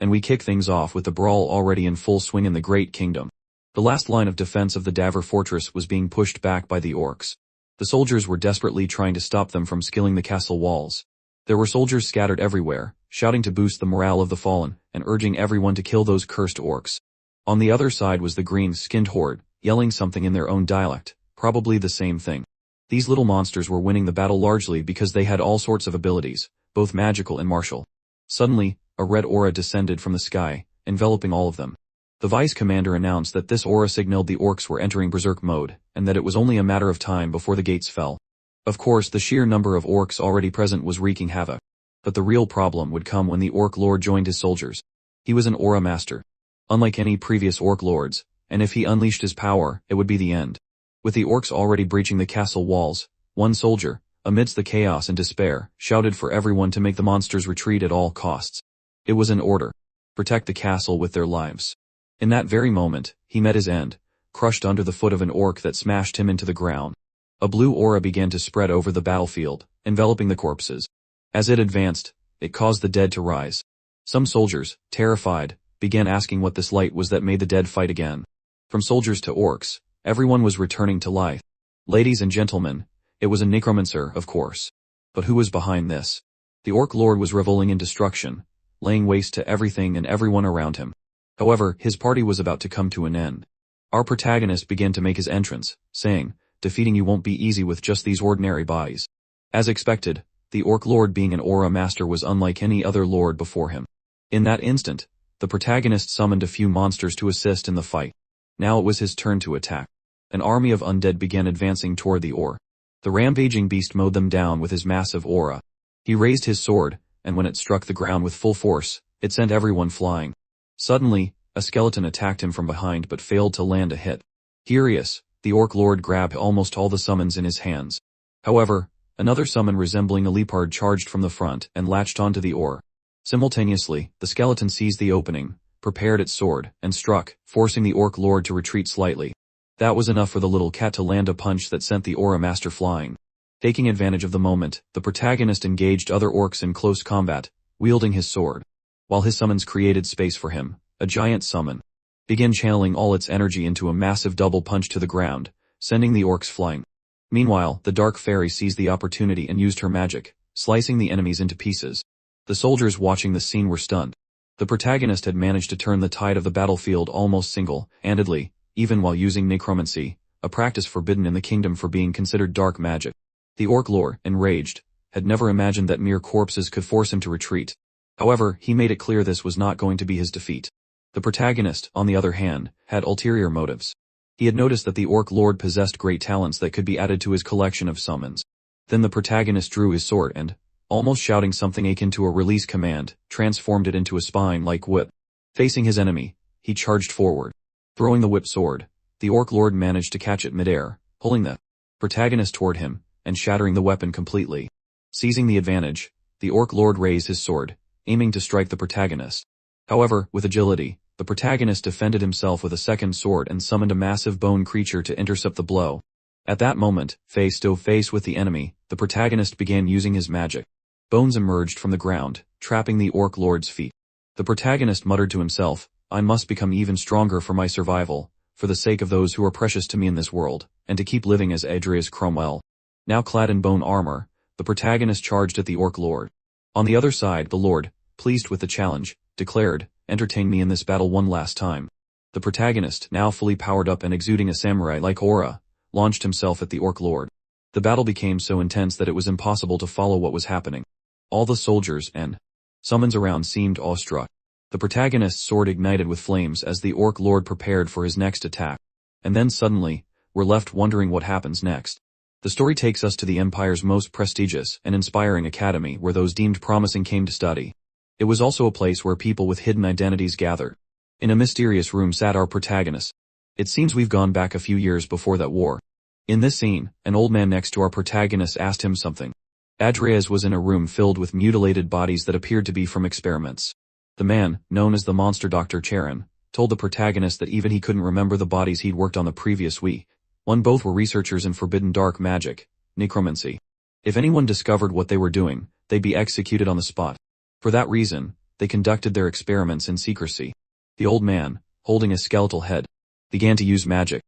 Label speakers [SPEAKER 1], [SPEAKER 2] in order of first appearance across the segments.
[SPEAKER 1] and we kick things off with the brawl already in full swing in the Great Kingdom. The last line of defense of the Daver Fortress was being pushed back by the orcs. The soldiers were desperately trying to stop them from scaling the castle walls. There were soldiers scattered everywhere, shouting to boost the morale of the fallen, and urging everyone to kill those cursed orcs. On the other side was the green-skinned horde, yelling something in their own dialect, probably the same thing. These little monsters were winning the battle largely because they had all sorts of abilities, both magical and martial. Suddenly, a red aura descended from the sky, enveloping all of them. The vice commander announced that this aura signaled the orcs were entering berserk mode, and that it was only a matter of time before the gates fell. Of course, the sheer number of orcs already present was wreaking havoc. But the real problem would come when the orc lord joined his soldiers. He was an aura master. Unlike any previous orc lords, and if he unleashed his power, it would be the end. With the orcs already breaching the castle walls, one soldier, amidst the chaos and despair, shouted for everyone to make the monsters retreat at all costs. It was an order. Protect the castle with their lives. In that very moment, he met his end, crushed under the foot of an orc that smashed him into the ground. A blue aura began to spread over the battlefield, enveloping the corpses. As it advanced, it caused the dead to rise. Some soldiers, terrified, began asking what this light was that made the dead fight again. From soldiers to orcs, everyone was returning to life. Ladies and gentlemen, it was a necromancer, of course. But who was behind this? The orc lord was reveling in destruction, laying waste to everything and everyone around him. However, his party was about to come to an end. Our protagonist began to make his entrance, saying, "Defeating you won't be easy with just these ordinary bodies." As expected, the orc lord being an aura master was unlike any other lord before him. In that instant, the protagonist summoned a few monsters to assist in the fight. Now it was his turn to attack. An army of undead began advancing toward the orc. The rampaging beast mowed them down with his massive aura. He raised his sword, and when it struck the ground with full force, it sent everyone flying. Suddenly, a skeleton attacked him from behind but failed to land a hit. Furious, the orc lord grabbed almost all the summons in his hands. However, another summon resembling a leopard charged from the front and latched onto the oar. Simultaneously, the skeleton seized the opening, prepared its sword, and struck, forcing the orc lord to retreat slightly. That was enough for the little cat to land a punch that sent the aura master flying. Taking advantage of the moment, the protagonist engaged other orcs in close combat, wielding his sword. While his summons created space for him, a giant summon began channeling all its energy into a massive double punch to the ground, sending the orcs flying. Meanwhile, the dark fairy seized the opportunity and used her magic, slicing the enemies into pieces. The soldiers watching the scene were stunned. The protagonist had managed to turn the tide of the battlefield almost single-handedly, even while using necromancy, a practice forbidden in the kingdom for being considered dark magic. The orc lord, enraged, had never imagined that mere corpses could force him to retreat. However, he made it clear this was not going to be his defeat. The protagonist, on the other hand, had ulterior motives. He had noticed that the orc lord possessed great talents that could be added to his collection of summons. Then the protagonist drew his sword and, almost shouting something akin to a release command, transformed it into a spine-like whip. Facing his enemy, he charged forward. Throwing the whip sword, the orc lord managed to catch it midair, pulling the protagonist toward him, and shattering the weapon completely. Seizing the advantage, the orc lord raised his sword, aiming to strike the protagonist. However, with agility, the protagonist defended himself with a second sword and summoned a massive bone creature to intercept the blow. At that moment, face to face with the enemy, the protagonist began using his magic. Bones emerged from the ground, trapping the orc lord's feet. The protagonist muttered to himself, "I must become even stronger for my survival, for the sake of those who are precious to me in this world, and to keep living as Adrias Cromwell." Now clad in bone armor, the protagonist charged at the orc lord. On the other side, the lord, pleased with the challenge, declared, "Entertain me in this battle one last time." The protagonist, now fully powered up and exuding a samurai-like aura, launched himself at the orc lord. The battle became so intense that it was impossible to follow what was happening. All the soldiers and summons around seemed awestruck. The protagonist's sword ignited with flames as the orc lord prepared for his next attack. And then suddenly, we're left wondering what happens next. The story takes us to the Empire's most prestigious and inspiring academy where those deemed promising came to study. It was also a place where people with hidden identities gathered. In a mysterious room sat our protagonist. It seems we've gone back a few years before that war. In this scene, an old man next to our protagonist asked him something. Adrias was in a room filled with mutilated bodies that appeared to be from experiments. The man, known as the monster Dr. Charon, told the protagonist that even he couldn't remember the bodies he'd worked on the previous week. Both were researchers in forbidden dark magic, necromancy. If anyone discovered what they were doing, they'd be executed on the spot. For that reason, they conducted their experiments in secrecy. The old man, holding a skeletal head, began to use magic.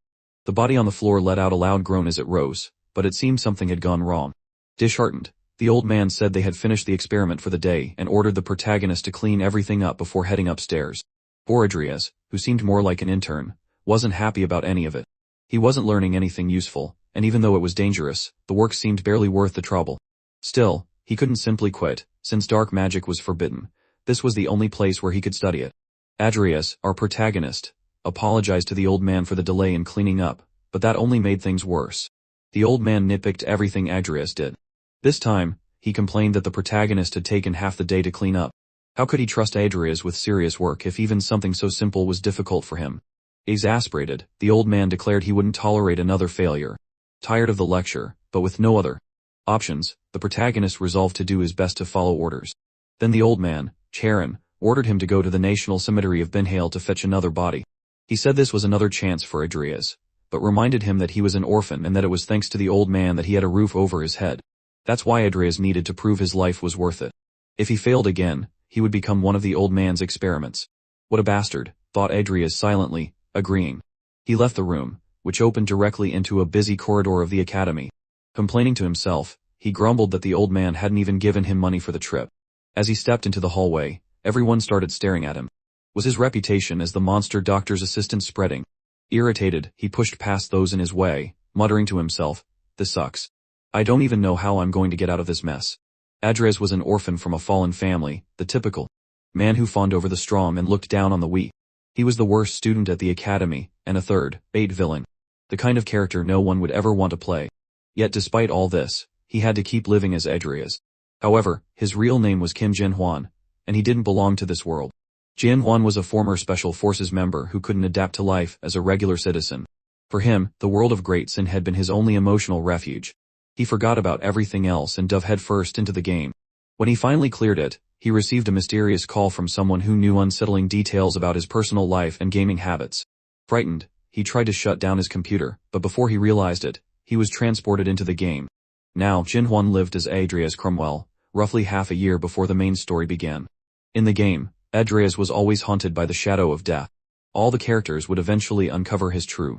[SPEAKER 1] The body on the floor let out a loud groan as it rose, but it seemed something had gone wrong. Disheartened, the old man said they had finished the experiment for the day and ordered the protagonist to clean everything up before heading upstairs. Poor Adrias, who seemed more like an intern, wasn't happy about any of it. He wasn't learning anything useful, and even though it was dangerous, the work seemed barely worth the trouble. Still, he couldn't simply quit, since dark magic was forbidden. This was the only place where he could study it. Adrias, our protagonist, apologized to the old man for the delay in cleaning up, but that only made things worse. The old man nitpicked everything Adrias did. This time, he complained that the protagonist had taken half the day to clean up. How could he trust Adrias with serious work if even something so simple was difficult for him? Exasperated, the old man declared he wouldn't tolerate another failure. Tired of the lecture, but with no other options, the protagonist resolved to do his best to follow orders. Then the old man, Charon, ordered him to go to the National Cemetery of Binhale to fetch another body. He said this was another chance for Adrias, but reminded him that he was an orphan and that it was thanks to the old man that he had a roof over his head. That's why Adrias needed to prove his life was worth it. If he failed again, he would become one of the old man's experiments. What a bastard, thought Adrias silently, agreeing. He left the room, which opened directly into a busy corridor of the academy. Complaining to himself, he grumbled that the old man hadn't even given him money for the trip. As he stepped into the hallway, everyone started staring at him. Was his reputation as the monster doctor's assistant spreading? Irritated, he pushed past those in his way, muttering to himself, "This sucks. I don't even know how I'm going to get out of this mess." Adrias was an orphan from a fallen family, the typical man who fawned over the strong and looked down on the weak. He was the worst student at the academy, and a third-rate villain. The kind of character no one would ever want to play. Yet despite all this, he had to keep living as Adrias. However, his real name was Kim Jin-hwan, and he didn't belong to this world. Jin-hwan was a former Special Forces member who couldn't adapt to life as a regular citizen. For him, the world of Great Sin had been his only emotional refuge. He forgot about everything else and dove headfirst into the game. When he finally cleared it, he received a mysterious call from someone who knew unsettling details about his personal life and gaming habits. Frightened, he tried to shut down his computer, but before he realized it, he was transported into the game. Now, Jin-hwan lived as Adrias Cromwell, roughly half a year before the main story began. In the game, Adrias was always haunted by the shadow of death. All the characters would eventually uncover his true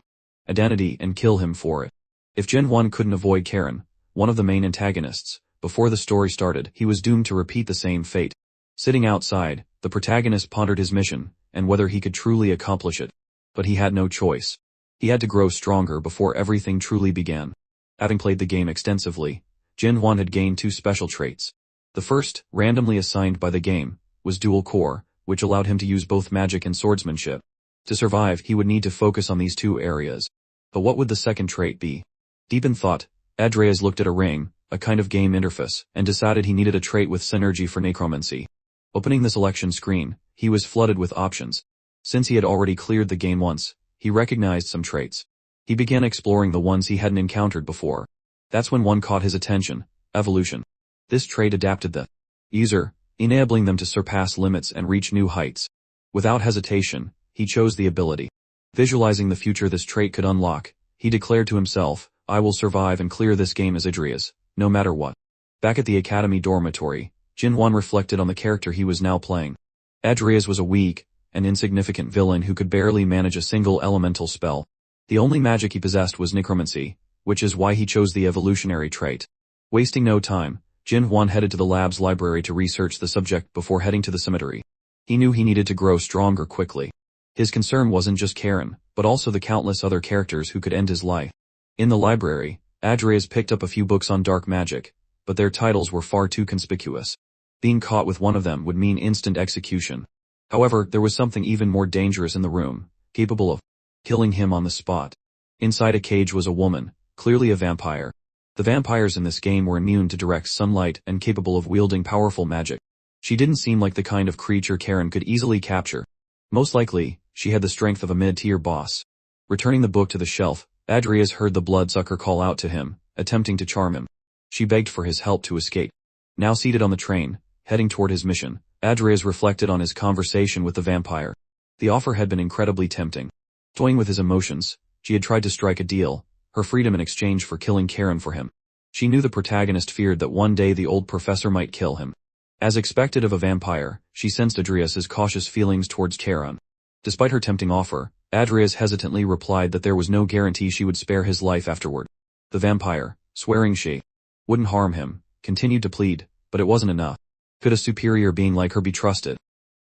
[SPEAKER 1] identity and kill him for it. If Jin-hwan couldn't avoid Cain, one of the main antagonists, before the story started, he was doomed to repeat the same fate. Sitting outside, the protagonist pondered his mission, and whether he could truly accomplish it. But he had no choice. He had to grow stronger before everything truly began. Having played the game extensively, Jin-hwan had gained two special traits. The first, randomly assigned by the game, was dual core, which allowed him to use both magic and swordsmanship. To survive, he would need to focus on these two areas. But what would the second trait be? Deep in thought, Adrias looked at a ring, a kind of game interface, and decided he needed a trait with synergy for necromancy. Opening the selection screen, he was flooded with options. Since he had already cleared the game once, he recognized some traits. He began exploring the ones he hadn't encountered before. That's when one caught his attention: evolution. This trait adapted the user, enabling them to surpass limits and reach new heights. Without hesitation, he chose the ability. Visualizing the future this trait could unlock, he declared to himself, "I will survive and clear this game as Adrias, no matter what." Back at the academy dormitory, Jin-hwan reflected on the character he was now playing. Adrias was a weak and insignificant villain who could barely manage a single elemental spell. The only magic he possessed was necromancy, which is why he chose the evolutionary trait. Wasting no time, Jin-hwan headed to the lab's library to research the subject before heading to the cemetery. He knew he needed to grow stronger quickly. His concern wasn't just Cain, but also the countless other characters who could end his life. In the library, Adrias picked up a few books on dark magic, but their titles were far too conspicuous. Being caught with one of them would mean instant execution. However, there was something even more dangerous in the room, capable of killing him on the spot. Inside a cage was a woman, clearly a vampire. The vampires in this game were immune to direct sunlight and capable of wielding powerful magic. She didn't seem like the kind of creature Cain could easily capture. Most likely, she had the strength of a mid-tier boss. Returning the book to the shelf, Adrias heard the bloodsucker call out to him, attempting to charm him. She begged for his help to escape. Now seated on the train, heading toward his mission, Adrias reflected on his conversation with the vampire. The offer had been incredibly tempting. Toying with his emotions, she had tried to strike a deal, her freedom in exchange for killing Cain for him. She knew the protagonist feared that one day the old professor might kill him. As expected of a vampire, she sensed Adrias's cautious feelings towards Cain. Despite her tempting offer, Adrias hesitantly replied that there was no guarantee she would spare his life afterward. The vampire, swearing she wouldn't harm him, continued to plead, but it wasn't enough. Could a superior being like her be trusted?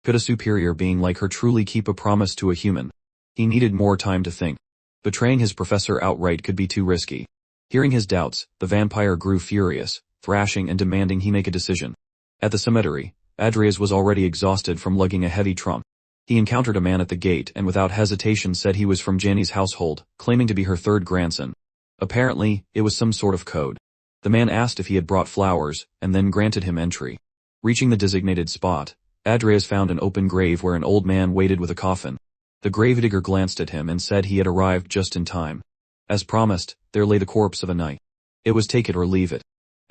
[SPEAKER 1] Could a superior being like her truly keep a promise to a human? He needed more time to think. Betraying his professor outright could be too risky. Hearing his doubts, the vampire grew furious, thrashing and demanding he make a decision. At the cemetery, Adrias was already exhausted from lugging a heavy trunk. He encountered a man at the gate and without hesitation said he was from Janny's household, claiming to be her third grandson. Apparently, it was some sort of code. The man asked if he had brought flowers, and then granted him entry. Reaching the designated spot, Adrias found an open grave where an old man waited with a coffin. The gravedigger glanced at him and said he had arrived just in time. As promised, there lay the corpse of a knight. It was take it or leave it.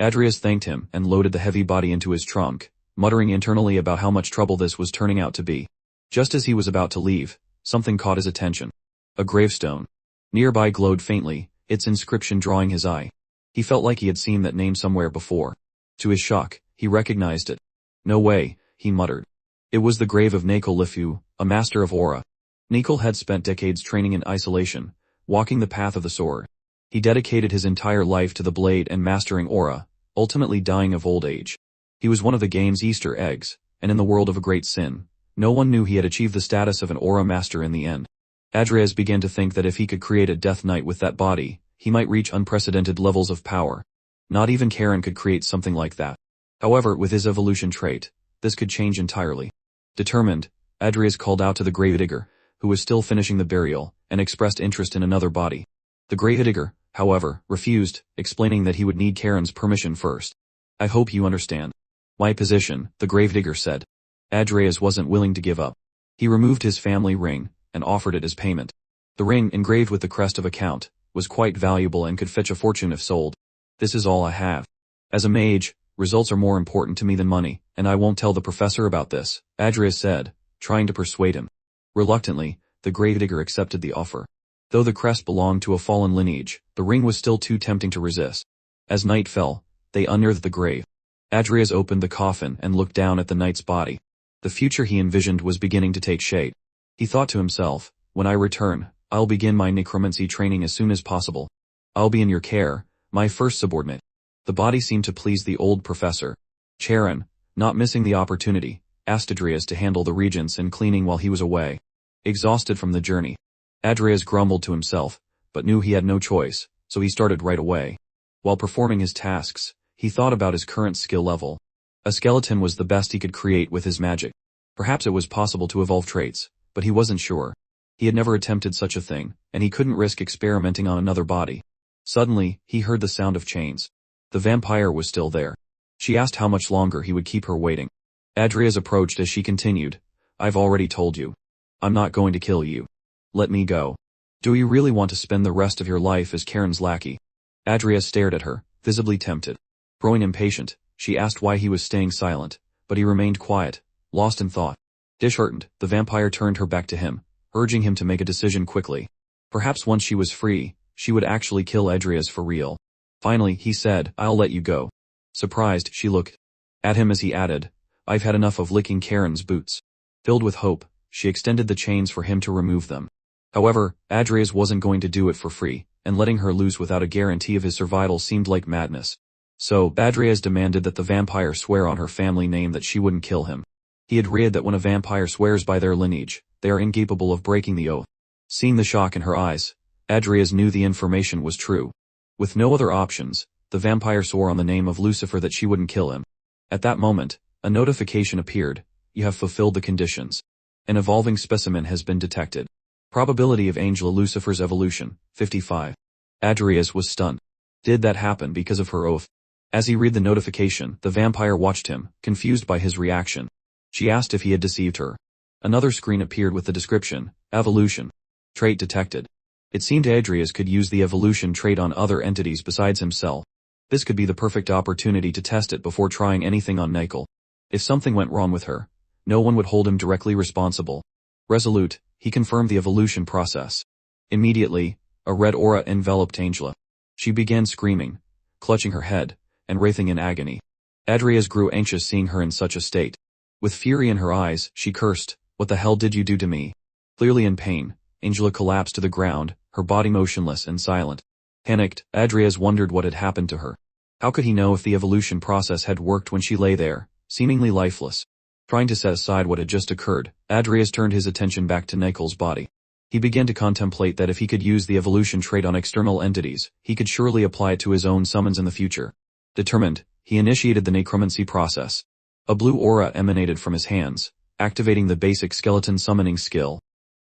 [SPEAKER 1] Adrias thanked him and loaded the heavy body into his trunk, muttering internally about how much trouble this was turning out to be. Just as he was about to leave, something caught his attention. A gravestone. Nearby glowed faintly, its inscription drawing his eye. He felt like he had seen that name somewhere before. To his shock, he recognized it. No way, he muttered. It was the grave of Necromancy, a master of Tora. Necromancy had spent decades training in isolation, walking the path of the sword. He dedicated his entire life to the blade and mastering Tora, ultimately dying of old age. He was one of the game's Easter eggs, and in the world of a great sin, no one knew he had achieved the status of an Tora master in the end. Adrias began to think that if he could create a death knight with that body, he might reach unprecedented levels of power. Not even Cain could create something like that. However, with his evolution trait, this could change entirely. Determined, Adrias called out to the gravedigger, who was still finishing the burial, and expressed interest in another body. The gravedigger, however, refused, explaining that he would need Cain's permission first. I hope you understand my position, the gravedigger said. Adrias wasn't willing to give up. He removed his family ring, and offered it as payment. The ring, engraved with the crest of a count, was quite valuable and could fetch a fortune if sold. This is all I have. As a mage, results are more important to me than money, and I won't tell the professor about this, Adrias said, trying to persuade him. Reluctantly, the gravedigger accepted the offer. Though the crest belonged to a fallen lineage, the ring was still too tempting to resist. As night fell, they unearthed the grave. Adrias opened the coffin and looked down at the knight's body. The future he envisioned was beginning to take shape. He thought to himself, when I return, I'll begin my necromancy training as soon as possible. I'll be in your care, my first subordinate. The body seemed to please the old professor. Cain, not missing the opportunity, asked Adrias to handle the regents and cleaning while he was away. Exhausted from the journey, Adrias grumbled to himself, but knew he had no choice, so he started right away. While performing his tasks, he thought about his current skill level. A skeleton was the best he could create with his magic. Perhaps it was possible to evolve traits, but he wasn't sure. He had never attempted such a thing, and he couldn't risk experimenting on another body. Suddenly, he heard the sound of chains. The vampire was still there. She asked how much longer he would keep her waiting. Adrias approached as she continued, I've already told you. I'm not going to kill you. Let me go. Do you really want to spend the rest of your life as Cain's lackey? Adrias stared at her, visibly tempted. Growing impatient, she asked why he was staying silent, but he remained quiet, lost in thought. Disheartened, the vampire turned her back to him, urging him to make a decision quickly. Perhaps once she was free, she would actually kill Adrias for real. Finally, he said, I'll let you go. Surprised, she looked at him as he added, I've had enough of licking Cain's boots. Filled with hope, she extended the chains for him to remove them. However, Adrias wasn't going to do it for free, and letting her loose without a guarantee of his survival seemed like madness. So, Adrias demanded that the vampire swear on her family name that she wouldn't kill him. He had read that when a vampire swears by their lineage, they are incapable of breaking the oath. Seeing the shock in her eyes, Adrias knew the information was true. With no other options, the vampire swore on the name of Lucifer that she wouldn't kill him. At that moment, a notification appeared, you have fulfilled the conditions. An evolving specimen has been detected. Probability of Angela Lucifer's evolution, 55. Adrias was stunned. Did that happen because of her oath? As he read the notification, the vampire watched him, confused by his reaction. She asked if he had deceived her. Another screen appeared with the description, evolution. Trait detected. It seemed Adrias could use the evolution trait on other entities besides himself. This could be the perfect opportunity to test it before trying anything on Necromancy. If something went wrong with her, no one would hold him directly responsible. Resolute, he confirmed the evolution process. Immediately, a red aura enveloped Angela. She began screaming, clutching her head, and writhing in agony. Adrias grew anxious seeing her in such a state. With fury in her eyes, she cursed, "What the hell did you do to me?" Clearly in pain, Angela collapsed to the ground, her body motionless and silent. Panicked, Adrias wondered what had happened to her. How could he know if the evolution process had worked when she lay there, seemingly lifeless? Trying to set aside what had just occurred, Adrias turned his attention back to Nikel's body. He began to contemplate that if he could use the evolution trait on external entities, he could surely apply it to his own summons in the future. Determined, he initiated the necromancy process. A blue aura emanated from his hands, activating the basic skeleton summoning skill.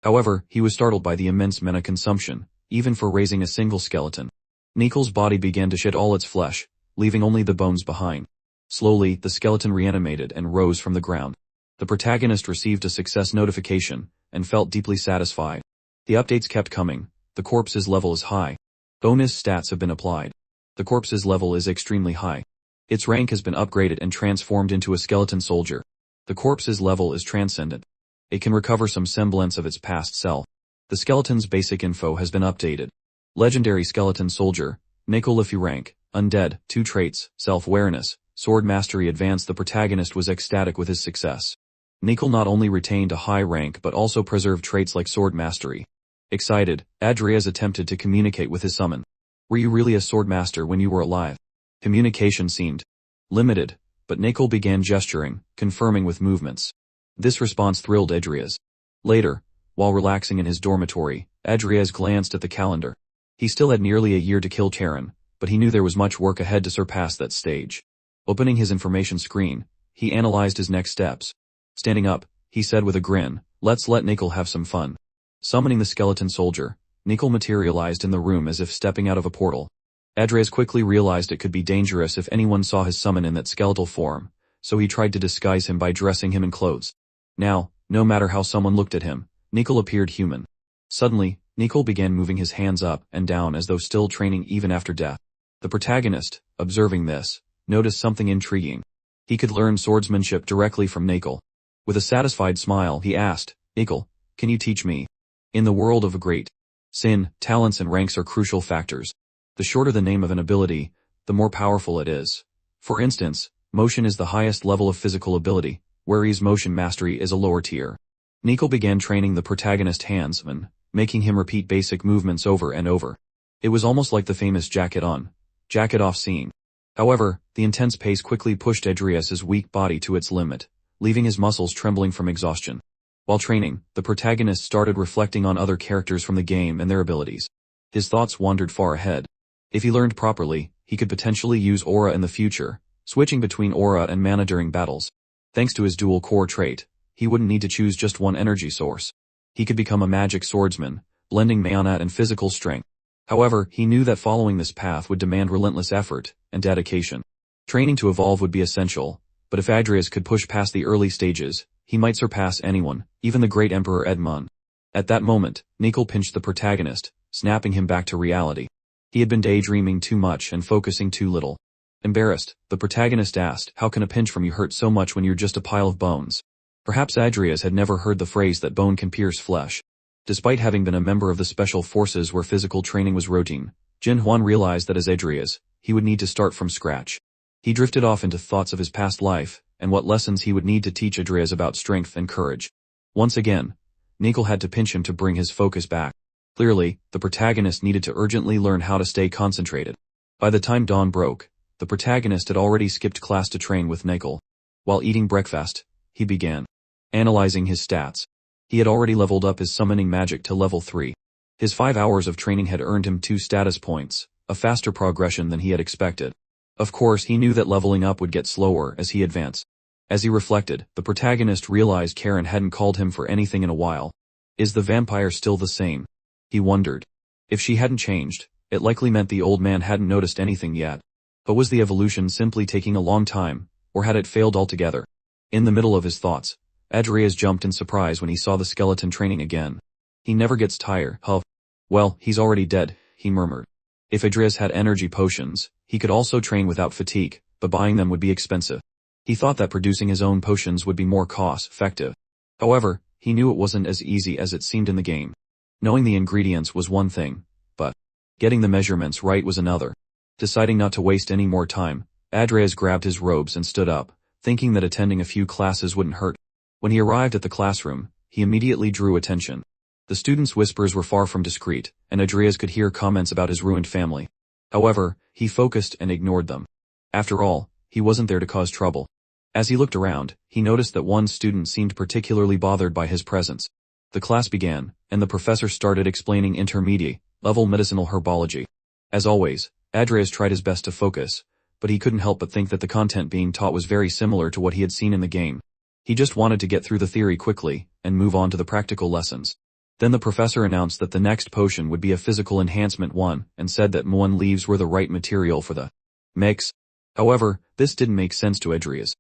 [SPEAKER 1] However, he was startled by the immense mana consumption, even for raising a single skeleton. Nikel's body began to shed all its flesh, leaving only the bones behind. Slowly, the skeleton reanimated and rose from the ground. The protagonist received a success notification, and felt deeply satisfied. The updates kept coming. The corpse's level is high. Bonus stats have been applied. The corpse's level is extremely high. Its rank has been upgraded and transformed into a skeleton soldier. The corpse's level is transcendent. It can recover some semblance of its past self. The skeleton's basic info has been updated. Legendary skeleton soldier, Nikel rank, undead, 2 traits, self-awareness, sword mastery advanced. The protagonist was ecstatic with his success. Nikel not only retained a high rank but also preserved traits like sword mastery. Excited, Adrias attempted to communicate with his summon. "Were you really a sword master when you were alive?" Communication seemed limited, but Nikel began gesturing, confirming with movements. This response thrilled Adrias. Later, while relaxing in his dormitory, Adrias glanced at the calendar. He still had nearly a year to kill Cain, but he knew there was much work ahead to surpass that stage. Opening his information screen, he analyzed his next steps. Standing up, he said with a grin, "Let's let Nikel have some fun." Summoning the skeleton soldier, Nikel materialized in the room as if stepping out of a portal. Adrias quickly realized it could be dangerous if anyone saw his summon in that skeletal form, so he tried to disguise him by dressing him in clothes. Now, no matter how someone looked at him, Nikel appeared human. Suddenly, Nikel began moving his hands up and down as though still training even after death. The protagonist, observing this, noticed something intriguing. He could learn swordsmanship directly from Nikel. With a satisfied smile, he asked, "Nikel, can you teach me?" In the world of a great sin, talents and ranks are crucial factors. The shorter the name of an ability, the more powerful it is. For instance, motion is the highest level of physical ability, whereas motion mastery is a lower tier. Nikel began training the protagonist handsman, making him repeat basic movements over and over. It was almost like the famous jacket on, jacket off scene. However, the intense pace quickly pushed Adrias's weak body to its limit, leaving his muscles trembling from exhaustion. While training, the protagonist started reflecting on other characters from the game and their abilities. His thoughts wandered far ahead. If he learned properly, he could potentially use aura in the future, switching between aura and mana during battles. Thanks to his dual core trait, he wouldn't need to choose just one energy source. He could become a magic swordsman, blending mana and physical strength. However, he knew that following this path would demand relentless effort and dedication. Training to evolve would be essential, but if Adrias could push past the early stages, he might surpass anyone, even the great Emperor Edmund. At that moment, Nikel pinched the protagonist, snapping him back to reality. He had been daydreaming too much and focusing too little. Embarrassed, the protagonist asked, "How can a pinch from you hurt so much when you're just a pile of bones?" Perhaps Adrias had never heard the phrase that bone can pierce flesh. Despite having been a member of the special forces where physical training was routine, Jin Huan realized that as Adrias, he would need to start from scratch. He drifted off into thoughts of his past life, and what lessons he would need to teach Adrias about strength and courage. Once again, Nikel had to pinch him to bring his focus back. Clearly, the protagonist needed to urgently learn how to stay concentrated. By the time dawn broke, the protagonist had already skipped class to train with Nikel. While eating breakfast, he began analyzing his stats. He had already leveled up his summoning magic to level 3. His 5 hours of training had earned him 2 status points, a faster progression than he had expected. Of course, he knew that leveling up would get slower as he advanced. As he reflected, the protagonist realized Cain hadn't called him for anything in a while. Is the vampire still the same? He wondered. If she hadn't changed, it likely meant the old man hadn't noticed anything yet. But was the evolution simply taking a long time, or had it failed altogether? In the middle of his thoughts, Adrias jumped in surprise when he saw the skeleton training again. He never gets tired, huh? Well, he's already dead, he murmured. If Adrias had energy potions, he could also train without fatigue, but buying them would be expensive. He thought that producing his own potions would be more cost-effective. However, he knew it wasn't as easy as it seemed in the game. Knowing the ingredients was one thing, but getting the measurements right was another. Deciding not to waste any more time, Adrias grabbed his robes and stood up, thinking that attending a few classes wouldn't hurt. When he arrived at the classroom, he immediately drew attention. The students' whispers were far from discreet, and Adrias could hear comments about his ruined family. However, he focused and ignored them. After all, he wasn't there to cause trouble. As he looked around, he noticed that one student seemed particularly bothered by his presence. The class began, and the professor started explaining intermediate-level medicinal herbology. As always, Adrias tried his best to focus, but he couldn't help but think that the content being taught was very similar to what he had seen in the game. He just wanted to get through the theory quickly, and move on to the practical lessons. Then the professor announced that the next potion would be a physical enhancement one, and said that Muan leaves were the right material for the mix. However, this didn't make sense to Adrias.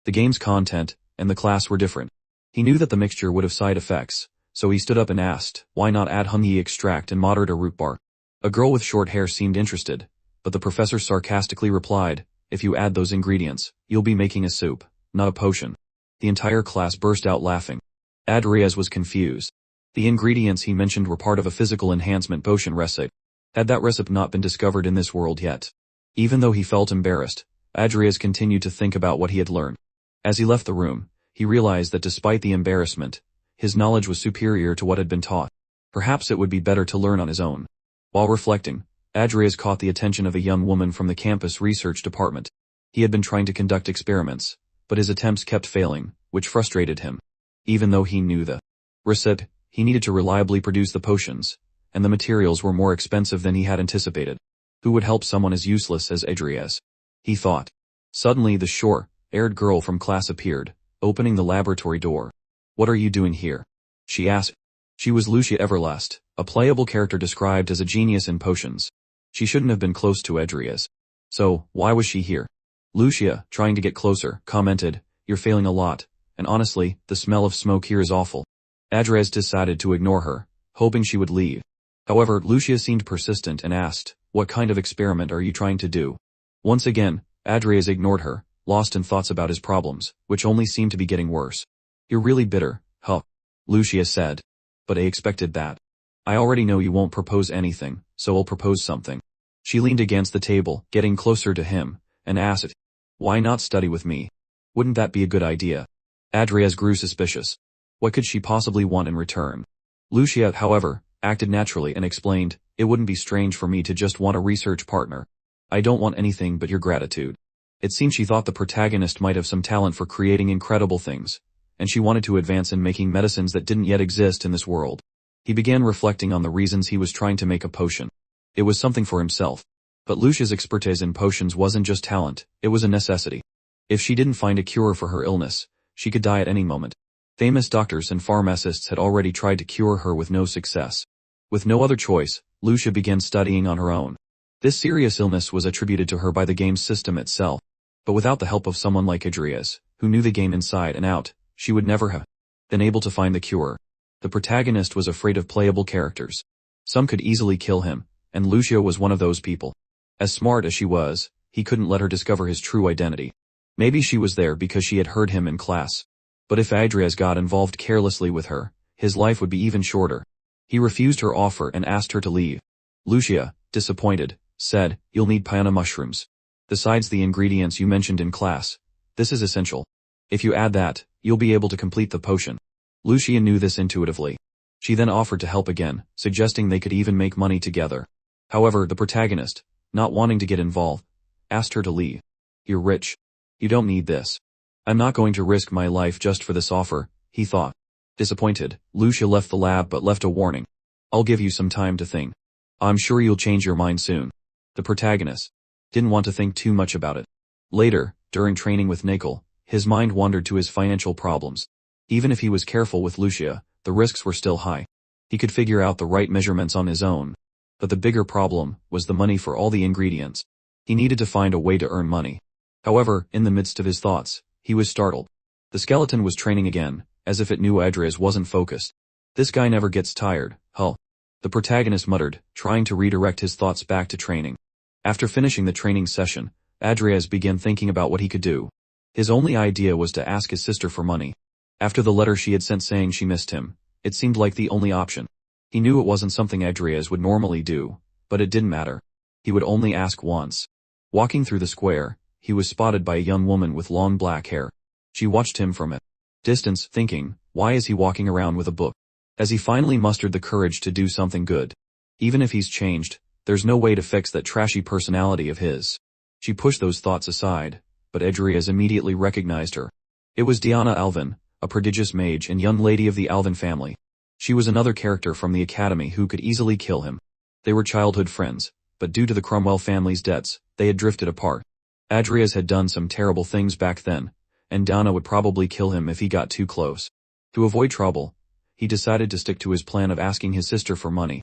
[SPEAKER 1] The game's content and the class were different. He knew that the mixture would have side effects, so he stood up and asked, why not add honey extract and moderate a root bar? A girl with short hair seemed interested, but the professor sarcastically replied, if you add those ingredients, you'll be making a soup, not a potion. The entire class burst out laughing. Adrias was confused. The ingredients he mentioned were part of a physical enhancement potion recipe. Had that recipe not been discovered in this world yet? Even though he felt embarrassed, Adrias continued to think about what he had learned. As he left the room, he realized that despite the embarrassment, his knowledge was superior to what had been taught. Perhaps it would be better to learn on his own. While reflecting, Adrias caught the attention of a young woman from the campus research department. He had been trying to conduct experiments, but his attempts kept failing, which frustrated him. Even though he knew the recipe, he needed to reliably produce the potions, and the materials were more expensive than he had anticipated. Who would help someone as useless as Adrias? He thought. Suddenly the short-haired girl from class appeared, opening the laboratory door. What are you doing here? She asked. She was Lucia Everlast, a playable character described as a genius in potions. She shouldn't have been close to Adrias. So, why was she here? Lucia, trying to get closer, commented, you're failing a lot, and honestly, the smell of smoke here is awful. Adrias decided to ignore her, hoping she would leave. However, Lucia seemed persistent and asked, what kind of experiment are you trying to do? Once again, Adrias ignored her, lost in thoughts about his problems, which only seemed to be getting worse. You're really bitter, huh? Lucia said. But I expected that. I already know you won't propose anything, so I'll propose something. She leaned against the table, getting closer to him, and asked, why not study with me? Wouldn't that be a good idea? Adrias grew suspicious. What could she possibly want in return? Lucia, however, acted naturally and explained, it wouldn't be strange for me to just want a research partner. I don't want anything but your gratitude. It seemed she thought the protagonist might have some talent for creating incredible things, and she wanted to advance in making medicines that didn't yet exist in this world. He began reflecting on the reasons he was trying to make a potion. It was something for himself. But Lucia's expertise in potions wasn't just talent, it was a necessity. If she didn't find a cure for her illness, she could die at any moment. Famous doctors and pharmacists had already tried to cure her with no success. With no other choice, Lucia began studying on her own. This serious illness was attributed to her by the game's system itself. But without the help of someone like Adrias, who knew the game inside and out, she would never have been able to find the cure. The protagonist was afraid of playable characters. Some could easily kill him, and Lucia was one of those people. As smart as she was, he couldn't let her discover his true identity. Maybe she was there because she had heard him in class. But if Adrias got involved carelessly with her, his life would be even shorter. He refused her offer and asked her to leave. Lucia, disappointed, said, you'll need piana mushrooms. Besides the ingredients you mentioned in class, this is essential. If you add that, you'll be able to complete the potion. Lucia knew this intuitively. She then offered to help again, suggesting they could even make money together. However, the protagonist, not wanting to get involved, asked her to leave. You're rich. You don't need this. I'm not going to risk my life just for this offer, he thought. Disappointed, Lucia left the lab but left a warning. I'll give you some time to think. I'm sure you'll change your mind soon. The protagonist didn't want to think too much about it. Later, during training with Necromancy, his mind wandered to his financial problems. Even if he was careful with Lucia, the risks were still high. He could figure out the right measurements on his own. But the bigger problem was the money for all the ingredients. He needed to find a way to earn money. However, in the midst of his thoughts, he was startled. The skeleton was training again, as if it knew Adrias wasn't focused. This guy never gets tired, huh? The protagonist muttered, trying to redirect his thoughts back to training. After finishing the training session, Adrias began thinking about what he could do. His only idea was to ask his sister for money. After the letter she had sent saying she missed him, it seemed like the only option. He knew it wasn't something Adrias would normally do, but it didn't matter. He would only ask once. Walking through the square, he was spotted by a young woman with long black hair. She watched him from a distance, thinking, why is he walking around with a book? As he finally mustered the courage to do something good. Even if he's changed, there's no way to fix that trashy personality of his. She pushed those thoughts aside, but Adrias immediately recognized her. It was Diana Alvin, a prodigious mage and young lady of the Alvin family. She was another character from the academy who could easily kill him. They were childhood friends, but due to the Cromwell family's debts, they had drifted apart. Adrias had done some terrible things back then, and Diana would probably kill him if he got too close. To avoid trouble, he decided to stick to his plan of asking his sister for money.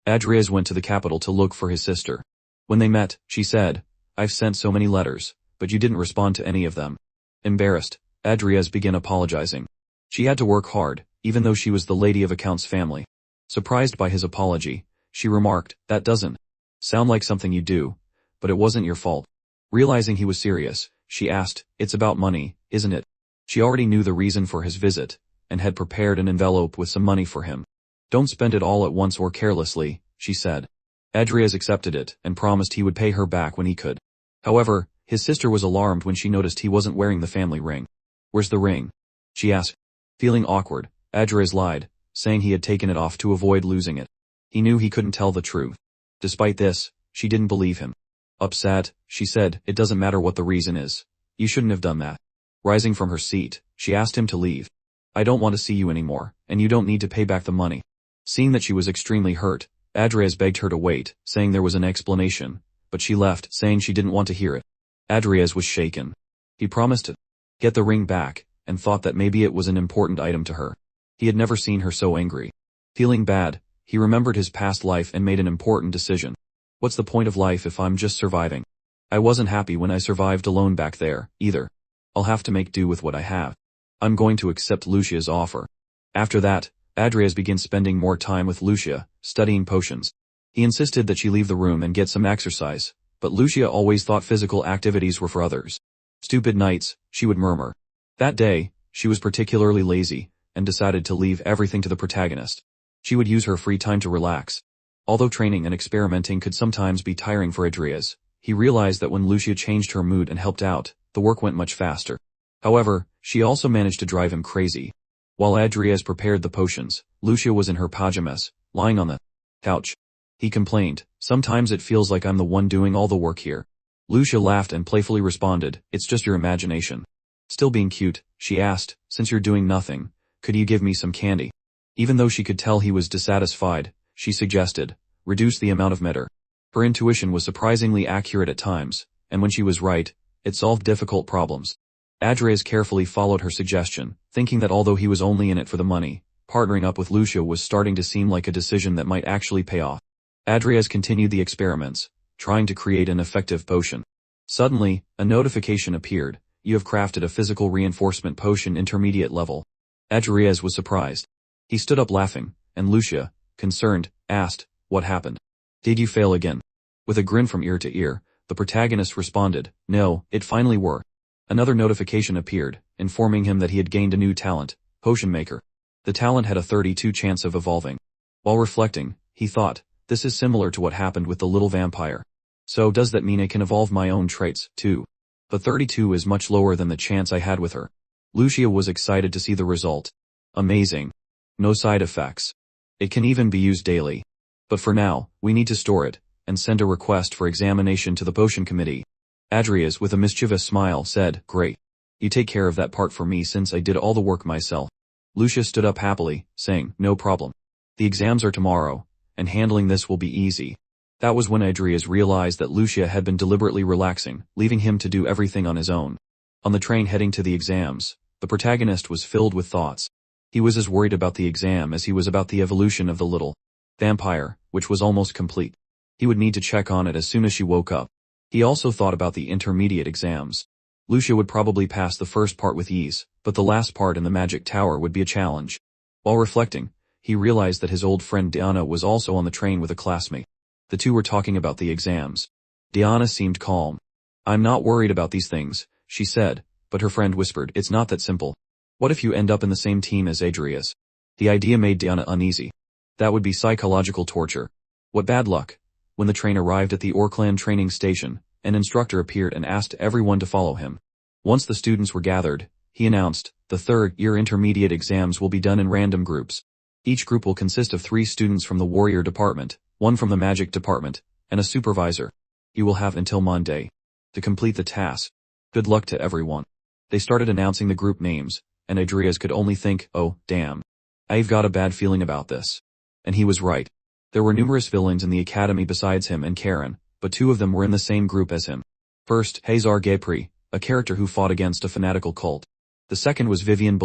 [SPEAKER 1] Adrias went to the capital to look for his sister. When they met, she said, I've sent so many letters, but you didn't respond to any of them. Embarrassed, Adrias began apologizing. She had to work hard, even though she was the lady of accounts family. Surprised by his apology, she remarked, that doesn't sound like something you do, but it wasn't your fault. Realizing he was serious, she asked, it's about money, isn't it? She already knew the reason for his visit, and had prepared an envelope with some money for him. Don't spend it all at once or carelessly, she said. Adrias accepted it and promised he would pay her back when he could. However, his sister was alarmed when she noticed he wasn't wearing the family ring. Where's the ring? She asked. Feeling awkward, Adrias lied, saying he had taken it off to avoid losing it. He knew he couldn't tell the truth. Despite this, she didn't believe him. Upset, she said, it doesn't matter what the reason is. You shouldn't have done that. Rising from her seat, she asked him to leave. I don't want to see you anymore, and you don't need to pay back the money. Seeing that she was extremely hurt, Adrias begged her to wait, saying there was an explanation, but she left, saying she didn't want to hear it. Adrias was shaken. He promised to get the ring back, and thought that maybe it was an important item to her. He had never seen her so angry. Feeling bad, he remembered his past life and made an important decision. What's the point of life if I'm just surviving? I wasn't happy when I survived alone back there, either. I'll have to make do with what I have. I'm going to accept Lucia's offer. After that, Adrias began spending more time with Lucia, studying potions. He insisted that she leave the room and get some exercise, but Lucia always thought physical activities were for others. Stupid nights, she would murmur. That day, she was particularly lazy, and decided to leave everything to the protagonist. She would use her free time to relax. Although training and experimenting could sometimes be tiring for Adrias, he realized that when Lucia changed her mood and helped out, the work went much faster. However, she also managed to drive him crazy. While Adrias prepared the potions, Lucia was in her pajamas, lying on the couch. He complained, sometimes it feels like I'm the one doing all the work here. Lucia laughed and playfully responded, it's just your imagination. Still being cute, she asked, since you're doing nothing, could you give me some candy? Even though she could tell he was dissatisfied, she suggested, reduce the amount of matter. Her intuition was surprisingly accurate at times, and when she was right, it solved difficult problems. Adrias carefully followed her suggestion, thinking that although he was only in it for the money, partnering up with Lucia was starting to seem like a decision that might actually pay off. Adrias continued the experiments, trying to create an effective potion. Suddenly, a notification appeared, you have crafted a physical reinforcement potion intermediate level. Adrias was surprised. He stood up laughing, and Lucia, concerned, asked, what happened? Did you fail again? With a grin from ear to ear, the protagonist responded, no, it finally were. Another notification appeared, informing him that he had gained a new talent, Potion Maker. The talent had a 32 chance of evolving. While reflecting, he thought, this is similar to what happened with the little vampire. So does that mean I can evolve my own traits, too? But 32 is much lower than the chance I had with her. Lucia was excited to see the result. Amazing. No side effects. It can even be used daily. But for now, we need to store it, and send a request for examination to the potion committee. Adrias, with a mischievous smile, said, great. You take care of that part for me since I did all the work myself. Lucia stood up happily, saying, no problem. The exams are tomorrow, and handling this will be easy. That was when Adrias realized that Lucia had been deliberately relaxing, leaving him to do everything on his own. On the train heading to the exams, the protagonist was filled with thoughts. He was as worried about the exam as he was about the evolution of the little vampire, which was almost complete. He would need to check on it as soon as she woke up. He also thought about the intermediate exams. Lucia would probably pass the first part with ease, but the last part in the magic tower would be a challenge. While reflecting, he realized that his old friend Diana was also on the train with a classmate. The two were talking about the exams. Diana seemed calm. I'm not worried about these things, she said, but her friend whispered, it's not that simple. What if you end up in the same team as Adrias? The idea made Diana uneasy. That would be psychological torture. What bad luck. When the train arrived at the Orkland training station, An instructor appeared and asked everyone to follow him. Once the students were gathered, he announced, the third-year intermediate exams will be done in random groups. Each group will consist of 3 students from the warrior department, 1 from the magic department, and a supervisor. You will have until Monday to complete the task. Good luck to everyone. They started announcing the group names, and Adrias could only think, oh, damn. I've got a bad feeling about this. And he was right. There were numerous villains in the academy besides him and Cain, but 2 of them were in the same group as him. First, Hazar Gepri, a character who fought against a fanatical cult. The second was Vivien,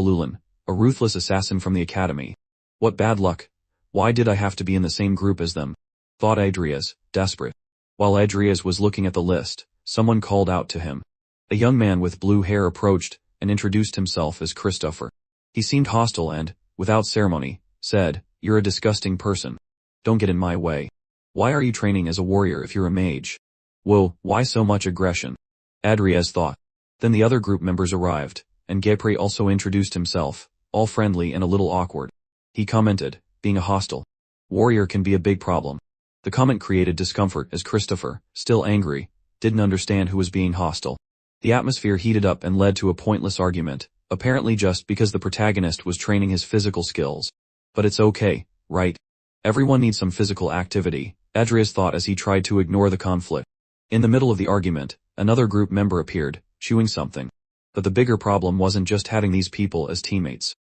[SPEAKER 1] a ruthless assassin from the academy. What bad luck. Why did I have to be in the same group as them? Thought Adrias, desperate. While Adrias was looking at the list, someone called out to him. A young man with blue hair approached and introduced himself as Christopher. He seemed hostile and, without ceremony, said, "You're a disgusting person. Don't get in my way. Why are you training as a warrior if you're a mage? Whoa, why so much aggression?" Adrias thought. Then the other group members arrived, and Gepri also introduced himself, all friendly and a little awkward. He commented, being a hostile warrior can be a big problem. The comment created discomfort as Christopher, still angry, didn't understand who was being hostile. The atmosphere heated up and led to a pointless argument, apparently just because the protagonist was training his physical skills. But it's okay, right? Everyone needs some physical activity, Adrias thought as he tried to ignore the conflict. In the middle of the argument, another group member appeared, chewing something. But the bigger problem wasn't just having these people as teammates.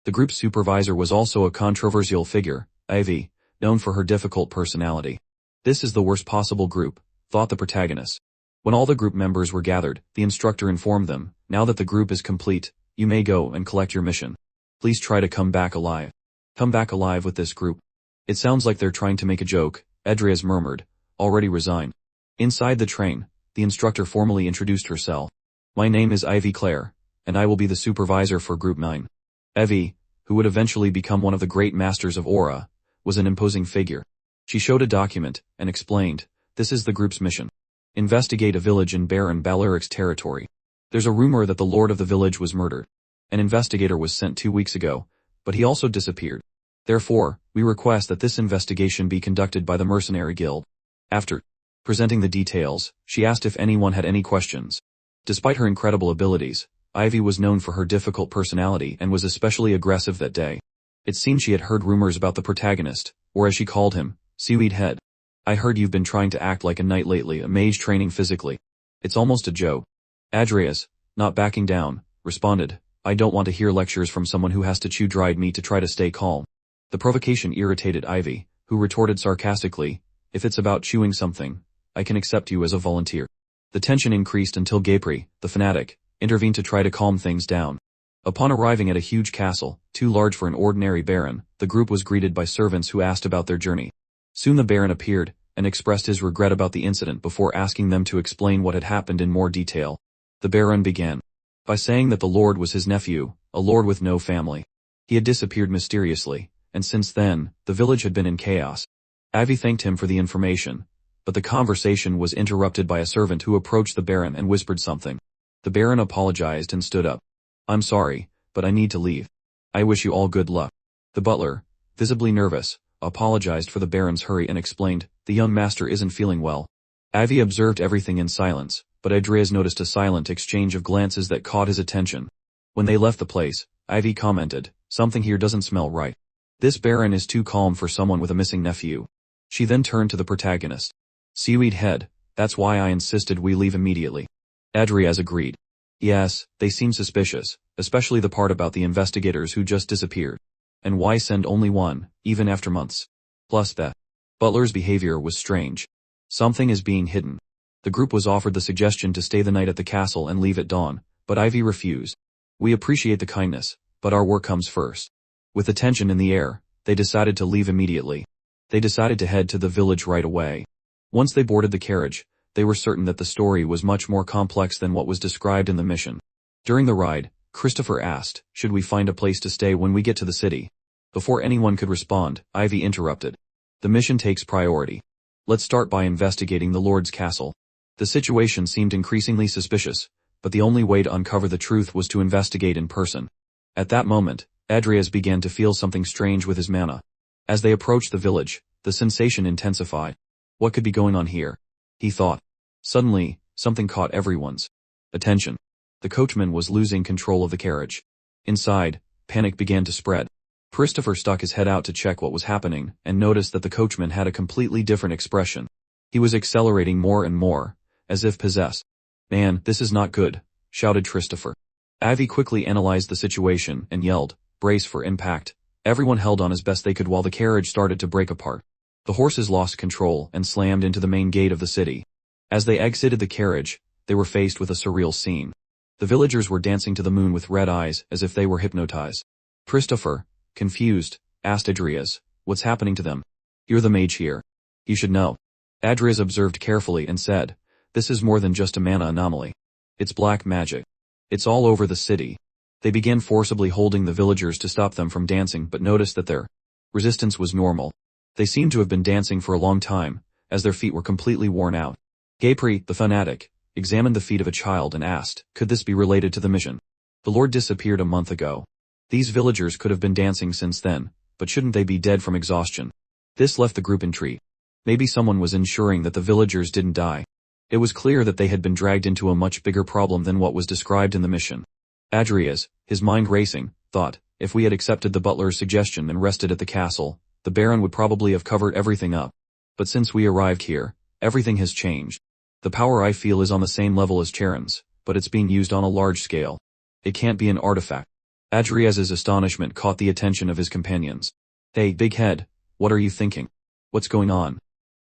[SPEAKER 1] The group's supervisor was also a controversial figure, Ivy, known for her difficult personality. This is the worst possible group, thought the protagonist. When all the group members were gathered, the instructor informed them, now that the group is complete, you may go and collect your mission. Please try to come back alive. Come back alive with this group. It sounds like they're trying to make a joke, Adrias murmured, already resigned. Inside the train, the instructor formally introduced herself. My name is Ivy Claire, and I will be the supervisor for Group 9. Evie, who would eventually become one of the great masters of Aura, was an imposing figure. She showed a document, and explained, this is the group's mission. Investigate a village in Baron Balaric's territory. There's a rumor that the lord of the village was murdered. An investigator was sent 2 weeks ago, but he also disappeared. Therefore, we request that this investigation be conducted by the Mercenary Guild. After presenting the details, she asked if anyone had any questions. Despite her incredible abilities, Ivy was known for her difficult personality and was especially aggressive that day. It seemed she had heard rumors about the protagonist, or as she called him, Seaweed Head. I heard you've been trying to act like a knight lately, a mage training physically. It's almost a joke. Adrias, not backing down, responded, I don't want to hear lectures from someone who has to chew dried meat to try to stay calm. The provocation irritated Ivy, who retorted sarcastically, if it's about chewing something, I can accept you as a volunteer. The tension increased until Gepri, the fanatic, intervened to try to calm things down. Upon arriving at a huge castle, too large for an ordinary baron, the group was greeted by servants who asked about their journey. Soon the baron appeared, and expressed his regret about the incident before asking them to explain what had happened in more detail. The baron began by saying that the lord was his nephew, a lord with no family. He had disappeared mysteriously, and since then, the village had been in chaos. Ivy thanked him for the information, but the conversation was interrupted by a servant who approached the baron and whispered something. The baron apologized and stood up. I'm sorry, but I need to leave. I wish you all good luck. The butler, visibly nervous, apologized for the baron's hurry and explained, the young master isn't feeling well. Ivy observed everything in silence, but Adrias noticed a silent exchange of glances that caught his attention. When they left the place, Ivy commented, something here doesn't smell right. This baron is too calm for someone with a missing nephew. She then turned to the protagonist. Seaweed Head, that's why I insisted we leave immediately. Adrias agreed. Yes, they seem suspicious, especially the part about the investigators who just disappeared. And why send only one, even after months? Plus that butler's behavior was strange. Something is being hidden. The group was offered the suggestion to stay the night at the castle and leave at dawn, but Ivy refused. We appreciate the kindness, but our work comes first. With the tension in the air, they decided to leave immediately. They decided to head to the village right away. Once they boarded the carriage, they were certain that the story was much more complex than what was described in the mission. During the ride, Christopher asked, should we find a place to stay when we get to the city? Before anyone could respond, Ivy interrupted. The mission takes priority. Let's start by investigating the Lord's castle. The situation seemed increasingly suspicious, but the only way to uncover the truth was to investigate in person. At that moment, Adrias began to feel something strange with his mana. As they approached the village, the sensation intensified. What could be going on here? He thought. Suddenly, something caught everyone's attention. The coachman was losing control of the carriage. Inside, panic began to spread. Christopher stuck his head out to check what was happening and noticed that the coachman had a completely different expression. He was accelerating more and more, as if possessed. "Man, this is not good," shouted Christopher. Avi quickly analyzed the situation and yelled, "Brace for impact." Everyone held on as best they could while the carriage started to break apart. The horses lost control and slammed into the main gate of the city. As they exited the carriage, they were faced with a surreal scene. The villagers were dancing to the moon with red eyes as if they were hypnotized. Christopher, confused, asked Adrias, "What's happening to them?" "You're the mage here. You should know." Adrias observed carefully and said, "This is more than just a mana anomaly. It's black magic. It's all over the city." They began forcibly holding the villagers to stop them from dancing but noticed that their resistance was normal. They seemed to have been dancing for a long time, as their feet were completely worn out. Gaypri, the fanatic, examined the feet of a child and asked, "Could this be related to the mission? The Lord disappeared a month ago. These villagers could have been dancing since then, but shouldn't they be dead from exhaustion?" This left the group intrigued. Maybe someone was ensuring that the villagers didn't die. It was clear that they had been dragged into a much bigger problem than what was described in the mission. Adrias, his mind racing, thought, if we had accepted the butler's suggestion and rested at the castle, the Baron would probably have covered everything up. But since we arrived here, everything has changed. The power I feel is on the same level as Charon's, but it's being used on a large scale. It can't be an artifact. Adrias's astonishment caught the attention of his companions. "Hey, big head, what are you thinking? What's going on?"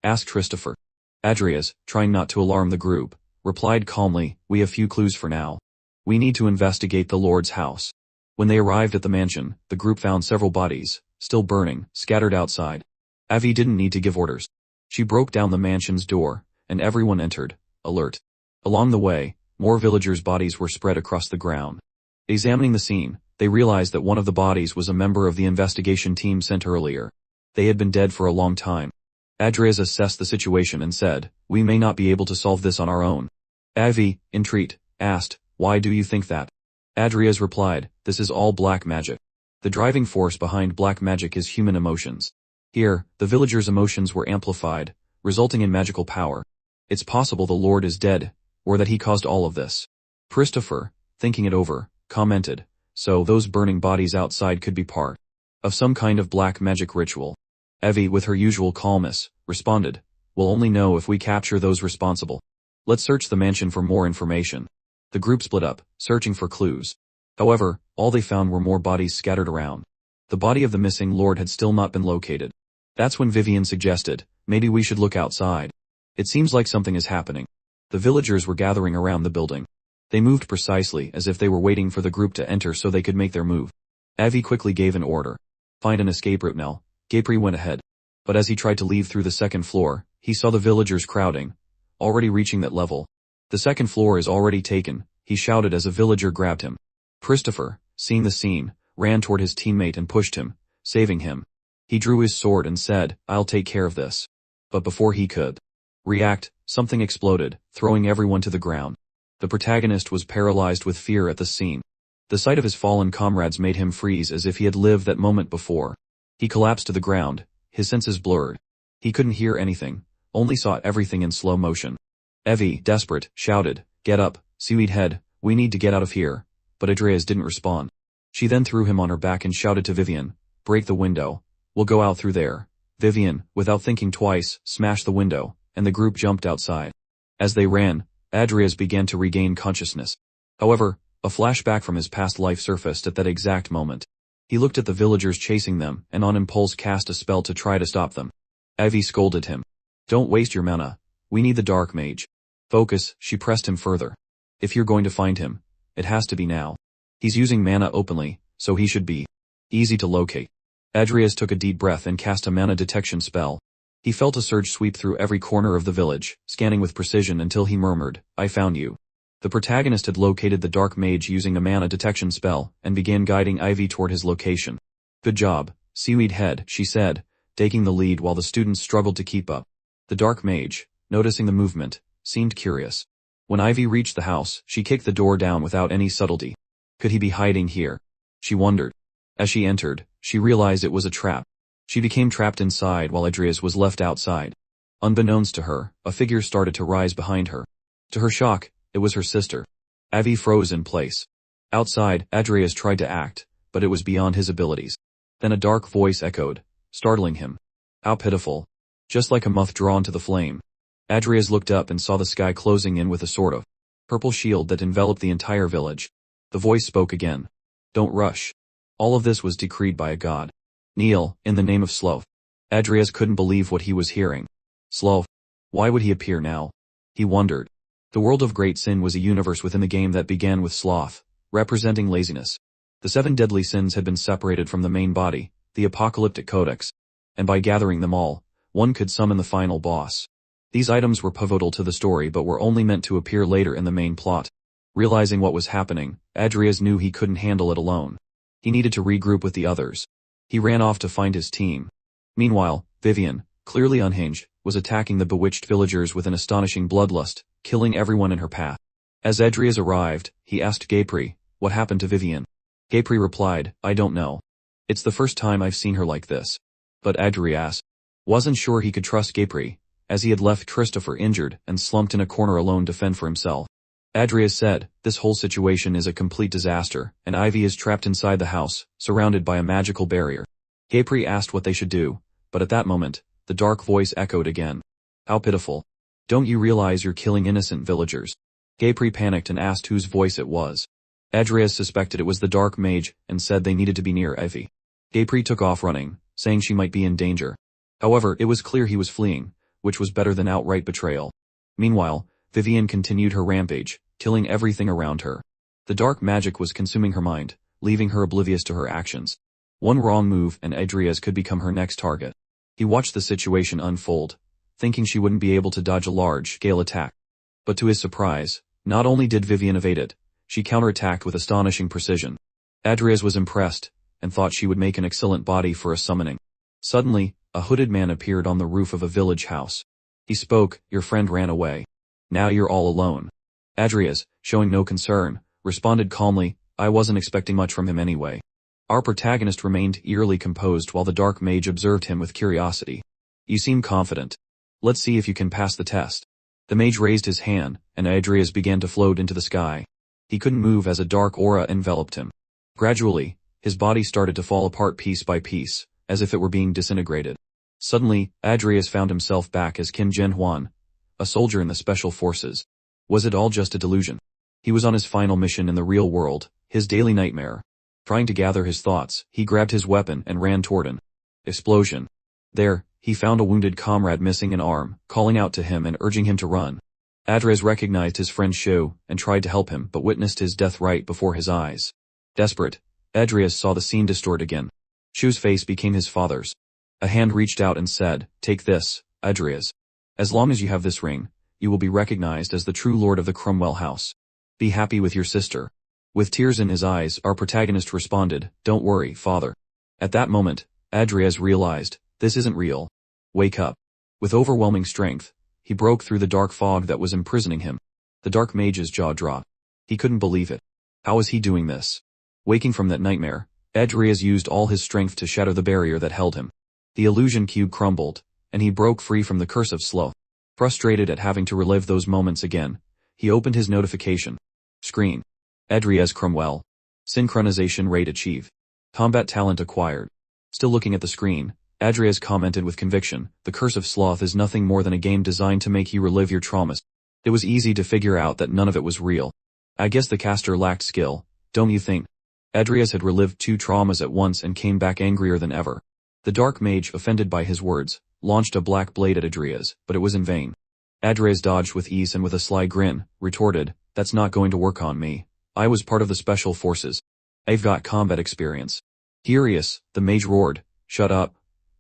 [SPEAKER 1] asked Christopher. Adrias, trying not to alarm the group, replied calmly, "We have few clues for now. We need to investigate the Lord's house." When they arrived at the mansion, the group found several bodies, still burning, scattered outside. Avi didn't need to give orders. She broke down the mansion's door, and everyone entered, alert. Along the way, more villagers' bodies were spread across the ground. Examining the scene, they realized that one of the bodies was a member of the investigation team sent earlier. They had been dead for a long time. Adrias assessed the situation and said, "We may not be able to solve this on our own." Avi, intrigued, asked, "Why do you think that?" Adrias replied, "This is all black magic. The driving force behind black magic is human emotions. Here, the villagers' emotions were amplified, resulting in magical power. It's possible the Lord is dead, or that he caused all of this." Christopher, thinking it over, commented, "So those burning bodies outside could be part of some kind of black magic ritual." Evie, with her usual calmness, responded, "We'll only know if we capture those responsible. Let's search the mansion for more information." The group split up, searching for clues. However, all they found were more bodies scattered around. The body of the missing lord had still not been located. That's when Vivien suggested, "Maybe we should look outside. It seems like something is happening." The villagers were gathering around the building. They moved precisely as if they were waiting for the group to enter so they could make their move. Avi quickly gave an order. "Find an escape route now." Gaypri went ahead. But as he tried to leave through the second floor, he saw the villagers crowding, already reaching that level. "The second floor is already taken," he shouted as a villager grabbed him. Christopher, seeing the scene, ran toward his teammate and pushed him, saving him. He drew his sword and said, "I'll take care of this." But before he could react, something exploded, throwing everyone to the ground. The protagonist was paralyzed with fear at the scene. The sight of his fallen comrades made him freeze as if he had lived that moment before. He collapsed to the ground, his senses blurred. He couldn't hear anything, only saw everything in slow motion. Evie, desperate, shouted, "Get up, seaweed head, we need to get out of here." But Adrias didn't respond. She then threw him on her back and shouted to Vivien, "Break the window. We'll go out through there." Vivien, without thinking twice, smashed the window, and the group jumped outside. As they ran, Adrias began to regain consciousness. However, a flashback from his past life surfaced at that exact moment. He looked at the villagers chasing them and on impulse cast a spell to try to stop them. Avi scolded him. "Don't waste your mana. We need the dark mage. Focus," she pressed him further. "If you're going to find him, it has to be now. He's using mana openly, so he should be easy to locate." Adrias took a deep breath and cast a mana detection spell. He felt a surge sweep through every corner of the village, scanning with precision until he murmured, "I found you." The protagonist had located the dark mage using a mana detection spell, and began guiding Ivy toward his location. "Good job, seaweed head," she said, taking the lead while the students struggled to keep up. The dark mage, noticing the movement, seemed curious. When Ivy reached the house, she kicked the door down without any subtlety. Could he be hiding here? She wondered. As she entered, she realized it was a trap. She became trapped inside while Adrias was left outside. Unbeknownst to her, a figure started to rise behind her. To her shock, it was her sister. Avi froze in place. Outside, Adrias tried to act, but it was beyond his abilities. Then a dark voice echoed, startling him. How pitiful. Just like a moth drawn to the flame. Adrias looked up and saw the sky closing in with a sort of purple shield that enveloped the entire village. The voice spoke again. Don't rush. All of this was decreed by a god. Kneel, in the name of Sloth. Adrias couldn't believe what he was hearing. Sloth. Why would he appear now? He wondered. The world of Great Sin was a universe within the game that began with sloth, representing laziness. The 7 deadly sins had been separated from the main body, the apocalyptic codex, and by gathering them all, one could summon the final boss. These items were pivotal to the story but were only meant to appear later in the main plot. Realizing what was happening, Adrias knew he couldn't handle it alone. He needed to regroup with the others. He ran off to find his team. Meanwhile, Vivien, clearly unhinged, was attacking the bewitched villagers with an astonishing bloodlust, killing everyone in her path. As Adrias arrived, he asked Gaypri, what happened to Vivien? Gaypri replied, I don't know. It's the first time I've seen her like this. But Adrias wasn't sure he could trust Gaypri, as he had left Christopher injured and slumped in a corner alone to fend for himself. Adrias said, this whole situation is a complete disaster, and Ivy is trapped inside the house, surrounded by a magical barrier. Gaypri asked what they should do, but at that moment, the dark voice echoed again. How pitiful. Don't you realize you're killing innocent villagers? Gaypri panicked and asked whose voice it was. Adrias suspected it was the dark mage and said they needed to be near Ivy. Gaypri took off running, saying she might be in danger. However, it was clear he was fleeing, which was better than outright betrayal. Meanwhile, Vivien continued her rampage, killing everything around her. The dark magic was consuming her mind, leaving her oblivious to her actions. One wrong move and Adrias could become her next target. He watched the situation unfold, thinking she wouldn't be able to dodge a large-scale attack. But to his surprise, not only did Vivien evade it, she counterattacked with astonishing precision. Adrias was impressed, and thought she would make an excellent body for a summoning. Suddenly, a hooded man appeared on the roof of a village house. He spoke, your friend ran away. Now you're all alone. Adrias, showing no concern, responded calmly, I wasn't expecting much from him anyway. Our protagonist remained eerily composed while the dark mage observed him with curiosity. You seem confident. Let's see if you can pass the test. The mage raised his hand, and Adrias began to float into the sky. He couldn't move as a dark aura enveloped him. Gradually, his body started to fall apart piece by piece, as if it were being disintegrated. Suddenly, Adrias found himself back as Kim Jen-hwan, a soldier in the special forces. Was it all just a delusion? He was on his final mission in the real world, his daily nightmare. Trying to gather his thoughts, he grabbed his weapon and ran toward an explosion. There, he found a wounded comrade missing an arm, calling out to him and urging him to run. Adrias recognized his friend Shu and tried to help him but witnessed his death right before his eyes. Desperate, Adrias saw the scene distort again. Shu's face became his father's. A hand reached out and said, take this, Adrias. As long as you have this ring, you will be recognized as the true lord of the Cromwell house. Be happy with your sister. With tears in his eyes, our protagonist responded, don't worry, father. At that moment, Adrias realized, this isn't real. Wake up. With overwhelming strength, he broke through the dark fog that was imprisoning him. The dark mage's jaw dropped. He couldn't believe it. How was he doing this? Waking from that nightmare, Adrias used all his strength to shatter the barrier that held him. The illusion cube crumbled, and he broke free from the curse of sloth. Frustrated at having to relive those moments again, he opened his notification screen. Adrias Cromwell. Synchronization rate achieved. Combat talent acquired. Still looking at the screen, Adrias commented with conviction, the curse of sloth is nothing more than a game designed to make you relive your traumas. It was easy to figure out that none of it was real. I guess the caster lacked skill, don't you think? Adrias had relived 2 traumas at once and came back angrier than ever. The dark mage, offended by his words, launched a black blade at Adrias, but it was in vain. Adrias dodged with ease and with a sly grin, retorted, that's not going to work on me. I was part of the special forces. I've got combat experience. Furious, the mage roared, shut up,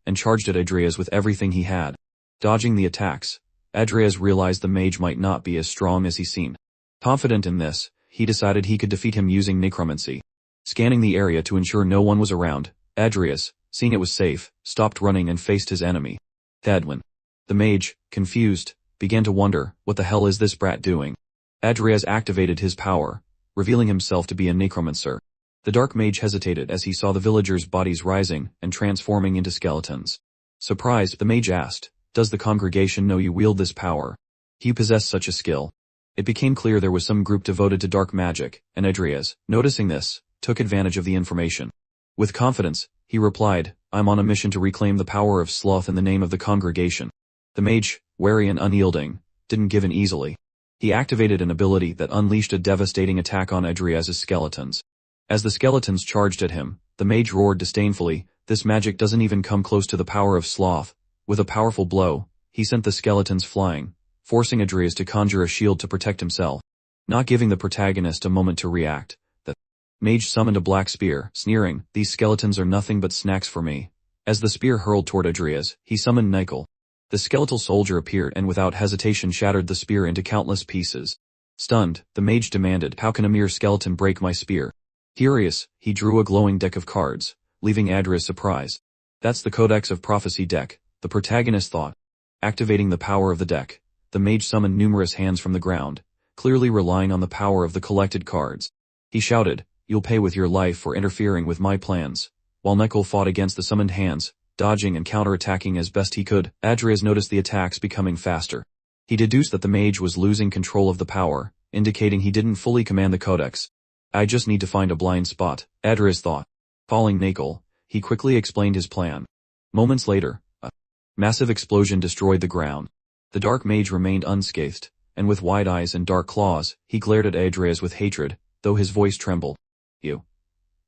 [SPEAKER 1] and charged at Adrias with everything he had. Dodging the attacks, Adrias realized the mage might not be as strong as he seemed. Confident in this, he decided he could defeat him using Necromancy. Scanning the area to ensure no one was around, Adrias, seeing it was safe, stopped running and faced his enemy. Thadwin. The mage, confused, began to wonder, what the hell is this brat doing? Adrias activated his power, revealing himself to be a necromancer. The dark mage hesitated as he saw the villagers' bodies rising and transforming into skeletons. Surprised, the mage asked, does the congregation know you wield this power? Do you possess such a skill? It became clear there was some group devoted to dark magic, and Adrias, noticing this, took advantage of the information. With confidence, he replied, I'm on a mission to reclaim the power of sloth in the name of the congregation. The mage, wary and unyielding, didn't give in easily. He activated an ability that unleashed a devastating attack on Adrias' skeletons. As the skeletons charged at him, the mage roared disdainfully, this magic doesn't even come close to the power of sloth. With a powerful blow, he sent the skeletons flying, forcing Adrias to conjure a shield to protect himself. Not giving the protagonist a moment to react, the mage summoned a black spear, sneering, these skeletons are nothing but snacks for me. As the spear hurled toward Adrias, he summoned Nykel. The skeletal soldier appeared and without hesitation shattered the spear into countless pieces. Stunned, the mage demanded, how can a mere skeleton break my spear? Furious, he drew a glowing deck of cards, leaving Adrias surprised. That's the Codex of Prophecy deck, the protagonist thought. Activating the power of the deck, the mage summoned numerous hands from the ground, clearly relying on the power of the collected cards. He shouted, you'll pay with your life for interfering with my plans. While Nykel fought against the summoned hands, dodging and counterattacking as best he could, Adrias noticed the attacks becoming faster. He deduced that the mage was losing control of the power, indicating he didn't fully command the codex. I just need to find a blind spot, Adrias thought. Calling Nykel, he quickly explained his plan. Moments later, a massive explosion destroyed the ground. The dark mage remained unscathed, and with wide eyes and dark claws, he glared at Adrias with hatred, though his voice trembled.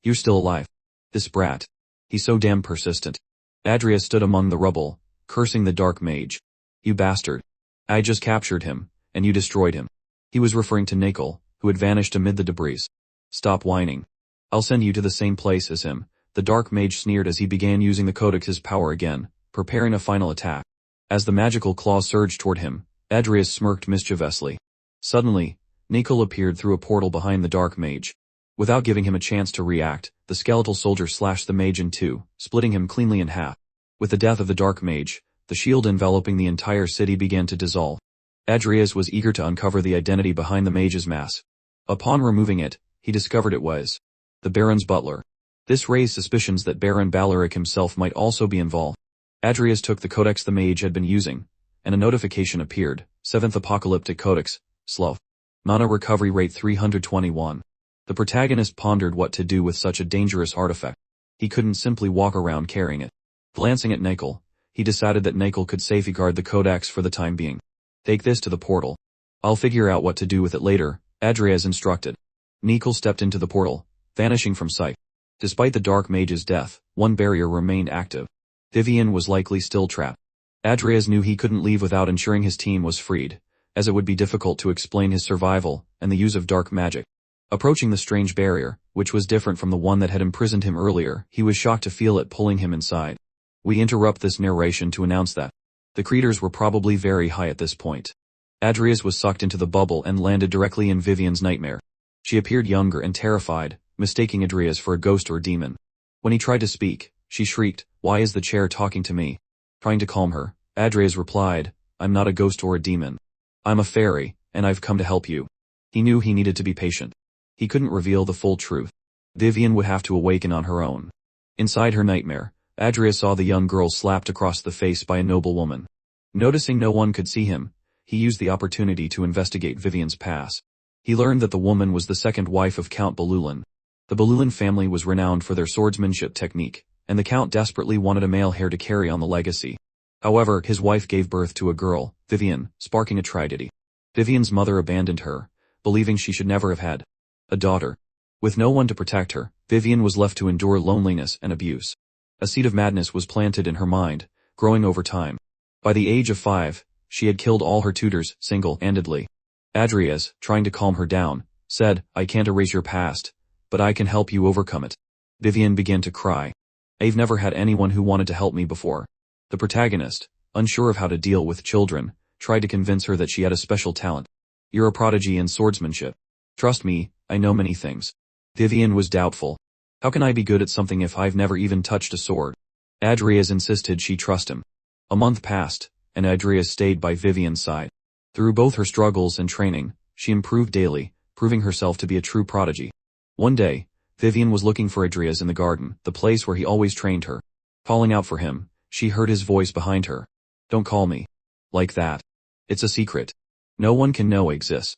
[SPEAKER 1] You're still alive. This brat. He's so damn persistent. Adrias stood among the rubble, cursing the dark mage. You bastard. I just captured him, and you destroyed him. He was referring to Nykel, who had vanished amid the debris. Stop whining. I'll send you to the same place as him, the dark mage sneered as he began using the codex's power again, preparing a final attack. As the magical claw surged toward him, Adrias smirked mischievously. Suddenly, Nykel appeared through a portal behind the dark mage. Without giving him a chance to react, the skeletal soldier slashed the mage in two, splitting him cleanly in half. With the death of the dark mage, the shield enveloping the entire city began to dissolve. Adrias was eager to uncover the identity behind the mage's mask. Upon removing it, he discovered it was the Baron's butler. This raised suspicions that Baron Baleric himself might also be involved. Adrias took the codex the mage had been using, and a notification appeared, 7th Apocalyptic Codex, Sloth. Mana recovery rate 321. The protagonist pondered what to do with such a dangerous artifact. He couldn't simply walk around carrying it. Glancing at Nykel, he decided that Nykel could safeguard the codex for the time being. Take this to the portal. I'll figure out what to do with it later, Adrias instructed. Nykel stepped into the portal, vanishing from sight. Despite the dark mage's death, one barrier remained active. Vivien was likely still trapped. Adrias knew he couldn't leave without ensuring his team was freed, as it would be difficult to explain his survival and the use of dark magic. Approaching the strange barrier, which was different from the one that had imprisoned him earlier, he was shocked to feel it pulling him inside. We interrupt this narration to announce that the creatures were probably very high at this point. Adrias was sucked into the bubble and landed directly in Vivien's nightmare. She appeared younger and terrified, mistaking Adrias for a ghost or demon. When he tried to speak, she shrieked, "Why is the chair talking to me?" Trying to calm her, Adrias replied, "I'm not a ghost or a demon. I'm a fairy, and I've come to help you." He knew he needed to be patient. He couldn't reveal the full truth. Vivien would have to awaken on her own. Inside her nightmare, Adrias saw the young girl slapped across the face by a noble woman. Noticing no one could see him, he used the opportunity to investigate Vivien's past. He learned that the woman was the second wife of Count Balulin. The Balulin family was renowned for their swordsmanship technique, and the Count desperately wanted a male heir to carry on the legacy. However, his wife gave birth to a girl, Vivien, sparking a tragedy. Vivien's mother abandoned her, believing she should never have had a daughter. With no one to protect her, Vivien was left to endure loneliness and abuse. A seed of madness was planted in her mind, growing over time. By the age of 5, she had killed all her tutors, single-handedly. Adrias, trying to calm her down, said, "I can't erase your past, but I can help you overcome it." Vivien began to cry. "I've never had anyone who wanted to help me before." The protagonist, unsure of how to deal with children, tried to convince her that she had a special talent. "You're a prodigy in swordsmanship. Trust me, I know many things." Vivien was doubtful. "How can I be good at something if I've never even touched a sword?" Adrias insisted she trust him. A month passed, and Adrias stayed by Vivien's side. Through both her struggles and training, she improved daily, proving herself to be a true prodigy. One day, Vivien was looking for Adrias in the garden, the place where he always trained her. Calling out for him, she heard his voice behind her. "Don't call me like that. It's a secret. No one can know exists."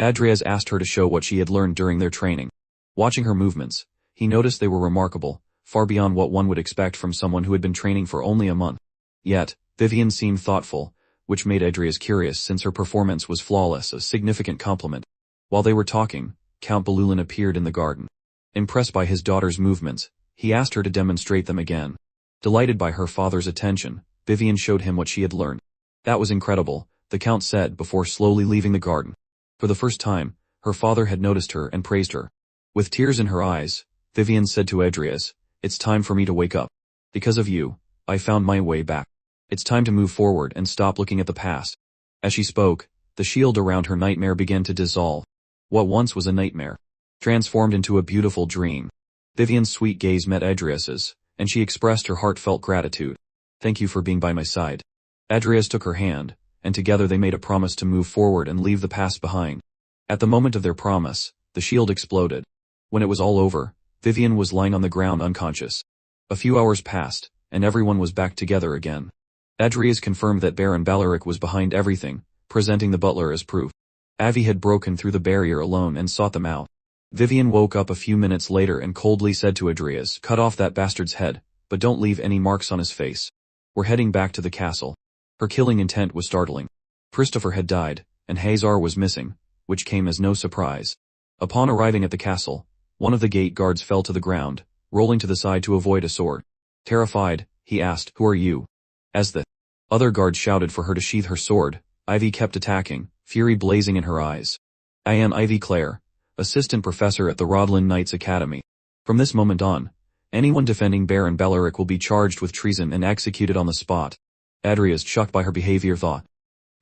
[SPEAKER 1] Adrias asked her to show what she had learned during their training. Watching her movements, he noticed they were remarkable, far beyond what one would expect from someone who had been training for only a month. Yet, Vivien seemed thoughtful, which made Adrias curious since her performance was flawless, a significant compliment. While they were talking, Count Balulin appeared in the garden. Impressed by his daughter's movements, he asked her to demonstrate them again. Delighted by her father's attention, Vivien showed him what she had learned. That was incredible, the Count said before slowly leaving the garden. For the first time, her father had noticed her and praised her. With tears in her eyes, Vivien said to Adrias, "It's time for me to wake up. Because of you, I found my way back. It's time to move forward and stop looking at the past." As she spoke, the shield around her nightmare began to dissolve. What once was a nightmare transformed into a beautiful dream. Vivien's sweet gaze met Adrias's, and she expressed her heartfelt gratitude. "Thank you for being by my side." Adrias took her hand, and together they made a promise to move forward and leave the past behind. At the moment of their promise, the shield exploded. When it was all over, Vivien was lying on the ground unconscious. A few hours passed, and everyone was back together again. Adrias confirmed that Baron Baleric was behind everything, presenting the butler as proof. Avi had broken through the barrier alone and sought them out. Vivien woke up a few minutes later and coldly said to Adrias, "Cut off that bastard's head, but don't leave any marks on his face. We're heading back to the castle." Her killing intent was startling. Christopher had died, and Hazar was missing, which came as no surprise. Upon arriving at the castle, one of the gate guards fell to the ground, rolling to the side to avoid a sword. Terrified, he asked, "Who are you?" As the other guards shouted for her to sheath her sword, Ivy kept attacking, fury blazing in her eyes. "I am Ivy Clare, assistant professor at the Rodlin Knights Academy. From this moment on, anyone defending Baron Baleric will be charged with treason and executed on the spot." Adrias, shocked by her behavior, thought,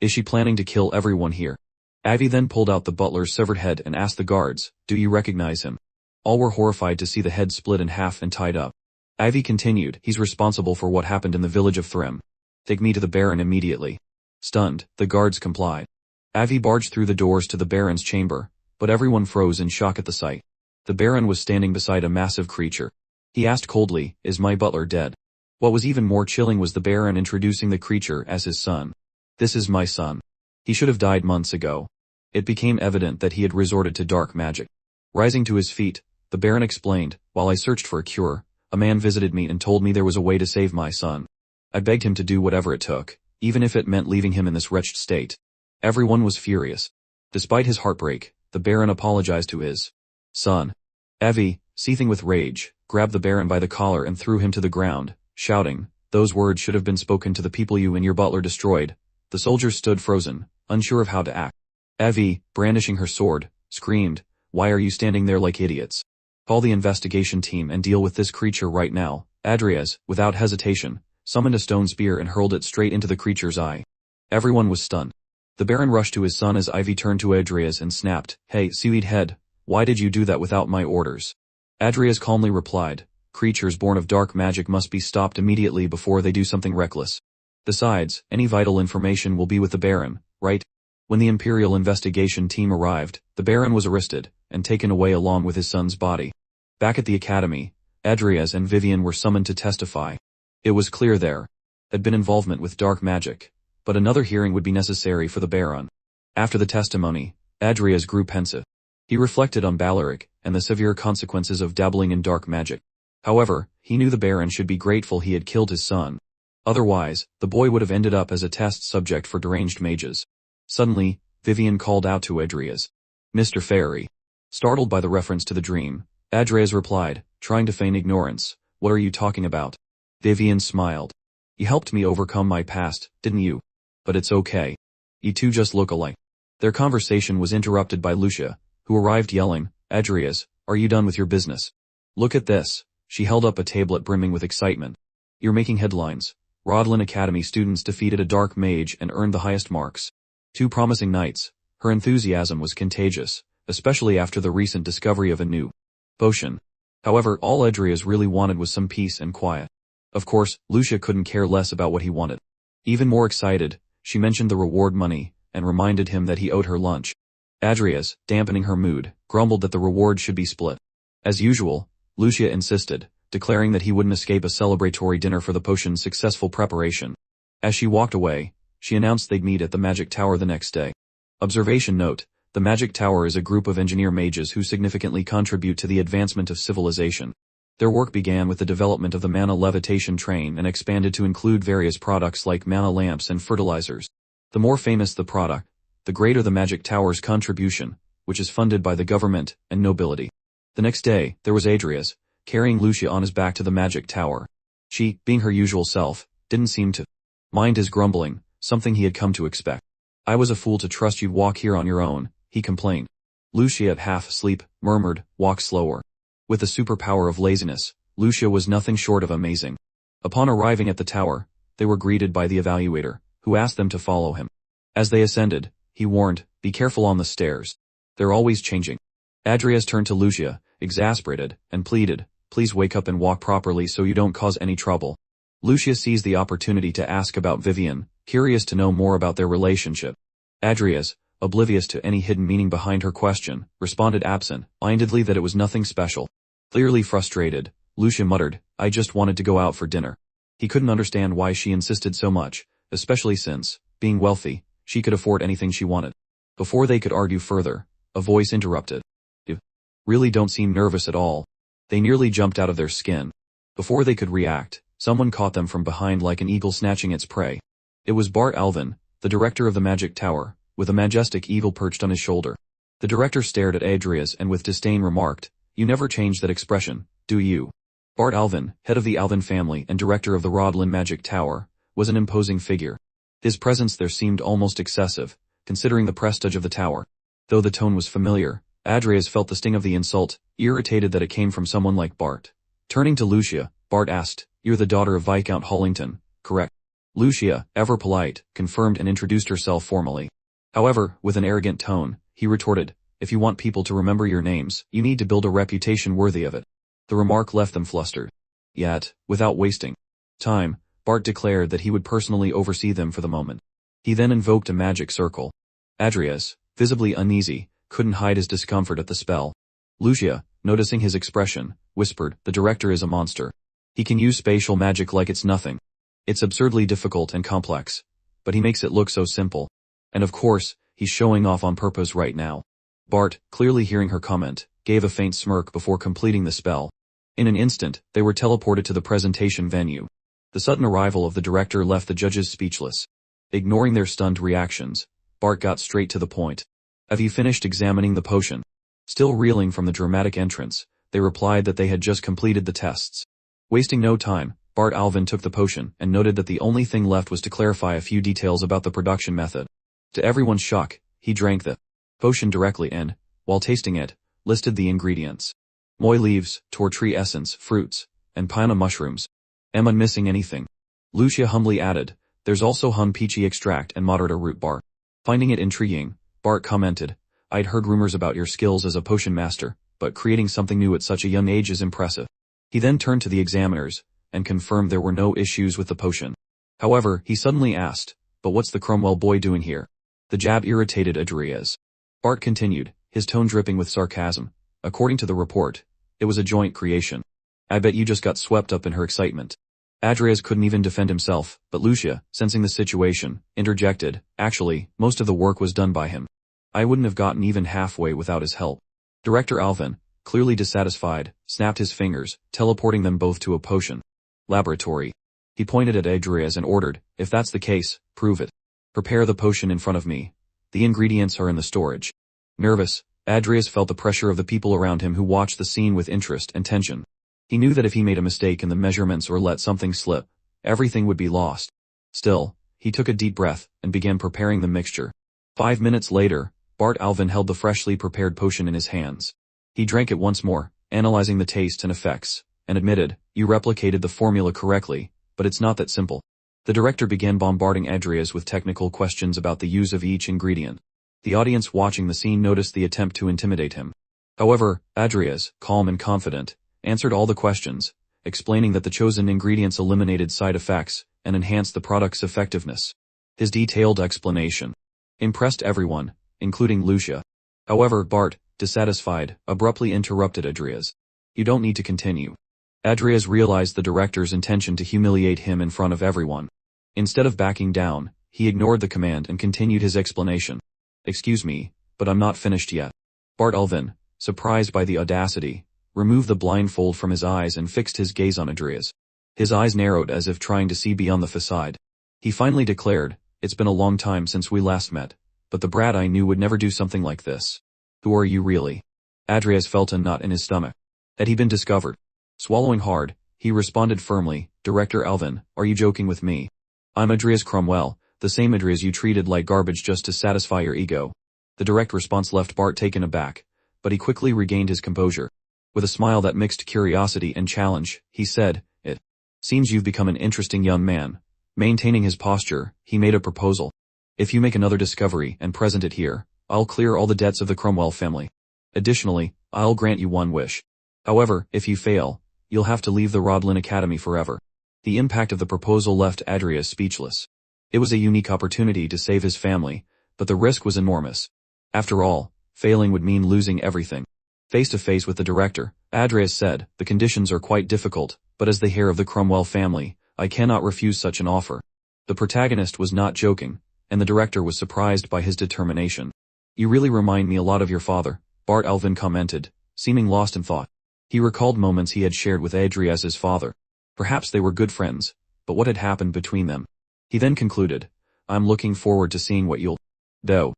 [SPEAKER 1] "Is she planning to kill everyone here?" Ivy then pulled out the butler's severed head and asked the guards, "Do you recognize him?" All were horrified to see the head split in half and tied up. Ivy continued, "He's responsible for what happened in the village of Thrym. Take me to the Baron immediately." Stunned, the guards complied. Ivy barged through the doors to the Baron's chamber, but everyone froze in shock at the sight. The Baron was standing beside a massive creature. He asked coldly, "Is my butler dead?" What was even more chilling was the Baron introducing the creature as his son. "This is my son. He should have died months ago." It became evident that he had resorted to dark magic. Rising to his feet, the Baron explained, "While I searched for a cure, a man visited me and told me there was a way to save my son. I begged him to do whatever it took, even if it meant leaving him in this wretched state." Everyone was furious. Despite his heartbreak, the Baron apologized to his son. Evie, seething with rage, grabbed the Baron by the collar and threw him to the ground, shouting, "Those words should have been spoken to the people you and your butler destroyed." The soldiers stood frozen, unsure of how to act. Evie, brandishing her sword, screamed, "Why are you standing there like idiots? Call the investigation team and deal with this creature right now." Adrias, without hesitation, summoned a stone spear and hurled it straight into the creature's eye. Everyone was stunned. The Baron rushed to his son as Ivy turned to Adrias and snapped, "Hey, seaweed head, why did you do that without my orders?" Adrias calmly replied, "Creatures born of dark magic must be stopped immediately before they do something reckless. Besides, any vital information will be with the Baron, right?" When the Imperial investigation team arrived, the Baron was arrested and taken away along with his son's body. Back at the academy, Adrias and Vivien were summoned to testify. It was clear there had been involvement with dark magic, but another hearing would be necessary for the Baron. After the testimony, Adrias grew pensive. He reflected on Baleric and the severe consequences of dabbling in dark magic. However, he knew the Baron should be grateful he had killed his son. Otherwise, the boy would have ended up as a test subject for deranged mages. Suddenly, Vivien called out to Adrias, "Mr. Fairy." Startled by the reference to the dream, Adrias replied, trying to feign ignorance, "What are you talking about?" Vivien smiled. "You helped me overcome my past, didn't you? But it's okay. You two just look alike." Their conversation was interrupted by Lucia, who arrived yelling, "Adrias, are you done with your business? Look at this." She held up a tablet brimming with excitement. "You're making headlines. Rodlin Academy students defeated a dark mage and earned the highest marks. 2 promising knights." Her enthusiasm was contagious, especially after the recent discovery of a new potion. However, all Adrias really wanted was some peace and quiet. Of course, Lucia couldn't care less about what he wanted. Even more excited, she mentioned the reward money, and reminded him that he owed her lunch. Adrias, dampening her mood, grumbled that the reward should be split. As usual, Lucia insisted, declaring that he wouldn't escape a celebratory dinner for the potion's successful preparation. As she walked away, she announced they'd meet at the magic tower the next day. Observation note, The Magic Tower is a group of engineer mages who significantly contribute to the advancement of civilization. Their work began with the development of the mana levitation train and expanded to include various products like mana lamps and fertilizers. The more famous the product, the greater the Magic Tower's contribution, which is funded by the government and nobility. The next day, there was Adrias, carrying Lucia on his back to the Magic Tower. She, being her usual self, didn't seem to mind his grumbling, something he had come to expect. "I was a fool to trust you'd walk here on your own," he complained. Lucia, half asleep, murmured, "Walk slower." With the superpower of laziness, Lucia was nothing short of amazing. Upon arriving at the tower, they were greeted by the evaluator, who asked them to follow him. As they ascended, he warned, "Be careful on the stairs. They're always changing." Adrias turned to Lucia, exasperated, and pleaded, "Please wake up and walk properly so you don't cause any trouble." Lucia seized the opportunity to ask about Vivien, curious to know more about their relationship. Adrias, oblivious to any hidden meaning behind her question, responded absent-mindedly that it was nothing special. Clearly frustrated, Lucia muttered, "I just wanted to go out for dinner." He couldn't understand why she insisted so much, especially since, being wealthy, she could afford anything she wanted. Before they could argue further, a voice interrupted. "You really don't seem nervous at all." They nearly jumped out of their skin. Before they could react, someone caught them from behind like an eagle snatching its prey. It was Bart Alvin, the director of the Magic Tower, with a majestic eagle perched on his shoulder. The director stared at Adrias and with disdain remarked, "You never change that expression, do you?" Bart Alvin, head of the Alvin family and director of the Rodlin Magic Tower, was an imposing figure. His presence there seemed almost excessive, considering the prestige of the tower. Though the tone was familiar, Adrias felt the sting of the insult, irritated that it came from someone like Bart. Turning to Lucia, Bart asked, "You're the daughter of Viscount Hollington, correct?" Lucia, ever polite, confirmed and introduced herself formally. However, with an arrogant tone, he retorted, "If you want people to remember your names, you need to build a reputation worthy of it." The remark left them flustered. Yet, without wasting time, Bart declared that he would personally oversee them for the moment. He then invoked a magic circle. Adrias, visibly uneasy, couldn't hide his discomfort at the spell. Lucia, noticing his expression, whispered, "The director is a monster. He can use spatial magic like it's nothing. It's absurdly difficult and complex, but he makes it look so simple. And of course, he's showing off on purpose right now." Bart, clearly hearing her comment, gave a faint smirk before completing the spell. In an instant, they were teleported to the presentation venue. The sudden arrival of the director left the judges speechless. Ignoring their stunned reactions, Bart got straight to the point. "Have you finished examining the potion?" Still reeling from the dramatic entrance, they replied that they had just completed the tests. Wasting no time, Bart Alvin took the potion and noted that the only thing left was to clarify a few details about the production method. To everyone's shock, he drank the potion directly and, while tasting it, listed the ingredients. Moi leaves, tor tree essence, fruits, and piana mushrooms. "Am I missing anything?" Lucia humbly added, "There's also hun peachy extract and moderate root bar." Finding it intriguing, Bart commented, "I'd heard rumors about your skills as a potion master, but creating something new at such a young age is impressive." He then turned to the examiners, and confirmed there were no issues with the potion. However, he suddenly asked, "But what's the Cromwell boy doing here?" The jab irritated Adrias. Bart continued, his tone dripping with sarcasm. "According to the report, it was a joint creation. I bet you just got swept up in her excitement." Adrias couldn't even defend himself, but Lucia, sensing the situation, interjected, "Actually, most of the work was done by him. I wouldn't have gotten even halfway without his help." Director Alvin, clearly dissatisfied, snapped his fingers, teleporting them both to a potion laboratory. He pointed at Adrias and ordered, "If that's the case, prove it. Prepare the potion in front of me. The ingredients are in the storage." Nervous, Adrias felt the pressure of the people around him who watched the scene with interest and tension. He knew that if he made a mistake in the measurements or let something slip, everything would be lost. Still, he took a deep breath and began preparing the mixture. 5 minutes later, Bart Alvin held the freshly prepared potion in his hands. He drank it once more, analyzing the taste and effects, and admitted, "You replicated the formula correctly, but it's not that simple." The director began bombarding Adrias with technical questions about the use of each ingredient. The audience watching the scene noticed the attempt to intimidate him. However, Adrias, calm and confident, answered all the questions, explaining that the chosen ingredients eliminated side effects and enhanced the product's effectiveness. His detailed explanation impressed everyone, including Lucia. However, Bart, dissatisfied, abruptly interrupted Adrias. "You don't need to continue." Adrias realized the director's intention to humiliate him in front of everyone. Instead of backing down, he ignored the command and continued his explanation. "Excuse me, but I'm not finished yet. Bart Elvin, surprised by the audacity, removed the blindfold from his eyes and fixed his gaze on Adrias. His eyes narrowed as if trying to see beyond the facade. He finally declared, "It's been a long time since we last met, but the brat I knew would never do something like this. Who are you really?" Adrias felt a knot in his stomach. Had he been discovered? Swallowing hard, he responded firmly, "Director Elvin, are you joking with me? I'm Adrias Cromwell, the same Adrias you treated like garbage just to satisfy your ego." The direct response left Bart taken aback, but he quickly regained his composure. With a smile that mixed curiosity and challenge, he said, "It seems you've become an interesting young man." Maintaining his posture, he made a proposal. "If you make another discovery and present it here, I'll clear all the debts of the Cromwell family. Additionally, I'll grant you one wish. However, if you fail, you'll have to leave the Rodlin Academy forever." The impact of the proposal left Adrias speechless. It was a unique opportunity to save his family, but the risk was enormous. After all, failing would mean losing everything. Face to face with the director, Adrias said, "The conditions are quite difficult, but as the heir of the Cromwell family, I cannot refuse such an offer." The protagonist was not joking, and the director was surprised by his determination. "You really remind me a lot of your father," Bart Elvin commented, seeming lost in thought. He recalled moments he had shared with Adrias's father. Perhaps they were good friends, but what had happened between them? He then concluded, "I'm looking forward to seeing what you'll do."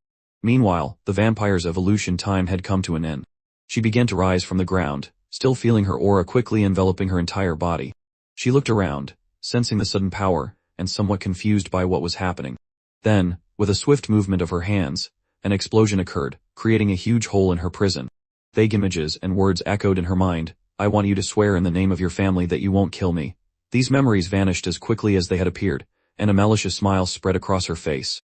[SPEAKER 1] Meanwhile, the vampire's evolution time had come to an end. She began to rise from the ground, still feeling her aura quickly enveloping her entire body. She looked around, sensing the sudden power, and somewhat confused by what was happening. Then, with a swift movement of her hands, an explosion occurred, creating a huge hole in her prison. Vague images and words echoed in her mind. "I want you to swear in the name of your family that you won't kill me." These memories vanished as quickly as they had appeared, and a malicious smile spread across her face.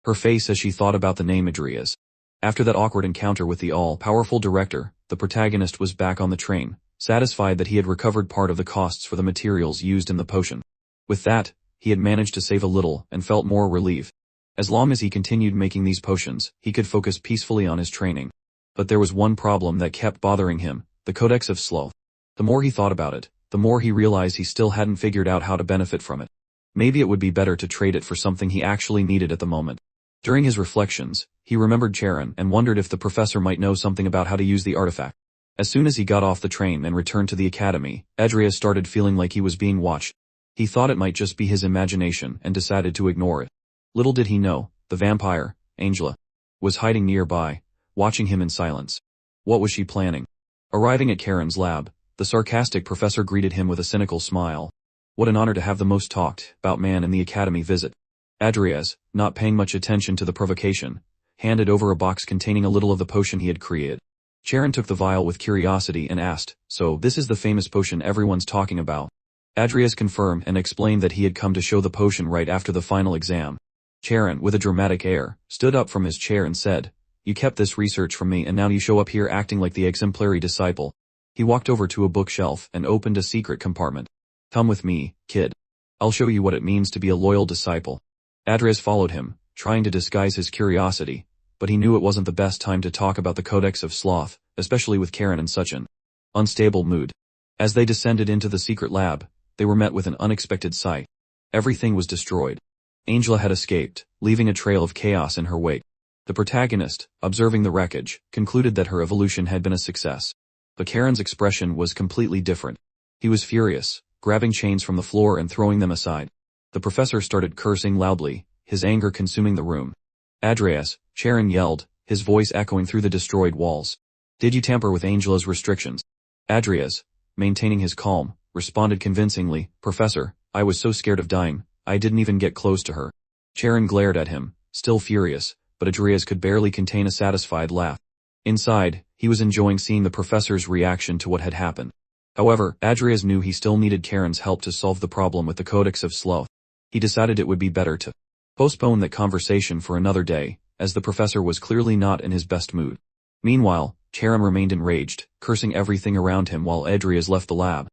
[SPEAKER 1] Her face as she thought about the name Adrias. After that awkward encounter with the all-powerful director, the protagonist was back on the train, satisfied that he had recovered part of the costs for the materials used in the potion. With that, he had managed to save a little and felt more relief. As long as he continued making these potions, he could focus peacefully on his training. But there was one problem that kept bothering him, the Codex of Sloth. The more he thought about it, the more he realized he still hadn't figured out how to benefit from it. Maybe it would be better to trade it for something he actually needed at the moment. During his reflections, he remembered Charon and wondered if the professor might know something about how to use the artifact. As soon as he got off the train and returned to the academy, Adrias started feeling like he was being watched. He thought it might just be his imagination and decided to ignore it. Little did he know, the vampire, Angela, was hiding nearby, watching him in silence. What was she planning? Arriving at Karen's lab, the sarcastic professor greeted him with a cynical smile. What an honor to have the most talked about man in the academy visit. Adrias, not paying much attention to the provocation, handed over a box containing a little of the potion he had created. Charon took the vial with curiosity and asked, "So this is the famous potion everyone's talking about?" Adrias confirmed and explained that he had come to show the potion right after the final exam. Charon, with a dramatic air, stood up from his chair and said, "You kept this research from me and now you show up here acting like the exemplary disciple." He walked over to a bookshelf and opened a secret compartment. "Come with me, kid. I'll show you what it means to be a loyal disciple." Adrias followed him, trying to disguise his curiosity, but he knew it wasn't the best time to talk about the Codex of Sloth, especially with Karen in such an unstable mood. As they descended into the secret lab, they were met with an unexpected sight. Everything was destroyed. Angela had escaped, leaving a trail of chaos in her wake. The protagonist, observing the wreckage, concluded that her evolution had been a success. But Karen's expression was completely different. He was furious, grabbing chains from the floor and throwing them aside. The professor started cursing loudly, his anger consuming the room. "Adrias," Charon yelled, his voice echoing through the destroyed walls. "Did you tamper with Angela's restrictions?" Adrias, maintaining his calm, responded convincingly, "Professor, I was so scared of dying, I didn't even get close to her." Charon glared at him, still furious, but Adrias could barely contain a satisfied laugh. Inside, he was enjoying seeing the professor's reaction to what had happened. However, Adrias knew he still needed Karen's help to solve the problem with the Codex of Sloth. He decided it would be better to postpone that conversation for another day, as the professor was clearly not in his best mood. Meanwhile, Charon remained enraged, cursing everything around him while Adrias left the lab.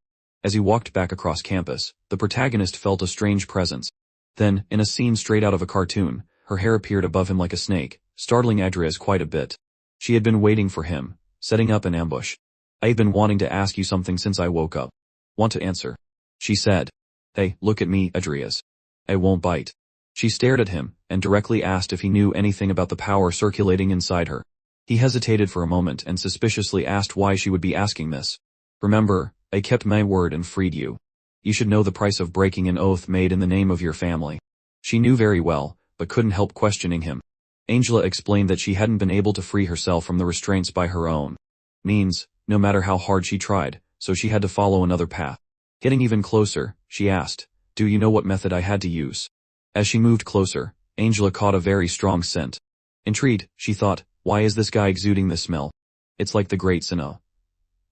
[SPEAKER 1] As he walked back across campus, the protagonist felt a strange presence. Then, in a scene straight out of a cartoon, her hair appeared above him like a snake, startling Adrias quite a bit. She had been waiting for him, setting up an ambush. "I've been wanting to ask you something since I woke up. Want to answer?" she said. "Hey, look at me, Adrias. I won't bite." She stared at him, and directly asked if he knew anything about the power circulating inside her. He hesitated for a moment and suspiciously asked why she would be asking this. Remember, I kept my word and freed you. You should know the price of breaking an oath made in the name of your family. She knew very well, but couldn't help questioning him. Angela explained that she hadn't been able to free herself from the restraints by her own means, no matter how hard she tried, so she had to follow another path. Getting even closer, she asked, "Do you know what method I had to use?" As she moved closer, Angela caught a very strong scent. Intrigued, she thought, why is this guy exuding this smell? It's like the Great Sinnoh.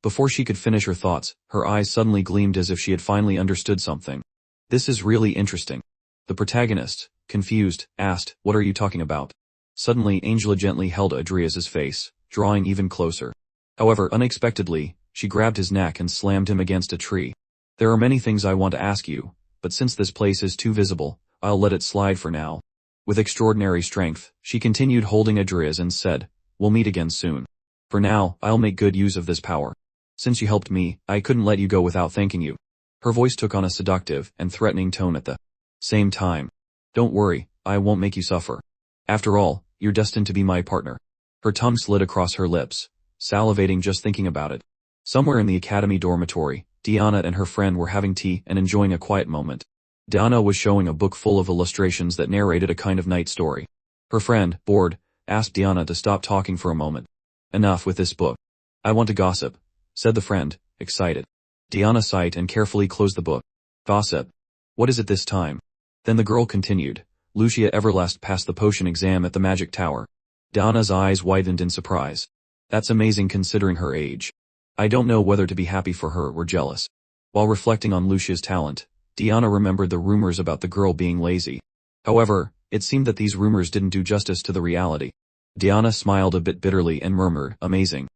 [SPEAKER 1] Before she could finish her thoughts, her eyes suddenly gleamed as if she had finally understood something. This is really interesting. The protagonist, confused, asked, "What are you talking about?" Suddenly Angela gently held Adrias's face, drawing even closer. However, unexpectedly, she grabbed his neck and slammed him against a tree. "There are many things I want to ask you, but since this place is too visible, I'll let it slide for now." With extraordinary strength, she continued holding Adrias and said, "We'll meet again soon. For now, I'll make good use of this power. Since you helped me, I couldn't let you go without thanking you." Her voice took on a seductive and threatening tone at the same time. "Don't worry, I won't make you suffer. After all, you're destined to be my partner." Her tongue slid across her lips, salivating just thinking about it. Somewhere in the academy dormitory, Diana and her friend were having tea and enjoying a quiet moment. Diana was showing a book full of illustrations that narrated a kind of night story. Her friend, bored, asked Diana to stop talking for a moment. "Enough with this book. I want to gossip," said the friend, excited. Diana sighed and carefully closed the book. "Gossip? What is it this time?" Then the girl continued, "Lucia Everlast passed the potion exam at the magic tower." Diana's eyes widened in surprise. That's amazing considering her age. I don't know whether to be happy for her or jealous. While reflecting on Lucia's talent, Diana remembered the rumors about the girl being lazy. However, it seemed that these rumors didn't do justice to the reality. Diana smiled a bit bitterly and murmured, "Amazing.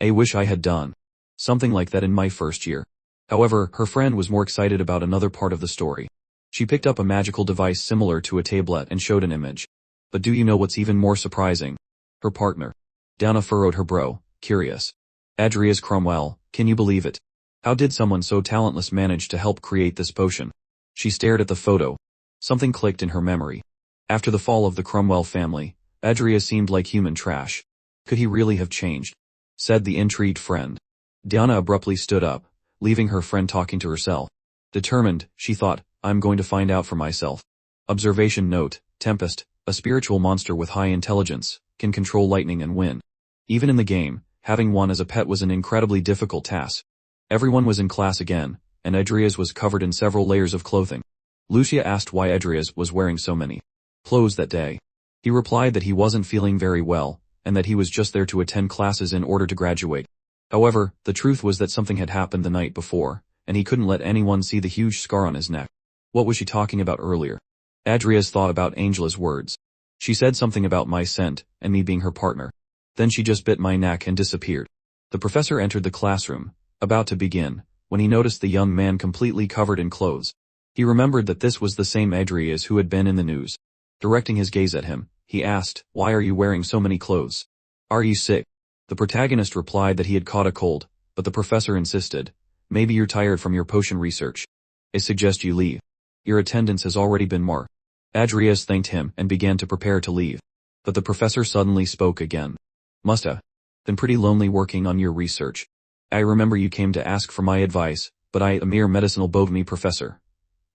[SPEAKER 1] I wish I had done something like that in my first year." However, her friend was more excited about another part of the story. She picked up a magical device similar to a tablet and showed an image. But do you know what's even more surprising? Her partner. Diana furrowed her brow, curious. Adrias Cromwell, can you believe it? How did someone so talentless manage to help create this potion? She stared at the photo. Something clicked in her memory. After the fall of the Cromwell family, Adrias seemed like human trash. Could he really have changed? Said the intrigued friend. Diana abruptly stood up, leaving her friend talking to herself. Determined, she thought, I'm going to find out for myself. Observation note, Tempest, a spiritual monster with high intelligence, can control lightning and wind. Even in the game, having one as a pet was an incredibly difficult task. Everyone was in class again, and Adrias was covered in several layers of clothing. Lucia asked why Adrias was wearing so many clothes that day. He replied that he wasn't feeling very well, and that he was just there to attend classes in order to graduate. However, the truth was that something had happened the night before, and he couldn't let anyone see the huge scar on his neck. What was she talking about earlier? Adrias thought about Angela's words. She said something about my scent, and me being her partner. Then she just bit my neck and disappeared. The professor entered the classroom, about to begin, when he noticed the young man completely covered in clothes. He remembered that this was the same Adrias who had been in the news. Directing his gaze at him, he asked, "Why are you wearing so many clothes? Are you sick?" The protagonist replied that he had caught a cold, but the professor insisted, "Maybe you're tired from your potion research. I suggest you leave. Your attendance has already been marked." Adrias thanked him and began to prepare to leave. But the professor suddenly spoke again. "Must have been pretty lonely working on your research. I remember you came to ask for my advice, but I, a mere medicinal botany professor.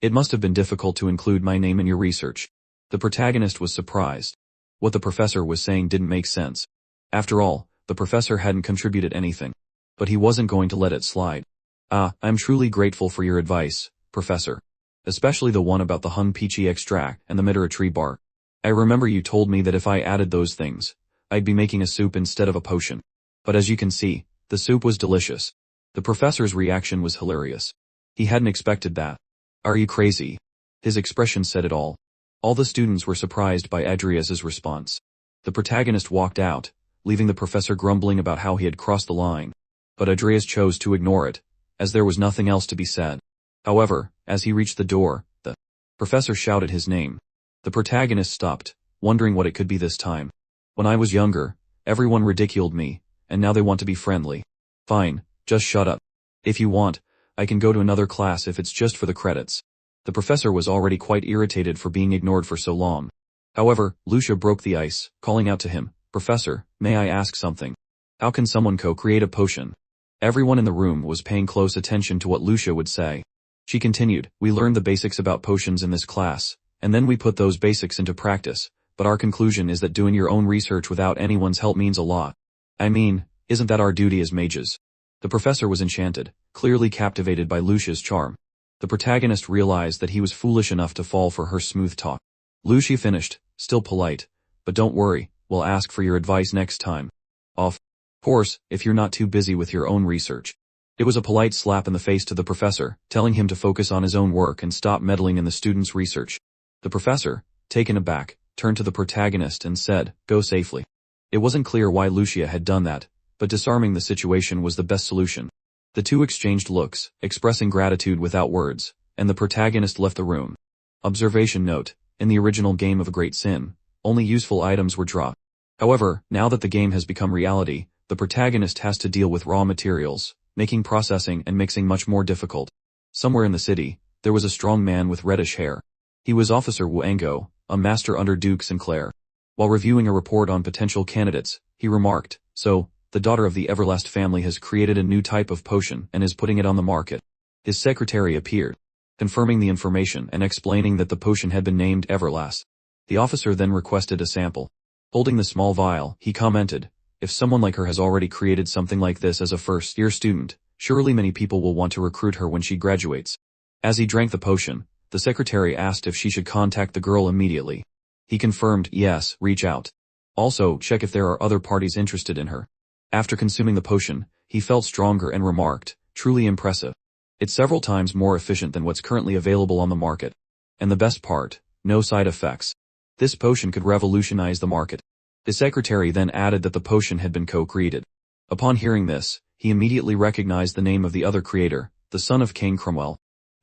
[SPEAKER 1] It must have been difficult to include my name in your research." The protagonist was surprised. What the professor was saying didn't make sense. After all, the professor hadn't contributed anything. But he wasn't going to let it slide. "I'm truly grateful for your advice, Professor. Especially the one about the Hun Peachy extract and the Midterm tree bark. I remember you told me that if I added those things, I'd be making a soup instead of a potion. But as you can see, the soup was delicious." The professor's reaction was hilarious. He hadn't expected that. "Are you crazy?" His expression said it all. All the students were surprised by Adrias's response. The protagonist walked out, leaving the professor grumbling about how he had crossed the line. But Adrias chose to ignore it, as there was nothing else to be said. However, as he reached the door, the professor shouted his name. The protagonist stopped, wondering what it could be this time. "When I was younger, everyone ridiculed me, and now they want to be friendly. Fine, just shut up. If you want, I can go to another class if it's just for the credits." The professor was already quite irritated for being ignored for so long. However, Lucia broke the ice, calling out to him, "Professor, may I ask something? How can someone co-create a potion?" Everyone in the room was paying close attention to what Lucia would say. She continued, "We learned the basics about potions in this class, and then we put those basics into practice, but our conclusion is that doing your own research without anyone's help means a lot. I mean, isn't that our duty as mages?" The professor was enchanted, clearly captivated by Lucia's charm. The protagonist realized that he was foolish enough to fall for her smooth talk. Lucia finished, still polite, "But don't worry, we'll ask for your advice next time. Of course, if you're not too busy with your own research." It was a polite slap in the face to the professor, telling him to focus on his own work and stop meddling in the students' research. The professor, taken aback, turned to the protagonist and said, "Go safely." It wasn't clear why Lucia had done that, but disarming the situation was the best solution. The two exchanged looks, expressing gratitude without words, and the protagonist left the room. Observation note: in the original game of A Great Sin, only useful items were dropped. However, now that the game has become reality, the protagonist has to deal with raw materials, making processing and mixing much more difficult. Somewhere in the city, there was a strong man with reddish hair. He was Officer Wuango, a master under Duke Sinclair. While reviewing a report on potential candidates, he remarked, "So, the daughter of the Everlast family has created a new type of potion and is putting it on the market." His secretary appeared, confirming the information and explaining that the potion had been named Everlast. The officer then requested a sample. Holding the small vial, he commented, "If someone like her has already created something like this as a first-year student, surely many people will want to recruit her when she graduates." As he drank the potion, the secretary asked if she should contact the girl immediately. He confirmed, "Yes, reach out. Also, check if there are other parties interested in her." After consuming the potion, he felt stronger and remarked, "Truly impressive. It's several times more efficient than what's currently available on the market. And the best part, no side effects. This potion could revolutionize the market." The secretary then added that the potion had been co-created. Upon hearing this, he immediately recognized the name of the other creator, the son of Cain.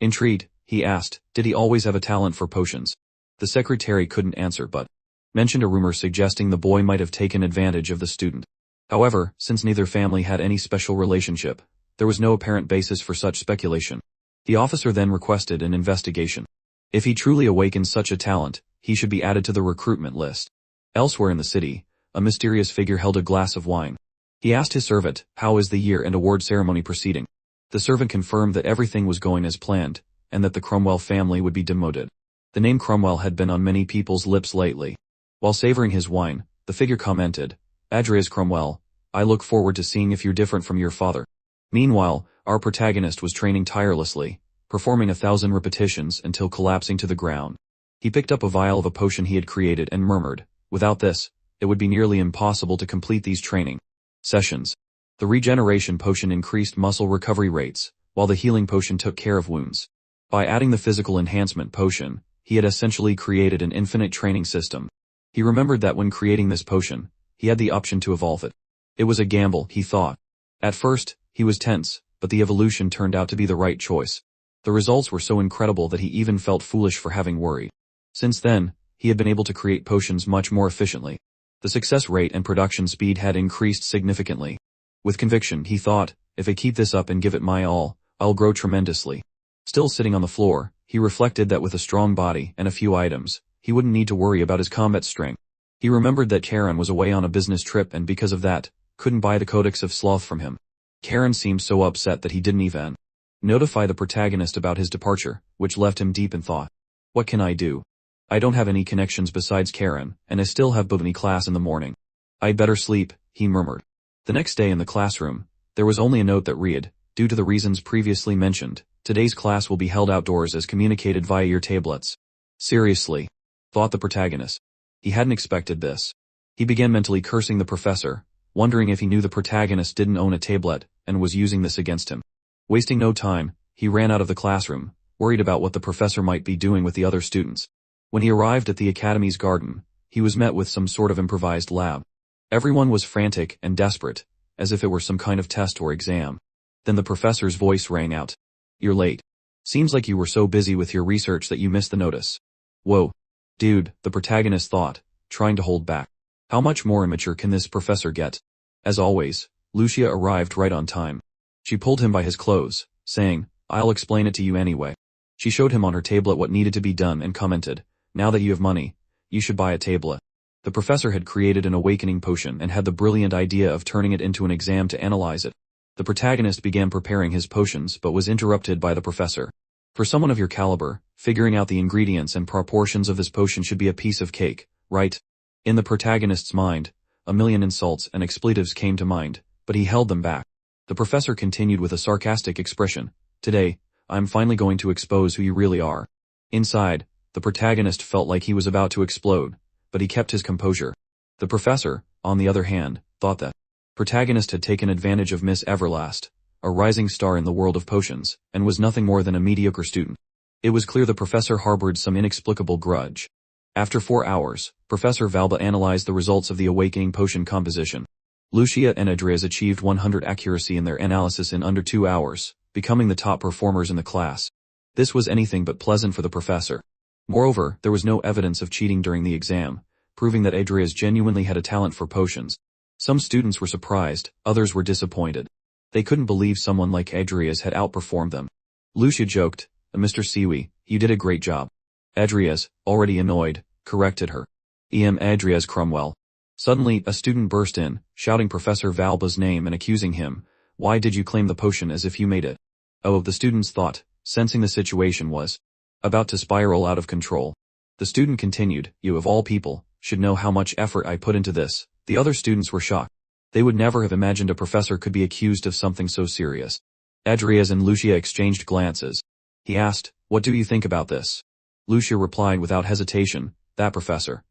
[SPEAKER 1] Intrigued, he asked, "Did he always have a talent for potions?" The secretary couldn't answer but mentioned a rumor suggesting the boy might have taken advantage of the student. However, since neither family had any special relationship, there was no apparent basis for such speculation. The officer then requested an investigation. If he truly awakens such a talent, he should be added to the recruitment list. Elsewhere in the city, a mysterious figure held a glass of wine. He asked his servant, "How is the year and award ceremony proceeding?" The servant confirmed that everything was going as planned, and that the Cromwell family would be demoted. The name Cromwell had been on many people's lips lately. While savoring his wine, the figure commented, "Adrias Cromwell, I look forward to seeing if you're different from your father." Meanwhile, our protagonist was training tirelessly, performing 1,000 repetitions until collapsing to the ground. He picked up a vial of a potion he had created and murmured, "Without this, it would be nearly impossible to complete these training sessions." The regeneration potion increased muscle recovery rates, while the healing potion took care of wounds. By adding the physical enhancement potion, he had essentially created an infinite training system. He remembered that when creating this potion, he had the option to evolve it. It was a gamble, he thought. At first, he was tense, but the evolution turned out to be the right choice. The results were so incredible that he even felt foolish for having worried. Since then, he had been able to create potions much more efficiently. The success rate and production speed had increased significantly. With conviction, he thought, "If I keep this up and give it my all, I'll grow tremendously." Still sitting on the floor, he reflected that with a strong body and a few items, he wouldn't need to worry about his combat strength. He remembered that Cain was away on a business trip and because of that, couldn't buy the Codex of Sloth from him. Cain seemed so upset that he didn't even notify the protagonist about his departure, which left him deep in thought. What can I do? I don't have any connections besides Cain, and I still have botany class in the morning. I'd better sleep, he murmured. The next day in the classroom, there was only a note that read, "Due to the reasons previously mentioned, today's class will be held outdoors as communicated via your tablets." Seriously, thought the protagonist. He hadn't expected this. He began mentally cursing the professor, wondering if he knew the protagonist didn't own a tablet, and was using this against him. Wasting no time, he ran out of the classroom, worried about what the professor might be doing with the other students. When he arrived at the academy's garden, he was met with some sort of improvised lab. Everyone was frantic and desperate, as if it were some kind of test or exam. Then the professor's voice rang out. "You're late. Seems like you were so busy with your research that you missed the notice." Whoa. Dude, the protagonist thought, trying to hold back. How much more immature can this professor get? As always, Lucia arrived right on time. She pulled him by his clothes, saying, "I'll explain it to you anyway." She showed him on her tablet what needed to be done and commented, "Now that you have money, you should buy a tablet." The professor had created an awakening potion and had the brilliant idea of turning it into an exam to analyze it. The protagonist began preparing his potions but was interrupted by the professor. For someone of your caliber, figuring out the ingredients and proportions of this potion should be a piece of cake, right? In the protagonist's mind, a million insults and expletives came to mind, but he held them back. The professor continued with a sarcastic expression. Today, I'm finally going to expose who you really are. Inside, the protagonist felt like he was about to explode, but he kept his composure. The professor, on the other hand, thought that protagonist had taken advantage of Miss Everlast, a rising star in the world of potions, and was nothing more than a mediocre student. It was clear the professor harbored some inexplicable grudge. After 4 hours, Professor Valba analyzed the results of the awakening potion composition. Lucia and Adrias achieved 100 accuracy in their analysis in under 2 hours, becoming the top performers in the class. This was anything but pleasant for the professor. Moreover, there was no evidence of cheating during the exam, proving that Adrias genuinely had a talent for potions. Some students were surprised, others were disappointed. They couldn't believe someone like Adrias had outperformed them. Lucia joked, Mr. Siwi, you did a great job. Adrias, already annoyed, corrected her. Adrias Cromwell. Suddenly, a student burst in, shouting Professor Valba's name and accusing him. Why did you claim the potion as if you made it? Oh, the students thought, sensing the situation was about to spiral out of control. The student continued, you of all people, should know how much effort I put into this. The other students were shocked. They would never have imagined a professor could be accused of something so serious. Adrias and Lucia exchanged glances. He asked, what do you think about this? Lucia replied without hesitation, that professor.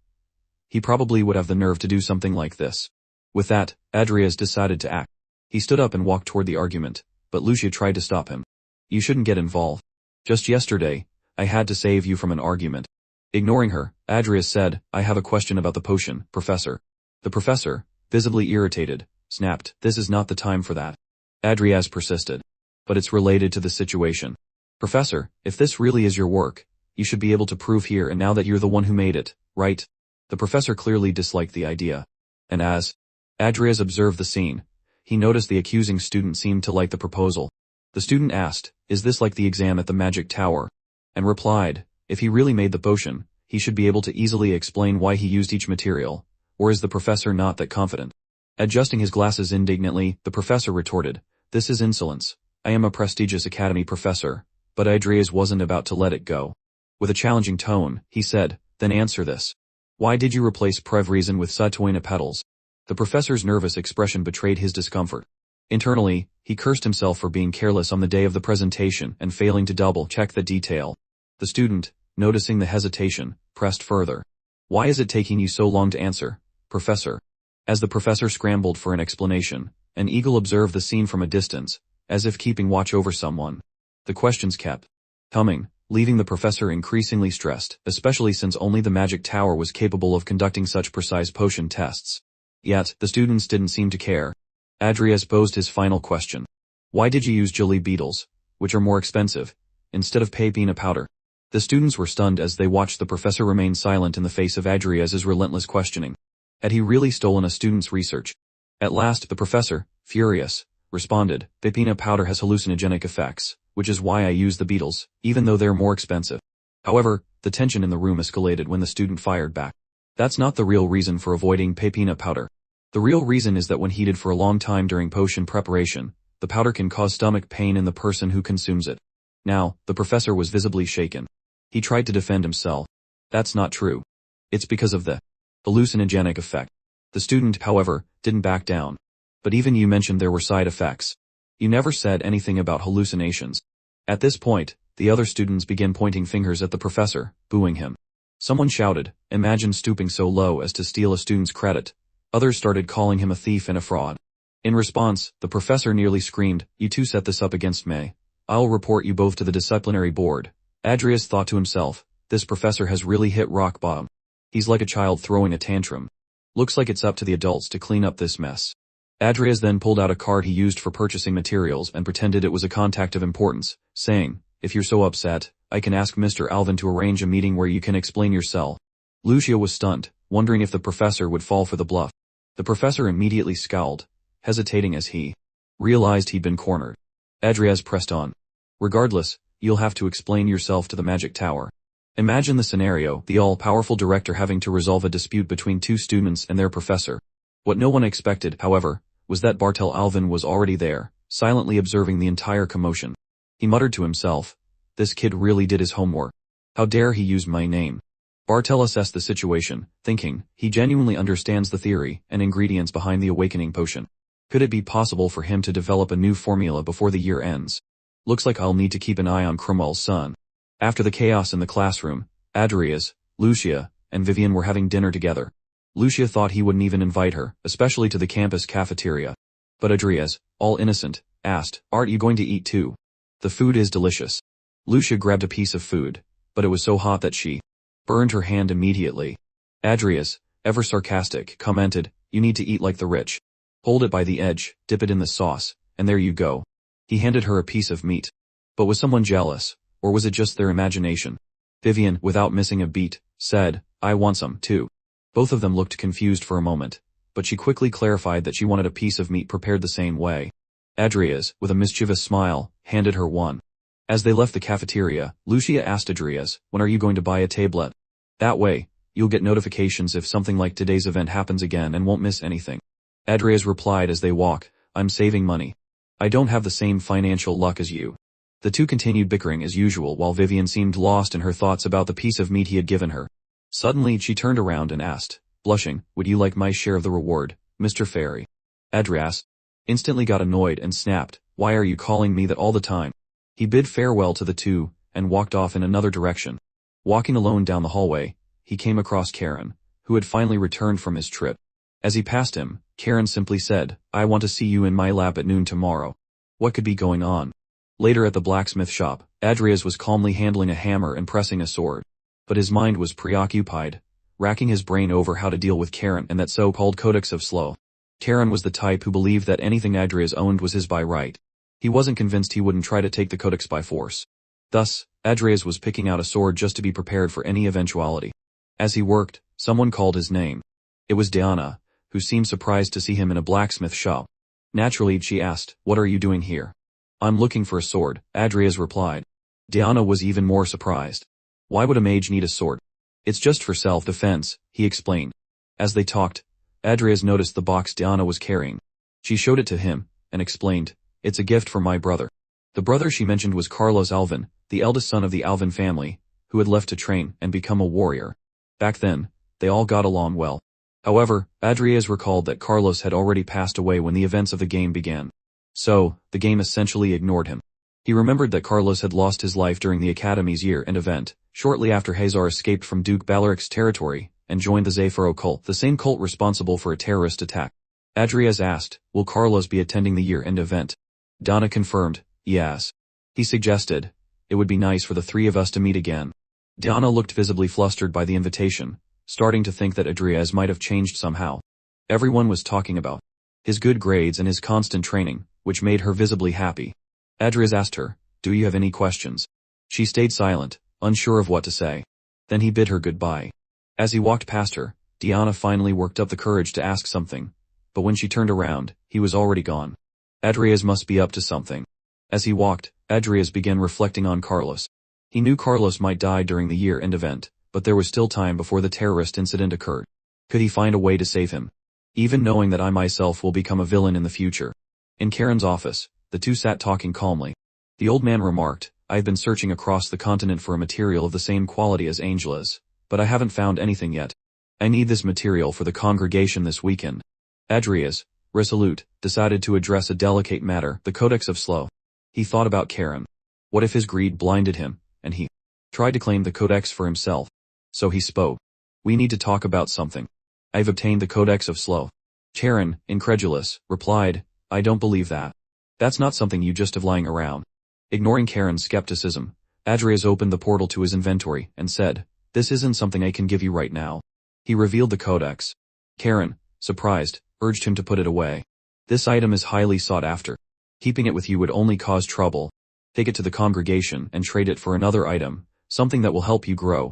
[SPEAKER 1] He probably would have the nerve to do something like this. With that, Adrias decided to act. He stood up and walked toward the argument, but Lucia tried to stop him. You shouldn't get involved. Just yesterday, I had to save you from an argument. Ignoring her, Adrias said, I have a question about the potion, Professor. The professor, visibly irritated, snapped, this is not the time for that. Adrias persisted. But it's related to the situation. Professor, if this really is your work, you should be able to prove here and now that you're the one who made it, right? The professor clearly disliked the idea. And as Adrias observed the scene, he noticed the accusing student seemed to like the proposal. The student asked, is this like the exam at the magic tower? And replied, if he really made the potion, he should be able to easily explain why he used each material. Or is the professor not that confident? Adjusting his glasses indignantly, the professor retorted, this is insolence. I am a prestigious academy professor. But Adrias wasn't about to let it go. With a challenging tone, he said, then answer this. Why did you replace Frieren with Satoina petals? The professor's nervous expression betrayed his discomfort. Internally, he cursed himself for being careless on the day of the presentation and failing to double-check the detail. The student, noticing the hesitation, pressed further. Why is it taking you so long to answer, Professor? As the professor scrambled for an explanation, an eagle observed the scene from a distance, as if keeping watch over someone. The questions kept coming, leaving the professor increasingly stressed, especially since only the magic tower was capable of conducting such precise potion tests. Yet, the students didn't seem to care. Adrias posed his final question. Why did you use jelly beetles, which are more expensive, instead of pepina powder? The students were stunned as they watched the professor remain silent in the face of Adrias's relentless questioning. Had he really stolen a student's research? At last, the professor, furious, responded, pepina powder has hallucinogenic effects, which is why I use the beetles, even though they're more expensive. However, the tension in the room escalated when the student fired back. That's not the real reason for avoiding pepina powder. The real reason is that when heated for a long time during potion preparation, the powder can cause stomach pain in the person who consumes it. Now, the professor was visibly shaken. He tried to defend himself. That's not true. It's because of the hallucinogenic effect. The student, however, didn't back down. But even you mentioned there were side effects. You never said anything about hallucinations. At this point, the other students began pointing fingers at the professor, booing him. Someone shouted, imagine stooping so low as to steal a student's credit. Others started calling him a thief and a fraud. In response, the professor nearly screamed, you two set this up against me. I'll report you both to the disciplinary board. Adrias thought to himself, this professor has really hit rock bottom. He's like a child throwing a tantrum. Looks like it's up to the adults to clean up this mess. Adrias then pulled out a card he used for purchasing materials and pretended it was a contact of importance, saying, if you're so upset, I can ask Mr. Alvin to arrange a meeting where you can explain yourself. Lucia was stunned, wondering if the professor would fall for the bluff. The professor immediately scowled, hesitating as he realized he'd been cornered. Adrias pressed on. Regardless, you'll have to explain yourself to the magic tower. Imagine the scenario, the all-powerful director having to resolve a dispute between two students and their professor. What no one expected, however, was that Bartel Alvin was already there, silently observing the entire commotion. He muttered to himself, "This kid really did his homework. How dare he use my name?" Bartel assessed the situation, thinking, he genuinely understands the theory and ingredients behind the awakening potion. Could it be possible for him to develop a new formula before the year ends? Looks like I'll need to keep an eye on Cromwell's son. After the chaos in the classroom, Adrias, Lucia, and Vivien were having dinner together. Lucia thought he wouldn't even invite her, especially to the campus cafeteria. But Adrias, all innocent, asked, "Aren't you going to eat too? The food is delicious." Lucia grabbed a piece of food, but it was so hot that she burned her hand immediately. Adrias, ever sarcastic, commented, "You need to eat like the rich. Hold it by the edge, dip it in the sauce, and there you go." He handed her a piece of meat. But was someone jealous, or was it just their imagination? Vivien, without missing a beat, said, "I want some, too." Both of them looked confused for a moment, but she quickly clarified that she wanted a piece of meat prepared the same way. Adrias, with a mischievous smile, handed her one. As they left the cafeteria, Lucia asked Adrias, "When are you going to buy a tablet? That way, you'll get notifications if something like today's event happens again and won't miss anything." Adrias replied as they walked, "I'm saving money. I don't have the same financial luck as you." The two continued bickering as usual while Vivien seemed lost in her thoughts about the piece of meat he had given her. Suddenly she turned around and asked, blushing, "Would you like my share of the reward, Mr. Fairy?" Adrias instantly got annoyed and snapped, "Why are you calling me that all the time?" He bid farewell to the two, and walked off in another direction. Walking alone down the hallway, he came across Cain, who had finally returned from his trip. As he passed him, Cain simply said, "I want to see you in my lab at noon tomorrow." What could be going on? Later at the blacksmith shop, Adrias was calmly handling a hammer and pressing a sword. But his mind was preoccupied, racking his brain over how to deal with Cain and that so-called Codex of Slow. Cain was the type who believed that anything Adrias owned was his by right. He wasn't convinced he wouldn't try to take the Codex by force. Thus, Adrias was picking out a sword just to be prepared for any eventuality. As he worked, someone called his name. It was Diana, who seemed surprised to see him in a blacksmith shop. Naturally, she asked, "What are you doing here?" "I'm looking for a sword," Adrias replied. Diana was even more surprised. "Why would a mage need a sword?" "It's just for self-defense," he explained. As they talked, Adrias noticed the box Diana was carrying. She showed it to him, and explained, "It's a gift from my brother." The brother she mentioned was Carlos Alvin, the eldest son of the Alvin family, who had left to train and become a warrior. Back then, they all got along well. However, Adrias recalled that Carlos had already passed away when the events of the game began. So, the game essentially ignored him. He remembered that Carlos had lost his life during the Academy's year-end event, shortly after Hazar escaped from Duke Balaric's territory and joined the Zephyro cult, the same cult responsible for a terrorist attack. Adrias asked, "Will Carlos be attending the year-end event?" Donna confirmed, "Yes." He suggested, "It would be nice for the three of us to meet again." Donna looked visibly flustered by the invitation, starting to think that Adrias might have changed somehow. Everyone was talking about his good grades and his constant training, which made her visibly happy. Adrias asked her, "Do you have any questions?" She stayed silent, unsure of what to say. Then he bid her goodbye. As he walked past her, Diana finally worked up the courage to ask something, but when she turned around, he was already gone. Adrias must be up to something. As he walked, Adrias began reflecting on Carlos. He knew Carlos might die during the year-end event, but there was still time before the terrorist incident occurred. Could he find a way to save him? Even knowing that I myself will become a villain in the future. In Karen's office, the two sat talking calmly. The old man remarked, "I've been searching across the continent for a material of the same quality as Angela's, but I haven't found anything yet. I need this material for the congregation this weekend." Adrias, resolute, decided to address a delicate matter, the Codex of Slow. He thought about Karen. What if his greed blinded him, and he tried to claim the Codex for himself? So he spoke. "We need to talk about something. I've obtained the Codex of Slow." Karen, incredulous, replied, "I don't believe that. That's not something you just have lying around." Ignoring Karen's skepticism, Adrias opened the portal to his inventory and said, "This isn't something I can give you right now." He revealed the Codex. Karen, surprised, urged him to put it away. "This item is highly sought after. Keeping it with you would only cause trouble. Take it to the congregation and trade it for another item, something that will help you grow."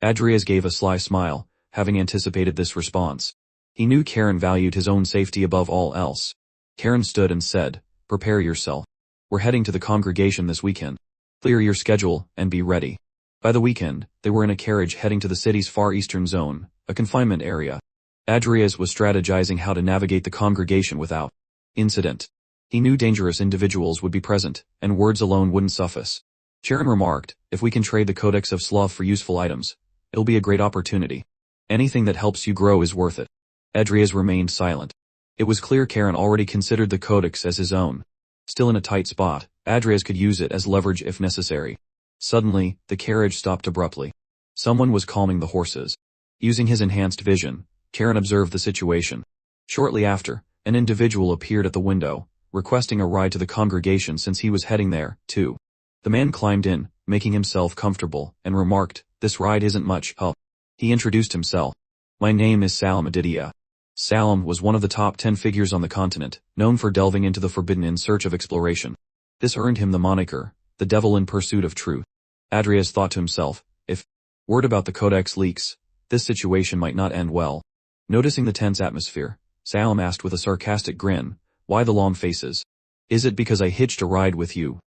[SPEAKER 1] Adrias gave a sly smile, having anticipated this response. He knew Karen valued his own safety above all else. Karen stood and said, "Prepare yourself. We're heading to the congregation this weekend. Clear your schedule and be ready." By the weekend, they were in a carriage heading to the city's far eastern zone, a confinement area. Adrias was strategizing how to navigate the congregation without incident. He knew dangerous individuals would be present, and words alone wouldn't suffice. Sharon remarked, if we can trade the Codex of Sloth for useful items, it'll be a great opportunity. Anything that helps you grow is worth it. Adrias remained silent. It was clear Cain already considered the Codex as his own. Still in a tight spot, Adrias could use it as leverage if necessary. Suddenly, the carriage stopped abruptly. Someone was calming the horses. Using his enhanced vision, Cain observed the situation. Shortly after, an individual appeared at the window, requesting a ride to the congregation since he was heading there, too. The man climbed in, making himself comfortable, and remarked, "This ride isn't much help." He introduced himself. "My name is Salam Aditya." Salam was one of the top 10 figures on the continent, known for delving into the forbidden in search of exploration. This earned him the moniker, the devil in pursuit of truth. Adrias thought to himself, if word about the Codex leaks, this situation might not end well. Noticing the tense atmosphere, Salam asked with a sarcastic grin, "Why the long faces? Is it because I hitched a ride with you?"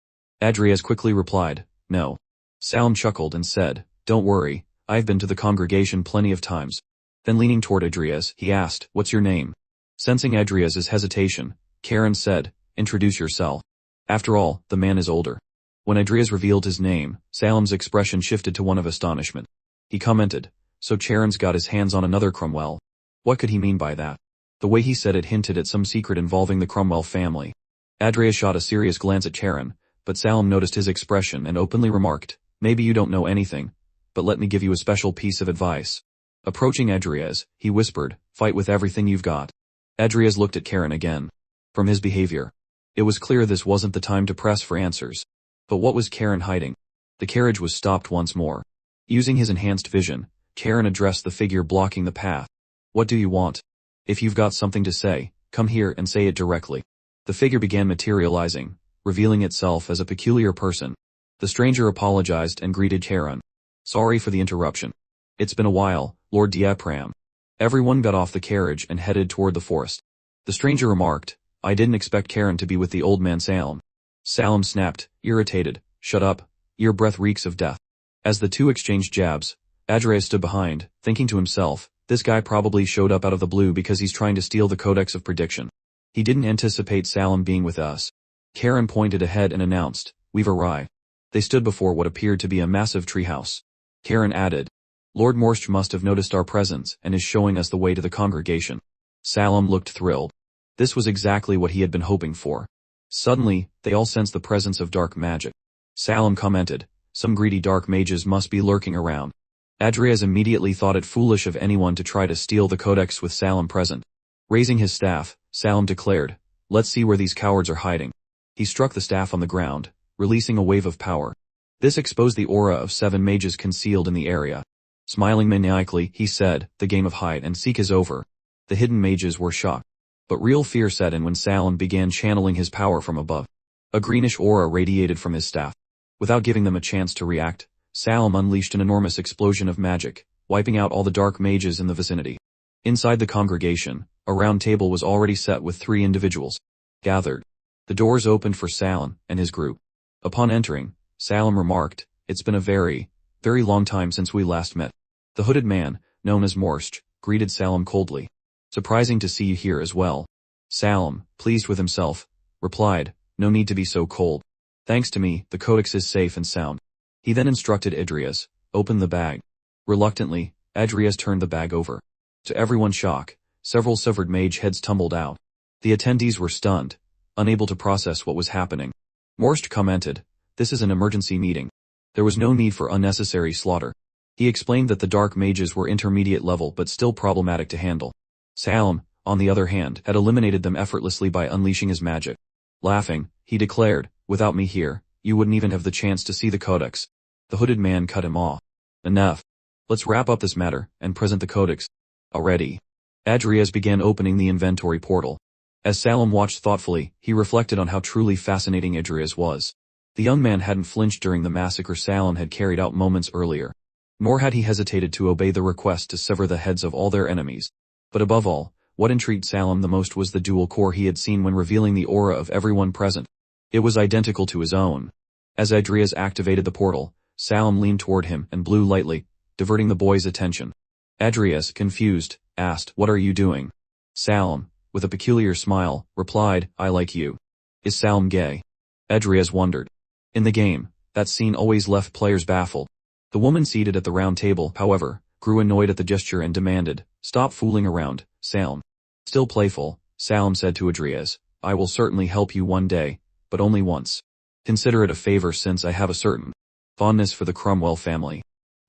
[SPEAKER 1] Adrias quickly replied, "No." Salam chuckled and said, "Don't worry, I've been to the congregation plenty of times." Then leaning toward Adrias, he asked, "What's your name?" Sensing Adrias's hesitation, Cain said, "Introduce yourself." After all, the man is older. When Adrias revealed his name, Salam's expression shifted to one of astonishment. He commented, "So Charon's got his hands on another Cromwell." What could he mean by that? The way he said it hinted at some secret involving the Cromwell family. Adrias shot a serious glance at Charon, but Salam noticed his expression and openly remarked, "Maybe you don't know anything, but let me give you a special piece of advice." Approaching Adrias, he whispered, "Fight with everything you've got." Adrias looked at Cain again. From his behavior, it was clear this wasn't the time to press for answers. But what was Cain hiding? The carriage was stopped once more. Using his enhanced vision, Cain addressed the figure blocking the path. "What do you want? If you've got something to say, come here and say it directly." The figure began materializing, revealing itself as a peculiar person. The stranger apologized and greeted Cain. "Sorry for the interruption. It's been a while, Lord Diapram." Everyone got off the carriage and headed toward the forest. The stranger remarked, "I didn't expect Cain to be with the old man Salam." Salam snapped, irritated, "Shut up, your breath reeks of death." As the two exchanged jabs, Adrias stood behind, thinking to himself, this guy probably showed up out of the blue because he's trying to steal the Codex of Prediction. He didn't anticipate Salam being with us. Cain pointed ahead and announced, "We've arrived." They stood before what appeared to be a massive treehouse. Cain added, "Lord Morsha must have noticed our presence and is showing us the way to the congregation." Salam looked thrilled. This was exactly what he had been hoping for. Suddenly, they all sensed the presence of dark magic. Salam commented, "Some greedy dark mages must be lurking around." Adrias immediately thought it foolish of anyone to try to steal the Codex with Salam present. Raising his staff, Salam declared, "Let's see where these cowards are hiding." He struck the staff on the ground, releasing a wave of power. This exposed the aura of 7 mages concealed in the area. Smiling maniacally, he said, "The game of hide and seek is over." The hidden mages were shocked. But real fear set in when Salam began channeling his power from above. A greenish aura radiated from his staff. Without giving them a chance to react, Salam unleashed an enormous explosion of magic, wiping out all the dark mages in the vicinity. Inside the congregation, a round table was already set with 3 individuals gathered. The doors opened for Salam and his group. Upon entering, Salam remarked, "It's been a very, very long time since we last met." The hooded man, known as Morsha, greeted Salam coldly. "Surprising to see you here as well." Salam, pleased with himself, replied, "No need to be so cold. Thanks to me, the Codex is safe and sound." He then instructed Adrias, "Open the bag." Reluctantly, Adrias turned the bag over. To everyone's shock, several severed mage heads tumbled out. The attendees were stunned, unable to process what was happening. Morsha commented, "This is an emergency meeting. There was no need for unnecessary slaughter." He explained that the dark mages were intermediate level but still problematic to handle. Salam, on the other hand, had eliminated them effortlessly by unleashing his magic. Laughing, he declared, "Without me here, you wouldn't even have the chance to see the Codex." The hooded man cut him off. "Enough. Let's wrap up this matter and present the Codex." Already. Adrias began opening the inventory portal. As Salam watched thoughtfully, he reflected on how truly fascinating Adrias was. The young man hadn't flinched during the massacre Salam had carried out moments earlier. Nor had he hesitated to obey the request to sever the heads of all their enemies. But above all, what intrigued Salam the most was the dual core he had seen when revealing the aura of everyone present. It was identical to his own. As Adrias activated the portal, Salem leaned toward him and blew lightly, diverting the boy's attention. Adrias, confused, asked, "What are you doing?" Salem, with a peculiar smile, replied, "I like you." Is Salem gay? Adrias wondered. In the game, that scene always left players baffled. The woman seated at the round table, however, grew annoyed at the gesture and demanded, "Stop fooling around, Salem." Still playful, Salem said to Adrias, "I will certainly help you one day, but only once. Consider it a favor since I have a certain fondness for the Cromwell family."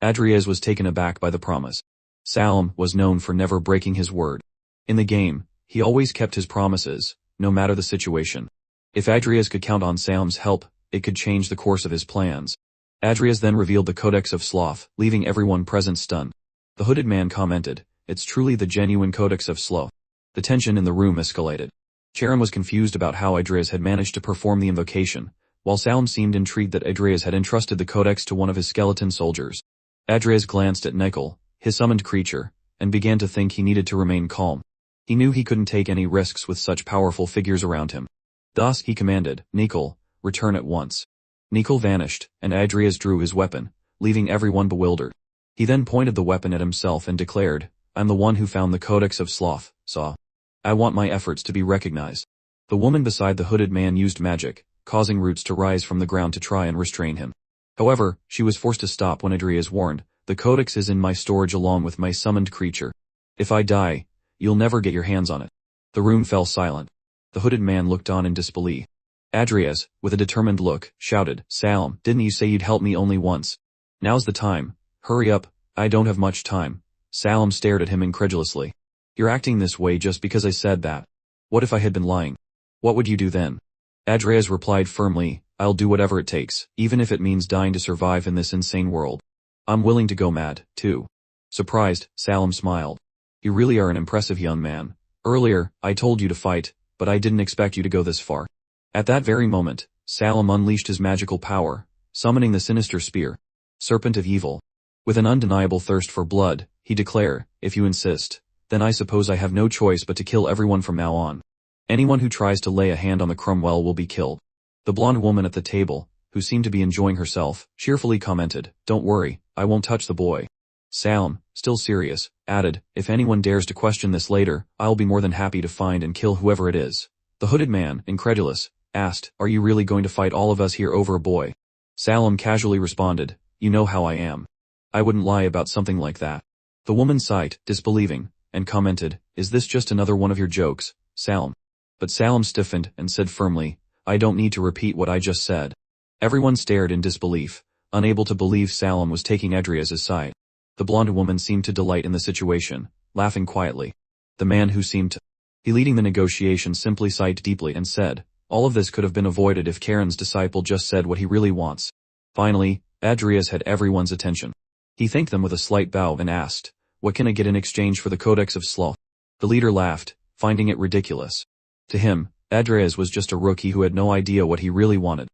[SPEAKER 1] Adrias was taken aback by the promise. Salem was known for never breaking his word. In the game, he always kept his promises, no matter the situation. If Adrias could count on Salem's help, it could change the course of his plans. Adrias then revealed the Codex of Sloth, leaving everyone present stunned. The hooded man commented, "It's truly the genuine Codex of Sloth." The tension in the room escalated. Charon was confused about how Adrias had managed to perform the invocation, while Salem seemed intrigued that Adrias had entrusted the Codex to one of his skeleton soldiers. Adrias glanced at Nicol, his summoned creature, and began to think he needed to remain calm. He knew he couldn't take any risks with such powerful figures around him. Thus he commanded, "Nicol, return at once." Nicol vanished, and Adrias drew his weapon, leaving everyone bewildered. He then pointed the weapon at himself and declared, "I'm the one who found the Codex of Sloth, so I want my efforts to be recognized." The woman beside the hooded man used magic, causing roots to rise from the ground to try and restrain him. However, she was forced to stop when Adrias warned, "The Codex is in my storage along with my summoned creature. If I die, you'll never get your hands on it." The room fell silent. The hooded man looked on in disbelief. Adrias, with a determined look, shouted, "Salem, didn't you say you'd help me only once? Now's the time. Hurry up, I don't have much time." Salem stared at him incredulously. "You're acting this way just because I said that. What if I had been lying? What would you do then?" Adrias replied firmly, "I'll do whatever it takes, even if it means dying to survive in this insane world. I'm willing to go mad, too." Surprised, Salem smiled. "You really are an impressive young man. Earlier, I told you to fight, but I didn't expect you to go this far." At that very moment, Salem unleashed his magical power, summoning the sinister spear, Serpent of Evil. With an undeniable thirst for blood, he declared, "If you insist, then I suppose I have no choice but to kill everyone from now on. Anyone who tries to lay a hand on the Cromwell will be killed." The blonde woman at the table, who seemed to be enjoying herself, cheerfully commented, "Don't worry, I won't touch the boy." Salem, still serious, added, "If anyone dares to question this later, I'll be more than happy to find and kill whoever it is." The hooded man, incredulous, asked, "Are you really going to fight all of us here over a boy?" Salem casually responded, "You know how I am. I wouldn't lie about something like that." The woman sighed, disbelieving, and commented, "Is this just another one of your jokes, Salem?" But Salem stiffened and said firmly, "I don't need to repeat what I just said." Everyone stared in disbelief, unable to believe Salem was taking Adrias' side. The blonde woman seemed to delight in the situation, laughing quietly. The man who seemed to be leading the negotiation simply sighed deeply and said, "All of this could have been avoided if Karen's disciple just said what he really wants." Finally, Adrias had everyone's attention. He thanked them with a slight bow and asked, "What can I get in exchange for the Codex of Sloth?" The leader laughed, finding it ridiculous. To him, Adrias was just a rookie who had no idea what he really wanted.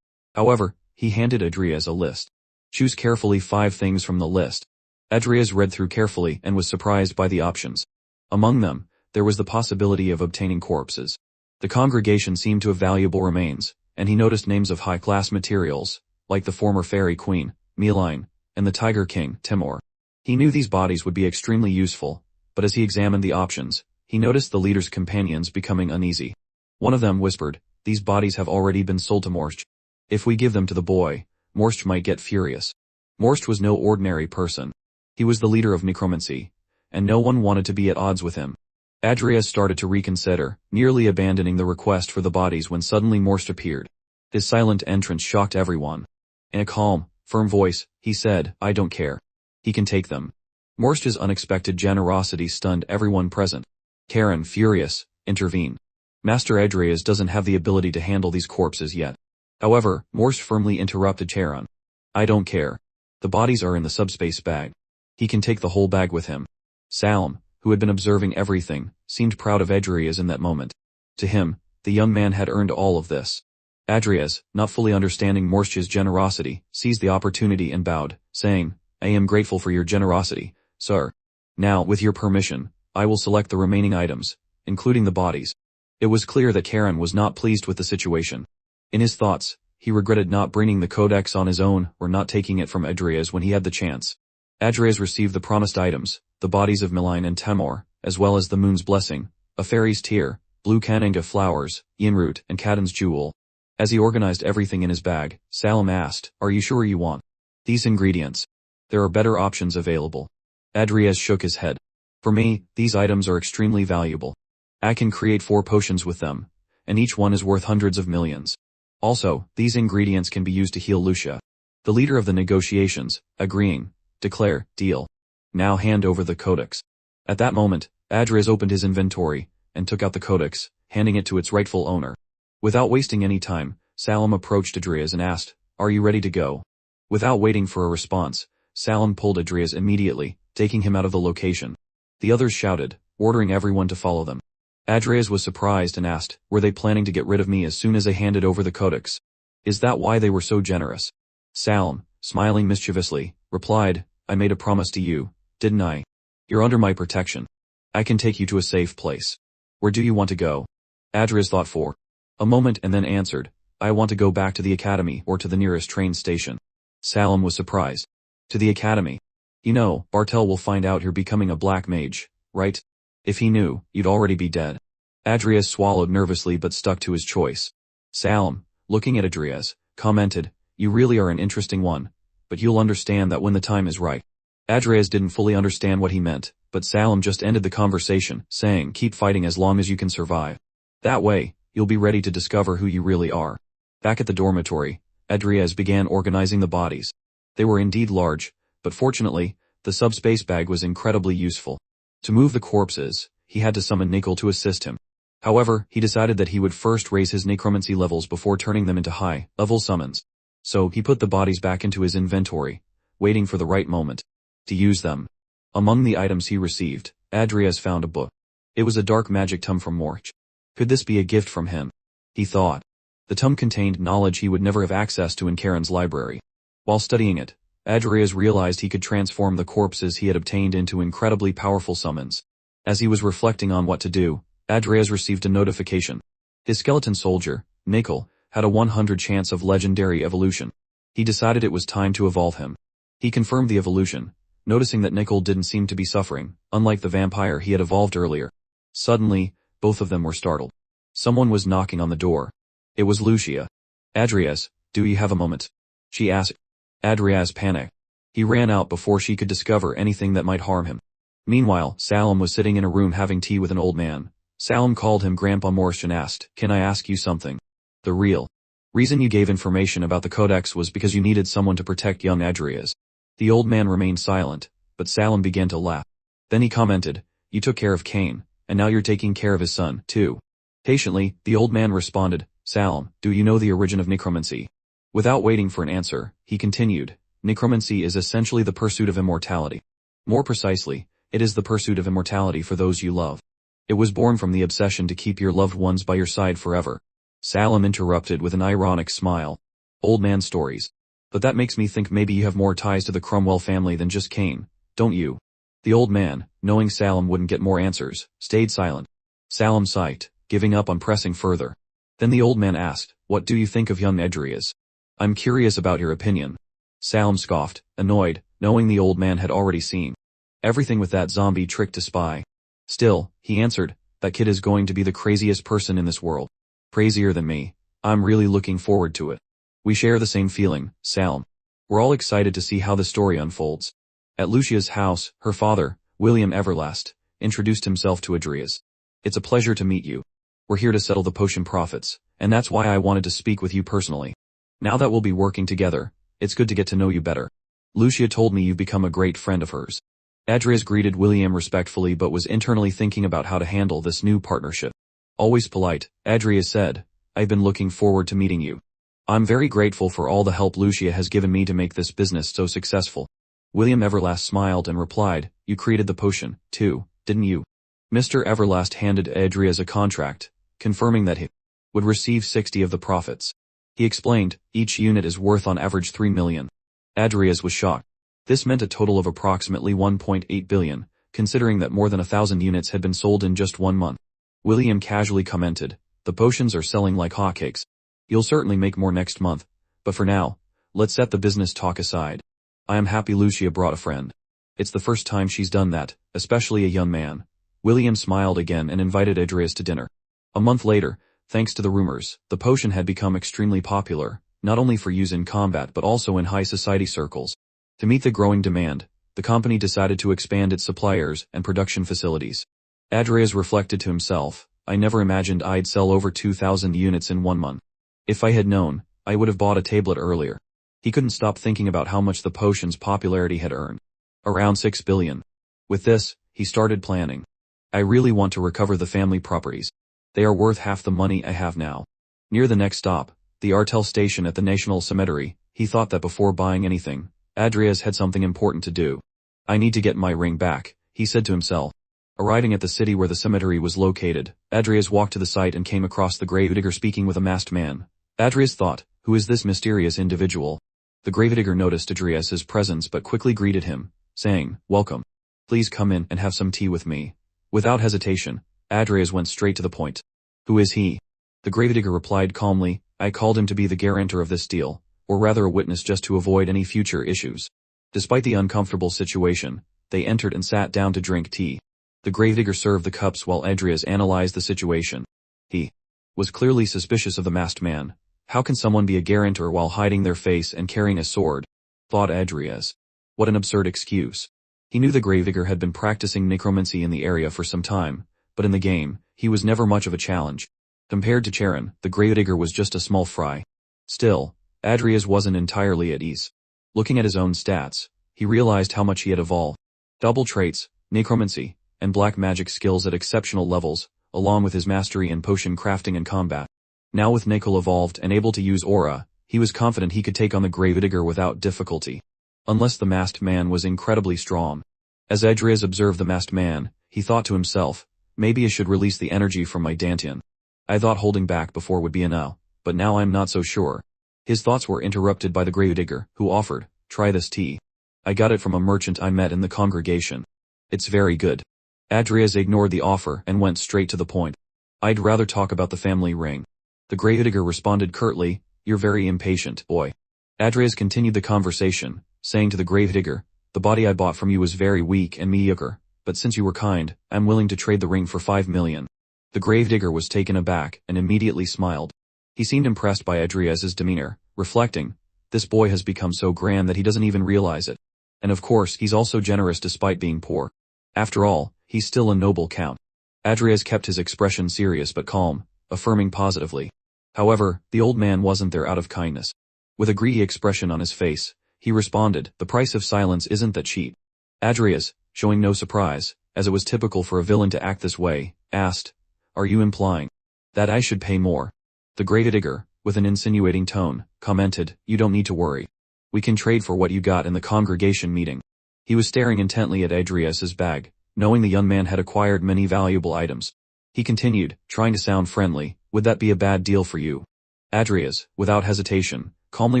[SPEAKER 1] However, he handed Adrias a list. "Choose carefully 5 things from the list." Adrias read through carefully and was surprised by the options. Among them, there was the possibility of obtaining corpses. The congregation seemed to have valuable remains, and he noticed names of high-class materials, like the former fairy queen, Meline, and the tiger king, Timur. He knew these bodies would be extremely useful, but as he examined the options, he noticed the leader's companions becoming uneasy. One of them whispered, "These bodies have already been sold to Morsha. If we give them to the boy, Morsha might get furious." Morsha was no ordinary person. He was the leader of Necromancy, and no one wanted to be at odds with him. Adrias started to reconsider, nearly abandoning the request for the bodies when suddenly Morsha appeared. His silent entrance shocked everyone. In a calm, firm voice, he said, "I don't care. He can take them." Morsha's unexpected generosity stunned everyone present. Karen, furious, intervened. "Master Adrias doesn't have the ability to handle these corpses yet." However, Morsha firmly interrupted Charon. "I don't care. The bodies are in the subspace bag. He can take the whole bag with him." Salem, who had been observing everything, seemed proud of Adrias in that moment. To him, the young man had earned all of this. Adrias, not fully understanding Morsha's generosity, seized the opportunity and bowed, saying, "I am grateful for your generosity, sir. Now, with your permission, I will select the remaining items, including the bodies." It was clear that Karen was not pleased with the situation. In his thoughts, He regretted not bringing the codex on his own or not taking it from Adrias when he had the chance. Adrias received the promised items, the bodies of Miline and Temor, as well as the moon's blessing, a fairy's tear, blue cananga flowers, yinroot, and Kadin's jewel. As he organized everything in his bag, Salim asked, "Are you sure you want these ingredients? There are better options available." Adrias shook his head. "For me, these items are extremely valuable. I can create 4 potions with them, and each one is worth hundreds of millions. Also, these ingredients can be used to heal Lucia." The leader of the negotiations, agreeing, declare, "Deal. Now hand over the codex." At that moment, Adrias opened his inventory and took out the codex, handing it to its rightful owner. Without wasting any time, Salim approached Adrias and asked, "Are you ready to go?" Without waiting for a response, Salim pulled Adrias immediately, taking him out of the location. The others shouted, ordering everyone to follow them. Adrias was surprised and asked, were they planning to get rid of me as soon as I handed over the codex? Is that why they were so generous? Salim, smiling mischievously, replied, "I made a promise to you, didn't I? You're under my protection. I can take you to a safe place. Where do you want to go?" Adrias thought for a moment and then answered, "I want to go back to the academy or to the nearest train station." Salim was surprised. "To the academy? You know, Bartel will find out you're becoming a black mage, right? If he knew, you'd already be dead." Adrias swallowed nervously but stuck to his choice. Salim, looking at Adrias, commented, "You really are an interesting one, but you'll understand that when the time is right." Adrias didn't fully understand what he meant, but Salim just ended the conversation, saying, "Keep fighting as long as you can survive. That way, you'll be ready to discover who you really are." Back at the dormitory, Adrias began organizing the bodies. They were indeed large, but fortunately, the subspace bag was incredibly useful. To move the corpses, he had to summon Nicol to assist him. However, he decided that he would first raise his necromancy levels before turning them into high-level summons. So he put the bodies back into his inventory, waiting for the right moment to use them. Among the items he received, Adrias found a book. It was a dark magic tome from Morsha. Could this be a gift from him? He thought. The tome contained knowledge he would never have access to in Karen's library. While studying it, Adrias realized he could transform the corpses he had obtained into incredibly powerful summons. As he was reflecting on what to do, Adrias received a notification. His skeleton soldier, Nicol, had a 100 chance of legendary evolution. He decided it was time to evolve him. He confirmed the evolution, noticing that Nicol didn't seem to be suffering, unlike the vampire he had evolved earlier. Suddenly, both of them were startled. Someone was knocking on the door. It was Lucia. "Adrias, do you have a moment?" she asked. Adrias panicked. He ran out before she could discover anything that might harm him. Meanwhile, Salim was sitting in a room having tea with an old man. Salim called him Grandpa Morsha and asked, "Can I ask you something? The real reason you gave information about the codex was because you needed someone to protect young Adrias." The old man remained silent, but Salim began to laugh. Then he commented, "You took care of Cain, and now you're taking care of his son, too." Patiently, the old man responded, "Salim, do you know the origin of necromancy?" Without waiting for an answer, he continued, "Necromancy is essentially the pursuit of immortality. More precisely, it is the pursuit of immortality for those you love. It was born from the obsession to keep your loved ones by your side forever." Salim interrupted with an ironic smile. "Old man stories. But that makes me think maybe you have more ties to the Cromwell family than just Cain, don't you?" The old man, knowing Salim wouldn't get more answers, stayed silent. Salim sighed, giving up on pressing further. Then the old man asked, "What do you think of young Adrias? I'm curious about your opinion." Salim scoffed, annoyed, knowing the old man had already seen everything with that zombie trick to spy. Still, he answered, "That kid is going to be the craziest person in this world. Crazier than me. I'm really looking forward to it." "We share the same feeling, Salim. We're all excited to see how the story unfolds." At Lucia's house, her father, William Everlast, introduced himself to Adrias. "It's a pleasure to meet you. We're here to settle the potion profits, and that's why I wanted to speak with you personally. Now that we'll be working together, it's good to get to know you better. Lucia told me you've become a great friend of hers." Adrias greeted William respectfully but was internally thinking about how to handle this new partnership. Always polite, Adrias said, "I've been looking forward to meeting you. I'm very grateful for all the help Lucia has given me to make this business so successful." William Everlast smiled and replied, "You created the potion, too, didn't you?" Mr. Everlast handed Adrias a contract, confirming that he would receive 60 of the profits. He explained, "Each unit is worth on average 3 million. Adrias was shocked. This meant a total of approximately 1.8 billion, considering that more than 1,000 units had been sold in just 1 month. William casually commented, "The potions are selling like hotcakes. You'll certainly make more next month, But for now, let's set the business talk aside. I am happy Lucia brought a friend. It's the first time she's done that, especially a young man. William smiled again and invited Adrias to dinner. A month later, thanks to the rumors, the potion had become extremely popular, not only for use in combat but also in high society circles. To meet the growing demand, the company decided to expand its suppliers and production facilities. Adrias reflected to himself, I never imagined I'd sell over 2,000 units in 1 month. If I had known, I would have bought a tablet earlier. He couldn't stop thinking about how much the potion's popularity had earned. Around 6 billion. With this, he started planning. I really want to recover the family properties. They are worth half the money I have now. Near the next stop, the Artel station at the National Cemetery, he thought that before buying anything, Adrias had something important to do. I need to get my ring back, he said to himself. Arriving at the city where the cemetery was located, Adrias walked to the site and came across the gravedigger speaking with a masked man. Adrias thought, who is this mysterious individual? The gravedigger noticed Adrias's presence but quickly greeted him, saying, Welcome. Please come in and have some tea with me. Without hesitation, Adrias went straight to the point. Who is he? The gravedigger replied calmly, I called him to be the guarantor of this deal, or rather a witness just to avoid any future issues. Despite the uncomfortable situation, they entered and sat down to drink tea. The gravedigger served the cups while Adrias analyzed the situation. He was clearly suspicious of the masked man. How can someone be a guarantor while hiding their face and carrying a sword? Thought Adrias. What an absurd excuse. He knew the gravedigger had been practicing necromancy in the area for some time, but in the game, he was never much of a challenge. Compared to Charon, the gravedigger was just a small fry. Still, Adrias wasn't entirely at ease. Looking at his own stats, he realized how much he had evolved. Double traits, necromancy, and black magic skills at exceptional levels, along with his mastery in potion crafting and combat. Now with Necol evolved and able to use aura, he was confident he could take on the gravedigger without difficulty. Unless the masked man was incredibly strong. As Adrias observed the masked man, he thought to himself, maybe I should release the energy from my dantian. I thought holding back before would be a no, but now I'm not so sure. His thoughts were interrupted by the gravedigger, who offered, try this tea. I got it from a merchant I met in the congregation. It's very good. Adrias ignored the offer and went straight to the point. I'd rather talk about the family ring. The gravedigger responded curtly, you're very impatient, boy. Adrias continued the conversation, saying to the gravedigger, the body I bought from you was very weak and mediocre, but since you were kind, I'm willing to trade the ring for 5 million. The gravedigger was taken aback and immediately smiled. He seemed impressed by Adrias's demeanor, reflecting, this boy has become so grand that he doesn't even realize it. And of course he's also generous despite being poor. After all, he's still a noble count. Adrias kept his expression serious but calm, affirming positively. However, the old man wasn't there out of kindness. With a greedy expression on his face, he responded, the price of silence isn't that cheap. Adrias, showing no surprise, as it was typical for a villain to act this way, asked, are you implying that I should pay more? The gravedigger, with an insinuating tone, commented, you don't need to worry. We can trade for what you got in the congregation meeting. He was staring intently at Adrias's bag, knowing the young man had acquired many valuable items. He continued, trying to sound friendly, would that be a bad deal for you? Adrias, without hesitation, calmly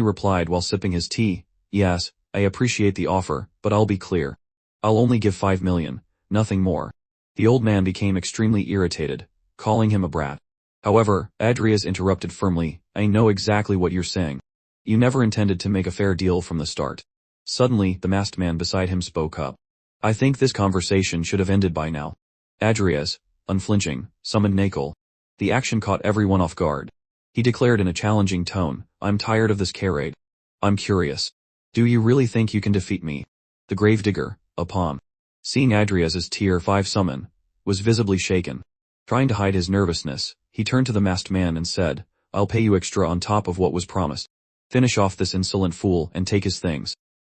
[SPEAKER 1] replied while sipping his tea, yes, I appreciate the offer, but I'll be clear. I'll only give 5 million, nothing more. The old man became extremely irritated, calling him a brat. However, Adrias interrupted firmly, I know exactly what you're saying. You never intended to make a fair deal from the start. Suddenly, the masked man beside him spoke up. I think this conversation should have ended by now. Adrias, unflinching, summoned Necol. The action caught everyone off guard. He declared in a challenging tone, I'm tired of this charade. I'm curious. Do you really think you can defeat me? The gravedigger, upon seeing Adrias's tier 5 summon, was visibly shaken. Trying to hide his nervousness, he turned to the masked man and said, I'll pay you extra on top of what was promised. Finish off this insolent fool and take his things.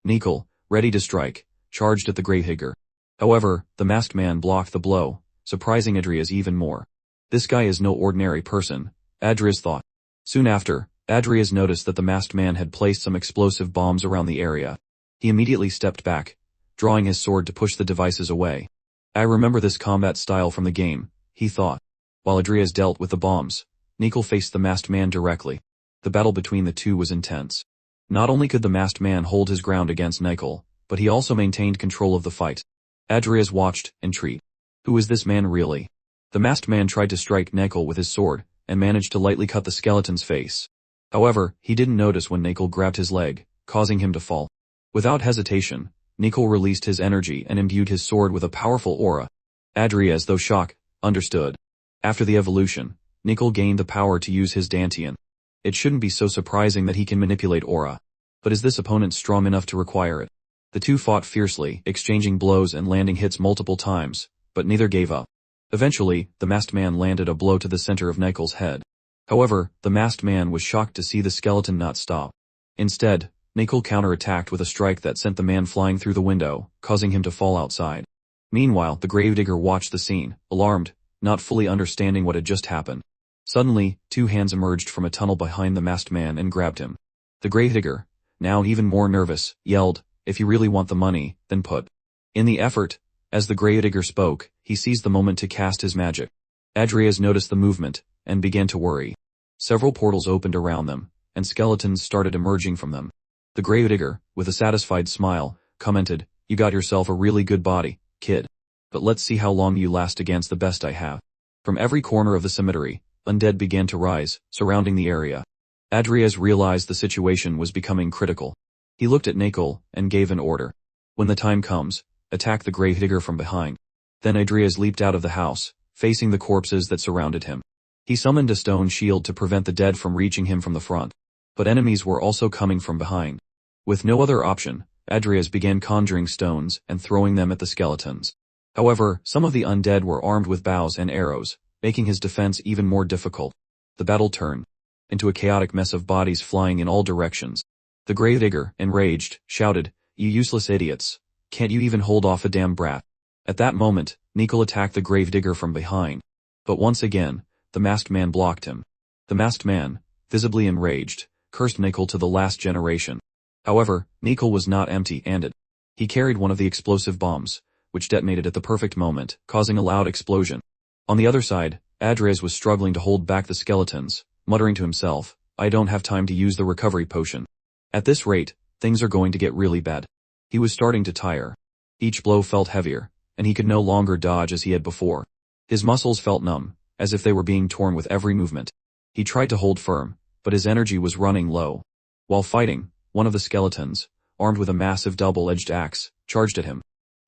[SPEAKER 1] Necol, ready to strike, charged at the gravedigger. However, the masked man blocked the blow, surprising Adrias even more. This guy is no ordinary person, Adrias thought. Soon after, Adrias noticed that the masked man had placed some explosive bombs around the area. He immediately stepped back, drawing his sword to push the devices away. I remember this combat style from the game, he thought. While Adrias dealt with the bombs, Necol faced the masked man directly. The battle between the two was intense. Not only could the masked man hold his ground against Necol, but he also maintained control of the fight. Adrias watched, intrigued. Who is this man really? The masked man tried to strike Necol with his sword, and managed to lightly cut the skeleton's face. However, he didn't notice when Nicol grabbed his leg, causing him to fall. Without hesitation, Nicol released his energy and imbued his sword with a powerful aura. Adrias, though shocked, understood. After the evolution, Nicol gained the power to use his dantian. It shouldn't be so surprising that he can manipulate aura. But is this opponent strong enough to require it? The two fought fiercely, exchanging blows and landing hits multiple times, but neither gave up. Eventually, the masked man landed a blow to the center of Nicol's head. However, the masked man was shocked to see the skeleton not stop. Instead, Nicol counterattacked with a strike that sent the man flying through the window, causing him to fall outside. Meanwhile, the gravedigger watched the scene, alarmed, not fully understanding what had just happened. Suddenly, two hands emerged from a tunnel behind the masked man and grabbed him. The gravedigger, now even more nervous, yelled, "If you really want the money, then put in the effort." As the gravedigger spoke, he seized the moment to cast his magic. Adrias noticed the movement, and began to worry. Several portals opened around them, and skeletons started emerging from them. The gravedigger, with a satisfied smile, commented, "You got yourself a really good body, kid. But let's see how long you last against the best I have." From every corner of the cemetery, undead began to rise, surrounding the area. Adrias realized the situation was becoming critical. He looked at Nicol and gave an order. "When the time comes, attack the gravedigger from behind." Then Adrias leaped out of the house, facing the corpses that surrounded him. He summoned a stone shield to prevent the dead from reaching him from the front. But enemies were also coming from behind. With no other option, Adrias began conjuring stones and throwing them at the skeletons. However, some of the undead were armed with bows and arrows, making his defense even more difficult. The battle turned into a chaotic mess of bodies flying in all directions. The gravedigger, enraged, shouted, "You useless idiots. Can't you even hold off a damn brat?" At that moment, Nicol attacked the gravedigger from behind. But once again, the masked man blocked him. The masked man, visibly enraged, cursed Nicol to the last generation. However, Nicol was not empty-handed. He carried one of the explosive bombs, which detonated at the perfect moment, causing a loud explosion. On the other side, Adrias was struggling to hold back the skeletons, muttering to himself, "I don't have time to use the recovery potion. At this rate, things are going to get really bad." He was starting to tire. Each blow felt heavier, and he could no longer dodge as he had before. His muscles felt numb, as if they were being torn with every movement. He tried to hold firm, but his energy was running low. While fighting, one of the skeletons, armed with a massive double-edged axe, charged at him.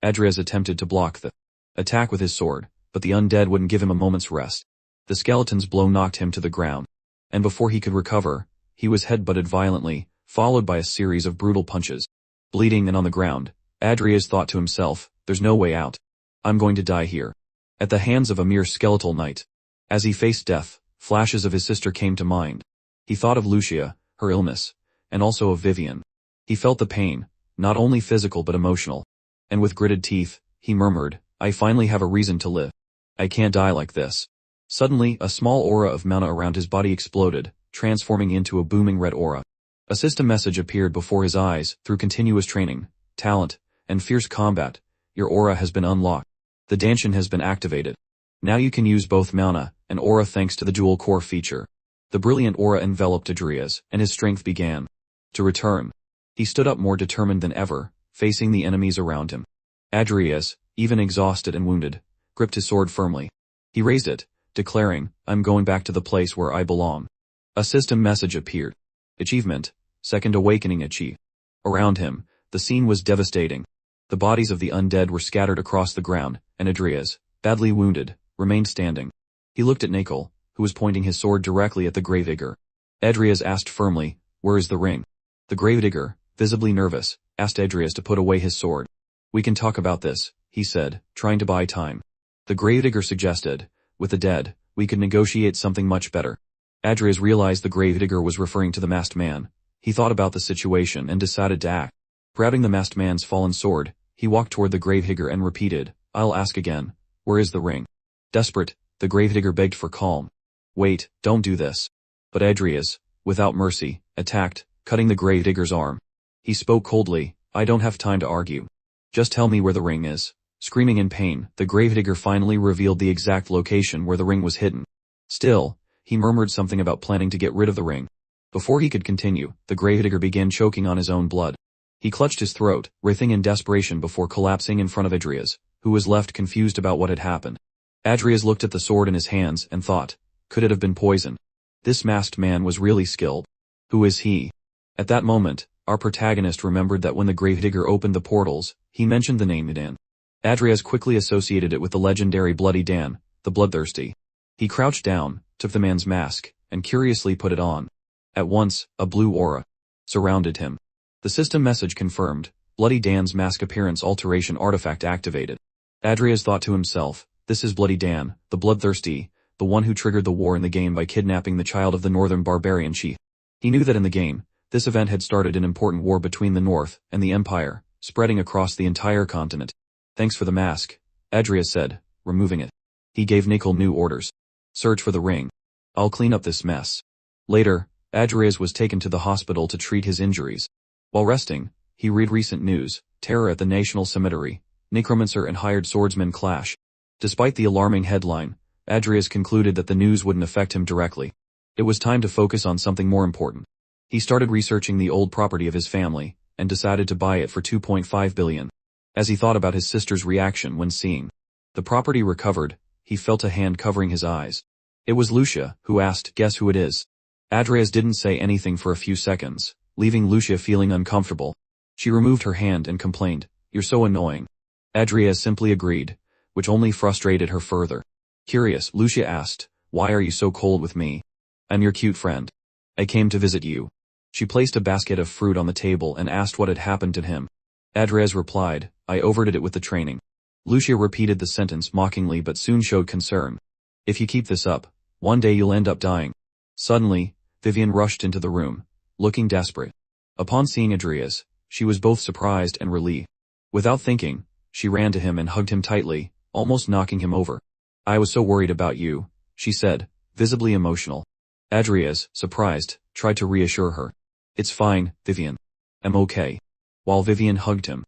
[SPEAKER 1] Adrias attempted to block the attack with his sword, but the undead wouldn't give him a moment's rest. The skeleton's blow knocked him to the ground, and before he could recover, he was headbutted violently, followed by a series of brutal punches. Bleeding and on the ground, Adrias thought to himself, "There's no way out. I'm going to die here, at the hands of a mere skeletal knight." As he faced death, flashes of his sister came to mind. He thought of Lucia, her illness, and also of Vivien. He felt the pain, not only physical but emotional. And with gritted teeth, he murmured, "I finally have a reason to live. I can't die like this." Suddenly, a small aura of mana around his body exploded, transforming into a booming red aura. A system message appeared before his eyes. "Through continuous training, talent, and fierce combat, your aura has been unlocked. The dantian has been activated. Now you can use both mana and aura thanks to the dual core feature." The brilliant aura enveloped Adrias, and his strength began to return. He stood up more determined than ever, facing the enemies around him. Adrias, even exhausted and wounded, gripped his sword firmly. He raised it, declaring, "I'm going back to the place where I belong." A system message appeared. Achievement, Second Awakening achieved. Around him, the scene was devastating. The bodies of the undead were scattered across the ground, and Adrias, badly wounded, remained standing. He looked at Nicol, who was pointing his sword directly at the gravedigger. Adrias asked firmly, "Where is the ring?" The gravedigger, visibly nervous, asked Adrias to put away his sword. "We can talk about this," he said, trying to buy time. The gravedigger suggested, "With the dead, we could negotiate something much better." Adrias realized the gravedigger was referring to the masked man. He thought about the situation and decided to act. Grabbing the masked man's fallen sword, he walked toward the gravedigger and repeated, "I'll ask again, where is the ring?" Desperate, the gravedigger begged for calm. "Wait, don't do this." But Adrias, without mercy, attacked, cutting the gravedigger's arm. He spoke coldly, "I don't have time to argue. Just tell me where the ring is." Screaming in pain, the gravedigger finally revealed the exact location where the ring was hidden. Still, he murmured something about planning to get rid of the ring. Before he could continue, the gravedigger began choking on his own blood. He clutched his throat, writhing in desperation before collapsing in front of Adrias, who was left confused about what had happened. Adrias looked at the sword in his hands and thought, could it have been poison? This masked man was really skilled. Who is he? At that moment, our protagonist remembered that when the gravedigger opened the portals, he mentioned the name Dan. Adrias quickly associated it with the legendary Bloody Dan, the bloodthirsty. He crouched down, took the man's mask, and curiously put it on. At once, a blue aura surrounded him. The system message confirmed, Bloody Dan's mask appearance alteration artifact activated. Adrias thought to himself, this is Bloody Dan, the bloodthirsty, the one who triggered the war in the game by kidnapping the child of the northern barbarian chief. He knew that in the game, this event had started an important war between the North and the Empire, spreading across the entire continent. Thanks for the mask, Adrias said, removing it. He gave Nickel new orders. Search for the ring. I'll clean up this mess. Later, Adrias was taken to the hospital to treat his injuries. While resting, he read recent news, terror at the National Cemetery, Necromancer and hired swordsman clash. Despite the alarming headline, Adrias concluded that the news wouldn't affect him directly. It was time to focus on something more important. He started researching the old property of his family, and decided to buy it for 2.5 billion. As he thought about his sister's reaction when seeing the property recovered, he felt a hand covering his eyes. It was Lucia, who asked, "Guess who it is?" Adrias didn't say anything for a few seconds, leaving Lucia feeling uncomfortable. She removed her hand and complained, "You're so annoying." Adrias simply agreed, which only frustrated her further. Curious, Lucia asked, "Why are you so cold with me?" "I'm your cute friend. I came to visit you." She placed a basket of fruit on the table and asked what had happened to him. Adrias replied, "I overdid it with the training." Lucia repeated the sentence mockingly but soon showed concern. "If you keep this up, one day you'll end up dying." Suddenly, Vivien rushed into the room, looking desperate. Upon seeing Adrias, she was both surprised and relieved. Without thinking, she ran to him and hugged him tightly, almost knocking him over. "I was so worried about you," she said, visibly emotional. Adrias, surprised, tried to reassure her. "It's fine, Vivien. I'm okay." While Vivien hugged him,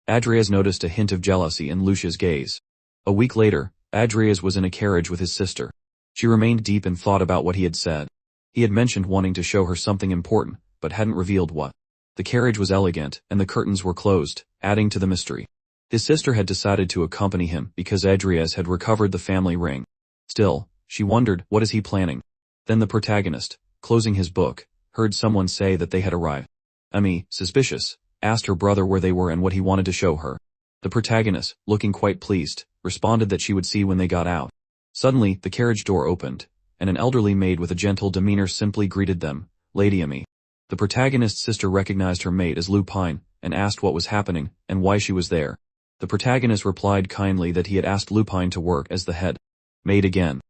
[SPEAKER 1] Adrias noticed a hint of jealousy in Lucia's gaze. A week later, Adrias was in a carriage with his sister. She remained deep in thought about what he had said. He had mentioned wanting to show her something important, but hadn't revealed what. The carriage was elegant, and the curtains were closed, adding to the mystery. His sister had decided to accompany him because Adrias had recovered the family ring. Still, she wondered, what is he planning? Then the protagonist, closing his book, heard someone say that they had arrived. Emi, suspicious, asked her brother where they were and what he wanted to show her. The protagonist, looking quite pleased, responded that she would see when they got out. Suddenly, the carriage door opened, and an elderly maid with a gentle demeanor simply greeted them, "Lady Emi." The protagonist's sister recognized her mate as Lupine, and asked what was happening, and why she was there. The protagonist replied kindly that he had asked Lupine to work as the head maid again.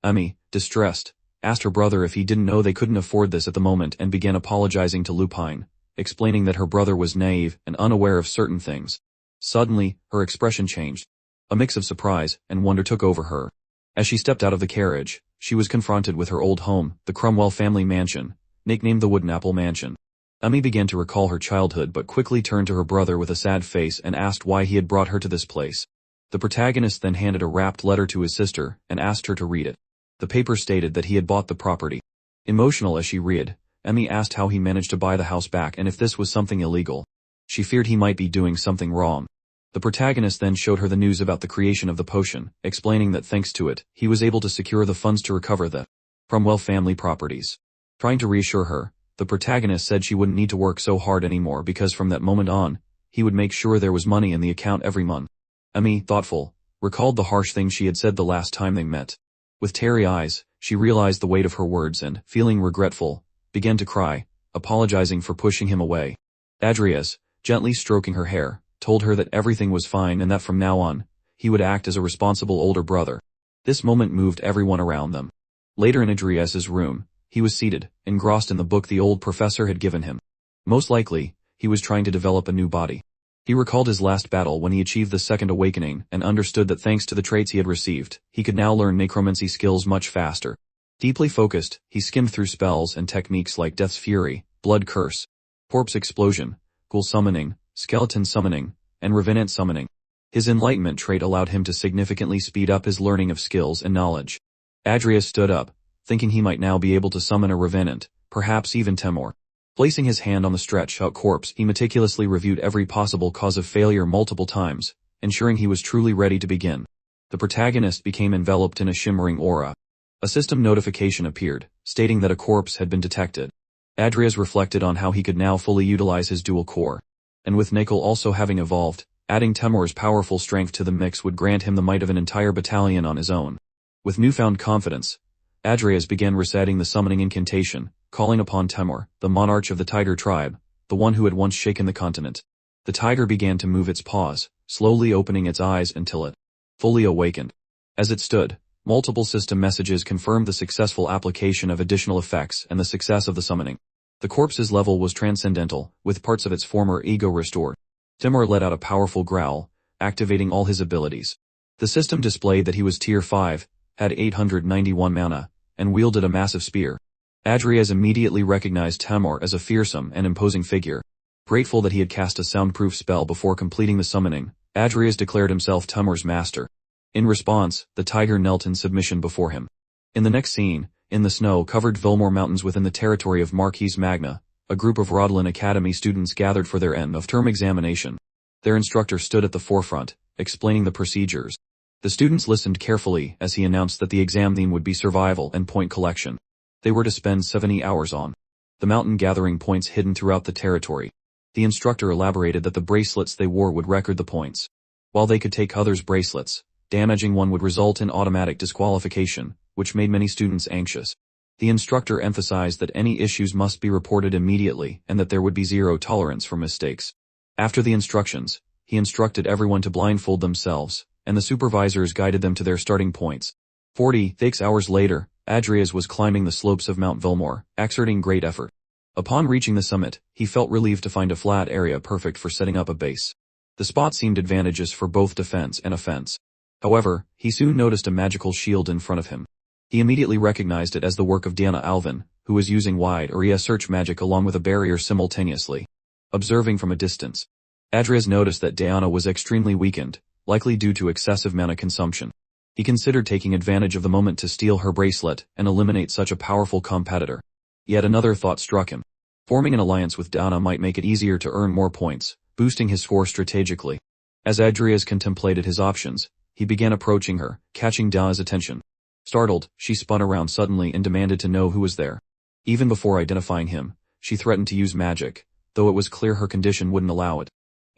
[SPEAKER 1] Emi, distressed, asked her brother if he didn't know they couldn't afford this at the moment and began apologizing to Lupine, explaining that her brother was naive and unaware of certain things. Suddenly, her expression changed. A mix of surprise and wonder took over her. As she stepped out of the carriage, she was confronted with her old home, the Cromwell family mansion, nicknamed the Wooden Apple Mansion. Emi began to recall her childhood but quickly turned to her brother with a sad face and asked why he had brought her to this place. The protagonist then handed a wrapped letter to his sister and asked her to read it. The paper stated that he had bought the property. Emotional as she read, Emi asked how he managed to buy the house back and if this was something illegal. She feared he might be doing something wrong. The protagonist then showed her the news about the creation of the potion, explaining that thanks to it, he was able to secure the funds to recover the Cromwell family properties. Trying to reassure her, the protagonist said she wouldn't need to work so hard anymore because from that moment on, he would make sure there was money in the account every month. Emi, thoughtful, recalled the harsh things she had said the last time they met. With teary eyes, she realized the weight of her words and, feeling regretful, began to cry, apologizing for pushing him away. Adrias, gently stroking her hair, told her that everything was fine and that from now on, he would act as a responsible older brother. This moment moved everyone around them. Later in Adrias's room, he was seated, engrossed in the book the old professor had given him. Most likely, he was trying to develop a new body. He recalled his last battle when he achieved the second awakening and understood that thanks to the traits he had received, he could now learn necromancy skills much faster. Deeply focused, he skimmed through spells and techniques like Death's Fury, Blood Curse, Corpse Explosion, Ghoul Summoning, Skeleton Summoning, and Revenant Summoning. His enlightenment trait allowed him to significantly speed up his learning of skills and knowledge. Adrias stood up, thinking he might now be able to summon a Revenant, perhaps even Temor. Placing his hand on the stretched-out corpse, he meticulously reviewed every possible cause of failure multiple times, ensuring he was truly ready to begin. The protagonist became enveloped in a shimmering aura. A system notification appeared, stating that a corpse had been detected. Adrias reflected on how he could now fully utilize his dual core. And with Nickel also having evolved, adding Temur's powerful strength to the mix would grant him the might of an entire battalion on his own. With newfound confidence, Adrias began reciting the summoning incantation, calling upon Temur, the monarch of the tiger tribe, the one who had once shaken the continent. The tiger began to move its paws, slowly opening its eyes until it fully awakened. As it stood, multiple system messages confirmed the successful application of additional effects and the success of the summoning. The corpse's level was transcendental, with parts of its former ego restored. Temur let out a powerful growl, activating all his abilities. The system displayed that he was tier 5, had 891 mana, and wielded a massive spear. Adrias immediately recognized Temur as a fearsome and imposing figure. Grateful that he had cast a soundproof spell before completing the summoning, Adrias declared himself Temur's master. In response, the tiger knelt in submission before him. In the next scene, in the snow-covered Vilmore Mountains within the territory of Marquise Magna, a group of Rodlin Academy students gathered for their end-of-term examination. Their instructor stood at the forefront, explaining the procedures. The students listened carefully as he announced that the exam theme would be survival and point collection. They were to spend 70 hours on the mountain gathering points hidden throughout the territory. The instructor elaborated that the bracelets they wore would record the points. While they could take others' bracelets, damaging one would result in automatic disqualification, which made many students anxious. The instructor emphasized that any issues must be reported immediately and that there would be zero tolerance for mistakes. After the instructions, he instructed everyone to blindfold themselves, and the supervisors guided them to their starting points. 46 hours later, Adrias was climbing the slopes of Mount Vilmore, exerting great effort. Upon reaching the summit, he felt relieved to find a flat area perfect for setting up a base. The spot seemed advantageous for both defense and offense. However, he soon noticed a magical shield in front of him. He immediately recognized it as the work of Diana Alvin, who was using wide area search magic along with a barrier simultaneously. Observing from a distance, Adrias noticed that Diana was extremely weakened, likely due to excessive mana consumption. He considered taking advantage of the moment to steal her bracelet and eliminate such a powerful competitor. Yet another thought struck him. Forming an alliance with Diana might make it easier to earn more points, boosting his score strategically. As Adrias contemplated his options, he began approaching her, catching Diana's attention. Startled, she spun around suddenly and demanded to know who was there. Even before identifying him, she threatened to use magic, though it was clear her condition wouldn't allow it.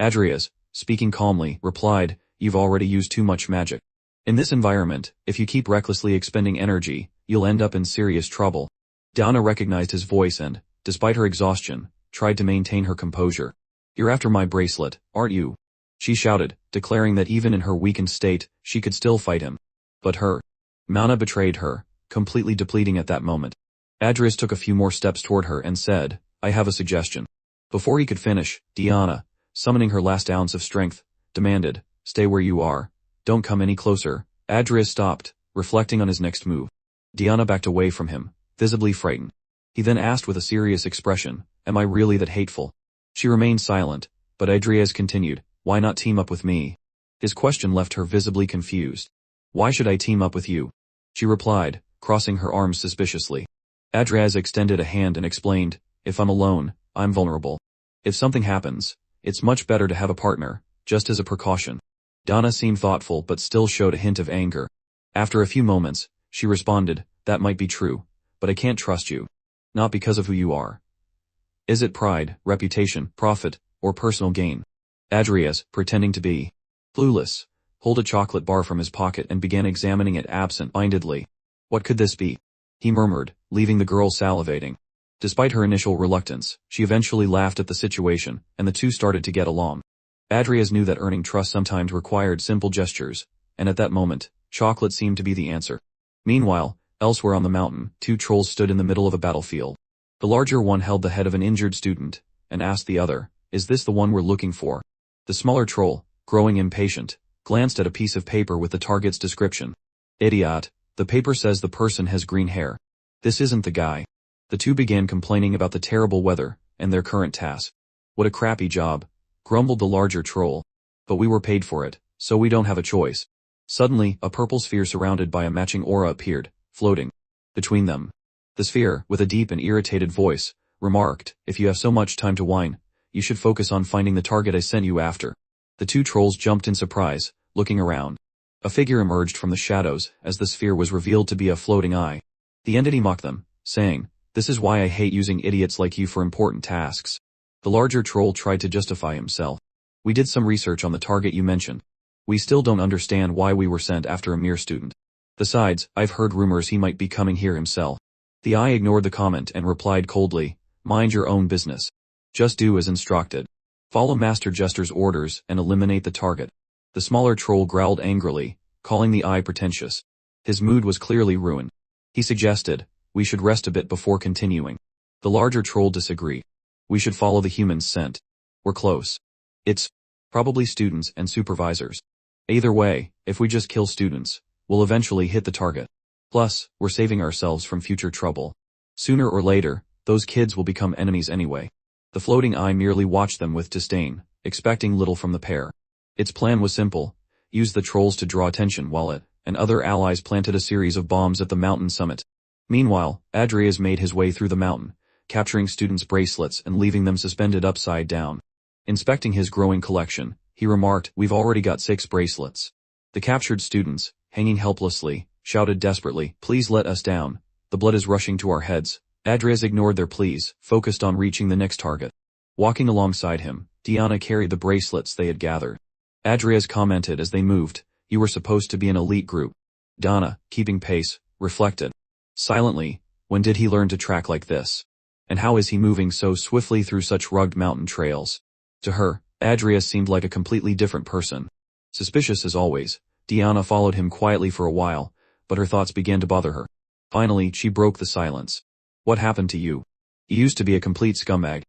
[SPEAKER 1] Adrias, speaking calmly, replied, "You've already used too much magic. In this environment, if you keep recklessly expending energy, you'll end up in serious trouble." Diana recognized his voice and, despite her exhaustion, tried to maintain her composure. "You're after my bracelet, aren't you?" she shouted, declaring that even in her weakened state, she could still fight him. But her mana betrayed her, completely depleting at that moment. Adrias took a few more steps toward her and said, "I have a suggestion." Before he could finish, Diana, summoning her last ounce of strength, demanded, "Stay where you are. Don't come any closer." Adrias stopped, reflecting on his next move. Diana backed away from him, visibly frightened. He then asked with a serious expression, "Am I really that hateful?" She remained silent, but Adrias continued, "Why not team up with me?" His question left her visibly confused. "Why should I team up with you?" she replied, crossing her arms suspiciously. Adrias extended a hand and explained, "If I'm alone, I'm vulnerable. If something happens, it's much better to have a partner, just as a precaution." Diana seemed thoughtful but still showed a hint of anger. After a few moments, she responded, "That might be true, but I can't trust you. Not because of who you are. Is it pride, reputation, profit, or personal gain?" Adrias, pretending to be clueless, pulled a chocolate bar from his pocket and began examining it absent-mindedly. "What could this be?" he murmured, leaving the girl salivating. Despite her initial reluctance, she eventually laughed at the situation, and the two started to get along. Adrias knew that earning trust sometimes required simple gestures, and at that moment, chocolate seemed to be the answer. Meanwhile, elsewhere on the mountain, two trolls stood in the middle of a battlefield. The larger one held the head of an injured student, and asked the other, "Is this the one we're looking for?" The smaller troll, growing impatient, glanced at a piece of paper with the target's description. "Idiot, the paper says the person has green hair. This isn't the guy." The two began complaining about the terrible weather, and their current task. "What a crappy job," grumbled the larger troll. "But we were paid for it, so we don't have a choice." Suddenly, a purple sphere surrounded by a matching aura appeared, floating between them. The sphere, with a deep and irritated voice, remarked, "If you have so much time to whine, you should focus on finding the target I sent you after." The two trolls jumped in surprise, looking around. A figure emerged from the shadows as the sphere was revealed to be a floating eye. The entity mocked them, saying, This is why I hate using idiots like you for important tasks. The larger troll tried to justify himself. We did some research on the target you mentioned. We still don't understand why we were sent after a mere student. Besides, I've heard rumors he might be coming here himself. The eye ignored the comment and replied coldly, mind your own business. Just do as instructed. Follow Master Jester's orders and eliminate the target. The smaller troll growled angrily, calling the eye pretentious. His mood was clearly ruined. He suggested, we should rest a bit before continuing. The larger troll disagreed. We should follow the human's scent. We're close. It's probably students and supervisors. Either way, if we just kill students, we'll eventually hit the target. Plus, we're saving ourselves from future trouble. Sooner or later, those kids will become enemies anyway. The floating eye merely watched them with disdain, expecting little from the pair. Its plan was simple, use the trolls to draw attention while it and other allies planted a series of bombs at the mountain summit. Meanwhile, Adrias made his way through the mountain, capturing students' bracelets and leaving them suspended upside down. Inspecting his growing collection, he remarked, we've already got 6 bracelets. The captured students, hanging helplessly, shouted desperately, please let us down. The blood is rushing to our heads. Adrias ignored their pleas, focused on reaching the next target. Walking alongside him, Diana carried the bracelets they had gathered. Adrias commented as they moved, you were supposed to be an elite group. Donna, keeping pace, reflected. Silently, when did he learn to track like this? And how is he moving so swiftly through such rugged mountain trails? To her, Adrias seemed like a completely different person. Suspicious as always, Diana followed him quietly for a while, but her thoughts began to bother her. Finally, she broke the silence. What happened to you? You used to be a complete scumbag.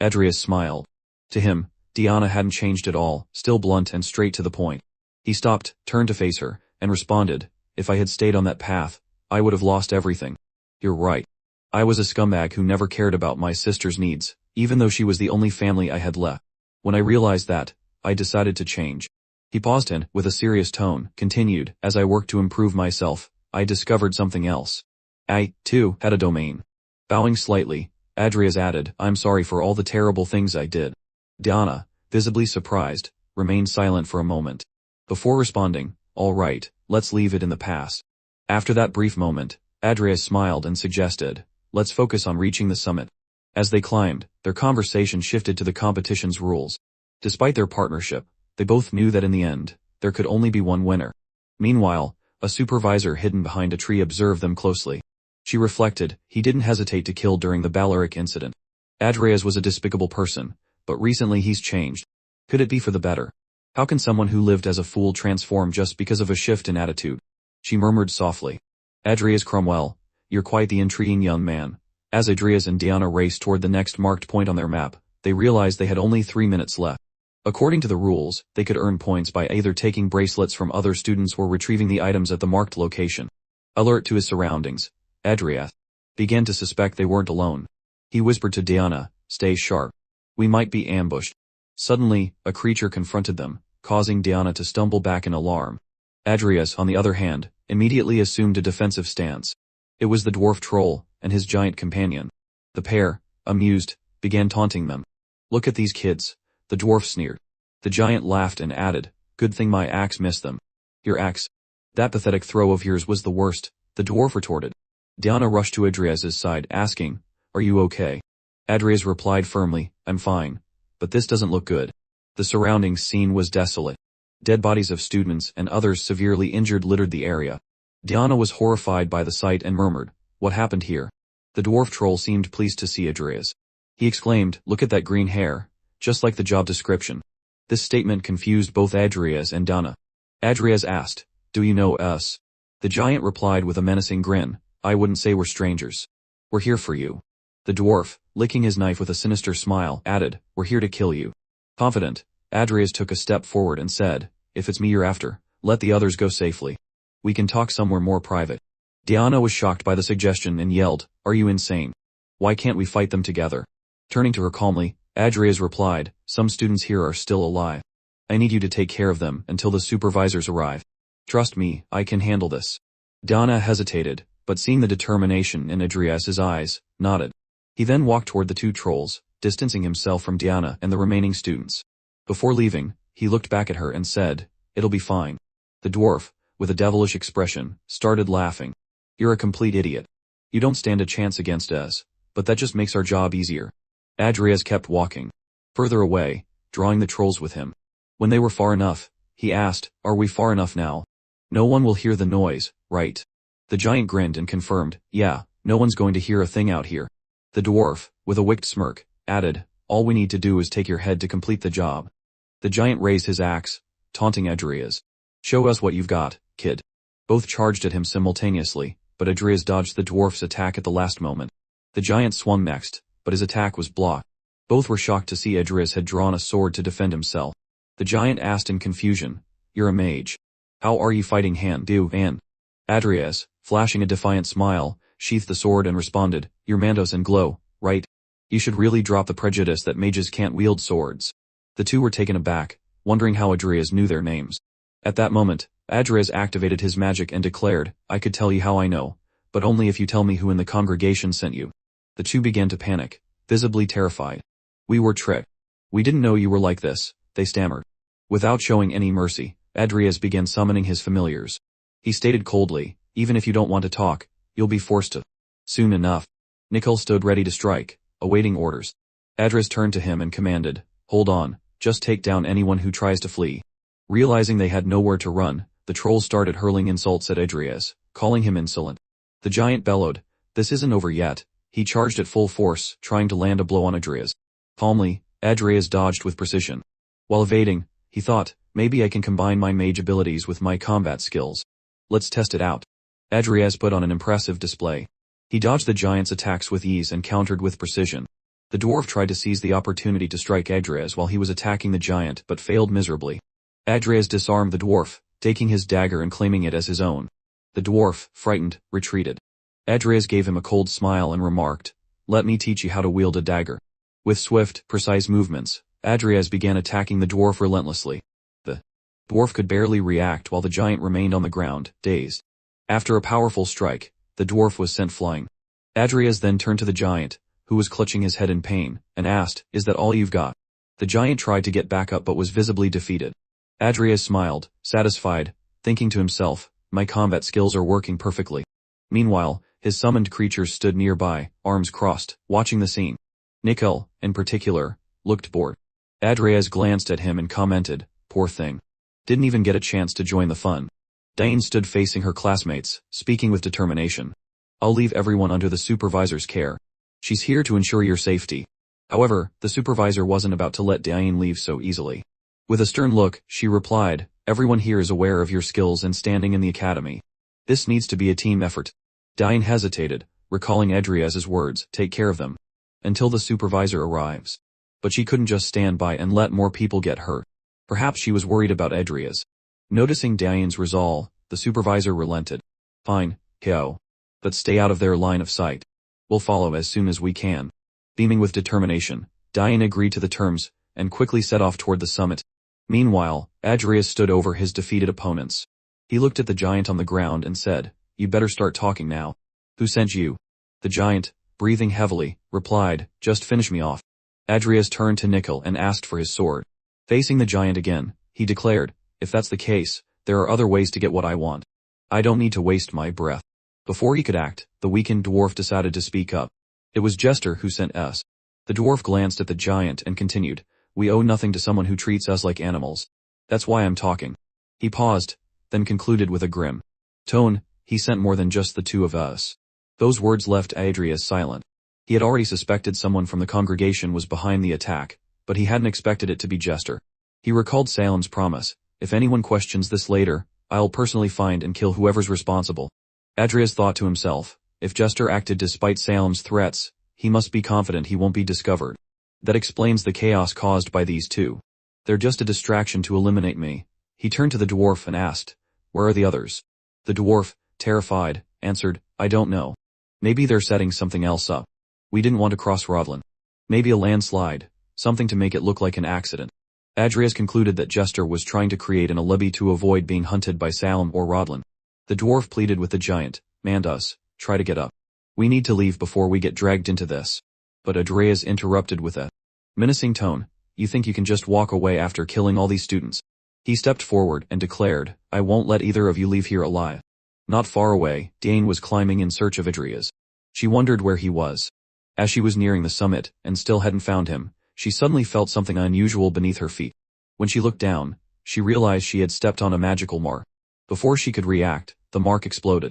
[SPEAKER 1] Adrias smiled. To him, Diana hadn't changed at all, still blunt and straight to the point. He stopped, turned to face her, and responded, if I had stayed on that path, I would have lost everything. You're right. I was a scumbag who never cared about my sister's needs, even though she was the only family I had left. When I realized that, I decided to change. He paused and, with a serious tone, continued, as I worked to improve myself, I discovered something else. I, too, had a domain. Bowing slightly, Adrias added, I'm sorry for all the terrible things I did. Diana, visibly surprised, remained silent for a moment. Before responding, all right, let's leave it in the past. After that brief moment, Adrias smiled and suggested, let's focus on reaching the summit. As they climbed, their conversation shifted to the competition's rules. Despite their partnership, they both knew that in the end, there could only be one winner. Meanwhile, a supervisor hidden behind a tree observed them closely. She reflected, he didn't hesitate to kill during the Balearic incident. Adrias was a despicable person, but recently he's changed. Could it be for the better? How can someone who lived as a fool transform just because of a shift in attitude? She murmured softly. Adrias Cromwell, you're quite the intriguing young man. As Adrias and Diana raced toward the next marked point on their map, they realized they had only 3 minutes left. According to the rules, they could earn points by either taking bracelets from other students or retrieving the items at the marked location. Alert to his surroundings, Adrias began to suspect they weren't alone. He whispered to Diana, stay sharp. We might be ambushed. Suddenly, a creature confronted them, causing Diana to stumble back in alarm. Adrias, on the other hand, immediately assumed a defensive stance. It was the dwarf troll and his giant companion. The pair, amused, began taunting them. Look at these kids, the dwarf sneered. The giant laughed and added, good thing my axe missed them. Your axe? That pathetic throw of yours was the worst, the dwarf retorted. Diana rushed to Adrias's side, asking, are you okay? Adrias replied firmly, I'm fine, but this doesn't look good. The surrounding scene was desolate. Dead bodies of students and others severely injured littered the area. Diana was horrified by the sight and murmured, what happened here? The dwarf troll seemed pleased to see Adrias. He exclaimed, look at that green hair, just like the job description. This statement confused both Adrias and Diana. Adrias asked, do you know us? The giant replied with a menacing grin, I wouldn't say we're strangers. We're here for you. The dwarf, licking his knife with a sinister smile, added, we're here to kill you. Confident, Adrias took a step forward and said, if it's me you're after, let the others go safely. We can talk somewhere more private. Diana was shocked by the suggestion and yelled, are you insane? Why can't we fight them together? Turning to her calmly, Adrias replied, some students here are still alive. I need you to take care of them until the supervisors arrive. Trust me, I can handle this. Diana hesitated, but seeing the determination in Adrias's eyes, nodded. He then walked toward the 2 trolls, distancing himself from Diana and the remaining students. Before leaving, he looked back at her and said, it'll be fine. The dwarf, with a devilish expression, started laughing. You're a complete idiot. You don't stand a chance against us, but that just makes our job easier. Adrias kept walking further away, drawing the trolls with him. When they were far enough, he asked, "Are we far enough now? No one will hear the noise, right?" The giant grinned and confirmed, "Yeah, no one's going to hear a thing out here." The dwarf, with a wicked smirk, added, "All we need to do is take your head to complete the job." The giant raised his axe, taunting Adrias. "Show us what you've got, kid." Both charged at him simultaneously, but Adrias dodged the dwarf's attack at the last moment. The giant swung next, but his attack was blocked. Both were shocked to see Adrias had drawn a sword to defend himself. The giant asked in confusion, "You're a mage. How are you fighting hand-to-hand?" Adrias, flashing a defiant smile, sheathed the sword and responded, "You're Mandos and glow, right? You should really drop the prejudice that mages can't wield swords." The two were taken aback, wondering how Adrias knew their names. At that moment, Adrias activated his magic and declared, "I could tell you how I know, but only if you tell me who in the congregation sent you." The two began to panic, visibly terrified. "We were tricked. We didn't know you were like this," they stammered. Without showing any mercy, Adrias began summoning his familiars. He stated coldly, "Even if you don't want to talk, you'll be forced to." Soon enough, Nickel stood ready to strike, awaiting orders. Adrias turned to him and commanded, "Hold on, just take down anyone who tries to flee." Realizing they had nowhere to run, the trolls started hurling insults at Adrias, calling him insolent. The giant bellowed, "This isn't over yet." He charged at full force, trying to land a blow on Adrias. Calmly, Adrias dodged with precision. While evading, he thought, "Maybe I can combine my mage abilities with my combat skills. Let's test it out." Adrias put on an impressive display. He dodged the giant's attacks with ease and countered with precision. The dwarf tried to seize the opportunity to strike Adrias while he was attacking the giant but failed miserably. Adrias disarmed the dwarf, taking his dagger and claiming it as his own. The dwarf, frightened, retreated. Adrias gave him a cold smile and remarked, "Let me teach you how to wield a dagger." With swift, precise movements, Adrias began attacking the dwarf relentlessly. The dwarf could barely react while the giant remained on the ground, dazed. After a powerful strike, the dwarf was sent flying. Adrias then turned to the giant, who was clutching his head in pain, and asked, "Is that all you've got?" The giant tried to get back up but was visibly defeated. Adrias smiled, satisfied, thinking to himself, "My combat skills are working perfectly." Meanwhile, his summoned creatures stood nearby, arms crossed, watching the scene. Nickel, in particular, looked bored. Adrias glanced at him and commented, "Poor thing. Didn't even get a chance to join the fun." Cain stood facing her classmates, speaking with determination. "I'll leave everyone under the supervisor's care. She's here to ensure your safety." However, the supervisor wasn't about to let Cain leave so easily. With a stern look, she replied, "Everyone here is aware of your skills and standing in the academy. This needs to be a team effort." Cain hesitated, recalling Adrias's words, "Take care of them until the supervisor arrives." But she couldn't just stand by and let more people get hurt. Perhaps she was worried about Adrias. Noticing Cain's resolve, the supervisor relented. "Fine, go. But stay out of their line of sight. We'll follow as soon as we can." Beaming with determination, Cain agreed to the terms, and quickly set off toward the summit. Meanwhile, Adrias stood over his defeated opponents. He looked at the giant on the ground and said, "You better start talking now. Who sent you?" The giant, breathing heavily, replied, "Just finish me off." Adrias turned to Nickel and asked for his sword. Facing the giant again, he declared, "If that's the case, there are other ways to get what I want. I don't need to waste my breath." Before he could act, the weakened dwarf decided to speak up. "It was Jester who sent us." The dwarf glanced at the giant and continued, "We owe nothing to someone who treats us like animals. That's why I'm talking." He paused, then concluded with a grim tone, "He sent more than just the two of us." Those words left Adrias silent. He had already suspected someone from the congregation was behind the attack, but he hadn't expected it to be Jester. He recalled Salem's promise, "If anyone questions this later, I'll personally find and kill whoever's responsible." Adrias thought to himself, if Jester acted despite Salem's threats, he must be confident he won't be discovered. That explains the chaos caused by these two. They're just a distraction to eliminate me. He turned to the dwarf and asked, "Where are the others?" The dwarf, terrified, answered, "I don't know. Maybe they're setting something else up. We didn't want to cross Rodland. Maybe a landslide, something to make it look like an accident." Adrias concluded that Jester was trying to create an alibi to avoid being hunted by Salem or Rodland. The dwarf pleaded with the giant, "Mandos, try to get up. We need to leave before we get dragged into this." But Adrias interrupted with a menacing tone, "You think you can just walk away after killing all these students?" He stepped forward and declared, "I won't let either of you leave here alive." Not far away, Cain was climbing in search of Adrias. She wondered where he was. As she was nearing the summit, and still hadn't found him, she suddenly felt something unusual beneath her feet. When she looked down, she realized she had stepped on a magical mark. Before she could react, the mark exploded.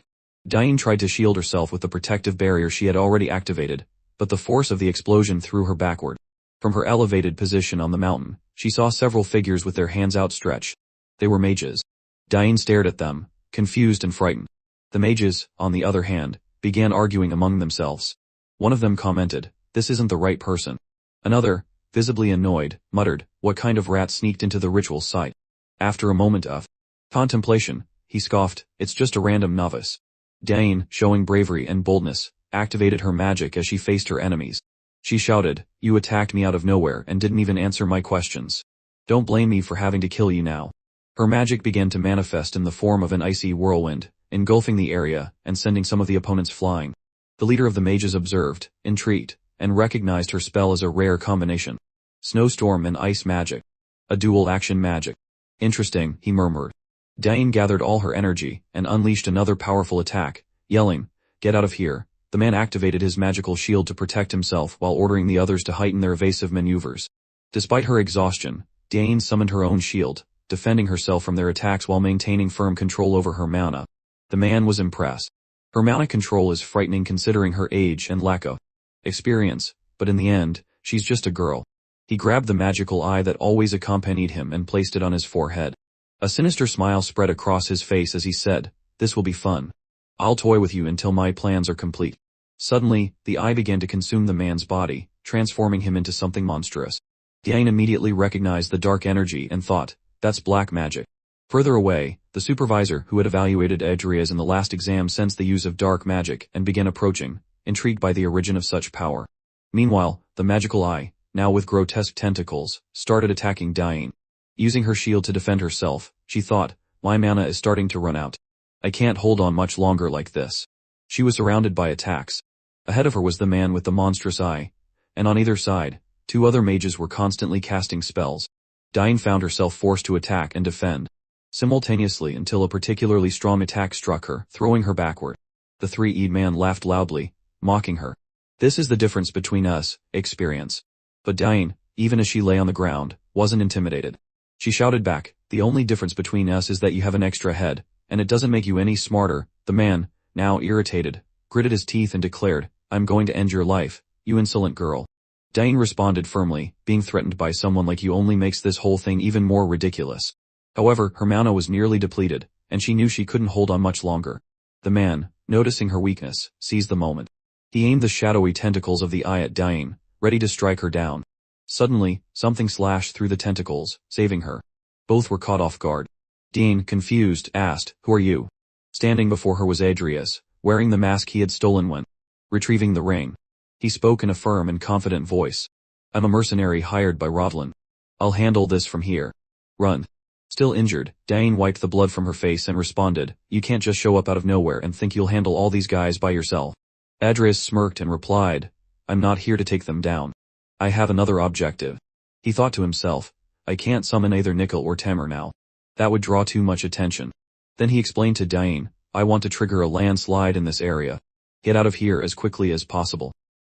[SPEAKER 1] Cain tried to shield herself with the protective barrier she had already activated, but the force of the explosion threw her backward. From her elevated position on the mountain, she saw several figures with their hands outstretched. They were mages. Cain stared at them, confused and frightened. The mages, on the other hand, began arguing among themselves. One of them commented, "This isn't the right person." Another, visibly annoyed, muttered, "What kind of rat sneaked into the ritual site?" After a moment of contemplation, he scoffed, "It's just a random novice." Cain, showing bravery and boldness, activated her magic as she faced her enemies. She shouted, "You attacked me out of nowhere and didn't even answer my questions. Don't blame me for having to kill you now." Her magic began to manifest in the form of an icy whirlwind, engulfing the area and sending some of the opponents flying. The leader of the mages observed, intrigued, and recognized her spell as a rare combination. Snowstorm and ice magic. A dual action magic. "Interesting," he murmured. Cain gathered all her energy and unleashed another powerful attack, yelling, "Get out of here." The man activated his magical shield to protect himself while ordering the others to heighten their evasive maneuvers. Despite her exhaustion, Cain summoned her own shield, defending herself from their attacks while maintaining firm control over her mana. The man was impressed. Her mana control is frightening considering her age and lack of experience, but in the end, she's just a girl. He grabbed the magical eye that always accompanied him and placed it on his forehead. A sinister smile spread across his face as he said, "This will be fun. I'll toy with you until my plans are complete." Suddenly, the eye began to consume the man's body, transforming him into something monstrous. Cain immediately recognized the dark energy and thought, "That's black magic." Further away, the supervisor who had evaluated Adrias in the last exam sensed the use of dark magic and began approaching, intrigued by the origin of such power. Meanwhile, the magical eye, now with grotesque tentacles, started attacking Cain. Using her shield to defend herself, she thought, "My mana is starting to run out. I can't hold on much longer like this." She was surrounded by attacks. Ahead of her was the man with the monstrous eye, and on either side, two other mages were constantly casting spells. Cain found herself forced to attack and defend simultaneously until a particularly strong attack struck her, throwing her backward. The three-eyed man laughed loudly, mocking her. "This is the difference between us, experience." But Cain, even as she lay on the ground, wasn't intimidated. She shouted back, "The only difference between us is that you have an extra head, and it doesn't make you any smarter." The man, now irritated, gritted his teeth and declared, "I'm going to end your life, you insolent girl." Cain responded firmly, "Being threatened by someone like you only makes this whole thing even more ridiculous." However, her mana was nearly depleted, and she knew she couldn't hold on much longer. The man, noticing her weakness, seized the moment. He aimed the shadowy tentacles of the eye at Cain, ready to strike her down. Suddenly, something slashed through the tentacles, saving her. Both were caught off guard. Cain, confused, asked, "Who are you?" Standing before her was Adrias, wearing the mask he had stolen when retrieving the ring. He spoke in a firm and confident voice. "I'm a mercenary hired by Rodlin. I'll handle this from here. Run." Still injured, Cain wiped the blood from her face and responded, "You can't just show up out of nowhere and think you'll handle all these guys by yourself." Adrias smirked and replied, "I'm not here to take them down. I have another objective." He thought to himself, "I can't summon either Nickel or Temer now. That would draw too much attention." Then he explained to Cain, "I want to trigger a landslide in this area. Get out of here as quickly as possible."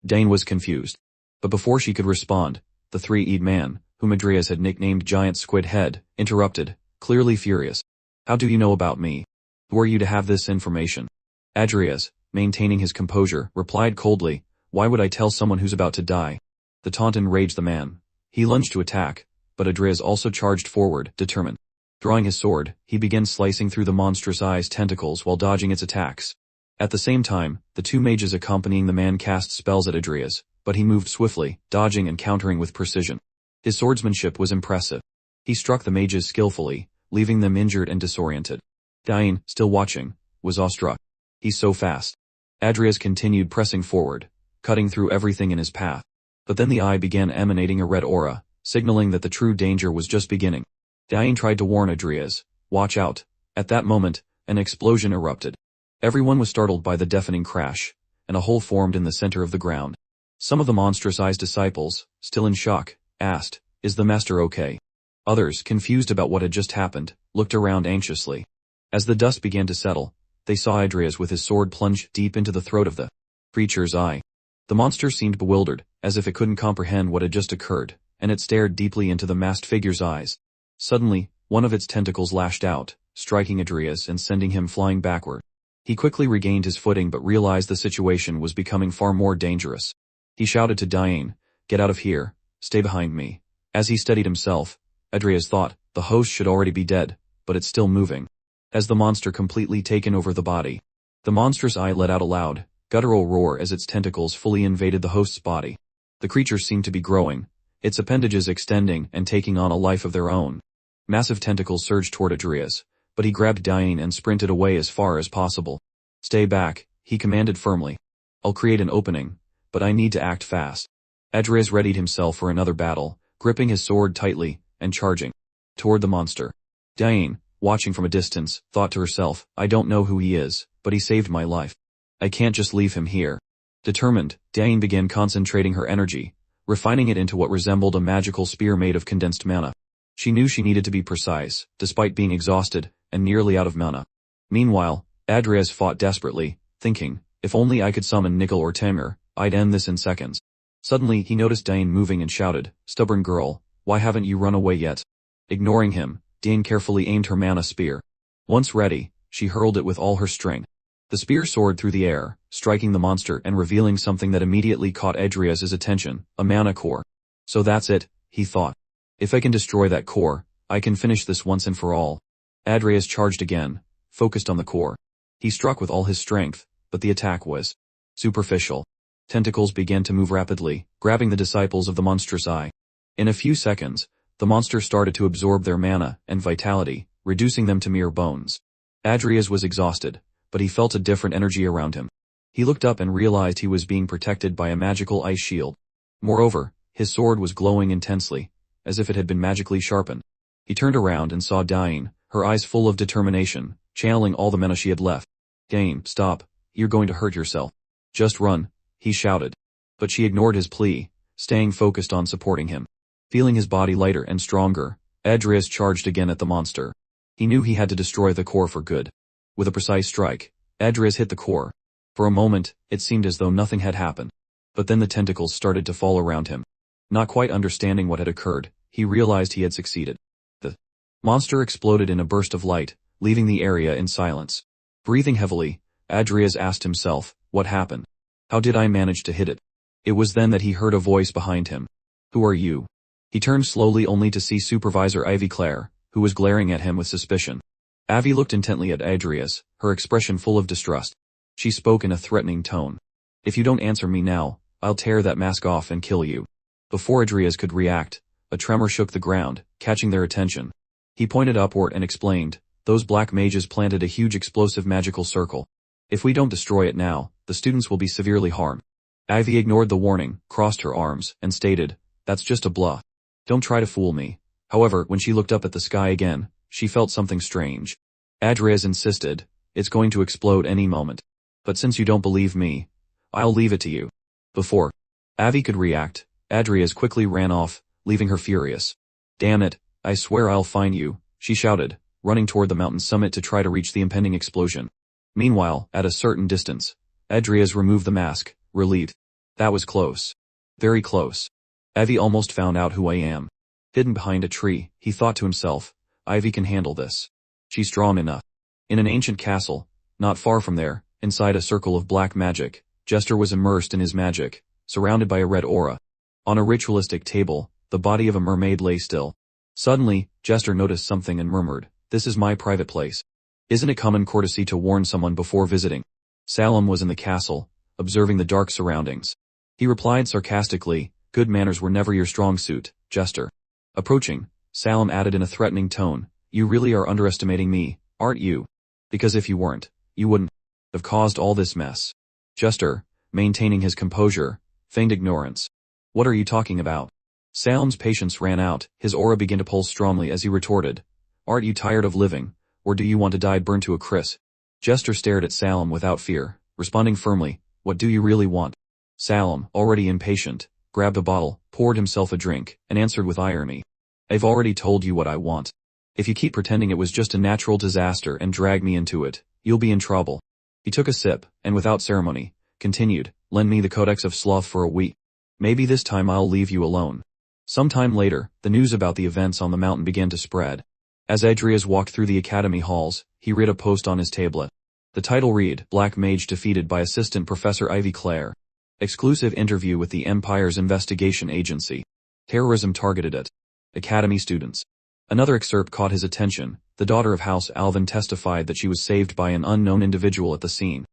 [SPEAKER 1] Cain was confused. But before she could respond, the three-eyed man, whom Adrias had nicknamed Giant Squid Head, interrupted, clearly furious. "How do you know about me? Who are you to have this information?" Adrias, maintaining his composure, replied coldly, "Why would I tell someone who's about to die?" The taunt enraged the man. He lunged to attack, but Adrias also charged forward, determined. Drawing his sword, he began slicing through the monstrous eye's tentacles while dodging its attacks. At the same time, the two mages accompanying the man cast spells at Adrias, but he moved swiftly, dodging and countering with precision. His swordsmanship was impressive. He struck the mages skillfully, leaving them injured and disoriented. Cain, still watching, was awestruck. "He's so fast." Adrias continued pressing forward, cutting through everything in his path. But then the eye began emanating a red aura, signaling that the true danger was just beginning. Cain tried to warn Adrias, "Watch out." At that moment, an explosion erupted. Everyone was startled by the deafening crash, and a hole formed in the center of the ground. Some of the monstrous eye's disciples, still in shock, asked, "Is the master okay?" Others, confused about what had just happened, looked around anxiously. As the dust began to settle, they saw Adrias with his sword plunge deep into the throat of the Creature's eye. The monster seemed bewildered, as if it couldn't comprehend what had just occurred, and it stared deeply into the masked figure's eyes. Suddenly, one of its tentacles lashed out, striking Adrias and sending him flying backward. He quickly regained his footing but realized the situation was becoming far more dangerous. He shouted to Diane, "Get out of here, stay behind me." As he steadied himself, Adrias thought, the host should already be dead, but it's still moving. As the monster completely taken over the body, the monstrous eye let out a loud, guttural roar as its tentacles fully invaded the host's body. The creature seemed to be growing, its appendages extending and taking on a life of their own. Massive tentacles surged toward Adrias, but he grabbed Diane and sprinted away as far as possible. "Stay back," he commanded firmly. "I'll create an opening, but I need to act fast." Adrias readied himself for another battle, gripping his sword tightly and charging toward the monster. Diane, watching from a distance, thought to herself, "I don't know who he is, but he saved my life. I can't just leave him here." Determined, Diane began concentrating her energy, refining it into what resembled a magical spear made of condensed mana. She knew she needed to be precise, despite being exhausted and nearly out of mana. Meanwhile, Adrias fought desperately, thinking, "If only I could summon Nickel or Tamer, I'd end this in seconds." Suddenly he noticed Diane moving and shouted, "Stubborn girl, why haven't you run away yet?" Ignoring him, Diane carefully aimed her mana spear. Once ready, she hurled it with all her strength. The spear soared through the air, striking the monster and revealing something that immediately caught Adrias' attention, a mana core. "So that's it," he thought. "If I can destroy that core, I can finish this once and for all." Adrias charged again, focused on the core. He struck with all his strength, but the attack was superficial. Tentacles began to move rapidly, grabbing the disciples of the monstrous eye. In a few seconds, the monster started to absorb their mana and vitality, reducing them to mere bones. Adrias was exhausted, but he felt a different energy around him. He looked up and realized he was being protected by a magical ice shield. Moreover, his sword was glowing intensely, as if it had been magically sharpened. He turned around and saw Diane, her eyes full of determination, channeling all the mana she had left. "Cain, stop, you're going to hurt yourself. Just run," he shouted. But she ignored his plea, staying focused on supporting him. Feeling his body lighter and stronger, Adrias charged again at the monster. He knew he had to destroy the core for good. With a precise strike, Adrias hit the core. For a moment, it seemed as though nothing had happened. But then the tentacles started to fall around him. Not quite understanding what had occurred, he realized he had succeeded. The monster exploded in a burst of light, leaving the area in silence. Breathing heavily, Adrias asked himself, what happened? How did I manage to hit it? It was then that he heard a voice behind him. "Who are you?" He turned slowly only to see Supervisor Ivy Claire, who was glaring at him with suspicion. Ivy looked intently at Adrias, her expression full of distrust. She spoke in a threatening tone. "If you don't answer me now, I'll tear that mask off and kill you." Before Adrias could react, a tremor shook the ground, catching their attention. He pointed upward and explained, "Those black mages planted a huge explosive magical circle. If we don't destroy it now, the students will be severely harmed." Ivy ignored the warning, crossed her arms, and stated, "That's just a bluff. Don't try to fool me." However, when she looked up at the sky again, she felt something strange. Adrias insisted, "It's going to explode any moment. But since you don't believe me, I'll leave it to you." Before Ivy could react, Adrias quickly ran off, leaving her furious. "Damn it, I swear I'll find you," she shouted, running toward the mountain summit to try to reach the impending explosion. Meanwhile, at a certain distance, Adrias removed the mask, relieved. "That was close. Very close. Ivy almost found out who I am." Hidden behind a tree, he thought to himself, "Ivy can handle this. She's strong enough." In an ancient castle, not far from there, inside a circle of black magic, Jester was immersed in his magic, surrounded by a red aura. On a ritualistic table, the body of a mermaid lay still. Suddenly, Jester noticed something and murmured, "This is my private place. Isn't it common courtesy to warn someone before visiting?" Salem was in the castle, observing the dark surroundings. He replied sarcastically, "Good manners were never your strong suit, Jester." Approaching, Salem added in a threatening tone, "You really are underestimating me, aren't you? Because if you weren't, you wouldn't have caused all this mess." Jester, maintaining his composure, feigned ignorance. "What are you talking about?" Salem's patience ran out, his aura began to pulse strongly as he retorted, "Aren't you tired of living, or do you want to die burned to a crisp?" Jester stared at Salem without fear, responding firmly, "What do you really want?" Salem, already impatient, grabbed a bottle, poured himself a drink, and answered with irony, "I've already told you what I want. If you keep pretending it was just a natural disaster and drag me into it, you'll be in trouble." He took a sip, and without ceremony, continued, Lend me the Codex of Sloth for a week. Maybe this time I'll leave you alone. Sometime later, the news about the events on the mountain began to spread. As Adrias walked through the academy halls, he read a post on his tablet. The title read, Black Mage defeated by Assistant Professor Ivy Clare. Exclusive interview with the Empire's investigation agency. Terrorism targeted at Academy students. Another excerpt caught his attention. The daughter of House Alvin testified that she was saved by an unknown individual at the scene.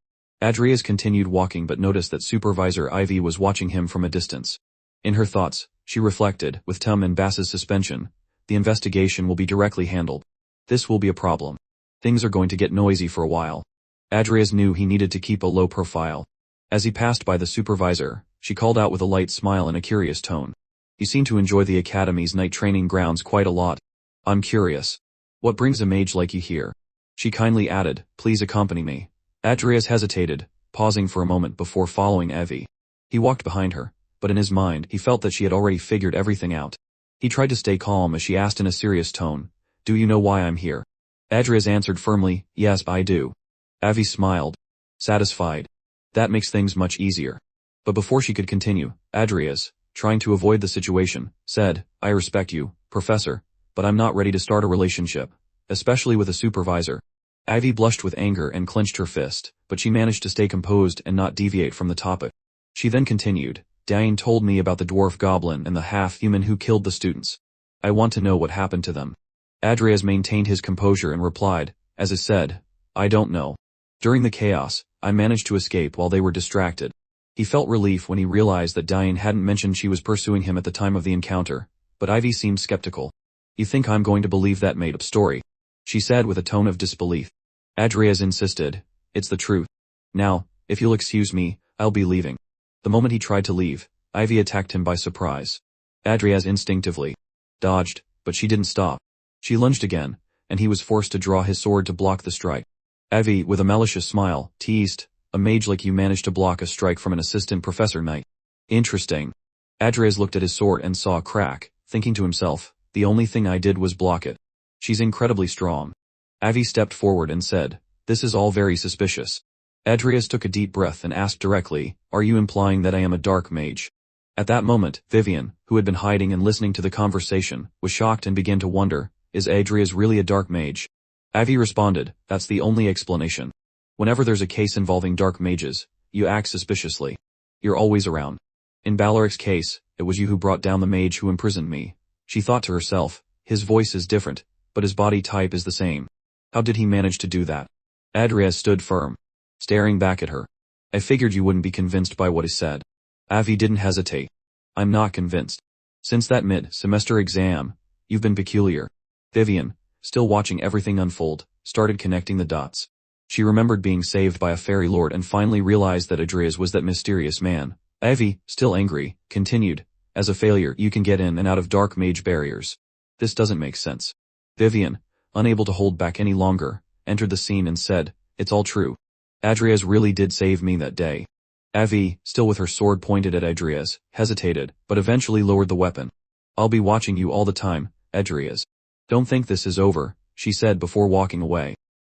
[SPEAKER 1] Adrias continued walking but noticed that Supervisor Ivy was watching him from a distance. In her thoughts, she reflected, with Tum and Bass's suspension, the investigation will be directly handled. This will be a problem. Things are going to get noisy for a while. Adrias knew he needed to keep a low profile. As he passed by the supervisor, she called out with a light smile and a curious tone. You seem to enjoy the Academy's night training grounds quite a lot. I'm curious. What brings a mage like you here? She kindly added, please accompany me. Adrias hesitated, pausing for a moment before following Evie. He walked behind her, but in his mind he felt that she had already figured everything out. He tried to stay calm as she asked in a serious tone, do you know why I'm here? Adrias answered firmly, yes, I do. Evie smiled. Satisfied. That makes things much easier. But before she could continue, Adrias, trying to avoid the situation, said, I respect you, Professor, but I'm not ready to start a relationship, especially with a supervisor. Ivy blushed with anger and clenched her fist, but she managed to stay composed and not deviate from the topic. She then continued, Cain told me about the dwarf goblin and the half-human who killed the students. I want to know what happened to them. Adrias maintained his composure and replied, as is said, I don't know. During the chaos, I managed to escape while they were distracted. He felt relief when he realized that Cain hadn't mentioned she was pursuing him at the time of the encounter, but Ivy seemed skeptical. You think I'm going to believe that made-up story? She said with a tone of disbelief. Adrias insisted, it's the truth. Now, if you'll excuse me, I'll be leaving. The moment he tried to leave, Ivy attacked him by surprise. Adrias instinctively dodged, but she didn't stop. She lunged again, and he was forced to draw his sword to block the strike. Ivy, with a malicious smile, teased, a mage like you managed to block a strike from an assistant professor knight. Interesting. Adrias looked at his sword and saw a crack, thinking to himself, the only thing I did was block it. She's incredibly strong. Ivy stepped forward and said, this is all very suspicious. Adrias took a deep breath and asked directly, are you implying that I am a dark mage? At that moment, Vivien, who had been hiding and listening to the conversation, was shocked and began to wonder, is Adrias really a dark mage? Ivy responded, that's the only explanation. Whenever there's a case involving dark mages, you act suspiciously. You're always around. In Balaric's case, it was you who brought down the mage who imprisoned me. She thought to herself, his voice is different, but his body type is the same. How did he manage to do that? Adrias stood firm, staring back at her. I figured you wouldn't be convinced by what he said. Ivy didn't hesitate. I'm not convinced. Since that mid-semester exam, you've been peculiar. Vivien, still watching everything unfold, started connecting the dots. She remembered being saved by a fairy lord and finally realized that Adrias was that mysterious man. Ivy, still angry, continued, as a failure you can get in and out of dark mage barriers. This doesn't make sense. Vivien, unable to hold back any longer, entered the scene and said, it's all true. Adrias really did save me that day. Ivy, still with her sword pointed at Adrias, hesitated, but eventually lowered the weapon. I'll be watching you all the time, Adrias. Don't think this is over, she said before walking away.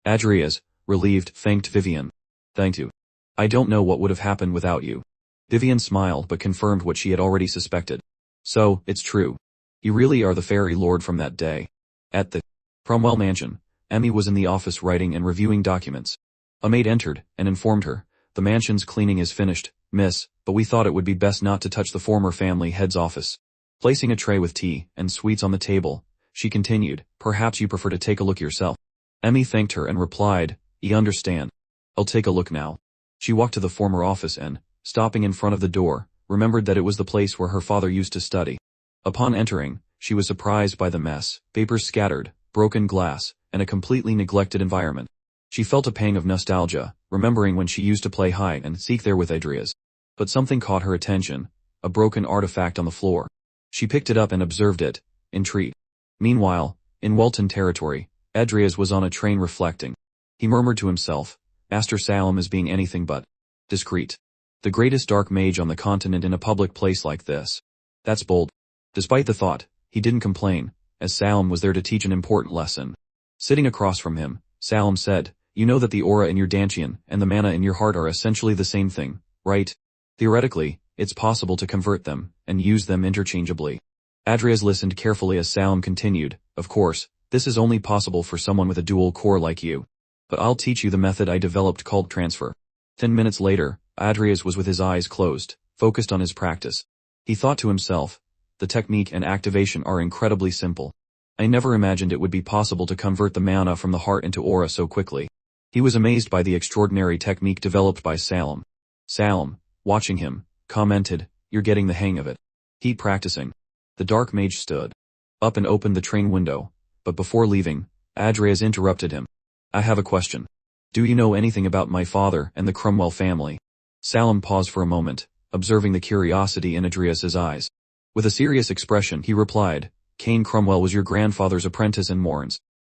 [SPEAKER 1] Adrias, relieved, thanked Vivien. Thank you. I don't know what would have happened without you. Vivien smiled but confirmed what she had already suspected. So, it's true. You really are the fairy lord from that day. At the Cromwell mansion, Emmy was in the office writing and reviewing documents. A maid entered and informed her, the mansion's cleaning is finished, miss, but we thought it would be best not to touch the former family head's office. Placing a tray with tea and sweets on the table, she continued, perhaps you prefer to take a look yourself. Emmy thanked her and replied, you understand. I'll take a look now. She walked to the former office and, stopping in front of the door, remembered that it was the place where her father used to study. Upon entering, she was surprised by the mess, papers scattered, broken glass, and a completely neglected environment. She felt a pang of nostalgia, remembering when she used to play hide and seek there with Adrias. But something caught her attention, a broken artifact on the floor. She picked it up and observed it, intrigued. Meanwhile, in Welton territory, Adrias was on a train reflecting. He murmured to himself, Master Salem is being anything but discreet. The greatest dark mage on the continent in a public place like this. That's bold. Despite the thought, he didn't complain, as Salem was there to teach an important lesson. Sitting across from him, Salem said, you know that the aura in your dantian and the mana in your heart are essentially the same thing, right? Theoretically, it's possible to convert them, and use them interchangeably. Adrias listened carefully as Salem continued, of course, this is only possible for someone with a dual core like you. But I'll teach you the method I developed called transfer. 10 minutes later, Adrias was with his eyes closed, focused on his practice. He thought to himself, the technique and activation are incredibly simple. I never imagined it would be possible to convert the mana from the heart into aura so quickly. He was amazed by the extraordinary technique developed by Salem. Salem, watching him, commented, "You're getting the hang of it. Keep practicing." The dark mage stood up and opened the train window, but before leaving, Adrias interrupted him. "I have a question. Do you know anything about my father and the Cromwell family?" Salem paused for a moment, observing the curiosity in Adrias's eyes. With a serious expression he replied, "Cain Cromwell was your grandfather's apprentice in Morn."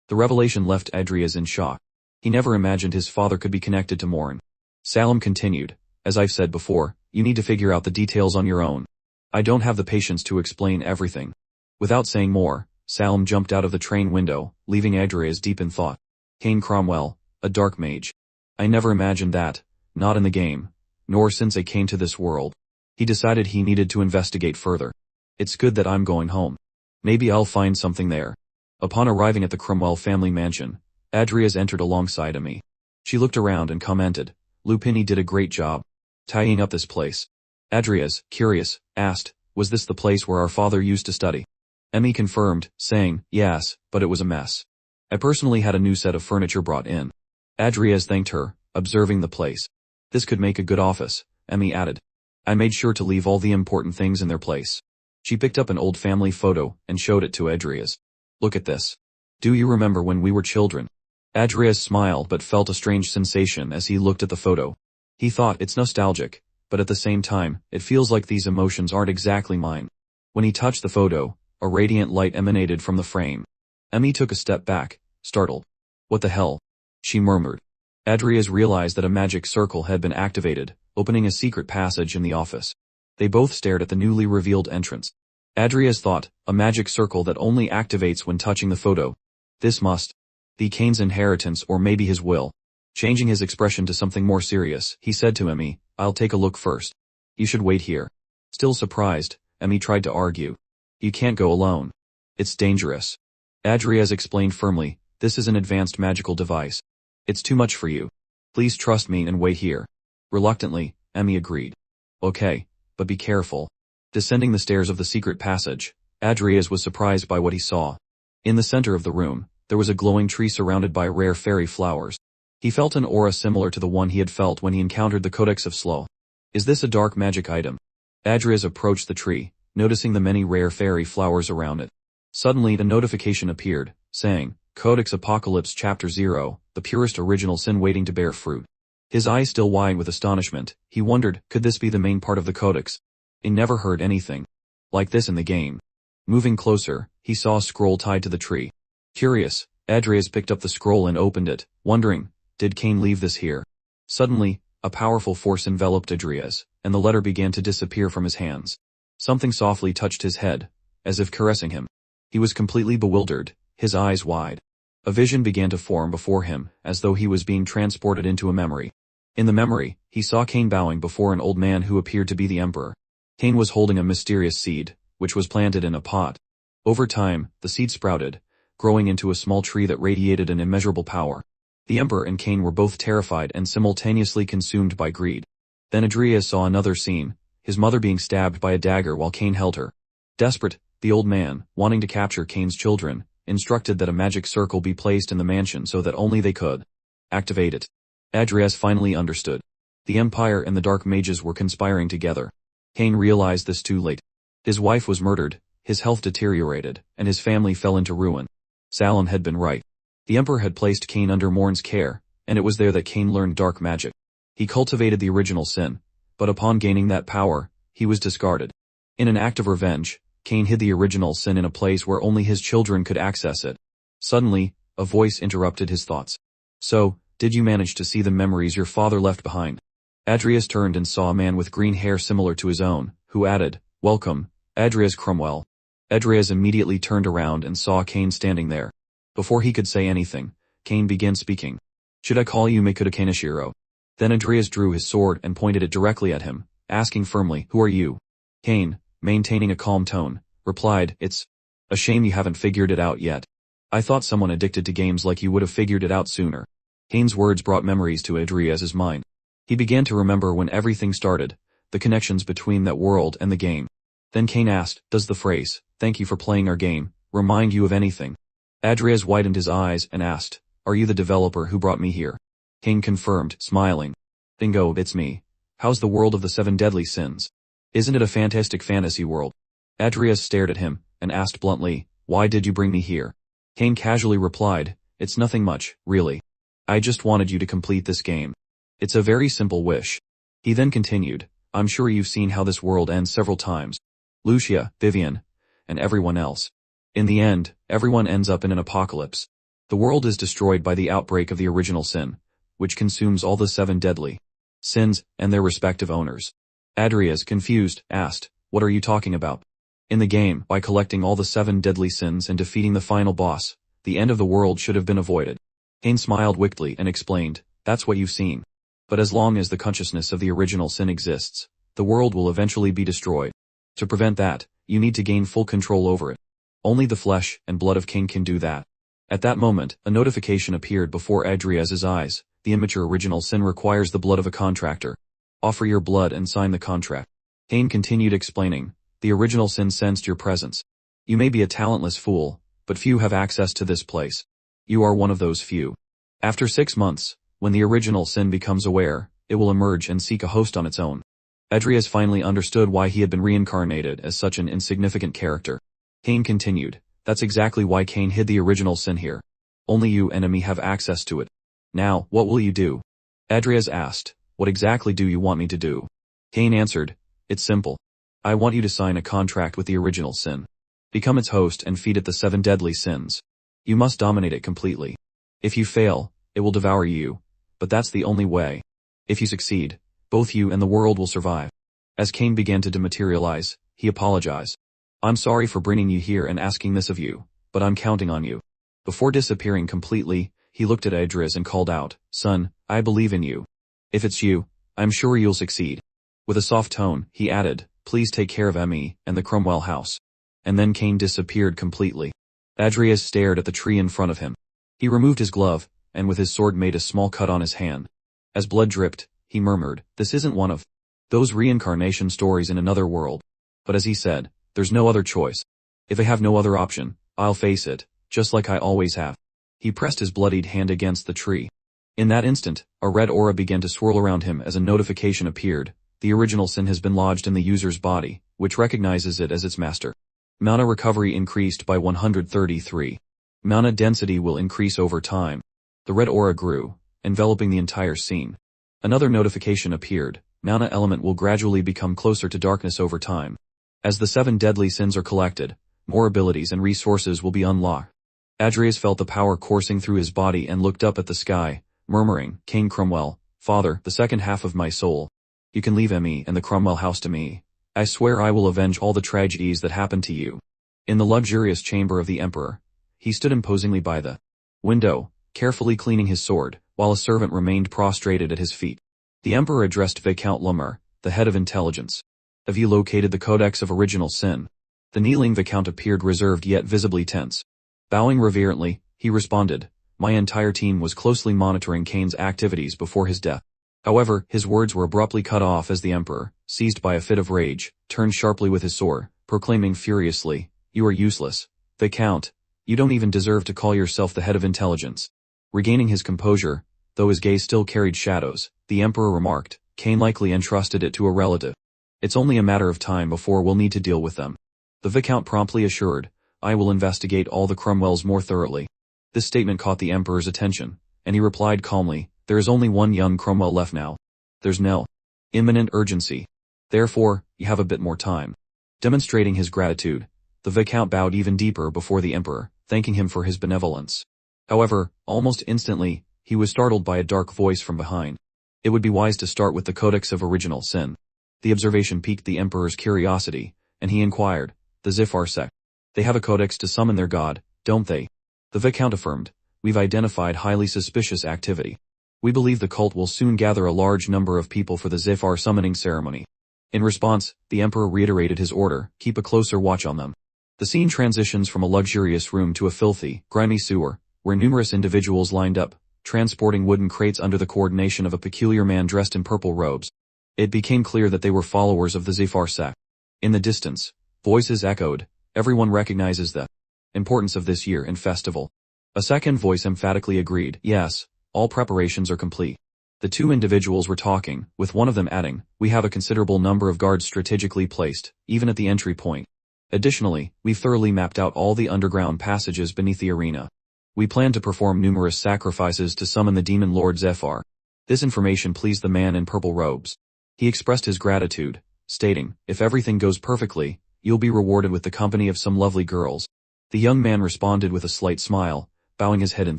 [SPEAKER 1] The revelation left Adrias in shock. He never imagined his father could be connected to Morn. Salem continued, "As I've said before, you need to figure out the details on your own. I don't have the patience to explain everything." Without saying more, Salem jumped out of the train window, leaving Adrias deep in thought. Cain Cromwell, a dark mage. I never imagined that, not in the game, nor since I came to this world. He decided he needed to investigate further. It's good that I'm going home. Maybe I'll find something there. Upon arriving at the Cromwell family mansion, Adrias entered alongside Emmy. She looked around and commented, "Lupini did a great job tidying up this place." Adrias, curious, asked, "Was this the place where our father used to study?" Emmy confirmed, saying, "Yes, but it was a mess. I personally had a new set of furniture brought in." Adrias thanked her, observing the place. "This could make a good office," Emmy added. "I made sure to leave all the important things in their place." She picked up an old family photo and showed it to Adrias. "Look at this. Do you remember when we were children?" Adrias smiled but felt a strange sensation as he looked at the photo. He thought, it's nostalgic, but at the same time, it feels like these emotions aren't exactly mine. When he touched the photo, a radiant light emanated from the frame. Emmy took a step back, startled. "What the hell?" she murmured. Adrias realized that a magic circle had been activated, opening a secret passage in the office. They both stared at the newly revealed entrance. Adrias thought, a magic circle that only activates when touching the photo. This must be Cain's inheritance or maybe his will. Changing his expression to something more serious, he said to Emmy, "I'll take a look first. You should wait here." Still surprised, Emmy tried to argue. "You can't go alone. It's dangerous." Adrias explained firmly, "This is an advanced magical device. It's too much for you. Please trust me and wait here." Reluctantly, Emmy agreed. "Okay, but be careful." Descending the stairs of the secret passage, Adrias was surprised by what he saw. In the center of the room, there was a glowing tree surrounded by rare fairy flowers. He felt an aura similar to the one he had felt when he encountered the Codex of Slough. Is this a dark magic item? Adrias approached the tree, noticing the many rare fairy flowers around it. Suddenly a notification appeared, saying, "Codex Apocalypse Chapter 0, the purest original sin waiting to bear fruit." His eyes still wide with astonishment, he wondered, could this be the main part of the Codex? He never heard anything like this in the game. Moving closer, he saw a scroll tied to the tree. Curious, Adrias picked up the scroll and opened it, wondering, did Cain leave this here? Suddenly, a powerful force enveloped Adrias, and the letter began to disappear from his hands. Something softly touched his head, as if caressing him. He was completely bewildered, his eyes wide. A vision began to form before him, as though he was being transported into a memory. In the memory, he saw Cain bowing before an old man who appeared to be the emperor. Cain was holding a mysterious seed, which was planted in a pot. Over time, the seed sprouted, growing into a small tree that radiated an immeasurable power. The emperor and Cain were both terrified and simultaneously consumed by greed. Then Adrias saw another scene, his mother being stabbed by a dagger while Cain held her. Desperate, the old man, wanting to capture Cain's children, instructed that a magic circle be placed in the mansion so that only they could activate it. Adrias finally understood. The Empire and the Dark Mages were conspiring together. Cain realized this too late. His wife was murdered, his health deteriorated, and his family fell into ruin. Salem had been right. The Emperor had placed Cain under Morn's care, and it was there that Cain learned dark magic. He cultivated the original sin, but upon gaining that power, he was discarded. In an act of revenge, Cain hid the original sin in a place where only his children could access it. Suddenly, a voice interrupted his thoughts. "So, did you manage to see the memories your father left behind?" Adrias turned and saw a man with green hair similar to his own, who added, "Welcome, Adrias Cromwell." Adrias immediately turned around and saw Cain standing there. Before he could say anything, Cain began speaking. "Should I call you Makuta Kaneshiro?" Then Adrias drew his sword and pointed it directly at him, asking firmly, "Who are you?" Cain, maintaining a calm tone, replied, "It's a shame you haven't figured it out yet. I thought someone addicted to games like you would have figured it out sooner." Cain's words brought memories to Adrias' mind. He began to remember when everything started, the connections between that world and the game. Then Cain asked, "Does the phrase, 'Thank you for playing our game,' remind you of anything?" Adrias widened his eyes and asked, "Are you the developer who brought me here?" Cain confirmed, smiling. "Bingo, it's me. How's the world of the 7 deadly sins? Isn't it a fantastic fantasy world?" Adrias stared at him and asked bluntly, "Why did you bring me here?" Cain casually replied, "It's nothing much, really. I just wanted you to complete this game. It's a very simple wish." He then continued, "I'm sure you've seen how this world ends several times. Lucia, Vivien, and everyone else. In the end, everyone ends up in an apocalypse. The world is destroyed by the outbreak of the original sin, which consumes all the 7 deadly sins and their respective owners." Adrias, confused, asked, "What are you talking about?" "In the game, by collecting all the 7 deadly sins and defeating the final boss, the end of the world should have been avoided." Cain smiled wickedly and explained, "That's what you've seen. But as long as the consciousness of the original sin exists, the world will eventually be destroyed. To prevent that, you need to gain full control over it. Only the flesh and blood of Cain can do that." At that moment, a notification appeared before Adrias' eyes. "The immature original sin requires the blood of a contractor. Offer your blood and sign the contract." Cain continued explaining, "The original sin sensed your presence. You may be a talentless fool, but few have access to this place. You are one of those few. After 6 months, when the original sin becomes aware, it will emerge and seek a host on its own." Adrias finally understood why he had been reincarnated as such an insignificant character. Cain continued, "That's exactly why Cain hid the original sin here. Only you, enemy, have access to it. Now, what will you do?" Adrias asked, "What exactly do you want me to do?" Cain answered, "It's simple. I want you to sign a contract with the original sin. Become its host and feed it the 7 deadly sins. You must dominate it completely. If you fail, it will devour you, but that's the only way. If you succeed, both you and the world will survive." As Cain began to dematerialize, he apologized. "I'm sorry for bringing you here and asking this of you, but I'm counting on you." Before disappearing completely, he looked at Adrias and called out, "Son, I believe in you. If it's you, I'm sure you'll succeed." With a soft tone, he added, "Please take care of Emmy and the Cromwell house." And then Cain disappeared completely. Adrias stared at the tree in front of him. He removed his glove, and with his sword made a small cut on his hand. As blood dripped, he murmured, "This isn't one of those reincarnation stories in another world." But as he said, "There's no other choice. If I have no other option, I'll face it, just like I always have." He pressed his bloodied hand against the tree. In that instant, a red aura began to swirl around him as a notification appeared. The original sin has been lodged in the user's body, which recognizes it as its master. Mana recovery increased by 133. Mana density will increase over time. The red aura grew, enveloping the entire scene. Another notification appeared. Mana element will gradually become closer to darkness over time. As the 7 deadly sins are collected, more abilities and resources will be unlocked. Adrias felt the power coursing through his body and looked up at the sky, murmuring, "Cain Cromwell, Father, the second half of my soul. You can leave Emmy and the Cromwell house to me. I swear I will avenge all the tragedies that happened to you." In the luxurious chamber of the Emperor, he stood imposingly by the window, carefully cleaning his sword, while a servant remained prostrated at his feet. The Emperor addressed Viscount Lumar, the head of intelligence. "Have you located the Codex of Original Sin?" The kneeling Viscount appeared reserved yet visibly tense. Bowing reverently, he responded, "My entire team was closely monitoring Cain's activities before his death." However, his words were abruptly cut off as the Emperor, seized by a fit of rage, turned sharply with his sword, proclaiming furiously, "You are useless, Viscount. You don't even deserve to call yourself the head of intelligence." Regaining his composure, though his gaze still carried shadows, the Emperor remarked, "Cain likely entrusted it to a relative. It's only a matter of time before we'll need to deal with them." The Viscount promptly assured, "I will investigate all the Cromwells more thoroughly." This statement caught the Emperor's attention, and he replied calmly, "There is only one young Cromwell left now. There's no imminent urgency. Therefore, you have a bit more time." Demonstrating his gratitude, the Viscount bowed even deeper before the Emperor, thanking him for his benevolence. However, almost instantly, he was startled by a dark voice from behind. It would be wise to start with the Codex of Original Sin. The observation piqued the Emperor's curiosity, and he inquired, "The Zifar sect. They have a codex to summon their god, don't they?" The Viscount affirmed, "We've identified highly suspicious activity. We believe the cult will soon gather a large number of people for the Zifar summoning ceremony." In response, the Emperor reiterated his order, keep a closer watch on them. The scene transitions from a luxurious room to a filthy, grimy sewer, where numerous individuals lined up, transporting wooden crates under the coordination of a peculiar man dressed in purple robes. It became clear that they were followers of the Zephyr sect. In the distance, voices echoed, everyone recognizes the importance of this year in festival. A second voice emphatically agreed, yes, all preparations are complete. The two individuals were talking, with one of them adding, we have a considerable number of guards strategically placed, even at the entry point. Additionally, we've thoroughly mapped out all the underground passages beneath the arena. We plan to perform numerous sacrifices to summon the demon lord Zephyr. This information pleased the man in purple robes. He expressed his gratitude, stating, if everything goes perfectly, you'll be rewarded with the company of some lovely girls. The young man responded with a slight smile, bowing his head in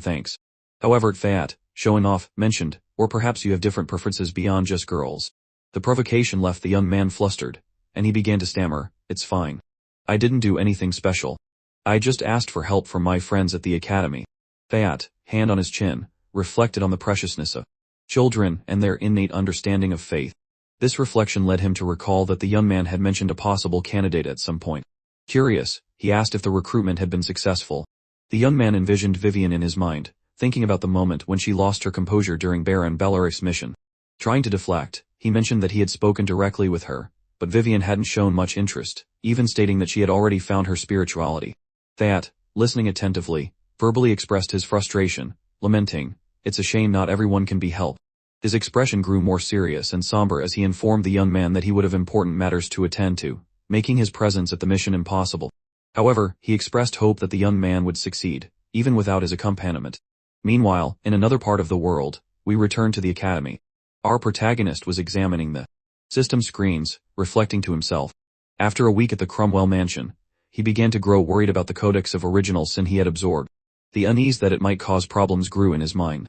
[SPEAKER 1] thanks. However, Fayat, showing off, mentioned, or perhaps you have different preferences beyond just girls. The provocation left the young man flustered, and he began to stammer, it's fine. I didn't do anything special. I just asked for help from my friends at the academy. Fayat, hand on his chin, reflected on the preciousness of children and their innate understanding of faith. This reflection led him to recall that the young man had mentioned a possible candidate at some point. Curious, he asked if the recruitment had been successful. The young man envisioned Vivien in his mind, thinking about the moment when she lost her composure during Baron Belaric's mission. Trying to deflect, he mentioned that he had spoken directly with her, but Vivien hadn't shown much interest, even stating that she had already found her spirituality. Fayat, listening attentively, verbally expressed his frustration, lamenting, it's a shame not everyone can be helped. His expression grew more serious and somber as he informed the young man that he would have important matters to attend to, making his presence at the mission impossible. However, he expressed hope that the young man would succeed, even without his accompaniment. Meanwhile, in another part of the world, we return to the academy. Our protagonist was examining the system screens, reflecting to himself. After a week at the Cromwell mansion, he began to grow worried about the Codex of Original Sin he had absorbed. The unease that it might cause problems grew in his mind.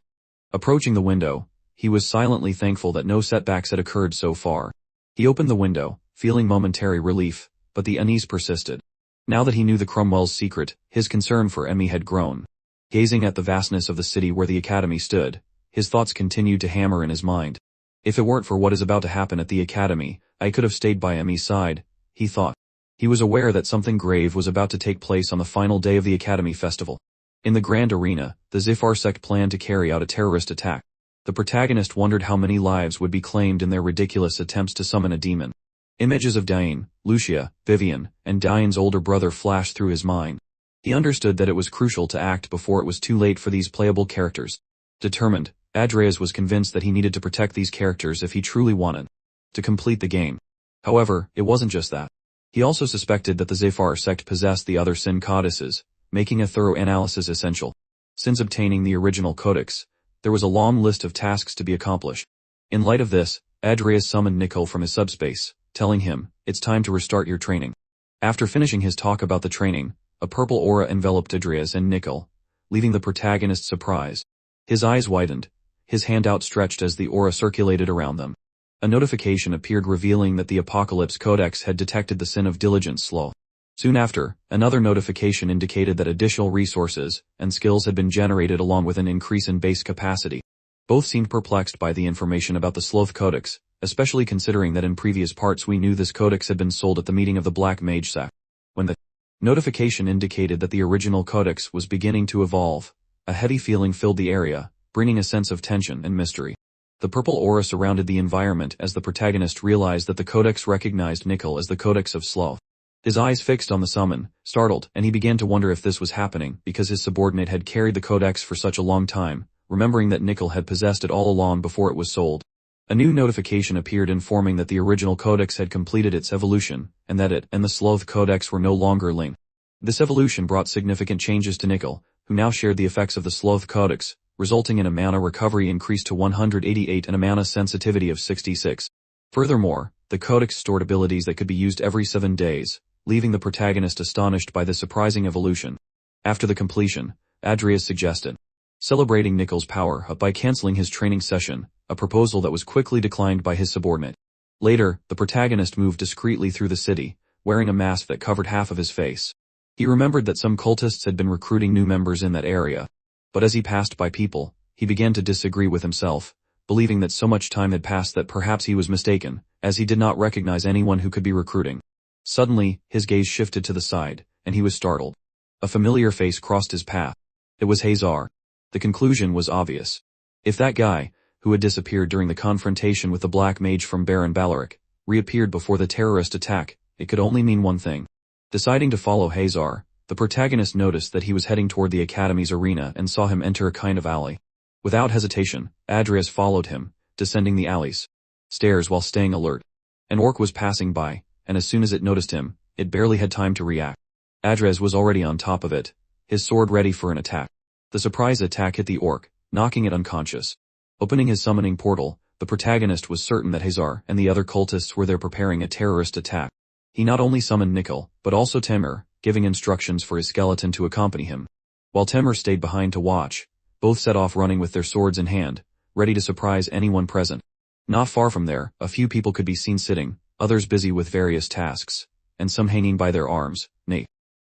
[SPEAKER 1] Approaching the window, he was silently thankful that no setbacks had occurred so far. He opened the window, feeling momentary relief, but the unease persisted. Now that he knew the Cromwell's secret, his concern for Emmy had grown. Gazing at the vastness of the city where the academy stood, his thoughts continued to hammer in his mind. If it weren't for what is about to happen at the academy, I could have stayed by Emmy's side, he thought. He was aware that something grave was about to take place on the final day of the academy festival. In the grand arena, the Zephyr sect planned to carry out a terrorist attack. The protagonist wondered how many lives would be claimed in their ridiculous attempts to summon a demon. Images of Cain, Lucia, Vivien, and Cain's older brother flashed through his mind. He understood that it was crucial to act before it was too late for these playable characters. Determined, Adrias was convinced that he needed to protect these characters if he truly wanted to complete the game. However, it wasn't just that. He also suspected that the Zephyr sect possessed the other sin codices, making a thorough analysis essential. Since obtaining the original codex, there was a long list of tasks to be accomplished. In light of this, Adrias summoned Nickel from his subspace, telling him, it's time to restart your training. After finishing his talk about the training, a purple aura enveloped Adrias and Nickel, leaving the protagonist surprised. His eyes widened, his hand outstretched as the aura circulated around them. A notification appeared revealing that the Apocalypse Codex had detected the sin of diligent sloth. Soon after, another notification indicated that additional resources and skills had been generated along with an increase in base capacity. Both seemed perplexed by the information about the Sloth Codex, especially considering that in previous parts we knew this codex had been sold at the meeting of the Black Mage sect. When the notification indicated that the original codex was beginning to evolve, a heavy feeling filled the area, bringing a sense of tension and mystery. The purple aura surrounded the environment as the protagonist realized that the codex recognized Nickel as the Codex of Sloth. His eyes fixed on the summon, startled, and he began to wonder if this was happening because his subordinate had carried the codex for such a long time, remembering that Nickel had possessed it all along before it was sold. A new notification appeared informing that the original codex had completed its evolution, and that it and the Sloth Codex were no longer linked. This evolution brought significant changes to Nickel, who now shared the effects of the Sloth Codex, resulting in a mana recovery increase to 188 and a mana sensitivity of 66. Furthermore, the codex stored abilities that could be used every 7 days, leaving the protagonist astonished by this surprising evolution. After the completion, Adrias suggested celebrating Nickel's power up by canceling his training session, a proposal that was quickly declined by his subordinate. Later, the protagonist moved discreetly through the city, wearing a mask that covered half of his face. He remembered that some cultists had been recruiting new members in that area. But as he passed by people, he began to disagree with himself, believing that so much time had passed that perhaps he was mistaken, as he did not recognize anyone who could be recruiting. Suddenly, his gaze shifted to the side, and he was startled. A familiar face crossed his path. It was Hazar. The conclusion was obvious. If that guy, who had disappeared during the confrontation with the black mage from Baron Balaric, reappeared before the terrorist attack, it could only mean one thing. Deciding to follow Hazar, the protagonist noticed that he was heading toward the academy's arena and saw him enter a kind of alley. Without hesitation, Adrias followed him, descending the alley's stairs while staying alert. An orc was passing by, and as soon as it noticed him, it barely had time to react. Adrias was already on top of it, his sword ready for an attack. The surprise attack hit the orc, knocking it unconscious. Opening his summoning portal, the protagonist was certain that Hazar and the other cultists were there preparing a terrorist attack. He not only summoned Nickel, but also Temur, giving instructions for his skeleton to accompany him. While Temur stayed behind to watch, both set off running with their swords in hand, ready to surprise anyone present. Not far from there, a few people could be seen sitting, others busy with various tasks, and some hanging by their arms.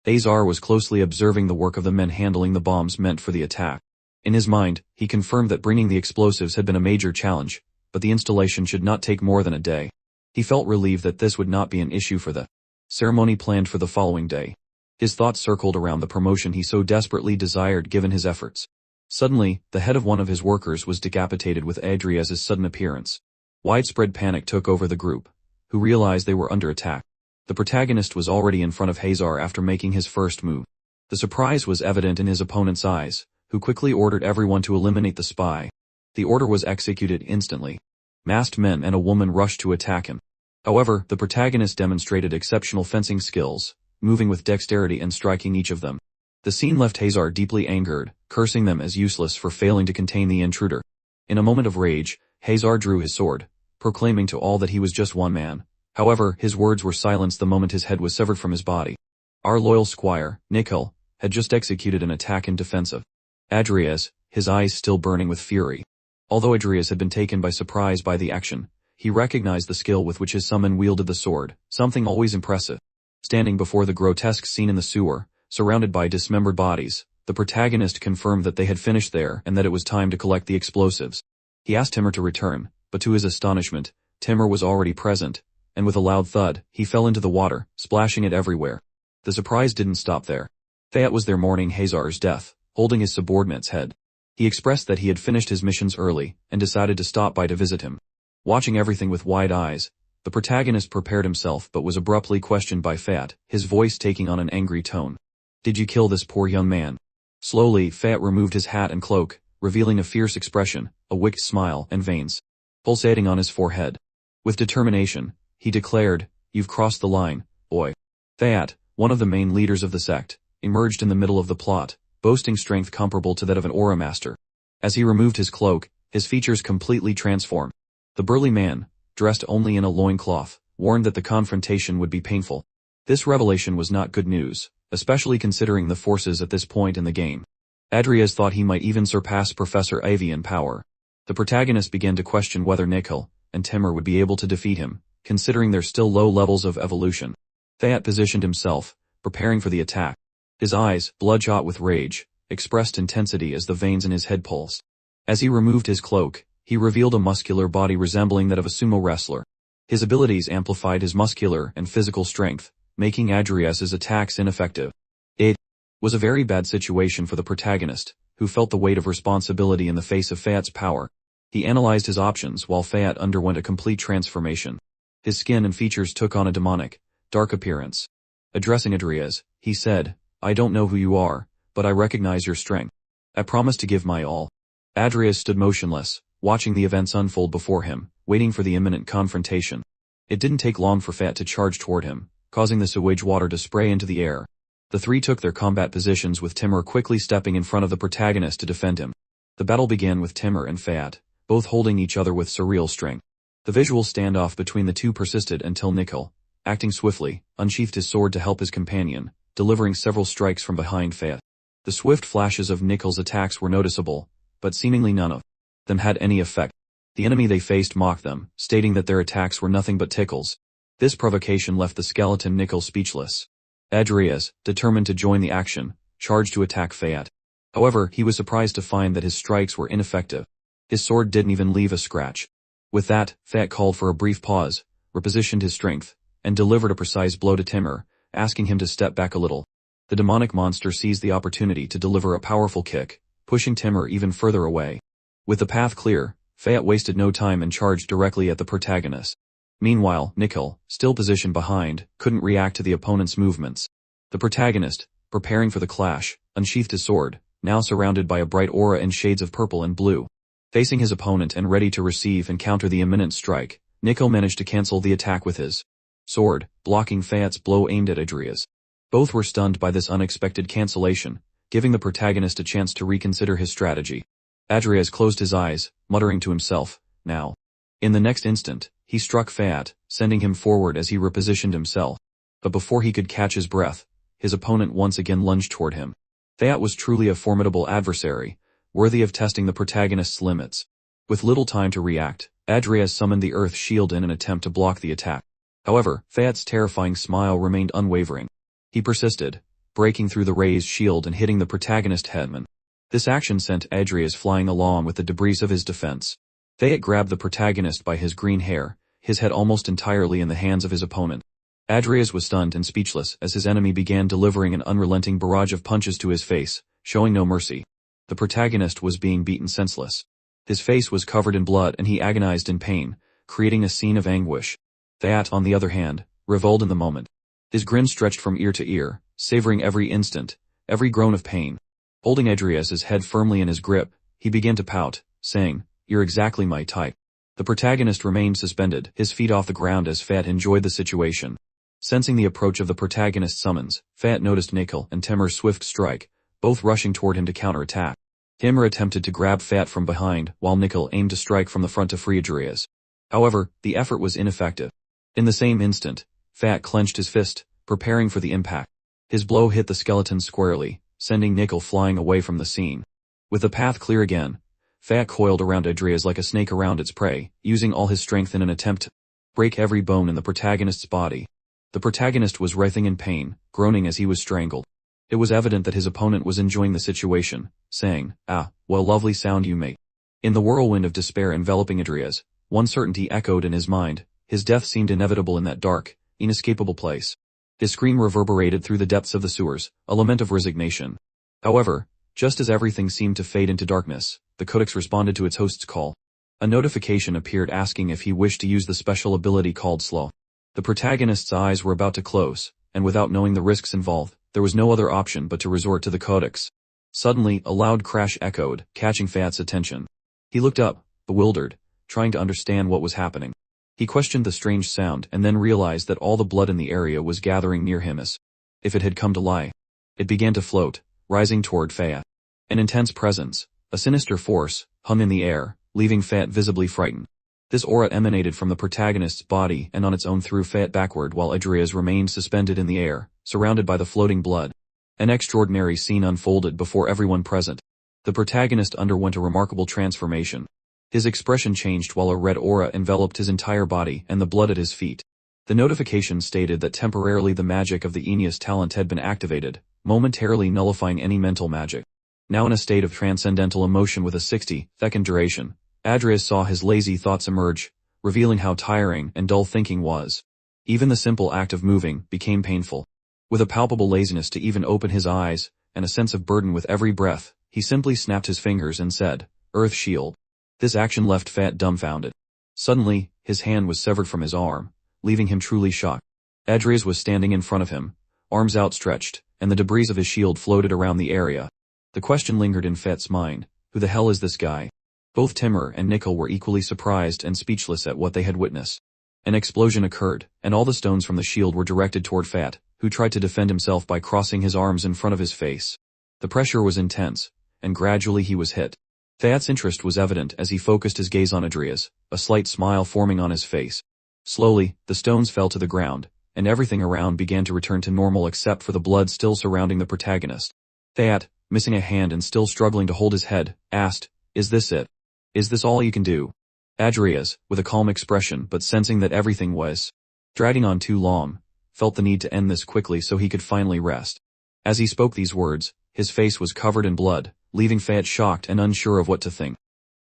[SPEAKER 1] Hazar was closely observing the work of the men handling the bombs meant for the attack. In his mind, he confirmed that bringing the explosives had been a major challenge, but the installation should not take more than a day. He felt relieved that this would not be an issue for the ceremony planned for the following day. His thoughts circled around the promotion he so desperately desired given his efforts. Suddenly, the head of one of his workers was decapitated with Adrias' sudden appearance. Widespread panic took over the group, who realized they were under attack. The protagonist was already in front of Hazar after making his first move. The surprise was evident in his opponent's eyes, who quickly ordered everyone to eliminate the spy. The order was executed instantly. Masked men and a woman rushed to attack him. However, the protagonist demonstrated exceptional fencing skills, moving with dexterity and striking each of them. The scene left Hazar deeply angered, cursing them as useless for failing to contain the intruder. In a moment of rage, Hazar drew his sword, proclaiming to all that he was just one man. However, his words were silenced the moment his head was severed from his body. Our loyal squire, Nickel, had just executed an attack in defense of Adrias, his eyes still burning with fury. Although Adrias had been taken by surprise by the action, he recognized the skill with which his summon wielded the sword, something always impressive. Standing before the grotesque scene in the sewer, surrounded by dismembered bodies, the protagonist confirmed that they had finished there and that it was time to collect the explosives. He asked Temur to return, but to his astonishment, Temur was already present, and with a loud thud, he fell into the water, splashing it everywhere. The surprise didn't stop there. Fayat was there mourning Hazar's death, holding his subordinate's head. He expressed that he had finished his missions early, and decided to stop by to visit him. Watching everything with wide eyes, the protagonist prepared himself but was abruptly questioned by Fayat, his voice taking on an angry tone. Did you kill this poor young man? Slowly, Fayat removed his hat and cloak, revealing a fierce expression, a wicked smile, and veins pulsating on his forehead. With determination, he declared, "You've crossed the line, boy." Fayat, one of the main leaders of the sect, emerged in the middle of the plot, boasting strength comparable to that of an aura master. As he removed his cloak, his features completely transformed. The burly man, dressed only in a loincloth, warned that the confrontation would be painful. This revelation was not good news, especially considering the forces at this point in the game. Adrias thought he might even surpass Professor Ivy in power. The protagonist began to question whether Nickel and Temur would be able to defeat him, considering their still low levels of evolution. Fayat positioned himself, preparing for the attack. His eyes, bloodshot with rage, expressed intensity as the veins in his head pulsed. As he removed his cloak, he revealed a muscular body resembling that of a sumo wrestler. His abilities amplified his muscular and physical strength, making Adrias's attacks ineffective. It was a very bad situation for the protagonist, who felt the weight of responsibility in the face of Fayat's power. He analyzed his options while Fayat underwent a complete transformation. His skin and features took on a demonic, dark appearance. Addressing Adrias, he said, "I don't know who you are, but I recognize your strength. I promise to give my all." Adrias stood motionless, watching the events unfold before him, waiting for the imminent confrontation. It didn't take long for Fayat to charge toward him, causing the sewage water to spray into the air. The three took their combat positions with Temur quickly stepping in front of the protagonist to defend him. The battle began with Temur and Fayat, both holding each other with surreal strength. The visual standoff between the two persisted until Nickel, acting swiftly, unsheathed his sword to help his companion, delivering several strikes from behind Fayat. The swift flashes of Nickel's attacks were noticeable, but seemingly none of them had any effect. The enemy they faced mocked them, stating that their attacks were nothing but tickles. This provocation left the skeleton Nickel speechless. Adrias, determined to join the action, charged to attack Fayat. However, he was surprised to find that his strikes were ineffective. His sword didn't even leave a scratch. With that, Fat called for a brief pause, repositioned his strength, and delivered a precise blow to Timur, asking him to step back a little. The demonic monster seized the opportunity to deliver a powerful kick, pushing Timur even further away. With the path clear, Fat wasted no time and charged directly at the protagonist. Meanwhile, Nikhil, still positioned behind, couldn't react to the opponent's movements. The protagonist, preparing for the clash, unsheathed his sword, now surrounded by a bright aura in shades of purple and blue. Facing his opponent and ready to receive and counter the imminent strike, Nikhil managed to cancel the attack with his sword, blocking Fat's blow aimed at Adrias. Both were stunned by this unexpected cancellation, giving the protagonist a chance to reconsider his strategy. Adrias closed his eyes, muttering to himself, now. In the next instant, he struck Fat, sending him forward as he repositioned himself. But before he could catch his breath, his opponent once again lunged toward him. Fat was truly a formidable adversary, worthy of testing the protagonist's limits. With little time to react, Adrias summoned the earth shield in an attempt to block the attack. However, Fat's terrifying smile remained unwavering. He persisted, breaking through the raised shield and hitting the protagonist headman. This action sent Adrias flying along with the debris of his defense. Fat grabbed the protagonist by his green hair, his head almost entirely in the hands of his opponent. Adrias was stunned and speechless as his enemy began delivering an unrelenting barrage of punches to his face, showing no mercy. The protagonist was being beaten senseless. His face was covered in blood and he agonized in pain, creating a scene of anguish. Fat, on the other hand, reveled in the moment. His grin stretched from ear to ear, savoring every instant, every groan of pain. Holding Adrias's head firmly in his grip, he began to pout, saying, "You're exactly my type." The protagonist remained suspended, his feet off the ground as Fat enjoyed the situation. Sensing the approach of the protagonist's summons, Fat noticed Nikhil and Timur's swift strike, both rushing toward him to counterattack. Timur attempted to grab Fat from behind, while Nikhil aimed to strike from the front to free Adrias. However, the effort was ineffective. In the same instant, Fat clenched his fist, preparing for the impact. His blow hit the skeleton squarely, sending Nikhil flying away from the scene. With the path clear again, Fat coiled around Adrias like a snake around its prey, using all his strength in an attempt to break every bone in the protagonist's body. The protagonist was writhing in pain, groaning as he was strangled. It was evident that his opponent was enjoying the situation, saying, "Ah, what a lovely sound you make." In the whirlwind of despair enveloping Adrias, one certainty echoed in his mind: his death seemed inevitable in that dark, inescapable place. His scream reverberated through the depths of the sewers, a lament of resignation. However, just as everything seemed to fade into darkness, the codex responded to its host's call. A notification appeared asking if he wished to use the special ability called Slow. The protagonist's eyes were about to close, and without knowing the risks involved, there was no other option but to resort to the codex. Suddenly, a loud crash echoed, catching Fat's attention. He looked up, bewildered, trying to understand what was happening. He questioned the strange sound and then realized that all the blood in the area was gathering near him as if it had come to life. It began to float, rising toward Fat. An intense presence, a sinister force, hung in the air, leaving Fat visibly frightened. This aura emanated from the protagonist's body and on its own threw Fat backward while Adrias remained suspended in the air, surrounded by the floating blood. An extraordinary scene unfolded before everyone present. The protagonist underwent a remarkable transformation. His expression changed while a red aura enveloped his entire body and the blood at his feet. The notification stated that temporarily the magic of the Aeneas talent had been activated, momentarily nullifying any mental magic. Now in a state of transcendental emotion with a 60-second duration, Adrias saw his lazy thoughts emerge, revealing how tiring and dull thinking was. Even the simple act of moving became painful. With a palpable laziness to even open his eyes, and a sense of burden with every breath, he simply snapped his fingers and said, "Earth Shield." This action left Fat dumbfounded. Suddenly, his hand was severed from his arm, leaving him truly shocked. Adrias was standing in front of him, arms outstretched, and the debris of his shield floated around the area. The question lingered in Fat's mind: who the hell is this guy? Both Timur and Nikhil were equally surprised and speechless at what they had witnessed. An explosion occurred, and all the stones from the shield were directed toward Fat, who tried to defend himself by crossing his arms in front of his face. The pressure was intense, and gradually he was hit. Fat's interest was evident as he focused his gaze on Adrias, a slight smile forming on his face. Slowly, the stones fell to the ground, and everything around began to return to normal except for the blood still surrounding the protagonist. Fat, missing a hand and still struggling to hold his head, asked, "Is this it? Is this all you can do?" Adrias, with a calm expression but sensing that everything was dragging on too long, felt the need to end this quickly so he could finally rest. As he spoke these words, his face was covered in blood, leaving Fat shocked and unsure of what to think.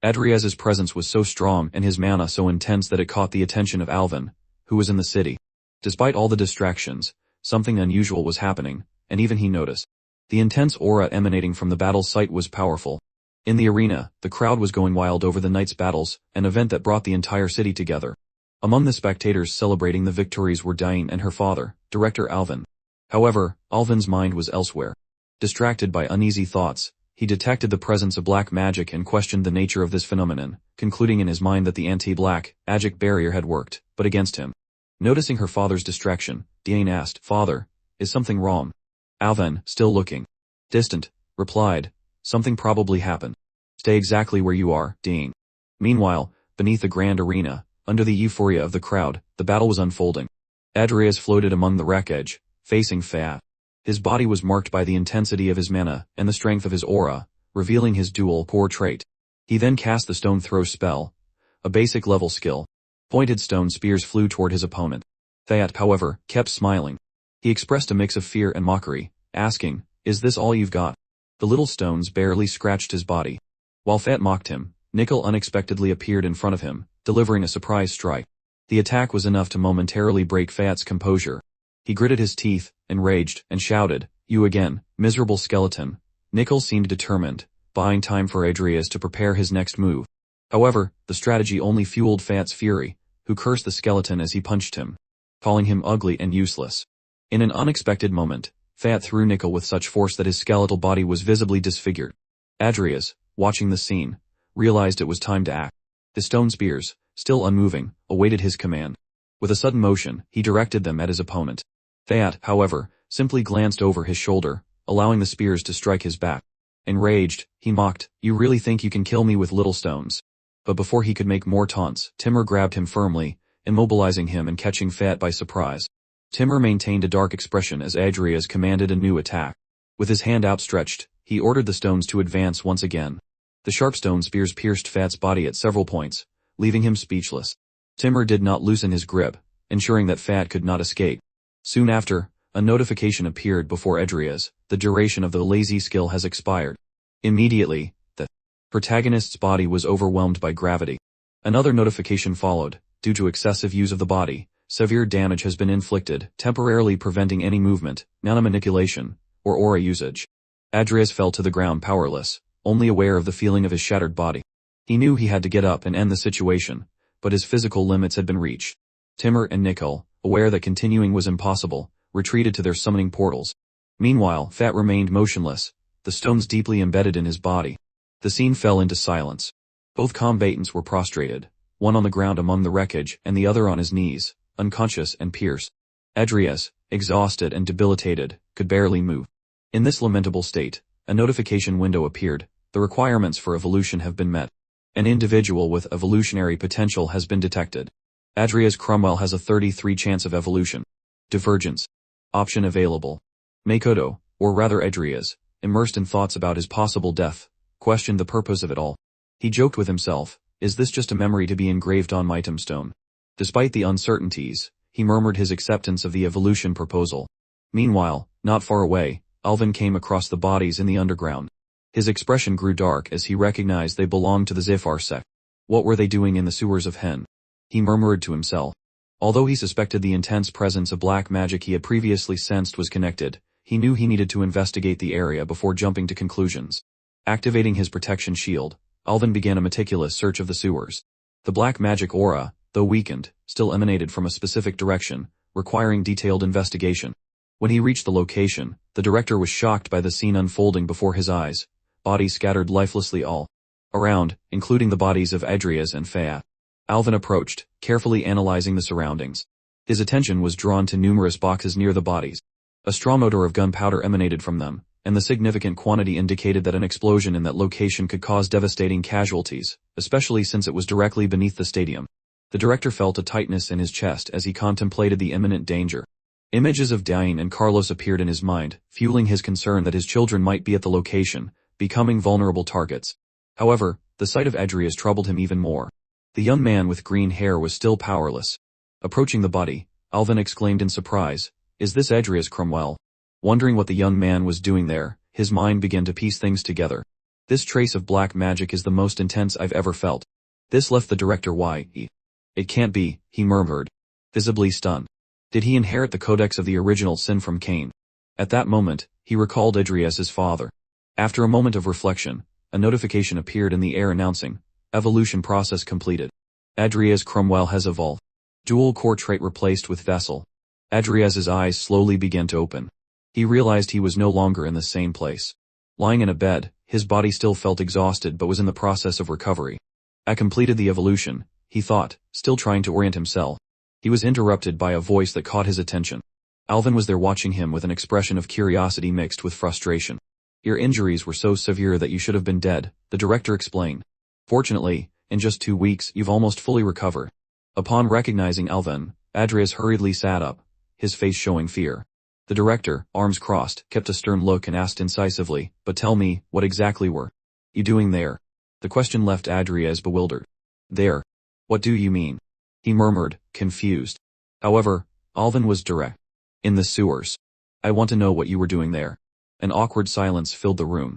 [SPEAKER 1] Adrias's presence was so strong and his mana so intense that it caught the attention of Alvin, who was in the city. Despite all the distractions, something unusual was happening, and even he noticed. The intense aura emanating from the battle site was powerful. In the arena, the crowd was going wild over the night's battles, an event that brought the entire city together. Among the spectators celebrating the victories were Diane and her father, Director Alvin. However, Alvin's mind was elsewhere. Distracted by uneasy thoughts, he detected the presence of black magic and questioned the nature of this phenomenon, concluding in his mind that the anti-black magic barrier had worked, but against him. Noticing her father's distraction, Diane asked, "Father, is something wrong?" Alvin, still looking distant, replied, "Something probably happened. Stay exactly where you are, Diane." Meanwhile, beneath the grand arena, under the euphoria of the crowd, the battle was unfolding. Adrias floated among the wreckage, facing Fat. His body was marked by the intensity of his mana and the strength of his aura, revealing his dual core trait. He then cast the stone throw spell, a basic level skill. Pointed stone spears flew toward his opponent. Fat, however, kept smiling. He expressed a mix of fear and mockery, asking, "Is this all you've got?" The little stones barely scratched his body. While Fat mocked him, Nickel unexpectedly appeared in front of him, delivering a surprise strike. The attack was enough to momentarily break Fat's composure. He gritted his teeth, enraged, and shouted, "You again, miserable skeleton." Nickel seemed determined, buying time for Adrias to prepare his next move. However, the strategy only fueled Fat's fury, who cursed the skeleton as he punched him, calling him ugly and useless. In an unexpected moment, Fat threw Nickel with such force that his skeletal body was visibly disfigured. Adrias, watching the scene, realized it was time to act. The stone spears, still unmoving, awaited his command. With a sudden motion, he directed them at his opponent. Fat, however, simply glanced over his shoulder, allowing the spears to strike his back. Enraged, he mocked, "You really think you can kill me with little stones?" But before he could make more taunts, Timur grabbed him firmly, immobilizing him and catching Fat by surprise. Timur maintained a dark expression as Adrias commanded a new attack. With his hand outstretched, he ordered the stones to advance once again. The sharp stone spears pierced Fat's body at several points, leaving him speechless. Timur did not loosen his grip, ensuring that Fat could not escape. Soon after, a notification appeared before Adrias: "The duration of the lazy skill has expired." Immediately, the protagonist's body was overwhelmed by gravity. Another notification followed: "Due to excessive use of the body, severe damage has been inflicted, temporarily preventing any movement, mana manipulation, or aura usage." Adrias fell to the ground powerless, only aware of the feeling of his shattered body. He knew he had to get up and end the situation, but his physical limits had been reached. Timur and Nickel, aware that continuing was impossible, retreated to their summoning portals. Meanwhile, Fat remained motionless, the stones deeply embedded in his body. The scene fell into silence. Both combatants were prostrated, one on the ground among the wreckage and the other on his knees, unconscious and pierced. Adrias, exhausted and debilitated, could barely move. In this lamentable state, a notification window appeared: "The requirements for evolution have been met. An individual with evolutionary potential has been detected. Adrias Cromwell has a 33 chance of evolution. Divergence. Option available." Makoto, or rather Adrias, immersed in thoughts about his possible death, questioned the purpose of it all. He joked with himself, "Is this just a memory to be engraved on my tombstone?" Despite the uncertainties, he murmured his acceptance of the evolution proposal. Meanwhile, not far away, Alvin came across the bodies in the underground. His expression grew dark as he recognized they belonged to the Zifar sect. What were they doing in the sewers of Hen? He murmured to himself. Although he suspected the intense presence of black magic he had previously sensed was connected, he knew he needed to investigate the area before jumping to conclusions. Activating his protection shield, Alvin began a meticulous search of the sewers. The black magic aura, though weakened, still emanated from a specific direction, requiring detailed investigation. When he reached the location, the director was shocked by the scene unfolding before his eyes. Bodies scattered lifelessly all around, including the bodies of Adrias and Fat. Alvin approached, carefully analyzing the surroundings. His attention was drawn to numerous boxes near the bodies. A strong odor of gunpowder emanated from them, and the significant quantity indicated that an explosion in that location could cause devastating casualties, especially since it was directly beneath the stadium. The director felt a tightness in his chest as he contemplated the imminent danger. Images of Diane and Carlos appeared in his mind, fueling his concern that his children might be at the location, becoming vulnerable targets. However, the sight of Adrias troubled him even more. The young man with green hair was still powerless. Approaching the body, Alvin exclaimed in surprise, "Is this Adrias Cromwell?" Wondering what the young man was doing there, his mind began to piece things together. This trace of black magic is the most intense I've ever felt. This left the director why. It can't be, he murmured, visibly stunned. Did he inherit the codex of the original sin from Cain? At that moment, he recalled Adrias' father. After a moment of reflection, a notification appeared in the air announcing, evolution process completed. Adrias Cromwell has evolved. Dual core trait replaced with vessel. Adrias' eyes slowly began to open. He realized he was no longer in the same place. Lying in a bed, his body still felt exhausted but was in the process of recovery. I completed the evolution, he thought, still trying to orient himself. He was interrupted by a voice that caught his attention. Alvin was there watching him with an expression of curiosity mixed with frustration. Your injuries were so severe that you should have been dead, the director explained. Fortunately, in just 2 weeks you've almost fully recovered. Upon recognizing Alvin, Adrias hurriedly sat up, his face showing fear. The director, arms crossed, kept a stern look and asked incisively, but tell me, what exactly were you doing there? The question left Adrias bewildered. There? What do you mean? He murmured, confused. However, Alvin was direct. In the sewers. I want to know what you were doing there. An awkward silence filled the room.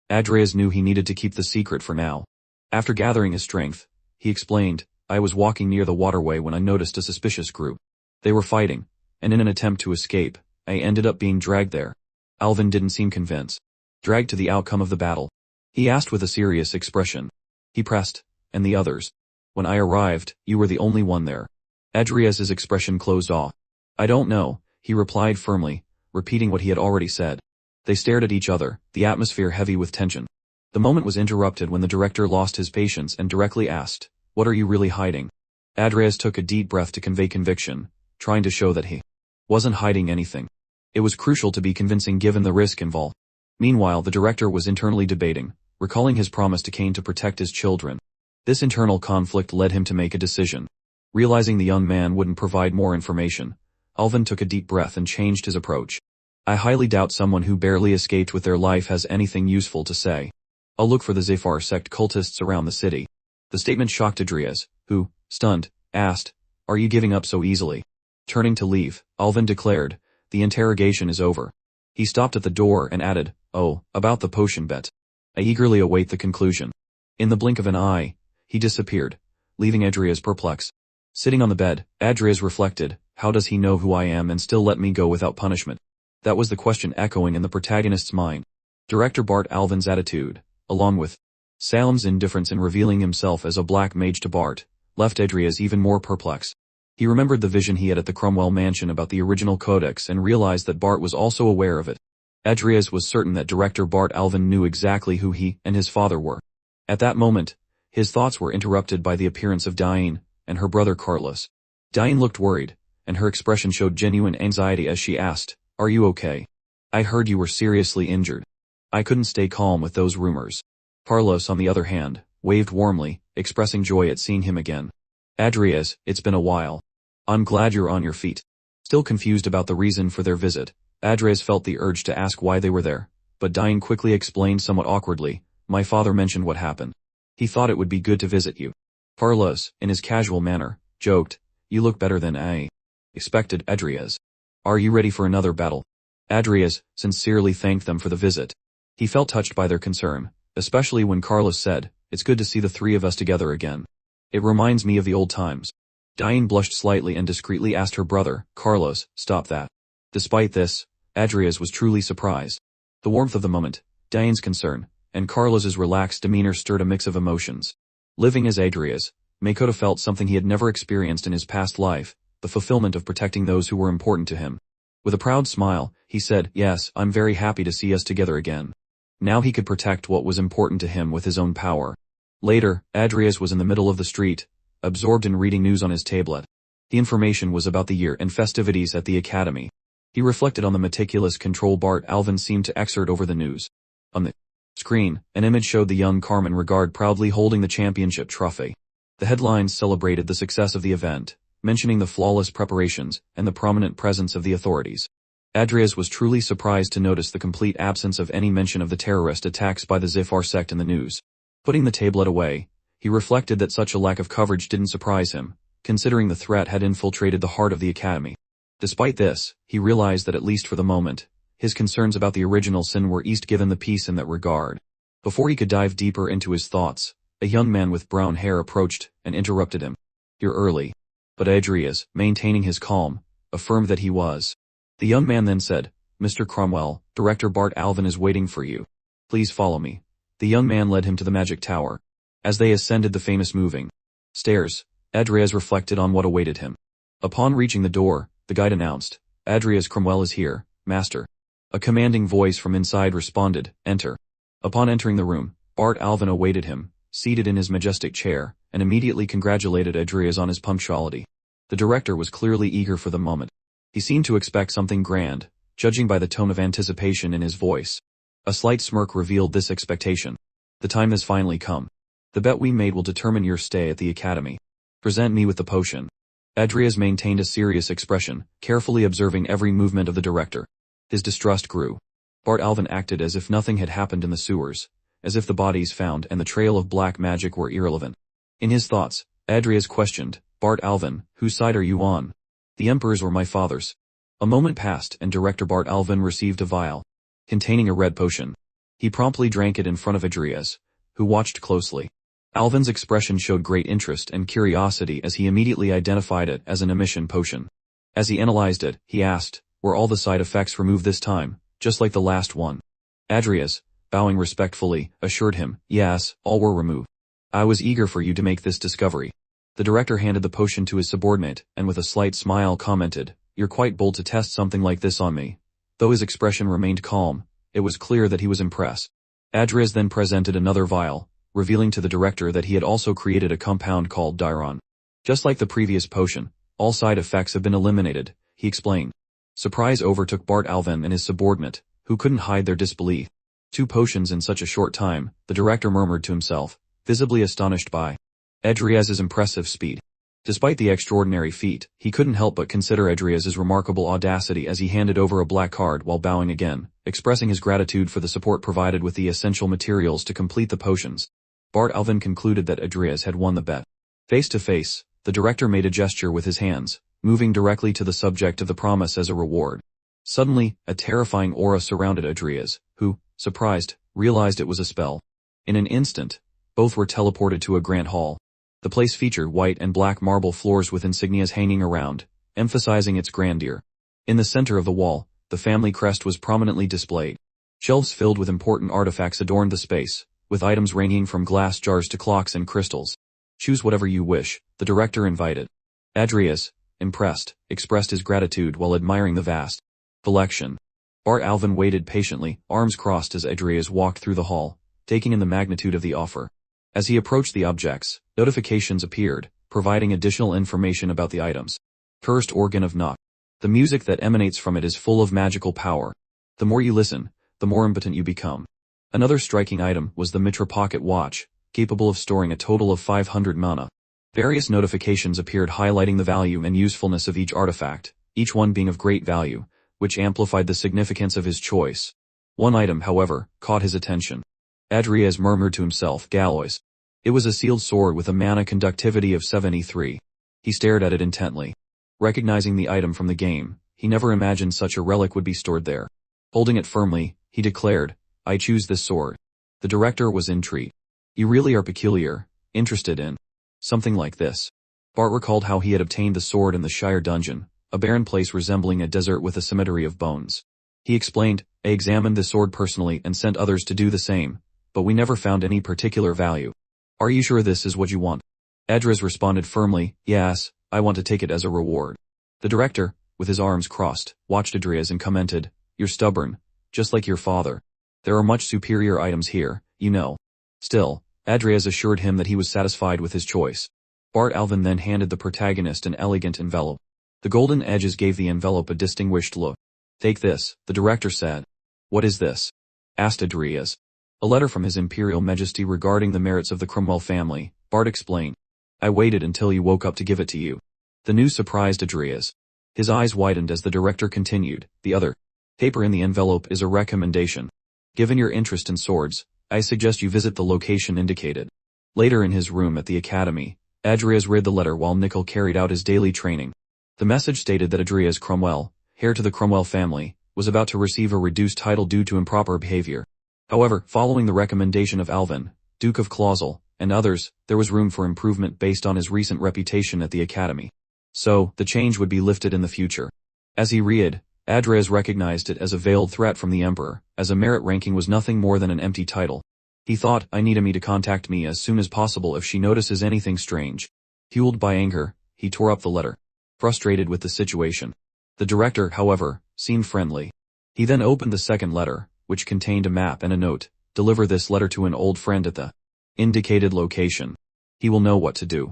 [SPEAKER 1] Adrias knew he needed to keep the secret for now. After gathering his strength, he explained, I was walking near the waterway when I noticed a suspicious group. They were fighting, and in an attempt to escape, I ended up being dragged there. Alvin didn't seem convinced. Dragged to the outcome of the battle? He asked with a serious expression. He pressed, and the others. When I arrived, you were the only one there. Adrias' expression closed off. I don't know, he replied firmly, repeating what he had already said. They stared at each other, the atmosphere heavy with tension. The moment was interrupted when the director lost his patience and directly asked, what are you really hiding? Adrias took a deep breath to convey conviction, trying to show that he wasn't hiding anything. It was crucial to be convincing given the risk involved. Meanwhile, the director was internally debating, recalling his promise to Cain to protect his children. This internal conflict led him to make a decision. Realizing the young man wouldn't provide more information, Alvin took a deep breath and changed his approach. I highly doubt someone who barely escaped with their life has anything useful to say. I'll look for the Zephyr sect cultists around the city. The statement shocked Adrias, who, stunned, asked, are you giving up so easily? Turning to leave, Alvin declared, the interrogation is over. He stopped at the door and added, oh, about the potion bet. I eagerly await the conclusion. In the blink of an eye, he disappeared, leaving Adrias perplexed. Sitting on the bed, Adrias reflected, how does he know who I am and still let me go without punishment? That was the question echoing in the protagonist's mind. Director Bart Alvin's attitude, along with Salem's indifference in revealing himself as a black mage to Bart, left Adrias even more perplexed. He remembered the vision he had at the Cromwell mansion about the original codex and realized that Bart was also aware of it. Adrias was certain that Director Bart Alvin knew exactly who he and his father were. At that moment, his thoughts were interrupted by the appearance of Diane and her brother Carlos. Diane looked worried, and her expression showed genuine anxiety as she asked, are you okay? I heard you were seriously injured. I couldn't stay calm with those rumors. Carlos, on the other hand, waved warmly, expressing joy at seeing him again. Adrias, it's been a while. I'm glad you're on your feet. Still confused about the reason for their visit, Adrias felt the urge to ask why they were there, but Diane quickly explained somewhat awkwardly, my father mentioned what happened. He thought it would be good to visit you. Carlos, in his casual manner, joked, you look better than I expected. Adrias. Are you ready for another battle? Adrias sincerely thanked them for the visit. He felt touched by their concern, especially when Carlos said, it's good to see the three of us together again. It reminds me of the old times. Diane blushed slightly and discreetly asked her brother, Carlos, stop that. Despite this, Adrias was truly surprised. The warmth of the moment, Diane's concern, and Carlos's relaxed demeanor stirred a mix of emotions. Living as Adrias, Makoto felt something he had never experienced in his past life, the fulfillment of protecting those who were important to him. With a proud smile, he said, yes, I'm very happy to see us together again. Now he could protect what was important to him with his own power. Later, Adrias was in the middle of the street, absorbed in reading news on his tablet. The information was about the year and festivities at the academy. He reflected on the meticulous control Bart Alvin seemed to exert over the news. On the screen, an image showed the young Carmen Regard proudly holding the championship trophy. The headlines celebrated the success of the event, mentioning the flawless preparations and the prominent presence of the authorities. Adrias was truly surprised to notice the complete absence of any mention of the terrorist attacks by the Zephyr sect in the news. Putting the tablet away, he reflected that such a lack of coverage didn't surprise him, considering the threat had infiltrated the heart of the academy. Despite this, he realized that at least for the moment, his concerns about the original sin were eased given the peace in that regard. Before he could dive deeper into his thoughts, a young man with brown hair approached and interrupted him. "You're early." But Adrias, maintaining his calm, affirmed that he was. The young man then said, "Mr. Cromwell, Director Bart Alvin is waiting for you. Please follow me." The young man led him to the magic tower. As they ascended the famous moving stairs, Adrias reflected on what awaited him. Upon reaching the door, the guide announced, "Adrias Cromwell is here, Master." A commanding voice from inside responded, "Enter." Upon entering the room, Bart Alvin awaited him, seated in his majestic chair, and immediately congratulated Adrias on his punctuality. The director was clearly eager for the moment. He seemed to expect something grand, judging by the tone of anticipation in his voice. A slight smirk revealed this expectation. "The time has finally come. The bet we made will determine your stay at the academy. Present me with the potion." Adrias maintained a serious expression, carefully observing every movement of the director. His distrust grew. Bart Alvin acted as if nothing had happened in the sewers, as if the bodies found and the trail of black magic were irrelevant. In his thoughts, Adrias questioned, "Bart Alvin, whose side are you on?" "The Emperor's or my father's." A moment passed and Director Bart Alvin received a vial containing a red potion. He promptly drank it in front of Adrias, who watched closely. Alvin's expression showed great interest and curiosity as he immediately identified it as an emission potion. As he analyzed it, he asked, "Were all the side effects removed this time, just like the last one?" Adrias, bowing respectfully, assured him, "Yes, all were removed. I was eager for you to make this discovery." The director handed the potion to his subordinate, and with a slight smile commented, "You're quite bold to test something like this on me." Though his expression remained calm, it was clear that he was impressed. Adrias then presented another vial, revealing to the director that he had also created a compound called Diron. "Just like the previous potion, all side effects have been eliminated," he explained. Surprise overtook Bart Alvin and his subordinate, who couldn't hide their disbelief. 2 potions in such a short time, the director murmured to himself, visibly astonished by Adrias's impressive speed. Despite the extraordinary feat, he couldn't help but consider Adrias's remarkable audacity as he handed over a black card while bowing again, expressing his gratitude for the support provided with the essential materials to complete the potions. Bart Alvin concluded that Adrias had won the bet. Face to face, the director made a gesture with his hands, moving directly to the subject of the promise as a reward. Suddenly, a terrifying aura surrounded Adrias, who, surprised, realized it was a spell. In an instant, both were teleported to a grand hall. The place featured white and black marble floors with insignias hanging around, emphasizing its grandeur. In the center of the wall, the family crest was prominently displayed. Shelves filled with important artifacts adorned the space, with items ranging from glass jars to clocks and crystals. "Choose whatever you wish," the director invited. Adrias, impressed, expressed his gratitude while admiring the vast collection. Bart Alvin waited patiently, arms crossed as Adrias walked through the hall, taking in the magnitude of the offer. As he approached the objects, notifications appeared, providing additional information about the items. Cursed Organ of Knock. The music that emanates from it is full of magical power. The more you listen, the more impotent you become. Another striking item was the Mitra pocket watch, capable of storing a total of 500 mana. Various notifications appeared highlighting the value and usefulness of each artifact, each one being of great value, which amplified the significance of his choice. One item, however, caught his attention. Adrias murmured to himself, "Galloys." It was a sealed sword with a mana conductivity of 73. He stared at it intently. Recognizing the item from the game, he never imagined such a relic would be stored there. Holding it firmly, he declared, "I choose this sword." The director was intrigued. "You really are peculiar, interested in something like this." Bart recalled how he had obtained the sword in the Shire dungeon, a barren place resembling a desert with a cemetery of bones. He explained, "I examined the sword personally and sent others to do the same, but we never found any particular value. Are you sure this is what you want?" Adrias responded firmly, "Yes, I want to take it as a reward." The director, with his arms crossed, watched Adrias and commented, "You're stubborn, just like your father. There are much superior items here, you know." Still, Adrias assured him that he was satisfied with his choice. Bart Alvin then handed the protagonist an elegant envelope. The golden edges gave the envelope a distinguished look. "Take this," the director said. "What is this?" asked Adrias. "A letter from His Imperial Majesty regarding the merits of the Cromwell family," Bart explained. "I waited until you woke up to give it to you." The news surprised Adrias. His eyes widened as the director continued, "The other paper in the envelope is a recommendation. Given your interest in swords, I suggest you visit the location indicated." Later in his room at the academy, Adrias read the letter while Nickel carried out his daily training. The message stated that Adrias Cromwell, heir to the Cromwell family, was about to receive a reduced title due to improper behavior. However, following the recommendation of Alvin, Duke of Clausel, and others, there was room for improvement based on his recent reputation at the academy. So, the change would be lifted in the future. As he read, Adrias recognized it as a veiled threat from the Emperor, as a merit ranking was nothing more than an empty title. He thought, I need Amy to contact me as soon as possible if she notices anything strange. Fueled by anger, he tore up the letter, frustrated with the situation. The director, however, seemed friendly. He then opened the second letter, which contained a map and a note. Deliver this letter to an old friend at the indicated location. He will know what to do.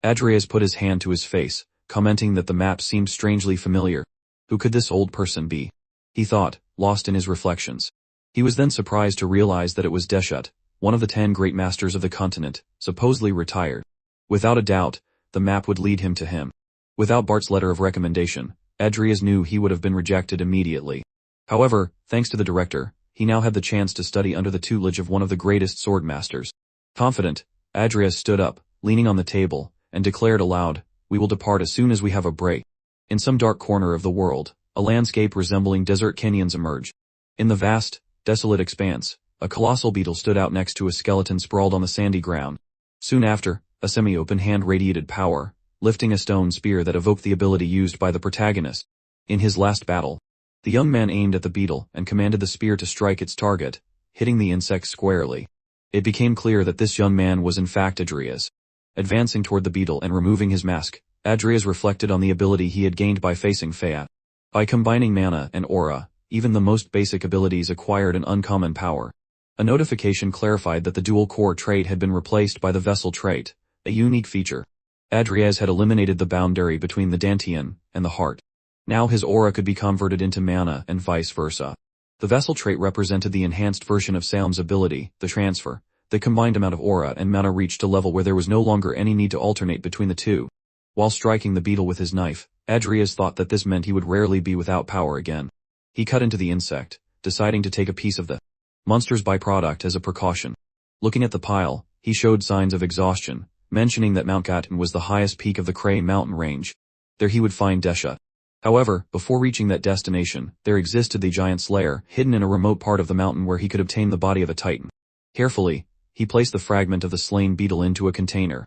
[SPEAKER 1] Adrias put his hand to his face, commenting that the map seemed strangely familiar. Who could this old person be? He thought, lost in his reflections. He was then surprised to realize that it was Deshet, one of the 10 great masters of the continent, supposedly retired. Without a doubt, the map would lead him to him. Without Bart's letter of recommendation, Adrias knew he would have been rejected immediately. However, thanks to the director, he now had the chance to study under the tutelage of one of the greatest sword masters. Confident, Adrias stood up, leaning on the table, and declared aloud, we will depart as soon as we have a break. In some dark corner of the world, a landscape resembling desert canyons emerged. In the vast, desolate expanse, a colossal beetle stood out next to a skeleton sprawled on the sandy ground. Soon after, a semi-open hand radiated power, lifting a stone spear that evoked the ability used by the protagonist. In his last battle, the young man aimed at the beetle and commanded the spear to strike its target, hitting the insect squarely. It became clear that this young man was in fact Adrias. Advancing toward the beetle and removing his mask, Adrias reflected on the ability he had gained by facing Feyat. By combining mana and aura, even the most basic abilities acquired an uncommon power. A notification clarified that the dual core trait had been replaced by the vessel trait, a unique feature. Adrias had eliminated the boundary between the Dantian and the heart. Now his aura could be converted into mana and vice versa. The vessel trait represented the enhanced version of Salem's ability, the transfer. The combined amount of aura and mana reached a level where there was no longer any need to alternate between the two. While striking the beetle with his knife, Adrias thought that this meant he would rarely be without power again. He cut into the insect, deciding to take a piece of the monster's byproduct as a precaution. Looking at the pile, he showed signs of exhaustion, mentioning that Mount Gaten was the highest peak of the Cray mountain range. There he would find Desha. However, before reaching that destination, there existed the giant's lair, hidden in a remote part of the mountain where he could obtain the body of a titan. Carefully, he placed the fragment of the slain beetle into a container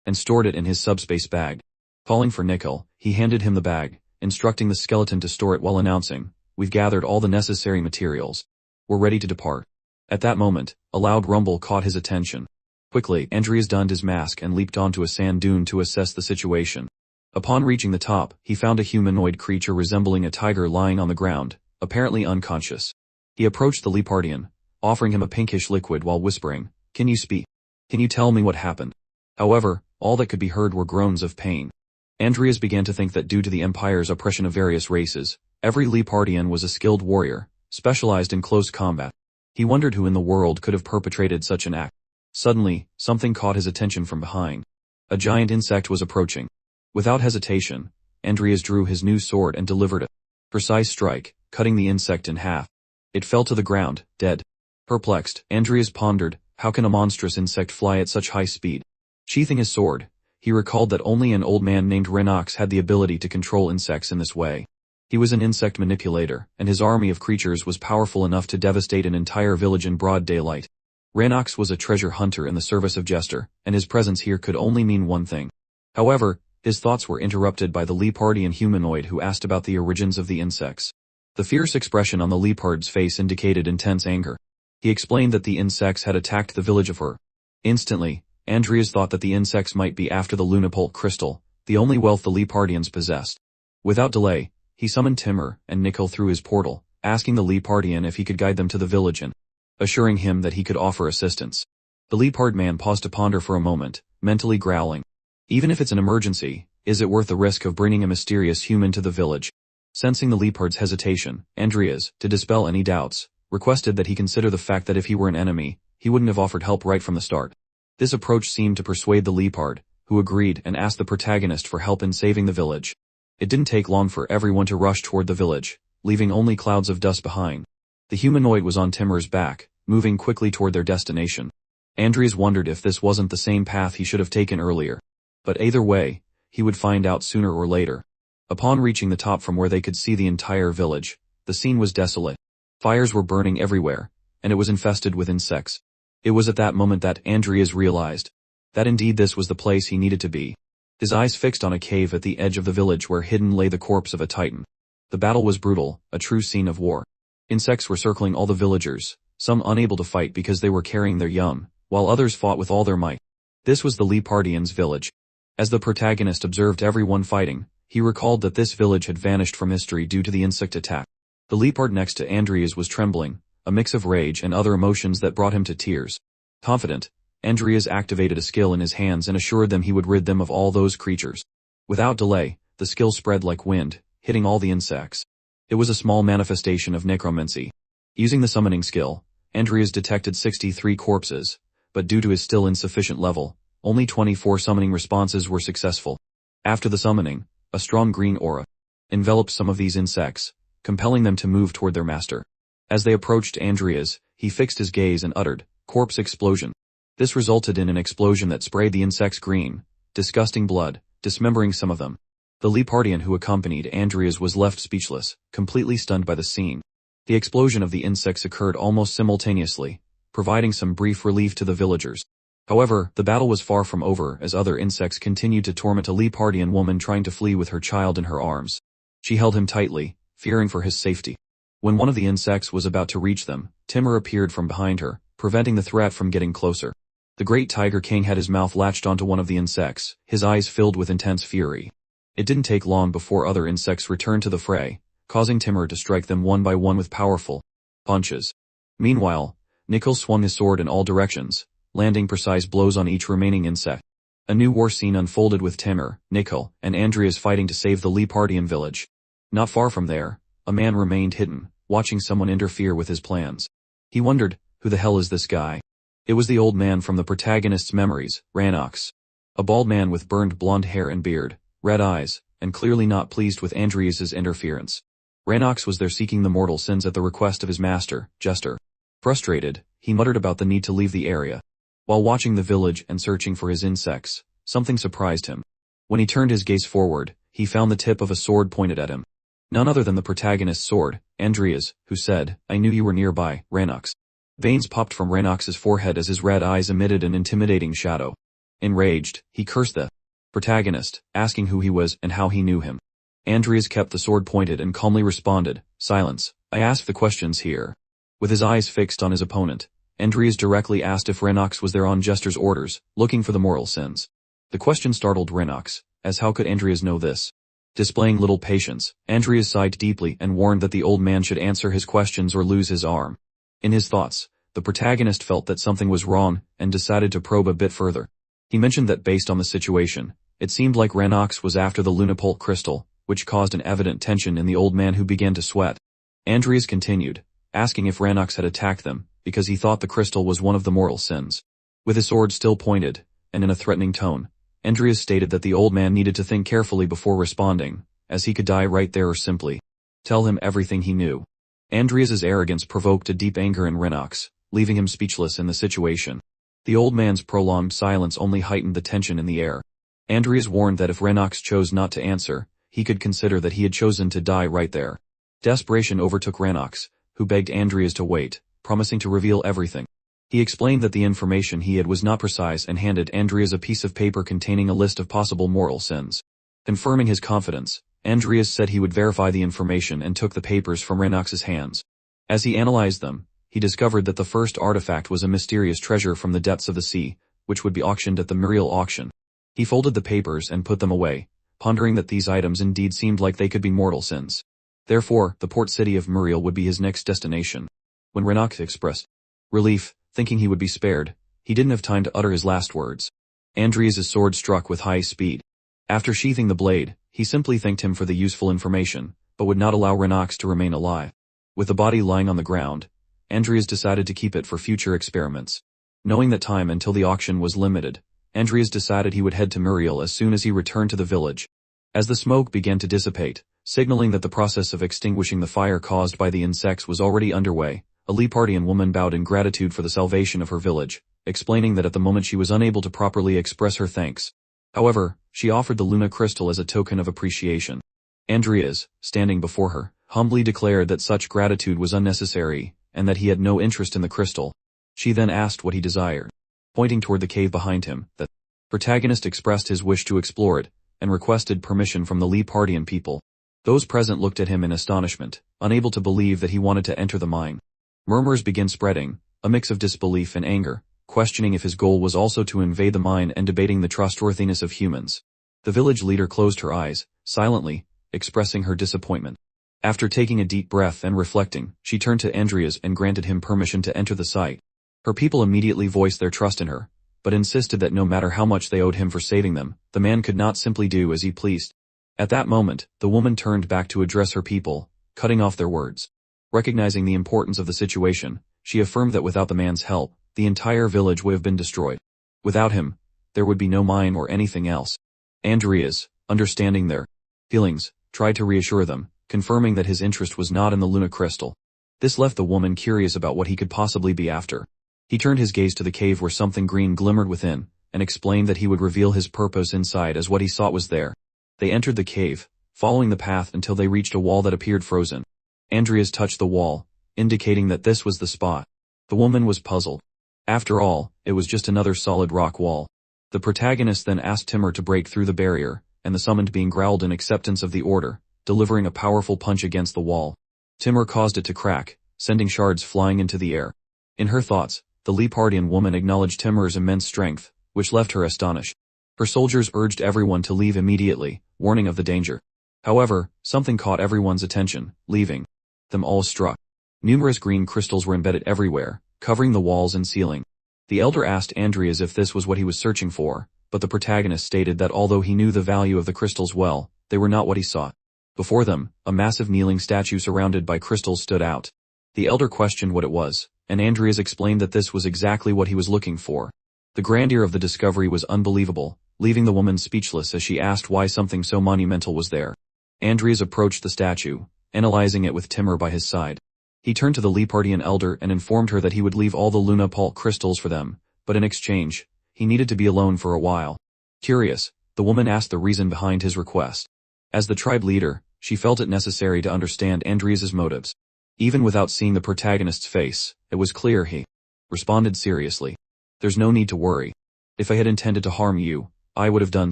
[SPEAKER 1] and stored it in his subspace bag. Calling for Nickel, he handed him the bag, instructing the skeleton to store it while announcing, we've gathered all the necessary materials. We're ready to depart. At that moment, a loud rumble caught his attention. Quickly, Adrias donned his mask and leaped onto a sand dune to assess the situation. Upon reaching the top, he found a humanoid creature resembling a tiger lying on the ground, apparently unconscious. He approached the Leopardian, offering him a pinkish liquid while whispering, can you speak? Can you tell me what happened? However, all that could be heard were groans of pain. Adrias began to think that due to the Empire's oppression of various races, every Leopardian was a skilled warrior, specialized in close combat. He wondered who in the world could have perpetrated such an act. Suddenly, something caught his attention from behind. A giant insect was approaching. Without hesitation, Adrias drew his new sword and delivered a precise strike, cutting the insect in half. It fell to the ground, dead. Perplexed, Adrias pondered, how can a monstrous insect fly at such high speed? Sheathing his sword, he recalled that only an old man named Renox had the ability to control insects in this way. He was an insect manipulator, and his army of creatures was powerful enough to devastate an entire village in broad daylight. Renox was a treasure hunter in the service of Jester, and his presence here could only mean one thing. However, his thoughts were interrupted by the Leopardian humanoid who asked about the origins of the insects. The fierce expression on the Leopard's face indicated intense anger. He explained that the insects had attacked the village of Her. Instantly, Adrias thought that the insects might be after the Lunapult crystal, the only wealth the Leopardians possessed. Without delay, he summoned Timur and Nickel through his portal, asking the Leopardian if he could guide them to the village and assuring him that he could offer assistance. The Leopard man paused to ponder for a moment, mentally growling. Even if it's an emergency, is it worth the risk of bringing a mysterious human to the village? Sensing the Leopard's hesitation, Adrias, to dispel any doubts, requested that he consider the fact that if he were an enemy, he wouldn't have offered help right from the start. This approach seemed to persuade the Leopard, who agreed and asked the protagonist for help in saving the village. It didn't take long for everyone to rush toward the village, leaving only clouds of dust behind. The humanoid was on Timur's back, moving quickly toward their destination. Adrias wondered if this wasn't the same path he should have taken earlier. But either way, he would find out sooner or later. Upon reaching the top from where they could see the entire village, the scene was desolate. Fires were burning everywhere, and it was infested with insects. It was at that moment that Adrias realized that indeed this was the place he needed to be. His eyes fixed on a cave at the edge of the village where hidden lay the corpse of a titan. The battle was brutal, a true scene of war. Insects were circling all the villagers, some unable to fight because they were carrying their young, while others fought with all their might. This was the Leopardians' village. As the protagonist observed everyone fighting, he recalled that this village had vanished from history due to the insect attack. The leopard next to Adrias was trembling, a mix of rage and other emotions that brought him to tears. Confident, Adrias activated a skill in his hands and assured them he would rid them of all those creatures. Without delay, the skill spread like wind, hitting all the insects. It was a small manifestation of necromancy. Using the summoning skill, Adrias detected 63 corpses, but due to his still insufficient level, only 24 summoning responses were successful. After the summoning, a strong green aura enveloped some of these insects, compelling them to move toward their master. As they approached Adrias, he fixed his gaze and uttered, "Corpse explosion." This resulted in an explosion that sprayed the insects green, disgusting blood, dismembering some of them. The Leopardian who accompanied Adrias was left speechless, completely stunned by the scene. The explosion of the insects occurred almost simultaneously, providing some brief relief to the villagers. However, the battle was far from over as other insects continued to torment a Leopardian woman trying to flee with her child in her arms. She held him tightly, fearing for his safety. When one of the insects was about to reach them, Timur appeared from behind her, preventing the threat from getting closer. The great tiger king had his mouth latched onto one of the insects, his eyes filled with intense fury. It didn't take long before other insects returned to the fray, causing Timur to strike them one by one with powerful punches. Meanwhile, Nickel swung his sword in all directions, landing precise blows on each remaining insect. A new war scene unfolded with Timur, Nickel, and Adrias fighting to save the Leopardian village. Not far from there, a man remained hidden, watching someone interfere with his plans. He wondered, who the hell is this guy? It was the old man from the protagonist's memories, Ranox. A bald man with burned blonde hair and beard, red eyes, and clearly not pleased with Adrias's interference. Ranox was there seeking the mortal sins at the request of his master, Jester. Frustrated, he muttered about the need to leave the area. While watching the village and searching for his insects, something surprised him. When he turned his gaze forward, he found the tip of a sword pointed at him. None other than the protagonist's sword, Adrias, who said, "I knew you were nearby, Ranox." Veins popped from Ranox's forehead as his red eyes emitted an intimidating shadow. Enraged, he cursed the protagonist, asking who he was and how he knew him. Adrias kept the sword pointed and calmly responded, "Silence, I ask the questions here." With his eyes fixed on his opponent, Adrias directly asked if Ranox was there on Jester's orders, looking for the mortal sins. The question startled Ranox, as how could Adrias know this? Displaying little patience, Adrias sighed deeply and warned that the old man should answer his questions or lose his arm. In his thoughts, the protagonist felt that something was wrong and decided to probe a bit further. He mentioned that based on the situation, it seemed like Ranox was after the Lunapult crystal, which caused an evident tension in the old man who began to sweat. Adrias continued, asking if Ranox had attacked them, because he thought the crystal was one of the mortal sins. With his sword still pointed, and in a threatening tone, Adrias stated that the old man needed to think carefully before responding, as he could die right there or simply tell him everything he knew. Adrias's arrogance provoked a deep anger in Ranox, leaving him speechless in the situation. The old man's prolonged silence only heightened the tension in the air. Adrias warned that if Ranox chose not to answer, he could consider that he had chosen to die right there. Desperation overtook Ranox, who begged Adrias to wait, promising to reveal everything. He explained that the information he had was not precise and handed Adrias a piece of paper containing a list of possible mortal sins. Confirming his confidence, Adrias said he would verify the information and took the papers from Ranox's hands. As he analyzed them, he discovered that the first artifact was a mysterious treasure from the depths of the sea, which would be auctioned at the Muriel auction. He folded the papers and put them away, pondering that these items indeed seemed like they could be mortal sins. Therefore, the port city of Muriel would be his next destination. When Ranox expressed relief, thinking he would be spared, he didn't have time to utter his last words. Adrias's sword struck with high speed. After sheathing the blade, he simply thanked him for the useful information, but would not allow Ranox to remain alive. With the body lying on the ground, Adrias decided to keep it for future experiments. Knowing that time until the auction was limited, Adrias decided he would head to Muriel as soon as he returned to the village. As the smoke began to dissipate, signaling that the process of extinguishing the fire caused by the insects was already underway, a Leopardian woman bowed in gratitude for the salvation of her village, explaining that at the moment she was unable to properly express her thanks. However, she offered the Luna crystal as a token of appreciation. Adrias, standing before her, humbly declared that such gratitude was unnecessary, and that he had no interest in the crystal. She then asked what he desired. Pointing toward the cave behind him, the protagonist expressed his wish to explore it, and requested permission from the Lepardian people. Those present looked at him in astonishment, unable to believe that he wanted to enter the mine. Murmurs began spreading, a mix of disbelief and anger, questioning if his goal was also to invade the mine and debating the trustworthiness of humans. The village leader closed her eyes, silently, expressing her disappointment. After taking a deep breath and reflecting, she turned to Adrias and granted him permission to enter the site. Her people immediately voiced their trust in her, but insisted that no matter how much they owed him for saving them, the man could not simply do as he pleased. At that moment, the woman turned back to address her people, cutting off their words. Recognizing the importance of the situation, she affirmed that without the man's help, the entire village would have been destroyed. Without him, there would be no mine or anything else. Adrias, understanding their feelings, tried to reassure them, confirming that his interest was not in the Luna crystal. This left the woman curious about what he could possibly be after. He turned his gaze to the cave where something green glimmered within, and explained that he would reveal his purpose inside as what he sought was there. They entered the cave, following the path until they reached a wall that appeared frozen. Adrias touched the wall, indicating that this was the spot. The woman was puzzled. After all, it was just another solid rock wall. The protagonist then asked Timur to break through the barrier, and the summoned being growled in acceptance of the order, delivering a powerful punch against the wall. Timur caused it to crack, sending shards flying into the air. In her thoughts, the Lepardian woman acknowledged Timur's immense strength, which left her astonished. Her soldiers urged everyone to leave immediately, warning of the danger. However, something caught everyone's attention, leaving them all struck. Numerous green crystals were embedded everywhere, covering the walls and ceiling. The elder asked Adrias if this was what he was searching for, but the protagonist stated that although he knew the value of the crystals well, they were not what he sought. Before them, a massive kneeling statue surrounded by crystals stood out. The elder questioned what it was, and Adrias explained that this was exactly what he was looking for. The grandeur of the discovery was unbelievable, leaving the woman speechless as she asked why something so monumental was there. Adrias approached the statue, analyzing it with Timur by his side. He turned to the Lepardian elder and informed her that he would leave all the Luna Pult crystals for them, but in exchange, he needed to be alone for a while. Curious, the woman asked the reason behind his request. As the tribe leader, she felt it necessary to understand Adrias's motives. Even without seeing the protagonist's face, it was clear he responded seriously. There's no need to worry. If I had intended to harm you, I would have done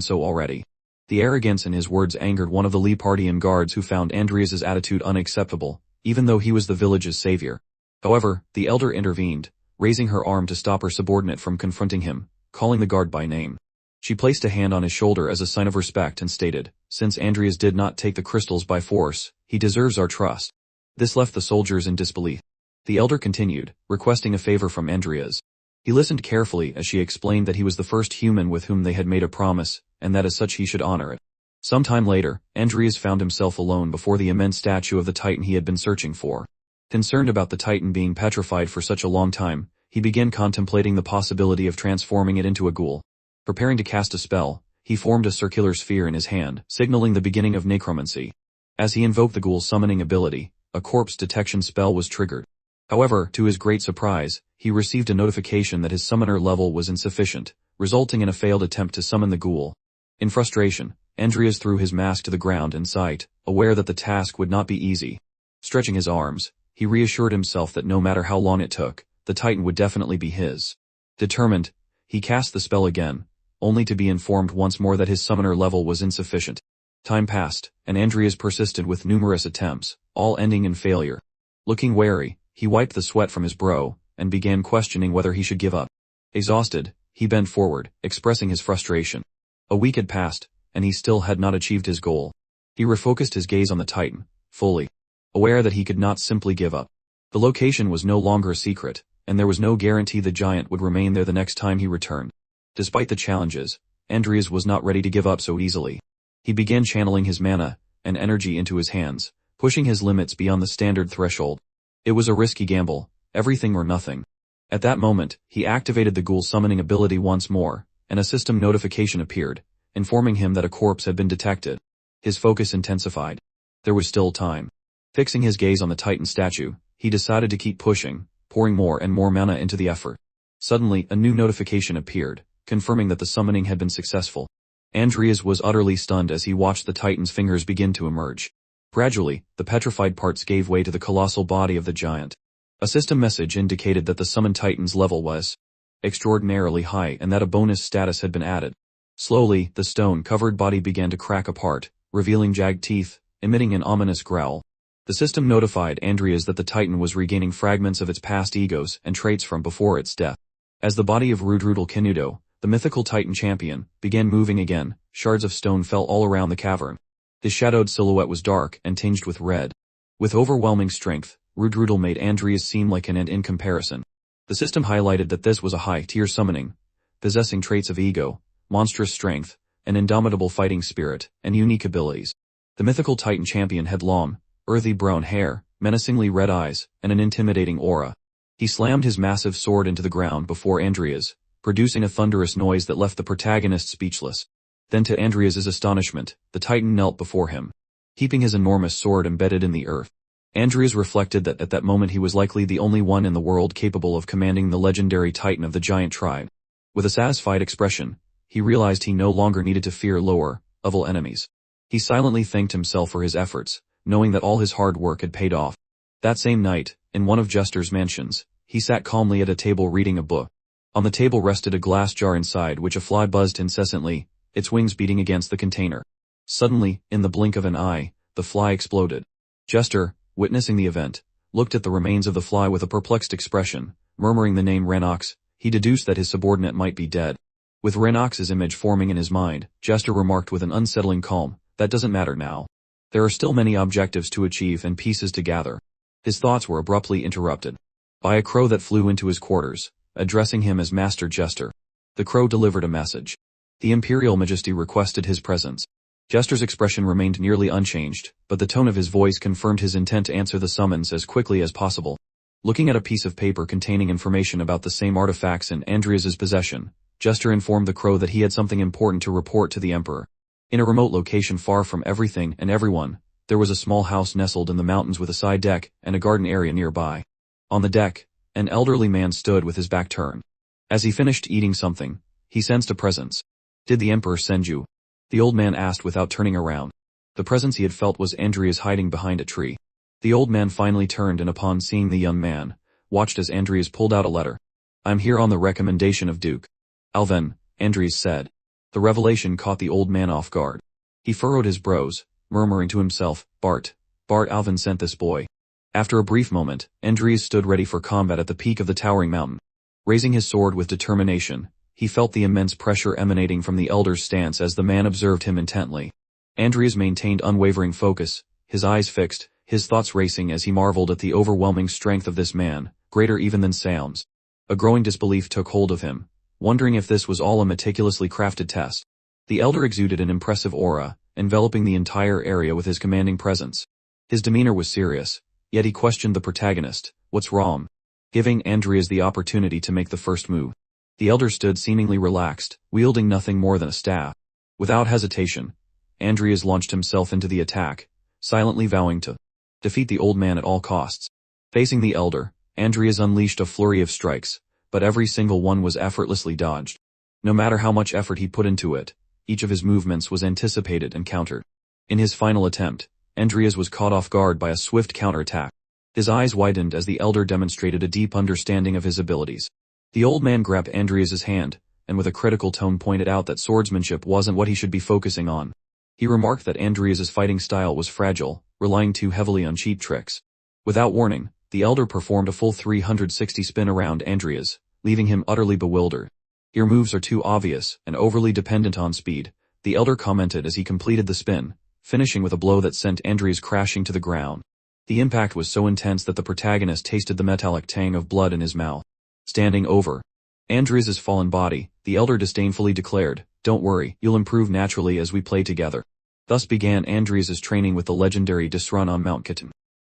[SPEAKER 1] so already. The arrogance in his words angered one of the Lepardian guards who found Adrias's attitude unacceptable, even though he was the village's savior. However, the elder intervened, raising her arm to stop her subordinate from confronting him, calling the guard by name. She placed a hand on his shoulder as a sign of respect and stated, since Adrias did not take the crystals by force, he deserves our trust. This left the soldiers in disbelief. The elder continued, requesting a favor from Adrias. He listened carefully as she explained that he was the first human with whom they had made a promise, and that as such he should honor it. Some time later, Adrias found himself alone before the immense statue of the Titan he had been searching for. Concerned about the Titan being petrified for such a long time, he began contemplating the possibility of transforming it into a ghoul. Preparing to cast a spell, he formed a circular sphere in his hand, signaling the beginning of necromancy. As he invoked the ghoul summoning ability, a corpse detection spell was triggered. However, to his great surprise, he received a notification that his summoner level was insufficient, resulting in a failed attempt to summon the ghoul. In frustration, Adrias threw his mask to the ground and sighed, aware that the task would not be easy. Stretching his arms, he reassured himself that no matter how long it took, the Titan would definitely be his. Determined, he cast the spell again, only to be informed once more that his summoner level was insufficient. Time passed, and Adrias persisted with numerous attempts, all ending in failure. Looking wary, he wiped the sweat from his brow, and began questioning whether he should give up. Exhausted, he bent forward, expressing his frustration. A week had passed, and he still had not achieved his goal. He refocused his gaze on the Titan, fully aware that he could not simply give up. The location was no longer a secret, and there was no guarantee the giant would remain there the next time he returned. Despite the challenges, Adrias was not ready to give up so easily. He began channeling his mana and energy into his hands, pushing his limits beyond the standard threshold. It was a risky gamble, everything or nothing. At that moment, he activated the ghoul summoning ability once more, and a system notification appeared, informing him that a corpse had been detected. His focus intensified. There was still time. Fixing his gaze on the Titan statue, he decided to keep pushing, pouring more and more mana into the effort. Suddenly, a new notification appeared, confirming that the summoning had been successful. Adrias was utterly stunned as he watched the Titan's fingers begin to emerge. Gradually, the petrified parts gave way to the colossal body of the giant. A system message indicated that the summoned titan's level was extraordinarily high and that a bonus status had been added. Slowly, the stone-covered body began to crack apart, revealing jagged teeth, emitting an ominous growl. The system notified Adrias that the titan was regaining fragments of its past egos and traits from before its death. As the body of Rudrudal Kinudo, the mythical titan champion, began moving again, shards of stone fell all around the cavern. His shadowed silhouette was dark and tinged with red. With overwhelming strength, Rudrudal made Adrias seem like an ant in comparison. The system highlighted that this was a high-tier summoning, possessing traits of ego, monstrous strength, an indomitable fighting spirit, and unique abilities. The mythical titan champion had long, earthy brown hair, menacingly red eyes, and an intimidating aura. He slammed his massive sword into the ground before Adrias, producing a thunderous noise that left the protagonist speechless. Then to Adrias's astonishment, the titan knelt before him, keeping his enormous sword embedded in the earth. Adrias reflected that at that moment he was likely the only one in the world capable of commanding the legendary titan of the giant tribe. With a satisfied expression, he realized he no longer needed to fear lower-level enemies. He silently thanked himself for his efforts, knowing that all his hard work had paid off. That same night, in one of Jester's mansions, he sat calmly at a table reading a book. On the table rested a glass jar inside which a fly buzzed incessantly, its wings beating against the container. Suddenly, in the blink of an eye, the fly exploded. Jester, witnessing the event, looked at the remains of the fly with a perplexed expression, murmuring the name Renox. He deduced that his subordinate might be dead. With Renox's image forming in his mind, Jester remarked with an unsettling calm, "That doesn't matter now. There are still many objectives to achieve and pieces to gather." His thoughts were abruptly interrupted by a crow that flew into his quarters, addressing him as Master Jester. The crow delivered a message. The Imperial Majesty requested his presence. Jester's expression remained nearly unchanged, but the tone of his voice confirmed his intent to answer the summons as quickly as possible. Looking at a piece of paper containing information about the same artifacts in Adrias's possession, Jester informed the crow that he had something important to report to the Emperor. In a remote location far from everything and everyone, there was a small house nestled in the mountains with a side deck and a garden area nearby. On the deck, an elderly man stood with his back turned. As he finished eating something, he sensed a presence. "Did the Emperor send you?" the old man asked without turning around. The presence he had felt was Adrias hiding behind a tree. The old man finally turned and upon seeing the young man, watched as Adrias pulled out a letter. "I'm here on the recommendation of Duke Alvin," Adrias said. The revelation caught the old man off guard. He furrowed his brows, murmuring to himself, Bart Alvin sent this boy." After a brief moment, Adrias stood ready for combat at the peak of the towering mountain. Raising his sword with determination, he felt the immense pressure emanating from the elder's stance as the man observed him intently. Adrias maintained unwavering focus, his eyes fixed, his thoughts racing as he marveled at the overwhelming strength of this man, greater even than Sam's. A growing disbelief took hold of him, wondering if this was all a meticulously crafted test. The elder exuded an impressive aura, enveloping the entire area with his commanding presence. His demeanor was serious, yet he questioned the protagonist, "What's wrong?" giving Adrias the opportunity to make the first move. The elder stood seemingly relaxed, wielding nothing more than a staff. Without hesitation, Adrias launched himself into the attack, silently vowing to defeat the old man at all costs. Facing the elder, Adrias unleashed a flurry of strikes, but every single one was effortlessly dodged. No matter how much effort he put into it, each of his movements was anticipated and countered. In his final attempt, Adrias was caught off guard by a swift counterattack. His eyes widened as the elder demonstrated a deep understanding of his abilities. The old man grabbed Adrias's hand, and with a critical tone pointed out that swordsmanship wasn't what he should be focusing on. He remarked that Adrias's fighting style was fragile, relying too heavily on cheap tricks. Without warning, the elder performed a full 360 spin around Adrias, leaving him utterly bewildered. "Your moves are too obvious and overly dependent on speed," the elder commented as he completed the spin, finishing with a blow that sent Adrias crashing to the ground. The impact was so intense that the protagonist tasted the metallic tang of blood in his mouth. Standing over Adrias's fallen body, the elder disdainfully declared, "Don't worry, you'll improve naturally as we play together." Thus began Adrias's training with the legendary Disrun on Mount Kitan.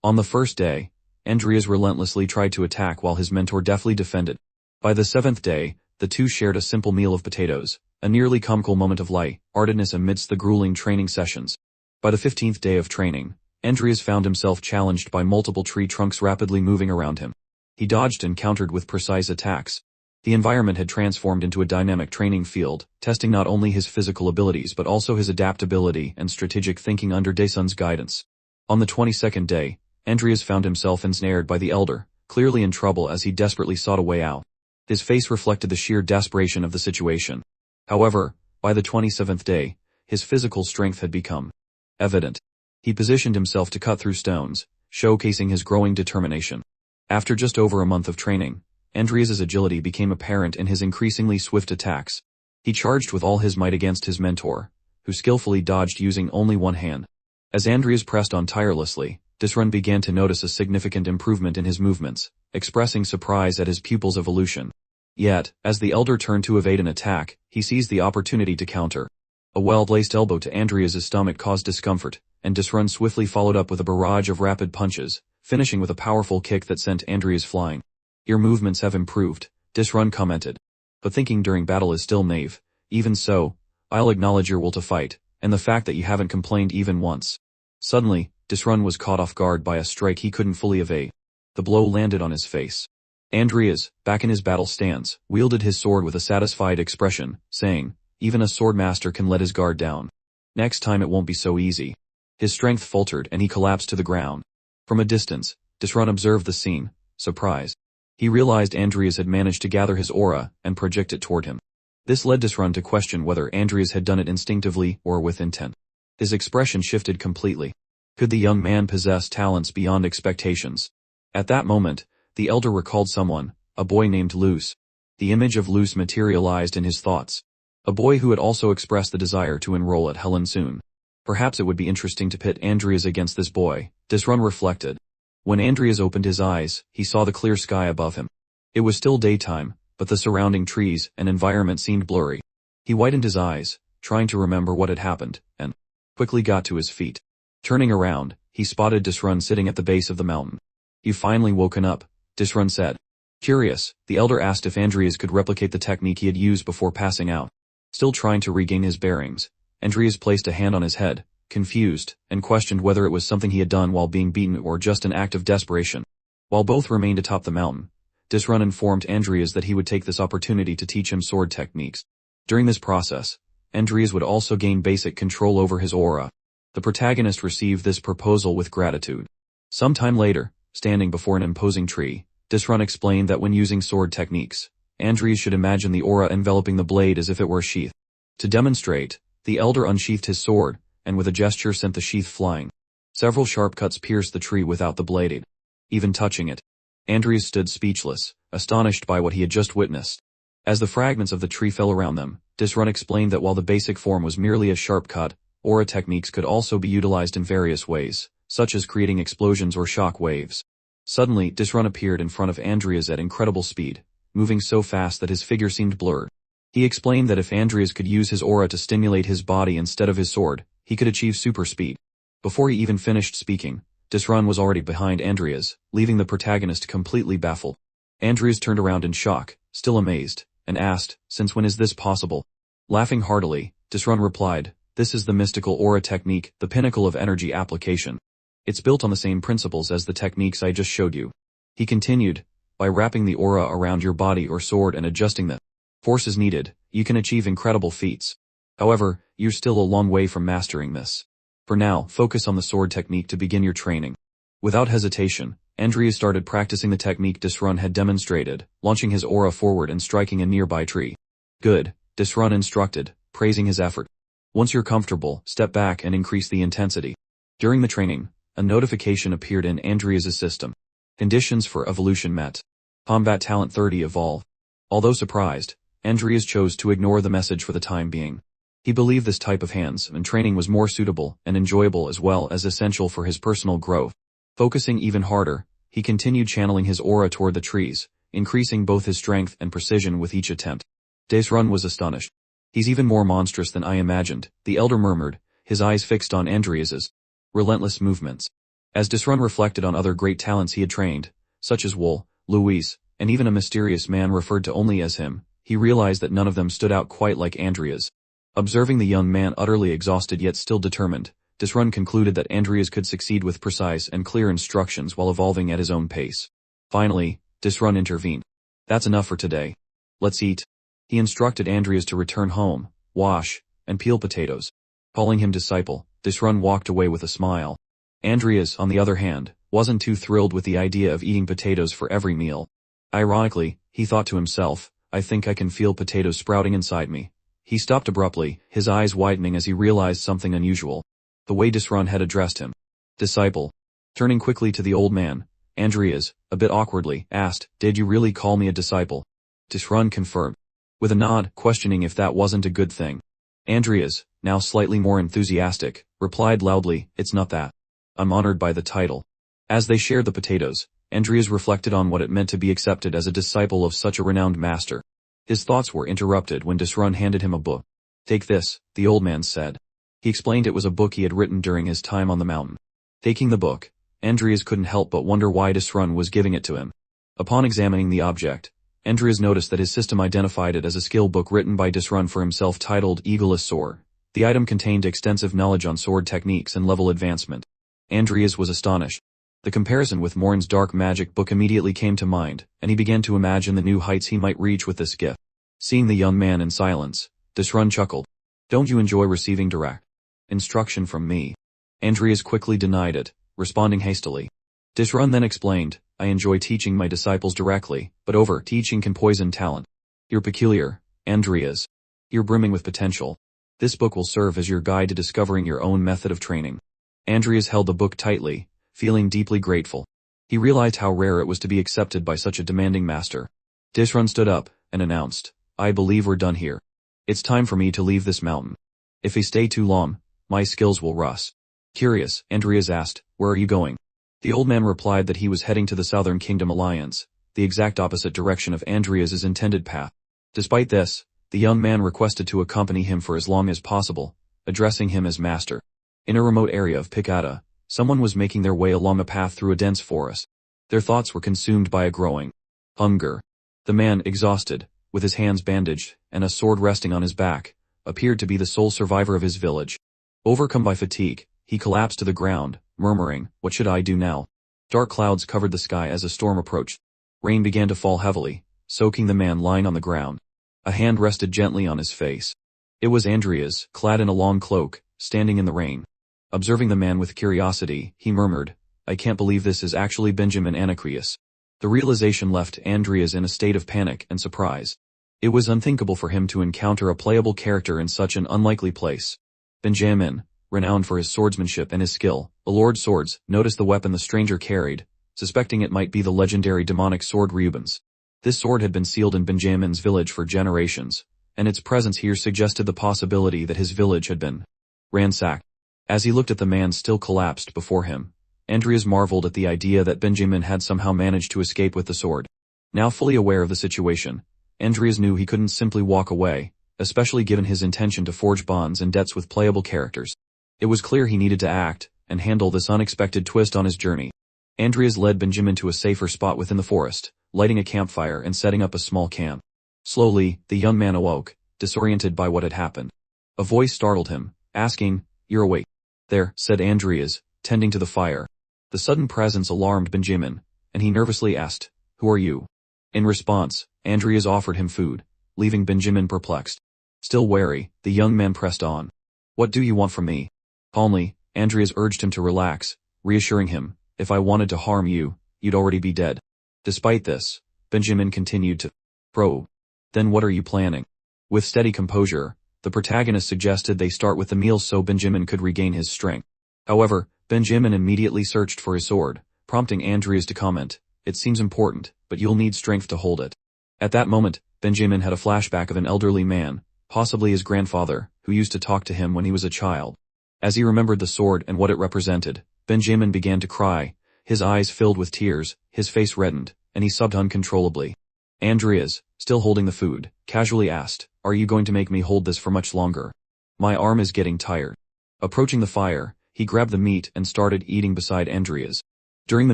[SPEAKER 1] On the first day, Adrias relentlessly tried to attack while his mentor deftly defended. By the 7th day, the two shared a simple meal of potatoes, a nearly comical moment of light-heartedness amidst the grueling training sessions. By the 15th day of training, Adrias found himself challenged by multiple tree trunks rapidly moving around him. He dodged and countered with precise attacks. The environment had transformed into a dynamic training field, testing not only his physical abilities but also his adaptability and strategic thinking under Daesun's guidance. On the 22nd day, Adrias found himself ensnared by the elder, clearly in trouble as he desperately sought a way out. His face reflected the sheer desperation of the situation. However, by the 27th day, his physical strength had become evident. He positioned himself to cut through stones, showcasing his growing determination. After just over a month of training, Adrias' agility became apparent in his increasingly swift attacks. He charged with all his might against his mentor, who skillfully dodged using only one hand. As Adrias pressed on tirelessly, Disrun began to notice a significant improvement in his movements, expressing surprise at his pupil's evolution. Yet, as the elder turned to evade an attack, he seized the opportunity to counter. A well-placed elbow to Adrias' stomach caused discomfort, and Disrun swiftly followed up with a barrage of rapid punches, finishing with a powerful kick that sent Adrias flying. "Your movements have improved," Disrun commented. "But thinking during battle is still naive. Even so, I'll acknowledge your will to fight, and the fact that you haven't complained even once." Suddenly, Disrun was caught off guard by a strike he couldn't fully evade. The blow landed on his face. Adrias, back in his battle stance, wielded his sword with a satisfied expression, saying, "Even a sword master can let his guard down. Next time it won't be so easy." His strength faltered and he collapsed to the ground. From a distance, Disrun observed the scene, surprised. He realized Adrias had managed to gather his aura and project it toward him. This led Disrun to question whether Adrias had done it instinctively or with intent. His expression shifted completely. Could the young man possess talents beyond expectations? At that moment, the elder recalled someone, a boy named Luce. The image of Luce materialized in his thoughts. A boy who had also expressed the desire to enroll at Helen soon. Perhaps it would be interesting to pit Adrias against this boy, Disrun reflected. When Adrias opened his eyes, he saw the clear sky above him. It was still daytime, but the surrounding trees and environment seemed blurry. He widened his eyes, trying to remember what had happened, and quickly got to his feet. Turning around, he spotted Disrun sitting at the base of the mountain. "You've finally woken up," Disrun said. Curious, the elder asked if Adrias could replicate the technique he had used before passing out. Still trying to regain his bearings, Adrias placed a hand on his head, confused, and questioned whether it was something he had done while being beaten or just an act of desperation. While both remained atop the mountain, Disrun informed Adrias that he would take this opportunity to teach him sword techniques. During this process, Adrias would also gain basic control over his aura. The protagonist received this proposal with gratitude. Sometime later, standing before an imposing tree, Disrun explained that when using sword techniques, Adrias should imagine the aura enveloping the blade as if it were a sheath. To demonstrate, the elder unsheathed his sword, and with a gesture sent the sheath flying. Several sharp cuts pierced the tree without the blade even touching it. Adrias stood speechless, astonished by what he had just witnessed. As the fragments of the tree fell around them, Disrun explained that while the basic form was merely a sharp cut, aura techniques could also be utilized in various ways, such as creating explosions or shock waves. Suddenly, Disrun appeared in front of Adrias at incredible speed, moving so fast that his figure seemed blurred. He explained that if Adrias could use his aura to stimulate his body instead of his sword, he could achieve super speed. Before he even finished speaking, Disrun was already behind Adrias, leaving the protagonist completely baffled. Adrias turned around in shock, still amazed, and asked, "Since when is this possible?" Laughing heartily, Disrun replied, "This is the mystical aura technique, the pinnacle of energy application. It's built on the same principles as the techniques I just showed you." He continued, "By wrapping the aura around your body or sword and adjusting the forces needed, you can achieve incredible feats. However, you're still a long way from mastering this. For now, focus on the sword technique to begin your training." Without hesitation, Adrias started practicing the technique Disrun had demonstrated, launching his aura forward and striking a nearby tree. "Good," Disrun instructed, praising his effort. "Once you're comfortable, step back and increase the intensity." During the training, a notification appeared in Adrias' system. Conditions for evolution met. Combat talent 30 evolve. Although surprised, Adrias chose to ignore the message for the time being. He believed this type of hands-on training was more suitable and enjoyable as well as essential for his personal growth. Focusing even harder, he continued channeling his aura toward the trees, increasing both his strength and precision with each attempt. Disrun was astonished. "He's even more monstrous than I imagined," the elder murmured, his eyes fixed on Adrias' relentless movements. As Disrun reflected on other great talents he had trained, such as Wool, Luis, and even a mysterious man referred to only as him, he realized that none of them stood out quite like Adrias. Observing the young man utterly exhausted yet still determined, Disrun concluded that Adrias could succeed with precise and clear instructions while evolving at his own pace. Finally, Disrun intervened. "That's enough for today. Let's eat." He instructed Adrias to return home, wash, and peel potatoes. Calling him disciple, Disrun walked away with a smile. Adrias, on the other hand, wasn't too thrilled with the idea of eating potatoes for every meal. Ironically, he thought to himself, I think I can feel potatoes sprouting inside me. He stopped abruptly, his eyes widening as he realized something unusual. The way Disron had addressed him. Disciple. Turning quickly to the old man, Adrias, a bit awkwardly, asked, Did you really call me a disciple? Disron confirmed. With a nod, questioning if that wasn't a good thing. Adrias, now slightly more enthusiastic, replied loudly, It's not that. I'm honored by the title. As they shared the potatoes, Adrias reflected on what it meant to be accepted as a disciple of such a renowned master. His thoughts were interrupted when Disron handed him a book. Take this, the old man said. He explained it was a book he had written during his time on the mountain. Taking the book, Adrias couldn't help but wonder why Disron was giving it to him. Upon examining the object, Adrias noticed that his system identified it as a skill book written by Disron for himself titled Eagleless Sword. The item contained extensive knowledge on sword techniques and level advancement. Adrias was astonished. The comparison with Morn's dark magic book immediately came to mind, and he began to imagine the new heights he might reach with this gift. Seeing the young man in silence, Disron chuckled. Don't you enjoy receiving direct instruction from me? Adrias quickly denied it, responding hastily. Disron then explained, I enjoy teaching my disciples directly, but over-teaching can poison talent. You're peculiar, Adrias. You're brimming with potential. This book will serve as your guide to discovering your own method of training. Adrias held the book tightly, feeling deeply grateful. He realized how rare it was to be accepted by such a demanding master. Disron stood up and announced, I believe we're done here. It's time for me to leave this mountain. If I stay too long, my skills will rust. Curious, Adrias asked, where are you going? The old man replied that he was heading to the Southern Kingdom Alliance, the exact opposite direction of Adrias's intended path. Despite this, the young man requested to accompany him for as long as possible, addressing him as master. In a remote area of Picata, someone was making their way along a path through a dense forest. Their thoughts were consumed by a growing hunger. The man, exhausted, with his hands bandaged and a sword resting on his back, appeared to be the sole survivor of his village. Overcome by fatigue, he collapsed to the ground, murmuring, What should I do now? Dark clouds covered the sky as a storm approached. Rain began to fall heavily, soaking the man lying on the ground. A hand rested gently on his face. It was Adrias, clad in a long cloak, standing in the rain. Observing the man with curiosity, he murmured, I can't believe this is actually Benjamin Anacreus. The realization left Adrias in a state of panic and surprise. It was unthinkable for him to encounter a playable character in such an unlikely place. Benjamin, renowned for his swordsmanship and his skill, Lord Swords, noticed the weapon the stranger carried, suspecting it might be the legendary demonic sword Rubens. This sword had been sealed in Benjamin's village for generations, and its presence here suggested the possibility that his village had been ransacked. As he looked at the man still collapsed before him, Adrias marveled at the idea that Benjamin had somehow managed to escape with the sword. Now fully aware of the situation, Adrias knew he couldn't simply walk away, especially given his intention to forge bonds and debts with playable characters. It was clear he needed to act and handle this unexpected twist on his journey. Adrias led Benjamin to a safer spot within the forest, lighting a campfire and setting up a small camp. Slowly, the young man awoke, disoriented by what had happened. A voice startled him, asking, You're awake. There, said Adrias, tending to the fire. The sudden presence alarmed Benjamin, and he nervously asked, Who are you? In response, Adrias offered him food, leaving Benjamin perplexed. Still wary, the young man pressed on. What do you want from me? Calmly, Adrias urged him to relax, reassuring him, If I wanted to harm you, you'd already be dead. Despite this, Benjamin continued to probe. Then what are you planning? With steady composure, the protagonist suggested they start with the meal so Benjamin could regain his strength. However, Benjamin immediately searched for his sword, prompting Adrias to comment, It seems important, but you'll need strength to hold it. At that moment, Benjamin had a flashback of an elderly man, possibly his grandfather, who used to talk to him when he was a child. As he remembered the sword and what it represented, Benjamin began to cry, his eyes filled with tears, his face reddened, and he sobbed uncontrollably. Adrias, still holding the food, casually asked, Are you going to make me hold this for much longer? My arm is getting tired. Approaching the fire, he grabbed the meat and started eating beside Adrias. During the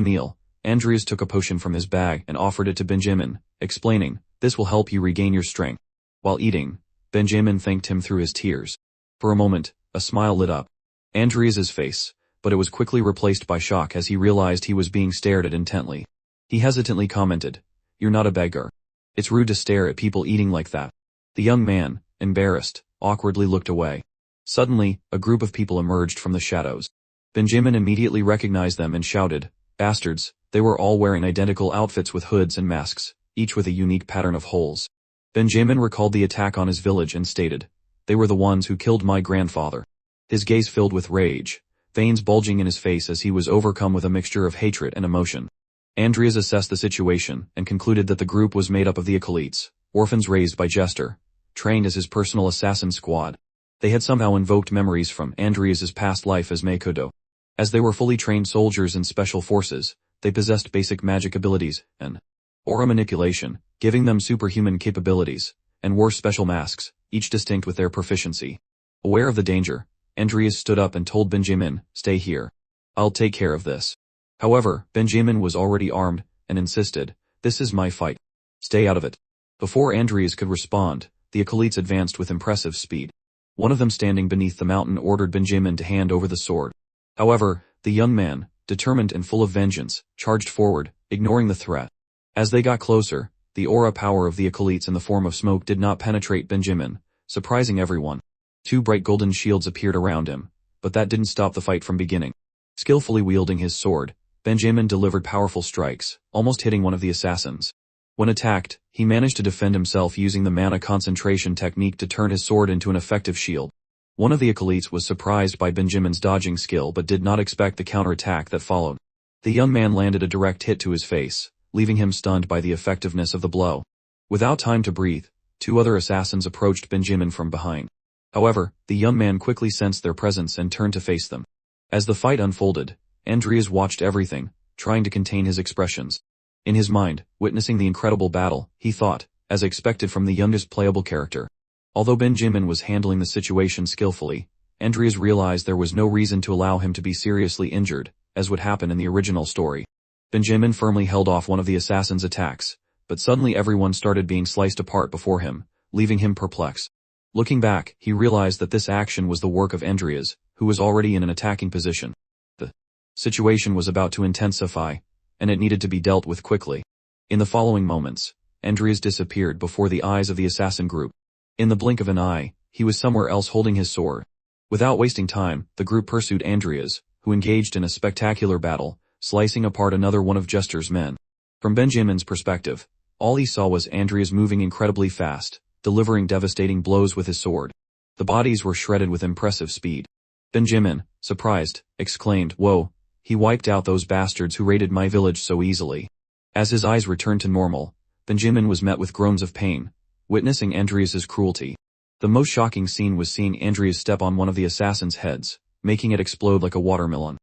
[SPEAKER 1] meal, Adrias took a potion from his bag and offered it to Benjamin, explaining, This will help you regain your strength. While eating, Benjamin thanked him through his tears. For a moment, a smile lit up Adrias's face, but it was quickly replaced by shock as he realized he was being stared at intently. He hesitantly commented, You're not a beggar. It's rude to stare at people eating like that. The young man, embarrassed, awkwardly looked away. Suddenly, a group of people emerged from the shadows. Benjamin immediately recognized them and shouted, Bastards, they were all wearing identical outfits with hoods and masks, each with a unique pattern of holes. Benjamin recalled the attack on his village and stated, "They were the ones who killed my grandfather." His gaze filled with rage, veins bulging in his face as he was overcome with a mixture of hatred and emotion. Adrias assessed the situation and concluded that the group was made up of the acolytes, orphans raised by Jester, trained as his personal assassin squad. They had somehow invoked memories from Adrias's past life as Makoto. As they were fully trained soldiers in special forces, they possessed basic magic abilities and aura manipulation, giving them superhuman capabilities, and wore special masks, each distinct with their proficiency. Aware of the danger, Adrias stood up and told Benjamin, "Stay here. I'll take care of this." However, Benjamin was already armed, and insisted, "This is my fight. Stay out of it." Before Adrias could respond, the acolytes advanced with impressive speed. One of them standing beneath the mountain ordered Benjamin to hand over the sword. However, the young man, determined and full of vengeance, charged forward, ignoring the threat. As they got closer, the aura power of the acolytes in the form of smoke did not penetrate Benjamin, surprising everyone. 2 bright golden shields appeared around him, but that didn't stop the fight from beginning. Skillfully wielding his sword, Benjamin delivered powerful strikes, almost hitting one of the assassins. When attacked, he managed to defend himself using the mana concentration technique to turn his sword into an effective shield. One of the acolytes was surprised by Benjamin's dodging skill but did not expect the counterattack that followed. The young man landed a direct hit to his face, leaving him stunned by the effectiveness of the blow. Without time to breathe, 2 other assassins approached Benjamin from behind. However, the young man quickly sensed their presence and turned to face them. As the fight unfolded, Adrias watched everything, trying to contain his expressions. In his mind, witnessing the incredible battle, he thought, as expected from the youngest playable character. Although Benjamin was handling the situation skillfully, Adrias realized there was no reason to allow him to be seriously injured, as would happen in the original story. Benjamin firmly held off one of the assassin's attacks, but suddenly everyone started being sliced apart before him, leaving him perplexed. Looking back, he realized that this action was the work of Adrias, who was already in an attacking position. The situation was about to intensify, and it needed to be dealt with quickly. In the following moments, Adrias disappeared before the eyes of the assassin group. In the blink of an eye, he was somewhere else holding his sword. Without wasting time, the group pursued Adrias, who engaged in a spectacular battle, slicing apart another one of Jester's men. From Benjamin's perspective, all he saw was Adrias moving incredibly fast, delivering devastating blows with his sword. The bodies were shredded with impressive speed. Benjamin, surprised, exclaimed, "Whoa, he wiped out those bastards who raided my village so easily." As his eyes returned to normal, Benjamin was met with groans of pain, witnessing Adrias's cruelty. The most shocking scene was seeing Adrias step on one of the assassin's heads, making it explode like a watermelon.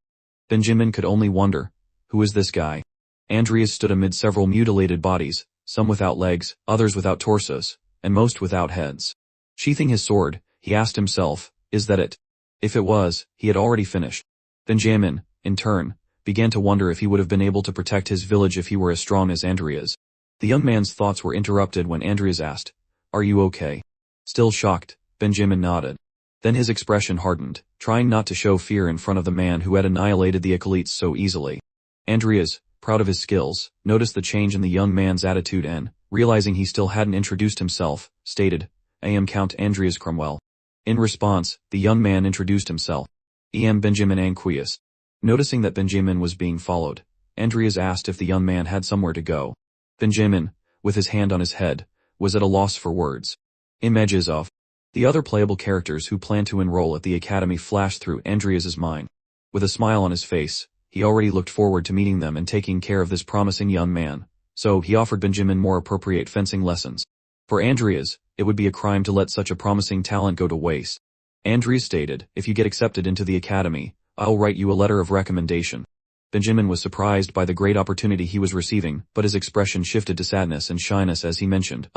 [SPEAKER 1] Benjamin could only wonder, who is this guy? Adrias stood amid several mutilated bodies, some without legs, others without torsos, and most without heads. Sheathing his sword, he asked himself, is that it? If it was, he had already finished. Benjamin, in turn, began to wonder if he would have been able to protect his village if he were as strong as Adrias. The young man's thoughts were interrupted when Adrias asked, "Are you okay?" Still shocked, Benjamin nodded. Then his expression hardened, trying not to show fear in front of the man who had annihilated the acolytes so easily. Adrias, proud of his skills, noticed the change in the young man's attitude and, realizing he still hadn't introduced himself, stated, "I am Count Adrias Cromwell." In response, the young man introduced himself. "I am Benjamin Anquius." Noticing that Benjamin was being followed, Adrias asked if the young man had somewhere to go. Benjamin, with his hand on his head, was at a loss for words. Images of the other playable characters who planned to enroll at the academy flashed through Adrias's mind. With a smile on his face, he already looked forward to meeting them and taking care of this promising young man, so he offered Benjamin more appropriate fencing lessons. For Adrias, it would be a crime to let such a promising talent go to waste. Adrias stated, "If you get accepted into the academy, I'll write you a letter of recommendation." Benjamin was surprised by the great opportunity he was receiving, but his expression shifted to sadness and shyness as he mentioned,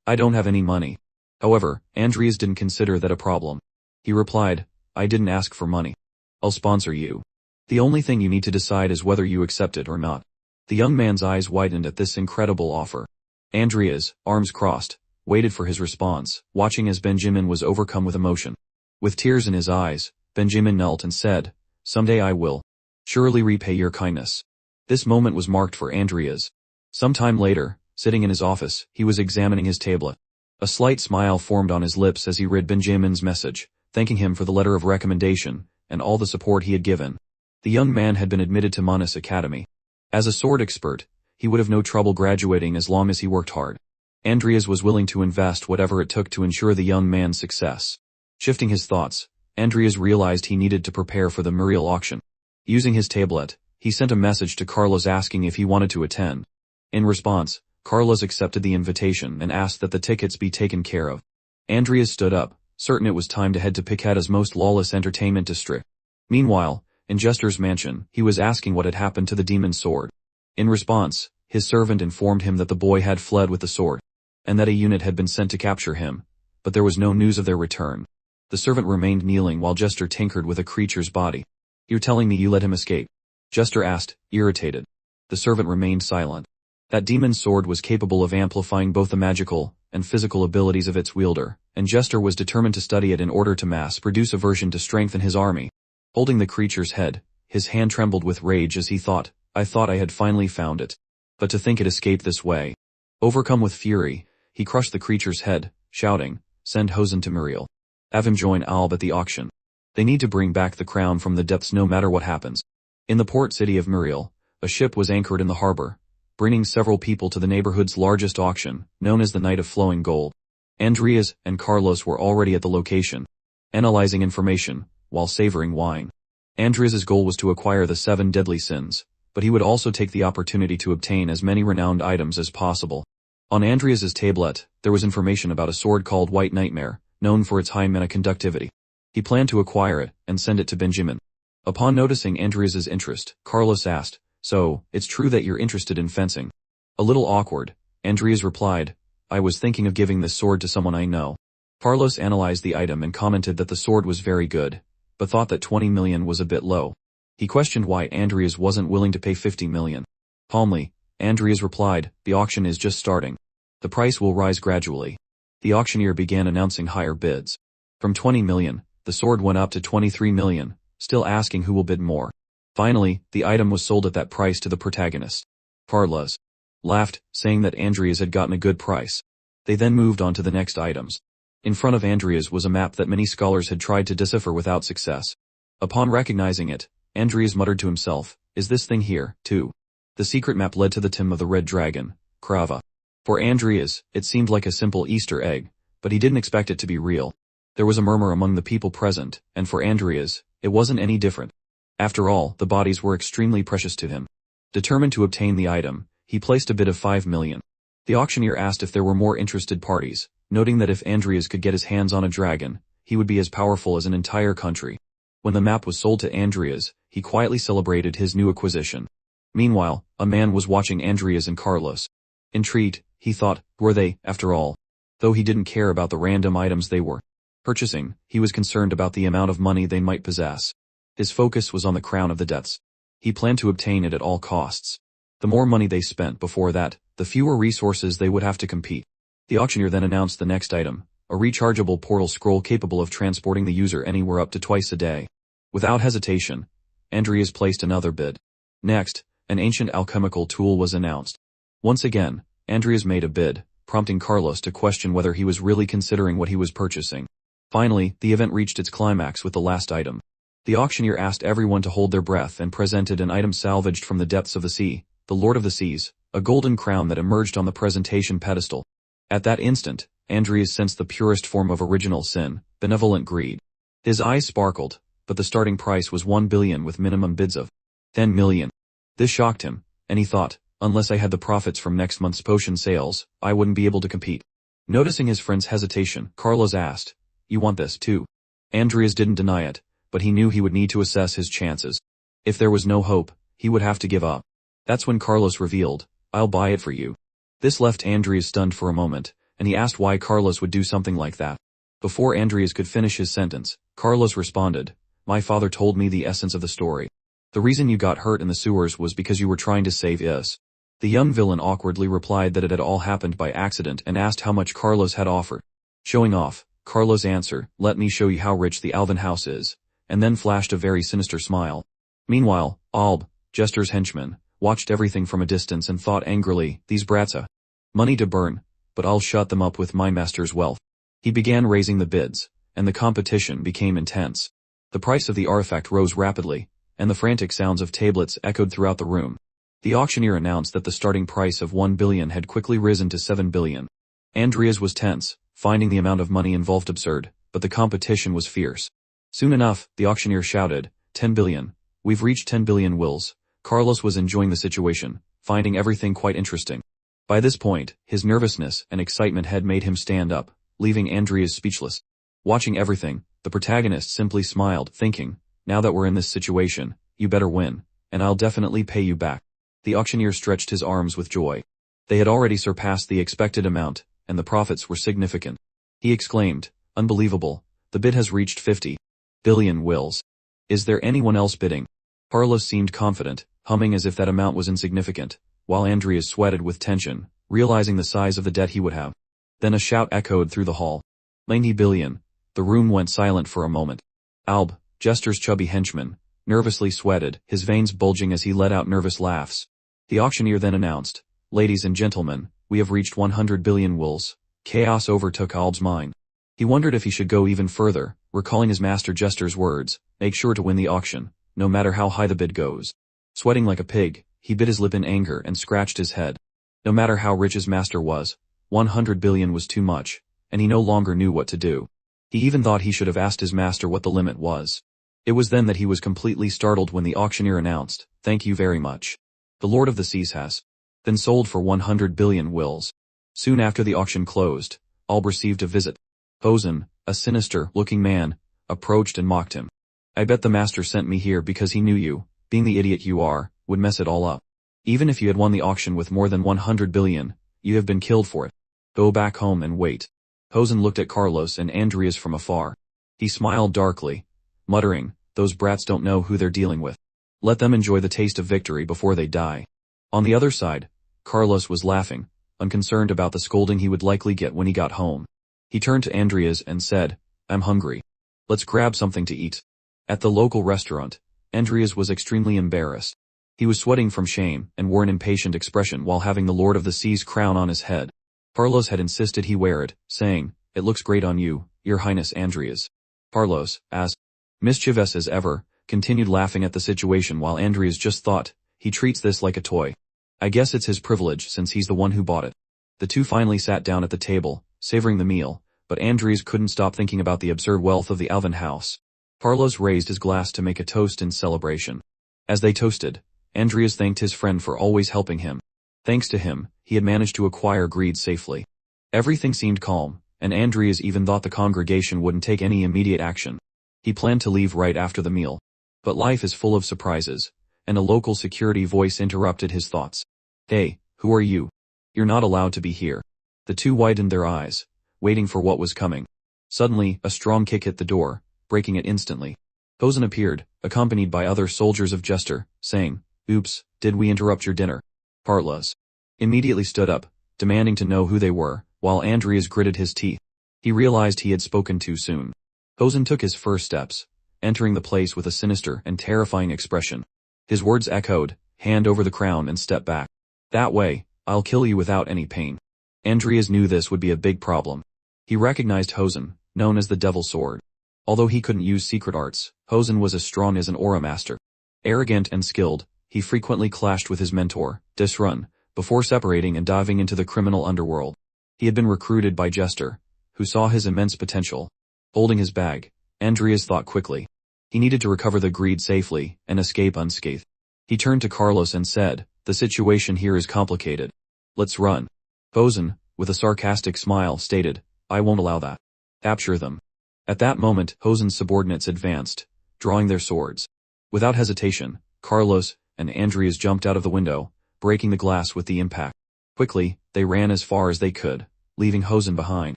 [SPEAKER 1] I don't have any money." However, Adrias didn't consider that a problem. He replied, "I didn't ask for money. I'll sponsor you. The only thing you need to decide is whether you accept it or not." The young man's eyes widened at this incredible offer. Adrias, arms crossed, waited for his response, watching as Benjamin was overcome with emotion. With tears in his eyes, Benjamin knelt and said, "Someday I will surely repay your kindness." This moment was marked for Adrias. Some time later, sitting in his office, he was examining his tablet. A slight smile formed on his lips as he read Benjamin's message, thanking him for the letter of recommendation, and all the support he had given. The young man had been admitted to Manus Academy. As a sword expert, he would have no trouble graduating as long as he worked hard. Adrias was willing to invest whatever it took to ensure the young man's success. Shifting his thoughts, Adrias realized he needed to prepare for the Muriel auction. Using his tablet, he sent a message to Carlos asking if he wanted to attend. In response, Carlos accepted the invitation and asked that the tickets be taken care of. Adrias stood up, certain it was time to head to Picada's most lawless entertainment district. Meanwhile, in Jester's mansion, he was asking what had happened to the demon's sword. In response, his servant informed him that the boy had fled with the sword, and that a unit had been sent to capture him, but there was no news of their return. The servant remained kneeling while Jester tinkered with a creature's body. "You're telling me you let him escape?" Jester asked, irritated. The servant remained silent. That demon's sword was capable of amplifying both the magical and physical abilities of its wielder, and Jester was determined to study it in order to mass-produce a version to strengthen his army. Holding the creature's head, his hand trembled with rage as he thought, I thought I had finally found it. But to think it escaped this way. Overcome with fury, he crushed the creature's head, shouting, "Send Hosen to Muriel. Have him join Alb at the auction. They need to bring back the crown from the depths no matter what happens." In the port city of Muriel, a ship was anchored in the harbor, bringing several people to the neighborhood's largest auction, known as the Night of Flowing Gold. Adrias and Carlos were already at the location, analyzing information, while savoring wine. Adrias's goal was to acquire the 7 deadly sins, but he would also take the opportunity to obtain as many renowned items as possible. On Adrias's tablet, there was information about a sword called White Nightmare, known for its high mana conductivity. He planned to acquire it and send it to Benjamin. Upon noticing Adrias's interest, Carlos asked, "So, it's true that you're interested in fencing?" A little awkward, Adrias replied, "I was thinking of giving this sword to someone I know." Carlos analyzed the item and commented that the sword was very good, but thought that 20 million was a bit low. He questioned why Adrias wasn't willing to pay 50 million. Calmly, Adrias replied, "The auction is just starting. The price will rise gradually." The auctioneer began announcing higher bids. From 20 million, the sword went up to 23 million, still asking who will bid more. Finally, the item was sold at that price to the protagonist. Carlos laughed, saying that Adrias had gotten a good price. They then moved on to the next items. In front of Adrias was a map that many scholars had tried to decipher without success. Upon recognizing it, Adrias muttered to himself, "Is this thing here, too?" The secret map led to the tomb of the Red Dragon, Krava. For Adrias, it seemed like a simple Easter egg, but he didn't expect it to be real. There was a murmur among the people present, and for Adrias, it wasn't any different. After all, the bodies were extremely precious to him. Determined to obtain the item, he placed a bid of 5 million. The auctioneer asked if there were more interested parties, noting that if Adrias could get his hands on a dragon, he would be as powerful as an entire country. When the map was sold to Adrias, he quietly celebrated his new acquisition. Meanwhile, a man was watching Adrias and Carlos. Intrigued, he thought, were they, after all? Though he didn't care about the random items they were purchasing, he was concerned about the amount of money they might possess. His focus was on the crown of the depths. He planned to obtain it at all costs. The more money they spent before that, the fewer resources they would have to compete. The auctioneer then announced the next item, a rechargeable portal scroll capable of transporting the user anywhere up to twice a day. Without hesitation, Adrias placed another bid. Next, an ancient alchemical tool was announced. Once again, Adrias made a bid, prompting Carlos to question whether he was really considering what he was purchasing. Finally, the event reached its climax with the last item. The auctioneer asked everyone to hold their breath and presented an item salvaged from the depths of the sea, the Lord of the Seas, a golden crown that emerged on the presentation pedestal. At that instant, Adrias sensed the purest form of original sin, benevolent greed. His eyes sparkled, but the starting price was 1 billion with minimum bids of 10 million. This shocked him, and he thought, unless I had the profits from next month's potion sales, I wouldn't be able to compete. Noticing his friend's hesitation, Carlos asked, "You want this too?" Adrias didn't deny it, but he knew he would need to assess his chances. If there was no hope, he would have to give up. That's when Carlos revealed, "I'll buy it for you." This left Adrias stunned for a moment, and he asked why Carlos would do something like that. Before Adrias could finish his sentence, Carlos responded, "My father told me the essence of the story. The reason you got hurt in the sewers was because you were trying to save Is." The young villain awkwardly replied that it had all happened by accident and asked how much Carlos had offered. Showing off, Carlos answered, "Let me show you how rich the Alvin house is," and then flashed a very sinister smile. Meanwhile, Alb, Jester's henchman, watched everything from a distance and thought angrily, "These brats have money to burn, but I'll shut them up with my master's wealth." He began raising the bids, and the competition became intense. The price of the artifact rose rapidly, and the frantic sounds of tablets echoed throughout the room. The auctioneer announced that the starting price of 1 billion had quickly risen to 7 billion. Adrias was tense, finding the amount of money involved absurd, but the competition was fierce. Soon enough, the auctioneer shouted, 10 billion. We've reached 10 billion wills. Carlos was enjoying the situation, finding everything quite interesting. By this point, his nervousness and excitement had made him stand up, leaving Adrias speechless. Watching everything, the protagonist simply smiled, thinking, now that we're in this situation, you better win, and I'll definitely pay you back. The auctioneer stretched his arms with joy. They had already surpassed the expected amount, and the profits were significant. He exclaimed, unbelievable, the bid has reached 50 billion wills. Is there anyone else bidding? Carlos seemed confident, humming as if that amount was insignificant, while Adrias sweated with tension, realizing the size of the debt he would have. Then a shout echoed through the hall. 90 billion. The room went silent for a moment. Alb, Jester's chubby henchman, nervously sweated, his veins bulging as he let out nervous laughs. The auctioneer then announced, ladies and gentlemen, we have reached 100 billion wills. Chaos overtook Alb's mind. He wondered if he should go even further, recalling his master Jester's words, make sure to win the auction, no matter how high the bid goes. Sweating like a pig, he bit his lip in anger and scratched his head. No matter how rich his master was, 100 billion was too much, and he no longer knew what to do. He even thought he should have asked his master what the limit was. It was then that he was completely startled when the auctioneer announced, thank you very much. The Lord of the Seas has been sold for 100 billion wills. Soon after the auction closed, Alb received a visit. Hosen, a sinister-looking man, approached and mocked him. I bet the master sent me here because he knew you, being the idiot you are, would mess it all up. Even if you had won the auction with more than 100 billion, you have been killed for it. Go back home and wait. Hosen looked at Carlos and Adrias from afar. He smiled darkly, muttering, those brats don't know who they're dealing with. Let them enjoy the taste of victory before they die. On the other side, Carlos was laughing, unconcerned about the scolding he would likely get when he got home. He turned to Adrias and said, I'm hungry. Let's grab something to eat. At the local restaurant, Adrias was extremely embarrassed. He was sweating from shame and wore an impatient expression while having the Lord of the Seas crown on his head. Carlos had insisted he wear it, saying, it looks great on you, Your Highness Adrias. Carlos, as mischievous as ever, continued laughing at the situation while Adrias just thought, he treats this like a toy. I guess it's his privilege since he's the one who bought it. The two finally sat down at the table, savoring the meal, but Adrias couldn't stop thinking about the absurd wealth of the Alvin house. Carlos raised his glass to make a toast in celebration. As they toasted, Adrias thanked his friend for always helping him. Thanks to him, he had managed to acquire greed safely. Everything seemed calm, and Adrias even thought the congregation wouldn't take any immediate action. He planned to leave right after the meal. But life is full of surprises, and a local security voice interrupted his thoughts. Hey, who are you? You're not allowed to be here. The two widened their eyes, waiting for what was coming. Suddenly, a strong kick hit the door, breaking it instantly. Hosen appeared, accompanied by other soldiers of Jester, saying, oops, did we interrupt your dinner? Carlos immediately stood up, demanding to know who they were, while Adrias gritted his teeth. He realized he had spoken too soon. Hosen took his first steps, entering the place with a sinister and terrifying expression. His words echoed, hand over the crown and step back. That way, I'll kill you without any pain. Adrias knew this would be a big problem. He recognized Hosen, known as the Devil Sword. Although he couldn't use secret arts, Hosen was as strong as an aura master. Arrogant and skilled, he frequently clashed with his mentor, Disrun, before separating and diving into the criminal underworld. He had been recruited by Jester, who saw his immense potential. Holding his bag, Adrias thought quickly. He needed to recover the greed safely and escape unscathed. He turned to Carlos and said, the situation here is complicated. Let's run. Hosen, with a sarcastic smile, stated, I won't allow that. Capture them. At that moment, Hosen's subordinates advanced, drawing their swords. Without hesitation, Carlos and Adrias jumped out of the window, breaking the glass with the impact. Quickly, they ran as far as they could, leaving Hosen behind.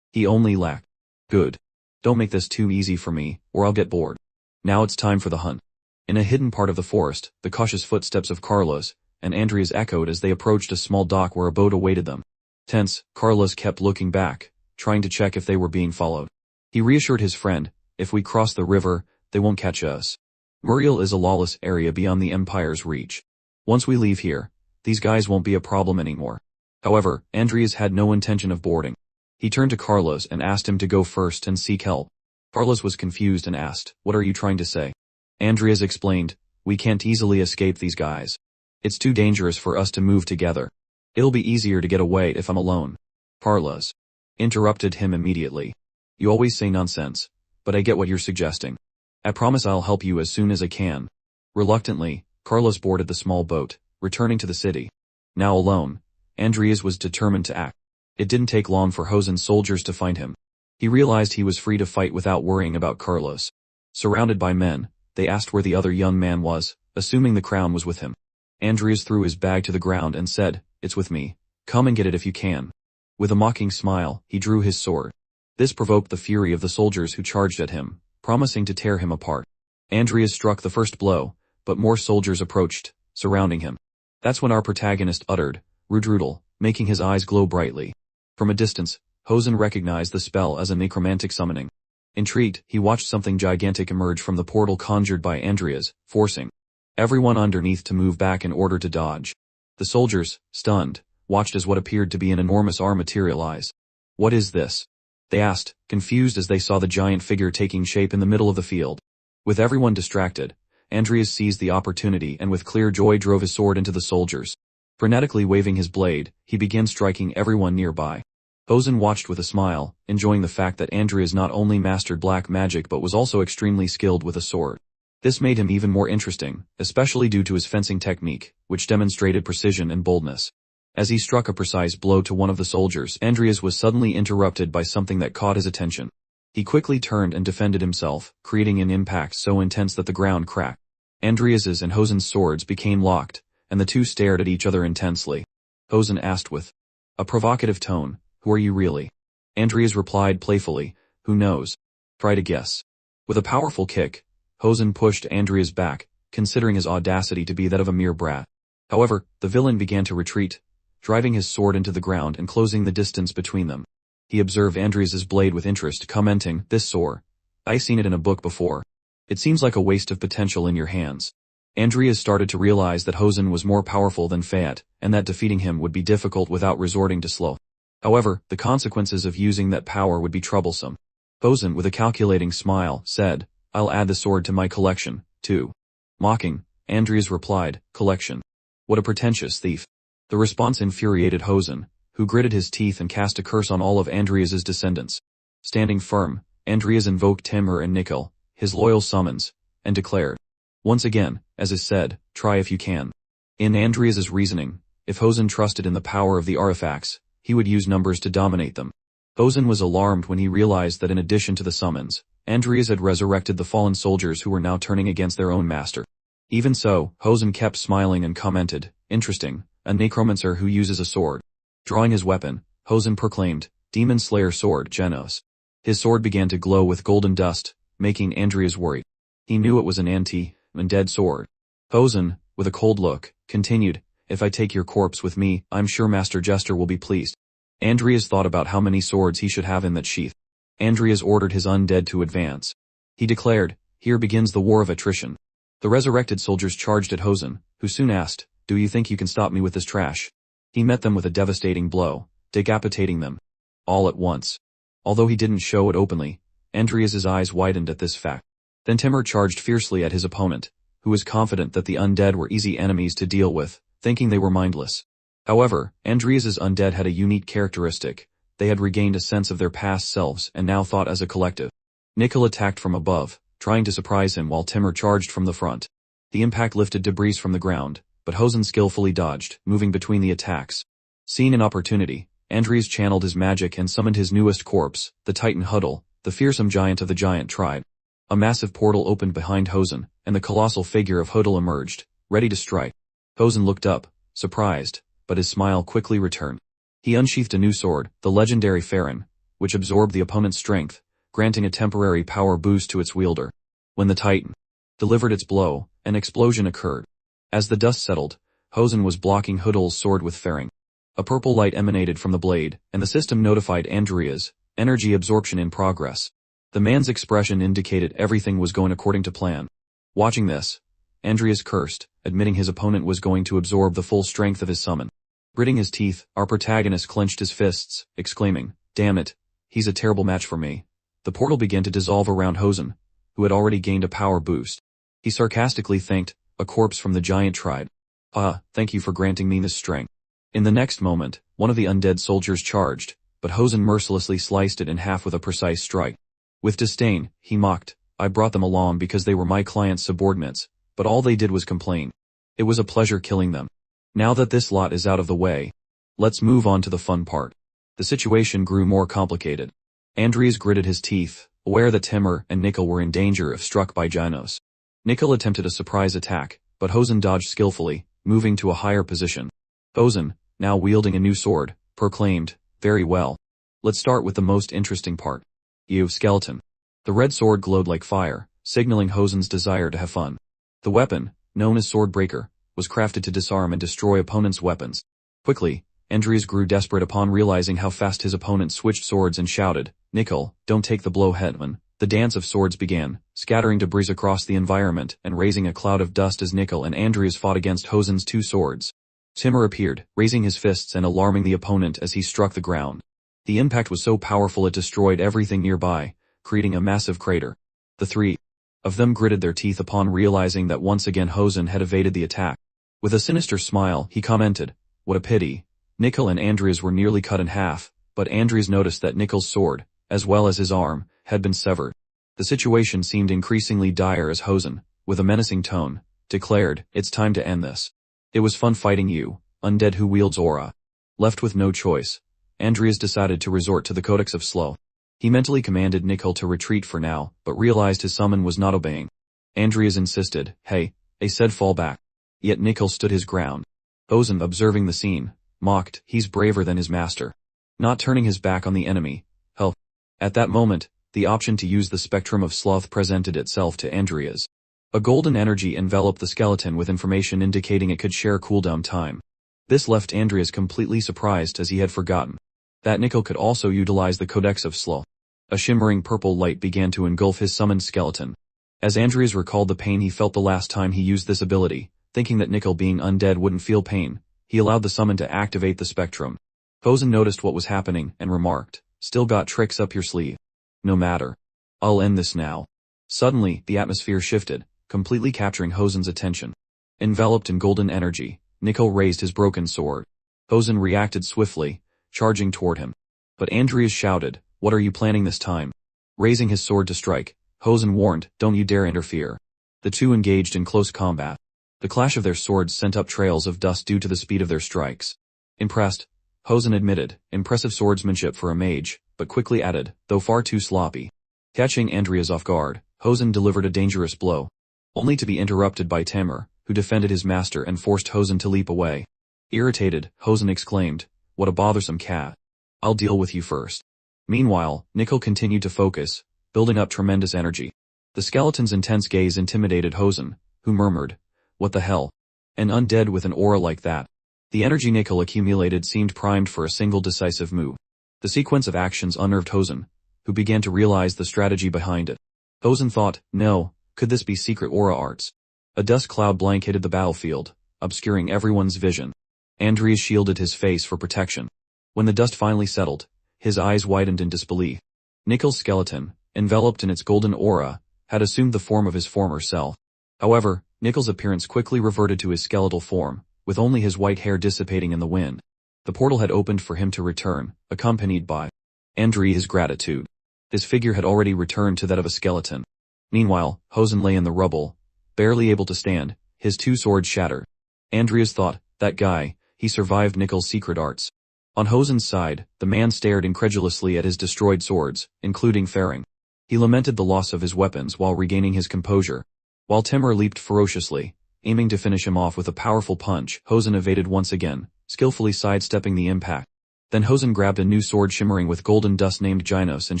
[SPEAKER 1] He only laughed. Good. Don't make this too easy for me, or I'll get bored. Now it's time for the hunt. In a hidden part of the forest, the cautious footsteps of Carlos and Adrias echoed as they approached a small dock where a boat awaited them. Tense, Carlos kept looking back, trying to check if they were being followed. He reassured his friend, if we cross the river, they won't catch us. Muriel is a lawless area beyond the Empire's reach. Once we leave here, these guys won't be a problem anymore. However, Adrias had no intention of boarding. He turned to Carlos and asked him to go first and seek help. Carlos was confused and asked, what are you trying to say? Adrias explained, We can't easily escape these guys. It's too dangerous for us to move together. It'll be easier to get away if I'm alone. Carlos interrupted him immediately. You always say nonsense, but I get what you're suggesting. I promise I'll help you as soon as I can. Reluctantly, Carlos boarded the small boat, returning to the city. Now alone, Adrias was determined to act. It didn't take long for Hosen's soldiers to find him. He realized he was free to fight without worrying about Carlos. Surrounded by men, they asked where the other young man was, assuming the crown was with him. Adrias threw his bag to the ground and said, "It's with me. Come and get it if you can." With a mocking smile, he drew his sword. This provoked the fury of the soldiers who charged at him, promising to tear him apart. Adrias struck the first blow, but more soldiers approached, surrounding him. That's when our protagonist uttered, "Rudrudel," making his eyes glow brightly. From a distance, Hosen recognized the spell as a necromantic summoning. Intrigued, he watched something gigantic emerge from the portal conjured by Adrias, forcing everyone underneath to move back in order to dodge. The soldiers, stunned, watched as what appeared to be an enormous arm materialize. "What is this?" they asked, confused as they saw the giant figure taking shape in the middle of the field. With everyone distracted, Adrias seized the opportunity and with clear joy drove his sword into the soldiers. Frenetically waving his blade, he began striking everyone nearby. Hosen watched with a smile, enjoying the fact that Adrias not only mastered black magic but was also extremely skilled with a sword. This made him even more interesting, especially due to his fencing technique, which demonstrated precision and boldness. As he struck a precise blow to one of the soldiers, Adrias was suddenly interrupted by something that caught his attention. He quickly turned and defended himself, creating an impact so intense that the ground cracked. Adrias's and Hosen's swords became locked, and the two stared at each other intensely. Hosen asked with a provocative tone, "Who are you really?" Adrias replied playfully, "Who knows? Try to guess." With a powerful kick, Hosen pushed Adrias back, considering his audacity to be that of a mere brat. However, the villain began to retreat, driving his sword into the ground and closing the distance between them. He observed Adrias's blade with interest, commenting, "This sword. I've seen it in a book before. It seems like a waste of potential in your hands." Adrias started to realize that Hosen was more powerful than Fayette, and that defeating him would be difficult without resorting to slow. However, the consequences of using that power would be troublesome. Hosen, with a calculating smile, said, "I'll add the sword to my collection, too." Mocking, Adrias replied, "Collection? What a pretentious thief." The response infuriated Hosen, who gritted his teeth and cast a curse on all of Adrias's descendants. Standing firm, Adrias invoked Timur and Nickel, his loyal summons, and declared, once again, as is said, "Try if you can." In Adrias's reasoning, if Hosen trusted in the power of the artifacts, he would use numbers to dominate them. Hosen was alarmed when he realized that in addition to the summons, Adrias had resurrected the fallen soldiers who were now turning against their own master. Even so, Hosen kept smiling and commented, "Interesting, a necromancer who uses a sword." Drawing his weapon, Hosen proclaimed, "Demon Slayer Sword, Genos." His sword began to glow with golden dust, making Adrias worried. He knew it was an undead sword. Hosen, with a cold look, continued, "If I take your corpse with me, I'm sure Master Jester will be pleased." Adrias thought about how many swords he should have in that sheath. Adrias ordered his undead to advance. He declared, "Here begins the war of attrition." The resurrected soldiers charged at Hosen, who soon asked, "Do you think you can stop me with this trash?" He met them with a devastating blow, decapitating them all at once. Although he didn't show it openly, Adrias's eyes widened at this fact. Then Timur charged fiercely at his opponent, who was confident that the undead were easy enemies to deal with, thinking they were mindless. However, Adrias's undead had a unique characteristic. They had regained a sense of their past selves and now thought as a collective. Nickel attacked from above, trying to surprise him while Timur charged from the front. The impact lifted debris from the ground, but Hosen skillfully dodged, moving between the attacks. Seeing an opportunity, Adrias channeled his magic and summoned his newest corpse, the Titan Huddle, the fearsome giant of the giant tribe. A massive portal opened behind Hosen, and the colossal figure of Huddle emerged, ready to strike. Hosen looked up, surprised, but his smile quickly returned. He unsheathed a new sword, the legendary Frieren, which absorbed the opponent's strength, granting a temporary power boost to its wielder. When the Titan delivered its blow, an explosion occurred. As the dust settled, Hosen was blocking Huddle's sword with Frieren. A purple light emanated from the blade, and the system notified Adrias, energy absorption in progress. The man's expression indicated everything was going according to plan. Watching this, Adrias cursed, admitting his opponent was going to absorb the full strength of his summon. Gritting his teeth, our protagonist clenched his fists, exclaiming, "Damn it, he's a terrible match for me." The portal began to dissolve around Hosen, who had already gained a power boost. He sarcastically thanked a corpse from the giant tribe. Ah, thank you for granting me this strength. In the next moment, one of the undead soldiers charged, but Hosen mercilessly sliced it in half with a precise strike. With disdain, he mocked, I brought them along because they were my client's subordinates, but all they did was complain. It was a pleasure killing them. Now that this lot is out of the way, let's move on to the fun part. The situation grew more complicated. Adrias gritted his teeth, aware that Timur and Nickel were in danger if struck by Gynos. Nickel attempted a surprise attack, but Hosen dodged skillfully, moving to a higher position. Hosen, now wielding a new sword, proclaimed, very well. Let's start with the most interesting part. You skeleton. The red sword glowed like fire, signaling Hosen's desire to have fun. The weapon, known as Swordbreaker, was crafted to disarm and destroy opponents' weapons. Quickly, Adrias grew desperate upon realizing how fast his opponent switched swords and shouted, Nickel, don't take the blow, Hetman. The dance of swords began, scattering debris across the environment and raising a cloud of dust as Nickel and Adrias fought against Hosen's two swords. Timur appeared, raising his fists and alarming the opponent as he struck the ground. The impact was so powerful it destroyed everything nearby, creating a massive crater. The three of them gritted their teeth upon realizing that once again Hosen had evaded the attack. With a sinister smile, he commented, what a pity. Nickel and Adrias were nearly cut in half, but Adrias noticed that Nickel's sword, as well as his arm, had been severed. The situation seemed increasingly dire as Hosen, with a menacing tone, declared, it's time to end this. It was fun fighting you, undead who wields aura. Left with no choice, Adrias decided to resort to the Codex of Slow. He mentally commanded Nickel to retreat for now, but realized his summon was not obeying. Adrias insisted, hey, I said fall back. Yet Nickel stood his ground. Hosen, observing the scene, mocked, he's braver than his master. Not turning his back on the enemy. Hell. At that moment, the option to use the spectrum of sloth presented itself to Adrias. A golden energy enveloped the skeleton with information indicating it could share cooldown time. This left Adrias completely surprised as he had forgotten that Nickel could also utilize the Codex of Slow. A shimmering purple light began to engulf his summoned skeleton. As Adrias recalled the pain he felt the last time he used this ability, thinking that Nickel being undead wouldn't feel pain, he allowed the summon to activate the spectrum. Hosen noticed what was happening and remarked, still got tricks up your sleeve. No matter. I'll end this now. Suddenly, the atmosphere shifted, completely capturing Hosen's attention. Enveloped in golden energy, Nickel raised his broken sword. Hosen reacted swiftly, charging toward him. But Adrias shouted, what are you planning this time? Raising his sword to strike, Hosen warned, don't you dare interfere. The two engaged in close combat. The clash of their swords sent up trails of dust due to the speed of their strikes. Impressed, Hosen admitted, impressive swordsmanship for a mage, but quickly added, though far too sloppy. Catching Adrias off guard, Hosen delivered a dangerous blow. Only to be interrupted by Timur, who defended his master and forced Hosen to leap away. Irritated, Hosen exclaimed, what a bothersome cat. I'll deal with you first. Meanwhile, Nickel continued to focus, building up tremendous energy. The skeleton's intense gaze intimidated Hosen, who murmured, what the hell? An undead with an aura like that. The energy Nickel accumulated seemed primed for a single decisive move. The sequence of actions unnerved Hosen, who began to realize the strategy behind it. Hosen thought, no, could this be secret aura arts? A dust cloud blanketed the battlefield, obscuring everyone's vision. Adrias shielded his face for protection. When the dust finally settled, his eyes widened in disbelief. Nickel's skeleton, enveloped in its golden aura, had assumed the form of his former self. However, Nickel's appearance quickly reverted to his skeletal form, with only his white hair dissipating in the wind. The portal had opened for him to return, accompanied by Adrias' gratitude. His figure had already returned to that of a skeleton. Meanwhile, Hosen lay in the rubble, barely able to stand, his two swords shattered. Adrias thought, that guy, he survived Nickel's secret arts. On Hosen's side, the man stared incredulously at his destroyed swords, including Frieren. He lamented the loss of his weapons while regaining his composure. While Timur leaped ferociously, aiming to finish him off with a powerful punch, Hosen evaded once again, skillfully sidestepping the impact. Then Hosen grabbed a new sword shimmering with golden dust named Gynos and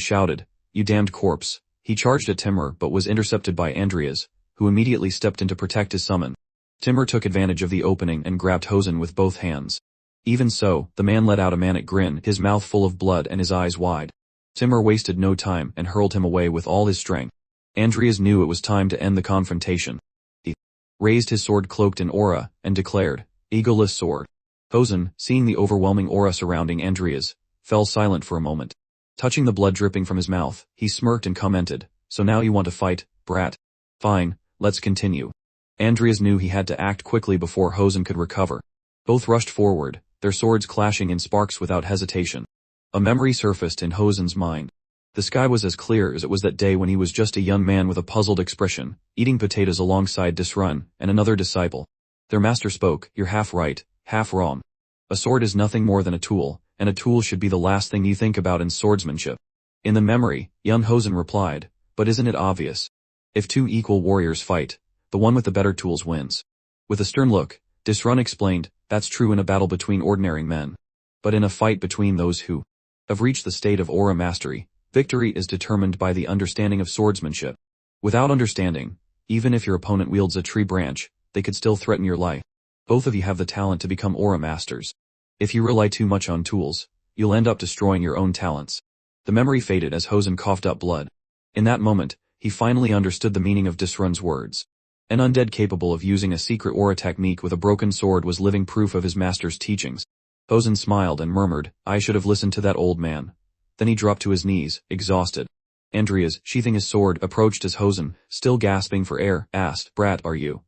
[SPEAKER 1] shouted, you damned corpse. He charged at Timur but was intercepted by Adrias, who immediately stepped in to protect his summon. Timur took advantage of the opening and grabbed Hosen with both hands. Even so, the man let out a manic grin, his mouth full of blood and his eyes wide. Timur wasted no time and hurled him away with all his strength. Adrias knew it was time to end the confrontation. He raised his sword cloaked in aura and declared, egoless sword. Hosen, seeing the overwhelming aura surrounding Adrias, fell silent for a moment. Touching the blood dripping from his mouth, he smirked and commented, so now you want to fight, brat? Fine, let's continue. Adrias knew he had to act quickly before Hosen could recover. Both rushed forward, their swords clashing in sparks without hesitation. A memory surfaced in Hosen's mind. The sky was as clear as it was that day when he was just a young man with a puzzled expression, eating potatoes alongside Disrun and another disciple. Their master spoke, "You're half right, half wrong. A sword is nothing more than a tool, and a tool should be the last thing you think about in swordsmanship." In the memory, young Hosen replied, "But isn't it obvious? If two equal warriors fight, the one with the better tools wins." With a stern look, Disrun explained, "That's true in a battle between ordinary men. But in a fight between those who have reached the state of aura mastery, victory is determined by the understanding of swordsmanship. Without understanding, even if your opponent wields a tree branch, they could still threaten your life. Both of you have the talent to become aura masters. If you rely too much on tools, you'll end up destroying your own talents." The memory faded as Hosen coughed up blood. In that moment, he finally understood the meaning of Disrun's words. An undead capable of using a secret aura technique with a broken sword was living proof of his master's teachings. Hosen smiled and murmured, "I should have listened to that old man." Then he dropped to his knees, exhausted. Adrias, sheathing his sword, approached as Hosen, still gasping for air, asked, "Brat, are you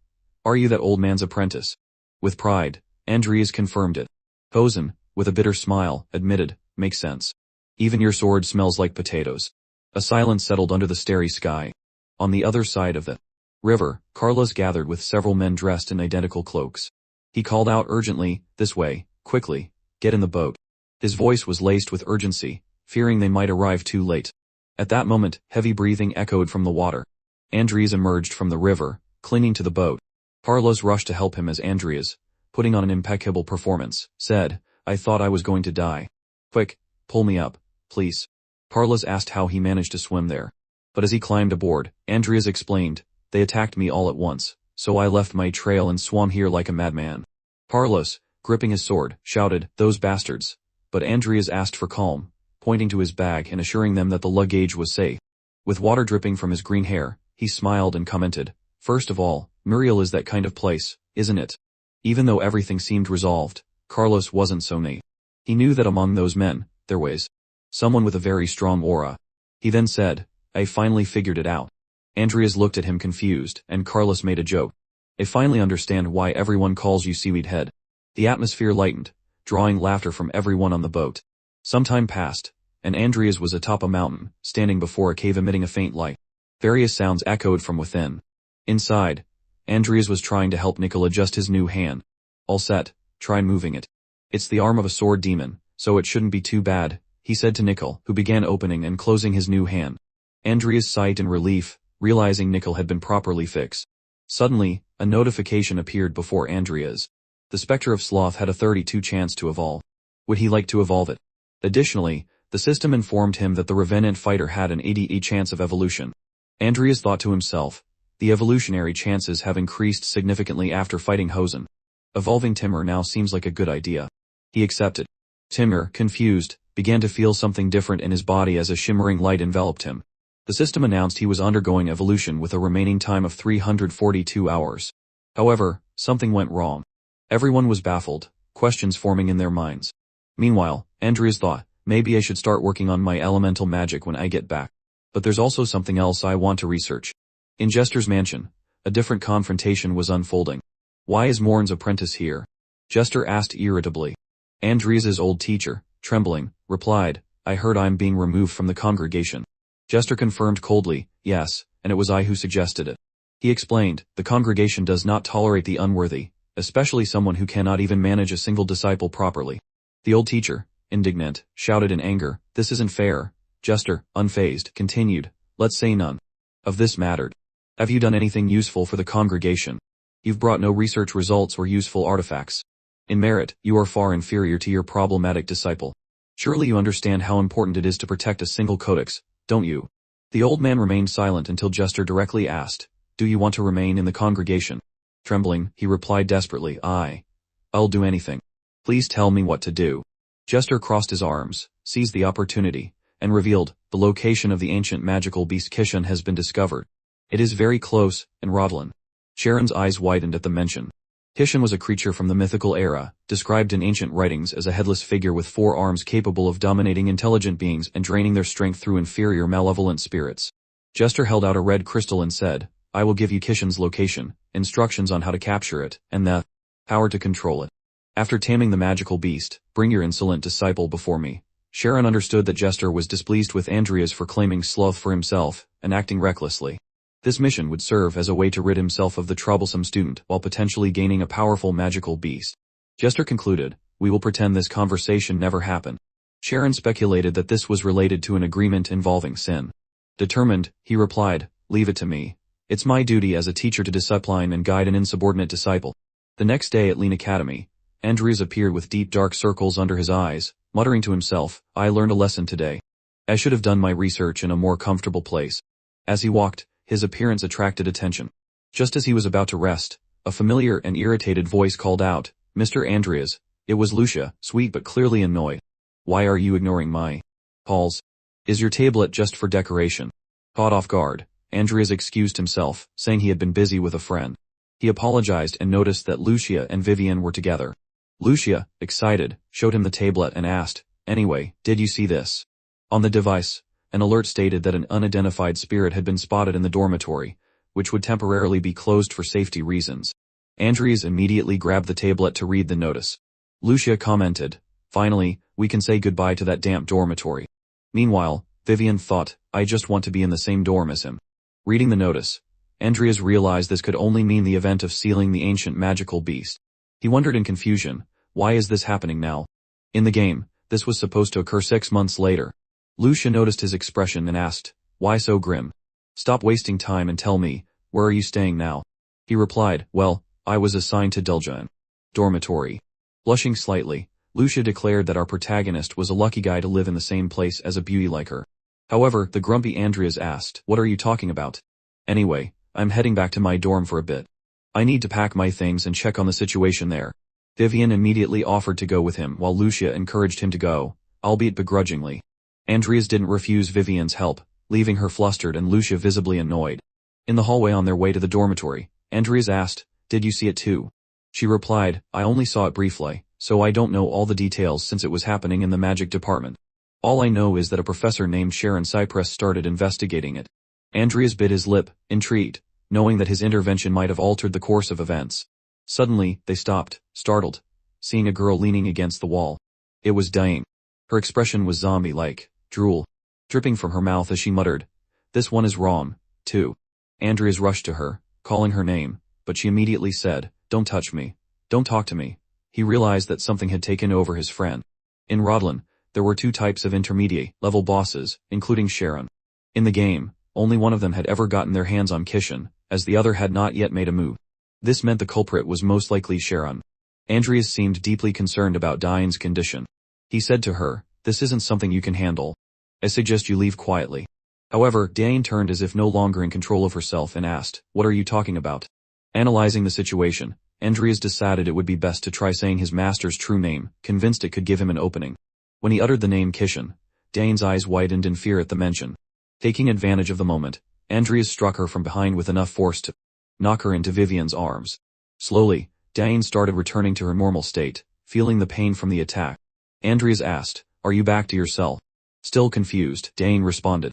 [SPEAKER 1] that old man's apprentice?" With pride, Adrias confirmed it. Hosen, with a bitter smile, admitted, "Makes sense. Even your sword smells like potatoes." A silence settled under the starry sky. On the other side of the river, Carlos gathered with several men dressed in identical cloaks. He called out urgently, "This way, quickly, get in the boat." His voice was laced with urgency, fearing they might arrive too late. At that moment, heavy breathing echoed from the water. Adrias emerged from the river, clinging to the boat. Carlos rushed to help him as Adrias, putting on an impeccable performance, said, "I thought I was going to die. Quick, pull me up, please." Carlos asked how he managed to swim there. But as he climbed aboard, Adrias explained, "They attacked me all at once, so I left my trail and swam here like a madman." Carlos, gripping his sword, shouted, "Those bastards." But Adrias asked for calm, pointing to his bag and assuring them that the luggage was safe. With water dripping from his green hair, he smiled and commented, "First of all, Muriel is that kind of place, isn't it?" Even though everything seemed resolved, Carlos wasn't so naive. He knew that among those men, there was someone with a very strong aura. He then said, "I finally figured it out." Adrias looked at him confused, and Carlos made a joke. "I finally understand why everyone calls you Seaweed Head." The atmosphere lightened, drawing laughter from everyone on the boat. Some time passed, and Adrias was atop a mountain, standing before a cave emitting a faint light. Various sounds echoed from within. Inside, Adrias was trying to help Nickel adjust his new hand. "All set, try moving it. It's the arm of a sword demon, so it shouldn't be too bad," he said to Nickel, who began opening and closing his new hand. Adrias sighed in relief, realizing Nickel had been properly fixed. Suddenly, a notification appeared before Adrias. The Spectre of Sloth had a 32 chance to evolve. Would he like to evolve it? Additionally, the system informed him that the Revenant fighter had an 80% chance of evolution. Adrias thought to himself, the evolutionary chances have increased significantly after fighting Hosen. Evolving Timur now seems like a good idea. He accepted. Timur, confused, began to feel something different in his body as a shimmering light enveloped him. The system announced he was undergoing evolution with a remaining time of 342 hours. However, something went wrong. Everyone was baffled, questions forming in their minds. Meanwhile, Adrias thought, maybe I should start working on my elemental magic when I get back. But there's also something else I want to research. In Jester's mansion, a different confrontation was unfolding. "Why is Morn's apprentice here?" Jester asked irritably. Adrias's old teacher, trembling, replied, "I heard I'm being removed from the congregation." Jester confirmed coldly, "Yes, and it was I who suggested it." He explained, "The congregation does not tolerate the unworthy, especially someone who cannot even manage a single disciple properly." The old teacher, indignant, shouted in anger, "This isn't fair." Jester, unfazed, continued, "Let's say none of this mattered. Have you done anything useful for the congregation? You've brought no research results or useful artifacts. In merit, you are far inferior to your problematic disciple. Surely you understand how important it is to protect a single codex, don't you?" The old man remained silent until Jester directly asked, "Do you want to remain in the congregation?" Trembling, he replied desperately, I'll do anything. Please tell me what to do." Jester crossed his arms, seized the opportunity, and revealed, "The location of the ancient magical beast Kishan has been discovered. It is very close, in Rodlin." Sharon's eyes widened at the mention. Kishan was a creature from the mythical era, described in ancient writings as a headless figure with 4 arms capable of dominating intelligent beings and draining their strength through inferior malevolent spirits. Jester held out a red crystal and said, I will give you Kishin's location, instructions on how to capture it, and the power to control it. After taming the magical beast, bring your insolent disciple before me. Sharon understood that Jester was displeased with Adrias for claiming sloth for himself and acting recklessly. This mission would serve as a way to rid himself of the troublesome student while potentially gaining a powerful magical beast. Jester concluded, we will pretend this conversation never happened. Sharon speculated that this was related to an agreement involving sin. Determined, he replied, leave it to me. It's my duty as a teacher to discipline and guide an insubordinate disciple. The next day at Lean Academy, Adrias appeared with deep dark circles under his eyes, muttering to himself, I learned a lesson today. I should have done my research in a more comfortable place. As he walked, his appearance attracted attention. Just as he was about to rest, a familiar and irritated voice called out, Mr. Adrias. It was Lucia, sweet but clearly annoyed. Why are you ignoring my calls? Is your tablet just for decoration? Caught off guard, Adrias excused himself, saying he had been busy with a friend. He apologized and noticed that Lucia and Vivien were together. Lucia, excited, showed him the tablet and asked, anyway, did you see this? On the device, an alert stated that an unidentified spirit had been spotted in the dormitory, which would temporarily be closed for safety reasons. Adrias immediately grabbed the tablet to read the notice. Lucia commented, finally, we can say goodbye to that damp dormitory. Meanwhile, Vivien thought, I just want to be in the same dorm as him. Reading the notice, Adrias realized this could only mean the event of sealing the ancient magical beast. He wondered in confusion, why is this happening now? In the game, this was supposed to occur 6 months later. Lucia noticed his expression and asked, why so grim? Stop wasting time and tell me, where are you staying now? He replied, well, I was assigned to Deljan dormitory. Blushing slightly, Lucia declared that our protagonist was a lucky guy to live in the same place as a beauty like her. However, the grumpy Adrias asked, what are you talking about? Anyway, I'm heading back to my dorm for a bit. I need to pack my things and check on the situation there. Vivien immediately offered to go with him while Lucia encouraged him to go, albeit begrudgingly. Adrias didn't refuse Vivien's help, leaving her flustered and Lucia visibly annoyed. In the hallway on their way to the dormitory, Adrias asked, did you see it too? She replied, I only saw it briefly, so I don't know all the details since it was happening in the magic department. All I know is that a professor named Sharon Cypress started investigating it. Adrias bit his lip, intrigued, knowing that his intervention might have altered the course of events. Suddenly, they stopped, startled, seeing a girl leaning against the wall. It was Diane. Her expression was zombie-like, drool, dripping from her mouth as she muttered, this one is wrong, too. Adrias rushed to her, calling her name, but she immediately said, don't touch me. Don't talk to me. He realized that something had taken over his friend. In Rodlan, there were 2 types of intermediate-level bosses, including Sharon. In the game, only one of them had ever gotten their hands on Kishin, as the other had not yet made a move. This meant the culprit was most likely Sharon. Adrias seemed deeply concerned about Diane's condition. He said to her, this isn't something you can handle. I suggest you leave quietly. However, Diane turned as if no longer in control of herself and asked, what are you talking about? Analyzing the situation, Adrias decided it would be best to try saying his master's true name, convinced it could give him an opening. When he uttered the name Kishin, Diane's eyes widened in fear at the mention. Taking advantage of the moment, Adrias struck her from behind with enough force to knock her into Vivien's arms. Slowly, Diane started returning to her normal state, feeling the pain from the attack. Adrias asked, are you back to your cell? Still confused, Diane responded,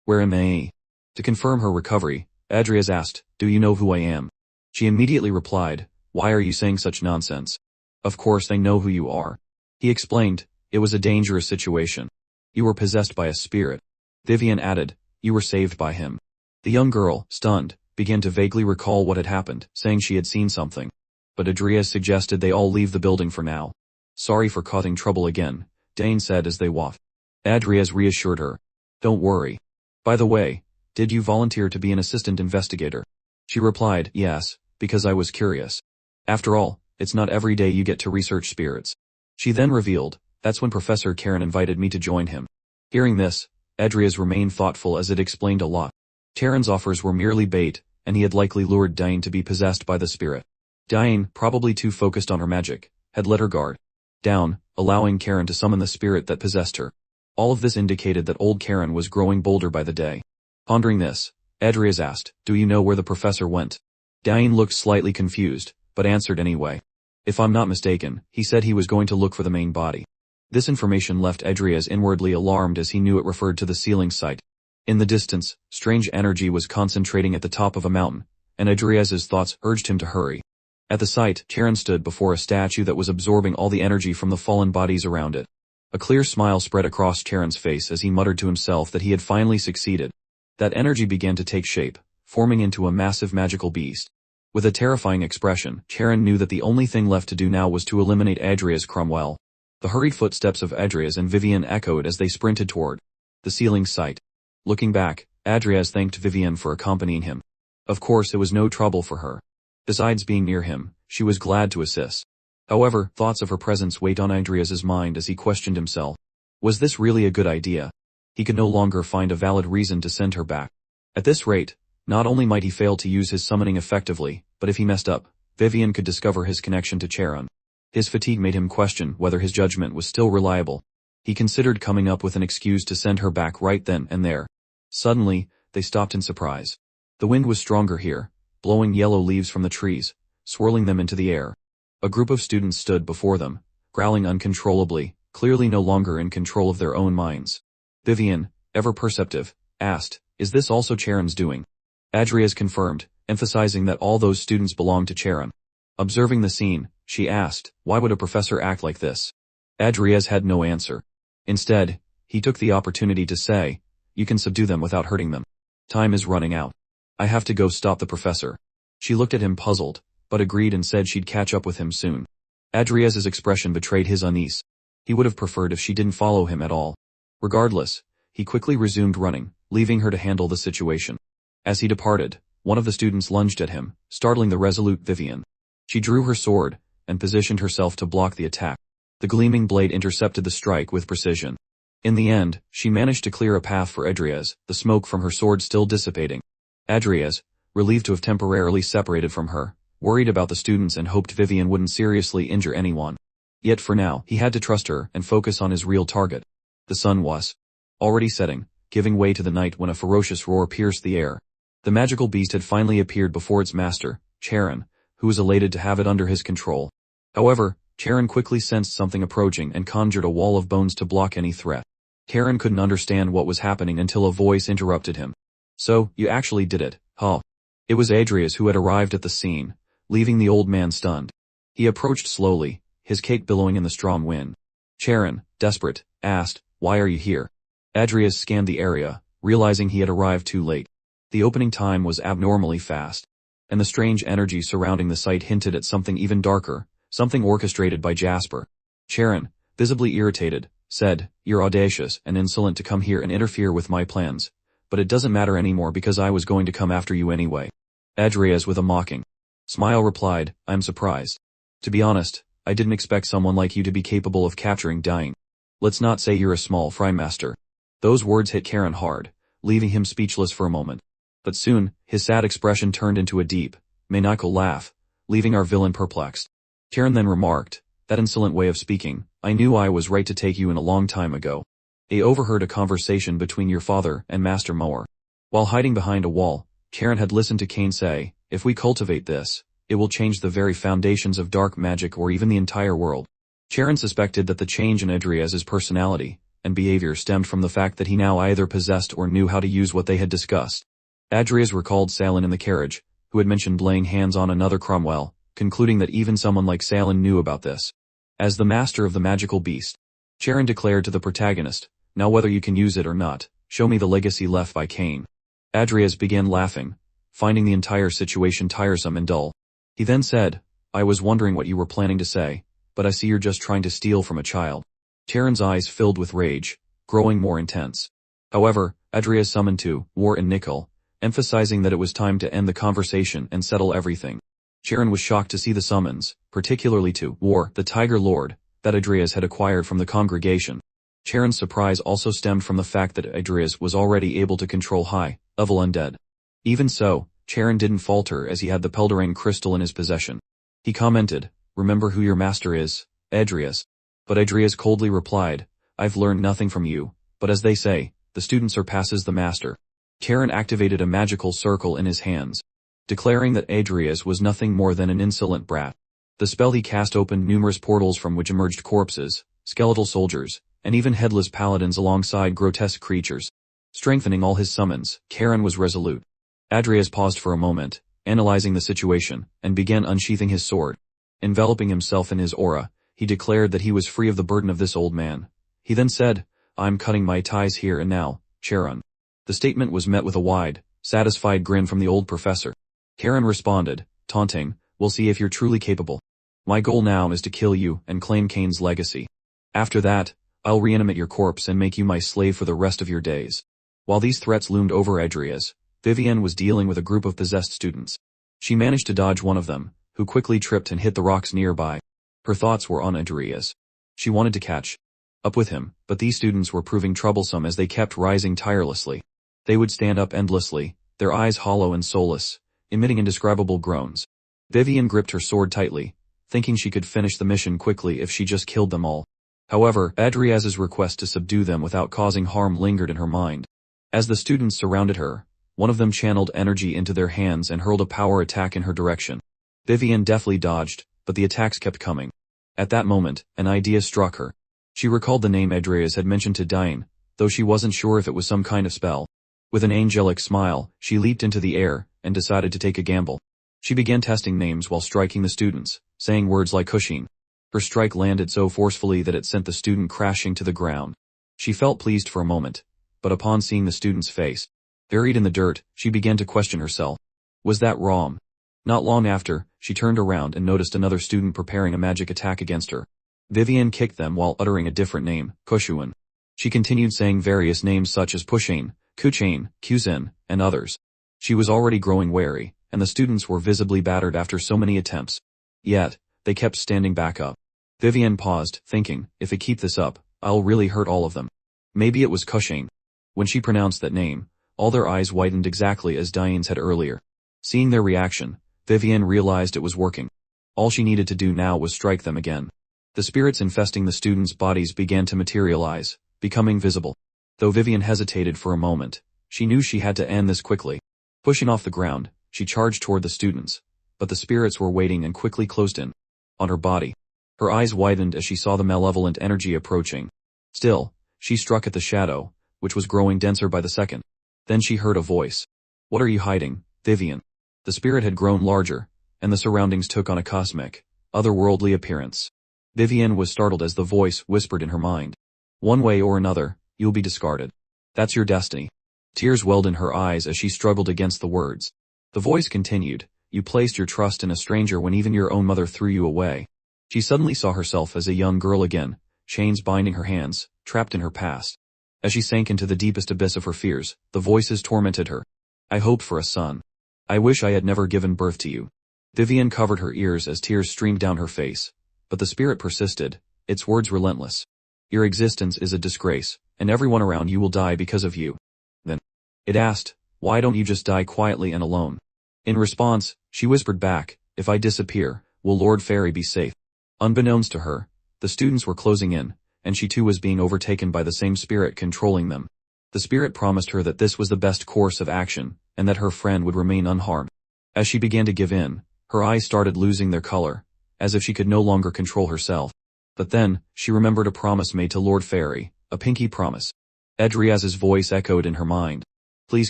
[SPEAKER 1] where am I? To confirm her recovery, Adrias asked, do you know who I am? She immediately replied, why are you saying such nonsense? Of course I know who you are. He explained, it was a dangerous situation. You were possessed by a spirit. Vivien added, you were saved by him. The young girl, stunned, began to vaguely recall what had happened, saying she had seen something. But Adrias suggested they all leave the building for now. Sorry for causing trouble again, Diane said as they walked. Adrias reassured her. Don't worry. By the way, did you volunteer to be an assistant investigator? She replied, yes, because I was curious. After all, it's not every day you get to research spirits. She then revealed, that's when Professor Cain invited me to join him. Hearing this, Adrias remained thoughtful as it explained a lot. Cain's offers were merely bait, and he had likely lured Diane to be possessed by the spirit. Diane, probably too focused on her magic, had let her guard down, allowing Cain to summon the spirit that possessed her. All of this indicated that old Cain was growing bolder by the day. Pondering this, Adrias asked, do you know where the professor went? Diane looked slightly confused, but answered anyway. If I'm not mistaken, he said he was going to look for the main body. This information left Adrias inwardly alarmed as he knew it referred to the sealing site. In the distance, strange energy was concentrating at the top of a mountain, and Adrias's thoughts urged him to hurry. At the sight, Charon stood before a statue that was absorbing all the energy from the fallen bodies around it. A clear smile spread across Charon's face as he muttered to himself that he had finally succeeded. That energy began to take shape, forming into a massive magical beast. With a terrifying expression, Charon knew that the only thing left to do now was to eliminate Adrias Cromwell. The hurried footsteps of Adrias and Vivien echoed as they sprinted toward the ceiling site. Looking back, Adrias thanked Vivien for accompanying him. Of course it was no trouble for her. Besides being near him, she was glad to assist. However, thoughts of her presence weighed on Adrias's mind as he questioned himself. Was this really a good idea? He could no longer find a valid reason to send her back. At this rate, not only might he fail to use his summoning effectively, but if he messed up, Vivien could discover his connection to Charon. His fatigue made him question whether his judgment was still reliable. He considered coming up with an excuse to send her back right then and there. Suddenly, they stopped in surprise. The wind was stronger here, blowing yellow leaves from the trees, swirling them into the air. A group of students stood before them, growling uncontrollably, clearly no longer in control of their own minds. Vivien, ever perceptive, asked, "Is this also Charon's doing?" Adrias confirmed, emphasizing that all those students belonged to Charon. Observing the scene, she asked, "Why would a professor act like this?" Adrias had no answer. Instead, he took the opportunity to say, "You can subdue them without hurting them. Time is running out. I have to go stop the professor." She looked at him puzzled, but agreed and said she'd catch up with him soon. Adrias's expression betrayed his unease. He would have preferred if she didn't follow him at all. Regardless, he quickly resumed running, leaving her to handle the situation. As he departed, one of the students lunged at him, startling the resolute Vivien. She drew her sword, and positioned herself to block the attack. The gleaming blade intercepted the strike with precision. In the end, she managed to clear a path for Adrias, the smoke from her sword still dissipating. Adrias, relieved to have temporarily separated from her, worried about the students and hoped Vivien wouldn't seriously injure anyone. Yet for now, he had to trust her and focus on his real target. The sun was already setting, giving way to the night when a ferocious roar pierced the air. The magical beast had finally appeared before its master, Charon, who was elated to have it under his control. However, Charon quickly sensed something approaching and conjured a wall of bones to block any threat. Charon couldn't understand what was happening until a voice interrupted him. "So, you actually did it, huh?" It was Adrias who had arrived at the scene, leaving the old man stunned. He approached slowly, his cape billowing in the strong wind. Charon, desperate, asked, "Why are you here?" Adrias scanned the area, realizing he had arrived too late. The opening time was abnormally fast, and the strange energy surrounding the site hinted at something even darker, something orchestrated by Jasper. Charon, visibly irritated, said, "You're audacious and insolent to come here and interfere with my plans, but it doesn't matter anymore because I was going to come after you anyway." Adrias with a mocking smile replied, "I'm surprised. To be honest, I didn't expect someone like you to be capable of capturing dying. Let's not say you're a small fry master." Those words hit Charon hard, leaving him speechless for a moment. But soon, his sad expression turned into a deep, maniacal laugh, leaving our villain perplexed. Charon then remarked, "That insolent way of speaking, I knew I was right to take you in a long time ago. I overheard a conversation between your father and Master Mower. While hiding behind a wall, Charon had listened to Cain say, 'If we cultivate this, it will change the very foundations of dark magic or even the entire world.'" Charon suspected that the change in Adrias's personality and behavior stemmed from the fact that he now either possessed or knew how to use what they had discussed. Adrias recalled Salin in the carriage, who had mentioned laying hands on another Cromwell, concluding that even someone like Salin knew about this. As the master of the magical beast, Charon declared to the protagonist, "Now whether you can use it or not, show me the legacy left by Cain." Adrias began laughing, finding the entire situation tiresome and dull. He then said, "I was wondering what you were planning to say, but I see you're just trying to steal from a child." Charon's eyes filled with rage, growing more intense. However, Adrias summoned to War and Nickel, emphasizing that it was time to end the conversation and settle everything. Charon was shocked to see the summons, particularly to War, the Tiger Lord, that Adrias had acquired from the congregation. Charon's surprise also stemmed from the fact that Adrias was already able to control high-level undead. Even so, Charon didn't falter as he had the Pelderang crystal in his possession. He commented, "Remember who your master is, Adrias." But Adrias coldly replied, "I've learned nothing from you, but as they say, the student surpasses the master." Charon activated a magical circle in his hands, declaring that Adrias was nothing more than an insolent brat. The spell he cast opened numerous portals from which emerged corpses, skeletal soldiers, and even headless paladins alongside grotesque creatures. Strengthening all his summons, Cain was resolute. Adrias paused for a moment, analyzing the situation, and began unsheathing his sword. Enveloping himself in his aura, he declared that he was free of the burden of this old man. He then said, "I'm cutting my ties here and now, Charon." The statement was met with a wide, satisfied grin from the old professor. Cain responded, taunting, "We'll see if you're truly capable. My goal now is to kill you and claim Cain's legacy. After that, I'll reanimate your corpse and make you my slave for the rest of your days." While these threats loomed over Adrias, Vivien was dealing with a group of possessed students. She managed to dodge one of them, who quickly tripped and hit the rocks nearby. Her thoughts were on Adrias. She wanted to catch up with him, but these students were proving troublesome as they kept rising tirelessly. They would stand up endlessly, their eyes hollow and soulless, emitting indescribable groans. Vivien gripped her sword tightly, thinking she could finish the mission quickly if she just killed them all. However, Adrias's request to subdue them without causing harm lingered in her mind. As the students surrounded her, one of them channeled energy into their hands and hurled a power attack in her direction. Vivien deftly dodged, but the attacks kept coming. At that moment, an idea struck her. She recalled the name Adrias had mentioned to Cain, though she wasn't sure if it was some kind of spell. With an angelic smile, she leaped into the air and decided to take a gamble. She began testing names while striking the students, saying words like Cushing. Her strike landed so forcefully that it sent the student crashing to the ground. She felt pleased for a moment, but upon seeing the student's face, buried in the dirt, she began to question herself. Was that wrong? Not long after, she turned around and noticed another student preparing a magic attack against her. Vivien kicked them while uttering a different name, Kushuan. She continued saying various names such as Pushain, Kuchain, Kuzin, and others. She was already growing wary, and the students were visibly battered after so many attempts. Yet, they kept standing back up. Vivien paused, thinking, if I keep this up, I'll really hurt all of them. Maybe it was Cushing. When she pronounced that name, all their eyes widened exactly as Diane's had earlier. Seeing their reaction, Vivien realized it was working. All she needed to do now was strike them again. The spirits infesting the students' bodies began to materialize, becoming visible. Though Vivien hesitated for a moment, she knew she had to end this quickly. Pushing off the ground, she charged toward the students, but the spirits were waiting and quickly closed in on her body. Her eyes widened as she saw the malevolent energy approaching. Still, she struck at the shadow, which was growing denser by the second. Then she heard a voice. "What are you hiding, Vivien?" The spirit had grown larger, and the surroundings took on a cosmic, otherworldly appearance. Vivien was startled as the voice whispered in her mind. "One way or another, you'll be discarded. That's your destiny." Tears welled in her eyes as she struggled against the words. The voice continued, "You placed your trust in a stranger when even your own mother threw you away." She suddenly saw herself as a young girl again, chains binding her hands, trapped in her past. As she sank into the deepest abyss of her fears, the voices tormented her. "I hoped for a son. I wish I had never given birth to you." Vivien covered her ears as tears streamed down her face. But the spirit persisted, its words relentless. "Your existence is a disgrace, and everyone around you will die because of you." Then, it asked, "Why don't you just die quietly and alone?" In response, she whispered back, "If I disappear, will Lord Fairy be safe?" Unbeknownst to her, the students were closing in, and she too was being overtaken by the same spirit controlling them. The spirit promised her that this was the best course of action, and that her friend would remain unharmed. As she began to give in, her eyes started losing their color, as if she could no longer control herself. But then, she remembered a promise made to Lord Fairy, a pinky promise. Adrias's voice echoed in her mind. "Please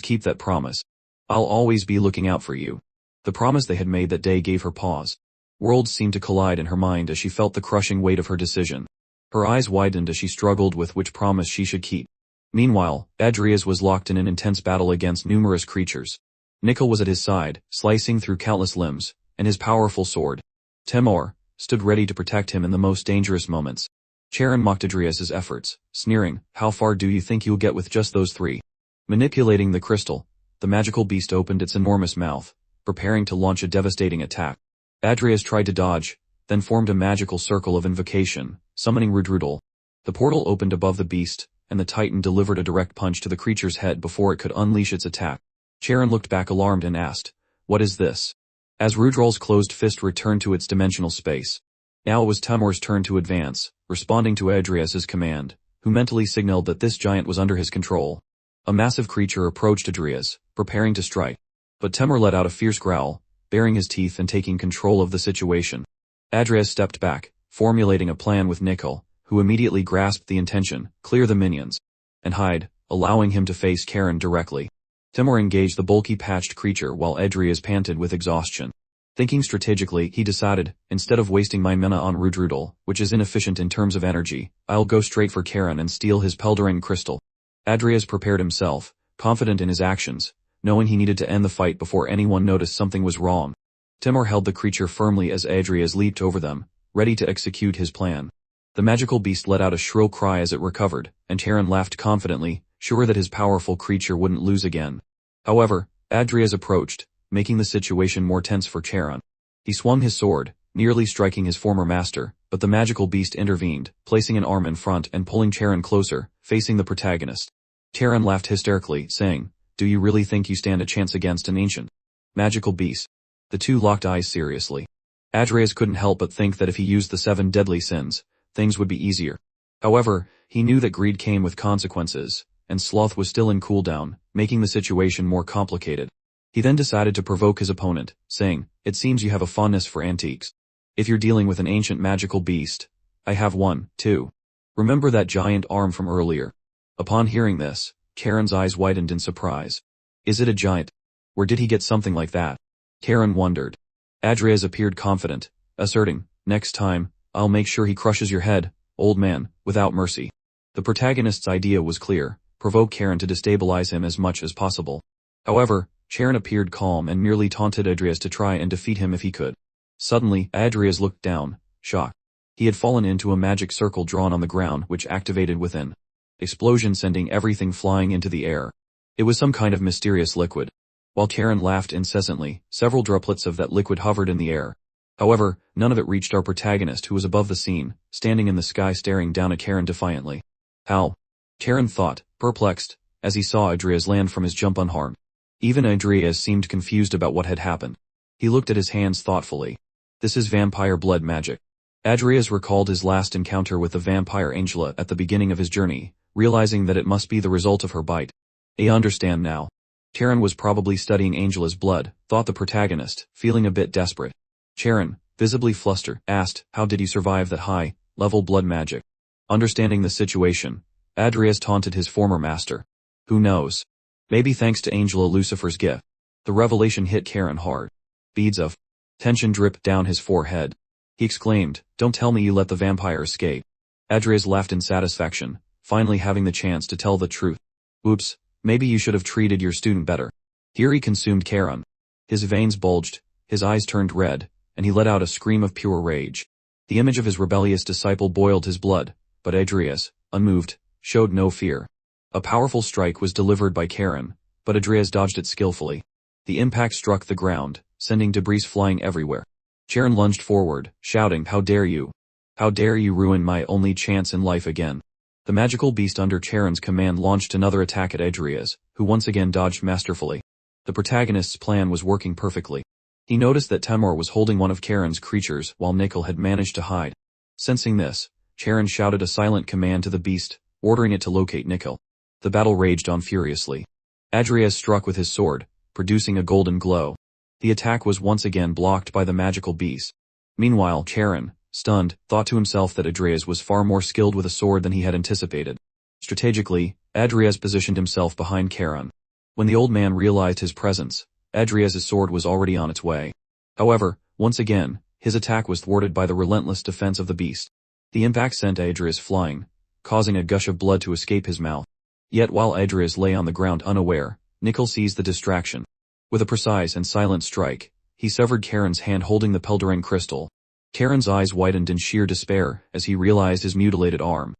[SPEAKER 1] keep that promise. I'll always be looking out for you." The promise they had made that day gave her pause. Worlds seemed to collide in her mind as she felt the crushing weight of her decision. Her eyes widened as she struggled with which promise she should keep. Meanwhile, Adrias was locked in an intense battle against numerous creatures. Nickel was at his side, slicing through countless limbs, and his powerful sword, Temor, stood ready to protect him in the most dangerous moments. Charon mocked Adrias's efforts, sneering, "How far do you think you'll get with just those three?" Manipulating the crystal, the magical beast opened its enormous mouth, preparing to launch a devastating attack. Adrias tried to dodge, then formed a magical circle of invocation, summoning Rudrudal. The portal opened above the beast, and the titan delivered a direct punch to the creature's head before it could unleash its attack. Charon looked back alarmed and asked, "What is this?" As Rudral's closed fist returned to its dimensional space. Now it was Temor's turn to advance, responding to Adrias's command, who mentally signaled that this giant was under his control. A massive creature approached Adrias, preparing to strike. But Temor let out a fierce growl, baring his teeth and taking control of the situation. Adrias stepped back, formulating a plan with Nickel, who immediately grasped the intention, "Clear the minions. And hide, allowing him to face Cain directly. Timur engaged the bulky patched creature while Adrias panted with exhaustion. Thinking strategically, he decided, instead of wasting my mana on Rudrudel, which is inefficient in terms of energy, I'll go straight for Cain and steal his Pelderang crystal. Adrias prepared himself, confident in his actions, knowing he needed to end the fight before anyone noticed something was wrong. Timur held the creature firmly as Adrias leaped over them, ready to execute his plan. The magical beast let out a shrill cry as it recovered, and Cain laughed confidently, sure that his powerful creature wouldn't lose again. However, Adrias approached, making the situation more tense for Cain. He swung his sword, nearly striking his former master, but the magical beast intervened, placing an arm in front and pulling Cain closer, facing the protagonist. Cain laughed hysterically, saying, "Do you really think you stand a chance against an ancient magical beast?" The two locked eyes seriously. Adrias couldn't help but think that if he used the 7 deadly sins, things would be easier. However, he knew that greed came with consequences, and sloth was still in cooldown, making the situation more complicated. He then decided to provoke his opponent, saying, "It seems you have a fondness for antiques. If you're dealing with an ancient magical beast, I have one, too. Remember that giant arm from earlier?" Upon hearing this, Cain's eyes widened in surprise. "Is it a giant? Where did he get something like that?" Cain wondered. Adrias appeared confident, asserting, "Next time, I'll make sure he crushes your head, old man, without mercy." The protagonist's idea was clear, provoke Cain to destabilize him as much as possible. However, Cain appeared calm and merely taunted Adrias to try and defeat him if he could. Suddenly, Adrias looked down, shocked. He had fallen into a magic circle drawn on the ground which activated within. Explosion sending everything flying into the air. It was some kind of mysterious liquid. While Cain laughed incessantly, several droplets of that liquid hovered in the air. However, none of it reached our protagonist who was above the scene, standing in the sky staring down at Cain defiantly. "How?" Cain thought, perplexed, as he saw Adrias land from his jump unharmed. Even Adrias seemed confused about what had happened. He looked at his hands thoughtfully. "This is vampire blood magic." Adrias recalled his last encounter with the vampire Angela at the beginning of his journey, realizing that it must be the result of her bite. "I understand now." Cain was probably studying Angela's blood, thought the protagonist, feeling a bit desperate. Cain, visibly flustered, asked, "How did you survive that high-level blood magic?" Understanding the situation, Adrias taunted his former master. "Who knows? Maybe thanks to Angela Lucifer's gift." The revelation hit Cain hard. Beads of tension dripped down his forehead. He exclaimed, "Don't tell me you let the vampire escape." Adrias laughed in satisfaction, finally having the chance to tell the truth. "Oops, maybe you should have treated your student better." Here he consumed Cain. His veins bulged, his eyes turned red, and he let out a scream of pure rage. The image of his rebellious disciple boiled his blood, but Adrias, unmoved, showed no fear. A powerful strike was delivered by Cain, but Adrias dodged it skillfully. The impact struck the ground, sending debris flying everywhere. Cain lunged forward, shouting, "How dare you! How dare you ruin my only chance in life again!" The magical beast under Cain's command launched another attack at Adrias, who once again dodged masterfully. The protagonist's plan was working perfectly. He noticed that Timur was holding one of Cain's creatures while Nickel had managed to hide. Sensing this, Cain shouted a silent command to the beast, ordering it to locate Nickel. The battle raged on furiously. Adrias struck with his sword, producing a golden glow. The attack was once again blocked by the magical beast. Meanwhile, Cain, stunned, thought to himself that Adrias was far more skilled with a sword than he had anticipated. Strategically, Adrias positioned himself behind Cain. When the old man realized his presence, Adrias' sword was already on its way. However, once again, his attack was thwarted by the relentless defense of the beast. The impact sent Adrias flying, causing a gush of blood to escape his mouth. Yet while Adrias lay on the ground unaware, Nickel seized the distraction. With a precise and silent strike, he severed Cain's hand holding the Pelderang crystal. Cain's eyes widened in sheer despair as he realized his mutilated arm.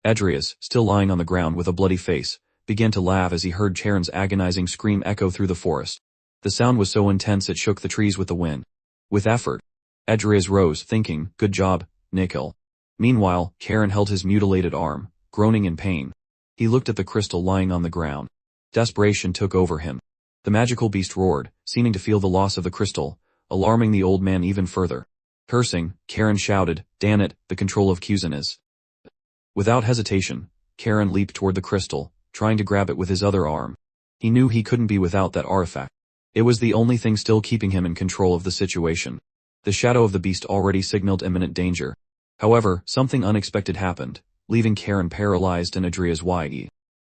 [SPEAKER 1] Adrias, still lying on the ground with a bloody face, began to laugh as he heard Cain's agonizing scream echo through the forest. The sound was so intense it shook the trees with the wind. With effort, Adrias rose, thinking, "Good job, Nickel." Meanwhile, Cain held his mutilated arm, groaning in pain. He looked at the crystal lying on the ground. Desperation took over him. The magical beast roared, seeming to feel the loss of the crystal, alarming the old man even further. Cursing, Cain shouted, "Damn it, the control of Cusin is." Without hesitation, Cain leaped toward the crystal, trying to grab it with his other arm. He knew he couldn't be without that artifact. It was the only thing still keeping him in control of the situation. The shadow of the beast already signaled imminent danger. However, something unexpected happened, leaving Cain paralyzed and Adrias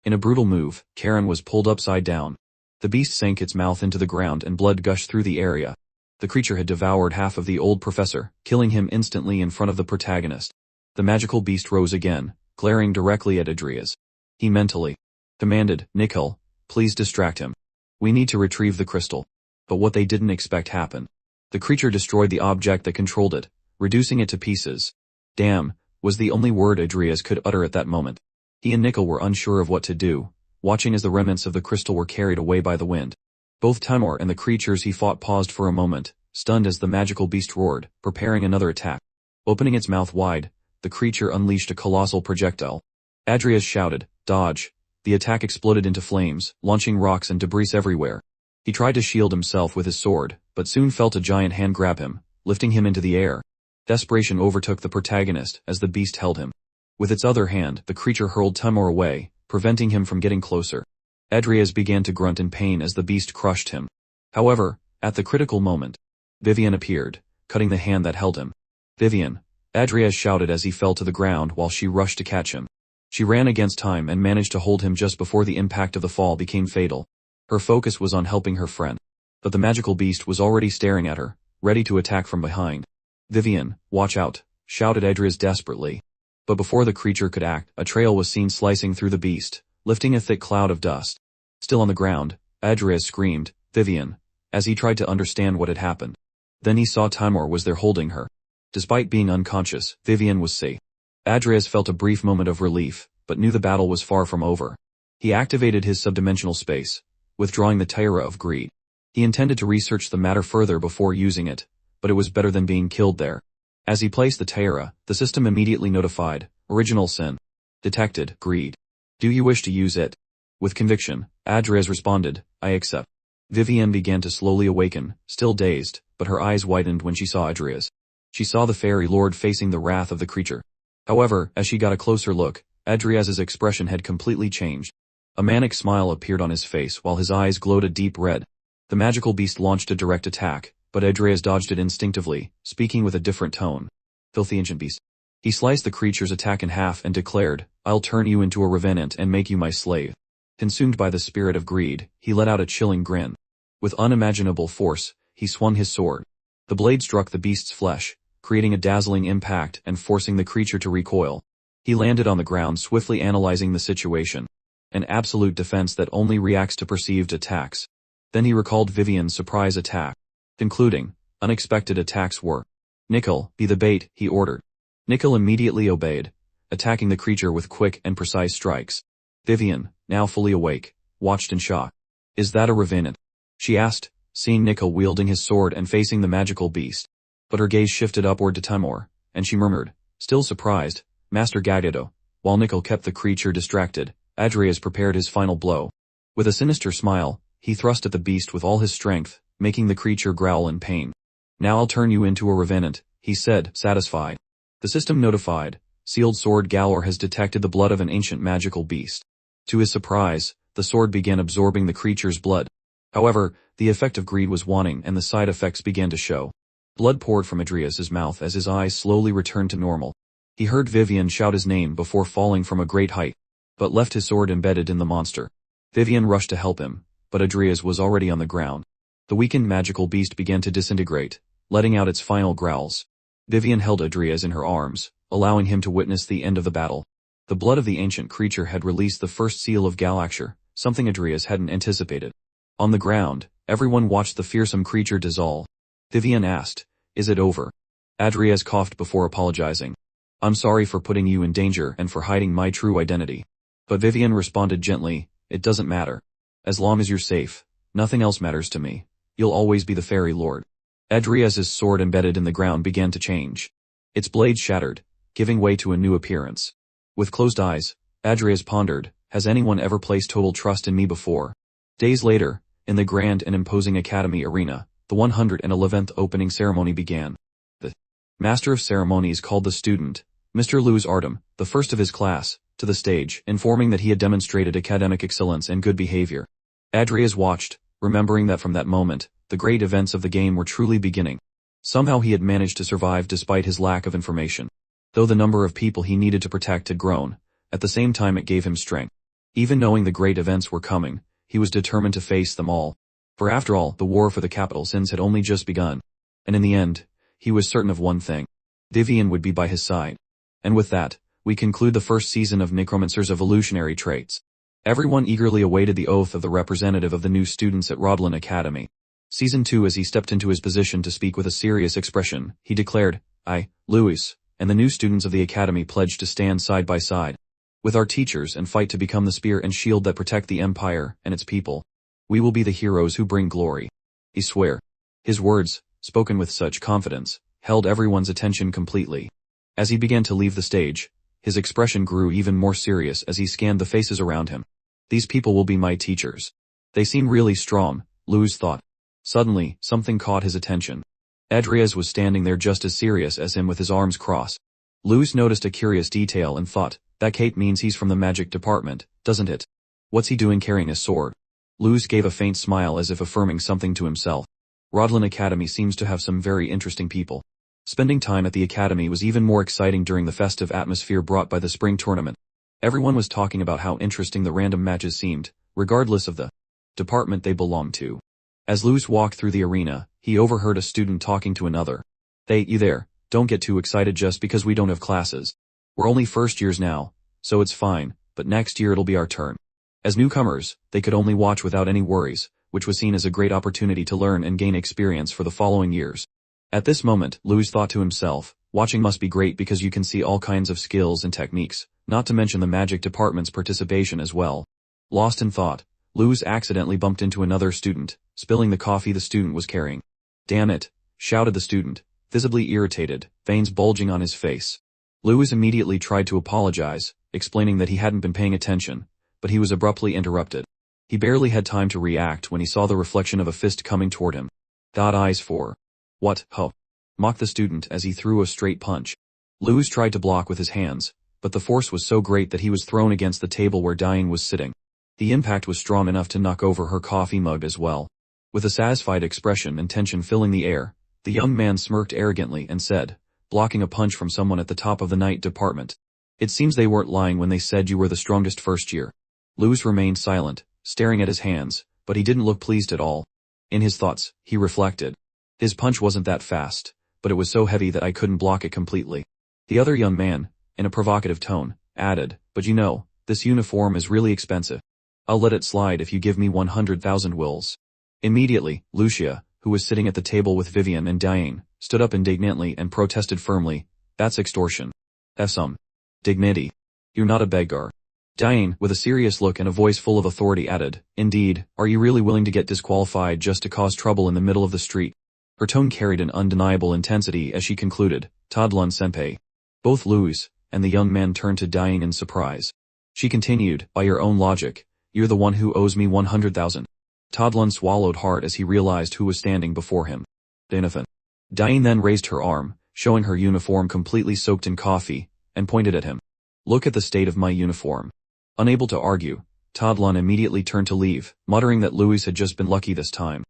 [SPEAKER 1] In a brutal move, Cain was pulled upside down. The beast sank its mouth into the ground and blood gushed through the area. The creature had devoured half of the old professor, killing him instantly in front of the protagonist. The magical beast rose again, glaring directly at Adrias. He mentally commanded, "Nickel, please distract him. We need to retrieve the crystal." But what they didn't expect happened. The creature destroyed the object that controlled it, reducing it to pieces. "Damn," was the only word Adrias could utter at that moment. He and Nickel were unsure of what to do, watching as the remnants of the crystal were carried away by the wind. Both Timur and the creatures he fought paused for a moment, stunned as the magical beast roared, preparing another attack. Opening its mouth wide, the creature unleashed a colossal projectile. Adrias shouted, "Dodge!" The attack exploded into flames, launching rocks and debris everywhere. He tried to shield himself with his sword, but soon felt a giant hand grab him, lifting him into the air. Desperation overtook the protagonist as the beast held him. With its other hand, the creature hurled Timur away, preventing him from getting closer. Adrias began to grunt in pain as the beast crushed him. However, at the critical moment, Vivien appeared, cutting the hand that held him. "Vivien!" Adrias shouted as he fell to the ground while she rushed to catch him. She ran against time and managed to hold him just before the impact of the fall became fatal. Her focus was on helping her friend. But the magical beast was already staring at her, ready to attack from behind. "Vivien, watch out!" shouted Adrias desperately. But before the creature could act, a trail was seen slicing through the beast, lifting a thick cloud of dust. Still on the ground, Adrias screamed, "Vivien," as he tried to understand what had happened. Then he saw Timur was there holding her. Despite being unconscious, Vivien was safe. Adrias felt a brief moment of relief, but knew the battle was far from over. He activated his subdimensional space, withdrawing the Tora of Greed. He intended to research the matter further before using it, but it was better than being killed there. As he placed the Tora, the system immediately notified, "Original sin. Detected, greed. Do you wish to use it?" With conviction, Adrias responded, "I accept." Vivien began to slowly awaken, still dazed, but her eyes widened when she saw Adrias. She saw the fairy lord facing the wrath of the creature. However, as she got a closer look, Adrias's expression had completely changed. A manic smile appeared on his face while his eyes glowed a deep red. The magical beast launched a direct attack, but Adrias dodged it instinctively, speaking with a different tone. "Filthy ancient beast." He sliced the creature's attack in half and declared, "I'll turn you into a revenant and make you my slave." Consumed by the spirit of greed, he let out a chilling grin. With unimaginable force, he swung his sword. The blade struck the beast's flesh, creating a dazzling impact and forcing the creature to recoil. He landed on the ground, swiftly analyzing the situation. An absolute defense that only reacts to perceived attacks. Then he recalled Vivien's surprise attack, concluding, unexpected attacks work. "Nickel, be the bait," he ordered. Nickel immediately obeyed, attacking the creature with quick and precise strikes. Vivien, now fully awake, watched in shock. "Is that a revenant?" she asked, seeing Nickel wielding his sword and facing the magical beast. But her gaze shifted upward to Timur, and she murmured, still surprised, "Master Gagado." While Nickel kept the creature distracted, Adrias prepared his final blow. With a sinister smile, he thrust at the beast with all his strength, making the creature growl in pain. "Now I'll turn you into a revenant," he said, satisfied. The system notified, "Sealed sword Galor has detected the blood of an ancient magical beast." To his surprise, the sword began absorbing the creature's blood. However, the effect of greed was waning and the side effects began to show. Blood poured from Adrias's mouth as his eyes slowly returned to normal. He heard Vivien shout his name before falling from a great height, but left his sword embedded in the monster. Vivien rushed to help him, but Adrias was already on the ground. The weakened magical beast began to disintegrate, letting out its final growls. Vivien held Adrias in her arms, allowing him to witness the end of the battle. The blood of the ancient creature had released the first seal of Galaxure, something Adrias hadn't anticipated. On the ground, everyone watched the fearsome creature dissolve. Vivien asked, "Is it over?" Adrias coughed before apologizing. "I'm sorry for putting you in danger and for hiding my true identity." But Vivien responded gently, "It doesn't matter. As long as you're safe, nothing else matters to me. You'll always be the fairy lord." Adrias's sword embedded in the ground began to change. Its blade shattered, giving way to a new appearance. With closed eyes, Adrias pondered, "Has anyone ever placed total trust in me before?" Days later, in the grand and imposing academy arena, the 111th opening ceremony began. The master of ceremonies called the student, Mr. Luz Artem, the first of his class, to the stage, informing that he had demonstrated academic excellence and good behavior. Adrias watched, remembering that from that moment, the great events of the game were truly beginning. Somehow he had managed to survive despite his lack of information. Though the number of people he needed to protect had grown, at the same time it gave him strength. Even knowing the great events were coming, he was determined to face them all. For after all, the war for the capital sins had only just begun. And in the end, he was certain of one thing. Vivien would be by his side. And with that, we conclude the first season of Necromancer's evolutionary traits. Everyone eagerly awaited the oath of the representative of the new students at Rodlin Academy. Season 2. As he stepped into his position to speak with a serious expression, he declared, "I, Louis, and the new students of the Academy pledge to stand side by side with our teachers and fight to become the spear and shield that protect the Empire and its people. We will be the heroes who bring glory. I swear." His words, spoken with such confidence, held everyone's attention completely. As he began to leave the stage, his expression grew even more serious as he scanned the faces around him. These people will be my teachers. They seem really strong, Louis thought. Suddenly, something caught his attention. Adrias was standing there just as serious as him with his arms crossed. Louis noticed a curious detail and thought, that Kate means he's from the magic department, doesn't it? What's he doing carrying a sword? Louis gave a faint smile as if affirming something to himself. Rodlin Academy seems to have some very interesting people. Spending time at the academy was even more exciting during the festive atmosphere brought by the spring tournament. Everyone was talking about how interesting the random matches seemed, regardless of the department they belonged to. As Louis walked through the arena, he overheard a student talking to another. "Hey, you there, don't get too excited just because we don't have classes. We're only first years now, so it's fine, but next year it'll be our turn." As newcomers, they could only watch without any worries, which was seen as a great opportunity to learn and gain experience for the following years. At this moment, Louis thought to himself, watching must be great because you can see all kinds of skills and techniques, not to mention the magic department's participation as well. Lost in thought, Louis accidentally bumped into another student, spilling the coffee the student was carrying. "Damn it," shouted the student, visibly irritated, veins bulging on his face. Louis immediately tried to apologize, explaining that he hadn't been paying attention, but he was abruptly interrupted. He barely had time to react when he saw the reflection of a fist coming toward him. "Eyes for what, ho?" mocked the student as he threw a straight punch. Louis tried to block with his hands, but the force was so great that he was thrown against the table where Diane was sitting. The impact was strong enough to knock over her coffee mug as well. With a satisfied expression and tension filling the air, the young man smirked arrogantly and said, blocking a punch from someone at the top of the night department, "It seems they weren't lying when they said you were the strongest first year." Louis remained silent, staring at his hands, but he didn't look pleased at all. In his thoughts, he reflected. His punch wasn't that fast, but it was so heavy that I couldn't block it completely. The other young man, in a provocative tone, added, "But you know, this uniform is really expensive. I'll let it slide if you give me 100,000 wills." Immediately, Lucia, who was sitting at the table with Vivien and Diane, stood up indignantly and protested firmly, "That's extortion. Have some dignity. You're not a beggar." Diane, with a serious look and a voice full of authority added, "Indeed, are you really willing to get disqualified just to cause trouble in the middle of the street?" Her tone carried an undeniable intensity as she concluded, "Tadlun senpai." Both Louis and the young man turned to Diane in surprise. She continued, "By your own logic, you're the one who owes me 100,000. Tadlun swallowed hard as he realized who was standing before him. "Dinafin." Diane then raised her arm, showing her uniform completely soaked in coffee, and pointed at him. "Look at the state of my uniform." Unable to argue, Tadlun immediately turned to leave, muttering that Louis had just been lucky this time.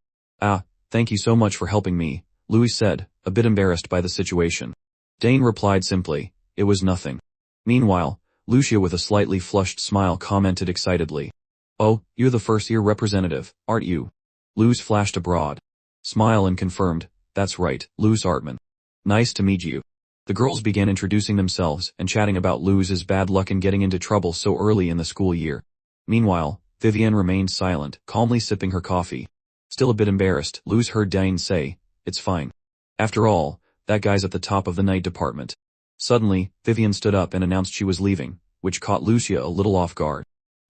[SPEAKER 1] Thank you so much for helping me," Louis said, a bit embarrassed by the situation. Diane replied simply, "It was nothing." Meanwhile, Lucia with a slightly flushed smile commented excitedly, "Oh, you're the first-year representative, aren't you?" Louis flashed a broad smile and confirmed, "That's right, Louis Artman. Nice to meet you." The girls began introducing themselves and chatting about Louis's bad luck in getting into trouble so early in the school year. Meanwhile, Vivien remained silent, calmly sipping her coffee. Still a bit embarrassed, Louis heard Diane say, "It's fine. After all, that guy's at the top of the night department." Suddenly, Vivien stood up and announced she was leaving, which caught Lucia a little off guard.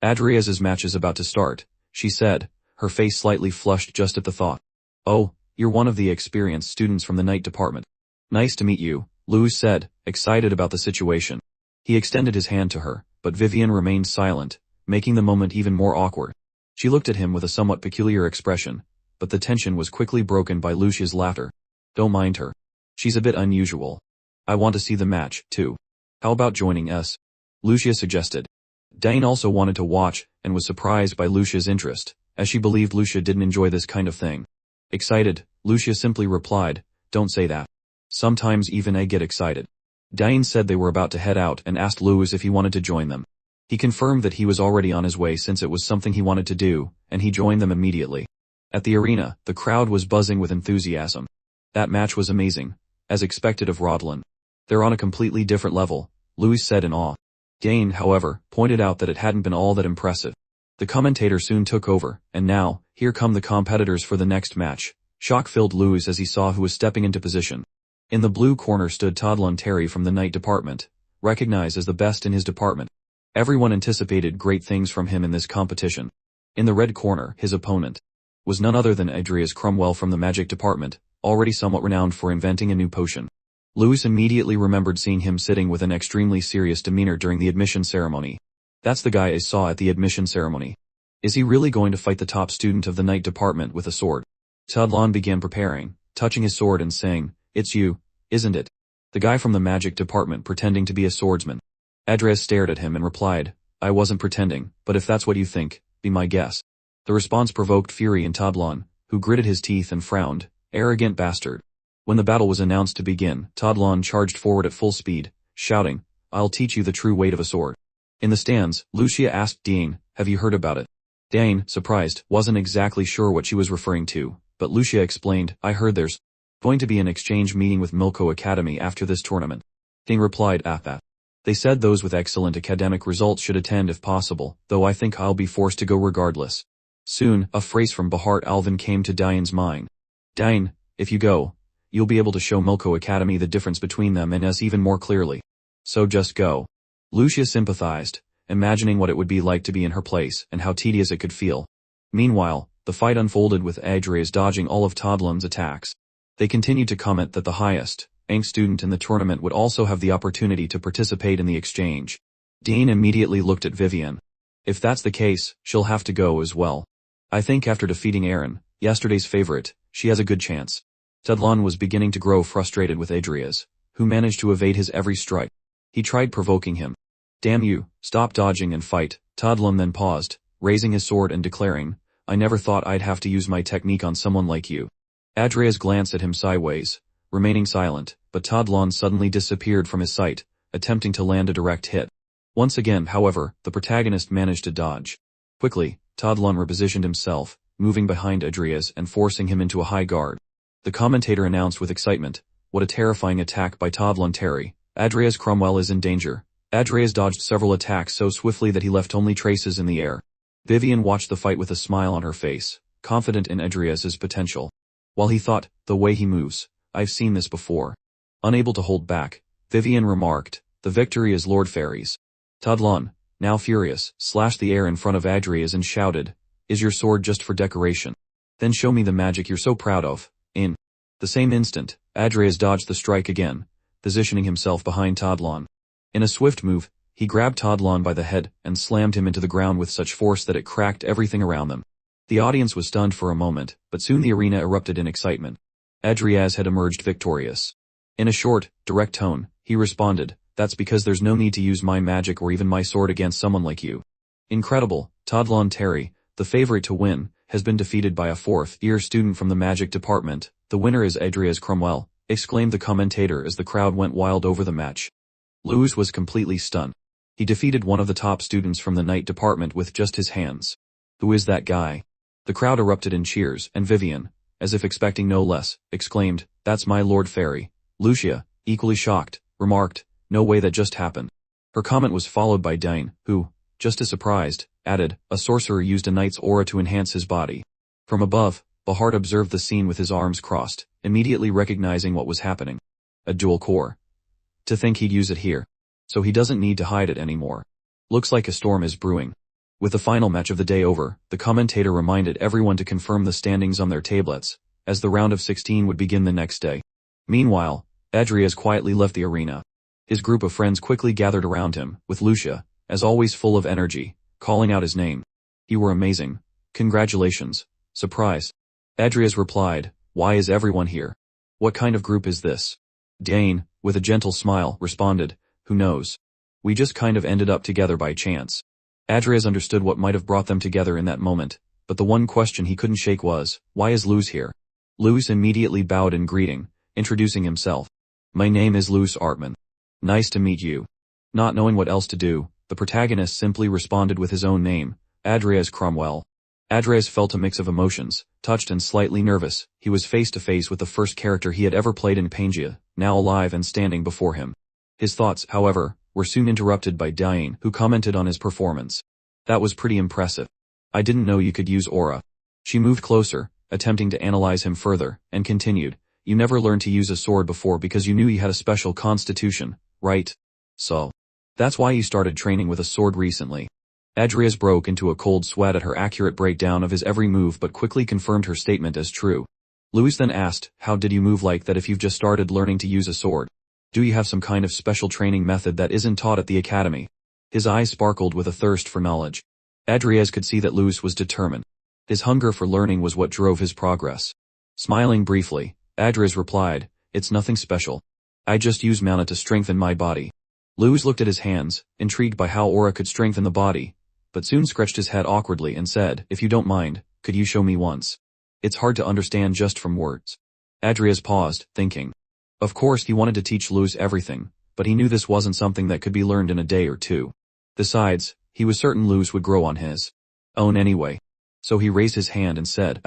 [SPEAKER 1] "Adrias's match is about to start," she said, her face slightly flushed just at the thought. "Oh, you're one of the experienced students from the night department. Nice to meet you," Louis said, excited about the situation. He extended his hand to her, but Vivien remained silent, making the moment even more awkward. She looked at him with a somewhat peculiar expression, but the tension was quickly broken by Lucia's laughter. "Don't mind her. She's a bit unusual. I want to see the match, too. How about joining us?" Lucia suggested. Diane also wanted to watch, and was surprised by Lucia's interest, as she believed Lucia didn't enjoy this kind of thing. Excited, Lucia simply replied, "Don't say that. Sometimes even I get excited." Diane said they were about to head out and asked Louis if he wanted to join them. He confirmed that he was already on his way since it was something he wanted to do, and he joined them immediately. At the arena, the crowd was buzzing with enthusiasm. That match was amazing, as expected of Rodlin. They're on a completely different level, Louis said in awe. Cain, however, pointed out that it hadn't been all that impressive. The commentator soon took over, and now, here come the competitors for the next match. Shock filled Louis as he saw who was stepping into position. In the blue corner stood Todlon Terry from the Knight department, recognized as the best in his department. Everyone anticipated great things from him in this competition. In the red corner, his opponent was none other than Adrias Cromwell from the magic department, already somewhat renowned for inventing a new potion. Louis immediately remembered seeing him sitting with an extremely serious demeanor during the admission ceremony. That's the guy I saw at the admission ceremony. Is he really going to fight the top student of the Knight department with a sword? Todlon began preparing, touching his sword and saying, "It's you, isn't it? The guy from the magic department pretending to be a swordsman." Adrias stared at him and replied, "I wasn't pretending, but if that's what you think, be my guess." The response provoked fury in Todlon, who gritted his teeth and frowned, "Arrogant bastard." When the battle was announced to begin, Todlon charged forward at full speed, shouting, "I'll teach you the true weight of a sword." In the stands, Lucia asked Dean, "Have you heard about it?" Dane, surprised, wasn't exactly sure what she was referring to, but Lucia explained, "I heard there's going to be an exchange meeting with Milko Academy after this tournament." Dean replied, that. They said those with excellent academic results should attend if possible, though I think I'll be forced to go regardless." Soon, a phrase from Bahart Alvin came to Diane's mind. "Diane, if you go, you'll be able to show Milko Academy the difference between them and us even more clearly. So just go." Lucia sympathized, imagining what it would be like to be in her place and how tedious it could feel. Meanwhile, the fight unfolded with Adrias dodging all of Todlon's attacks. They continued to comment that the highest ranked student in the tournament would also have the opportunity to participate in the exchange. Dean immediately looked at Vivien. "If that's the case, she'll have to go as well. I think after defeating Aaron, yesterday's favorite, she has a good chance." Todlon was beginning to grow frustrated with Adrias, who managed to evade his every strike. He tried provoking him. "Damn you, stop dodging and fight." Todlon then paused, raising his sword and declaring, "I never thought I'd have to use my technique on someone like you." Adrias glanced at him sideways, remaining silent, but Todlon suddenly disappeared from his sight, attempting to land a direct hit. Once again, however, the protagonist managed to dodge. Quickly, Todlon repositioned himself, moving behind Adrias and forcing him into a high guard. The commentator announced with excitement, "What a terrifying attack by Todlon Terry. Adrias Cromwell is in danger." Adrias dodged several attacks so swiftly that he left only traces in the air. Vivien watched the fight with a smile on her face, confident in Adrias's potential. While he thought, "The way he moves, I've seen this before." Unable to hold back, Vivien remarked, "The victory is Lord Fairy's." Todlon, now furious, slashed the air in front of Adrias and shouted, "Is your sword just for decoration? Then show me the magic you're so proud of." In the same instant, Adrias dodged the strike again, positioning himself behind Todlon. In a swift move, he grabbed Todlon by the head and slammed him into the ground with such force that it cracked everything around them. The audience was stunned for a moment, but soon the arena erupted in excitement. Adrias had emerged victorious. In a short, direct tone, he responded, "That's because there's no need to use my magic or even my sword against someone like you." Incredible, Todlon Terry, the favorite to win, has been defeated by a fourth-year student from the magic department. "The winner is Adrias Cromwell," exclaimed the commentator as the crowd went wild over the match. Louis was completely stunned. He defeated one of the top students from the Knight department with just his hands. "Who is that guy?" The crowd erupted in cheers, and Vivien, as if expecting no less, exclaimed, "That's my Lord Fairy." Lucia, equally shocked, remarked, "No way, that just happened." Her comment was followed by Diane, who, just as surprised, added, "A sorcerer used a knight's aura to enhance his body." From above, Bahart observed the scene with his arms crossed, immediately recognizing what was happening. A dual core. To think he'd use it here. So he doesn't need to hide it anymore. Looks like a storm is brewing. With the final match of the day over, the commentator reminded everyone to confirm the standings on their tablets, as the round of 16 would begin the next day. Meanwhile, Adrias quietly left the arena. His group of friends quickly gathered around him, with Lucia, as always full of energy, calling out his name. "You were amazing. Congratulations." "Surprise." Adrias replied, "Why is everyone here? What kind of group is this?" Dane, with a gentle smile, responded, "Who knows? We just kind of ended up together by chance." Adrias understood what might have brought them together in that moment, but the one question he couldn't shake was, "Why is Louis here?" Louis immediately bowed in greeting, introducing himself. "My name is Louis Artman. Nice to meet you." Not knowing what else to do, the protagonist simply responded with his own name, Adrias Cromwell. Adrias felt a mix of emotions, touched and slightly nervous. He was face to face with the first character he had ever played in Pangea, now alive and standing before him. His thoughts, however, were soon interrupted by Cain, who commented on his performance. That was pretty impressive. I didn't know you could use aura. She moved closer, attempting to analyze him further, and continued, you never learned to use a sword before because you knew you had a special constitution, right? So. That's why you started training with a sword recently. Adrias broke into a cold sweat at her accurate breakdown of his every move but quickly confirmed her statement as true. Luis then asked, how did you move like that if you've just started learning to use a sword? Do you have some kind of special training method that isn't taught at the academy? His eyes sparkled with a thirst for knowledge. Adrias could see that Luis was determined. His hunger for learning was what drove his progress. Smiling briefly, Adrias replied, it's nothing special. I just use mana to strengthen my body. Luis looked at his hands, intrigued by how aura could strengthen the body, but soon scratched his head awkwardly and said, if you don't mind, could you show me once? It's hard to understand just from words. Adrias paused, thinking. Of course he wanted to teach Luis everything, but he knew this wasn't something that could be learned in a day or two. Besides, he was certain Luis would grow on his own anyway. So he raised his hand and said,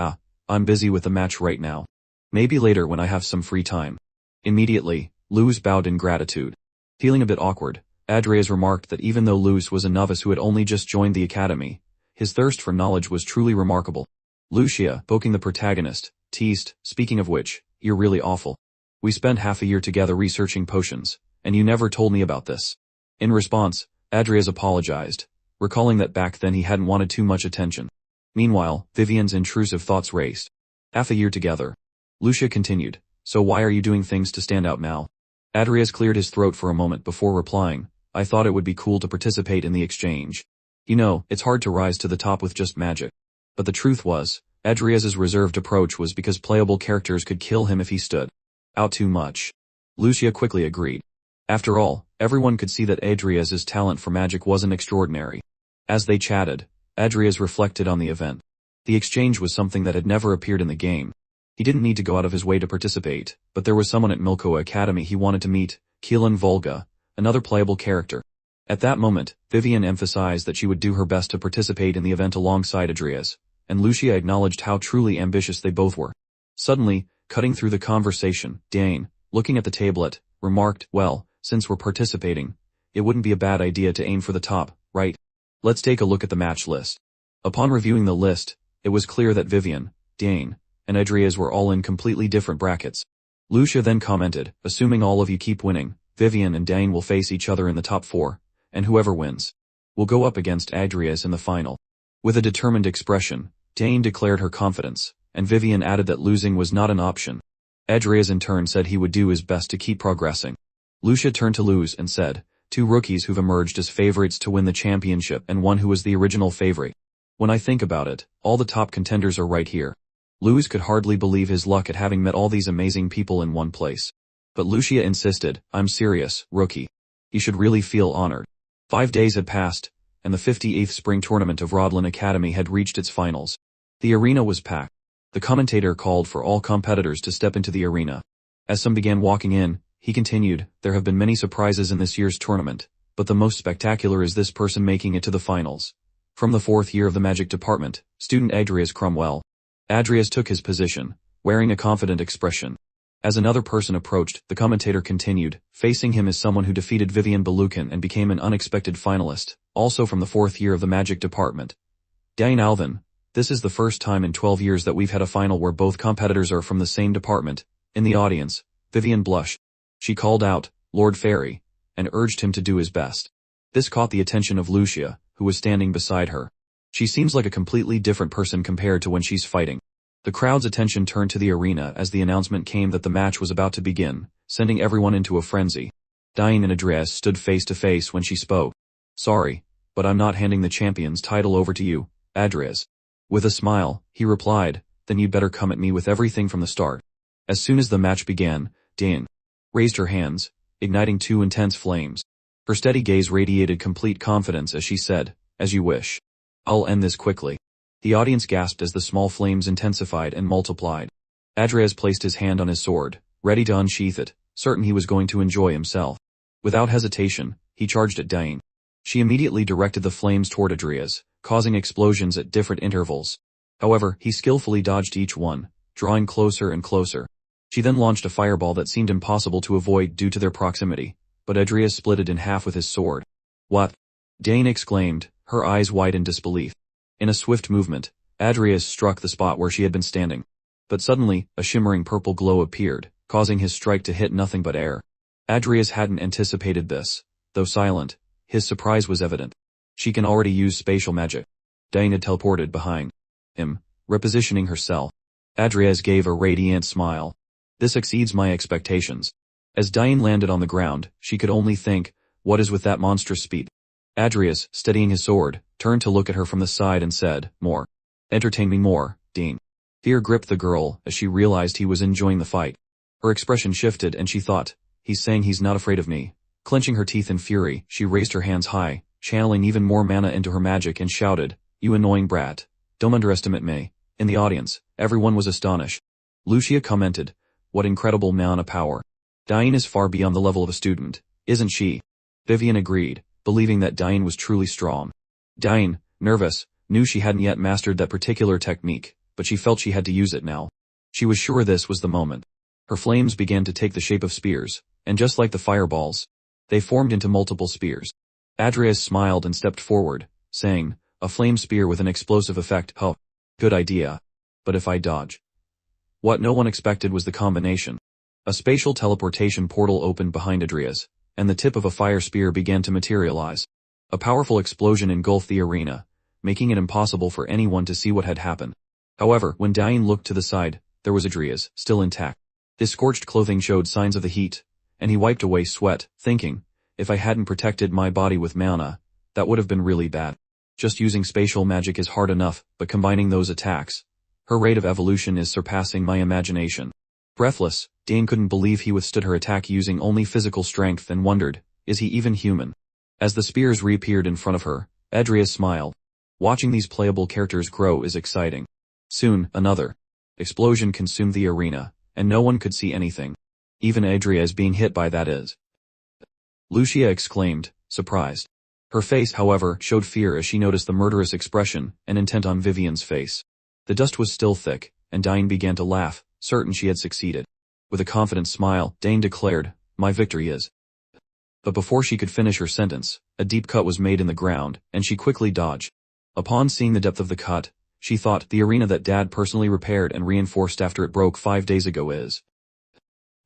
[SPEAKER 1] I'm busy with the match right now. Maybe later when I have some free time. Immediately, Luis bowed in gratitude. Feeling a bit awkward, Adrias remarked that even though Luis was a novice who had only just joined the academy, his thirst for knowledge was truly remarkable. Lucia, poking the protagonist, teased, speaking of which, you're really awful. We spent half a year together researching potions, and you never told me about this. In response, Adrias apologized, recalling that back then he hadn't wanted too much attention. Meanwhile, Vivien's intrusive thoughts raced. Half a year together. Lucia continued, so why are you doing things to stand out now? Adrias cleared his throat for a moment before replying, I thought it would be cool to participate in the exchange. You know, it's hard to rise to the top with just magic. But the truth was, Adrias's reserved approach was because playable characters could kill him if he stood out too much. Lucia quickly agreed. After all, everyone could see that Adrias's talent for magic wasn't extraordinary. As they chatted, Adrias reflected on the event. The exchange was something that had never appeared in the game. He didn't need to go out of his way to participate, but there was someone at Milko Academy he wanted to meet, Keelan Volga, another playable character. At that moment, Vivien emphasized that she would do her best to participate in the event alongside Adrias, and Lucia acknowledged how truly ambitious they both were. Suddenly, cutting through the conversation, Cain, looking at the tablet, remarked, well, since we're participating, it wouldn't be a bad idea to aim for the top, right? Let's take a look at the match list. Upon reviewing the list, it was clear that Vivien, Cain, and Adrias were all in completely different brackets. Lucia then commented, assuming all of you keep winning, Vivien and Cain will face each other in the top 4, and whoever wins will go up against Adrias in the final. With a determined expression, Cain declared her confidence, and Vivien added that losing was not an option. Adrias in turn said he would do his best to keep progressing. Lucia turned to Luis and said, 2 rookies who've emerged as favorites to win the championship and one who was the original favorite. When I think about it, all the top contenders are right here. Luis could hardly believe his luck at having met all these amazing people in one place. But Lucia insisted, I'm serious, rookie. You should really feel honored. 5 days had passed, and the 58th spring tournament of Rodlin Academy had reached its finals. The arena was packed. The commentator called for all competitors to step into the arena. As some began walking in, he continued, there have been many surprises in this year's tournament, but the most spectacular is this person making it to the finals. From the 4th year of the magic department, student Adrias Cromwell. Adrias took his position, wearing a confident expression. As another person approached, the commentator continued, facing him is someone who defeated Vivien Balukin and became an unexpected finalist, also from the 4th year of the magic department. Cain Alvin, this is the first time in 12 years that we've had a final where both competitors are from the same department. In the audience, Vivien blushed. She called out, Lord Fairy, and urged him to do his best. This caught the attention of Lucia, who was standing beside her. She seems like a completely different person compared to when she's fighting. The crowd's attention turned to the arena as the announcement came that the match was about to begin, sending everyone into a frenzy. Cain and Adrias stood face to face when she spoke. Sorry, but I'm not handing the champion's title over to you, Adrias. With a smile, he replied, then you'd better come at me with everything from the start. As soon as the match began, Cain raised her hands, igniting 2 intense flames. Her steady gaze radiated complete confidence as she said, as you wish. I'll end this quickly. The audience gasped as the small flames intensified and multiplied. Adrias placed his hand on his sword, ready to unsheath it, certain he was going to enjoy himself. Without hesitation, he charged at Cain. She immediately directed the flames toward Adrias, causing explosions at different intervals. However, he skillfully dodged each one, drawing closer and closer. She then launched a fireball that seemed impossible to avoid due to their proximity, but Adrias split it in half with his sword. What? Cain exclaimed, her eyes wide in disbelief. In a swift movement, Adrias struck the spot where she had been standing. But suddenly, a shimmering purple glow appeared, causing his strike to hit nothing but air. Adrias hadn't anticipated this. Though silent, his surprise was evident. She can already use spatial magic. Cain had teleported behind him, repositioning herself. Adrias gave a radiant smile. This exceeds my expectations. As Cain landed on the ground, she could only think, what is with that monstrous speed? Adrias, steadying his sword, turned to look at her from the side and said, more. Entertain me more, Cain. Fear gripped the girl as she realized he was enjoying the fight. Her expression shifted and she thought, he's saying he's not afraid of me. Clenching her teeth in fury, she raised her hands high, channeling even more mana into her magic and shouted, you annoying brat. Don't underestimate me. In the audience, everyone was astonished. Lucia commented, what incredible mana power. Cain is far beyond the level of a student, isn't she? Vivien agreed, believing that Cain was truly strong. Cain, nervous, knew she hadn't yet mastered that particular technique, but she felt she had to use it now. She was sure this was the moment. Her flames began to take the shape of spears, and just like the fireballs, they formed into multiple spears. Adrias smiled and stepped forward, saying, a flame spear with an explosive effect, oh, good idea. But if I dodge? What no one expected was the combination. A spatial teleportation portal opened behind Adrias, and the tip of a fire spear began to materialize. A powerful explosion engulfed the arena, making it impossible for anyone to see what had happened. However, when Cain looked to the side, there was Adrias, still intact. His scorched clothing showed signs of the heat, and he wiped away sweat, thinking, if I hadn't protected my body with mana, that would have been really bad. Just using spatial magic is hard enough, but combining those attacks, her rate of evolution is surpassing my imagination. Breathless, Cain couldn't believe he withstood her attack using only physical strength and wondered, is he even human? As the spears reappeared in front of her, Adrias smiled. Watching these playable characters grow is exciting. Soon, another explosion consumed the arena, and no one could see anything. Even Adrias being hit by that is. Lucia exclaimed, surprised. Her face, however, showed fear as she noticed the murderous expression and intent on Vivien's face. The dust was still thick, and Cain began to laugh, certain she had succeeded. With a confident smile, Cain declared, my victory is. But before she could finish her sentence, a deep cut was made in the ground, and she quickly dodged. Upon seeing the depth of the cut, she thought the arena that Dad personally repaired and reinforced after it broke 5 days ago is.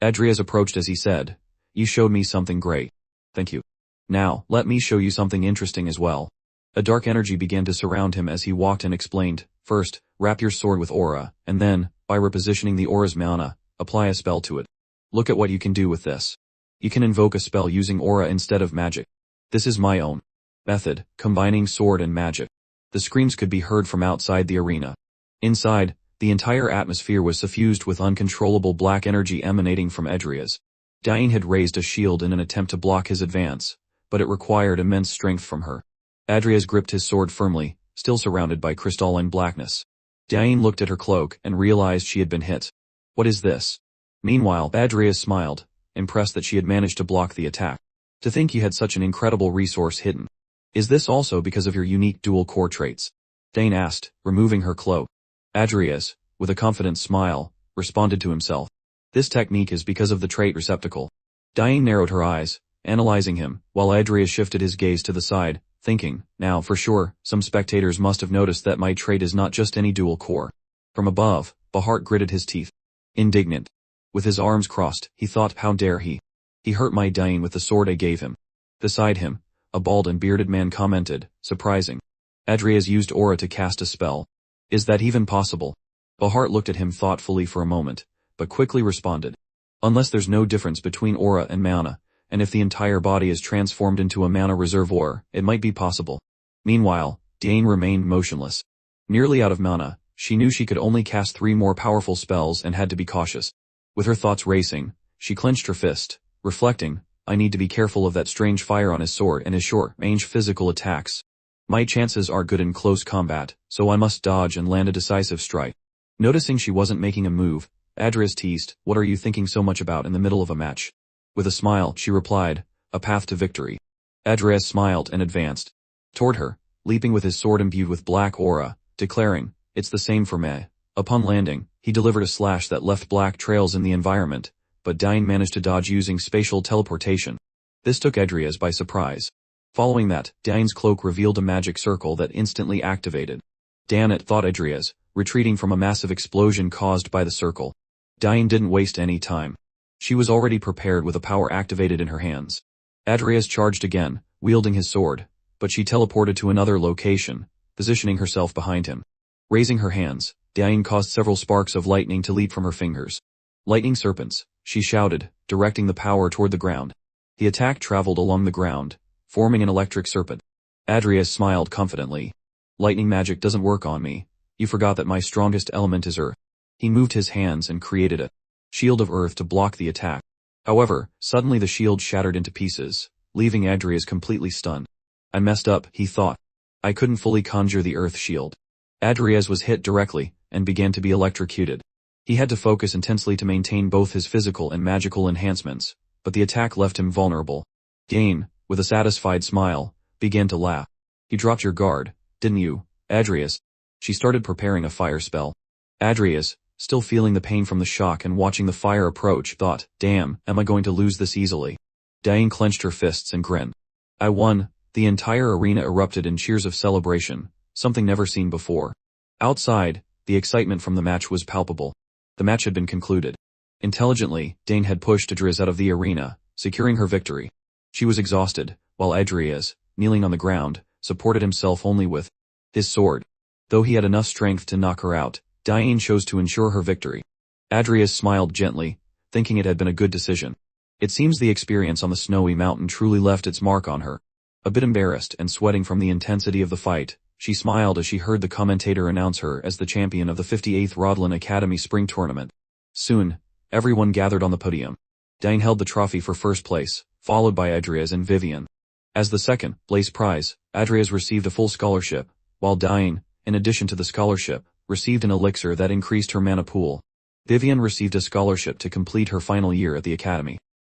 [SPEAKER 1] Adrias approached as he said, you showed me something great. Thank you. Now, let me show you something interesting as well. A dark energy began to surround him as he walked and explained, first, wrap your sword with aura, and then, by repositioning the aura's mana, apply a spell to it. Look at what you can do with this. You can invoke a spell using aura instead of magic. This is my own method, combining sword and magic. The screams could be heard from outside the arena. Inside, the entire atmosphere was suffused with uncontrollable black energy emanating from Adrias. Cain had raised a shield in an attempt to block his advance, but it required immense strength from her. Adrias gripped his sword firmly, still surrounded by crystalline blackness. Cain looked at her cloak and realized she had been hit. What is this? Meanwhile, Adrias smiled, impressed that she had managed to block the attack. To think you had such an incredible resource hidden. Is this also because of your unique dual core traits? Cain asked, removing her cloak. Adrias, with a confident smile, responded to himself. This technique is because of the trait receptacle. Cain narrowed her eyes, analyzing him, while Adrias shifted his gaze to the side, thinking, now for sure, some spectators must have noticed that my trait is not just any dual core. From above, Bahart gritted his teeth. Indignant. With his arms crossed, he thought, how dare he? He hurt my Cain with the sword I gave him. Beside him, a bald and bearded man commented, surprising. Adrias used aura to cast a spell. Is that even possible? Bahart looked at him thoughtfully for a moment, but quickly responded. Unless there's no difference between aura and mana, and if the entire body is transformed into a mana reservoir, it might be possible. Meanwhile, Cain remained motionless. Nearly out of mana, she knew she could only cast 3 more powerful spells and had to be cautious. With her thoughts racing, she clenched her fist, reflecting, I need to be careful of that strange fire on his sword and his short-range physical attacks. My chances are good in close combat, so I must dodge and land a decisive strike. Noticing she wasn't making a move, Adrias teased, what are you thinking so much about in the middle of a match? With a smile, she replied, a path to victory. Adrias smiled and advanced toward her, leaping with his sword imbued with black aura, declaring, "It's the same for me." Upon landing, he delivered a slash that left black trails in the environment, but Cain managed to dodge using spatial teleportation. This took Adrias by surprise. Following that, Cain's cloak revealed a magic circle that instantly activated. "Damn it," thought Adrias, retreating from a massive explosion caused by the circle. Cain didn't waste any time. She was already prepared with a power activated in her hands. Adrias charged again, wielding his sword, but she teleported to another location, positioning herself behind him. Raising her hands, Cain caused several sparks of lightning to leap from her fingers. "Lightning serpents," she shouted, directing the power toward the ground. The attack traveled along the ground, forming an electric serpent. Adrias smiled confidently. "Lightning magic doesn't work on me. You forgot that my strongest element is earth." He moved his hands and created a shield of earth to block the attack. However, suddenly the shield shattered into pieces, leaving Adrias completely stunned. "I messed up," he thought. "I couldn't fully conjure the earth shield." Adrias was hit directly, and began to be electrocuted. He had to focus intensely to maintain both his physical and magical enhancements, but the attack left him vulnerable. Cain, with a satisfied smile, began to laugh. "You dropped your guard, didn't you, Adrias?" She started preparing a fire spell. Adrias, still feeling the pain from the shock and watching the fire approach, thought, "Damn, am I going to lose this easily?" Cain clenched her fists and grinned. "I won." The entire arena erupted in cheers of celebration, something never seen before. Outside, the excitement from the match was palpable. The match had been concluded. Intelligently, Cain had pushed Adrias out of the arena, securing her victory. She was exhausted, while Adrias, kneeling on the ground, supported himself only with his sword. Though he had enough strength to knock her out, Cain chose to ensure her victory. Adrias smiled gently, thinking it had been a good decision. It seems the experience on the snowy mountain truly left its mark on her. A bit embarrassed and sweating from the intensity of the fight, she smiled as she heard the commentator announce her as the champion of the 58th Rodlin Academy Spring Tournament. Soon, everyone gathered on the podium. Cain held the trophy for first place, followed by Adrias and Vivien. As the second-place prize, Adrias received a full scholarship, while Cain, in addition to the scholarship, received an elixir that increased her mana pool. Vivien received a scholarship to complete her final year at the academy.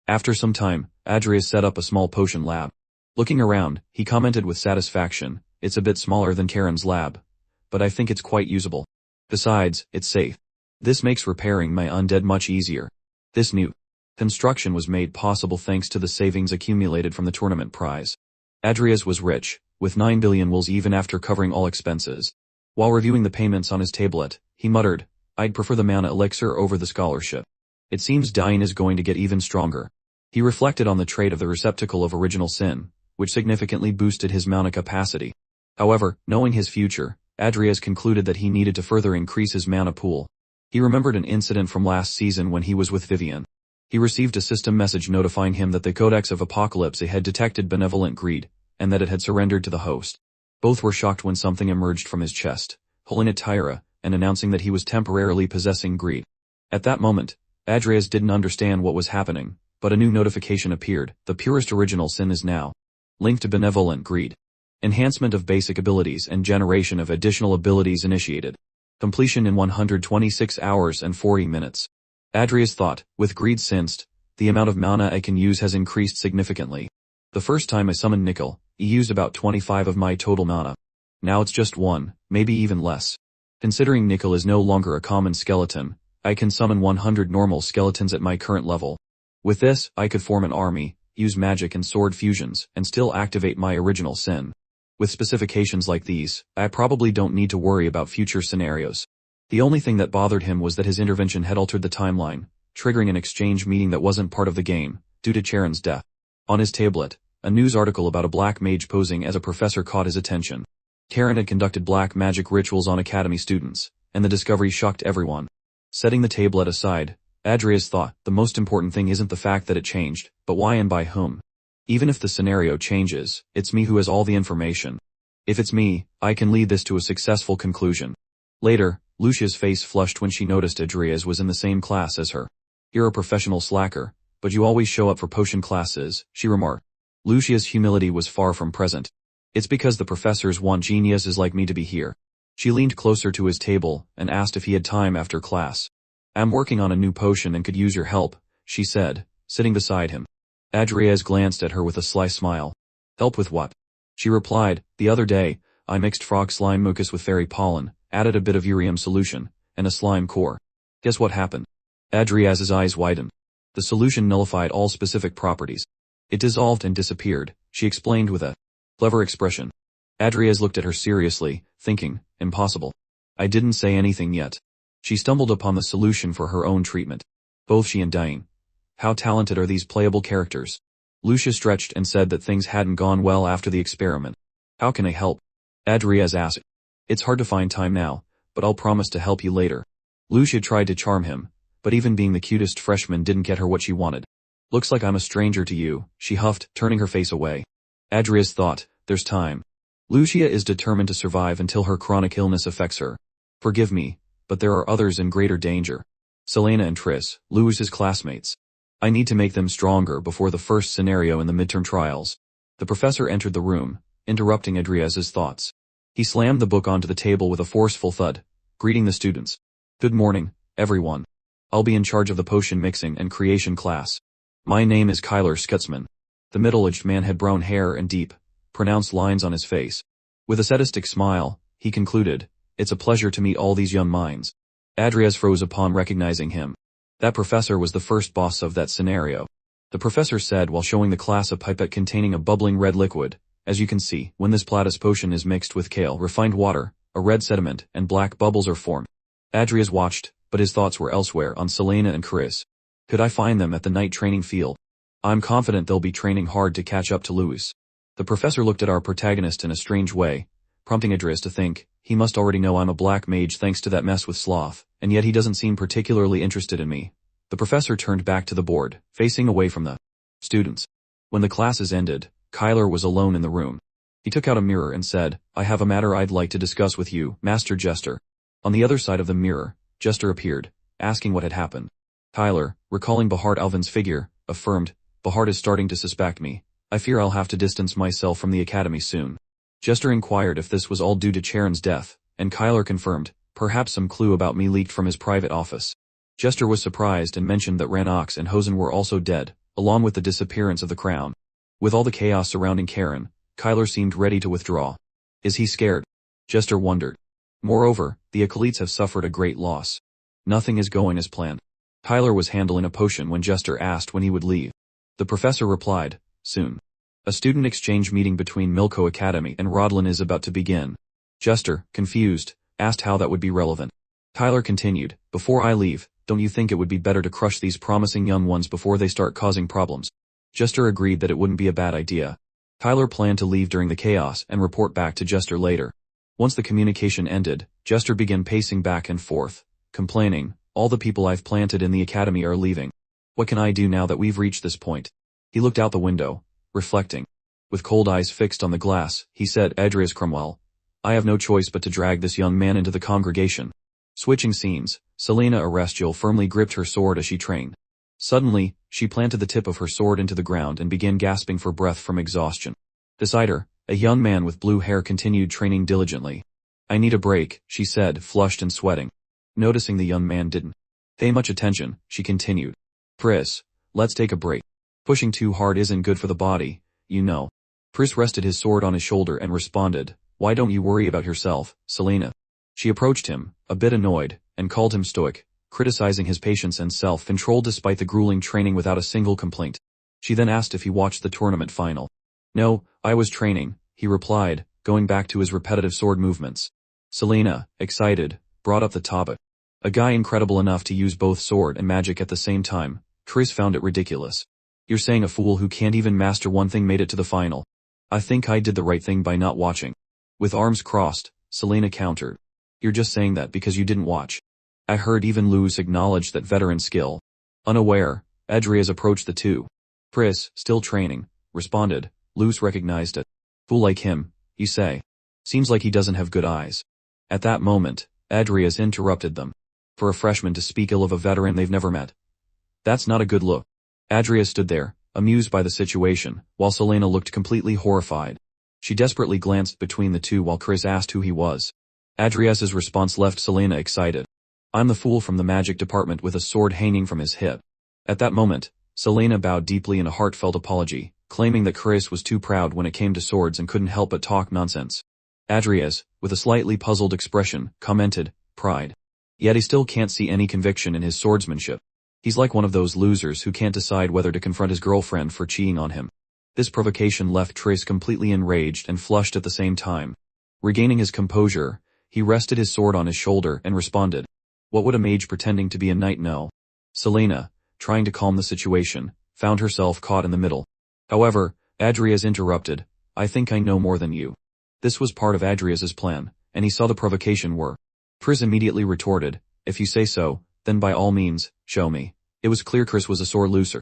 [SPEAKER 1] After some time, Adrias set up a small potion lab. Looking around, he commented with satisfaction, "It's a bit smaller than Karen's lab, but I think it's quite usable. Besides, it's safe. This makes repairing my undead much easier." This new construction was made possible thanks to the savings accumulated from the tournament prize. Adrias was rich, with 9 billion wils even after covering all expenses. While reviewing the payments on his tablet, he muttered, "I'd prefer the mana elixir over the scholarship. It seems Cain is going to get even stronger." He reflected on the trait of the receptacle of original sin, which significantly boosted his mana capacity. However, knowing his future, Adrias concluded that he needed to further increase his mana pool. He remembered an incident from last season when he was with Vivien. He received a system message notifying him that the Codex of Apocalypse had detected benevolent greed, and that it had surrendered to the host. Both were shocked when something emerged from his chest, holding a Tora, and announcing that he was temporarily possessing greed. At that moment, Adrias didn't understand what was happening, but a new notification appeared. The purest original sin is now linked to benevolent greed. Enhancement of basic abilities and generation of additional abilities initiated. Completion in 126 hours and 40 minutes. Adrias thought, with greed sensed, the amount of mana I can use has increased significantly. The first time I summoned Nickel, he used about 25 of my total mana. Now it's just 1, maybe even less. Considering Nickel is no longer a common skeleton, I can summon 100 normal skeletons at my current level. With this, I could form an army, use magic and sword fusions, and still activate my original sin. With specifications like these, I probably don't need to worry about future scenarios. The only thing that bothered him was that his intervention had altered the timeline, triggering an exchange meeting that wasn't part of the game, due to Charon's death. On his tablet, a news article about a black mage posing as a professor caught his attention. Cain had conducted black magic rituals on academy students, and the discovery shocked everyone. Setting the tablet aside, Adrias thought, the most important thing isn't the fact that it changed, but why and by whom. Even if the scenario changes, it's me who has all the information. If it's me, I can lead this to a successful conclusion. Later, Lucia's face flushed when she noticed Adrias was in the same class as her. "You're a professional slacker, but you always show up for potion classes," she remarked. Lucia's humility was far from present. "It's because the professors want geniuses like me to be here." She leaned closer to his table and asked if he had time after class. "I'm working on a new potion and could use your help," she said, sitting beside him. Adrias glanced at her with a sly smile. Help with what? She replied, the other day, I mixed frog slime mucus with fairy pollen, added a bit of ureum solution, and a slime core. Guess what happened? Adrias's eyes widened. The solution nullified all specific properties. It dissolved and disappeared, she explained with a clever expression. Adrias looked at her seriously, thinking, impossible. I didn't say anything yet. She stumbled upon the solution for her own treatment. Both she and Cain. How talented are these playable characters? Lucia stretched and said that things hadn't gone well after the experiment. How can I help? Adrias asked. It's hard to find time now, but I'll promise to help you later. Lucia tried to charm him, but even being the cutest freshman didn't get her what she wanted. Looks like I'm a stranger to you, she huffed, turning her face away. Adrias thought, there's time. Lucia is determined to survive until her chronic illness affects her. Forgive me, but there are others in greater danger. Selena and Triss, Lucia's classmates. I need to make them stronger before the first scenario in the midterm trials. The professor entered the room, interrupting Adrias's thoughts. He slammed the book onto the table with a forceful thud, greeting the students. Good morning, everyone. I'll be in charge of the potion mixing and creation class. My name is Kyler Skutzman. The middle-aged man had brown hair and deep, pronounced lines on his face. With a sadistic smile, he concluded, it's a pleasure to meet all these young minds. Adrias froze upon recognizing him. That professor was the first boss of that scenario. The professor said while showing the class a pipette containing a bubbling red liquid. As you can see, when this Platis potion is mixed with kale refined water, a red sediment and black bubbles are formed. Adrias watched, but his thoughts were elsewhere on Selena and Chris. Could I find them at the night training field? I'm confident they'll be training hard to catch up to Luis. The professor looked at our protagonist in a strange way, prompting Adrias to think, he must already know I'm a black mage thanks to that mess with Sloth, and yet he doesn't seem particularly interested in me. The professor turned back to the board, facing away from the students. When the classes ended, Kyler was alone in the room. He took out a mirror and said, I have a matter I'd like to discuss with you, Master Jester. On the other side of the mirror, Jester appeared, asking what had happened. Kyler, recalling Bahart Alvin's figure, affirmed, Bahart is starting to suspect me. I fear I'll have to distance myself from the academy soon. Jester inquired if this was all due to Charon's death, and Kyler confirmed, perhaps some clue about me leaked from his private office. Jester was surprised and mentioned that Ranox and Hosen were also dead, along with the disappearance of the crown. With all the chaos surrounding Charon, Kyler seemed ready to withdraw. Is he scared? Jester wondered. Moreover, the acolytes have suffered a great loss. Nothing is going as planned. Kyler was handling a potion when Jester asked when he would leave. The professor replied, soon. A student exchange meeting between Milko Academy and Rodlin is about to begin. Jester, confused, asked how that would be relevant. Kyler continued, before I leave, don't you think it would be better to crush these promising young ones before they start causing problems? Jester agreed that it wouldn't be a bad idea. Kyler planned to leave during the chaos and report back to Jester later. Once the communication ended, Jester began pacing back and forth, complaining, all the people I've planted in the academy are leaving. What can I do now that we've reached this point? He looked out the window, reflecting. With cold eyes fixed on the glass, he said, Adrias Cromwell, I have no choice but to drag this young man into the congregation. Switching scenes, Selena Arestial firmly gripped her sword as she trained. Suddenly, she planted the tip of her sword into the ground and began gasping for breath from exhaustion. Beside her, a young man with blue hair continued training diligently. I need a break, she said, flushed and sweating. Noticing the young man didn't pay much attention, she continued. Chris, let's take a break. Pushing too hard isn't good for the body, you know. Chris rested his sword on his shoulder and responded, why don't you worry about yourself, Selena? She approached him, a bit annoyed, and called him stoic, criticizing his patience and self-control despite the grueling training without a single complaint. She then asked if he watched the tournament final. No, I was training, he replied, going back to his repetitive sword movements. Selena, excited, brought up the topic. A guy incredible enough to use both sword and magic at the same time. Chris found it ridiculous. You're saying a fool who can't even master one thing made it to the final? I think I did the right thing by not watching. With arms crossed, Selena countered. You're just saying that because you didn't watch. I heard even Luz acknowledge that veteran skill. Unaware, Adrias approached the two. Chris, still training, responded. Luz recognized it. Fool like him, you say. Seems like he doesn't have good eyes. At that moment, Adrias interrupted them. For a freshman to speak ill of a veteran they've never met. That's not a good look. Adrias stood there, amused by the situation, while Selena looked completely horrified. She desperately glanced between the two while Chris asked who he was. Adrias's response left Selena excited. I'm the fool from the magic department with a sword hanging from his hip. At that moment, Selena bowed deeply in a heartfelt apology. claiming that Chris was too proud when it came to swords and couldn't help but talk nonsense. Adrias, with a slightly puzzled expression, commented, "Pride." Yet he still can't see any conviction in his swordsmanship. He's like one of those losers who can't decide whether to confront his girlfriend for cheating on him. This provocation left Triss completely enraged and flushed at the same time. Regaining his composure, he rested his sword on his shoulder and responded. What would a mage pretending to be a knight know? Selena, trying to calm the situation, found herself caught in the middle. However, Adrias interrupted, "I think I know more than you." This was part of Adrias's plan, and he saw the provocation were. Triss immediately retorted, "If you say so, then by all means, show me." It was clear Chris was a sore loser.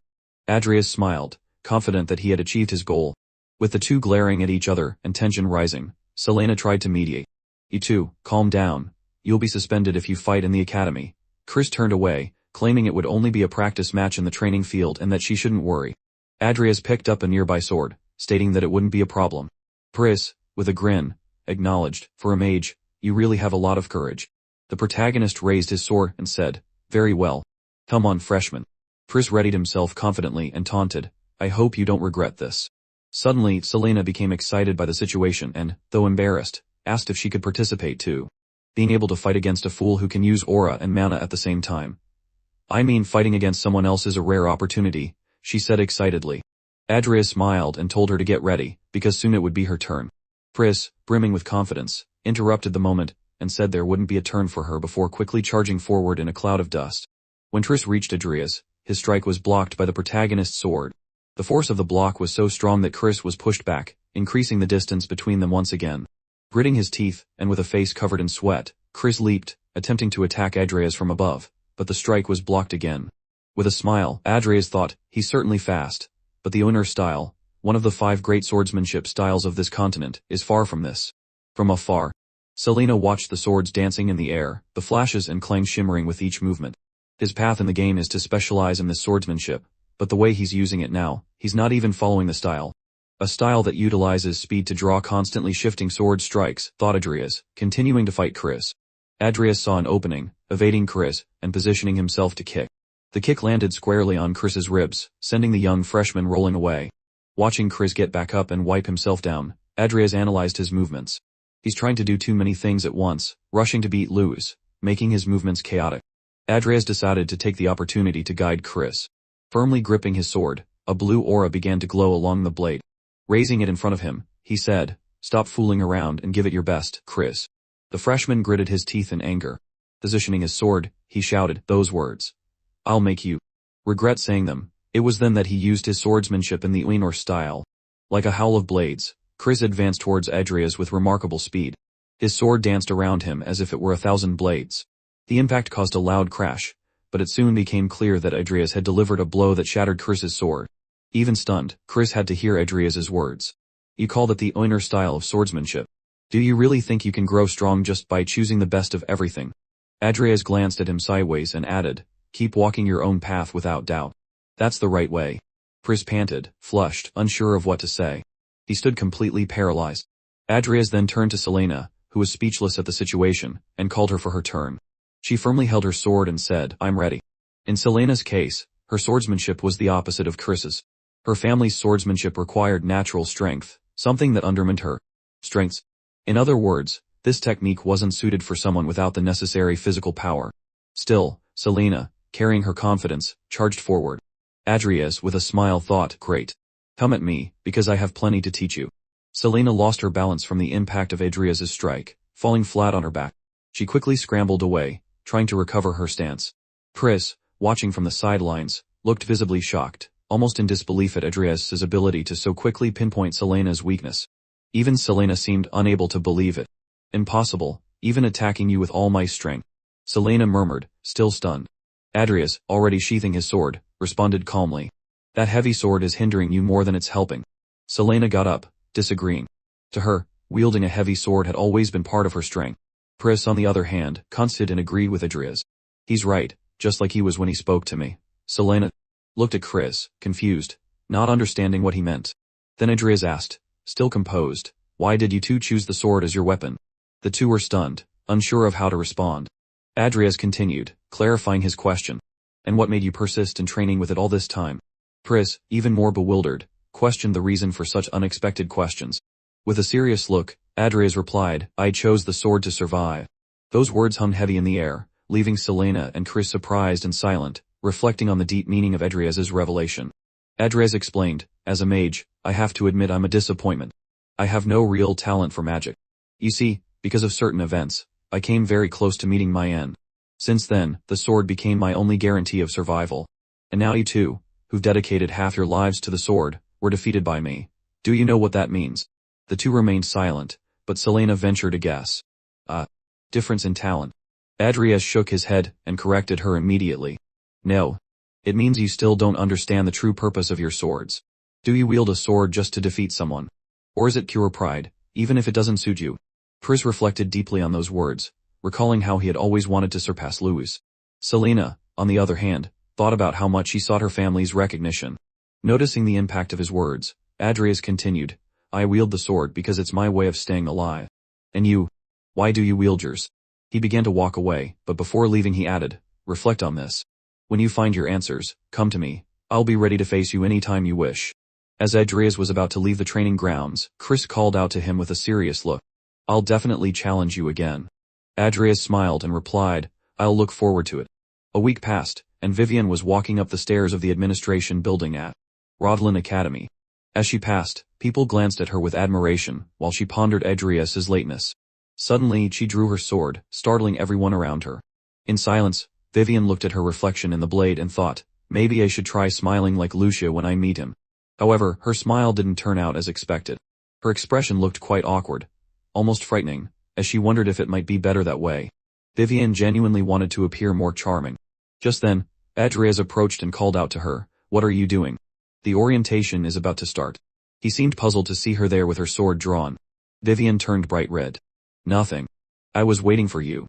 [SPEAKER 1] Adrias smiled, confident that he had achieved his goal. With the two glaring at each other and tension rising, Selena tried to mediate. "You two, calm down. You'll be suspended if you fight in the academy." Chris turned away, claiming it would only be a practice match in the training field and that she shouldn't worry. Adrias picked up a nearby sword, stating that it wouldn't be a problem. Chris, with a grin, acknowledged, "For a mage, you really have a lot of courage." The protagonist raised his sword and said, "Very well. Come on, freshman." Chris readied himself confidently and taunted, "I hope you don't regret this." Suddenly, Selena became excited by the situation and, though embarrassed, asked if she could participate too. Being able to fight against a fool who can use aura and mana at the same time. "I mean, fighting against someone else is a rare opportunity," she said excitedly. Adrias smiled and told her to get ready, because soon it would be her turn. Chris, brimming with confidence, interrupted the moment, and said there wouldn't be a turn for her before quickly charging forward in a cloud of dust. When Triss reached Adrias, his strike was blocked by the protagonist's sword. The force of the block was so strong that Chris was pushed back, increasing the distance between them once again. Gritting his teeth, and with a face covered in sweat, Chris leaped, attempting to attack Adrias from above, but the strike was blocked again. With a smile, Adrias thought, "He's certainly fast, but the owner style, one of the 5 great swordsmanship styles of this continent, is far from this." From afar, Selena watched the swords dancing in the air, the flashes and clangs shimmering with each movement. His path in the game is to specialize in this swordsmanship, but the way he's using it now, he's not even following the style. A style that utilizes speed to draw constantly shifting sword strikes, thought Adrias, continuing to fight Chris. Adrias saw an opening, evading Chris, and positioning himself to kick. The kick landed squarely on Chris's ribs, sending the young freshman rolling away. Watching Chris get back up and wipe himself down, Adrias analyzed his movements. He's trying to do too many things at once, rushing to beat lose, making his movements chaotic. Adrias decided to take the opportunity to guide Chris. Firmly gripping his sword, a blue aura began to glow along the blade. Raising it in front of him, he said, "Stop fooling around and give it your best, Chris." The freshman gritted his teeth in anger. Positioning his sword, he shouted those words. "I'll make you regret saying them." It was then that he used his swordsmanship in the Uinor style. Like a howl of blades, Chris advanced towards Adrias with remarkable speed. His sword danced around him as if it were 1,000 blades. The impact caused a loud crash, but it soon became clear that Adrias had delivered a blow that shattered Chris's sword. Even stunned, Chris had to hear Adrias's words. "You call that the Uinor style of swordsmanship? Do you really think you can grow strong just by choosing the best of everything?" Adrias glanced at him sideways and added, "Keep walking your own path without doubt. That's the right way." Chris panted, flushed, unsure of what to say. He stood completely paralyzed. Adrias then turned to Selena, who was speechless at the situation, and called her for her turn. She firmly held her sword and said, "I'm ready." In Selena's case, her swordsmanship was the opposite of Chris's. Her family's swordsmanship required natural strength, something that undermined her strengths. In other words, this technique wasn't suited for someone without the necessary physical power. Still, Selena, carrying her confidence, charged forward. Adrias, with a smile, thought, "Great. Come at me, because I have plenty to teach you." Selena lost her balance from the impact of Adrias's strike, falling flat on her back. She quickly scrambled away, trying to recover her stance. Chris, watching from the sidelines, looked visibly shocked, almost in disbelief at Adrias's ability to so quickly pinpoint Selena's weakness. Even Selena seemed unable to believe it. "Impossible, even attacking you with all my strength," Selena murmured, still stunned. Adrias, already sheathing his sword, responded calmly. "That heavy sword is hindering you more than it's helping." Selena got up, disagreeing. To her, wielding a heavy sword had always been part of her strength. Chris, on the other hand, considered and agreed with Adrias. "He's right, just like he was when he spoke to me." Selena looked at Chris, confused, not understanding what he meant. Then Adrias asked, still composed, "Why did you two choose the sword as your weapon?" The two were stunned, unsure of how to respond. Adrias continued, clarifying his question. "And what made you persist in training with it all this time?" Chris, even more bewildered, questioned the reason for such unexpected questions. With a serious look, Adrias replied, I chose the sword to survive. Those words hung heavy in the air, leaving Selena and Chris surprised and silent, reflecting on the deep meaning of Adrias's revelation. Adrias explained, as a mage, I have to admit I'm a disappointment. I have no real talent for magic. You see, because of certain events, I came very close to meeting my end. Since then, the sword became my only guarantee of survival. And now you two, who've dedicated half your lives to the sword, were defeated by me. Do you know what that means? The two remained silent, but Selena ventured a guess. Difference in talent. Adrias shook his head and corrected her immediately. No. It means you still don't understand the true purpose of your swords. Do you wield a sword just to defeat someone? Or is it pure pride, even if it doesn't suit you? Chris reflected deeply on those words, recalling how he had always wanted to surpass Luis. Selena, on the other hand, thought about how much he sought her family's recognition. Noticing the impact of his words, Adrias continued, I wield the sword because it's my way of staying alive. And you? Why do you wield yours? He began to walk away, but before leaving he added, reflect on this. When you find your answers, come to me. I'll be ready to face you any time you wish. As Adrias was about to leave the training grounds, Chris called out to him with a serious look. I'll definitely challenge you again. Adrias smiled and replied, I'll look forward to it. A week passed, and Vivien was walking up the stairs of the administration building at Rodlin Academy. As she passed, people glanced at her with admiration, while she pondered Adrias's lateness. Suddenly she drew her sword, startling everyone around her. In silence, Vivien looked at her reflection in the blade and thought, maybe I should try smiling like Lucia when I meet him. However, her smile didn't turn out as expected. Her expression looked quite awkward, almost frightening, as she wondered if it might be better that way. Vivien genuinely wanted to appear more charming. Just then, Adrias approached and called out to her, what are you doing? The orientation is about to start. He seemed puzzled to see her there with her sword drawn. Vivien turned bright red. Nothing. I was waiting for you.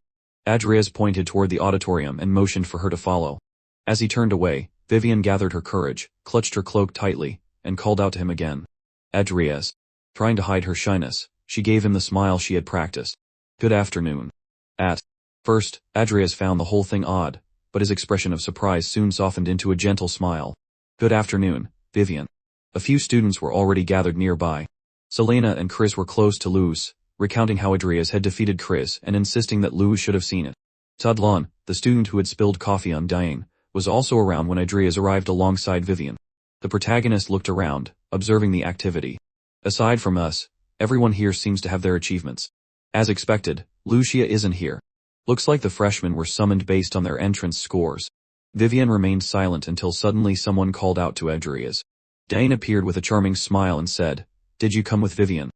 [SPEAKER 1] Adrias pointed toward the auditorium and motioned for her to follow. As he turned away, Vivien gathered her courage, clutched her cloak tightly, and called out to him again. Adrias. Trying to hide her shyness, she gave him the smile she had practiced. Good afternoon. At first, Adrias found the whole thing odd, but his expression of surprise soon softened into a gentle smile. Good afternoon, Vivien. A few students were already gathered nearby. Selena and Chris were close to Luis, recounting how Adrias had defeated Chris and insisting that Luis should have seen it. Tudlon, the student who had spilled coffee on Cain, was also around when Adrias arrived alongside Vivien. The protagonist looked around, observing the activity. Aside from us, everyone here seems to have their achievements. As expected, Lucia isn't here. Looks like the freshmen were summoned based on their entrance scores. Vivien remained silent until suddenly someone called out to Adrias. Cain appeared with a charming smile and said, Did you come with Vivien?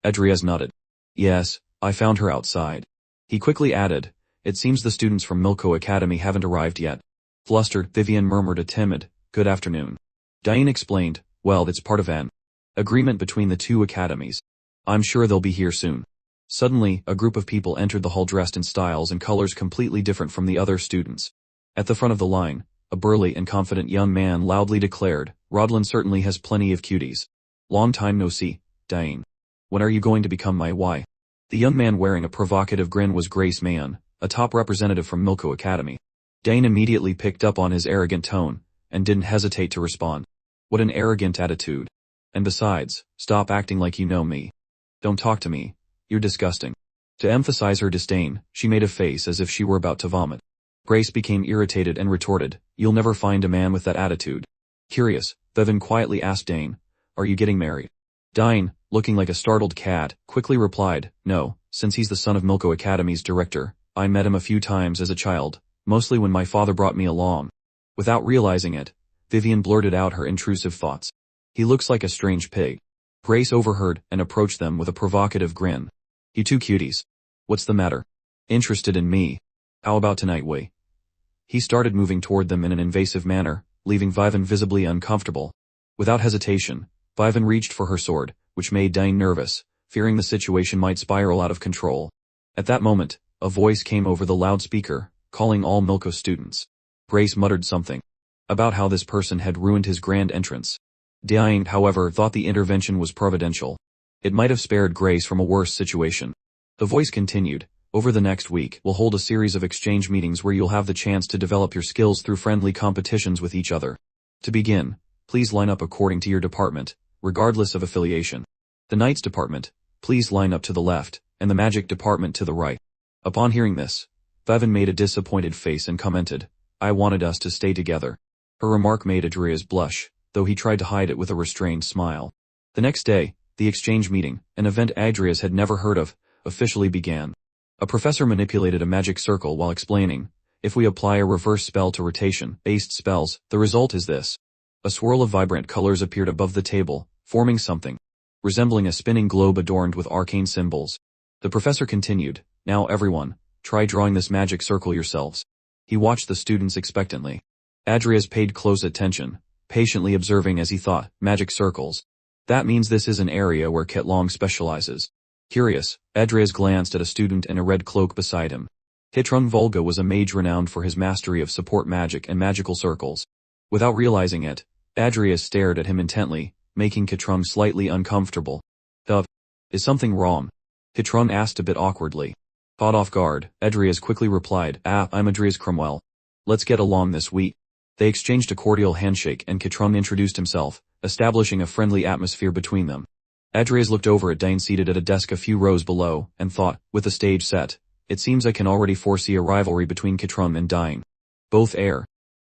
[SPEAKER 1] Adrias nodded. Yes, I found her outside. He quickly added, It seems the students from Milko Academy haven't arrived yet. Flustered, Vivien murmured a timid, Good afternoon. Cain explained, Well, it's part of an agreement between the two academies. I'm sure they'll be here soon. Suddenly, a group of people entered the hall dressed in styles and colors completely different from the other students. At the front of the line, a burly and confident young man loudly declared, Rodlin certainly has plenty of cuties. Long time no see, Cain. When are you going to become my wife? The young man wearing a provocative grin was Grace Mayan, a top representative from Milko Academy. Cain immediately picked up on his arrogant tone, and didn't hesitate to respond. What an arrogant attitude. And besides, stop acting like you know me. Don't talk to me. You're disgusting. To emphasize her disdain, she made a face as if she were about to vomit. Grace became irritated and retorted, You'll never find a man with that attitude. Curious, Vivien quietly asked Cain, Are you getting married? Cain, looking like a startled cat, quickly replied, No, since he's the son of Milko Academy's director, I met him a few times as a child, mostly when my father brought me along. Without realizing it, Vivien blurted out her intrusive thoughts. He looks like a strange pig. Grace overheard and approached them with a provocative grin. You two cuties. What's the matter? Interested in me? How about tonight, we? He started moving toward them in an invasive manner, leaving Vivien visibly uncomfortable. Without hesitation, Vivien reached for her sword, which made Cain nervous, fearing the situation might spiral out of control. At that moment, a voice came over the loudspeaker, calling all Milko students. Grace muttered something about how this person had ruined his grand entrance. Cain, however, thought the intervention was providential. It might have spared Grace from a worse situation. The voice continued, Over the next week, we'll hold a series of exchange meetings where you'll have the chance to develop your skills through friendly competitions with each other. To begin, please line up according to your department, regardless of affiliation. The Knights department, please line up to the left, and the Magic department to the right. Upon hearing this, Vivien made a disappointed face and commented, I wanted us to stay together. Her remark made Adrias blush, though he tried to hide it with a restrained smile. The next day, the exchange meeting, an event Adrias had never heard of, officially began. A professor manipulated a magic circle while explaining, if we apply a reverse spell to rotation-based spells, the result is this. A swirl of vibrant colors appeared above the table, forming something resembling a spinning globe adorned with arcane symbols. The professor continued, now everyone, try drawing this magic circle yourselves. He watched the students expectantly. Adrias paid close attention, patiently observing as he thought, magic circles. That means this is an area where Ketlong specializes. Curious, Adrias glanced at a student in a red cloak beside him. Hitrung Volga was a mage renowned for his mastery of support magic and magical circles. Without realizing it, Adrias stared at him intently, making Hitrung slightly uncomfortable. Is something wrong? Hitrung asked a bit awkwardly. Caught off guard, Adrias quickly replied, I'm Adrias Cromwell. Let's get along this week. They exchanged a cordial handshake and Hitrung introduced himself, establishing a friendly atmosphere between them. Adrias looked over at Dain seated at a desk a few rows below, and thought, with the stage set, it seems I can already foresee a rivalry between Hitrung and Dain. Both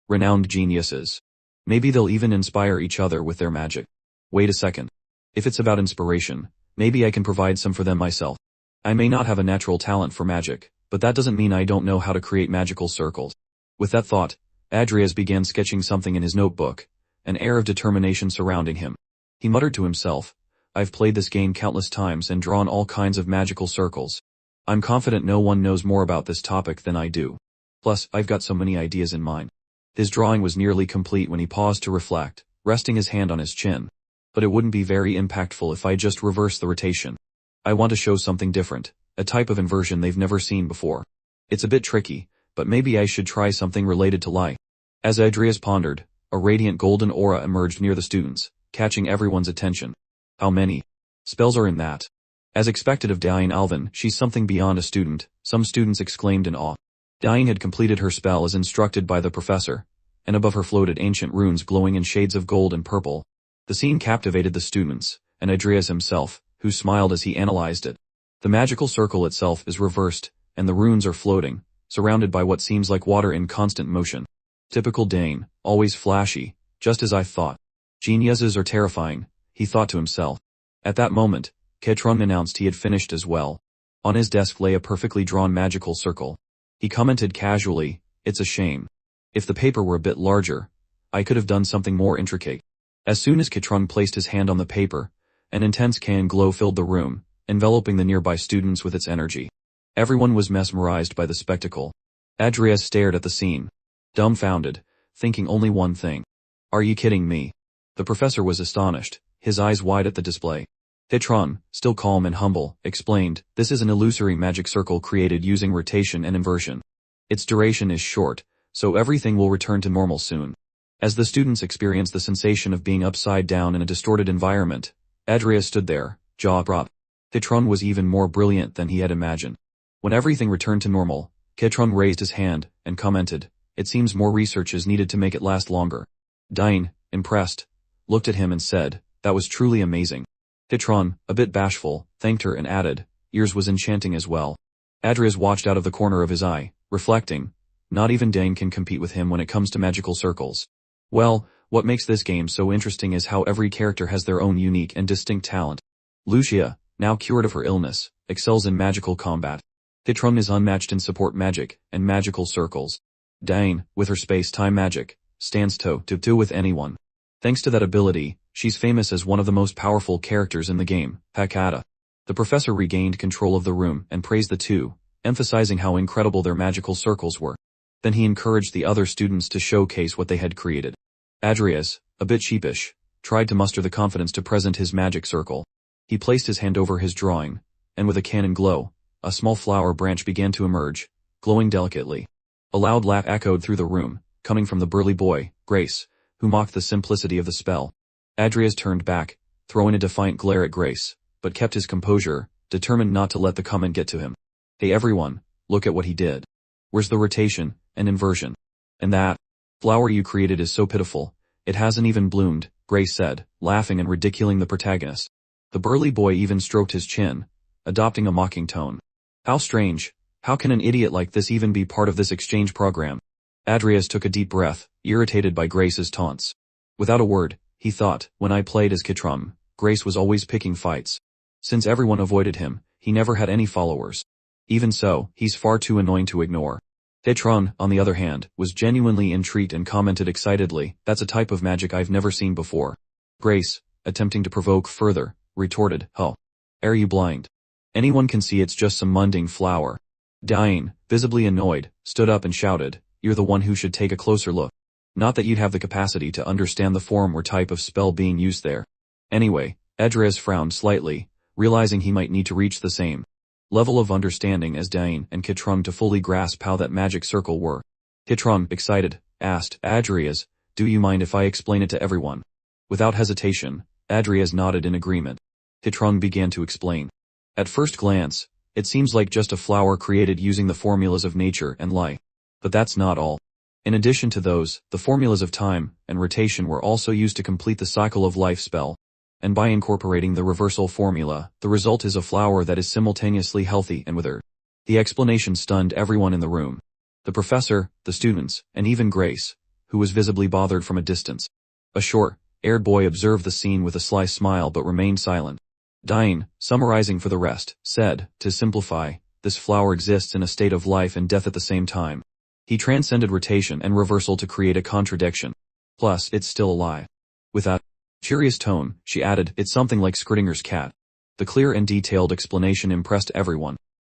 [SPEAKER 1] renowned geniuses. Maybe they'll even inspire each other with their magic. Wait a second. If it's about inspiration, maybe I can provide some for them myself. I may not have a natural talent for magic, but that doesn't mean I don't know how to create magical circles. With that thought, Adrias began sketching something in his notebook, an air of determination surrounding him. He muttered to himself, I've played this game countless times and drawn all kinds of magical circles. I'm confident no one knows more about this topic than I do. Plus, I've got so many ideas in mind. His drawing was nearly complete when he paused to reflect, resting his hand on his chin. But it wouldn't be very impactful if I just reverse the rotation. I want to show something different, a type of inversion they've never seen before. It's a bit tricky, but maybe I should try something related to Lai. As Adrias pondered, a radiant golden aura emerged near the students, catching everyone's attention. How many spells are in that? As expected of Dain Alvin, she's something beyond a student, some students exclaimed in awe. Dain had completed her spell as instructed by the professor, and above her floated ancient runes glowing in shades of gold and purple. The scene captivated the students, and Adrias himself, who smiled as he analyzed it. The magical circle itself is reversed, and the runes are floating, surrounded by what seems like water in constant motion. Typical Dain, always flashy, just as I thought. Geniuses are terrifying, he thought to himself. At that moment, Hitrung announced he had finished as well. On his desk lay a perfectly drawn magical circle. He commented casually, it's a shame. If the paper were a bit larger, I could have done something more intricate. As soon as Hitrung placed his hand on the paper, an intense Cain glow filled the room, enveloping the nearby students with its energy. Everyone was mesmerized by the spectacle. Adrias stared at the scene, dumbfounded, thinking only one thing. Are you kidding me? The professor was astonished, his eyes wide at the display. Hitrung, still calm and humble, explained, this is an illusory magic circle created using rotation and inversion. Its duration is short, so everything will return to normal soon. As the students experienced the sensation of being upside down in a distorted environment, Adrias stood there, jaw dropped. Hitrung was even more brilliant than he had imagined. When everything returned to normal, Hitrung raised his hand, and commented, it seems more research is needed to make it last longer. Dain, impressed, looked at him and said, that was truly amazing. Hitrung, a bit bashful, thanked her and added, yours was enchanting as well. Adrias watched out of the corner of his eye, reflecting, not even Dain can compete with him when it comes to magical circles. Well, what makes this game so interesting is how every character has their own unique and distinct talent. Lucia, now cured of her illness, excels in magical combat. Hitrung is unmatched in support magic and magical circles. Dain, with her space-time magic, stands toe-to-toe with anyone. Thanks to that ability, she's famous as one of the most powerful characters in the game, Hakata. The professor regained control of the room and praised the two, emphasizing how incredible their magical circles were. Then he encouraged the other students to showcase what they had created. Adrias, a bit sheepish, tried to muster the confidence to present his magic circle. He placed his hand over his drawing, and with a cannon glow, a small flower branch began to emerge, glowing delicately. A loud laugh echoed through the room, coming from the burly boy, Grace, who mocked the simplicity of the spell. Adrias turned back, throwing a defiant glare at Grace, but kept his composure, determined not to let the comment get to him. Hey everyone, look at what he did. Where's the rotation and inversion? And that flower you created is so pitiful, it hasn't even bloomed, Grace said, laughing and ridiculing the protagonist. The burly boy even stroked his chin, adopting a mocking tone. How strange. How can an idiot like this even be part of this exchange program? Adrias took a deep breath, irritated by Grace's taunts. Without a word, he thought, when I played as Kitrum, Grace was always picking fights. Since everyone avoided him, he never had any followers. Even so, he's far too annoying to ignore. Kitrum, on the other hand, was genuinely intrigued and commented excitedly, that's a type of magic I've never seen before. Grace, attempting to provoke further, retorted, huh? Are you blind? Anyone can see it's just some mundane flower. Cain, visibly annoyed, stood up and shouted, you're the one who should take a closer look. Not that you'd have the capacity to understand the form or type of spell being used there. Anyway, Adrias frowned slightly, realizing he might need to reach the same level of understanding as Cain and Kitrum to fully grasp how that magic circle worked. Kitrum, excited, asked, Adrias, do you mind if I explain it to everyone? Without hesitation, Adrias nodded in agreement. Kitrum began to explain. At first glance, it seems like just a flower created using the formulas of nature and life. But that's not all. In addition to those, the formulas of time and rotation were also used to complete the cycle of life spell. And by incorporating the reversal formula, the result is a flower that is simultaneously healthy and withered. The explanation stunned everyone in the room. The professor, the students, and even Grace, who was visibly bothered from a distance. A short-haired boy observed the scene with a sly smile but remained silent. Cain, summarizing for the rest, said, to simplify, this flower exists in a state of life and death at the same time. He transcended rotation and reversal to create a contradiction. Plus, it's still alive. With a curious tone, she added, it's something like Skridinger's cat. The clear and detailed explanation impressed everyone.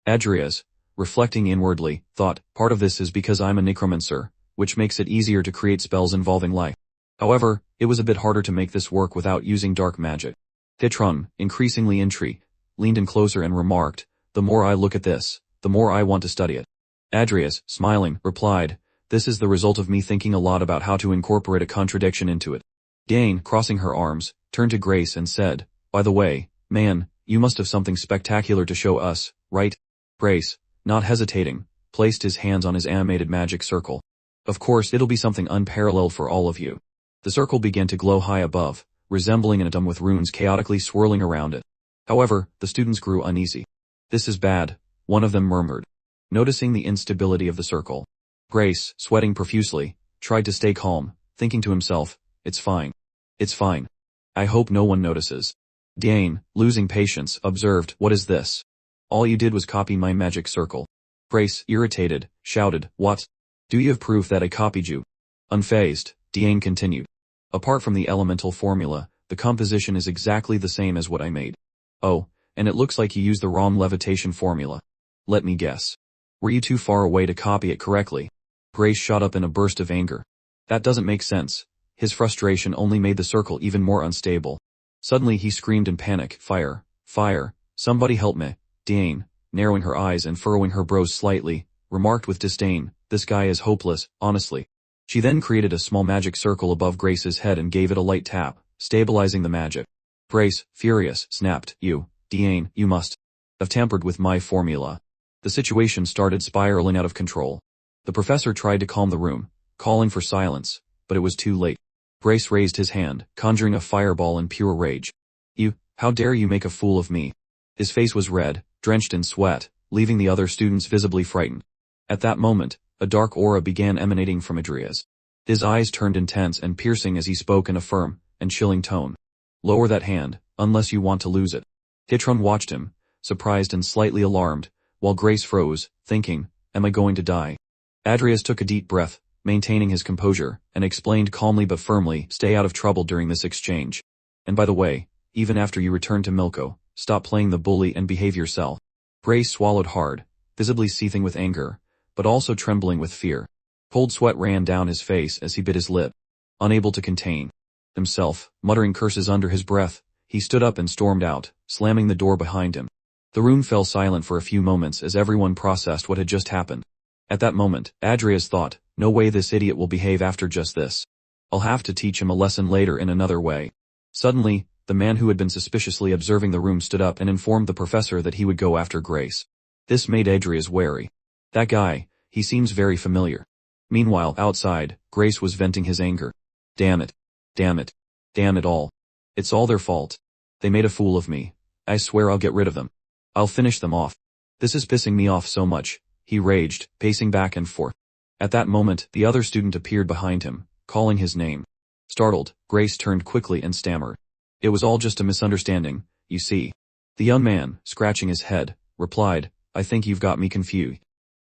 [SPEAKER 1] Adrias, reflecting inwardly, thought, part of this is because I'm a necromancer, which makes it easier to create spells involving life. However, it was a bit harder to make this work without using dark magic. Kitrum, increasingly intrigued, leaned in closer and remarked, the more I look at this, the more I want to study it. Adrias, smiling, replied, this is the result of me thinking a lot about how to incorporate a contradiction into it. Cain, crossing her arms, turned to Grace and said, by the way, man, you must have something spectacular to show us, right? Grace, not hesitating, placed his hands on his animated magic circle. Of course it'll be something unparalleled for all of you. The circle began to glow high above, resembling an atom with runes chaotically swirling around it. However, the students grew uneasy. This is bad, one of them murmured. Noticing the instability of the circle, Grace, sweating profusely, tried to stay calm, thinking to himself, it's fine. It's fine. I hope no one notices. Cain, losing patience, observed, what is this? All you did was copy my magic circle. Grace, irritated, shouted, what? Do you have proof that I copied you? Unfazed, Cain continued. Apart from the elemental formula, the composition is exactly the same as what I made. Oh, and it looks like you used the wrong levitation formula. Let me guess. Were you too far away to copy it correctly? Grace shot up in a burst of anger. That doesn't make sense. His frustration only made the circle even more unstable. Suddenly he screamed in panic, fire, fire, somebody help me. Cain, narrowing her eyes and furrowing her brows slightly, remarked with disdain, this guy is hopeless, honestly. She then created a small magic circle above Grace's head and gave it a light tap, stabilizing the magic. Grace, furious, snapped, Cain, you must have tampered with my formula. The situation started spiraling out of control. The professor tried to calm the room, calling for silence, but it was too late. Grace raised his hand, conjuring a fireball in pure rage. How dare you make a fool of me? His face was red, drenched in sweat, leaving the other students visibly frightened. At that moment, a dark aura began emanating from Adrias. His eyes turned intense and piercing as he spoke in a firm and chilling tone. Lower that hand, unless you want to lose it. Kitrum watched him, surprised and slightly alarmed, while Grace froze, thinking, am I going to die? Adrias took a deep breath, maintaining his composure, and explained calmly but firmly, stay out of trouble during this exchange. And by the way, even after you return to Milko, stop playing the bully and behave yourself. Grace swallowed hard, visibly seething with anger, but also trembling with fear. Cold sweat ran down his face as he bit his lip. Unable to contain himself, muttering curses under his breath, he stood up and stormed out, slamming the door behind him. The room fell silent for a few moments as everyone processed what had just happened. At that moment, Adrias thought, no way this idiot will behave after just this. I'll have to teach him a lesson later in another way. Suddenly, the man who had been suspiciously observing the room stood up and informed the professor that he would go after Grace. This made Adrias wary. That guy, he seems very familiar. Meanwhile, outside, Grace was venting his anger. Damn it. Damn it. Damn it all. It's all their fault. They made a fool of me. I swear I'll get rid of them. I'll finish them off. This is pissing me off so much, he raged, pacing back and forth. At that moment, the other student appeared behind him, calling his name. Startled, Grace turned quickly and stammered. It was all just a misunderstanding, you see. The young man, scratching his head, replied, I think you've got me confused.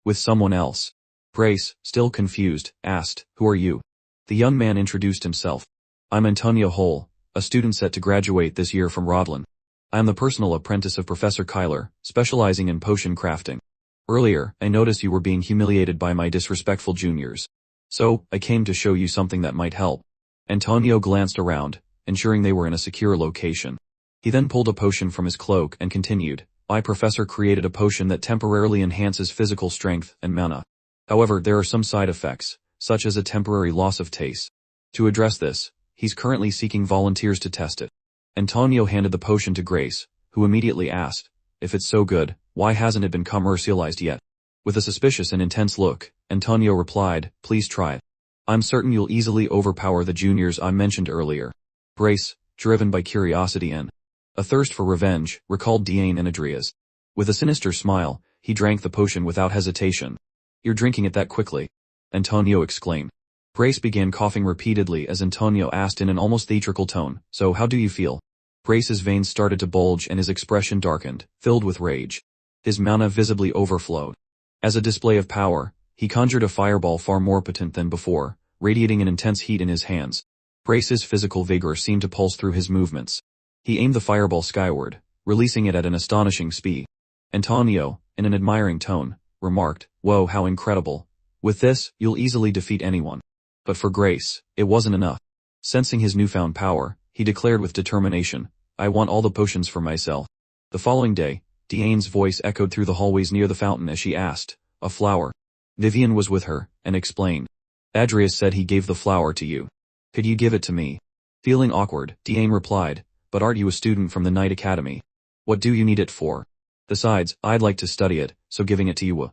[SPEAKER 1] With someone else. Grace, still confused, asked, who are you? The young man introduced himself. I'm Antonio Hole, a student set to graduate this year from Rodland. I am the personal apprentice of Professor Kyler, specializing in potion crafting. Earlier, I noticed you were being humiliated by my disrespectful juniors. So, I came to show you something that might help. Antonio glanced around, ensuring they were in a secure location. He then pulled a potion from his cloak and continued, I Professor created a potion that temporarily enhances physical strength and mana. However, there are some side effects, such as a temporary loss of taste. To address this, he's currently seeking volunteers to test it. Antonio handed the potion to Grace, who immediately asked, if it's so good, why hasn't it been commercialized yet? With a suspicious and intense look, Antonio replied, please try it. I'm certain you'll easily overpower the juniors I mentioned earlier. Grace, driven by curiosity and a thirst for revenge, recalled Cain and Adrias. With a sinister smile, he drank the potion without hesitation. You're drinking it that quickly? Antonio exclaimed. Grace began coughing repeatedly as Antonio asked in an almost theatrical tone, so how do you feel? Grace's veins started to bulge and his expression darkened, filled with rage. His mana visibly overflowed. As a display of power, he conjured a fireball far more potent than before, radiating an intense heat in his hands. Grace's physical vigor seemed to pulse through his movements. He aimed the fireball skyward, releasing it at an astonishing speed. Antonio, in an admiring tone, remarked, whoa, how incredible. With this, you'll easily defeat anyone. But for Grace, it wasn't enough. Sensing his newfound power, he declared with determination, I want all the potions for myself. The following day, Cain's voice echoed through the hallways near the fountain as she asked, a flower. Vivien was with her, and explained. Adrias said he gave the flower to you. Could you give it to me? Feeling awkward, Cain replied, but aren't you a student from the Night Academy? What do you need it for? Besides, I'd like to study it, so giving it to you.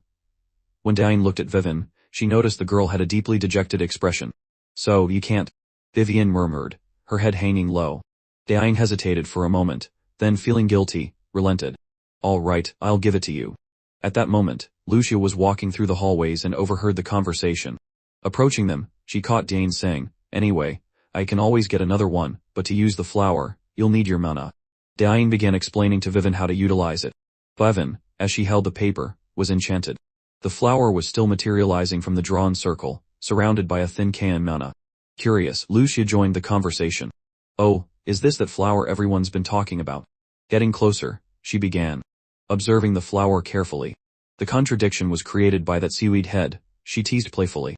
[SPEAKER 1] When Cain looked at Vivien, she noticed the girl had a deeply dejected expression. So, you can't? Vivien murmured, her head hanging low. Cain hesitated for a moment, then feeling guilty, relented. All right, I'll give it to you. At that moment, Lucia was walking through the hallways and overheard the conversation. Approaching them, she caught Cain saying, anyway, I can always get another one, but to use the flower, you'll need your mana. Cain began explaining to Vivien how to utilize it. Vivien, as she held the paper, was enchanted. The flower was still materializing from the drawn circle, surrounded by a thin can mana. Curious, Lucia joined the conversation. Oh, is this that flower everyone's been talking about? Getting closer, she began. Observing the flower carefully. The contradiction was created by that seaweed head, she teased playfully.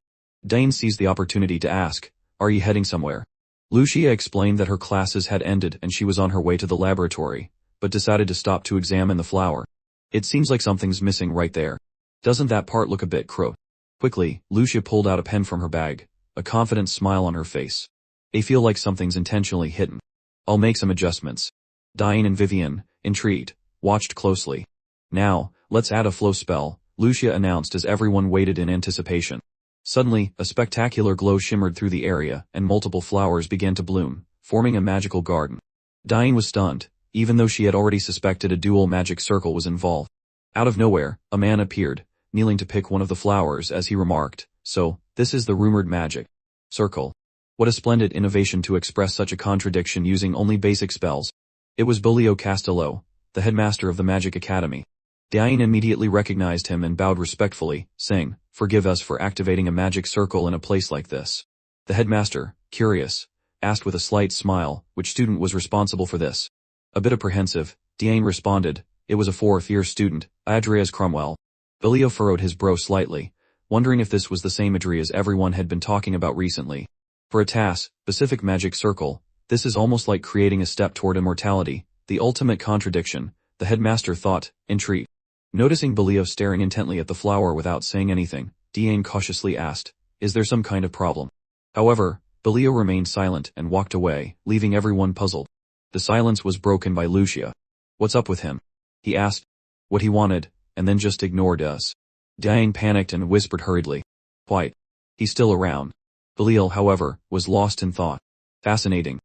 [SPEAKER 1] Cain seized the opportunity to ask, are you heading somewhere? Lucia explained that her classes had ended and she was on her way to the laboratory, but decided to stop to examine the flower. It seems like something's missing right there. Doesn't that part look a bit crooked? Quickly, Lucia pulled out a pen from her bag, a confident smile on her face. I feel like something's intentionally hidden. I'll make some adjustments. Cain and Vivien, intrigued, watched closely. Now, let's add a flow spell, Lucia announced as everyone waited in anticipation. Suddenly, a spectacular glow shimmered through the area and multiple flowers began to bloom, forming a magical garden. Cain was stunned, even though she had already suspected a dual magic circle was involved. Out of nowhere, a man appeared, kneeling to pick one of the flowers as he remarked, so, this is the rumored magic circle. What a splendid innovation to express such a contradiction using only basic spells. It was Bolio Castello, the headmaster of the Magic Academy. Cain immediately recognized him and bowed respectfully, saying, forgive us for activating a magic circle in a place like this. The headmaster, curious, asked with a slight smile, which student was responsible for this. A bit apprehensive, Cain responded, it was a fourth-year student, Adrias Cromwell. Bolio furrowed his brow slightly, wondering if this was the same Adrias everyone had been talking about recently. For a task-specific magic circle, this is almost like creating a step toward immortality, the ultimate contradiction, the headmaster thought, intrigued. Noticing Bolio staring intently at the flower without saying anything, Cain cautiously asked, is there some kind of problem? However, Bolio remained silent and walked away, leaving everyone puzzled. The silence was broken by Lucia. What's up with him? He asked what he wanted, and then just ignored us. Cain panicked and whispered hurriedly. Quite. He's still around. Bolio, however, was lost in thought. Fascinating.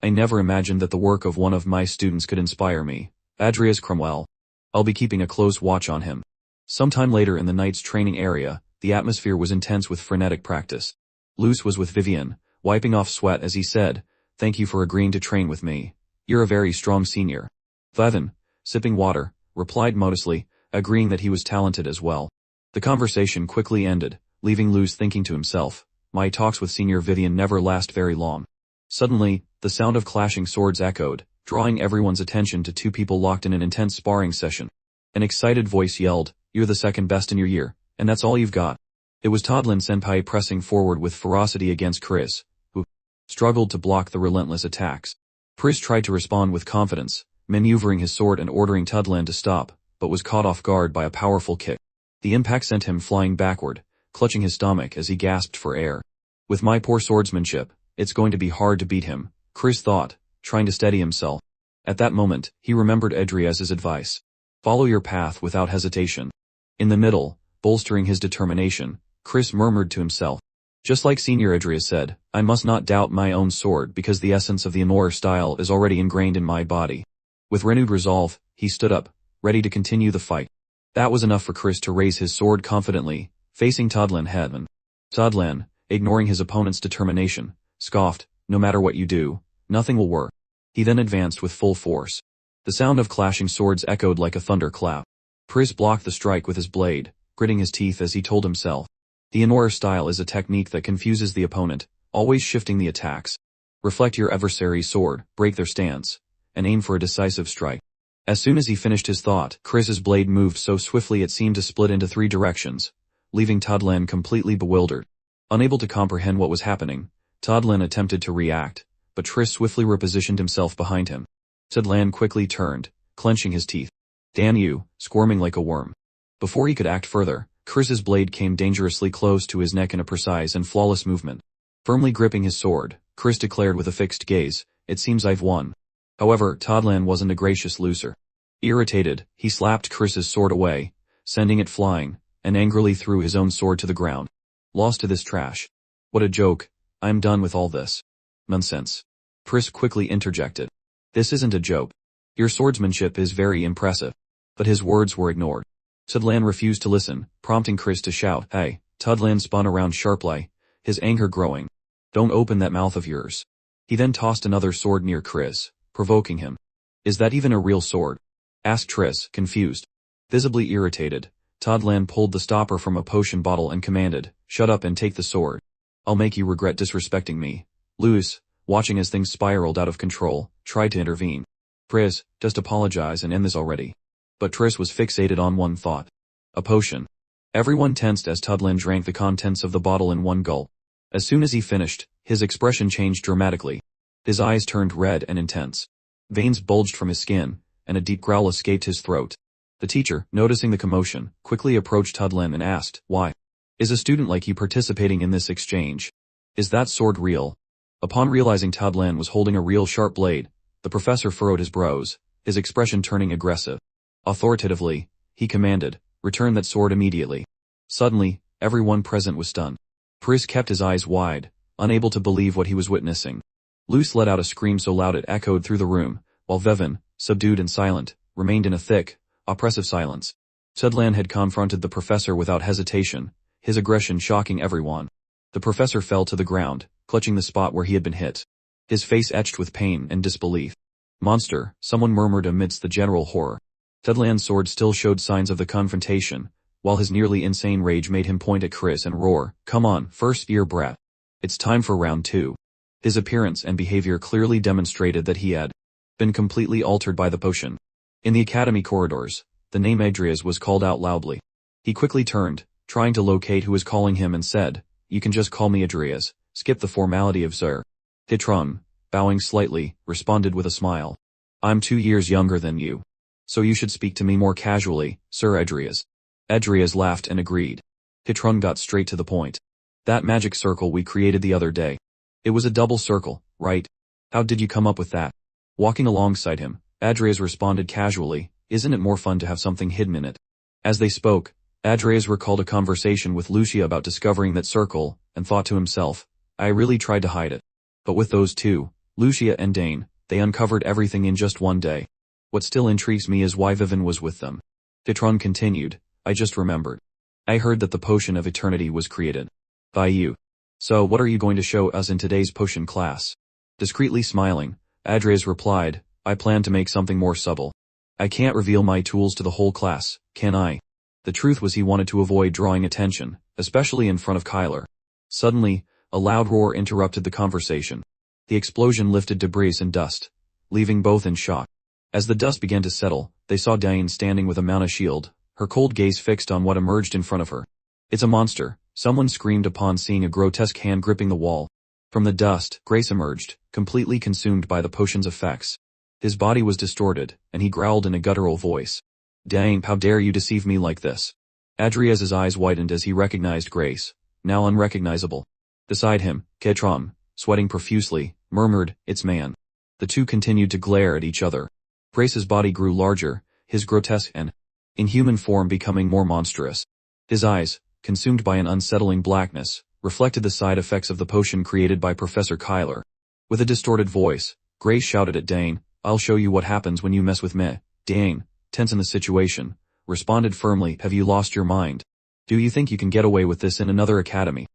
[SPEAKER 1] I never imagined that the work of one of my students could inspire me. Adrias Cromwell. I'll be keeping a close watch on him. Sometime later in the knight's training area, the atmosphere was intense with frenetic practice. Luce was with Vivien, wiping off sweat as he said, "Thank you for agreeing to train with me. You're a very strong senior." Vivien, sipping water, replied modestly, agreeing that he was talented as well. The conversation quickly ended, leaving Luce thinking to himself, my talks with Senior Vivien never last very long. Suddenly, the sound of clashing swords echoed, drawing everyone's attention to two people locked in an intense sparring session. An excited voice yelled, "You're the second best in your year, and that's all you've got." It was Toddlin Senpai pressing forward with ferocity against Chris, who struggled to block the relentless attacks. Chris tried to respond with confidence, maneuvering his sword and ordering Toddlin to stop, but was caught off guard by a powerful kick. The impact sent him flying backward, clutching his stomach as he gasped for air. With my poor swordsmanship, it's going to be hard to beat him, Chris thought, trying to steady himself. At that moment, he remembered Adrias's advice. Follow your path without hesitation. In the middle, bolstering his determination, Chris murmured to himself. Just like Senior Adrias said, I must not doubt my own sword because the essence of the Anor style is already ingrained in my body. With renewed resolve, he stood up, ready to continue the fight. That was enough for Chris to raise his sword confidently, facing Toddlin head-on. Toddlin, ignoring his opponent's determination, scoffed, "No matter what you do, nothing will work." He then advanced with full force. The sound of clashing swords echoed like a thunderclap. Chris blocked the strike with his blade, gritting his teeth as he told himself. The Anor style is a technique that confuses the opponent, always shifting the attacks. Reflect your adversary's sword, break their stance, and aim for a decisive strike. As soon as he finished his thought, Chris's blade moved so swiftly it seemed to split into 3 directions, leaving Toddlin completely bewildered. Unable to comprehend what was happening, Toddlin attempted to react, but Chris swiftly repositioned himself behind him. Toddlin quickly turned, clenching his teeth. "Damn you," squirming like a worm. Before he could act further, Chris's blade came dangerously close to his neck in a precise and flawless movement. Firmly gripping his sword, Chris declared with a fixed gaze, "It seems I've won." However, Toddlin wasn't a gracious loser. Irritated, he slapped Chris's sword away, sending it flying, and angrily threw his own sword to the ground. "Lost to this trash. What a joke. I'm done with all this." "Nonsense." Chris quickly interjected. "This isn't a joke. Your swordsmanship is very impressive." But his words were ignored. Toddlin refused to listen, prompting Chris to shout, "Hey!" Toddlin spun around sharply, his anger growing. "Don't open that mouth of yours." He then tossed another sword near Chris, provoking him. "Is that even a real sword?" asked Chris, confused. Visibly irritated, Toddlin pulled the stopper from a potion bottle and commanded, "Shut up and take the sword. I'll make you regret disrespecting me." Luce, watching as things spiraled out of control, tried to intervene. "Chris, just apologize and end this already." But Chris was fixated on one thought. A potion. Everyone tensed as Toddlin drank the contents of the bottle in one gulp. As soon as he finished, his expression changed dramatically. His eyes turned red and intense. Veins bulged from his skin, and a deep growl escaped his throat. The teacher, noticing the commotion, quickly approached Toddlin and asked, "Why? Is a student like you participating in this exchange? Is that sword real?" Upon realizing Toddlin was holding a real sharp blade, the professor furrowed his brows, his expression turning aggressive. Authoritatively, he commanded, "Return that sword immediately." Suddenly, everyone present was stunned. Chris kept his eyes wide, unable to believe what he was witnessing. Luce let out a scream so loud it echoed through the room, while Vivien, subdued and silent, remained in a thick, oppressive silence. Toddlin had confronted the professor without hesitation, his aggression shocking everyone. The professor fell to the ground, clutching the spot where he had been hit. His face etched with pain and disbelief. "Monster," someone murmured amidst the general horror. Toddlin's sword still showed signs of the confrontation, while his nearly insane rage made him point at Chris and roar, "Come on, first year brat. It's time for round 2. His appearance and behavior clearly demonstrated that he had been completely altered by the potion. In the academy corridors, the name Adrias was called out loudly. He quickly turned, trying to locate who was calling him and said, "You can just call me Adrias, skip the formality of Sir." Hitron, bowing slightly, responded with a smile. "I'm 2 years younger than you. So you should speak to me more casually, Sir Adrias." Adrias laughed and agreed. Hitron got straight to the point. "That magic circle we created the other day. It was a double circle, right? How did you come up with that?" Walking alongside him, Adrias responded casually, "Isn't it more fun to have something hidden in it?" As they spoke, Adrias recalled a conversation with Lucia about discovering that circle, and thought to himself, "I really tried to hide it. But with those two, Lucia and Dane, they uncovered everything in just one day. What still intrigues me is why Vivien was with them. Citron continued, I just remembered. I heard that the potion of eternity was created by you. So what are you going to show us in today's potion class? Discreetly smiling, Adrias replied, I plan to make something more subtle. I can't reveal my tools to the whole class, can I? The truth was he wanted to avoid drawing attention, especially in front of Kyler. Suddenly, a loud roar interrupted the conversation. The explosion lifted debris and dust, leaving both in shock. As the dust began to settle, they saw Cain standing with a mana shield, her cold gaze fixed on what emerged in front of her. It's a monster, someone screamed upon seeing a grotesque hand gripping the wall. From the dust, Grace emerged, completely consumed by the potion's effects. His body was distorted, and he growled in a guttural voice. Dang, how dare you deceive me like this? Adrias' eyes widened as he recognized Grace, now unrecognizable. Beside him, Citron, sweating profusely, murmured, It's man. The two continued to glare at each other. Grace's body grew larger, his grotesque and inhuman form becoming more monstrous. His eyes, consumed by an unsettling blackness, reflected the side effects of the potion created by Professor Kyler. With a distorted voice, Grace shouted at Dane, I'll show you what happens when you mess with me. Dane, tense in the situation, responded firmly, Have you lost your mind? Do you think you can get away with this in another academy?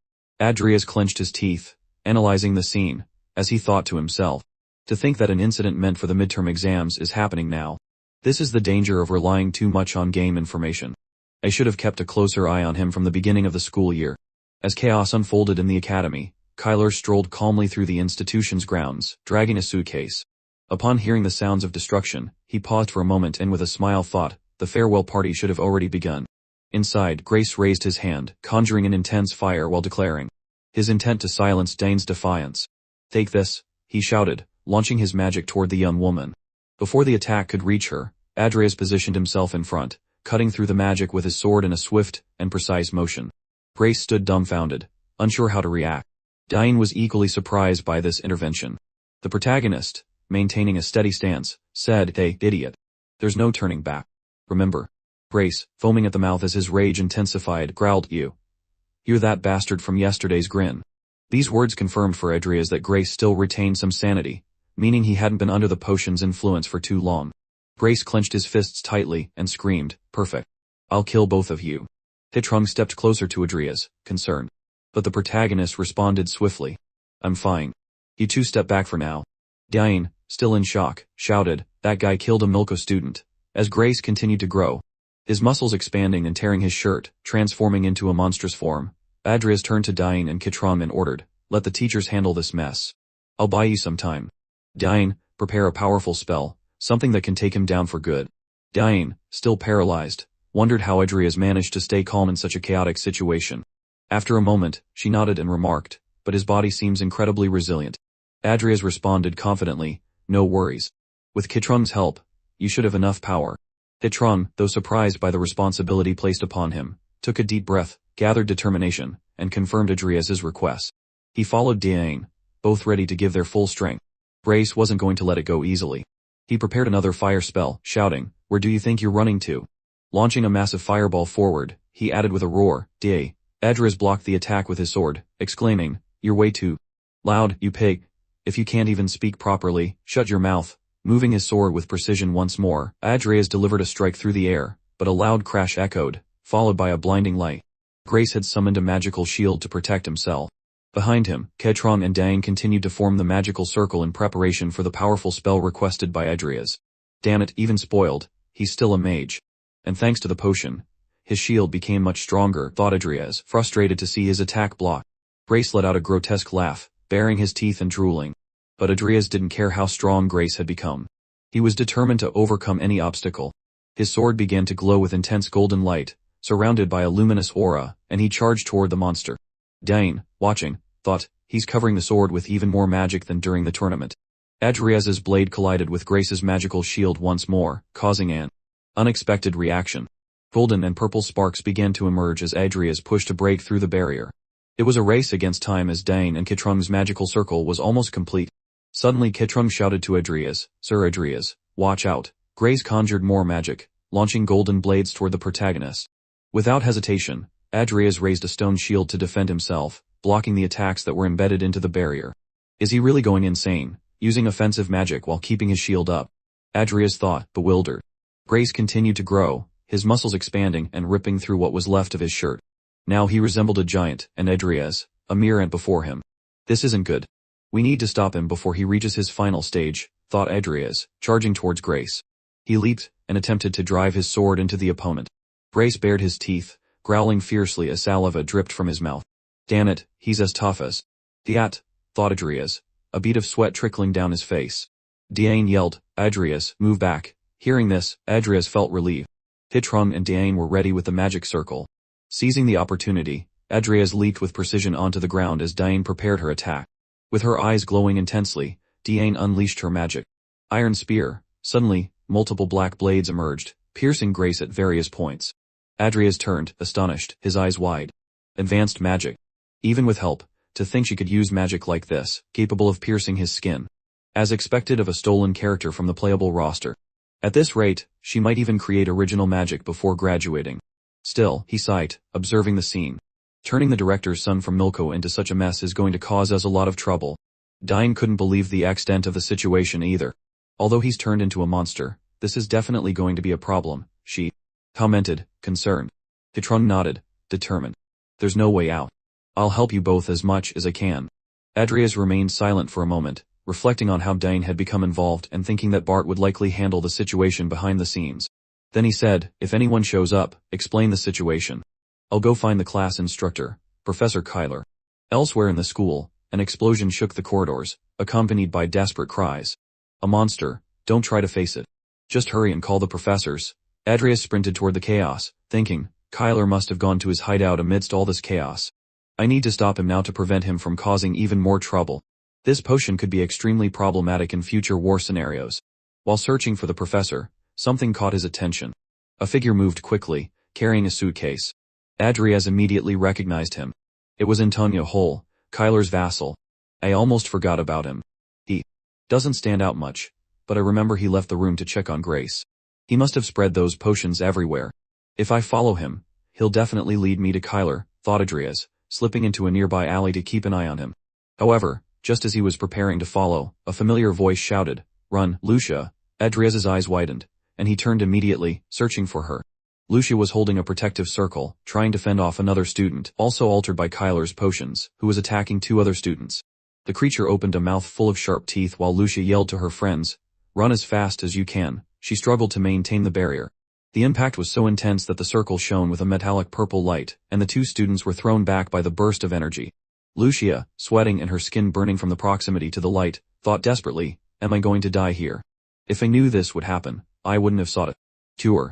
[SPEAKER 1] Adrias clenched his teeth, analyzing the scene, as he thought to himself. To think that an incident meant for the midterm exams is happening now. This is the danger of relying too much on game information. I should have kept a closer eye on him from the beginning of the school year. As chaos unfolded in the academy, Kyler strolled calmly through the institution's grounds, dragging a suitcase. Upon hearing the sounds of destruction, he paused for a moment and with a smile thought, the farewell party should have already begun. Inside, Grace raised his hand, conjuring an intense fire while declaring his intent to silence Dane's defiance. Take this, he shouted, launching his magic toward the young woman. Before the attack could reach her, Adrias positioned himself in front, cutting through the magic with his sword in a swift and precise motion. Grace stood dumbfounded, unsure how to react. Dane was equally surprised by this intervention. The protagonist, maintaining a steady stance, said, Hey, idiot. There's no turning back. Remember. Grace, foaming at the mouth as his rage intensified, growled, You're that bastard from yesterday's grin. These words confirmed for Adrias that Grace still retained some sanity, meaning he hadn't been under the potion's influence for too long. Grace clenched his fists tightly and screamed, Perfect. I'll kill both of you. Citron stepped closer to Adrias, concerned. But the protagonist responded swiftly. I'm fine. You two step back for now. Dane, still in shock, shouted, That guy killed a Milko student. As Grace continued to grow, his muscles expanding and tearing his shirt, transforming into a monstrous form, Adrias turned to Dane and Citron and ordered, Let the teachers handle this mess. I'll buy you some time. Dane, prepare a powerful spell, something that can take him down for good. Dane, still paralyzed, wondered how Adrias managed to stay calm in such a chaotic situation. After a moment, she nodded and remarked, But his body seems incredibly resilient. Adrias responded confidently, No worries. With Citron's help, you should have enough power. Citron, though surprised by the responsibility placed upon him, took a deep breath, gathered determination, and confirmed Adrias's request. He followed Dane, both ready to give their full strength. Grace wasn't going to let it go easily. He prepared another fire spell, shouting, Where do you think you're running to? Launching a massive fireball forward, he added with a roar, Da. Adrias blocked the attack with his sword, exclaiming, You're way too loud, you pig. If you can't even speak properly, shut your mouth. Moving his sword with precision once more, Adrias delivered a strike through the air, but a loud crash echoed, followed by a blinding light. Grace had summoned a magical shield to protect himself. Behind him, Citron and Dane continued to form the magical circle in preparation for the powerful spell requested by Adrias. Damn it, even spoiled, he's still a mage. And thanks to the potion, his shield became much stronger, thought Adrias, frustrated to see his attack blocked. Grace let out a grotesque laugh, baring his teeth and drooling. But Adrias didn't care how strong Grace had become. He was determined to overcome any obstacle. His sword began to glow with intense golden light, surrounded by a luminous aura, and he charged toward the monster. Dane, watching, thought, he's covering the sword with even more magic than during the tournament. Adrias's blade collided with Grace's magical shield once more, causing an unexpected reaction. Golden and purple sparks began to emerge as Adrias pushed to break through the barrier. It was a race against time as Dane and Citron's magical circle was almost complete. Suddenly Citron shouted to Adrias, Sir Adrias, watch out. Grace conjured more magic, launching golden blades toward the protagonist. Without hesitation, Adrias raised a stone shield to defend himself, blocking the attacks that were embedded into the barrier. Is he really going insane? using offensive magic while keeping his shield up. Adrias thought, bewildered. Grace continued to grow, his muscles expanding and ripping through what was left of his shirt. Now he resembled a giant, and Adrias, a mere ant before him. This isn't good. We need to stop him before he reaches his final stage, thought Adrias, charging towards Grace. He leaped, and attempted to drive his sword into the opponent. Grace bared his teeth, growling fiercely as saliva dripped from his mouth. Damn it, he's as tough as... Diat, thought Adrias, a bead of sweat trickling down his face. Diane yelled, Adrias, move back. Hearing this, Adrias felt relieved. Hitron and Diane were ready with the magic circle. Seizing the opportunity, Adrias leaped with precision onto the ground as Diane prepared her attack. With her eyes glowing intensely, Diane unleashed her magic. Iron Spear. Suddenly, multiple black blades emerged, piercing Grace at various points. Adrias turned, astonished, his eyes wide. Advanced magic. Even with help, to think she could use magic like this, capable of piercing his skin. As expected of a stolen character from the playable roster. At this rate, she might even create original magic before graduating. Still, he sighed, observing the scene. Turning the director's son from Milko into such a mess is going to cause us a lot of trouble. Diane couldn't believe the extent of the situation either. Although he's turned into a monster, this is definitely going to be a problem, she commented, concerned. Hitron nodded, determined. There's no way out. I'll help you both as much as I can. Adrias remained silent for a moment, reflecting on how Diane had become involved and thinking that Bart would likely handle the situation behind the scenes. Then he said, if anyone shows up, explain the situation. I'll go find the class instructor, Professor Kyler. Elsewhere in the school, an explosion shook the corridors, accompanied by desperate cries. A monster, don't try to face it. Just hurry and call the professors. Adrias sprinted toward the chaos, thinking, Kyler must have gone to his hideout amidst all this chaos. I need to stop him now to prevent him from causing even more trouble. This potion could be extremely problematic in future war scenarios. While searching for the professor, something caught his attention. A figure moved quickly, carrying a suitcase. Adrias immediately recognized him. It was Antonio Hole, Kyler's vassal. I almost forgot about him. He doesn't stand out much, but I remember he left the room to check on Grace. He must have spread those potions everywhere. If I follow him, he'll definitely lead me to Kyler, thought Adrias, slipping into a nearby alley to keep an eye on him. However, just as he was preparing to follow, a familiar voice shouted, Run, Lucia. Adrias's eyes widened, and he turned immediately, searching for her. Lucia was holding a protective circle, trying to fend off another student, also altered by Kyler's potions, who was attacking two other students. The creature opened a mouth full of sharp teeth while Lucia yelled to her friends, Run as fast as you can. She struggled to maintain the barrier. The impact was so intense that the circle shone with a metallic purple light, and the two students were thrown back by the burst of energy. Lucia, sweating and her skin burning from the proximity to the light, thought desperately, am I going to die here? If I knew this would happen, I wouldn't have sought a cure.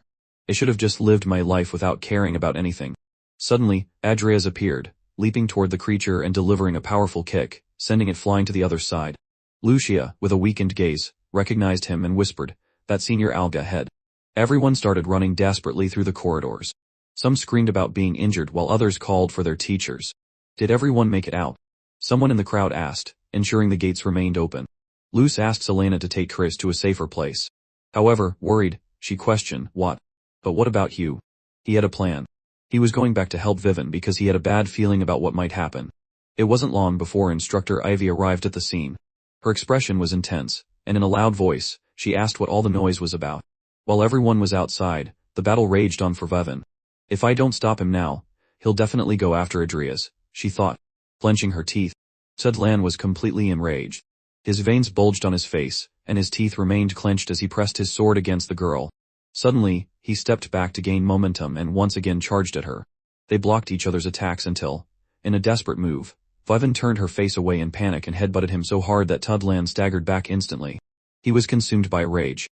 [SPEAKER 1] I should have just lived my life without caring about anything. Suddenly, Adrias appeared, leaping toward the creature and delivering a powerful kick, sending it flying to the other side. Lucia, with a weakened gaze, recognized him and whispered, that senior Alga head. Everyone started running desperately through the corridors. Some screamed about being injured while others called for their teachers. Did everyone make it out? Someone in the crowd asked, ensuring the gates remained open. Luce asked Selena to take Chris to a safer place. However, worried, she questioned, what? But what about Hugh? He had a plan. He was going back to help Vivien because he had a bad feeling about what might happen. It wasn't long before Instructor Ivy arrived at the scene. Her expression was intense, and in a loud voice, she asked what all the noise was about. While everyone was outside, the battle raged on for Vivien. If I don't stop him now, he'll definitely go after Adrias, she thought, clenching her teeth. Sudlan was completely enraged. His veins bulged on his face, and his teeth remained clenched as he pressed his sword against the girl. Suddenly, he stepped back to gain momentum and once again charged at her. They blocked each other's attacks until, in a desperate move, Vivien turned her face away in panic and headbutted him so hard that Tudlan staggered back instantly. He was consumed by rage.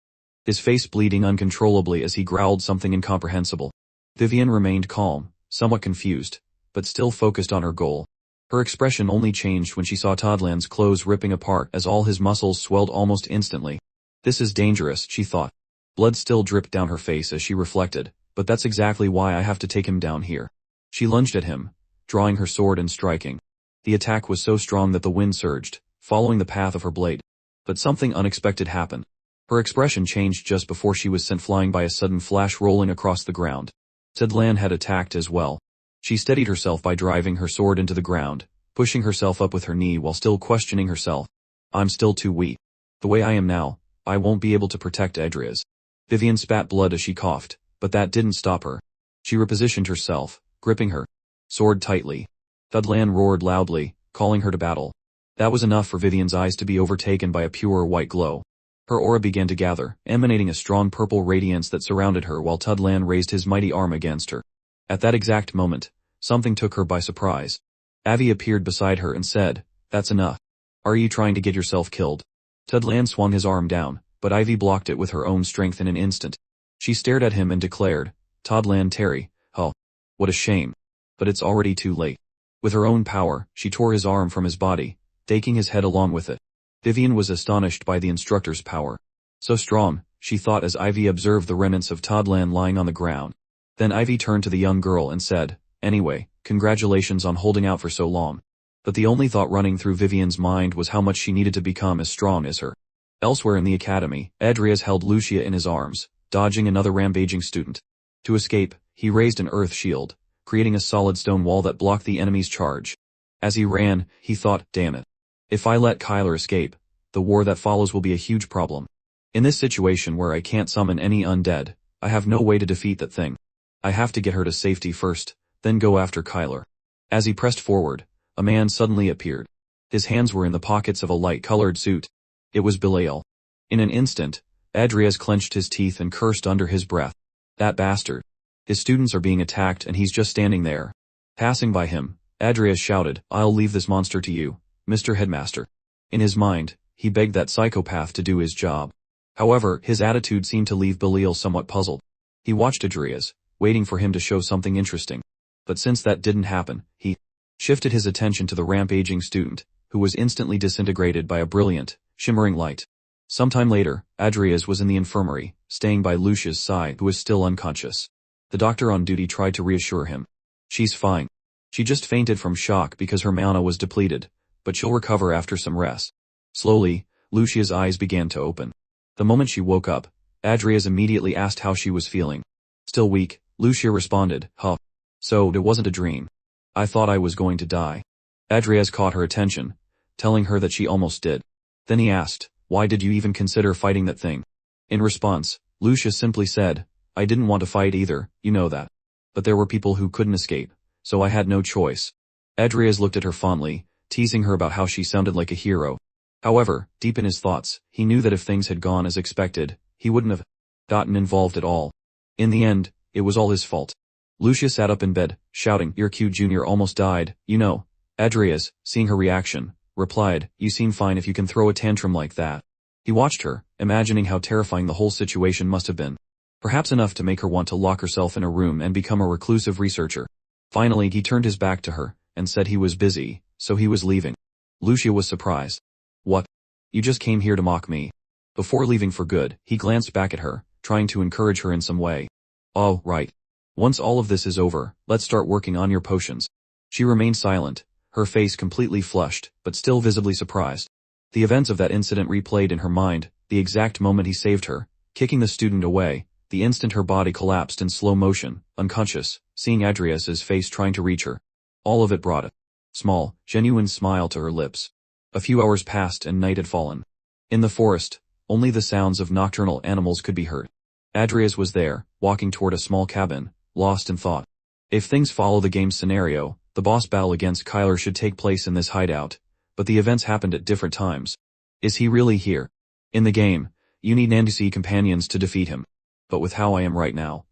[SPEAKER 1] His face bleeding uncontrollably as he growled something incomprehensible. Vivien remained calm, somewhat confused, but still focused on her goal. Her expression only changed when she saw Tudlan's clothes ripping apart as all his muscles swelled almost instantly. This is dangerous, she thought. Blood still dripped down her face as she reflected, but that's exactly why I have to take him down here. She lunged at him, drawing her sword and striking. The attack was so strong that the wind surged, following the path of her blade. But something unexpected happened. Her expression changed just before she was sent flying by a sudden flash rolling across the ground. Tudlan had attacked as well. She steadied herself by driving her sword into the ground, pushing herself up with her knee while still questioning herself. I'm still too weak. The way I am now, I won't be able to protect Adrias. Vivien spat blood as she coughed, but that didn't stop her. She repositioned herself, gripping her sword tightly. Thudlan roared loudly, calling her to battle. That was enough for Vivien's eyes to be overtaken by a pure white glow. Her aura began to gather, emanating a strong purple radiance that surrounded her while Thudlan raised his mighty arm against her. At that exact moment, something took her by surprise. Avi appeared beside her and said, "That's enough. Are you trying to get yourself killed?" Thudlan swung his arm down, but Ivy blocked it with her own strength in an instant. She stared at him and declared, "Thudlan Terry, oh, what a shame. But it's already too late." With her own power, she tore his arm from his body, taking his head along with it. Vivien was astonished by the instructor's power. So strong, she thought as Ivy observed the remnants of Thudlan lying on the ground. Then Ivy turned to the young girl and said, "Anyway, congratulations on holding out for so long." But the only thought running through Vivien's mind was how much she needed to become as strong as her. Elsewhere in the academy, Adrias held Lucia in his arms, dodging another rampaging student. To escape, he raised an earth shield, creating a solid stone wall that blocked the enemy's charge. As he ran, he thought, damn it. If I let Kyler escape, the war that follows will be a huge problem. In this situation where I can't summon any undead, I have no way to defeat that thing. I have to get her to safety first, then go after Kyler. As he pressed forward, a man suddenly appeared. His hands were in the pockets of a light-colored suit. It was Belial. In an instant, Adrias clenched his teeth and cursed under his breath. That bastard. His students are being attacked and he's just standing there. Passing by him, Adrias shouted, "I'll leave this monster to you, Mr. Headmaster." In his mind, he begged that psychopath to do his job. However, his attitude seemed to leave Belial somewhat puzzled. He watched Adrias, waiting for him to show something interesting. But since that didn't happen, he shifted his attention to the rampaging student, who was instantly disintegrated by a brilliant, shimmering light. Sometime later, Adrias was in the infirmary, staying by Lucia's side, who was still unconscious. The doctor on duty tried to reassure him. "She's fine. She just fainted from shock because her mana was depleted, but she'll recover after some rest." Slowly, Lucia's eyes began to open. The moment she woke up, Adrias immediately asked how she was feeling. Still weak, Lucia responded, "Huh. So, it wasn't a dream. I thought I was going to die." Adrias caught her attention, telling her that she almost did. Then he asked, "Why did you even consider fighting that thing?" In response, Lucia simply said, "I didn't want to fight either, you know that. But there were people who couldn't escape, so I had no choice." Adrias looked at her fondly, teasing her about how she sounded like a hero. However, deep in his thoughts, he knew that if things had gone as expected, he wouldn't have gotten involved at all. In the end, it was all his fault. Lucia sat up in bed, shouting, "Your Q Jr. almost died, you know." Adrias, seeing her reaction, replied, "You seem fine if you can throw a tantrum like that." He watched her, imagining how terrifying the whole situation must have been. Perhaps enough to make her want to lock herself in a room and become a reclusive researcher. Finally, he turned his back to her, and said he was busy, so he was leaving. Lucia was surprised. "What? You just came here to mock me?" Before leaving for good, he glanced back at her, trying to encourage her in some way. "Oh, right. Once all of this is over, let's start working on your potions." She remained silent, her face completely flushed, but still visibly surprised. The events of that incident replayed in her mind, the exact moment he saved her, kicking the student away, the instant her body collapsed in slow motion, unconscious, seeing Adrias's face trying to reach her. All of it brought a small, genuine smile to her lips. A few hours passed and night had fallen. In the forest, only the sounds of nocturnal animals could be heard. Adrias was there, walking toward a small cabin, lost in thought. If things follow the game's scenario, the boss battle against Kyler should take place in this hideout, but the events happened at different times. Is he really here? In the game, you need Nandusi companions to defeat him. But with how I am right now.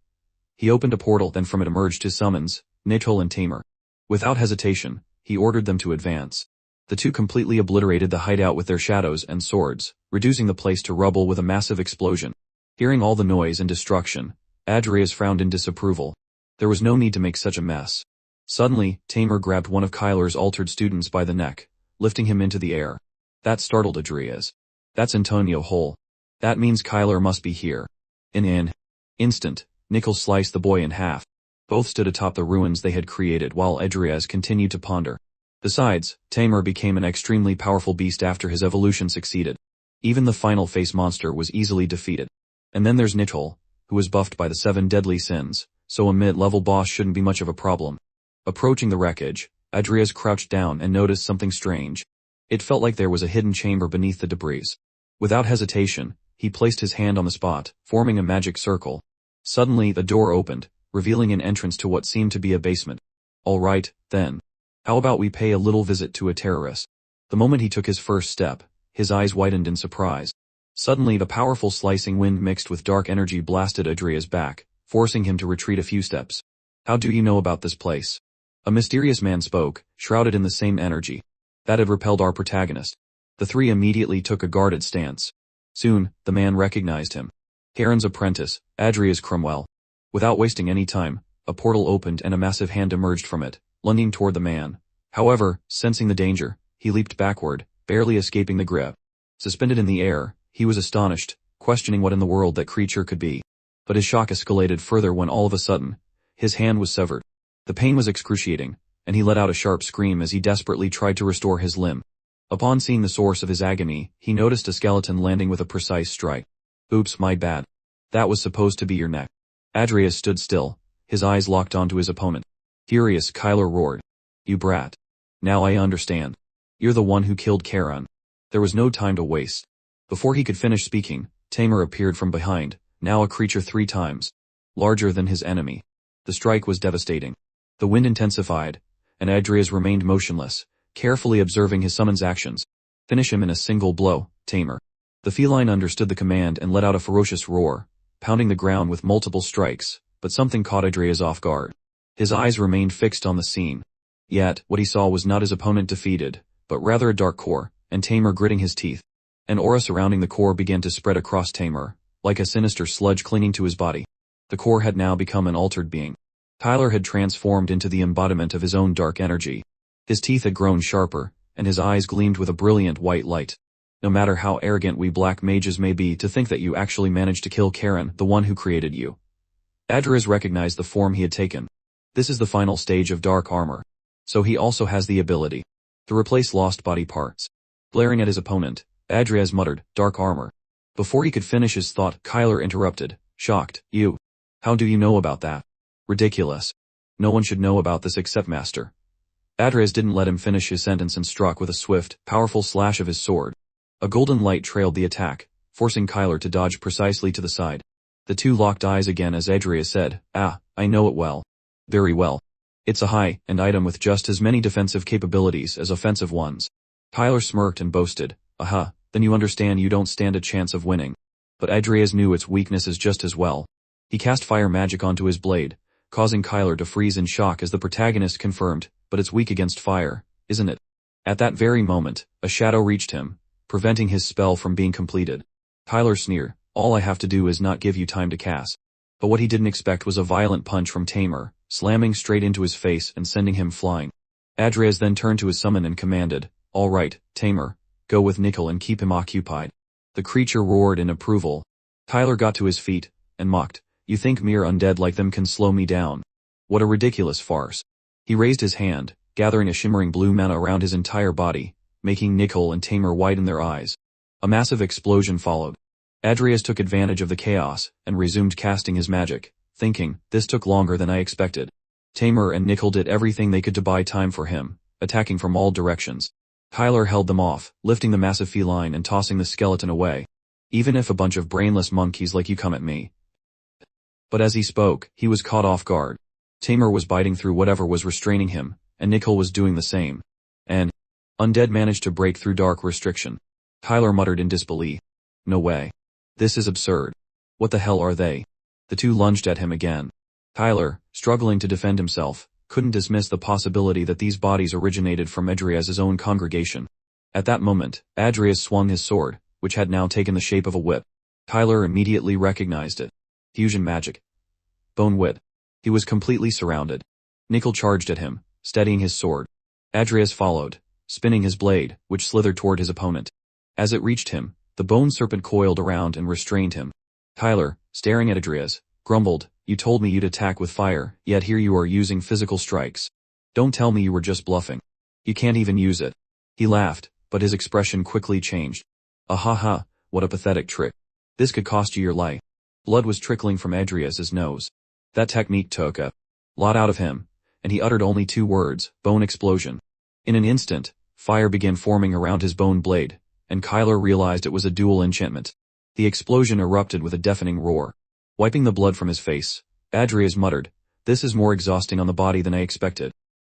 [SPEAKER 1] He opened a portal, then from it emerged his summons, Nitol and Tamer. Without hesitation, he ordered them to advance. The two completely obliterated the hideout with their shadows and swords, reducing the place to rubble with a massive explosion. Hearing all the noise and destruction, Adrias frowned in disapproval. There was no need to make such a mess. Suddenly, Tamer grabbed one of Kyler's altered students by the neck, lifting him into the air. That startled Adrias. "That's Antonio Hole. That means Kyler must be here." In an instant, Nickel sliced the boy in half. Both stood atop the ruins they had created while Adrias continued to ponder. Besides, Tamer became an extremely powerful beast after his evolution succeeded. Even the final face monster was easily defeated. And then there's Nitol, who was buffed by the 7 deadly sins, so a mid-level boss shouldn't be much of a problem. Approaching the wreckage, Adrias crouched down and noticed something strange. It felt like there was a hidden chamber beneath the debris. Without hesitation, he placed his hand on the spot, forming a magic circle. Suddenly the door opened, revealing an entrance to what seemed to be a basement. All right, then. How about we pay a little visit to Adrias? The moment he took his first step, his eyes widened in surprise. Suddenly the powerful slicing wind mixed with dark energy blasted Adrias back, forcing him to retreat a few steps. How do you know about this place? A mysterious man spoke, shrouded in the same energy. That had repelled our protagonist. The three immediately took a guarded stance. Soon, the man recognized him. Cain's apprentice, Adrias Cromwell. Without wasting any time, a portal opened and a massive hand emerged from it, lunging toward the man. However, sensing the danger, he leaped backward, barely escaping the grip. Suspended in the air, he was astonished, questioning what in the world that creature could be. But his shock escalated further when all of a sudden, his hand was severed. The pain was excruciating, and he let out a sharp scream as he desperately tried to restore his limb. Upon seeing the source of his agony, he noticed a skeleton landing with a precise strike. Oops, my bad. That was supposed to be your neck. Adrias stood still, his eyes locked onto his opponent. Furious, Kyler roared. You brat. Now I understand. You're the one who killed Cain. There was no time to waste. Before he could finish speaking, Tamer appeared from behind, now a creature 3 times larger than his enemy. The strike was devastating. The wind intensified, and Adrias remained motionless, carefully observing his summon's actions. Finish him in a single blow, Tamer. The feline understood the command and let out a ferocious roar, pounding the ground with multiple strikes, but something caught Adrias off guard. His eyes remained fixed on the scene. Yet, what he saw was not his opponent defeated, but rather a dark core, and Tamer gritting his teeth. An aura surrounding the core began to spread across Tamer, like a sinister sludge clinging to his body. The core had now become an altered being. Kyler had transformed into the embodiment of his own dark energy. His teeth had grown sharper, and his eyes gleamed with a brilliant white light. No matter how arrogant we black mages may be to think that you actually managed to kill Cain, the one who created you. Adrias recognized the form he had taken. This is the final stage of dark armor. So he also has the ability to replace lost body parts. Glaring at his opponent, Adrias muttered, dark armor. Before he could finish his thought, Kyler interrupted, shocked, you. How do you know about that? Ridiculous. No one should know about this except Master. Adrias didn't let him finish his sentence and struck with a swift, powerful slash of his sword. A golden light trailed the attack, forcing Kyler to dodge precisely to the side. The two locked eyes again as Adrias said, I know it well. Very well. It's a high-end item with just as many defensive capabilities as offensive ones. Kyler smirked and boasted, aha, then you understand you don't stand a chance of winning. But Adrias knew its weaknesses just as well. He cast fire magic onto his blade, causing Kyler to freeze in shock as the protagonist confirmed, but it's weak against fire, isn't it? At that very moment, a shadow reached him, preventing his spell from being completed. Kyler sneered, all I have to do is not give you time to cast. But what he didn't expect was a violent punch from Tamer, slamming straight into his face and sending him flying. Adrias then turned to his summon and commanded, all right, Tamer, go with Nickel and keep him occupied. The creature roared in approval. Kyler got to his feet, and mocked, you think mere undead like them can slow me down? What a ridiculous farce. He raised his hand, gathering a shimmering blue mana around his entire body, making Nickel and Tamer widen their eyes. A massive explosion followed. Adrias took advantage of the chaos, and resumed casting his magic, thinking, this took longer than I expected. Tamer and Nickel did everything they could to buy time for him, attacking from all directions. Kyler held them off, lifting the massive feline and tossing the skeleton away. Even if a bunch of brainless monkeys like you come at me. But as he spoke, he was caught off guard. Tamer was biting through whatever was restraining him, and Nickel was doing the same. And undead managed to break through dark restriction. Kyler muttered in disbelief. No way. This is absurd. What the hell are they? The two lunged at him again. Kyler, struggling to defend himself, couldn't dismiss the possibility that these bodies originated from Adrias' own congregation. At that moment, Adrias swung his sword, which had now taken the shape of a whip. Kyler immediately recognized it. Fusion magic. Bone wit. He was completely surrounded. Nickel charged at him, steadying his sword. Adrias followed, spinning his blade, which slithered toward his opponent. As it reached him, the bone serpent coiled around and restrained him. Kyler, staring at Adrias, grumbled, you told me you'd attack with fire, yet here you are using physical strikes. Don't tell me you were just bluffing. You can't even use it. He laughed, but his expression quickly changed. Ha, what a pathetic trick. This could cost you your life. Blood was trickling from Adrias' nose. That technique took a lot out of him, and he uttered only 2 words, bone explosion. In an instant, fire began forming around his bone blade, and Kyler realized it was a duel enchantment. The explosion erupted with a deafening roar. Wiping the blood from his face, Adrias muttered, "This is more exhausting on the body than I expected.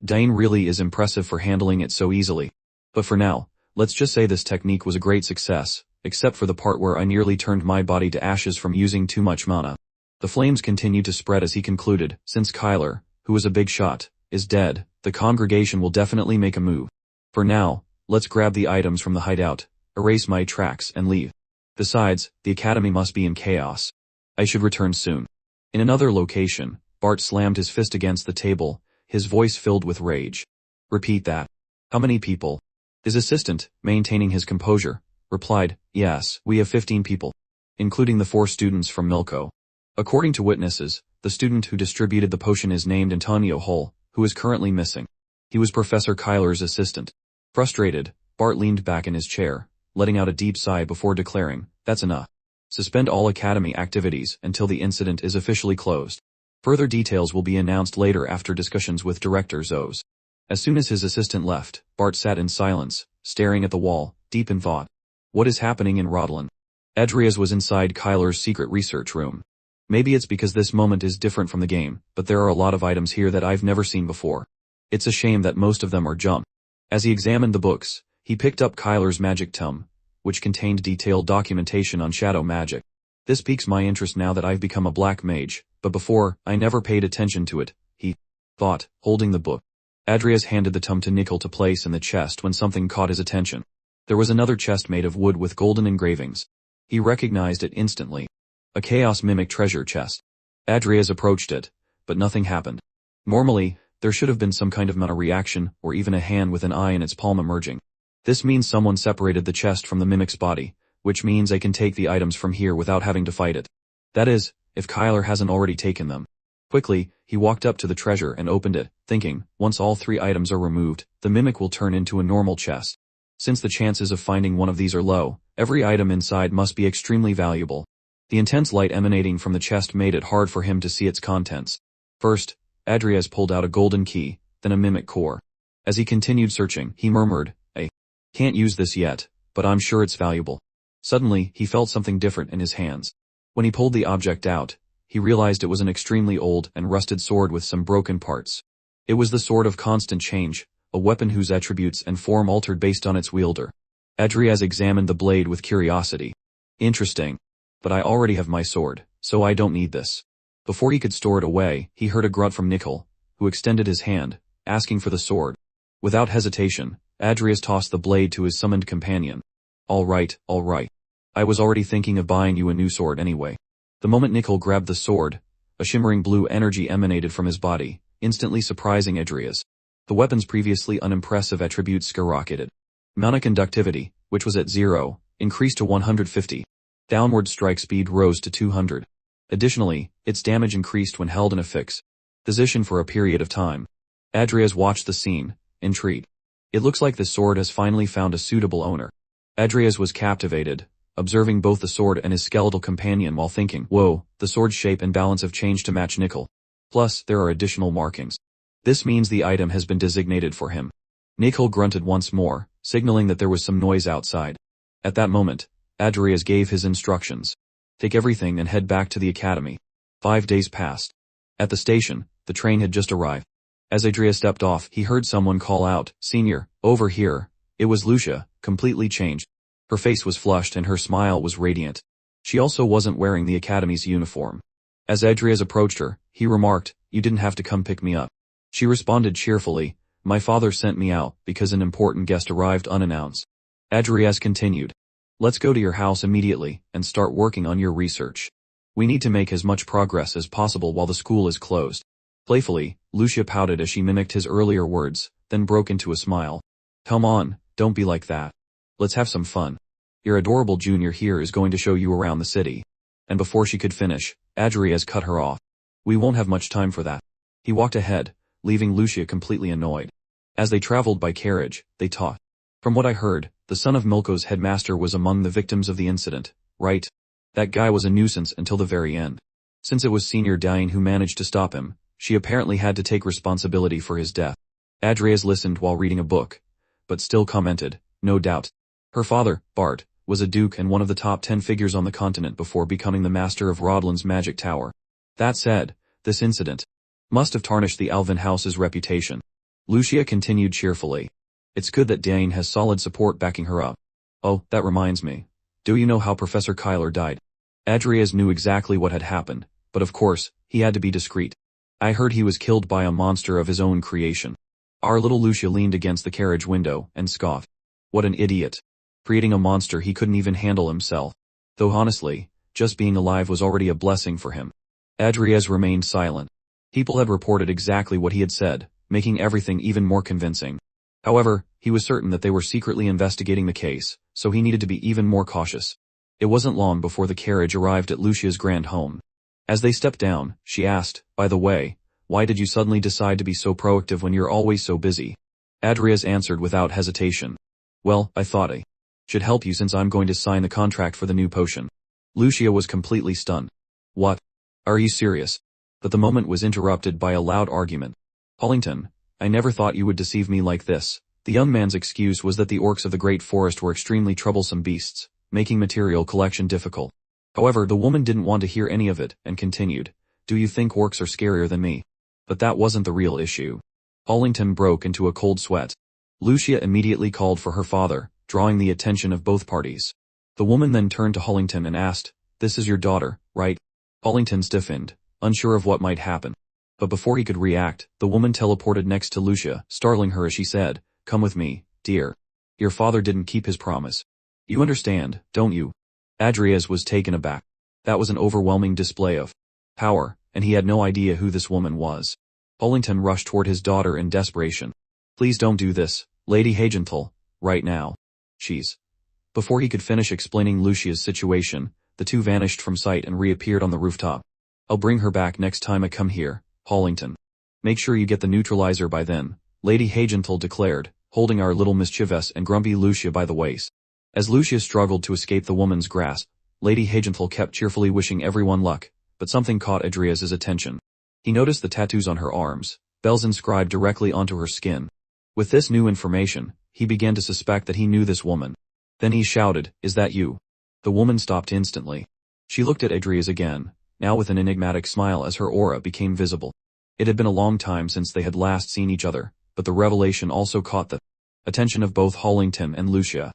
[SPEAKER 1] Cain really is impressive for handling it so easily. But for now, let's just say this technique was a great success, except for the part where I nearly turned my body to ashes from using too much mana." The flames continued to spread as he concluded, "Since Kyler, who was a big shot, is dead, the congregation will definitely make a move. For now, let's grab the items from the hideout, erase my tracks and leave. Besides, the academy must be in chaos. I should return soon." In another location, Bart slammed his fist against the table, his voice filled with rage. "Repeat that. How many people?" His assistant, maintaining his composure, replied, "Yes, we have 15 people, including the 4 students from Milko. According to witnesses, the student who distributed the potion is named Antonio Hull, who is currently missing. He was Professor Kyler's assistant." Frustrated, Bart leaned back in his chair, letting out a deep sigh before declaring, "That's enough. Suspend all academy activities until the incident is officially closed. Further details will be announced later after discussions with Director Zos." As soon as his assistant left, Bart sat in silence, staring at the wall, deep in thought. What is happening in Rodland? Adrias was inside Kyler's secret research room. Maybe it's because this moment is different from the game, but there are a lot of items here that I've never seen before. It's a shame that most of them are junk. As he examined the books, he picked up Kyler's magic tome, which contained detailed documentation on shadow magic. "This piques my interest now that I've become a black mage, but before, I never paid attention to it," he thought, holding the book. Adrias handed the tome to Nickel to place in the chest when something caught his attention. There was another chest made of wood with golden engravings. He recognized it instantly. A chaos mimic treasure chest. Adrias approached it, but nothing happened. Normally, there should have been some kind of mana reaction, or even a hand with an eye in its palm emerging. This means someone separated the chest from the mimic's body, which means I can take the items from here without having to fight it. That is, if Kyler hasn't already taken them. Quickly, he walked up to the treasure and opened it, thinking, once all 3 items are removed, the mimic will turn into a normal chest. Since the chances of finding one of these are low, every item inside must be extremely valuable. The intense light emanating from the chest made it hard for him to see its contents. First, Adrias pulled out a golden key, then a mimic core. As he continued searching, he murmured, "I can't use this yet, but I'm sure it's valuable." Suddenly, he felt something different in his hands. When he pulled the object out, he realized it was an extremely old and rusted sword with some broken parts. It was the sword of constant change, a weapon whose attributes and form altered based on its wielder. Adrias examined the blade with curiosity. "Interesting. But I already have my sword, so I don't need this." Before he could store it away, he heard a grunt from Nickel, who extended his hand, asking for the sword. Without hesitation, Adrias tossed the blade to his summoned companion. All right. I was already thinking of buying you a new sword anyway." The moment Nickel grabbed the sword, a shimmering blue energy emanated from his body, instantly surprising Adrias. The weapon's previously unimpressive attributes skyrocketed. Mana conductivity, which was at 0, increased to 150. Downward strike speed rose to 200. Additionally, its damage increased when held in a fixed position for a period of time. Adrias watched the scene, intrigued. It looks like the sword has finally found a suitable owner. Adrias was captivated, observing both the sword and his skeletal companion while thinking, "Whoa, the sword's shape and balance have changed to match Nickel. Plus, there are additional markings. This means the item has been designated for him." Nickel grunted once more, signaling that there was some noise outside. At that moment, Adrias gave his instructions. "Take everything and head back to the academy." 5 days passed. At the station, the train had just arrived. As Adrias stepped off, he heard someone call out, "Senior, over here." It was Lucia, completely changed. Her face was flushed and her smile was radiant. She also wasn't wearing the academy's uniform. As Adrias approached her, he remarked, "You didn't have to come pick me up." She responded cheerfully, "My father sent me out because an important guest arrived unannounced." Adrias continued, "Let's go to your house immediately and start working on your research. We need to make as much progress as possible while the school is closed." Playfully, Lucia pouted as she mimicked his earlier words, then broke into a smile. "Come on, don't be like that. Let's have some fun. Your adorable junior here is going to show you around the city." And before she could finish, Adrias cut her off. "We won't have much time for that." He walked ahead, leaving Lucia completely annoyed. As they traveled by carriage, they talked. "From what I heard, the son of Milko's headmaster was among the victims of the incident, right? That guy was a nuisance until the very end. Since it was Senior Cain who managed to stop him, she apparently had to take responsibility for his death." Adrias listened while reading a book, but still commented, no doubt. Her father, Bart, was a duke and one of the top 10 figures on the continent before becoming the master of Rodland's magic tower. That said, this incident must have tarnished the Alvin house's reputation. Lucia continued cheerfully. It's good that Dane has solid support backing her up. Oh, that reminds me. Do you know how Professor Kyler died? Adrias knew exactly what had happened, but of course, he had to be discreet. I heard he was killed by a monster of his own creation. Our little Lucia leaned against the carriage window and scoffed. What an idiot. Creating a monster he couldn't even handle himself. Though honestly, just being alive was already a blessing for him. Adrias remained silent. People had reported exactly what he had said, making everything even more convincing. However, he was certain that they were secretly investigating the case, so he needed to be even more cautious. It wasn't long before the carriage arrived at Lucia's grand home. As they stepped down, she asked, by the way, why did you suddenly decide to be so proactive when you're always so busy? Adrias answered without hesitation. Well, I thought I should help you since I'm going to sign the contract for the new potion. Lucia was completely stunned. What? Are you serious? But the moment was interrupted by a loud argument. Hollington, I never thought you would deceive me like this. The young man's excuse was that the orcs of the Great Forest were extremely troublesome beasts, making material collection difficult. However, the woman didn't want to hear any of it, and continued, do you think orcs are scarier than me? But that wasn't the real issue. Hollington broke into a cold sweat. Lucia immediately called for her father, drawing the attention of both parties. The woman then turned to Hollington and asked, this is your daughter, right? Hollington stiffened, unsure of what might happen. But before he could react, the woman teleported next to Lucia, startling her as she said, come with me, dear. Your father didn't keep his promise. You understand, don't you? Adrias was taken aback. That was an overwhelming display of power, and he had no idea who this woman was. Hollington rushed toward his daughter in desperation. Please don't do this, Lady Hagenthal, right now. She's. Before he could finish explaining Lucia's situation, the two vanished from sight and reappeared on the rooftop. I'll bring her back next time I come here, Hollington. Make sure you get the neutralizer by then, Lady Hagenthal declared, holding our little mischievous and grumpy Lucia by the waist. As Lucia struggled to escape the woman's grasp, Lady Hagenthal kept cheerfully wishing everyone luck, but something caught Adrias's attention. He noticed the tattoos on her arms, bells inscribed directly onto her skin. With this new information, he began to suspect that he knew this woman. Then he shouted, is that you? The woman stopped instantly. She looked at Adrias again, now with an enigmatic smile as her aura became visible. It had been a long time since they had last seen each other, but the revelation also caught the attention of both Hollington and Lucia.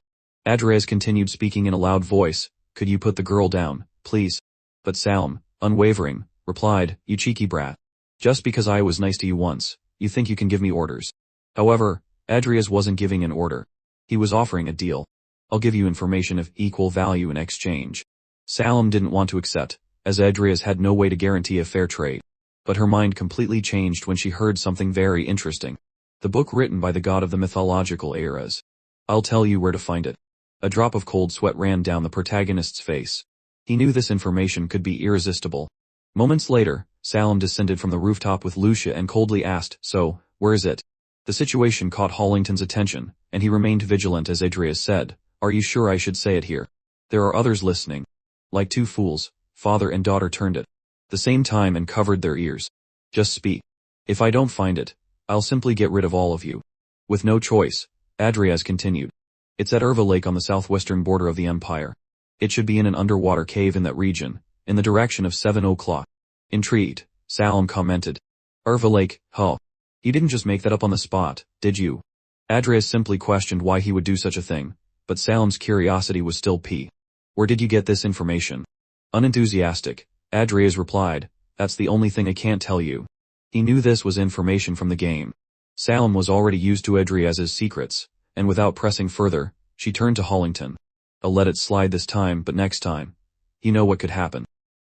[SPEAKER 1] Adrias continued speaking in a loud voice, could you put the girl down, please? But Salem, unwavering, replied, you cheeky brat. Just because I was nice to you once, you think you can give me orders. However, Adrias wasn't giving an order. He was offering a deal. I'll give you information of equal value in exchange. Salem didn't want to accept, as Adrias had no way to guarantee a fair trade. But her mind completely changed when she heard something very interesting. The book written by the god of the mythological eras. I'll tell you where to find it. A drop of cold sweat ran down the protagonist's face. He knew this information could be irresistible. Moments later, Salem descended from the rooftop with Lucia and coldly asked, so, where is it? The situation caught Hollington's attention, and he remained vigilant as Adrias said, are you sure I should say it here? There are others listening. Like two fools, father and daughter turned at the same time and covered their ears. Just speak. If I don't find it, I'll simply get rid of all of you. With no choice, Adrias continued. It's at Erva Lake on the southwestern border of the Empire. It should be in an underwater cave in that region, in the direction of 7 o'clock. Intrigued, Salem commented. Erva Lake, huh? You didn't just make that up on the spot, did you? Adrias simply questioned why he would do such a thing, but Salem's curiosity was still piqued. Where did you get this information? Unenthusiastic, Adrias replied, that's the only thing I can't tell you. He knew this was information from the game. Salem was already used to Adrias's secrets, and without pressing further, she turned to Hollington. I'll let it slide this time, but next time. You know what could happen.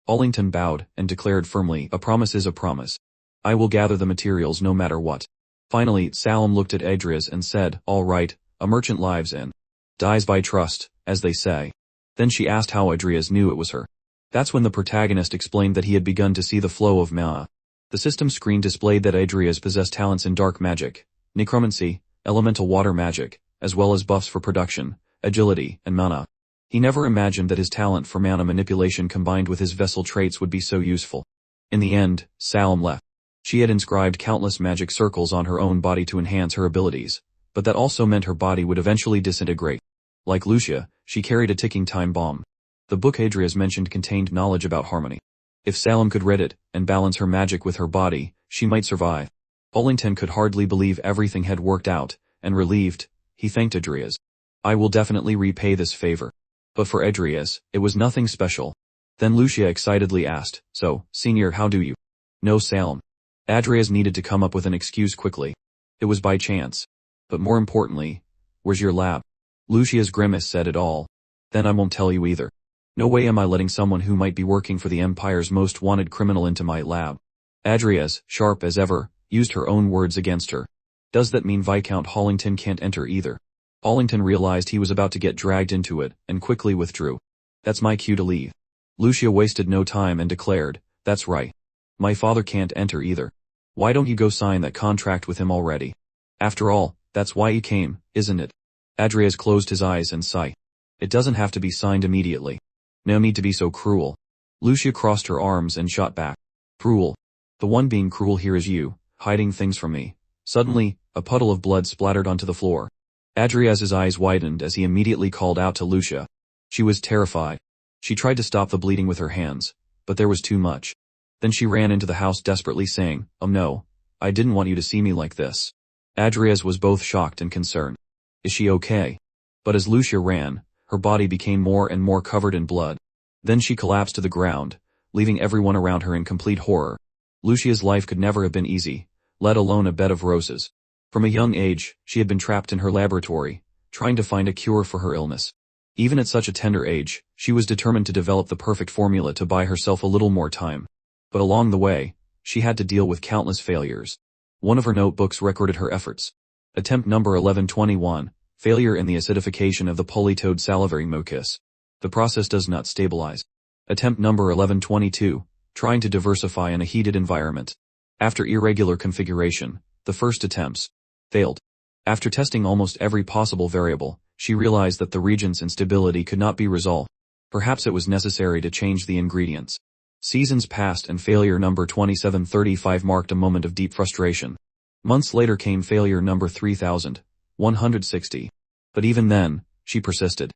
[SPEAKER 1] Hollington bowed and declared firmly, a promise is a promise. I will gather the materials no matter what. Finally, Salem looked at Adrias and said, all right, a merchant lives and dies by trust, as they say. Then she asked how Adrias knew it was her. That's when the protagonist explained that he had begun to see the flow of mana. The system screen displayed that Adrias possessed talents in dark magic, necromancy, elemental water magic, as well as buffs for production, agility, and mana. He never imagined that his talent for mana manipulation combined with his vessel traits would be so useful. In the end, Salem left. She had inscribed countless magic circles on her own body to enhance her abilities, but that also meant her body would eventually disintegrate. Like Lucia, she carried a ticking time bomb. The book Adrias mentioned contained knowledge about harmony. If Salem could read it, and balance her magic with her body, she might survive. Hollington could hardly believe everything had worked out, and relieved, he thanked Adrias. I will definitely repay this favor. But for Adrias, it was nothing special. Then Lucia excitedly asked, so, Senior, how do you? No, Salem. Adrias needed to come up with an excuse quickly. It was by chance. But more importantly, where's your lab? Lucia's grimace said it all. Then I won't tell you either. No way am I letting someone who might be working for the Empire's most wanted criminal into my lab. Adrias, sharp as ever, used her own words against her. Does that mean Viscount Hollington can't enter either? Hollington realized he was about to get dragged into it, and quickly withdrew. That's my cue to leave. Lucia wasted no time and declared, that's right. My father can't enter either. Why don't you go sign that contract with him already? After all, that's why he came, isn't it? Adrias closed his eyes and sighed. It doesn't have to be signed immediately. No need to be so cruel. Lucia crossed her arms and shot back. Cruel. The one being cruel here is you, hiding things from me. Suddenly, a puddle of blood splattered onto the floor. Adrias's eyes widened as he immediately called out to Lucia. She was terrified. She tried to stop the bleeding with her hands, but there was too much. Then she ran into the house desperately saying, "Oh no, I didn't want you to see me like this." Adrias was both shocked and concerned. Is she okay? But as Lucia ran, her body became more and more covered in blood. Then she collapsed to the ground, leaving everyone around her in complete horror. Lucia's life could never have been easy, let alone a bed of roses. From a young age, she had been trapped in her laboratory, trying to find a cure for her illness. Even at such a tender age, she was determined to develop the perfect formula to buy herself a little more time. But along the way, she had to deal with countless failures. One of her notebooks recorded her efforts. Attempt number 1121, failure in the acidification of the polytoad salivary mucus. The process does not stabilize. Attempt number 1122, trying to diversify in a heated environment. After irregular configuration, the first attempts failed. After testing almost every possible variable, she realized that the reagent's instability could not be resolved. Perhaps it was necessary to change the ingredients. Seasons passed and failure number 2735 marked a moment of deep frustration. Months later came failure number 3160. But even then, she persisted.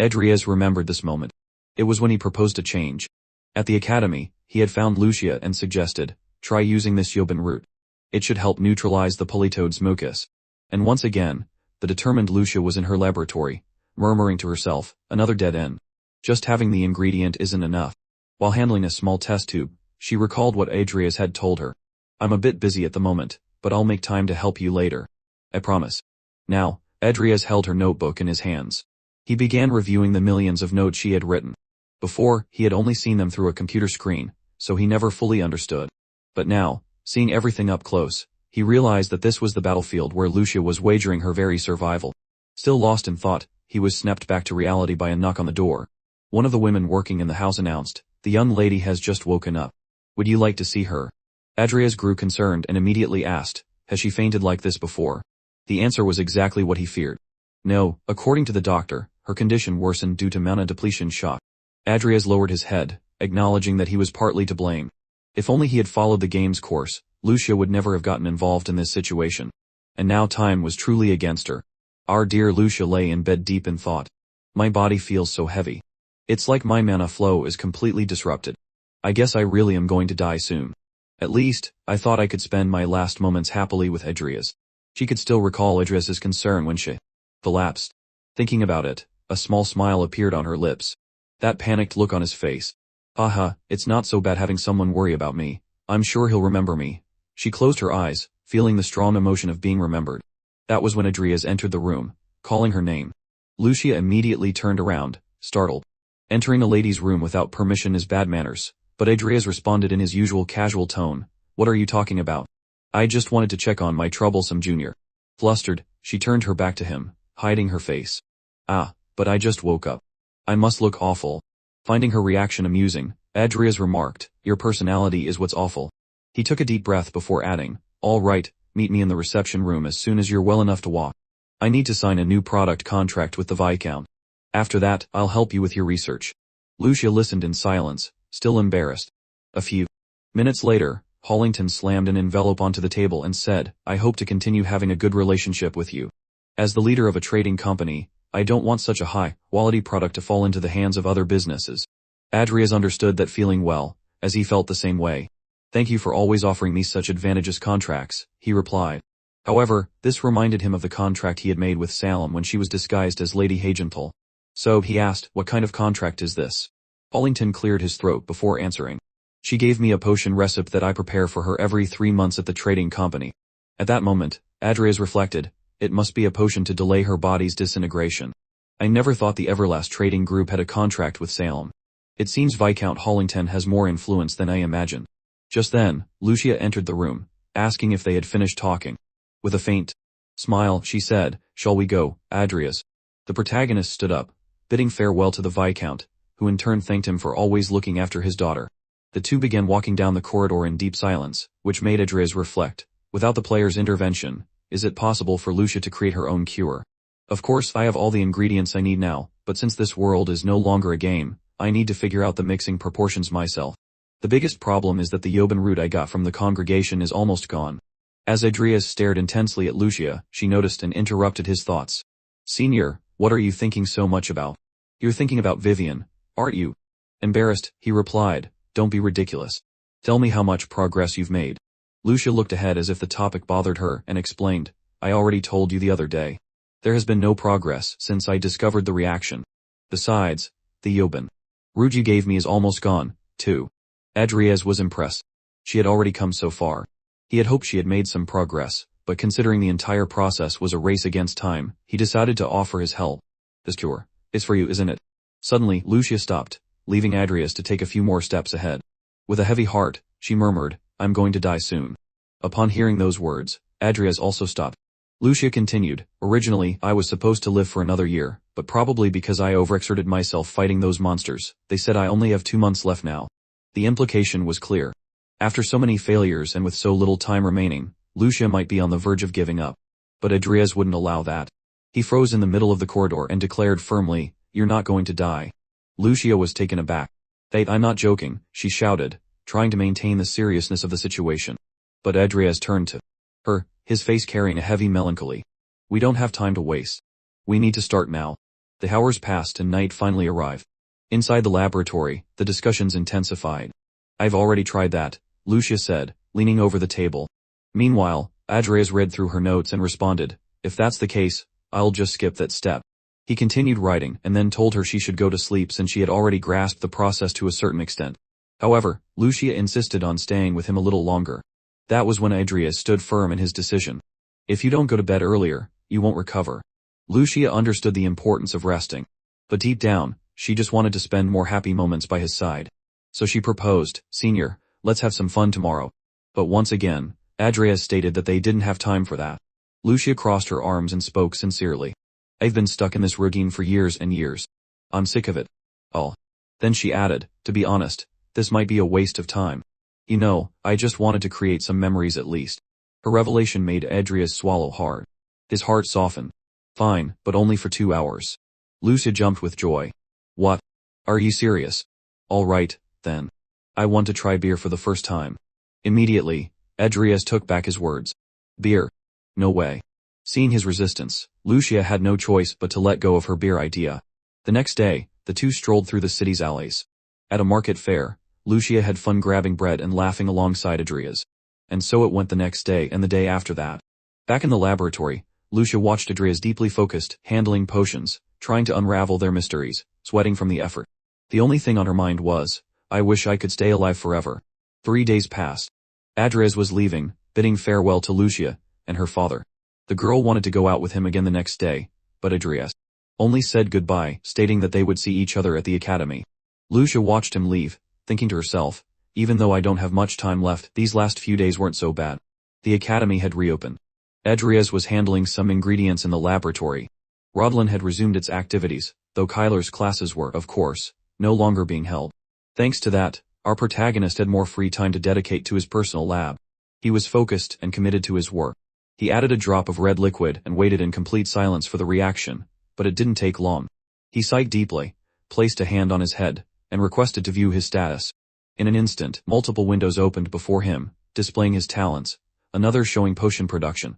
[SPEAKER 1] Adrias remembered this moment. It was when he proposed a change. At the academy, he had found Lucia and suggested, try using this yobin root. It should help neutralize the polytoad's mucus. And once again, the determined Lucia was in her laboratory, murmuring to herself, another dead end. Just having the ingredient isn't enough. While handling a small test tube, she recalled what Adrias had told her. I'm a bit busy at the moment, but I'll make time to help you later. I promise. Now, Adrias held her notebook in his hands. He began reviewing the millions of notes she had written. Before, he had only seen them through a computer screen, so he never fully understood. But now, seeing everything up close, he realized that this was the battlefield where Lucia was wagering her very survival. Still lost in thought, he was snapped back to reality by a knock on the door. One of the women working in the house announced, "The young lady has just woken up. Would you like to see her?" Adrias grew concerned and immediately asked, "Has she fainted like this before?" The answer was exactly what he feared. No, according to the doctor, her condition worsened due to mana depletion shock. Adrias lowered his head, acknowledging that he was partly to blame. If only he had followed the game's course, Lucia would never have gotten involved in this situation. And now time was truly against her. Our dear Lucia lay in bed deep in thought. My body feels so heavy. It's like my mana flow is completely disrupted. I guess I really am going to die soon. At least, I thought I could spend my last moments happily with Adrias. She could still recall Adrias's concern when she collapsed. Thinking about it, a small smile appeared on her lips. That panicked look on his face. Haha, it's not so bad having someone worry about me. I'm sure he'll remember me. She closed her eyes, feeling the strong emotion of being remembered. That was when Adrias entered the room, calling her name. Lucia immediately turned around, startled. Entering a lady's room without permission is bad manners, but Adrias responded in his usual casual tone, "What are you talking about? I just wanted to check on my troublesome junior." Flustered, she turned her back to him, hiding her face. "Ah, but I just woke up. I must look awful." Finding her reaction amusing, Adrias remarked, "Your personality is what's awful." He took a deep breath before adding, "All right, meet me in the reception room as soon as you're well enough to walk. I need to sign a new product contract with the Viscount. After that, I'll help you with your research." Lucia listened in silence, still embarrassed. A few minutes later, Hollington slammed an envelope onto the table and said, "I hope to continue having a good relationship with you. As the leader of a trading company, I don't want such a high-quality product to fall into the hands of other businesses. Adrias understood that feeling well, as he felt the same way. Thank you for always offering me such advantageous contracts, he replied. However, this reminded him of the contract he had made with Salem when she was disguised as Lady Hagental. So he asked, what kind of contract is this? Allington cleared his throat before answering. She gave me a potion recipe that I prepare for her every 3 months at the trading company. At that moment, Adrias reflected, it must be a potion to delay her body's disintegration. I never thought the Everlast Trading Group had a contract with Salem. It seems Viscount Hollington has more influence than I imagined. Just then, Lucia entered the room, asking if they had finished talking. With a faint smile, she said, shall we go, Adrias? The protagonist stood up, bidding farewell to the Viscount, who in turn thanked him for always looking after his daughter. The two began walking down the corridor in deep silence, which made Adrias reflect, without the player's intervention, is it possible for Lucia to create her own cure? Of course I have all the ingredients I need now, but since this world is no longer a game, I need to figure out the mixing proportions myself. The biggest problem is that the Yoban root I got from the congregation is almost gone. As Adrias stared intensely at Lucia, she noticed and interrupted his thoughts. Senior, what are you thinking so much about? You're thinking about Vivien, aren't you? Embarrassed, he replied, don't be ridiculous. Tell me how much progress you've made. Lucia looked ahead as if the topic bothered her and explained, I already told you the other day. There has been no progress since I discovered the reaction. Besides, the Yoban root you gave me is almost gone, too. Adrias was impressed. She had already come so far. He had hoped she had made some progress, but considering the entire process was a race against time, he decided to offer his help. This cure is for you, isn't it? Suddenly, Lucia stopped, leaving Adrias to take a few more steps ahead. With a heavy heart, she murmured, I'm going to die soon. Upon hearing those words, Adrias also stopped. Lucia continued, originally I was supposed to live for another year, but probably because I overexerted myself fighting those monsters, they said I only have 2 months left now. The implication was clear. After so many failures and with so little time remaining, Lucia might be on the verge of giving up. But Adrias wouldn't allow that. He froze in the middle of the corridor and declared firmly, you're not going to die. Lucia was taken aback. I'm not joking, she shouted, trying to maintain the seriousness of the situation. But Adrias turned to her, his face carrying a heavy melancholy. We don't have time to waste. We need to start now. The hours passed and night finally arrived. Inside the laboratory, the discussions intensified. I've already tried that, Lucia said, leaning over the table. Meanwhile, Adrias read through her notes and responded, if that's the case, I'll just skip that step. He continued writing and then told her she should go to sleep since she had already grasped the process to a certain extent. However, Lucia insisted on staying with him a little longer. That was when Adrias stood firm in his decision. If you don't go to bed earlier, you won't recover. Lucia understood the importance of resting. But deep down, she just wanted to spend more happy moments by his side. So she proposed, Senior, let's have some fun tomorrow. But once again, Adrias stated that they didn't have time for that. Lucia crossed her arms and spoke sincerely. I've been stuck in this routine for years and years. I'm sick of it. Oh. Then she added, to be honest, this might be a waste of time. You know, I just wanted to create some memories at least. Her revelation made Adrias swallow hard. His heart softened. Fine, but only for 2 hours. Lucia jumped with joy. What? Are you serious? All right, then. I want to try beer for the first time. Immediately, Adrias took back his words. Beer? No way. Seeing his resistance, Lucia had no choice but to let go of her beer idea. The next day, the two strolled through the city's alleys. At a market fair, Lucia had fun grabbing bread and laughing alongside Adrias. And so it went the next day and the day after that. Back in the laboratory, Lucia watched Adrias deeply focused, handling potions, trying to unravel their mysteries, sweating from the effort. The only thing on her mind was, I wish I could stay alive forever. 3 days passed. Adrias was leaving, bidding farewell to Lucia and her father. The girl wanted to go out with him again the next day, but Adrias only said goodbye, stating that they would see each other at the academy. Lucia watched him leave, thinking to herself, even though I don't have much time left, these last few days weren't so bad. The academy had reopened. Adrias was handling some ingredients in the laboratory. Rodlin had resumed its activities, though Kyler's classes were, of course, no longer being held. Thanks to that, our protagonist had more free time to dedicate to his personal lab. He was focused and committed to his work. He added a drop of red liquid and waited in complete silence for the reaction, but it didn't take long. He sighed deeply, placed a hand on his head, and requested to view his status. In an instant, multiple windows opened before him, displaying his talents, another showing potion production.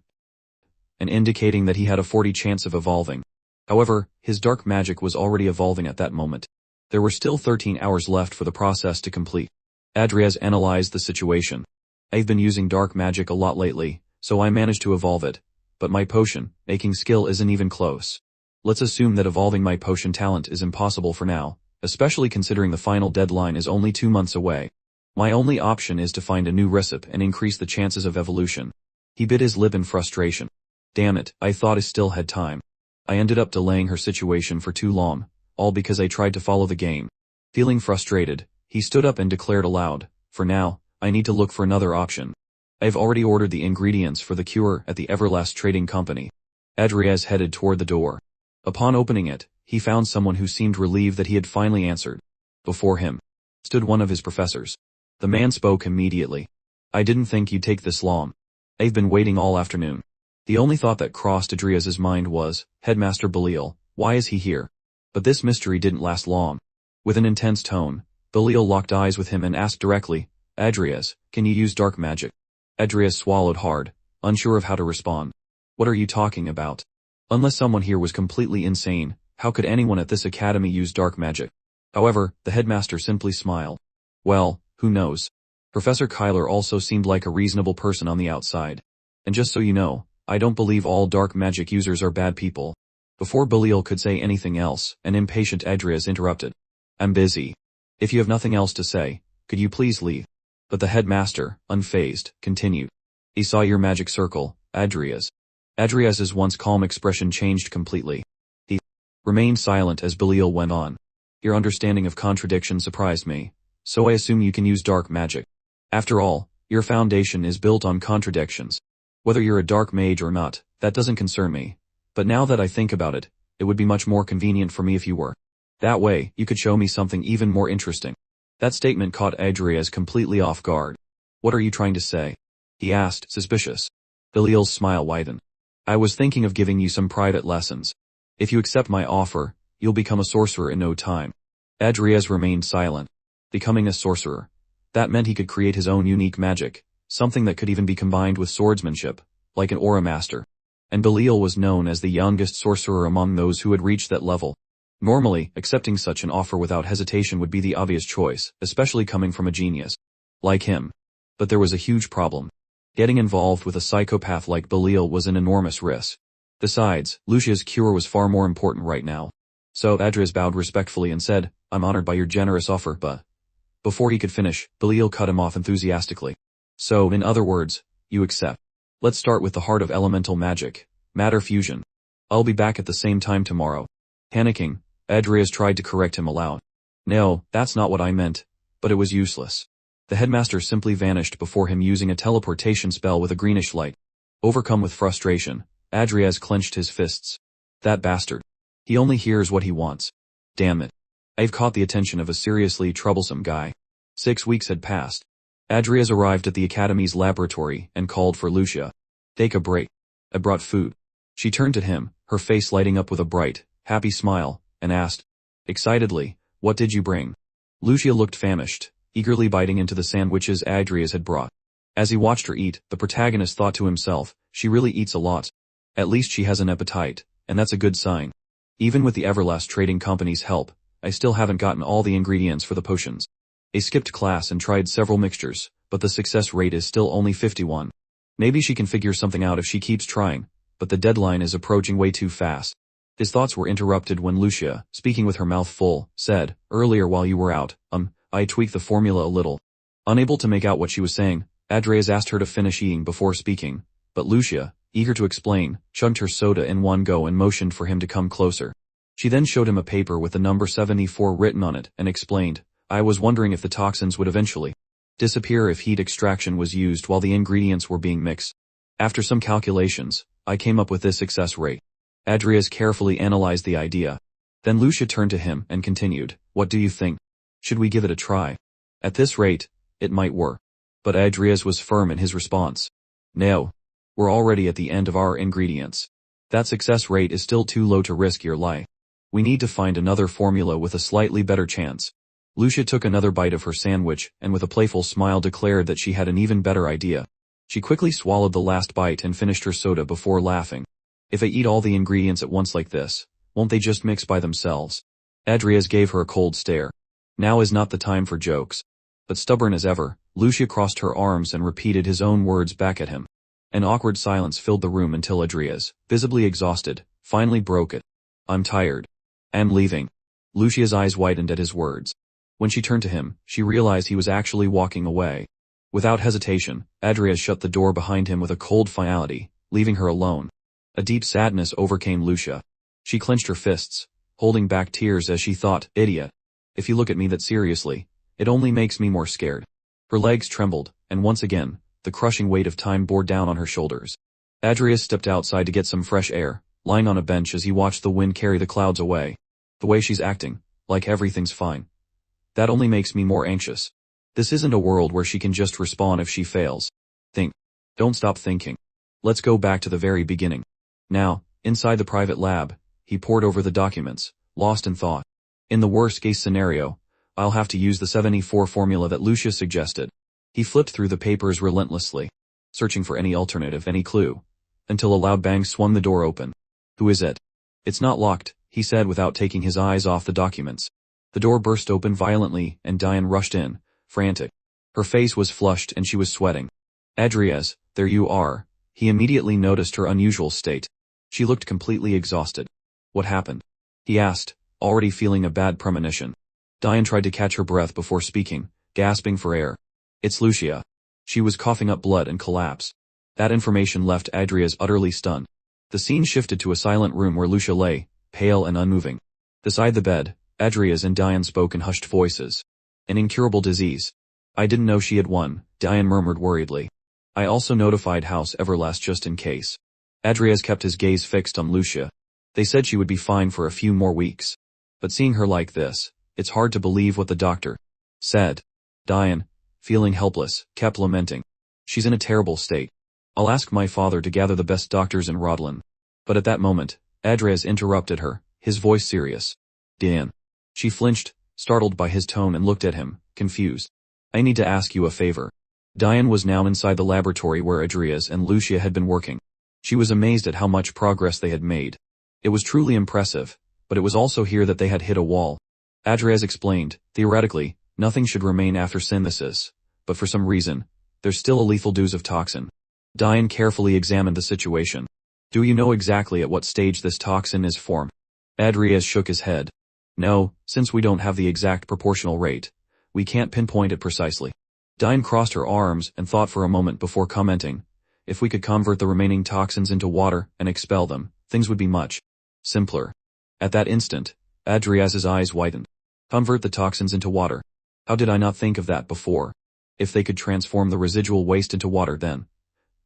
[SPEAKER 1] and indicating that he had a 40 chance of evolving. However, his dark magic was already evolving at that moment. There were still 13 hours left for the process to complete. Adrias analyzed the situation. I've been using dark magic a lot lately, so I managed to evolve it, but my potion making skill isn't even close. Let's assume that evolving my potion talent is impossible for now, especially considering the final deadline is only 2 months away. My only option is to find a new recipe and increase the chances of evolution. He bit his lip in frustration. Damn it, I thought I still had time. I ended up delaying her situation for too long, all because I tried to follow the game. Feeling frustrated, he stood up and declared aloud, for now, I need to look for another option. I've already ordered the ingredients for the cure at the Everlast Trading Company. Adrias headed toward the door. Upon opening it, he found someone who seemed relieved that he had finally answered. Before him stood one of his professors. The man spoke immediately. I didn't think you'd take this long. I've been waiting all afternoon. The only thought that crossed Adrias's mind was, Headmaster Belial, why is he here? But this mystery didn't last long. With an intense tone, Belial locked eyes with him and asked directly, Adrias, can you use dark magic? Adrias swallowed hard, unsure of how to respond. What are you talking about? Unless someone here was completely insane, how could anyone at this academy use dark magic? However, the headmaster simply smiled. Well, who knows? Professor Kyler also seemed like a reasonable person on the outside. And just so you know, I don't believe all dark magic users are bad people. Before Belial could say anything else, an impatient Adrias interrupted. I'm busy. If you have nothing else to say, could you please leave? But the headmaster, unfazed, continued. He saw your magic circle, Adrias. Adrias's once calm expression changed completely. He remained silent as Belial went on. Your understanding of contradiction surprised me, so I assume you can use dark magic. After all, your foundation is built on contradictions. Whether you're a dark mage or not, that doesn't concern me. But now that I think about it, it would be much more convenient for me if you were. That way, you could show me something even more interesting. That statement caught Adrias completely off guard. What are you trying to say? He asked, suspicious. Belial's smile widened. I was thinking of giving you some private lessons. If you accept my offer, you'll become a sorcerer in no time. Adrias remained silent. Becoming a sorcerer. That meant he could create his own unique magic, something that could even be combined with swordsmanship, like an aura master. And Belial was known as the youngest sorcerer among those who had reached that level. Normally, accepting such an offer without hesitation would be the obvious choice, especially coming from a genius like him. But there was a huge problem. Getting involved with a psychopath like Belial was an enormous risk. Besides, Lucia's cure was far more important right now. So Adrias bowed respectfully and said, I'm honored by your generous offer, but... Before he could finish, Belial cut him off enthusiastically. So, in other words, you accept. Let's start with the heart of elemental magic, matter fusion. I'll be back at the same time tomorrow. Panicking, Adrias tried to correct him aloud. No, that's not what I meant, but it was useless. The headmaster simply vanished before him using a teleportation spell with a greenish light. Overcome with frustration, Adrias clenched his fists. That bastard. He only hears what he wants. Damn it. I've caught the attention of a seriously troublesome guy. 6 weeks had passed. Adrias arrived at the academy's laboratory and called for Lucia. Take a break. I brought food. She turned to him, her face lighting up with a bright, happy smile, and asked, excitedly, what did you bring? Lucia looked famished, eagerly biting into the sandwiches Adrias had brought. As he watched her eat, the protagonist thought to himself, she really eats a lot. At least she has an appetite, and that's a good sign. Even with the Everlast Trading Company's help, I still haven't gotten all the ingredients for the potions. I skipped class and tried several mixtures, but the success rate is still only 51. Maybe she can figure something out if she keeps trying, but the deadline is approaching way too fast. His thoughts were interrupted when Lucia, speaking with her mouth full, said, earlier while you were out, I tweaked the formula a little. Unable to make out what she was saying, Adrias asked her to finish eating before speaking, but Lucia, eager to explain, chugged her soda in one go and motioned for him to come closer. She then showed him a paper with the number 74 written on it and explained, I was wondering if the toxins would eventually disappear if heat extraction was used while the ingredients were being mixed. After some calculations, I came up with this success rate. Adrias carefully analyzed the idea. Then Lucia turned to him and continued, what do you think? Should we give it a try? At this rate, it might work. But Adrias was firm in his response. No. We're already at the end of our ingredients. That success rate is still too low to risk your life. We need to find another formula with a slightly better chance. Lucia took another bite of her sandwich and with a playful smile declared that she had an even better idea. She quickly swallowed the last bite and finished her soda before laughing. If I eat all the ingredients at once like this, won't they just mix by themselves? Adrias gave her a cold stare. Now is not the time for jokes. But stubborn as ever, Lucia crossed her arms and repeated his own words back at him. An awkward silence filled the room until Adrias, visibly exhausted, finally broke it. I'm tired. I'm leaving. Lucia's eyes widened at his words. When she turned to him, she realized he was actually walking away. Without hesitation, Adrias shut the door behind him with a cold finality, leaving her alone. A deep sadness overcame Lucia. She clenched her fists, holding back tears as she thought, idiot. If you look at me that seriously, it only makes me more scared. Her legs trembled, and once again, the crushing weight of time bore down on her shoulders. Adrias stepped outside to get some fresh air, lying on a bench as he watched the wind carry the clouds away. The way she's acting, like everything's fine. That only makes me more anxious. This isn't a world where she can just respawn if she fails. Think. Don't stop thinking. Let's go back to the very beginning. Now, inside the private lab, he pored over the documents, lost in thought. In the worst-case scenario, I'll have to use the 74 formula that Lucia suggested. He flipped through the papers relentlessly, searching for any alternative, any clue, until a loud bang swung the door open. Who is it? It's not locked, he said without taking his eyes off the documents. The door burst open violently and Diane rushed in, frantic. Her face was flushed and she was sweating. Adrias, there you are. He immediately noticed her unusual state. She looked completely exhausted. What happened? He asked, already feeling a bad premonition. Diane tried to catch her breath before speaking, gasping for air. It's Lucia. She was coughing up blood and collapsed. That information left Adrias utterly stunned. The scene shifted to a silent room where Lucia lay, pale and unmoving. Beside the bed, Adrias and Diane spoke in hushed voices. An incurable disease. I didn't know she had one, Diane murmured worriedly. I also notified House Everlast just in case. Adrias kept his gaze fixed on Lucia. They said she would be fine for a few more weeks. But seeing her like this, it's hard to believe what the doctor said. Diane, feeling helpless, kept lamenting. She's in a terrible state. I'll ask my father to gather the best doctors in Rodland. But at that moment, Adrias interrupted her, his voice serious. Diane. She flinched, startled by his tone and looked at him, confused. I need to ask you a favor. Diane was now inside the laboratory where Adrias and Lucia had been working. She was amazed at how much progress they had made. It was truly impressive, but it was also here that they had hit a wall. Adrias explained, theoretically, nothing should remain after synthesis, but for some reason, there's still a lethal dose of toxin. Diane carefully examined the situation. Do you know exactly at what stage this toxin is formed? Adrias shook his head. No, since we don't have the exact proportional rate, we can't pinpoint it precisely. Diane crossed her arms and thought for a moment before commenting. If we could convert the remaining toxins into water and expel them, things would be much simpler. At that instant, Adrias's eyes widened. Convert the toxins into water. How did I not think of that before? If they could transform the residual waste into water then.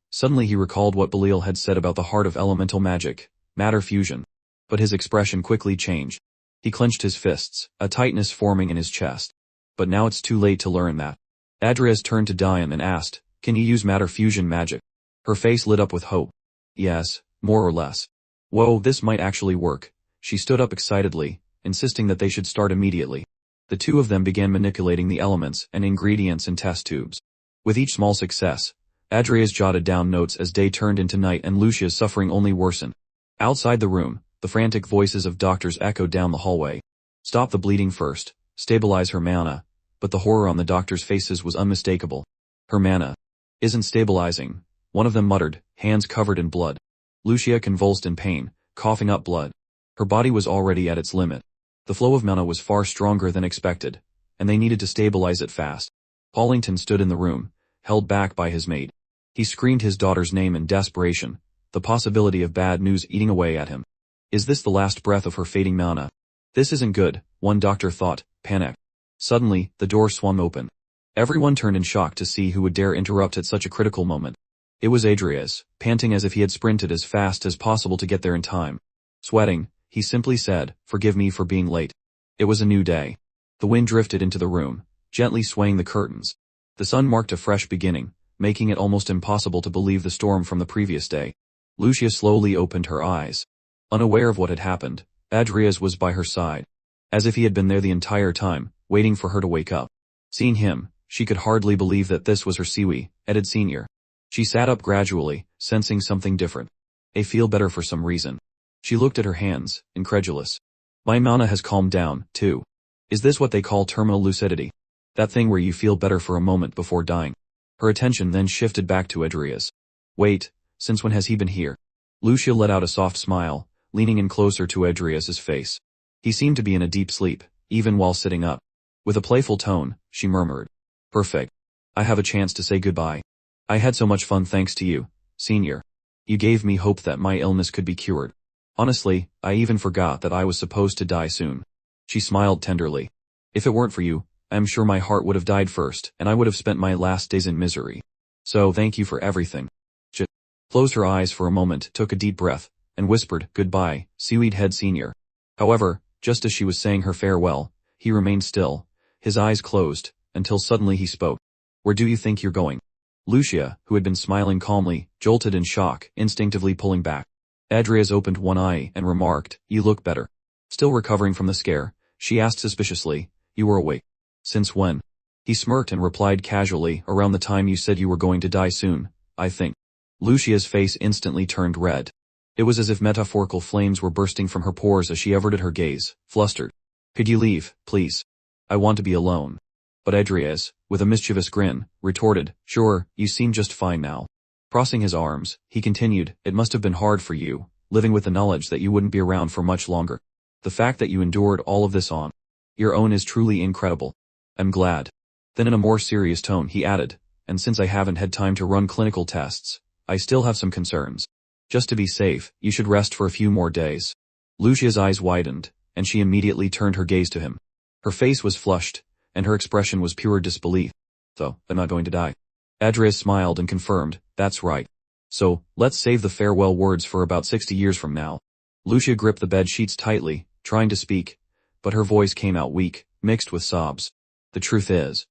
[SPEAKER 1] Suddenly he recalled what Belial had said about the heart of elemental magic, matter fusion. But his expression quickly changed. He clenched his fists, a tightness forming in his chest. But now it's too late to learn that. Adrias turned to Diane and asked, can you use matter fusion magic? Her face lit up with hope. Yes, more or less. Whoa, this might actually work. She stood up excitedly, insisting that they should start immediately. The two of them began manipulating the elements and ingredients in test tubes. With each small success, Adrias jotted down notes as day turned into night and Lucia's suffering only worsened. Outside the room, the frantic voices of doctors echoed down the hallway. Stop the bleeding first, stabilize her mana. But the horror on the doctors' faces was unmistakable. Her mana isn't stabilizing, one of them muttered, hands covered in blood. Lucia convulsed in pain, coughing up blood. Her body was already at its limit. The flow of mana was far stronger than expected, and they needed to stabilize it fast. Paulington stood in the room, held back by his maid. He screamed his daughter's name in desperation, the possibility of bad news eating away at him. Is this the last breath of her fading mana? This isn't good, one doctor thought, panicked. Suddenly, the door swung open. Everyone turned in shock to see who would dare interrupt at such a critical moment. It was Adrias, panting as if he had sprinted as fast as possible to get there in time. Sweating, he simply said, forgive me for being late. It was a new day. The wind drifted into the room, gently swaying the curtains. The sun marked a fresh beginning, making it almost impossible to believe the storm from the previous day. Lucia slowly opened her eyes. Unaware of what had happened, Adrias was by her side. As if he had been there the entire time, waiting for her to wake up. Seeing him, she could hardly believe that this was her Siwi, Edid Sr. She sat up gradually, sensing something different. I feel better for some reason. She looked at her hands, incredulous. My mana has calmed down, too. Is this what they call terminal lucidity? That thing where you feel better for a moment before dying? Her attention then shifted back to Adrias. Wait, since when has he been here? Lucia let out a soft smile, leaning in closer to Adrias's face. He seemed to be in a deep sleep, even while sitting up. With a playful tone, she murmured. Perfect. I have a chance to say goodbye. I had so much fun thanks to you, senior. You gave me hope that my illness could be cured. Honestly, I even forgot that I was supposed to die soon. She smiled tenderly. If it weren't for you, I'm sure my heart would have died first, and I would have spent my last days in misery. So thank you for everything. She closed her eyes for a moment, took a deep breath, and whispered, goodbye, Seaweed Head Senior. However, just as she was saying her farewell, he remained still, his eyes closed, until suddenly he spoke. Where do you think you're going? Lucia, who had been smiling calmly, jolted in shock, instinctively pulling back. Adrias opened one eye and remarked, you look better. Still recovering from the scare, she asked suspiciously, you were awake. Since when? He smirked and replied casually, around the time you said you were going to die soon, I think. Lucia's face instantly turned red. It was as if metaphorical flames were bursting from her pores as she averted her gaze, flustered. Could you leave, please? I want to be alone. But Adrias, with a mischievous grin, retorted, sure, you seem just fine now. Crossing his arms, he continued, it must have been hard for you, living with the knowledge that you wouldn't be around for much longer. The fact that you endured all of this on your own is truly incredible. I'm glad. Then in a more serious tone he added, and since I haven't had time to run clinical tests, I still have some concerns. Just to be safe, you should rest for a few more days. Lucia's eyes widened, and she immediately turned her gaze to him. Her face was flushed, and her expression was pure disbelief. So, I'm not going to die. Adrias smiled and confirmed, that's right. So, let's save the farewell words for about 60 years from now. Lucia gripped the bed sheets tightly, trying to speak, but her voice came out weak, mixed with sobs. The truth is,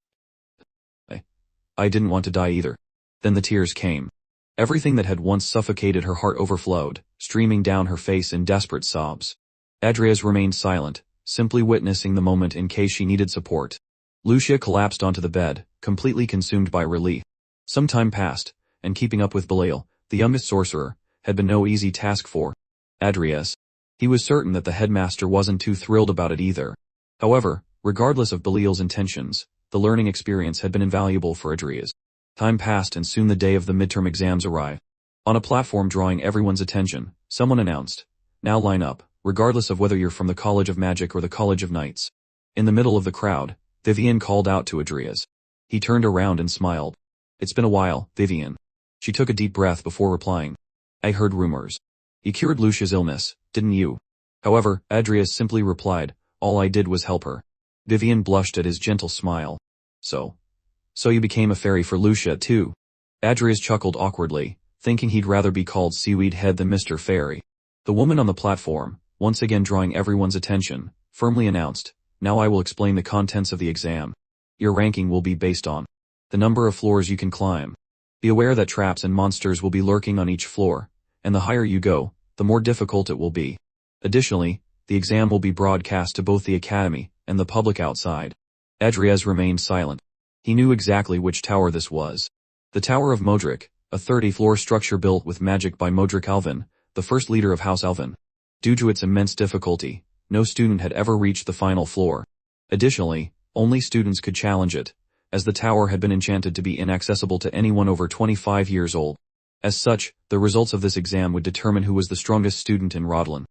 [SPEAKER 1] I didn't want to die either. Then the tears came. Everything that had once suffocated her heart overflowed, streaming down her face in desperate sobs. Adrias remained silent, simply witnessing the moment in case she needed support. Lucia collapsed onto the bed, completely consumed by relief. Some time passed, and keeping up with Belial, the youngest sorcerer, had been no easy task for Adrias. He was certain that the headmaster wasn't too thrilled about it either. However, regardless of Belial's intentions, the learning experience had been invaluable for Adrias. Time passed and soon the day of the midterm exams arrived. On a platform drawing everyone's attention, someone announced, now line up, regardless of whether you're from the College of Magic or the College of Knights. In the middle of the crowd, Vivien called out to Adrias. He turned around and smiled. It's been a while, Vivien. She took a deep breath before replying. I heard rumors. You cured Lucia's illness, didn't you? However, Adrias simply replied, all I did was help her. Vivien blushed at his gentle smile. So you became a fairy for Lucia too? Adrias chuckled awkwardly, thinking he'd rather be called Seaweed Head than Mr. Fairy. The woman on the platform, once again drawing everyone's attention, firmly announced, now I will explain the contents of the exam. Your ranking will be based on the number of floors you can climb. Be aware that traps and monsters will be lurking on each floor, and the higher you go, the more difficult it will be. Additionally, the exam will be broadcast to both the academy and the public outside. Adrias remained silent. He knew exactly which tower this was. The Tower of Modric, a 30-floor structure built with magic by Modric Alvin, the first leader of House Alvin. Due to its immense difficulty, no student had ever reached the final floor. Additionally, only students could challenge it, as the tower had been enchanted to be inaccessible to anyone over 25 years old. As such, the results of this exam would determine who was the strongest student in Rodlin.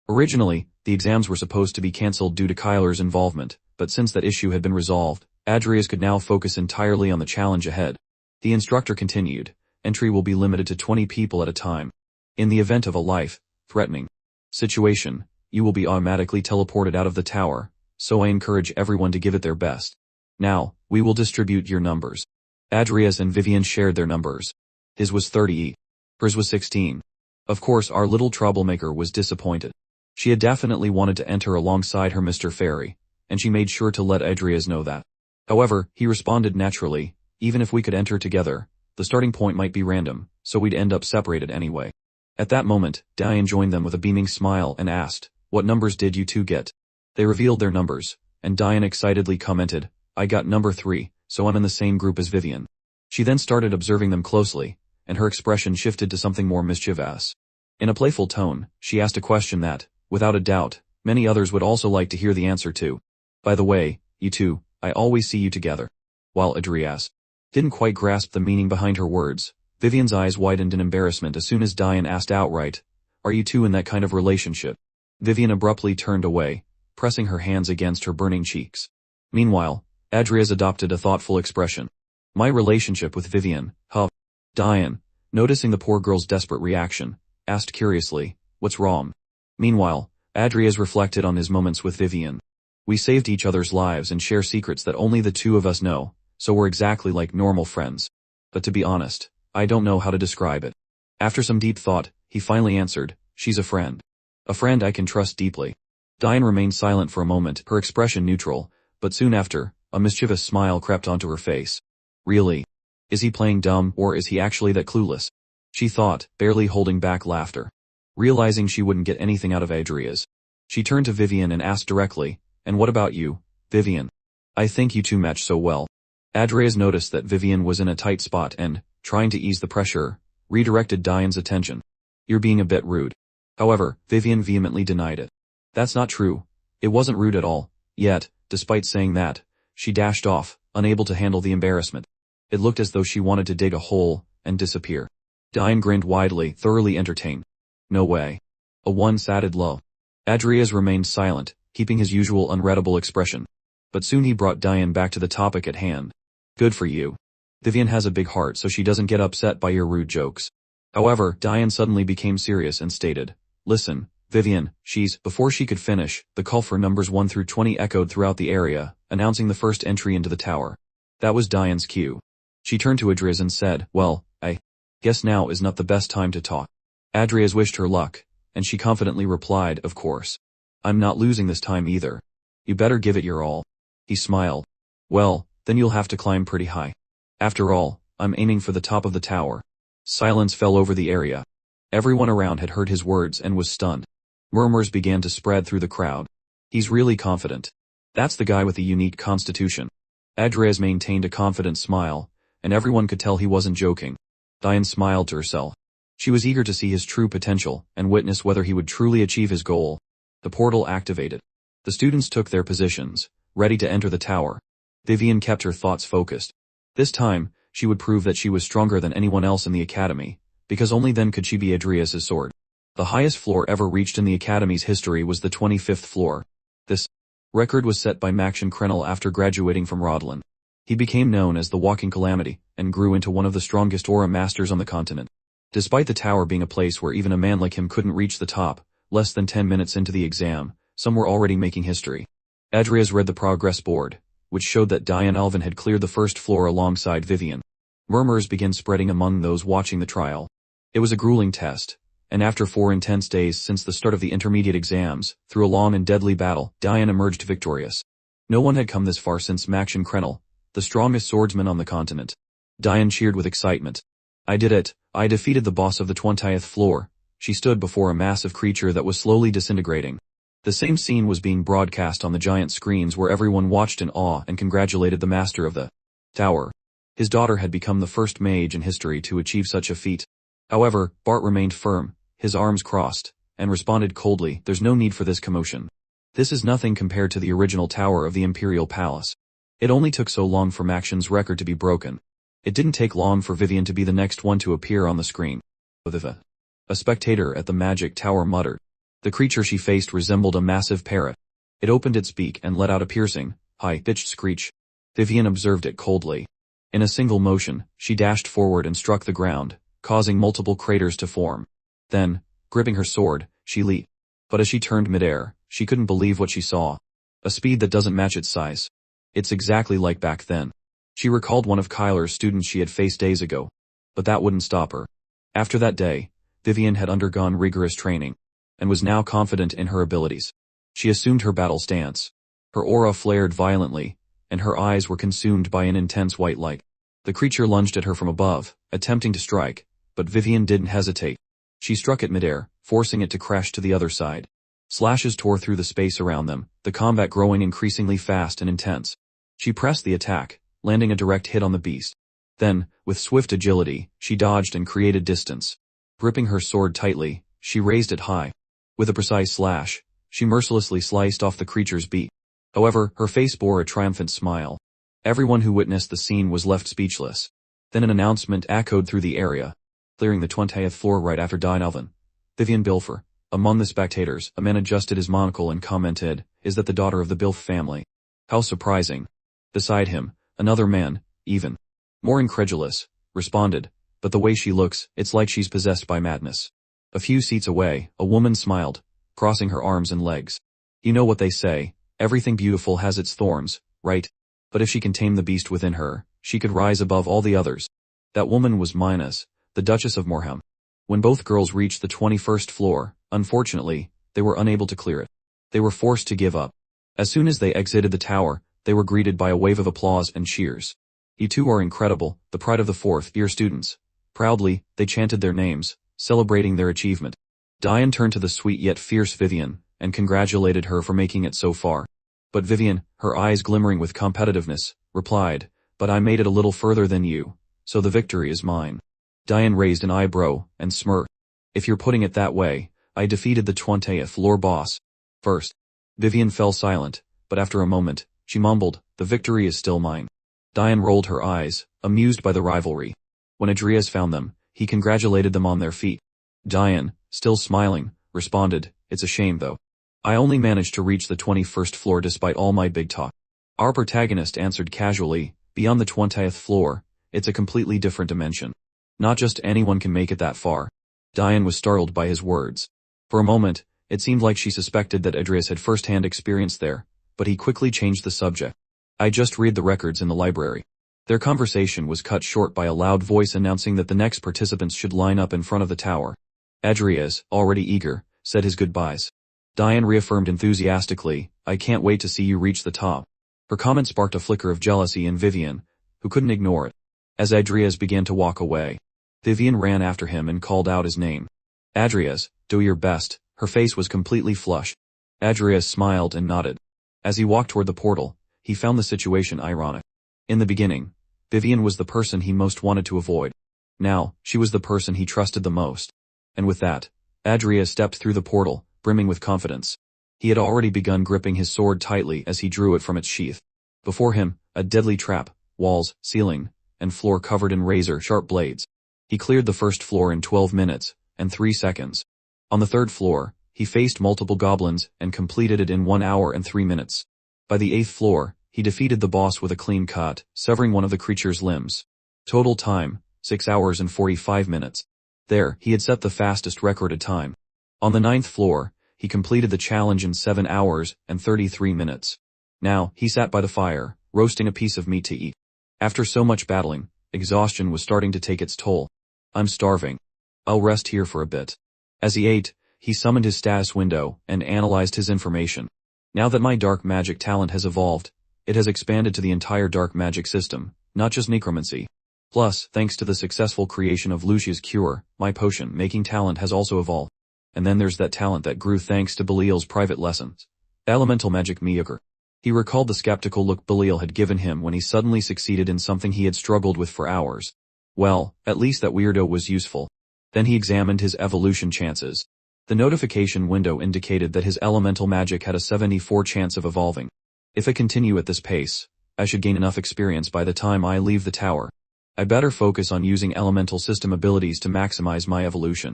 [SPEAKER 1] Originally, the exams were supposed to be cancelled due to Kyler's involvement, but since that issue had been resolved, Adrias could now focus entirely on the challenge ahead. The instructor continued, entry will be limited to 20 people at a time. In the event of a life-threatening situation, you will be automatically teleported out of the tower, so I encourage everyone to give it their best. Now, we will distribute your numbers. Adrias and Vivien shared their numbers. His was 30, hers was 16. Of course our little troublemaker was disappointed. She had definitely wanted to enter alongside her Mr. Fairy, and she made sure to let Adrias know that. However, he responded naturally, even if we could enter together, the starting point might be random, so we'd end up separated anyway. At that moment, Diane joined them with a beaming smile and asked, what numbers did you two get? They revealed their numbers, and Diane excitedly commented, I got number 3, so I'm in the same group as Vivien. She then started observing them closely, and her expression shifted to something more mischievous. In a playful tone, she asked a question that, without a doubt, many others would also like to hear the answer to. By the way, you two, I always see you together. While Adrias didn't quite grasp the meaning behind her words, Vivien's eyes widened in embarrassment as soon as Diane asked outright, "Are you two in that kind of relationship?" Vivien abruptly turned away, pressing her hands against her burning cheeks. Meanwhile, Adrias adopted a thoughtful expression. "My relationship with Vivien, huh?" Diane, noticing the poor girl's desperate reaction, asked curiously, "What's wrong?" Meanwhile, Adrias reflected on his moments with Vivien. "We saved each other's lives and share secrets that only the two of us know, so we're exactly like normal friends. But to be honest, I don't know how to describe it." After some deep thought, he finally answered, "She's a friend. A friend I can trust deeply." Diane remained silent for a moment, her expression neutral, but soon after, a mischievous smile crept onto her face. "Really? Is he playing dumb, or is he actually that clueless?" she thought, barely holding back laughter. Realizing she wouldn't get anything out of Adrias, she turned to Vivien and asked directly, "And what about you, Vivien? I think you two match so well." Adrias noticed that Vivien was in a tight spot and, trying to ease the pressure, redirected Diane's attention. "You're being a bit rude." However, Vivien vehemently denied it. "That's not true. It wasn't rude at all." Yet, despite saying that, she dashed off, unable to handle the embarrassment. It looked as though she wanted to dig a hole and disappear. Diane grinned widely, thoroughly entertained. "No way." A one-sided low. Adrias remained silent, keeping his usual unreadable expression. But soon he brought Diane back to the topic at hand. "Good for you. Vivien has a big heart so she doesn't get upset by your rude jokes." However, Diane suddenly became serious and stated, "Listen, Vivien, she's..." Before she could finish, the call for numbers 1 through 20 echoed throughout the area, announcing the first entry into the tower. That was Diane's cue. She turned to Adrias and said, "Well, I guess now is not the best time to talk." Adrias wished her luck, and she confidently replied, "Of course. I'm not losing this time either. You better give it your all." He smiled. "Well, then you'll have to climb pretty high. After all, I'm aiming for the top of the tower." Silence fell over the area. Everyone around had heard his words and was stunned. Murmurs began to spread through the crowd. "He's really confident. That's the guy with the unique constitution." Adrias maintained a confident smile, and everyone could tell he wasn't joking. Diane smiled to herself. She was eager to see his true potential and witness whether he would truly achieve his goal. The portal activated. The students took their positions, ready to enter the tower. Vivien kept her thoughts focused. This time, she would prove that she was stronger than anyone else in the academy, because only then could she be Adrias' sword. The highest floor ever reached in the academy's history was the 25th floor. This record was set by Maxian Krenel after graduating from Rodlin. He became known as the Walking Calamity, and grew into one of the strongest aura masters on the continent. Despite the tower being a place where even a man like him couldn't reach the top, less than 10 minutes into the exam, some were already making history. Adrias read the progress board, which showed that Diane Alvin had cleared the first floor alongside Vivien. Murmurs began spreading among those watching the trial. It was a grueling test, and after 4 intense days since the start of the intermediate exams, through a long and deadly battle, Diane emerged victorious. No one had come this far since Maxian Krenel, the strongest swordsman on the continent. Diane cheered with excitement. "I did it. I defeated the boss of the 20th floor." She stood before a massive creature that was slowly disintegrating. The same scene was being broadcast on the giant screens where everyone watched in awe and congratulated the master of the tower. His daughter had become the first mage in history to achieve such a feat. However, Bart remained firm, his arms crossed, and responded coldly, "There's no need for this commotion. This is nothing compared to the original tower of the Imperial Palace." It only took so long for Maxian's record to be broken. It didn't take long for Vivien to be the next one to appear on the screen. A spectator at the magic tower muttered. The creature she faced resembled a massive parrot. It opened its beak and let out a piercing, high-pitched screech. Vivien observed it coldly. In a single motion, she dashed forward and struck the ground, causing multiple craters to form. Then, gripping her sword, she leaped. But as she turned midair, she couldn't believe what she saw. A speed that doesn't match its size. It's exactly like back then. She recalled one of Kyler's students she had faced days ago. But that wouldn't stop her. After that day, Vivien had undergone rigorous training, and was now confident in her abilities. She assumed her battle stance. Her aura flared violently, and her eyes were consumed by an intense white light. The creature lunged at her from above, attempting to strike, but Vivien didn't hesitate. She struck it midair, forcing it to crash to the other side. Slashes tore through the space around them, the combat growing increasingly fast and intense. She pressed the attack, landing a direct hit on the beast. Then, with swift agility, she dodged and created distance. Gripping her sword tightly, she raised it high. With a precise slash, she mercilessly sliced off the creature's beak. However, her face bore a triumphant smile. Everyone who witnessed the scene was left speechless. Then an announcement echoed through the area. Clearing the 20th floor right after Dynovan. Vivien Bilfer. Among the spectators, a man adjusted his monocle and commented, "Is that the daughter of the Bilf family? How surprising." Beside him, another man, even more incredulous, responded, "But the way she looks, it's like she's possessed by madness." A few seats away, a woman smiled, crossing her arms and legs. "You know what they say, everything beautiful has its thorns, right? But if she can tame the beast within her, she could rise above all the others." That woman was Minas, the Duchess of Morhem. When both girls reached the 21st floor, unfortunately, they were unable to clear it. They were forced to give up. As soon as they exited the tower, they were greeted by a wave of applause and cheers. "You two are incredible, the pride of the fourth-year students." Proudly, they chanted their names, celebrating their achievement. Diane turned to the sweet yet fierce Vivien, and congratulated her for making it so far. But Vivien, her eyes glimmering with competitiveness, replied, "But I made it a little further than you, so the victory is mine." Diane raised an eyebrow, and smirked. "If you're putting it that way, I defeated the 20th floor boss first." Vivien fell silent, but after a moment, she mumbled, "The victory is still mine." Diane rolled her eyes, amused by the rivalry. When Adrias found them, he congratulated them on their feat. Diane, still smiling, responded, "It's a shame though. I only managed to reach the 21st floor despite all my big talk." Our protagonist answered casually, "Beyond the 20th floor, it's a completely different dimension. Not just anyone can make it that far." Diane was startled by his words. For a moment, it seemed like she suspected that Adrias had first-hand experience there, but he quickly changed the subject. "I just read the records in the library." Their conversation was cut short by a loud voice announcing that the next participants should line up in front of the tower. Adrias, already eager, said his goodbyes. Diane reaffirmed enthusiastically, "I can't wait to see you reach the top." Her comment sparked a flicker of jealousy in Vivien, who couldn't ignore it. As Adrias began to walk away, Vivien ran after him and called out his name. "Adrias, do your best." Her face was completely flushed. Adrias smiled and nodded. As he walked toward the portal, he found the situation ironic. In the beginning, Vivien was the person he most wanted to avoid. Now, she was the person he trusted the most. And with that, Adrias stepped through the portal, brimming with confidence. He had already begun gripping his sword tightly as he drew it from its sheath. Before him, a deadly trap, walls, ceiling, and floor covered in razor-sharp blades. He cleared the first floor in 12 minutes, and 3 seconds. On the third floor, he faced multiple goblins and completed it in 1 hour and 3 minutes. By the 8th floor, he defeated the boss with a clean cut, severing one of the creature's limbs. Total time, 6 hours and 45 minutes. There, he had set the fastest recorded time. On the 9th floor, he completed the challenge in 7 hours and 33 minutes. Now, he sat by the fire, roasting a piece of meat to eat. After so much battling, exhaustion was starting to take its toll. "I'm starving. I'll rest here for a bit." As he ate, he summoned his status window and analyzed his information. "Now that my dark magic talent has evolved, it has expanded to the entire dark magic system, not just necromancy. Plus, thanks to the successful creation of Lucia's cure, my potion-making talent has also evolved. And then there's that talent that grew thanks to Belial's private lessons. Elemental magic mediocre." He recalled the skeptical look Belial had given him when he suddenly succeeded in something he had struggled with for hours. Well, at least that weirdo was useful. Then he examined his evolution chances. The notification window indicated that his elemental magic had a 74% chance of evolving. "If I continue at this pace, I should gain enough experience by the time I leave the tower. I better focus on using elemental system abilities to maximize my evolution."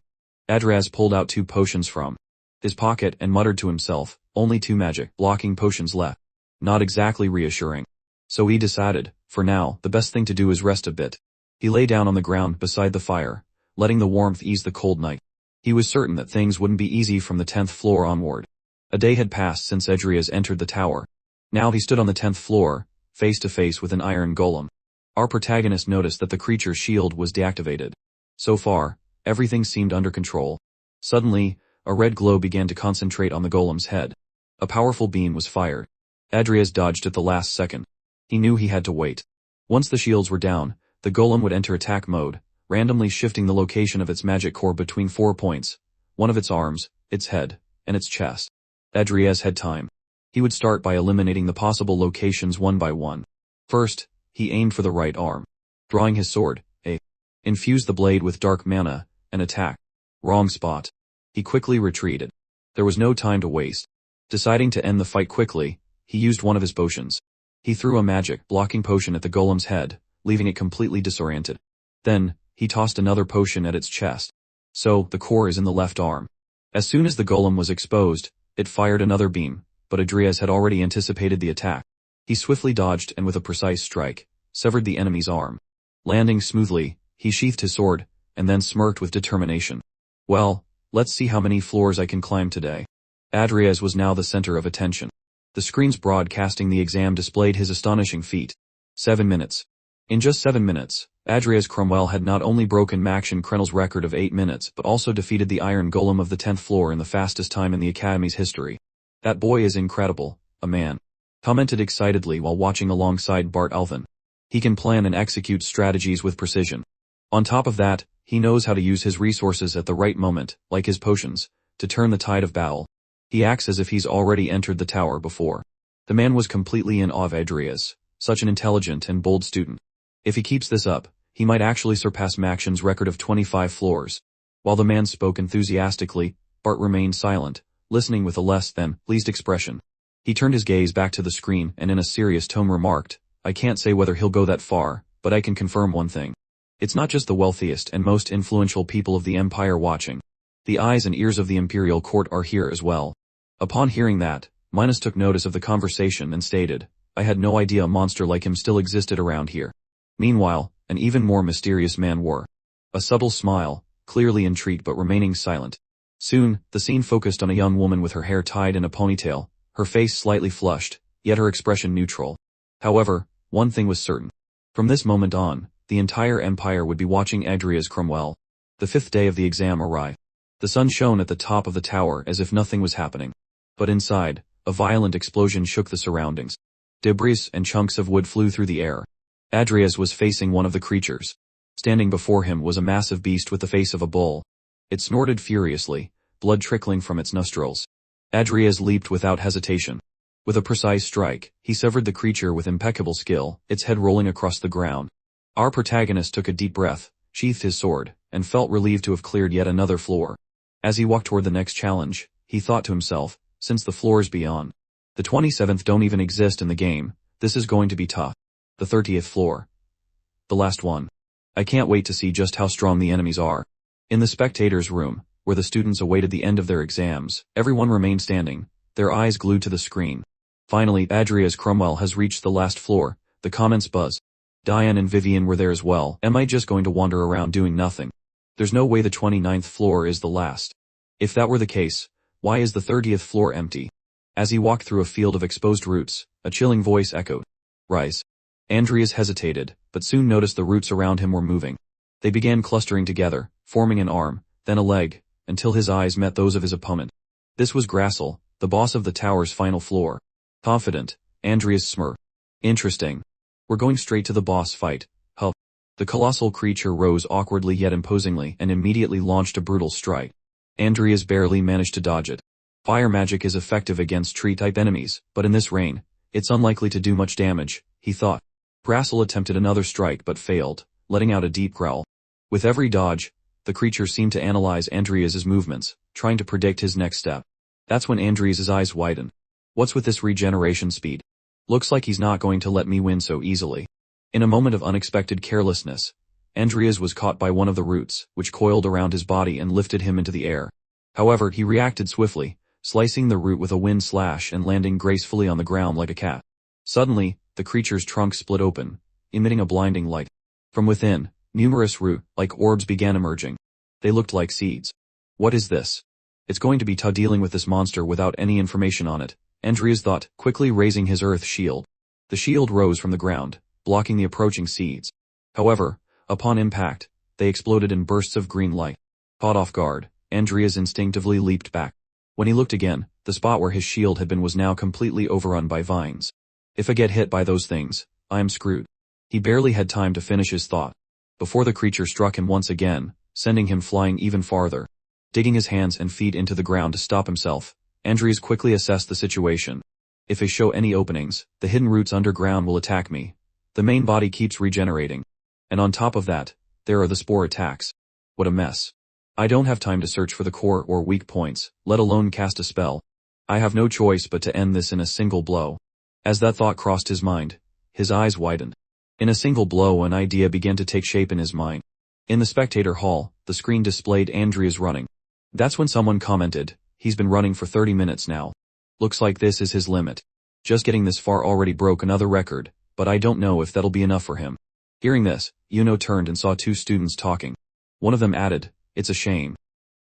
[SPEAKER 1] Adrias pulled out 2 potions from his pocket and muttered to himself, "Only 2 magic blocking potions left." Not exactly reassuring. So he decided, for now, the best thing to do is rest a bit. He lay down on the ground beside the fire, letting the warmth ease the cold night. He was certain that things wouldn't be easy from the 10th floor onward. A day had passed since Adrias entered the tower. Now he stood on the 10th floor, face to face with an iron golem. Our protagonist noticed that the creature's shield was deactivated. So far, everything seemed under control. Suddenly, a red glow began to concentrate on the golem's head. A powerful beam was fired. Adrias dodged at the last second. He knew he had to wait. Once the shields were down, the golem would enter attack mode, randomly shifting the location of its magic core between 4 points, one of its arms, its head, and its chest. Adrias had time. He would start by eliminating the possible locations one by one. First, he aimed for the right arm. Drawing his sword, infused the blade with dark mana, and attack. Wrong spot. He quickly retreated. There was no time to waste. Deciding to end the fight quickly, he used one of his potions. He threw a magic blocking potion at the golem's head, leaving it completely disoriented. Then, he tossed another potion at its chest. So, the core is in the left arm. As soon as the golem was exposed, it fired another beam, but Adrias had already anticipated the attack. He swiftly dodged and with a precise strike, severed the enemy's arm. Landing smoothly, he sheathed his sword, and then smirked with determination. Well, let's see how many floors I can climb today. Adrias was now the center of attention. The screens broadcasting the exam displayed his astonishing feat. 7 minutes. In just 7 minutes, Adrias Cromwell had not only broken Maxian Krenel's record of 8 minutes but also defeated the Iron Golem of the 10th floor in the fastest time in the Academy's history. That boy is incredible, a man commented excitedly while watching alongside Bart Alvin. He can plan and execute strategies with precision. On top of that, he knows how to use his resources at the right moment, like his potions, to turn the tide of battle. He acts as if he's already entered the tower before. The man was completely in awe of Adrias, such an intelligent and bold student. If he keeps this up, he might actually surpass Maxian's record of 25 floors. While the man spoke enthusiastically, Bart remained silent, listening with a less than pleased expression. He turned his gaze back to the screen and in a serious tone remarked, I can't say whether he'll go that far, but I can confirm one thing. It's not just the wealthiest and most influential people of the Empire watching. The eyes and ears of the Imperial Court are here as well. Upon hearing that, Minos took notice of the conversation and stated, I had no idea a monster like him still existed around here. Meanwhile, an even more mysterious man wore a subtle smile, clearly intrigued but remaining silent. Soon, the scene focused on a young woman with her hair tied in a ponytail, her face slightly flushed, yet her expression neutral. However, one thing was certain. From this moment on, the entire Empire would be watching Adrias Cromwell. The 5th day of the exam arrived. The sun shone at the top of the tower as if nothing was happening. But inside, a violent explosion shook the surroundings. Debris and chunks of wood flew through the air. Adrias was facing one of the creatures. Standing before him was a massive beast with the face of a bull. It snorted furiously, blood trickling from its nostrils. Adrias leaped without hesitation. With a precise strike, he severed the creature with impeccable skill, its head rolling across the ground. Our protagonist took a deep breath, sheathed his sword, and felt relieved to have cleared yet another floor. As he walked toward the next challenge, he thought to himself, since the floors beyond the 27th don't even exist in the game, this is going to be tough. The 30th floor. The last one. I can't wait to see just how strong the enemies are. In the spectators' room, where the students awaited the end of their exams, everyone remained standing, their eyes glued to the screen. Finally, Adrias Cromwell has reached the last floor, the comments buzzed. Diane and Vivien were there as well. Am I just going to wander around doing nothing? There's no way the 29th floor is the last. If that were the case, why is the 30th floor empty? As he walked through a field of exposed roots, a chilling voice echoed. Rise. Adrias hesitated, but soon noticed the roots around him were moving. They began clustering together, forming an arm, then a leg, until his eyes met those of his opponent. This was Grassel, the boss of the tower's final floor. Confident, Adrias smirked. Interesting. We're going straight to the boss fight, huh? The colossal creature rose awkwardly yet imposingly and immediately launched a brutal strike. Adrias barely managed to dodge it. Fire magic is effective against tree-type enemies, but in this rain, it's unlikely to do much damage, he thought. Grassel attempted another strike but failed, letting out a deep growl. With every dodge, the creature seemed to analyze Adrias's movements, trying to predict his next step. That's when Adrias's eyes widened. What's with this regeneration speed? Looks like he's not going to let me win so easily. In a moment of unexpected carelessness, Adrias was caught by one of the roots, which coiled around his body and lifted him into the air. However, he reacted swiftly, slicing the root with a wind slash and landing gracefully on the ground like a cat. Suddenly, the creature's trunk split open, emitting a blinding light. From within, numerous root-like orbs began emerging. They looked like seeds. What is this? It's going to be tough dealing with this monster without any information on it, Adrias thought, quickly raising his earth shield. The shield rose from the ground, blocking the approaching seeds. However, upon impact, they exploded in bursts of green light. Caught off guard, Adrias instinctively leaped back. When he looked again, the spot where his shield had been was now completely overrun by vines. If I get hit by those things, I am screwed. He barely had time to finish his thought before the creature struck him once again, sending him flying even farther. Digging his hands and feet into the ground to stop himself, Adrias quickly assessed the situation. If I show any openings, the hidden roots underground will attack me. The main body keeps regenerating. And on top of that, there are the spore attacks. What a mess. I don't have time to search for the core or weak points, let alone cast a spell. I have no choice but to end this in a single blow. As that thought crossed his mind, his eyes widened. In a single blow, an idea began to take shape in his mind. In the spectator hall, the screen displayed Adrias running. That's when someone commented, "He's been running for 30 minutes now. Looks like this is his limit. Just getting this far already broke another record, but I don't know if that'll be enough for him." Hearing this, turned and saw two students talking. One of them added, "It's a shame.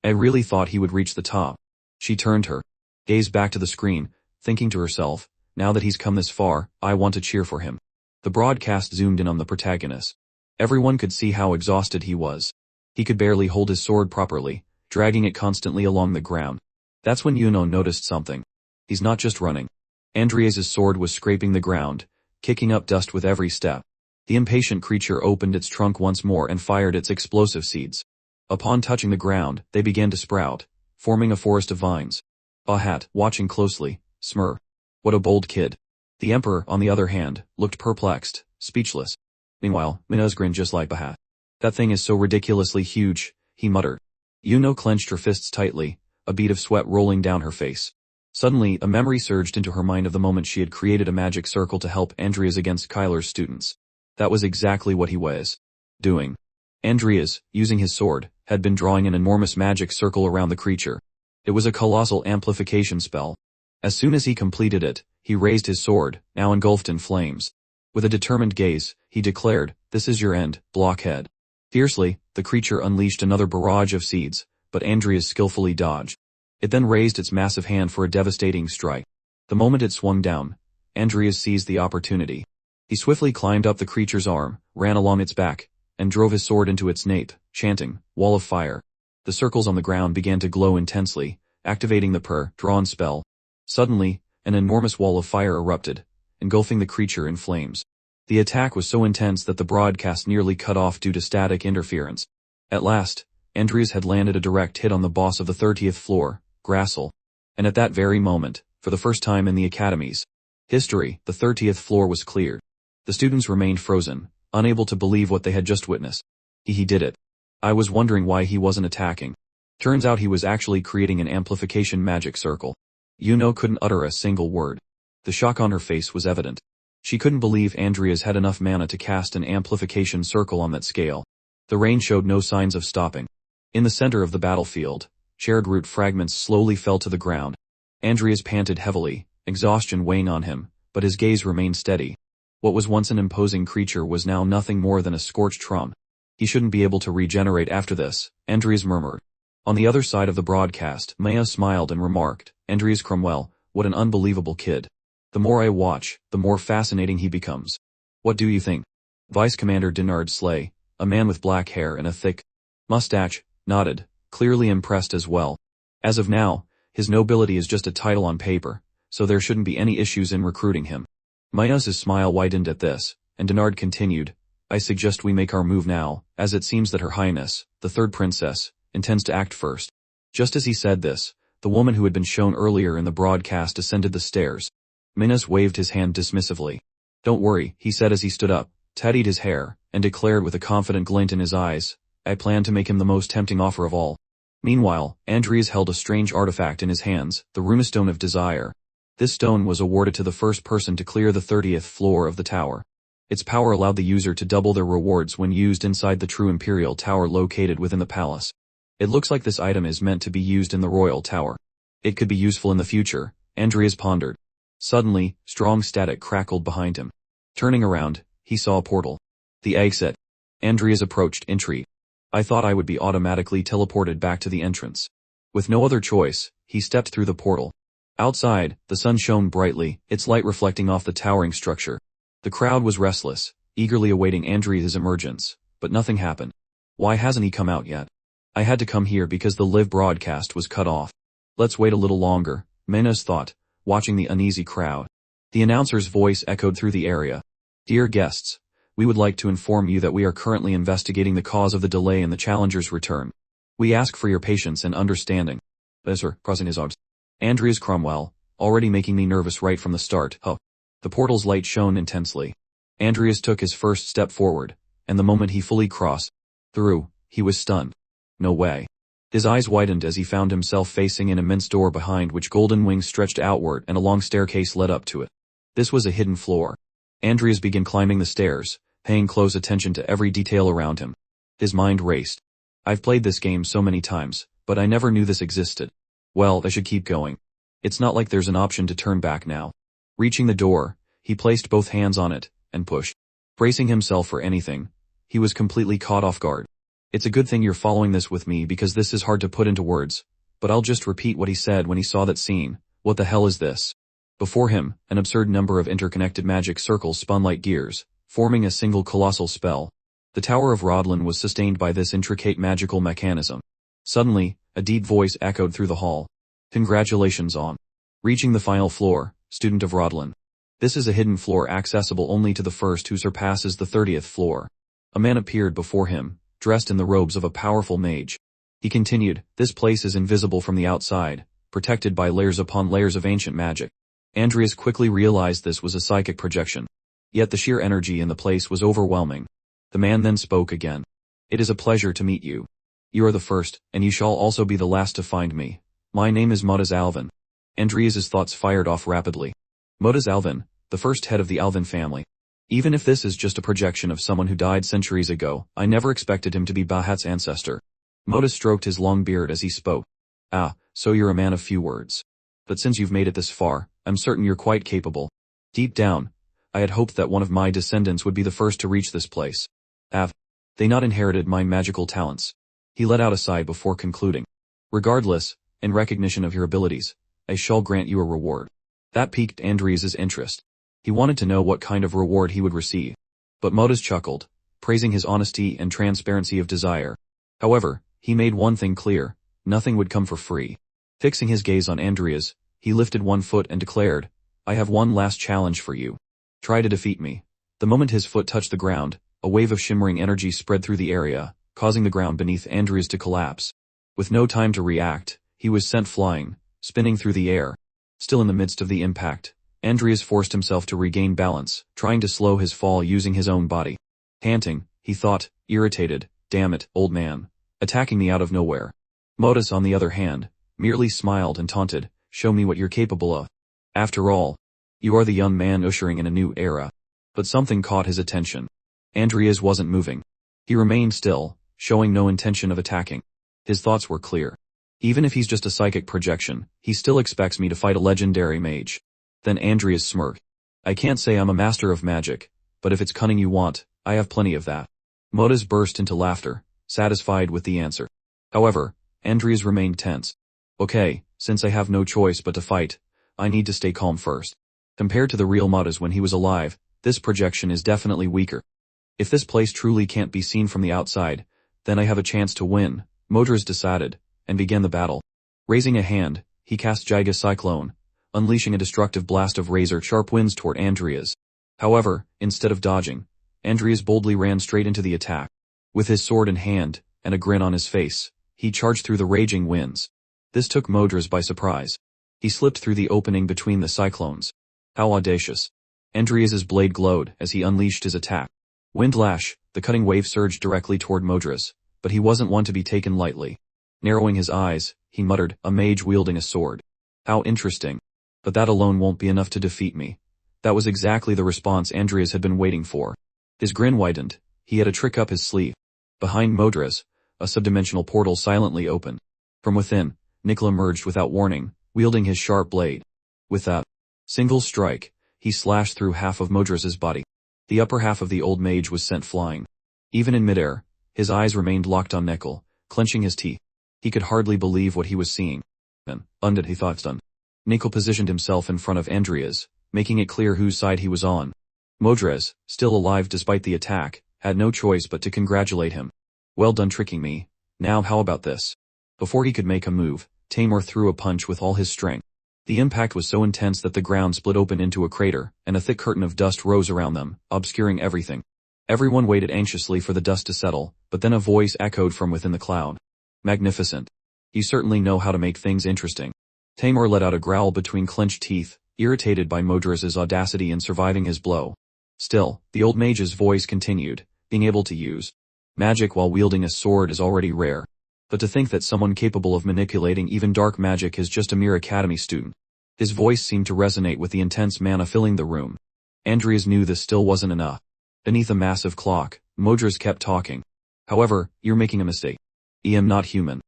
[SPEAKER 1] I really thought he would reach the top." She turned her gaze back to the screen, thinking to herself, now that he's come this far, I want to cheer for him. The broadcast zoomed in on the protagonist. Everyone could see how exhausted he was. He could barely hold his sword properly, dragging it constantly along the ground. That's when noticed something. He's not just running. Adrias' sword was scraping the ground, kicking up dust with every step. The impatient creature opened its trunk once more and fired its explosive seeds. Upon touching the ground, they began to sprout, forming a forest of vines. Bahat, watching closely, smir. What a bold kid. The Emperor, on the other hand, looked perplexed, speechless. Meanwhile, Minaz grinned just like Bahat. "That thing is so ridiculously huge," he muttered. Clenched her fists tightly, a bead of sweat rolling down her face. Suddenly, a memory surged into her mind of the moment she had created a magic circle to help Adrias against Kyler's students. That was exactly what he was doing. Adrias, using his sword, had been drawing an enormous magic circle around the creature. It was a colossal amplification spell. As soon as he completed it, he raised his sword, now engulfed in flames. With a determined gaze, he declared, "This is your end, blockhead." Fiercely, the creature unleashed another barrage of seeds, but Adrias skillfully dodged. It then raised its massive hand for a devastating strike. The moment it swung down, Adrias seized the opportunity. He swiftly climbed up the creature's arm, ran along its back, and drove his sword into its nape, chanting, "Wall of fire." The circles on the ground began to glow intensely, activating the drawn spell. Suddenly, an enormous wall of fire erupted, engulfing the creature in flames. The attack was so intense that the broadcast nearly cut off due to static interference. At last, Adrias had landed a direct hit on the boss of the 30th floor, Grassel. And at that very moment, for the first time in the Academy's history, the 30th floor was cleared. The students remained frozen, unable to believe what they had just witnessed. He did it. I was wondering why he wasn't attacking. Turns out he was actually creating an amplification magic circle. Couldn't utter a single word. The shock on her face was evident. She couldn't believe Adrias had enough mana to cast an amplification circle on that scale. The rain showed no signs of stopping. In the center of the battlefield, charred root fragments slowly fell to the ground. Adrias panted heavily, exhaustion weighing on him, but his gaze remained steady. What was once an imposing creature was now nothing more than a scorched trump. He shouldn't be able to regenerate after this, Adrias murmured. On the other side of the broadcast, Maya smiled and remarked, "Adrias Cromwell, what an unbelievable kid. The more I watch, the more fascinating he becomes." "What do you think?" Vice Commander Dinard Slay, a man with black hair and a thick mustache, nodded, clearly impressed as well. As of now, his nobility is just a title on paper, so there shouldn't be any issues in recruiting him. Maya's smile widened at this, and Dinard continued, "I suggest we make our move now, as it seems that Her Highness, the third princess, intends to act first." Just as he said this, the woman who had been shown earlier in the broadcast ascended the stairs. Minas waved his hand dismissively. "Don't worry," he said as he stood up, tidied his hair, and declared with a confident glint in his eyes, "I plan to make him the most tempting offer of all." Meanwhile, Adrias held a strange artifact in his hands, the Runestone of Desire. This stone was awarded to the first person to clear the 30th floor of the tower. Its power allowed the user to double their rewards when used inside the true Imperial Tower located within the palace. It looks like this item is meant to be used in the Royal Tower. It could be useful in the future, Adrias pondered. Suddenly, strong static crackled behind him. Turning around, he saw a portal. The exit. Adrias approached, intrigued. "I thought I would be automatically teleported back to the entrance." With no other choice, he stepped through the portal. Outside, the sun shone brightly, its light reflecting off the towering structure. The crowd was restless, eagerly awaiting Adrias' emergence, but nothing happened. Why hasn't he come out yet? I had to come here because the live broadcast was cut off. Let's wait a little longer, Menas thought, watching the uneasy crowd. The announcer's voice echoed through the area. "Dear guests, we would like to inform you that we are currently investigating the cause of the delay in the challenger's return. We ask for your patience and understanding." Crossing his arms. "Adrias Cromwell, already making me nervous right from the start, huh?" The portal's light shone intensely. Adrias took his first step forward, and the moment he fully crossed through, he was stunned. No way. His eyes widened as he found himself facing an immense door behind which golden wings stretched outward and a long staircase led up to it. This was a hidden floor. Adrias began climbing the stairs, paying close attention to every detail around him. His mind raced. I've played this game so many times, but I never knew this existed. Well, I should keep going. It's not like there's an option to turn back now. Reaching the door, he placed both hands on it, and pushed. Bracing himself for anything, he was completely caught off guard. It's a good thing you're following this with me because this is hard to put into words, but I'll just repeat what he said when he saw that scene. What the hell is this? Before him, an absurd number of interconnected magic circles spun like gears, forming a single colossal spell. The Tower of Rodlin was sustained by this intricate magical mechanism. Suddenly, a deep voice echoed through the hall. Congratulations on reaching the final floor, student of Rodlin. This is a hidden floor accessible only to the first who surpasses the 30th floor. A man appeared before him, dressed in the robes of a powerful mage. He continued, this place is invisible from the outside, protected by layers upon layers of ancient magic. Adrias quickly realized this was a psychic projection. Yet the sheer energy in the place was overwhelming. The man then spoke again. It is a pleasure to meet you. You are the first, and you shall also be the last to find me. My name is Modus Alvin. Adrias's thoughts fired off rapidly. Modus Alvin, the first head of the Alvin family. Even if this is just a projection of someone who died centuries ago, I never expected him to be Bahat's ancestor. Modus stroked his long beard as he spoke. Ah, so you're a man of few words. But since you've made it this far, I'm certain you're quite capable. Deep down, I had hoped that one of my descendants would be the first to reach this place. Have they not inherited my magical talents? He let out a sigh before concluding. Regardless, in recognition of your abilities, I shall grant you a reward. That piqued Adrias's interest. He wanted to know what kind of reward he would receive. But Modus chuckled, praising his honesty and transparency of desire. However, he made one thing clear, nothing would come for free. Fixing his gaze on Adrias, he lifted one foot and declared, I have one last challenge for you. Try to defeat me. The moment his foot touched the ground, a wave of shimmering energy spread through the area, causing the ground beneath Adrias to collapse. With no time to react, he was sent flying, spinning through the air. Still in the midst of the impact, Adrias forced himself to regain balance, trying to slow his fall using his own body. Panting, he thought, irritated, damn it, old man, attacking me out of nowhere. Modus, on the other hand, merely smiled and taunted, show me what you're capable of. After all, you are the young man ushering in a new era. But something caught his attention. Adrias wasn't moving. He remained still, showing no intention of attacking. His thoughts were clear. Even if he's just a psychic projection, he still expects me to fight a legendary mage. Then Adrias smirked. I can't say I'm a master of magic, but if it's cunning you want, I have plenty of that. Modus burst into laughter, satisfied with the answer. However, Adrias remained tense. Okay, since I have no choice but to fight, I need to stay calm first. Compared to the real Modus when he was alive, this projection is definitely weaker. If this place truly can't be seen from the outside, then I have a chance to win, Modus decided, and began the battle. Raising a hand, he cast Giga Cyclone, unleashing a destructive blast of razor-sharp winds toward Adrias. However, instead of dodging, Adrias boldly ran straight into the attack. With his sword in hand, and a grin on his face, he charged through the raging winds. This took Modus by surprise. He slipped through the opening between the cyclones. How audacious. Adrias's blade glowed as he unleashed his attack. Windlash, the cutting wave surged directly toward Modus, but he wasn't one to be taken lightly. Narrowing his eyes, he muttered, a mage wielding a sword. How interesting. But that alone won't be enough to defeat me. That was exactly the response Adrias had been waiting for. His grin widened. He had a trick up his sleeve. Behind Modus, a subdimensional portal silently opened. From within, Nickel emerged without warning, wielding his sharp blade. With that single strike, he slashed through half of Modus's body. The upper half of the old mage was sent flying. Even in midair, his eyes remained locked on Nickel, clenching his teeth. He could hardly believe what he was seeing. Then, undid he thought stunned. Nickel positioned himself in front of Adrias, making it clear whose side he was on. Modus, still alive despite the attack, had no choice but to congratulate him. Well done tricking me. Now how about this? Before he could make a move, Tamor threw a punch with all his strength. The impact was so intense that the ground split open into a crater, and a thick curtain of dust rose around them, obscuring everything. Everyone waited anxiously for the dust to settle, but then a voice echoed from within the cloud. Magnificent. You certainly know how to make things interesting. Tamor let out a growl between clenched teeth, irritated by Modus's audacity in surviving his blow. Still, the old mage's voice continued, Being able to use magic while wielding a sword is already rare. But to think that someone capable of manipulating even dark magic is just a mere academy student. His voice seemed to resonate with the intense mana filling the room. Adrias knew this still wasn't enough. Beneath a massive clock, Modras kept talking. However, you're making a mistake. I am not human.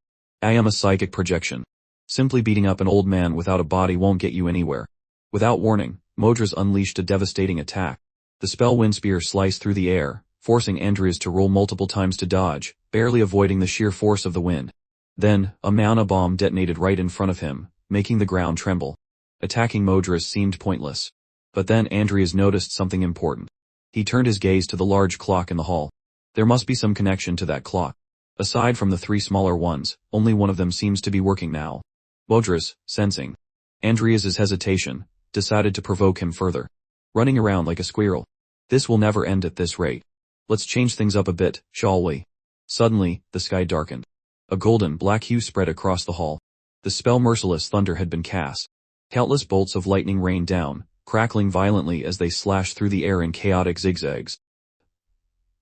[SPEAKER 1] I am a psychic projection. Simply beating up an old man without a body won't get you anywhere. Without warning, Modras unleashed a devastating attack. The spell wind spear sliced through the air, forcing Adrias to roll multiple times to dodge, barely avoiding the sheer force of the wind. Then, a mana bomb detonated right in front of him, making the ground tremble. Attacking Modras seemed pointless. But then Adrias noticed something important. He turned his gaze to the large clock in the hall. There must be some connection to that clock. Aside from the 3 smaller ones, only one of them seems to be working now. Modras, sensing Adrias's hesitation, decided to provoke him further. Running around like a squirrel. This will never end at this rate. Let's change things up a bit, shall we? Suddenly, the sky darkened. A golden black hue spread across the hall. The spell Merciless Thunder had been cast. Countless bolts of lightning rained down, crackling violently as they slashed through the air in chaotic zigzags.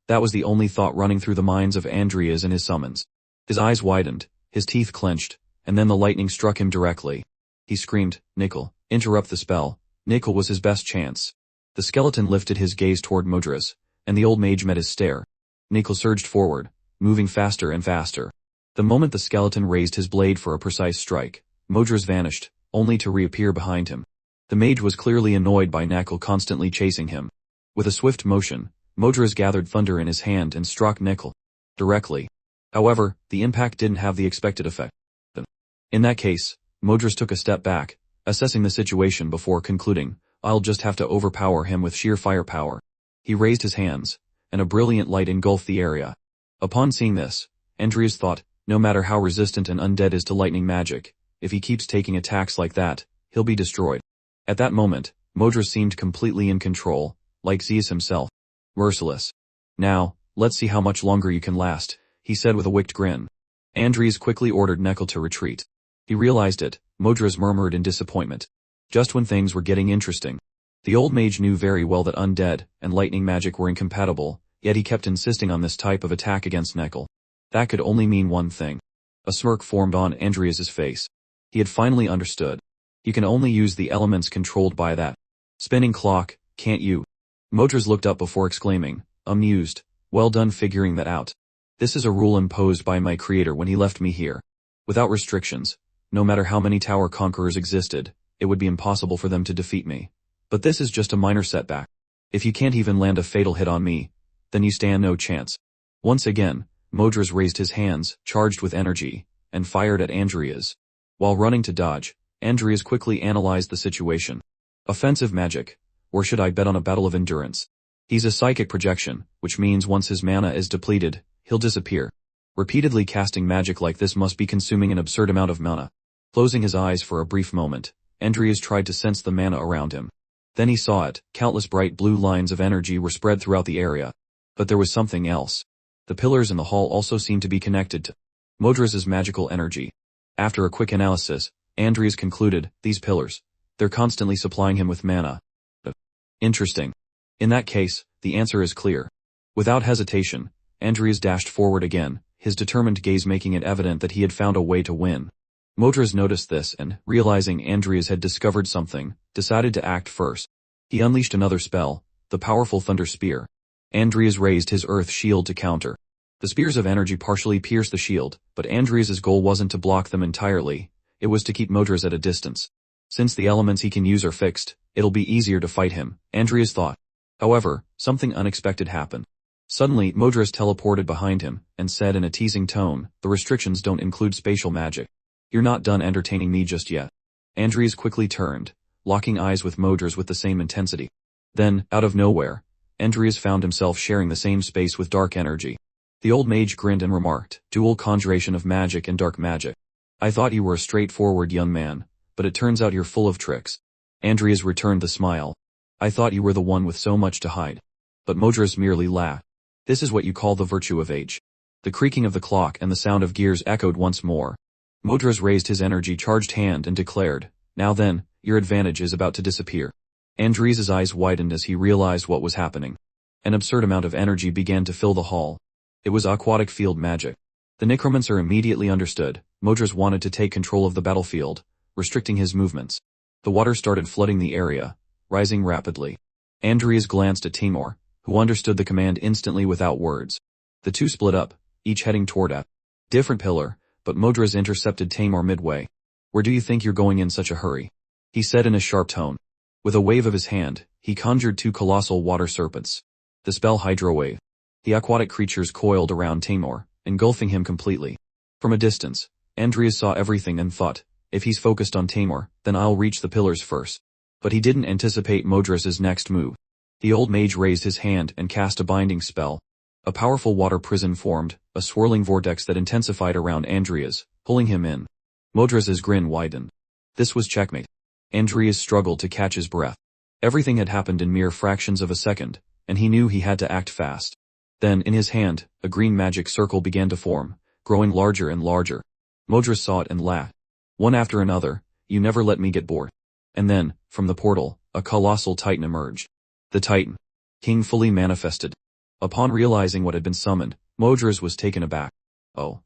[SPEAKER 1] That was the only thought running through the minds of Adrias and his summons. His eyes widened, his teeth clenched, and then the lightning struck him directly. He screamed, "Nickel, interrupt the spell." Nickel was his best chance. The skeleton lifted his gaze toward Modras, and the old mage met his stare. Nickel surged forward, moving faster and faster. The moment the skeleton raised his blade for a precise strike, Modras vanished, only to reappear behind him. The mage was clearly annoyed by Nickel constantly chasing him. With a swift motion, Modras gathered thunder in his hand and struck Nickel directly. However, the impact didn't have the expected effect. In that case, Modras took a step back, assessing the situation before concluding, "I'll just have to overpower him with sheer firepower." He raised his hands, and a brilliant light engulfed the area. Upon seeing this, Adrias thought, no matter how resistant an undead is to lightning magic, if he keeps taking attacks like that, he'll be destroyed. At that moment, Modras seemed completely in control, like Zeus himself. "Merciless. Now, let's see how much longer you can last," he said with a wicked grin. Adrias quickly ordered Nickel to retreat. He realized it, Modras murmured in disappointment. Just when things were getting interesting. The old mage knew very well that undead and lightning magic were incompatible, yet he kept insisting on this type of attack against Nickel. That could only mean one thing. A smirk formed on Adrias's face. He had finally understood. You can only use the elements controlled by that spinning clock, can't you? Modras looked up before exclaiming, amused, "Well done figuring that out. This is a rule imposed by my creator when he left me here. Without restrictions, no matter how many tower conquerors existed, it would be impossible for them to defeat me. But this is just a minor setback. If you can't even land a fatal hit on me, then you stand no chance." Once again, Modras raised his hands, charged with energy, and fired at Adrias. While running to dodge, Adrias quickly analyzed the situation. Offensive magic, or should I bet on a battle of endurance? He's a psychic projection, which means once his mana is depleted, he'll disappear. Repeatedly casting magic like this must be consuming an absurd amount of mana. Closing his eyes for a brief moment, Adrias tried to sense the mana around him. Then he saw it, countless bright blue lines of energy were spread throughout the area. But there was something else. The pillars in the hall also seemed to be connected to Modras's magical energy. After a quick analysis, Adrias concluded, these pillars, they're constantly supplying him with mana. Interesting. In that case, the answer is clear. Without hesitation, Adrias dashed forward again, his determined gaze making it evident that he had found a way to win. Modras noticed this and, realizing Adrias had discovered something, decided to act first. He unleashed another spell, the powerful Thunder Spear. Adrias raised his earth shield to counter. The spears of energy partially pierced the shield, but Adrias's goal wasn't to block them entirely, it was to keep Modras at a distance. Since the elements he can use are fixed, it'll be easier to fight him, Adrias thought. However, something unexpected happened. Suddenly, Modras teleported behind him, and said in a teasing tone, the restrictions don't include spatial magic. You're not done entertaining me just yet. Adrias quickly turned, locking eyes with Modras with the same intensity. Then, out of nowhere, Adrias found himself sharing the same space with dark energy. The old mage grinned and remarked, dual conjuration of magic and dark magic. I thought you were a straightforward young man, but it turns out you're full of tricks. Adrias returned the smile. I thought you were the one with so much to hide. But Modras merely laughed. This is what you call the virtue of age. The creaking of the clock and the sound of gears echoed once more. Modras raised his energy-charged hand and declared, now then, your advantage is about to disappear. Adrias's eyes widened as he realized what was happening. An absurd amount of energy began to fill the hall. It was aquatic field magic. The necromancer immediately understood. Modras wanted to take control of the battlefield, restricting his movements. The water started flooding the area, rising rapidly. Adrias glanced at Timur, who understood the command instantly without words. The two split up, each heading toward a different pillar, but Modras intercepted Timur midway. "Where do you think you're going in such a hurry?" he said in a sharp tone. With a wave of his hand, he conjured two colossal water serpents. The spell Hydrowave. The aquatic creatures coiled around Timur, engulfing him completely. From a distance, Adrias saw everything and thought, if he's focused on Timur, then I'll reach the pillars first. But he didn't anticipate Modras's next move. The old mage raised his hand and cast a binding spell. A powerful water prison formed, a swirling vortex that intensified around Adrias, pulling him in. Modras's grin widened. This was checkmate. Adrias struggled to catch his breath. Everything had happened in mere fractions of a second, and he knew he had to act fast. Then, in his hand, a green magic circle began to form, growing larger and larger. Modras saw it and laughed. One after another, "You never let me get bored." And then, from the portal, a colossal titan emerged. The titan king fully manifested. Upon realizing what had been summoned, Modras was taken aback. Oh.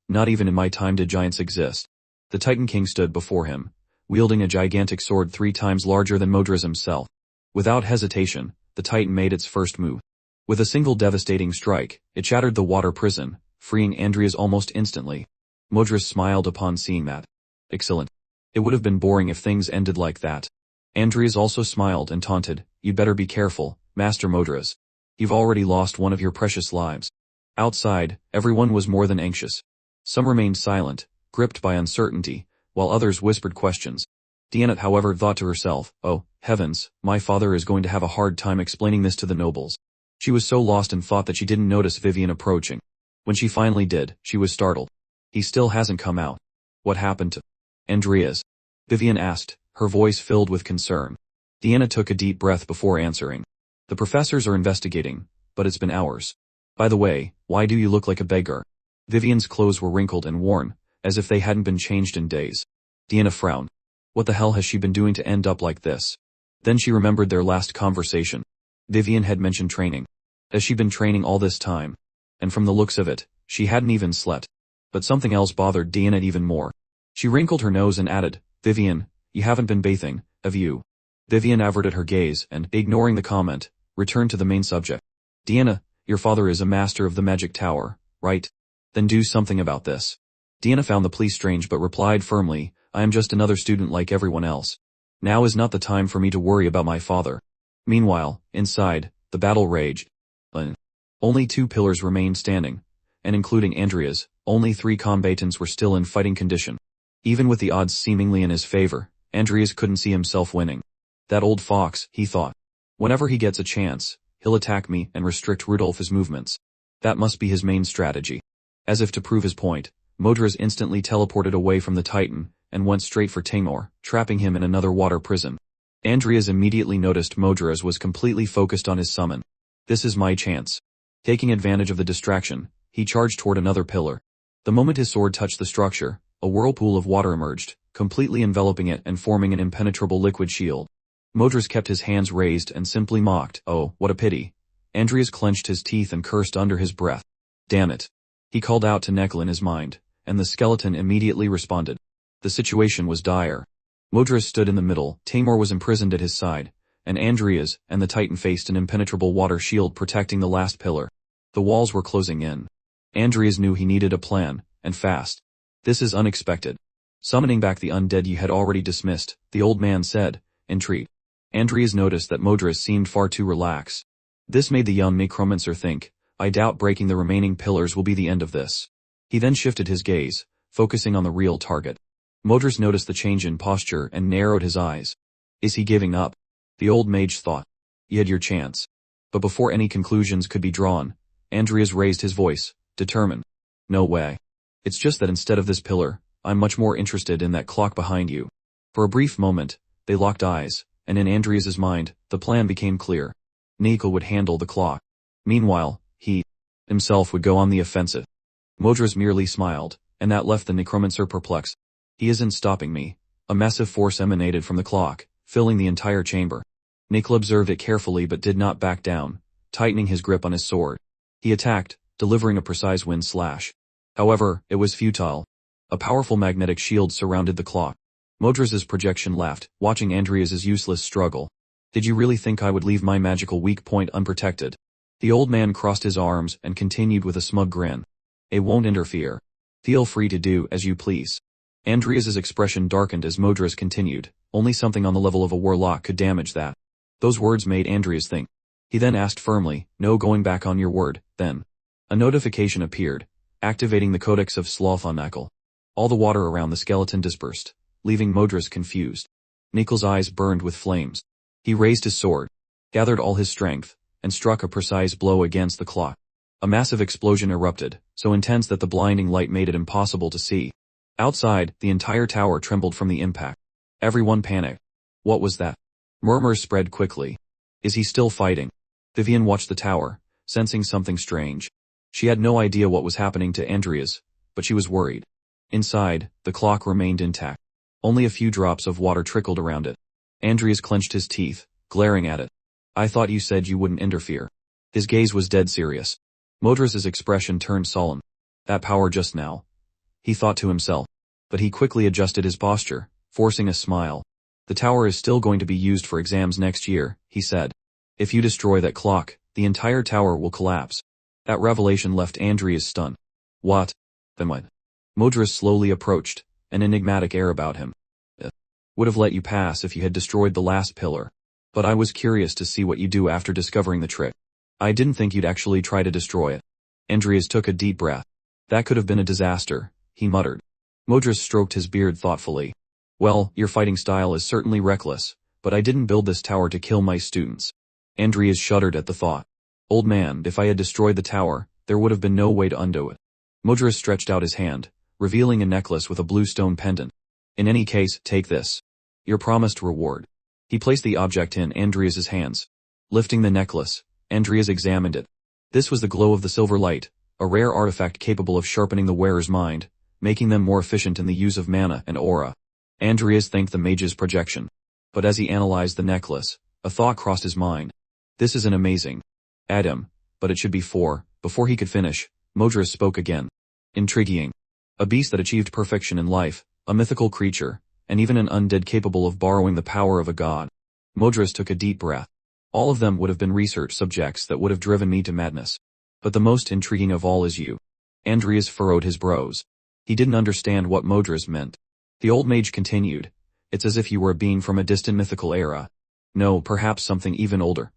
[SPEAKER 1] Not even in my time did giants exist. The Titan King stood before him, wielding a gigantic sword 3 times larger than Modras himself. Without hesitation, the Titan made its first move. With a single devastating strike, it shattered the water prison, freeing Adrias almost instantly. Modras smiled upon seeing that. Excellent. It would have been boring if things ended like that. Adrias also smiled and taunted, "You'd better be careful, Master Modras. You've already lost one of your precious lives." Outside, everyone was more than anxious. Some remained silent, gripped by uncertainty, while others whispered questions. Diana, however, thought to herself, "Oh, heavens, my father is going to have a hard time explaining this to the nobles." She was so lost in thought that she didn't notice Vivien approaching. When she finally did, she was startled. "He still hasn't come out. What happened to Adrias?" Vivien asked, her voice filled with concern. Diana took a deep breath before answering. "The professors are investigating, but it's been hours. By the way, why do you look like a beggar?" Vivien's clothes were wrinkled and worn, as if they hadn't been changed in days. Diana frowned. What the hell has she been doing to end up like this? Then she remembered their last conversation. Vivien had mentioned training. Has she been training all this time? And from the looks of it, she hadn't even slept. But something else bothered Diana even more. She wrinkled her nose and added, "Vivien, you haven't been bathing, have you?" Vivien averted her gaze and, ignoring the comment, returned to the main subject. "Diana, your father is a master of the magic tower, right? Then do something about this." Diana found the plea strange but replied firmly, "I am just another student like everyone else. Now is not the time for me to worry about my father." Meanwhile, inside, the battle raged. Only 2 pillars remained standing, and including Adrias, only 3 combatants were still in fighting condition. Even with the odds seemingly in his favor, Adrias couldn't see himself winning. That old fox, he thought. Whenever he gets a chance, he'll attack me and restrict Rudolph's movements. That must be his main strategy. As if to prove his point, Modras instantly teleported away from the Titan, and went straight for Timur, trapping him in another water prison. Adrias immediately noticed Modras was completely focused on his summon. "This is my chance." Taking advantage of the distraction, he charged toward another pillar. The moment his sword touched the structure, a whirlpool of water emerged, completely enveloping it and forming an impenetrable liquid shield. Modras kept his hands raised and simply mocked, "Oh, what a pity." Adrias clenched his teeth and cursed under his breath. "Damn it." He called out to Nekla in his mind, and the skeleton immediately responded. The situation was dire. Modras stood in the middle, Timur was imprisoned at his side, and Adrias and the Titan faced an impenetrable water shield protecting the last pillar. The walls were closing in. Adrias knew he needed a plan, and fast. "This is unexpected." Summoning back the undead you had already dismissed, the old man said, "Entreat." Adrias noticed that Modras seemed far too relaxed. This made the young necromancer think, "I doubt breaking the remaining pillars will be the end of this." He then shifted his gaze, focusing on the real target. Modras noticed the change in posture and narrowed his eyes. Is he giving up? The old mage thought. You had your chance. But before any conclusions could be drawn, Adrias raised his voice, determined. "No way. It's just that instead of this pillar, I'm much more interested in that clock behind you." For a brief moment, they locked eyes, and in Adrias's mind, the plan became clear. Nekla would handle the clock. Meanwhile, he himself would go on the offensive. Modras merely smiled, and that left the necromancer perplexed. "He isn't stopping me." A massive force emanated from the clock, filling the entire chamber. Nekla observed it carefully but did not back down, tightening his grip on his sword. He attacked, delivering a precise wind slash. However, it was futile. A powerful magnetic shield surrounded the clock. Modras's projection laughed, watching Adrias's useless struggle. Did you really think I would leave my magical weak point unprotected? The old man crossed his arms and continued with a smug grin. It won't interfere. Feel free to do as you please. Adrias's expression darkened as Modras continued. Only something on the level of a warlock could damage that. Those words made Adrias think. He then asked firmly, no going back on your word, then. A notification appeared, activating the Codex of Slothanacle. All the water around the skeleton dispersed, leaving Modras confused. Nikel's eyes burned with flames. He raised his sword, gathered all his strength, and struck a precise blow against the clock. A massive explosion erupted, so intense that the blinding light made it impossible to see. Outside, the entire tower trembled from the impact. Everyone panicked. What was that? Murmurs spread quickly. Is he still fighting? Vivien watched the tower, sensing something strange. She had no idea what was happening to Adrias, but she was worried. Inside, the clock remained intact. Only a few drops of water trickled around it. Adrias clenched his teeth, glaring at it. I thought you said you wouldn't interfere. His gaze was dead serious. Modras's expression turned solemn. That power just now. He thought to himself. But he quickly adjusted his posture, forcing a smile. The tower is still going to be used for exams next year, he said. If you destroy that clock, the entire tower will collapse. That revelation left Adrias stunned. What? Then what? Modras slowly approached, an enigmatic air about him. Would have let you pass if you had destroyed the last pillar. But I was curious to see what you do after discovering the trick. I didn't think you'd actually try to destroy it. Adrias took a deep breath. That could have been a disaster, he muttered. Modras stroked his beard thoughtfully. Well, your fighting style is certainly reckless, but I didn't build this tower to kill my students. Adrias shuddered at the thought. Old man, if I had destroyed the tower, there would have been no way to undo it. Modras stretched out his hand, revealing a necklace with a blue stone pendant. In any case, take this. Your promised reward. He placed the object in Adrias's hands. Lifting the necklace, Adrias examined it. This was the glow of the silver light, a rare artifact capable of sharpening the wearer's mind, making them more efficient in the use of mana and aura. Adrias thanked the mage's projection. But as he analyzed the necklace, a thought crossed his mind. This is an amazing item, but it should be four. Before he could finish, Modras spoke again. Intriguing. A beast that achieved perfection in life, a mythical creature, and even an undead capable of borrowing the power of a god. Modras took a deep breath. All of them would have been research subjects that would have driven me to madness. But the most intriguing of all is you. Adrias furrowed his brows. He didn't understand what Modras meant. The old mage continued. It's as if you were a being from a distant mythical era. No, perhaps something even older.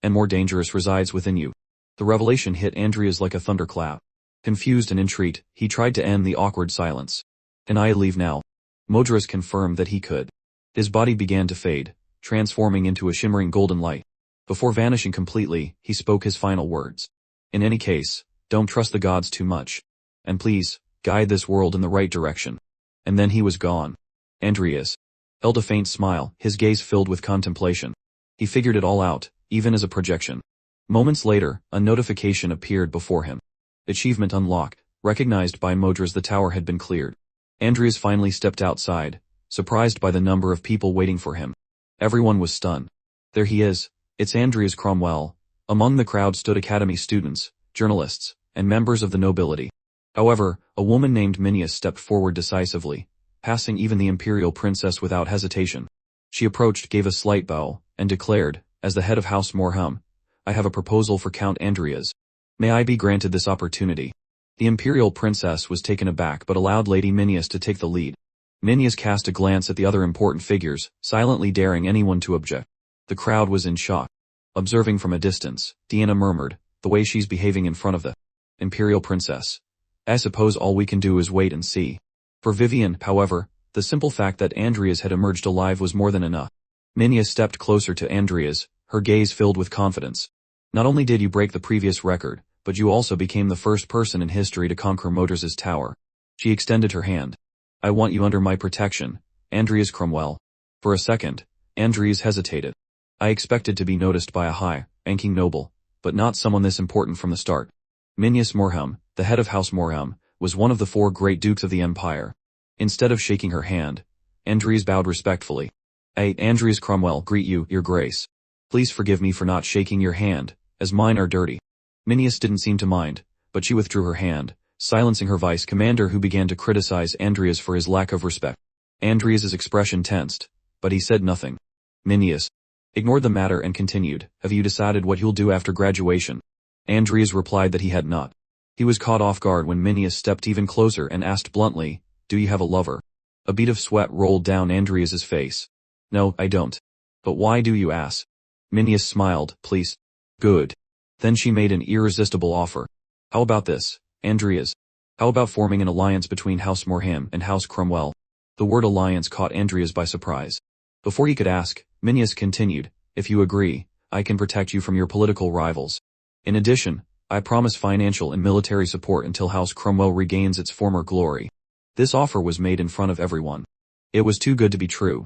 [SPEAKER 1] And more dangerous resides within you. The revelation hit Adrias like a thunderclap. Confused and intrigued, he tried to end the awkward silence. Can I leave now? Modras confirmed that he could. His body began to fade, transforming into a shimmering golden light. Before vanishing completely, he spoke his final words. In any case, don't trust the gods too much. And please, guide this world in the right direction. And then he was gone. Adrias held a faint smile, his gaze filled with contemplation. He figured it all out, even as a projection. Moments later, a notification appeared before him. Achievement unlocked, recognized by Modras. The tower had been cleared. Adrias finally stepped outside, surprised by the number of people waiting for him. Everyone was stunned. There he is, it's Adrias Cromwell. Among the crowd stood academy students, journalists, and members of the nobility. However, a woman named Minius stepped forward decisively, passing even the imperial princess without hesitation. She approached, gave a slight bow, and declared, as the head of House Morham, I have a proposal for Count Adrias. May I be granted this opportunity? The imperial princess was taken aback but allowed Lady Minius to take the lead. Minius cast a glance at the other important figures, silently daring anyone to object. The crowd was in shock. Observing from a distance, Deanna murmured, the way she's behaving in front of the imperial princess. I suppose all we can do is wait and see. For Vivien, however, the simple fact that Adrias had emerged alive was more than enough. Minius stepped closer to Adrias, her gaze filled with confidence. Not only did you break the previous record, but you also became the first person in history to conquer Modras's tower. She extended her hand. I want you under my protection, Adrias Cromwell. For a second, Adrias hesitated. I expected to be noticed by a high-ranking noble, but not someone this important from the start. Minius Morham, the head of House Morham, was one of the 4 great dukes of the empire. Instead of shaking her hand, Adrias bowed respectfully. I, Adrias Cromwell, greet you, your grace. Please forgive me for not shaking your hand, as mine are dirty. Minius didn't seem to mind, but she withdrew her hand, silencing her vice commander, who began to criticize Adrias for his lack of respect. Adrias's expression tensed, but he said nothing. Minius ignored the matter and continued, have you decided what you'll do after graduation? Adrias replied that he had not. He was caught off guard when Minius stepped even closer and asked bluntly, do you have a lover? A bead of sweat rolled down Adrias's face. No, I don't. But why do you ask? Minius smiled, please. Good. Then she made an irresistible offer. How about this, Adrias? How about forming an alliance between House Morham and House Cromwell? The word alliance caught Adrias by surprise. Before he could ask, Minius continued, if you agree, I can protect you from your political rivals. In addition, I promise financial and military support until House Cromwell regains its former glory. This offer was made in front of everyone. It was too good to be true.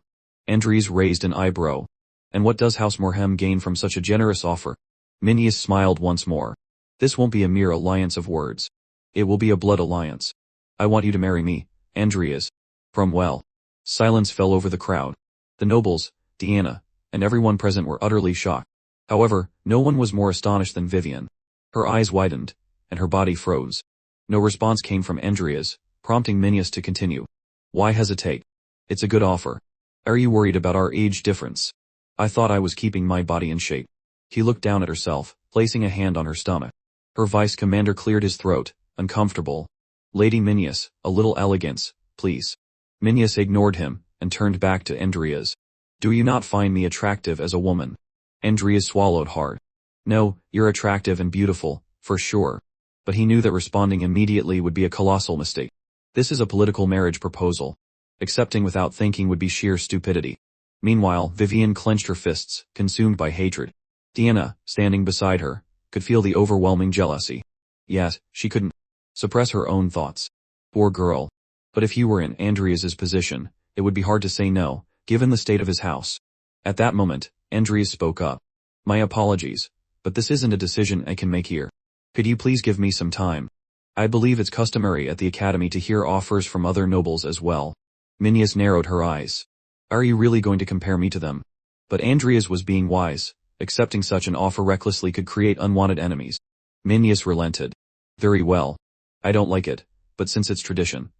[SPEAKER 1] Adrias raised an eyebrow. And what does House Morhem gain from such a generous offer? Minius smiled once more. This won't be a mere alliance of words. It will be a blood alliance. I want you to marry me, Adrias. Cromwell. Silence fell over the crowd. The nobles, Deanna, and everyone present were utterly shocked. However, no one was more astonished than Vivien. Her eyes widened, and her body froze. No response came from Adrias, prompting Minius to continue. Why hesitate? It's a good offer. Are you worried about our age difference? I thought I was keeping my body in shape. He looked down at herself, placing a hand on her stomach. Her vice commander cleared his throat, uncomfortable. Lady Minius, a little elegance, please. Minius ignored him, and turned back to Adrias. Do you not find me attractive as a woman? Adrias swallowed hard. No, you're attractive and beautiful, for sure. But he knew that responding immediately would be a colossal mistake. This is a political marriage proposal. Accepting without thinking would be sheer stupidity. Meanwhile, Vivien clenched her fists, consumed by hatred. Deanna, standing beside her, could feel the overwhelming jealousy. Yet, she couldn't suppress her own thoughts. Poor girl. But if you were in Adrias's position, it would be hard to say no, given the state of his house. At that moment, Adrias spoke up. My apologies, but this isn't a decision I can make here. Could you please give me some time? I believe it's customary at the academy to hear offers from other nobles as well. Minius narrowed her eyes. Are you really going to compare me to them? But Adrias was being wise. Accepting such an offer recklessly could create unwanted enemies. Minius relented. Very well. I don't like it, but since it's tradition,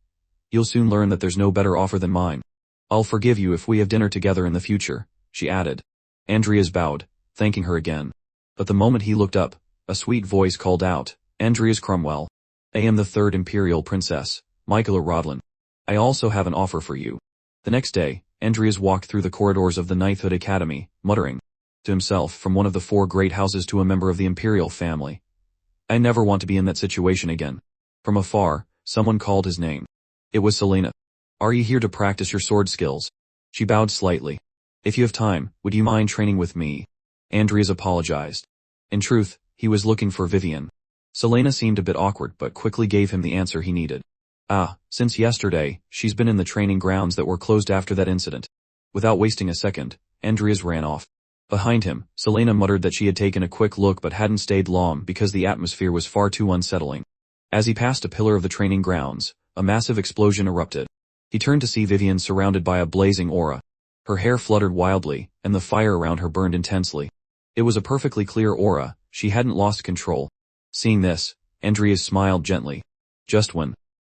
[SPEAKER 1] you'll soon learn that there's no better offer than mine. I'll forgive you if we have dinner together in the future, she added. Adrias bowed, thanking her again. But the moment he looked up, a sweet voice called out, Adrias Cromwell. I am the third imperial princess, Michaela Rodlin. I also have an offer for you. The next day, Adrias walked through the corridors of the Knighthood Academy, muttering to himself, from one of the four great houses to a member of the imperial family. I never want to be in that situation again. From afar, someone called his name. It was Selena. Are you here to practice your sword skills? She bowed slightly. If you have time, would you mind training with me? Adrias apologized. In truth, he was looking for Vivien. Selena seemed a bit awkward but quickly gave him the answer he needed. Since yesterday, she's been in the training grounds that were closed after that incident. Without wasting a second, Adrias ran off. Behind him, Selena muttered that she had taken a quick look but hadn't stayed long because the atmosphere was far too unsettling. As he passed a pillar of the training grounds, a massive explosion erupted. He turned to see Vivien surrounded by a blazing aura. Her hair fluttered wildly, and the fire around her burned intensely. It was a perfectly clear aura, she hadn't lost control. Seeing this, Adrias smiled gently. Just when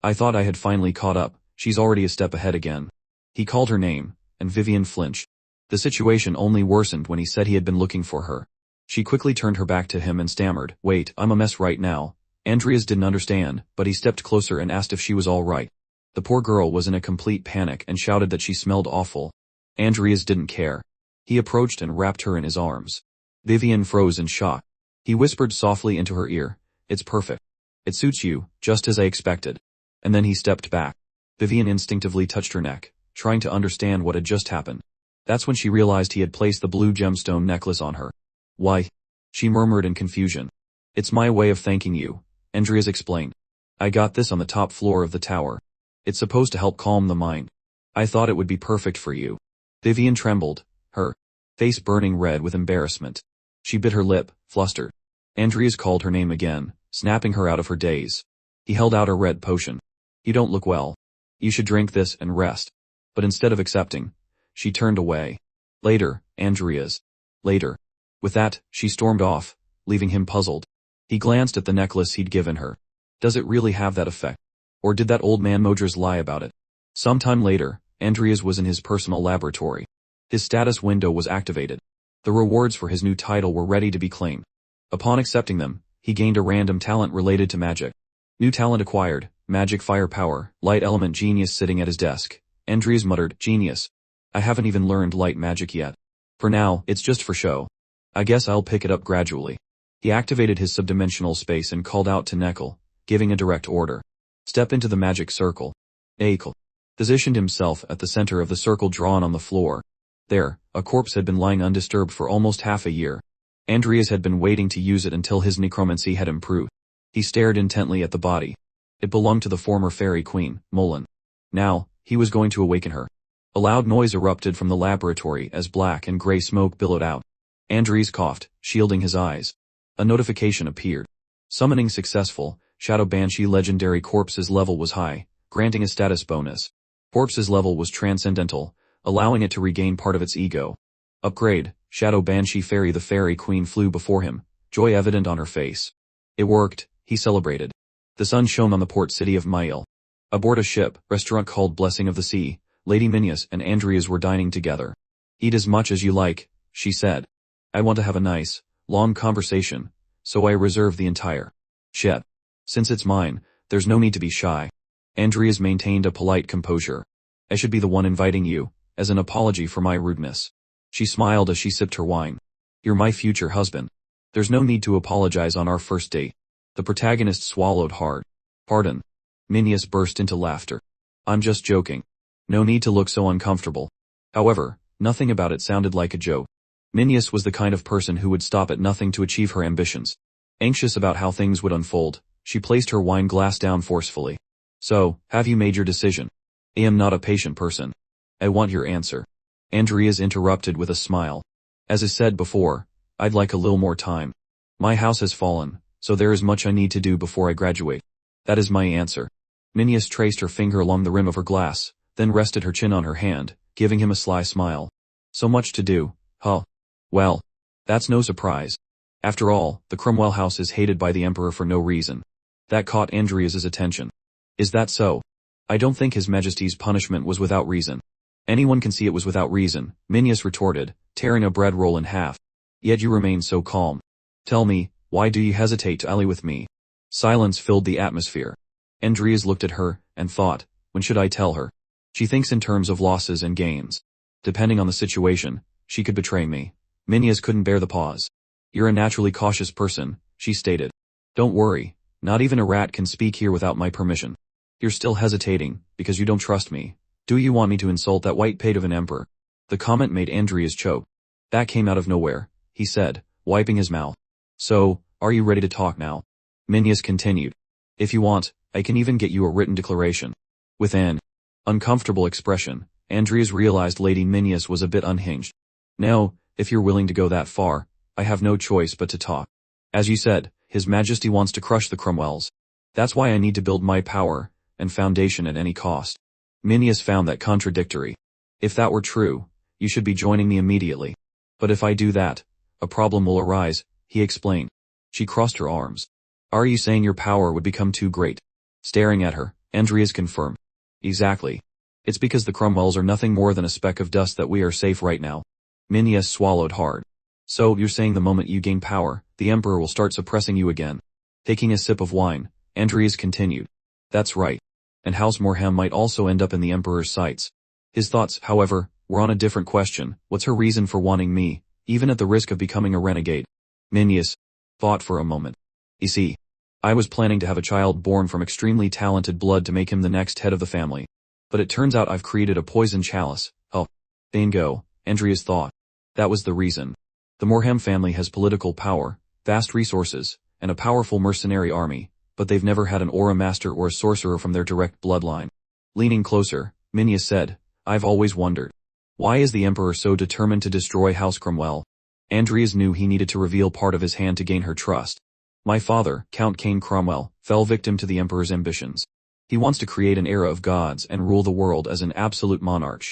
[SPEAKER 1] I thought I had finally caught up, she's already a step ahead again. He called her name, and Vivien flinched. The situation only worsened when he said he had been looking for her. She quickly turned her back to him and stammered, Wait, I'm a mess right now. Adrias didn't understand, but he stepped closer and asked if she was all right. The poor girl was in a complete panic and shouted that she smelled awful. Adrias didn't care. He approached and wrapped her in his arms. Vivien froze in shock. He whispered softly into her ear, It's perfect. It suits you, just as I expected. And then he stepped back. Vivien instinctively touched her neck, trying to understand what had just happened. That's when she realized he had placed the blue gemstone necklace on her. Why? She murmured in confusion. It's my way of thanking you, Adrias explained. I got this on the top floor of the tower. It's supposed to help calm the mind. I thought it would be perfect for you. Vivien trembled, her face burning red with embarrassment. She bit her lip, flustered. Adrias called her name again, snapping her out of her daze. He held out a red potion. You don't look well. You should drink this and rest. But instead of accepting, she turned away. Later, Adrias. Later. With that, she stormed off, leaving him puzzled. He glanced at the necklace he'd given her. Does it really have that effect? Or did that old man Modras lie about it? Sometime later, Adrias was in his personal laboratory. His status window was activated. The rewards for his new title were ready to be claimed. Upon accepting them, he gained a random talent related to magic. New talent acquired, magic firepower, light element genius. Sitting at his desk, Adrias muttered, "Genius. I haven't even learned light magic yet. For now, it's just for show. I guess I'll pick it up gradually." He activated his subdimensional space and called out to Neckel, giving a direct order. "Step into the magic circle." Neckel positioned himself at the center of the circle drawn on the floor. There, a corpse had been lying undisturbed for almost half a year. Adrias had been waiting to use it until his necromancy had improved. He stared intently at the body. It belonged to the former fairy queen, Mullen. Now, he was going to awaken her. A loud noise erupted from the laboratory as black and gray smoke billowed out. Adrias coughed, shielding his eyes. A notification appeared. Summoning successful, Shadow Banshee legendary corpse's level was high, granting a status bonus. Corpse's level was transcendental, allowing it to regain part of its ego. Upgrade, Shadow Banshee Fairy. The fairy queen flew before him, joy evident on her face. It worked, he celebrated. The sun shone on the port city of Mail. Aboard a ship, restaurant called Blessing of the Sea, Lady Minius and Adrias were dining together. "Eat as much as you like," she said. "I want to have a nice, long conversation, so I reserve the entire ship. Since it's mine, there's no need to be shy." Adrias maintained a polite composure. "I should be the one inviting you, as an apology for my rudeness." She smiled as she sipped her wine. "You're my future husband. There's no need to apologize on our first date." The protagonist swallowed hard. "Pardon." Minius burst into laughter. "I'm just joking. No need to look so uncomfortable." However, nothing about it sounded like a joke. Minius was the kind of person who would stop at nothing to achieve her ambitions. Anxious about how things would unfold, she placed her wine glass down forcefully. "So, have you made your decision?" "I am not a patient person. I want your answer." Adrias interrupted with a smile. "As is said before, I'd like a little more time. My house has fallen, so there is much I need to do before I graduate. That is my answer." Minius traced her finger along the rim of her glass, then rested her chin on her hand, giving him a sly smile. "So much to do, huh? Well, that's no surprise. After all, the Cromwell house is hated by the Emperor for no reason." That caught Adrias's attention. "Is that so? I don't think His Majesty's punishment was without reason." "Anyone can see it was without reason," Minius retorted, tearing a bread roll in half. "Yet you remain so calm. Tell me, why do you hesitate to ally with me?" Silence filled the atmosphere. Adrias looked at her, and thought, when should I tell her? She thinks in terms of losses and gains. Depending on the situation, she could betray me. Minius couldn't bear the pause. "You're a naturally cautious person," she stated. "Don't worry, not even a rat can speak here without my permission." "You're still hesitating, because you don't trust me. Do you want me to insult that white pate of an emperor?" The comment made Adrias choke. "That came out of nowhere," he said, wiping his mouth. "So, are you ready to talk now?" Minius continued. "If you want, I can even get you a written declaration." With an uncomfortable expression, Adrias realized Lady Minius was a bit unhinged. "No, if you're willing to go that far, I have no choice but to talk. As you said, His Majesty wants to crush the Cromwells. That's why I need to build my power and foundation at any cost." Minius found that contradictory. "If that were true, you should be joining me immediately. But if I do that, a problem will arise," he explained. She crossed her arms. "Are you saying your power would become too great?" Staring at her, Adrias confirmed. "Exactly. It's because the Cromwells are nothing more than a speck of dust that we are safe right now." Minius swallowed hard. "So, you're saying the moment you gain power, the Emperor will start suppressing you again?" Taking a sip of wine, Adrias continued. "That's right. And House Morhem might also end up in the Emperor's sights." His thoughts, however, were on a different question. What's her reason for wanting me, even at the risk of becoming a renegade? Minius thought for a moment. "You see, I was planning to have a child born from extremely talented blood to make him the next head of the family. But it turns out I've created a poison chalice." "Oh, bingo," Adrias thought. That was the reason. The Morhem family has political power, vast resources, and a powerful mercenary army, but they've never had an aura master or a sorcerer from their direct bloodline. Leaning closer, Minius said, "I've always wondered. Why is the Emperor so determined to destroy House Cromwell?" Adrias knew he needed to reveal part of his hand to gain her trust. "My father, Count Cain Cromwell, fell victim to the Emperor's ambitions. He wants to create an era of gods and rule the world as an absolute monarch.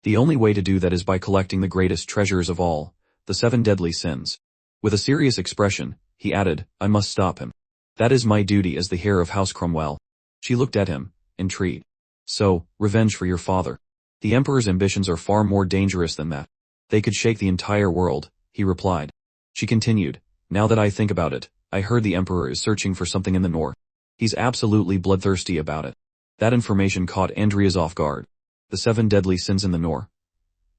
[SPEAKER 1] The only way to do that is by collecting the greatest treasures of all, the 7 deadly sins." With a serious expression, he added, I must stop him. That is my duty as the heir of House Cromwell. She looked at him, intrigued. So, revenge for your father. The Emperor's ambitions are far more dangerous than that. They could shake the entire world, he replied. She continued, now that I think about it, I heard the Emperor is searching for something in the north. He's absolutely bloodthirsty about it. That information caught Adrias off guard. The 7 deadly sins in the north.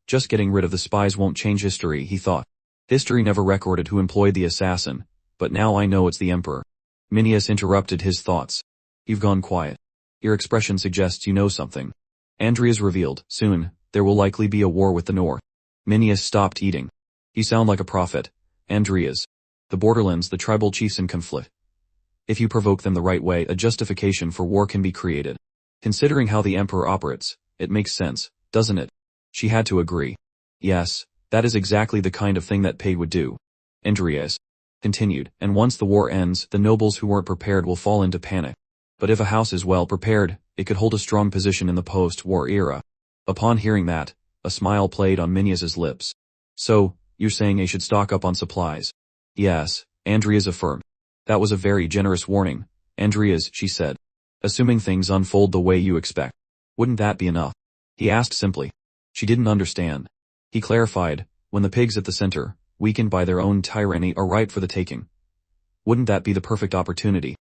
[SPEAKER 1] Just getting rid of the spies won't change history, he thought. History never recorded who employed the assassin, but now I know it's the Emperor. Minius interrupted his thoughts. You've gone quiet. Your expression suggests you know something. Adrias revealed, soon, there will likely be a war with the north. Minius stopped eating. You sound like a prophet, Adrias. The borderlands, the tribal chiefs in conflict. If you provoke them the right way, a justification for war can be created. Considering how the Emperor operates, it makes sense, doesn't it? She had to agree. Yes, that is exactly the kind of thing that Paid would do. Adrias continued, and once the war ends, the nobles who weren't prepared will fall into panic. But if a house is well prepared, it could hold a strong position in the post-war era. Upon hearing that, a smile played on Minius's lips. So, you're saying I should stock up on supplies? Yes, Adrias affirmed. That was a very generous warning, Adrias, she said. Assuming things unfold the way you expect. Wouldn't that be enough? He asked simply. She didn't understand. He clarified, when the pigs at the center, weakened by their own tyranny, are ripe for the taking. Wouldn't that be the perfect opportunity?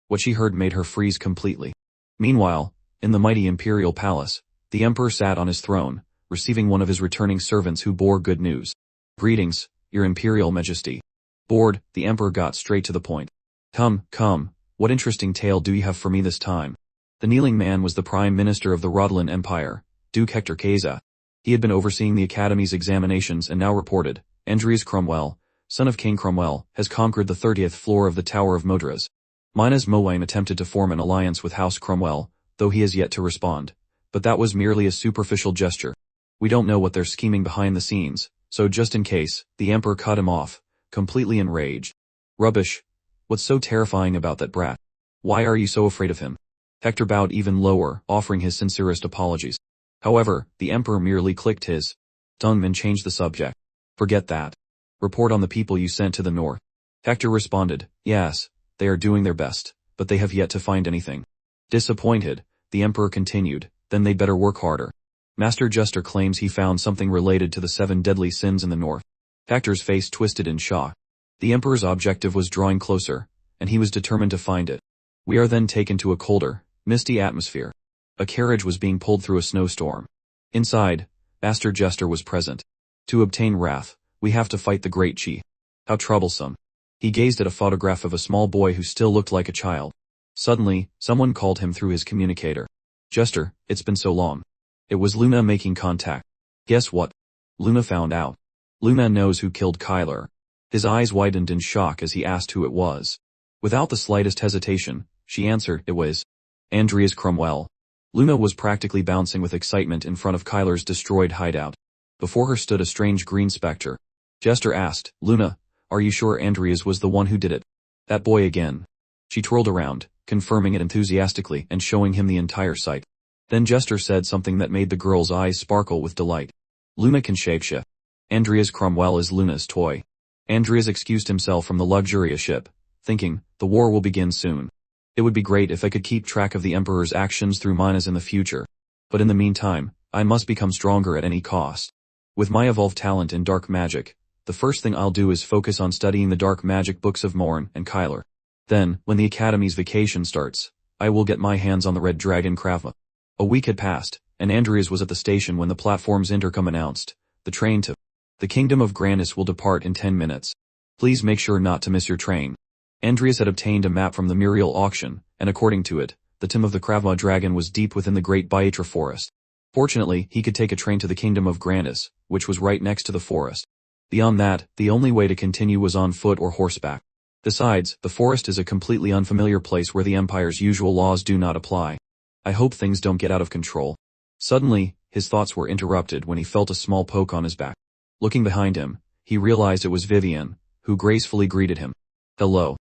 [SPEAKER 1] What she heard made her freeze completely. Meanwhile, in the mighty imperial palace, the Emperor sat on his throne, receiving one of his returning servants who bore good news. Greetings, Your Imperial Majesty. Bored, the Emperor got straight to the point. Come, what interesting tale do you have for me this time? The kneeling man was the Prime Minister of the Rodlan Empire, Duke Hector Keza. He had been overseeing the Academy's examinations and now reported, Adrias Cromwell, son of King Cromwell, has conquered the 30th floor of the Tower of Modras. Minas Mowain attempted to form an alliance with House Cromwell, though he has yet to respond. But that was merely a superficial gesture. We don't know what they're scheming behind the scenes, so just in case, the Emperor cut him off, completely enraged. Rubbish. What's so terrifying about that brat? Why are you so afraid of him? Hector bowed even lower, offering his sincerest apologies. However, the Emperor merely clicked his tongue and changed the subject. Forget that. Report on the people you sent to the north. Hector responded, yes, they are doing their best, but they have yet to find anything. Disappointed, the Emperor continued, then they'd better work harder. Master Jester claims he found something related to the 7 deadly sins in the north. Hector's face twisted in shock. The Emperor's objective was drawing closer, and he was determined to find it. We are then taken to a colder, misty atmosphere. A carriage was being pulled through a snowstorm. Inside, Master Jester was present. To obtain wrath, we have to fight the great chief. How troublesome. He gazed at a photograph of a small boy who still looked like a child. Suddenly, someone called him through his communicator. Jester, it's been so long. It was Luna making contact. Guess what? Luna found out. Luna knows who killed Kyler. His eyes widened in shock as he asked who it was. Without the slightest hesitation, she answered, it was Adrias Cromwell. Luna was practically bouncing with excitement in front of Kyler's destroyed hideout. Before her stood a strange green specter. Jester asked, Luna, are you sure Adrias was the one who did it? That boy again. She twirled around, confirming it enthusiastically and showing him the entire site. Then Jester said something that made the girl's eyes sparkle with delight. Luna can shapeshift. Adrias Cromwell is Luna's toy. Adrias excused himself from the luxurious ship, thinking, the war will begin soon. It would be great if I could keep track of the Emperor's actions through Minas in the future. But in the meantime, I must become stronger at any cost. With my evolved talent in dark magic, the first thing I'll do is focus on studying the dark magic books of Morn and Kyler. Then, when the Academy's vacation starts, I will get my hands on the Red Dragon Kravma. A week had passed, and Adrias was at the station when the platform's intercom announced, the train to the Kingdom of Grandis will depart in 10 minutes. Please make sure not to miss your train. Adrias had obtained a map from the Muriel auction, and according to it, the tomb of the Kravma dragon was deep within the Great Baitra forest. Fortunately, he could take a train to the Kingdom of Grandis, which was right next to the forest. Beyond that, the only way to continue was on foot or horseback. Besides, the forest is a completely unfamiliar place where the Empire's usual laws do not apply. I hope things don't get out of control. Suddenly, his thoughts were interrupted when he felt a small poke on his back. Looking behind him, he realized it was Vivien, who gracefully greeted him. Hello.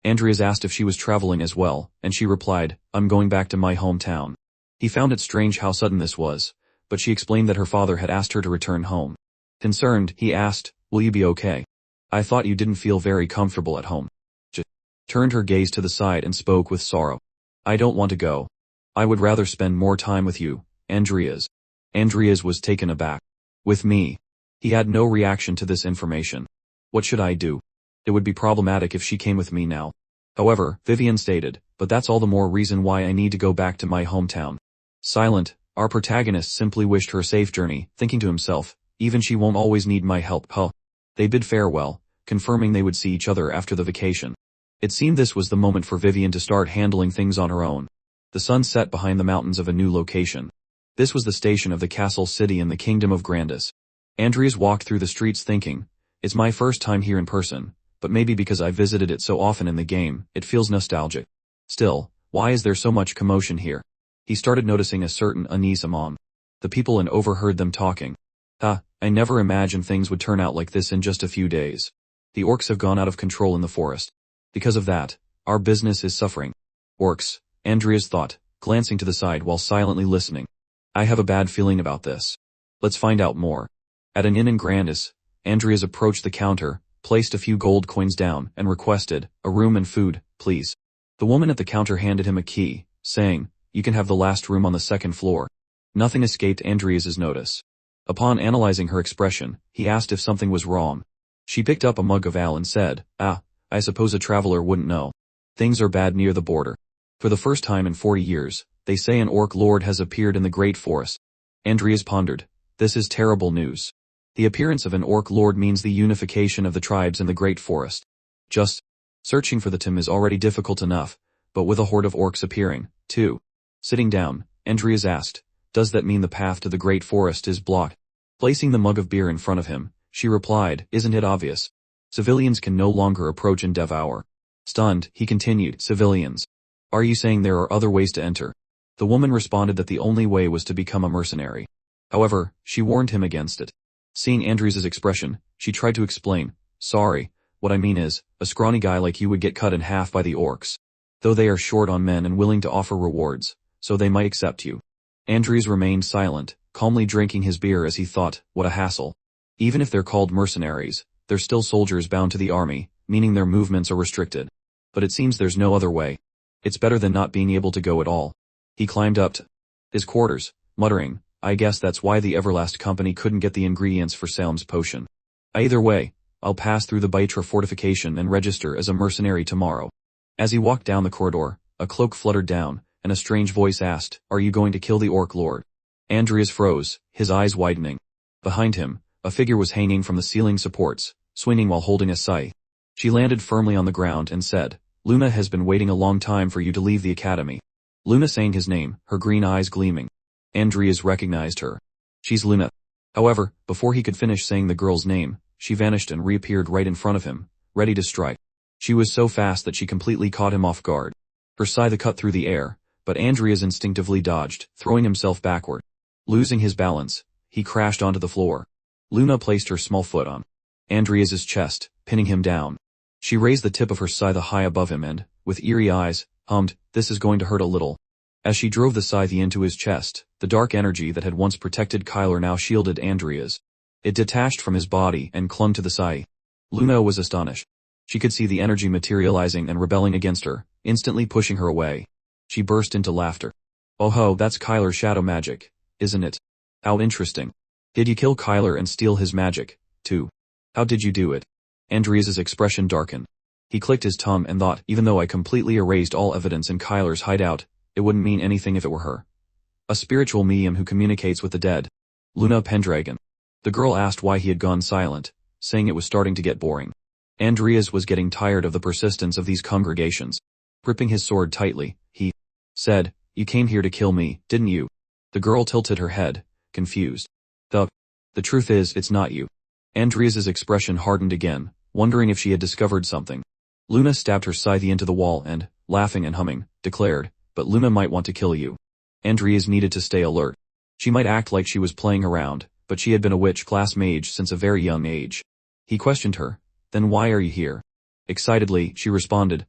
[SPEAKER 1] Adrias asked if she was traveling as well, and she replied, I'm going back to my hometown. He found it strange how sudden this was, but she explained that her father had asked her to return home. Concerned, he asked, will you be okay? I thought you didn't feel very comfortable at home. turned her gaze to the side and spoke with sorrow. I don't want to go. I would rather spend more time with you, Adrias. Adrias was taken aback. With me? He had no reaction to this information. What should I do? It would be problematic if she came with me now. However, Vivien stated, but that's all the more reason why I need to go back to my hometown. Silent, our protagonist simply wished her a safe journey, thinking to himself, even she won't always need my help, huh? They bid farewell, confirming they would see each other after the vacation. It seemed this was the moment for Vivien to start handling things on her own. The sun set behind the mountains of a new location. This was the station of the castle city in the kingdom of Grandis. Adrias walked through the streets thinking, it's my first time here in person, but maybe because I visited it so often in the game, it feels nostalgic. Still, why is there so much commotion here? He started noticing a certain unease among the people and overheard them talking. I never imagined things would turn out like this in just a few days. The orcs have gone out of control in the forest. Because of that, our business is suffering. Orcs, Adrias thought, glancing to the side while silently listening. I have a bad feeling about this. Let's find out more. At an inn in Grandis, Adrias approached the counter, placed a few gold coins down, and requested, a room and food, please. The woman at the counter handed him a key, saying, you can have the last room on the second floor. Nothing escaped Adrias's notice. Upon analyzing her expression, he asked if something was wrong. She picked up a mug of ale and said, I suppose a traveler wouldn't know. Things are bad near the border. For the first time in 40 years, they say an orc lord has appeared in the great forest. Adrias pondered. This is terrible news. The appearance of an orc lord means the unification of the tribes in the great forest. Just searching for the Tim is already difficult enough, but with a horde of orcs appearing, too. Sitting down, Adrias asked, does that mean the path to the great forest is blocked? Placing the mug of beer in front of him, she replied, isn't it obvious? Civilians can no longer approach and devour. Stunned, he continued, civilians. Are you saying there are other ways to enter? The woman responded that the only way was to become a mercenary. However, she warned him against it. Seeing Adrias's expression, she tried to explain, sorry, what I mean is, a scrawny guy like you would get cut in half by the orcs. Though they are short on men and willing to offer rewards, so they might accept you. Adrias remained silent, calmly drinking his beer as he thought, what a hassle. Even if they're called mercenaries, they're still soldiers bound to the army, meaning their movements are restricted. But it seems there's no other way. It's better than not being able to go at all. He climbed up to his quarters, muttering, I guess that's why the Everlast company couldn't get the ingredients for Salem's potion. Either way, I'll pass through the Baitra fortification and register as a mercenary tomorrow. As he walked down the corridor, a cloak fluttered down, and a strange voice asked, are you going to kill the orc lord? Adrias froze, his eyes widening. Behind him, a figure was hanging from the ceiling supports, swinging while holding a scythe. She landed firmly on the ground and said, Luna has been waiting a long time for you to leave the academy. Luna saying his name, her green eyes gleaming. Adrias recognized her. She's Luna. However, before he could finish saying the girl's name, she vanished and reappeared right in front of him, ready to strike. She was so fast that she completely caught him off guard. Her scythe cut through the air, but Adrias instinctively dodged, throwing himself backward. Losing his balance, he crashed onto the floor. Luna placed her small foot on Adrias's chest, pinning him down. She raised the tip of her scythe high above him and, with eerie eyes, hummed, this is going to hurt a little. As she drove the scythe into his chest, the dark energy that had once protected Kyler now shielded Adrias. It detached from his body and clung to the scythe. Luna was astonished. She could see the energy materializing and rebelling against her, instantly pushing her away. She burst into laughter. Oh ho, that's Kyler's shadow magic, isn't it? How interesting. Did you kill Kyler and steal his magic, too? How did you do it? Adrias's expression darkened. He clicked his tongue and thought, even though I completely erased all evidence in Kyler's hideout, it wouldn't mean anything if it were her. A spiritual medium who communicates with the dead. Luna Pendragon. The girl asked why he had gone silent, saying it was starting to get boring. Adrias was getting tired of the persistence of these congregations. Gripping his sword tightly, he said, you came here to kill me, didn't you? The girl tilted her head, confused. The truth is, it's not you. Adrias's expression hardened again, wondering if she had discovered something. Luna stabbed her scythe into the wall and, laughing and humming, declared, but Luna might want to kill you. Adrias needed to stay alert. She might act like she was playing around, but she had been a witch-class mage since a very young age. He questioned her, then why are you here? Excitedly, she responded,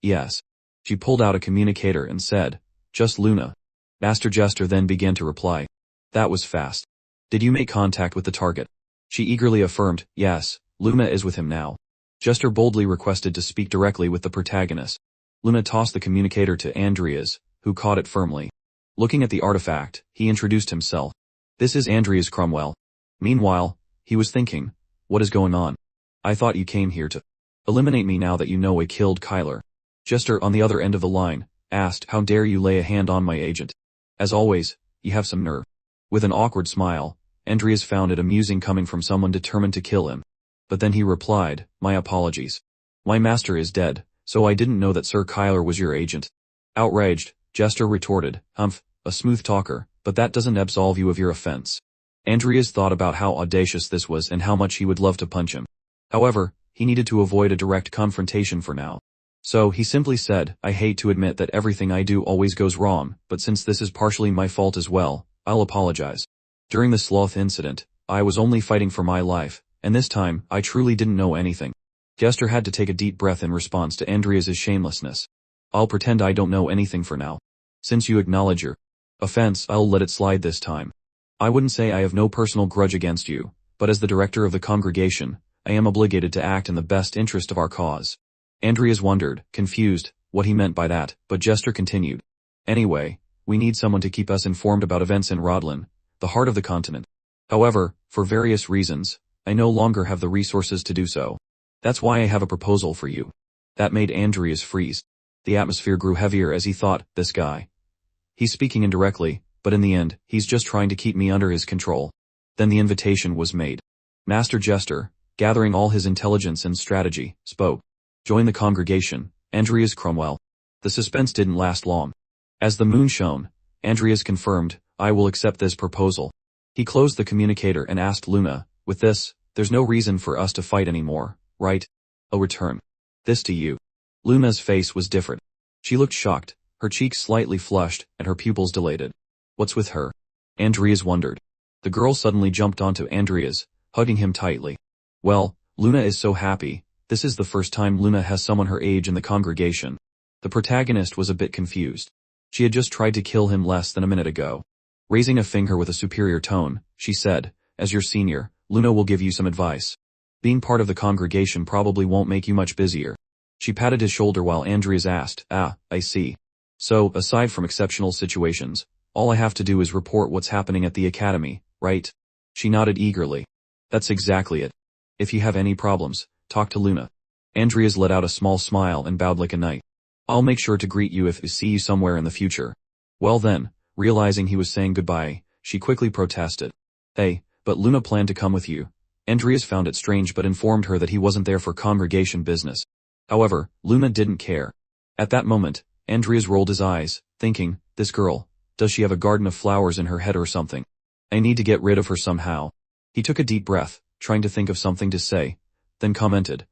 [SPEAKER 1] yes. She pulled out a communicator and said, just Luna. Master Jester then began to reply. That was fast. Did you make contact with the target? She eagerly affirmed, yes, Luna is with him now. Jester boldly requested to speak directly with the protagonist. Luna tossed the communicator to Adrias, who caught it firmly. Looking at the artifact, he introduced himself. This is Adrias Cromwell. Meanwhile, he was thinking, what is going on? I thought you came here to eliminate me now that you know I killed Kyler. Jester on the other end of the line asked, how dare you lay a hand on my agent? As always, you have some nerve. With an awkward smile, Adrias found it amusing coming from someone determined to kill him. But then he replied, my apologies. My master is dead, so I didn't know that Sir Kyler was your agent. Outraged, Jester retorted, humph, a smooth talker, but that doesn't absolve you of your offense. Adrias thought about how audacious this was and how much he would love to punch him. However, he needed to avoid a direct confrontation for now. So he simply said, I hate to admit that everything I do always goes wrong, but since this is partially my fault as well, I'll apologize. During the sloth incident, I was only fighting for my life, and this time, I truly didn't know anything. Jester had to take a deep breath in response to Adrias' shamelessness. I'll pretend I don't know anything for now. Since you acknowledge your offense, I'll let it slide this time. I wouldn't say I have no personal grudge against you, but as the director of the congregation, I am obligated to act in the best interest of our cause. Adrias wondered, confused, what he meant by that, but Jester continued. Anyway, we need someone to keep us informed about events in Rodlin, the heart of the continent. However, for various reasons, I no longer have the resources to do so. That's why I have a proposal for you. That made Adrias freeze. The atmosphere grew heavier as he thought, this guy. He's speaking indirectly, but in the end, he's just trying to keep me under his control. Then the invitation was made. Master Jester, gathering all his intelligence and strategy, spoke. Join the congregation, Adrias Cromwell. The suspense didn't last long. As the moon shone, Adrias confirmed, I will accept this proposal. He closed the communicator and asked Luna, with this, there's no reason for us to fight anymore, right? I'll return this to you. Luna's face was different. She looked shocked, her cheeks slightly flushed, and her pupils dilated. What's with her? Adrias wondered. The girl suddenly jumped onto Adrias, hugging him tightly. Well, Luna is so happy. This is the first time Luna has someone her age in the congregation. The protagonist was a bit confused. She had just tried to kill him less than a minute ago. Raising a finger with a superior tone, she said, as your senior, Luna will give you some advice. Being part of the congregation probably won't make you much busier. She patted his shoulder while Adrias asked, I see. So, aside from exceptional situations, all I have to do is report what's happening at the academy, right? She nodded eagerly. That's exactly it. If you have any problems, talk to Luna. Adrias let out a small smile and bowed like a knight. I'll make sure to greet you if I see you somewhere in the future. Well then, realizing he was saying goodbye, she quickly protested. Hey, but Luna planned to come with you. Adrias found it strange but informed her that he wasn't there for congregation business. However, Luna didn't care. At that moment, Adrias rolled his eyes, thinking, this girl, does she have a garden of flowers in her head or something? I need to get rid of her somehow. He took a deep breath, trying to think of something to say, then commented,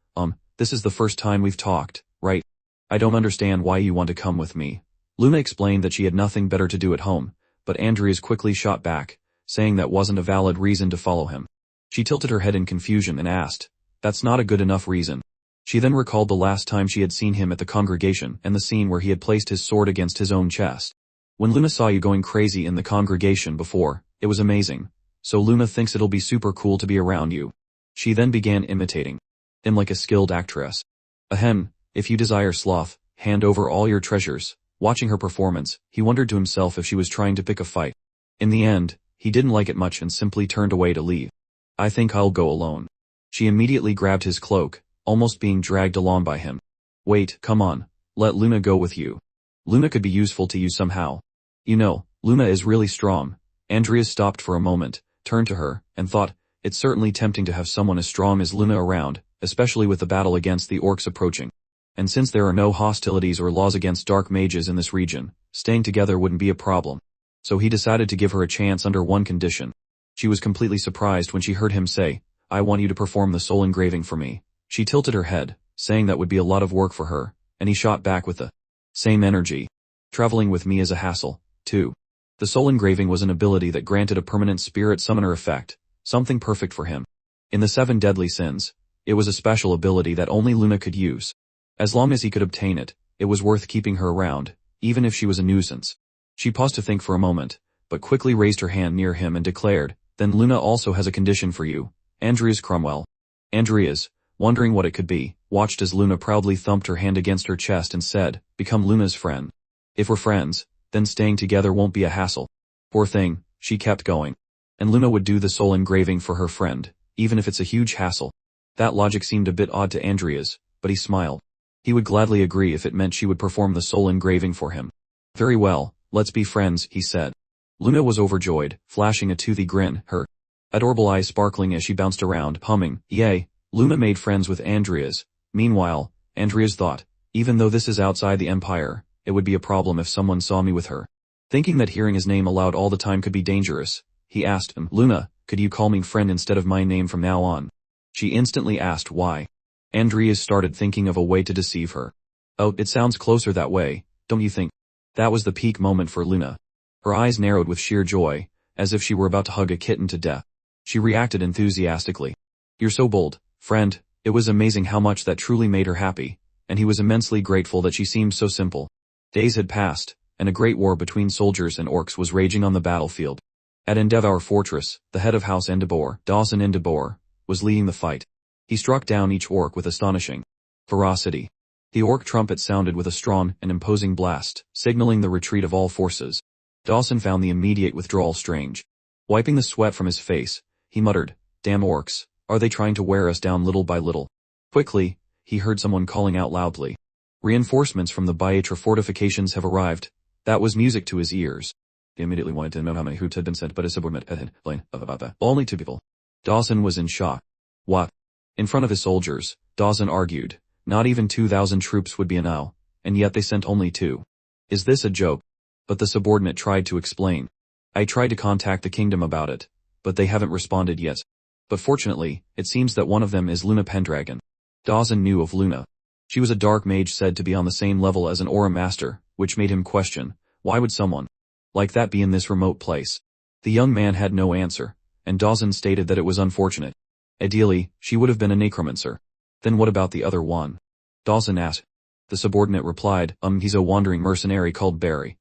[SPEAKER 1] this is the first time we've talked, right? I don't understand why you want to come with me. Luna explained that she had nothing better to do at home, but Adrias quickly shot back, saying that wasn't a valid reason to follow him. She tilted her head in confusion and asked, that's not a good enough reason. She then recalled the last time she had seen him at the congregation and the scene where he had placed his sword against his own chest. When Luna saw you going crazy in the congregation before, it was amazing. So Luna thinks it'll be super cool to be around you. She then began imitating him like a skilled actress. Ahem, if you desire sloth, hand over all your treasures. Watching her performance, he wondered to himself if she was trying to pick a fight. In the end, he didn't like it much and simply turned away to leave. I think I'll go alone. She immediately grabbed his cloak, almost being dragged along by him. Wait, come on, let Luna go with you. Luna could be useful to you somehow. You know, Luna is really strong. Adrias stopped for a moment, turned to her, and thought, it's certainly tempting to have someone as strong as Luna around, especially with the battle against the orcs approaching. And since there are no hostilities or laws against dark mages in this region, staying together wouldn't be a problem. So he decided to give her a chance under one condition. She was completely surprised when she heard him say, I want you to perform the soul engraving for me. She tilted her head, saying that would be a lot of work for her, and he shot back with the same energy. Traveling with me is a hassle, too. The soul engraving was an ability that granted a permanent spirit summoner effect, something perfect for him. In the 7 deadly sins, it was a special ability that only Luna could use. As long as he could obtain it, it was worth keeping her around, even if she was a nuisance. She paused to think for a moment, but quickly raised her hand near him and declared, then Luna also has a condition for you, Adrias Cromwell. Adrias, wondering what it could be, watched as Luna proudly thumped her hand against her chest and said, "Become Luna's friend. If we're friends, then staying together won't be a hassle." Poor thing, she kept going. And Luna would do the soul engraving for her friend, even if it's a huge hassle. That logic seemed a bit odd to Adrias, but he smiled. He would gladly agree if it meant she would perform the soul engraving for him. "Very well, let's be friends," he said. Luna was overjoyed, flashing a toothy grin, her adorable eyes sparkling as she bounced around, humming, "Yay." Luna made friends with Adrias. Meanwhile, Adrias thought, even though this is outside the Empire, it would be a problem if someone saw me with her. Thinking that hearing his name aloud all the time could be dangerous, he asked him, "Luna, could you call me friend instead of my name from now on?" She instantly asked why. Adrias started thinking of a way to deceive her. "Oh, it sounds closer that way, don't you think?" That was the peak moment for Luna. Her eyes narrowed with sheer joy, as if she were about to hug a kitten to death. She reacted enthusiastically. "You're so bold, friend." It was amazing how much that truly made her happy, and he was immensely grateful that she seemed so simple. Days had passed, and a great war between soldiers and orcs was raging on the battlefield. At Endeavour Fortress, the head of House Endebor, Dawson Endebor, was leading the fight. He struck down each orc with astonishing ferocity. The orc trumpet sounded with a strong and imposing blast, signaling the retreat of all forces. Dawson found the immediate withdrawal strange. Wiping the sweat from his face, he muttered, "Damn orcs, are they trying to wear us down little by little?" Quickly, he heard someone calling out loudly. "Reinforcements from the Baiatra fortifications have arrived." That was music to his ears. He immediately wanted to know how many hoops had been sent, but his subordinate had explained about that. "Only 2 people. Dawson was in shock. "What?" In front of his soldiers, Dawson argued, "Not even 2,000 troops would be enough, and yet they sent only 2. Is this a joke?" But the subordinate tried to explain. "I tried to contact the kingdom about it, but they haven't responded yet. But fortunately, it seems that one of them is Luna Pendragon." Dawson knew of Luna. She was a dark mage said to be on the same level as an aura master, which made him question, why would someone like that be in this remote place? The young man had no answer, and Dawson stated that it was unfortunate. Ideally, she would have been a necromancer. "Then what about the other one?" Dawson asked. The subordinate replied, He's a wandering mercenary called Barry.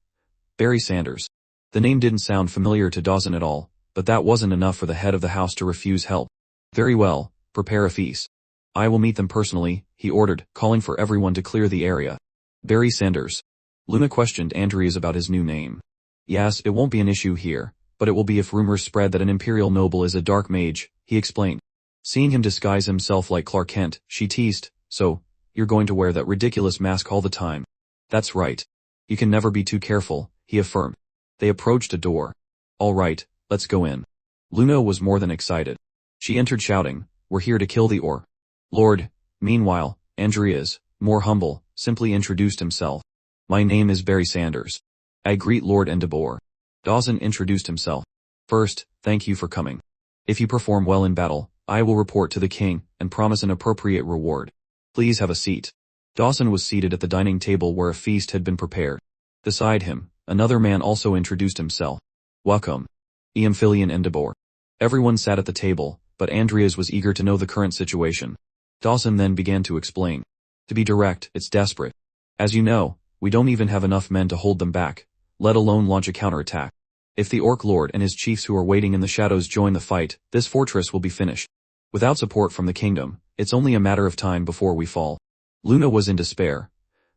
[SPEAKER 1] Barry Sanders. The name didn't sound familiar to Dawson at all, but that wasn't enough for the head of the house to refuse help. "Very well, prepare a feast. I will meet them personally," he ordered, calling for everyone to clear the area. "Barry Sanders." Luna questioned Adrias about his new name. "Yes, it won't be an issue here, but it will be if rumors spread that an imperial noble is a dark mage," he explained. Seeing him disguise himself like Clark Kent, she teased, "So, you're going to wear that ridiculous mask all the time?" "That's right. You can never be too careful," he affirmed. They approached a door. "All right, let's go in." Luna was more than excited. She entered shouting, "We're here to kill the orc lord." Meanwhile, Adrias, more humble, simply introduced himself. "My name is Barry Sanders. I greet Lord Endebor." Dawson introduced himself. "First, thank you for coming. If you perform well in battle, I will report to the king and promise an appropriate reward. Please have a seat." Dawson was seated at the dining table where a feast had been prepared. Beside him, another man also introduced himself. "Welcome. I am Frieren Endebor." Everyone sat at the table, but Adrias was eager to know the current situation. Dawson then began to explain. "To be direct, it's desperate. As you know, we don't even have enough men to hold them back, let alone launch a counterattack. If the Orc Lord and his chiefs who are waiting in the shadows join the fight, this fortress will be finished. Without support from the kingdom, it's only a matter of time before we fall." Luna was in despair,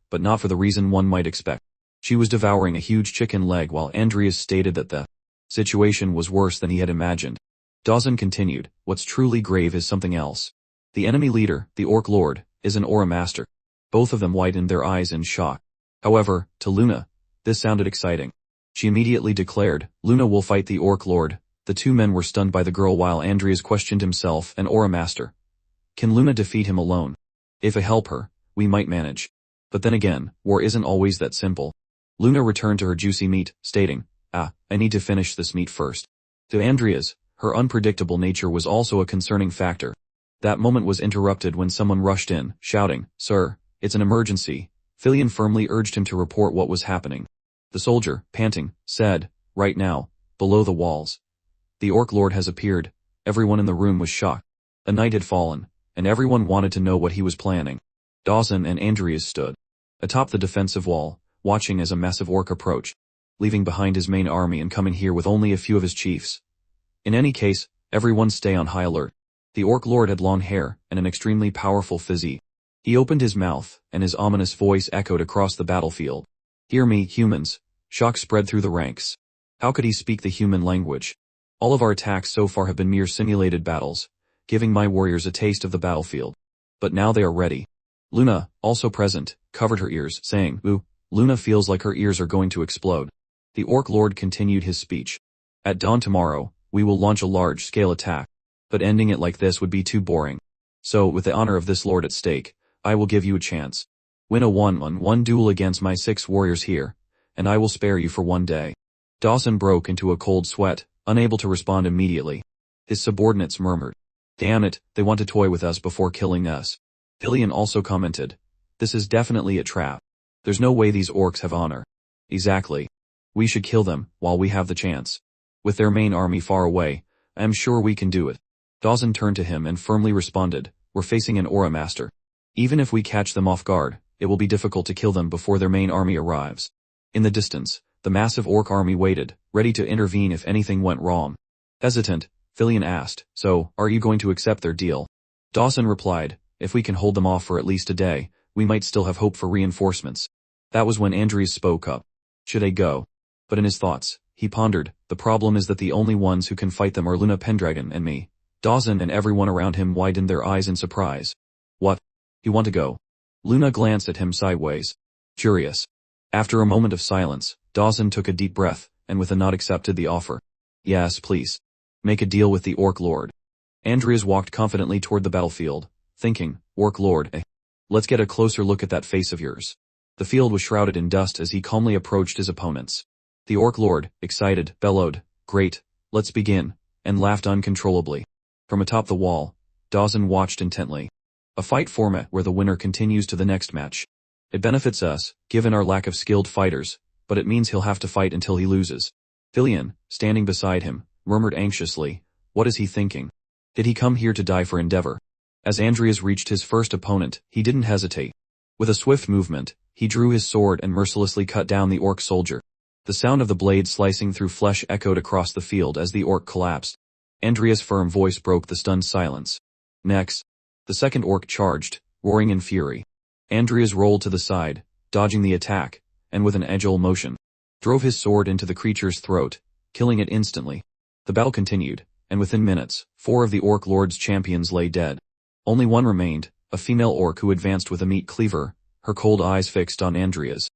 [SPEAKER 1] but not for the reason one might expect. She was devouring a huge chicken leg while Adrias stated that the situation was worse than he had imagined. Dawson continued, "What's truly grave is something else. The enemy leader, the Orc Lord, is an aura master." Both of them widened their eyes in shock. However, to Luna, this sounded exciting. She immediately declared, "Luna will fight the Orc Lord." The 2 men were stunned by the girl while Adrias questioned himself, an aura master. Can Luna defeat him alone? If I help her, we might manage. But then again, war isn't always that simple. Luna returned to her juicy meat, stating, I need to finish this meat first." To Adrias, her unpredictable nature was also a concerning factor. That moment was interrupted when someone rushed in, shouting, "Sir, it's an emergency." Vivien firmly urged him to report what was happening. The soldier, panting, said, "Right now, below the walls. The Orc Lord has appeared." Everyone in the room was shocked. A night had fallen, and everyone wanted to know what he was planning. Dawson and Adrias stood atop the defensive wall, watching as a massive orc approached, leaving behind his main army and coming here with only a few of his chiefs. In any case, everyone stay on high alert. The Orc Lord had long hair and an extremely powerful physique. He opened his mouth, and his ominous voice echoed across the battlefield. Hear me, humans. Shock spread through the ranks. How could he speak the human language? All of our attacks so far have been mere simulated battles, giving my warriors a taste of the battlefield. But now they are ready. Luna, also present, covered her ears, saying, "Ooh." Luna feels like her ears are going to explode. The Orc Lord continued his speech. At dawn tomorrow, we will launch a large-scale attack. But ending it like this would be too boring. So, with the honor of this lord at stake, I will give you a chance. Win a 1-on-1 duel against my 6 warriors here, and I will spare you for 1 day. Dawson broke into a cold sweat, unable to respond immediately. His subordinates murmured, "Damn it, they want to toy with us before killing us." Vivien also commented, "This is definitely a trap. There's no way these orcs have honor." Exactly. We should kill them, while we have the chance. With their main army far away, I am sure we can do it. Dawson turned to him and firmly responded, "We're facing an Aura Master. Even if we catch them off guard, it will be difficult to kill them before their main army arrives." In the distance, the massive orc army waited, ready to intervene if anything went wrong. Hesitant, Vivien asked, "So, are you going to accept their deal?" Dawson replied, "If we can hold them off for at least a day, we might still have hope for reinforcements." That was when Adrias spoke up. Should I go? But in his thoughts, he pondered, the problem is that the only ones who can fight them are Luna Pendragon and me. Dawson and everyone around him widened their eyes in surprise. What? You want to go? Luna glanced at him sideways. Curious. After a moment of silence, Dawson took a deep breath, and with a nod accepted the offer. Yes, please. Make a deal with the Orc Lord. Adrias walked confidently toward the battlefield, thinking, Orc Lord, eh? Let's get a closer look at that face of yours. The field was shrouded in dust as he calmly approached his opponents. The Orc Lord, excited, bellowed, "Great, let's begin," and laughed uncontrollably. From atop the wall, Dawson watched intently. A fight format where the winner continues to the next match. It benefits us, given our lack of skilled fighters, but it means he'll have to fight until he loses. Vivien, standing beside him, murmured anxiously, what is he thinking? Did he come here to die for Endeavor? As Adrias reached his first opponent, he didn't hesitate. With a swift movement, he drew his sword and mercilessly cut down the orc soldier. The sound of the blade slicing through flesh echoed across the field as the orc collapsed. Adrias' firm voice broke the stunned silence. Next. The second orc charged, roaring in fury. Adrias rolled to the side, dodging the attack, and with an agile motion, drove his sword into the creature's throat, killing it instantly. The battle continued, and within minutes, 4 of the Orc Lord's champions lay dead. Only one remained, a female orc who advanced with a meat cleaver, her cold eyes fixed on Adrias.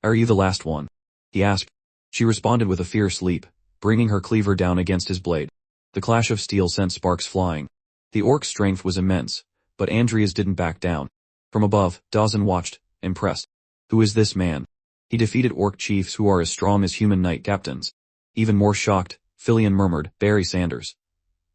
[SPEAKER 1] Are you the last one? He asked. She responded with a fierce leap, bringing her cleaver down against his blade. The clash of steel sent sparks flying. The orc's strength was immense, but Adrias didn't back down. From above, Dawson watched, impressed. Who is this man? He defeated orc chiefs who are as strong as human knight captains. Even more shocked, Vivien murmured, Barry Sanders.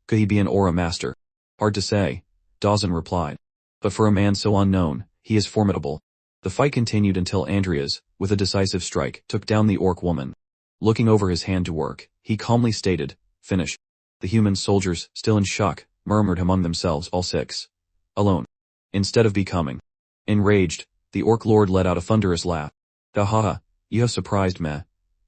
[SPEAKER 1] Could he be an Aura Master? Hard to say, Dawson replied. But for a man so unknown, he is formidable. The fight continued until Adrias, with a decisive strike, took down the orc woman. Looking over his handiwork, he calmly stated, Finish. The human soldiers, still in shock, murmured among themselves, all 6. Alone. Instead of becoming. Enraged, the Orc Lord let out a thunderous laugh. Ha, you have surprised me.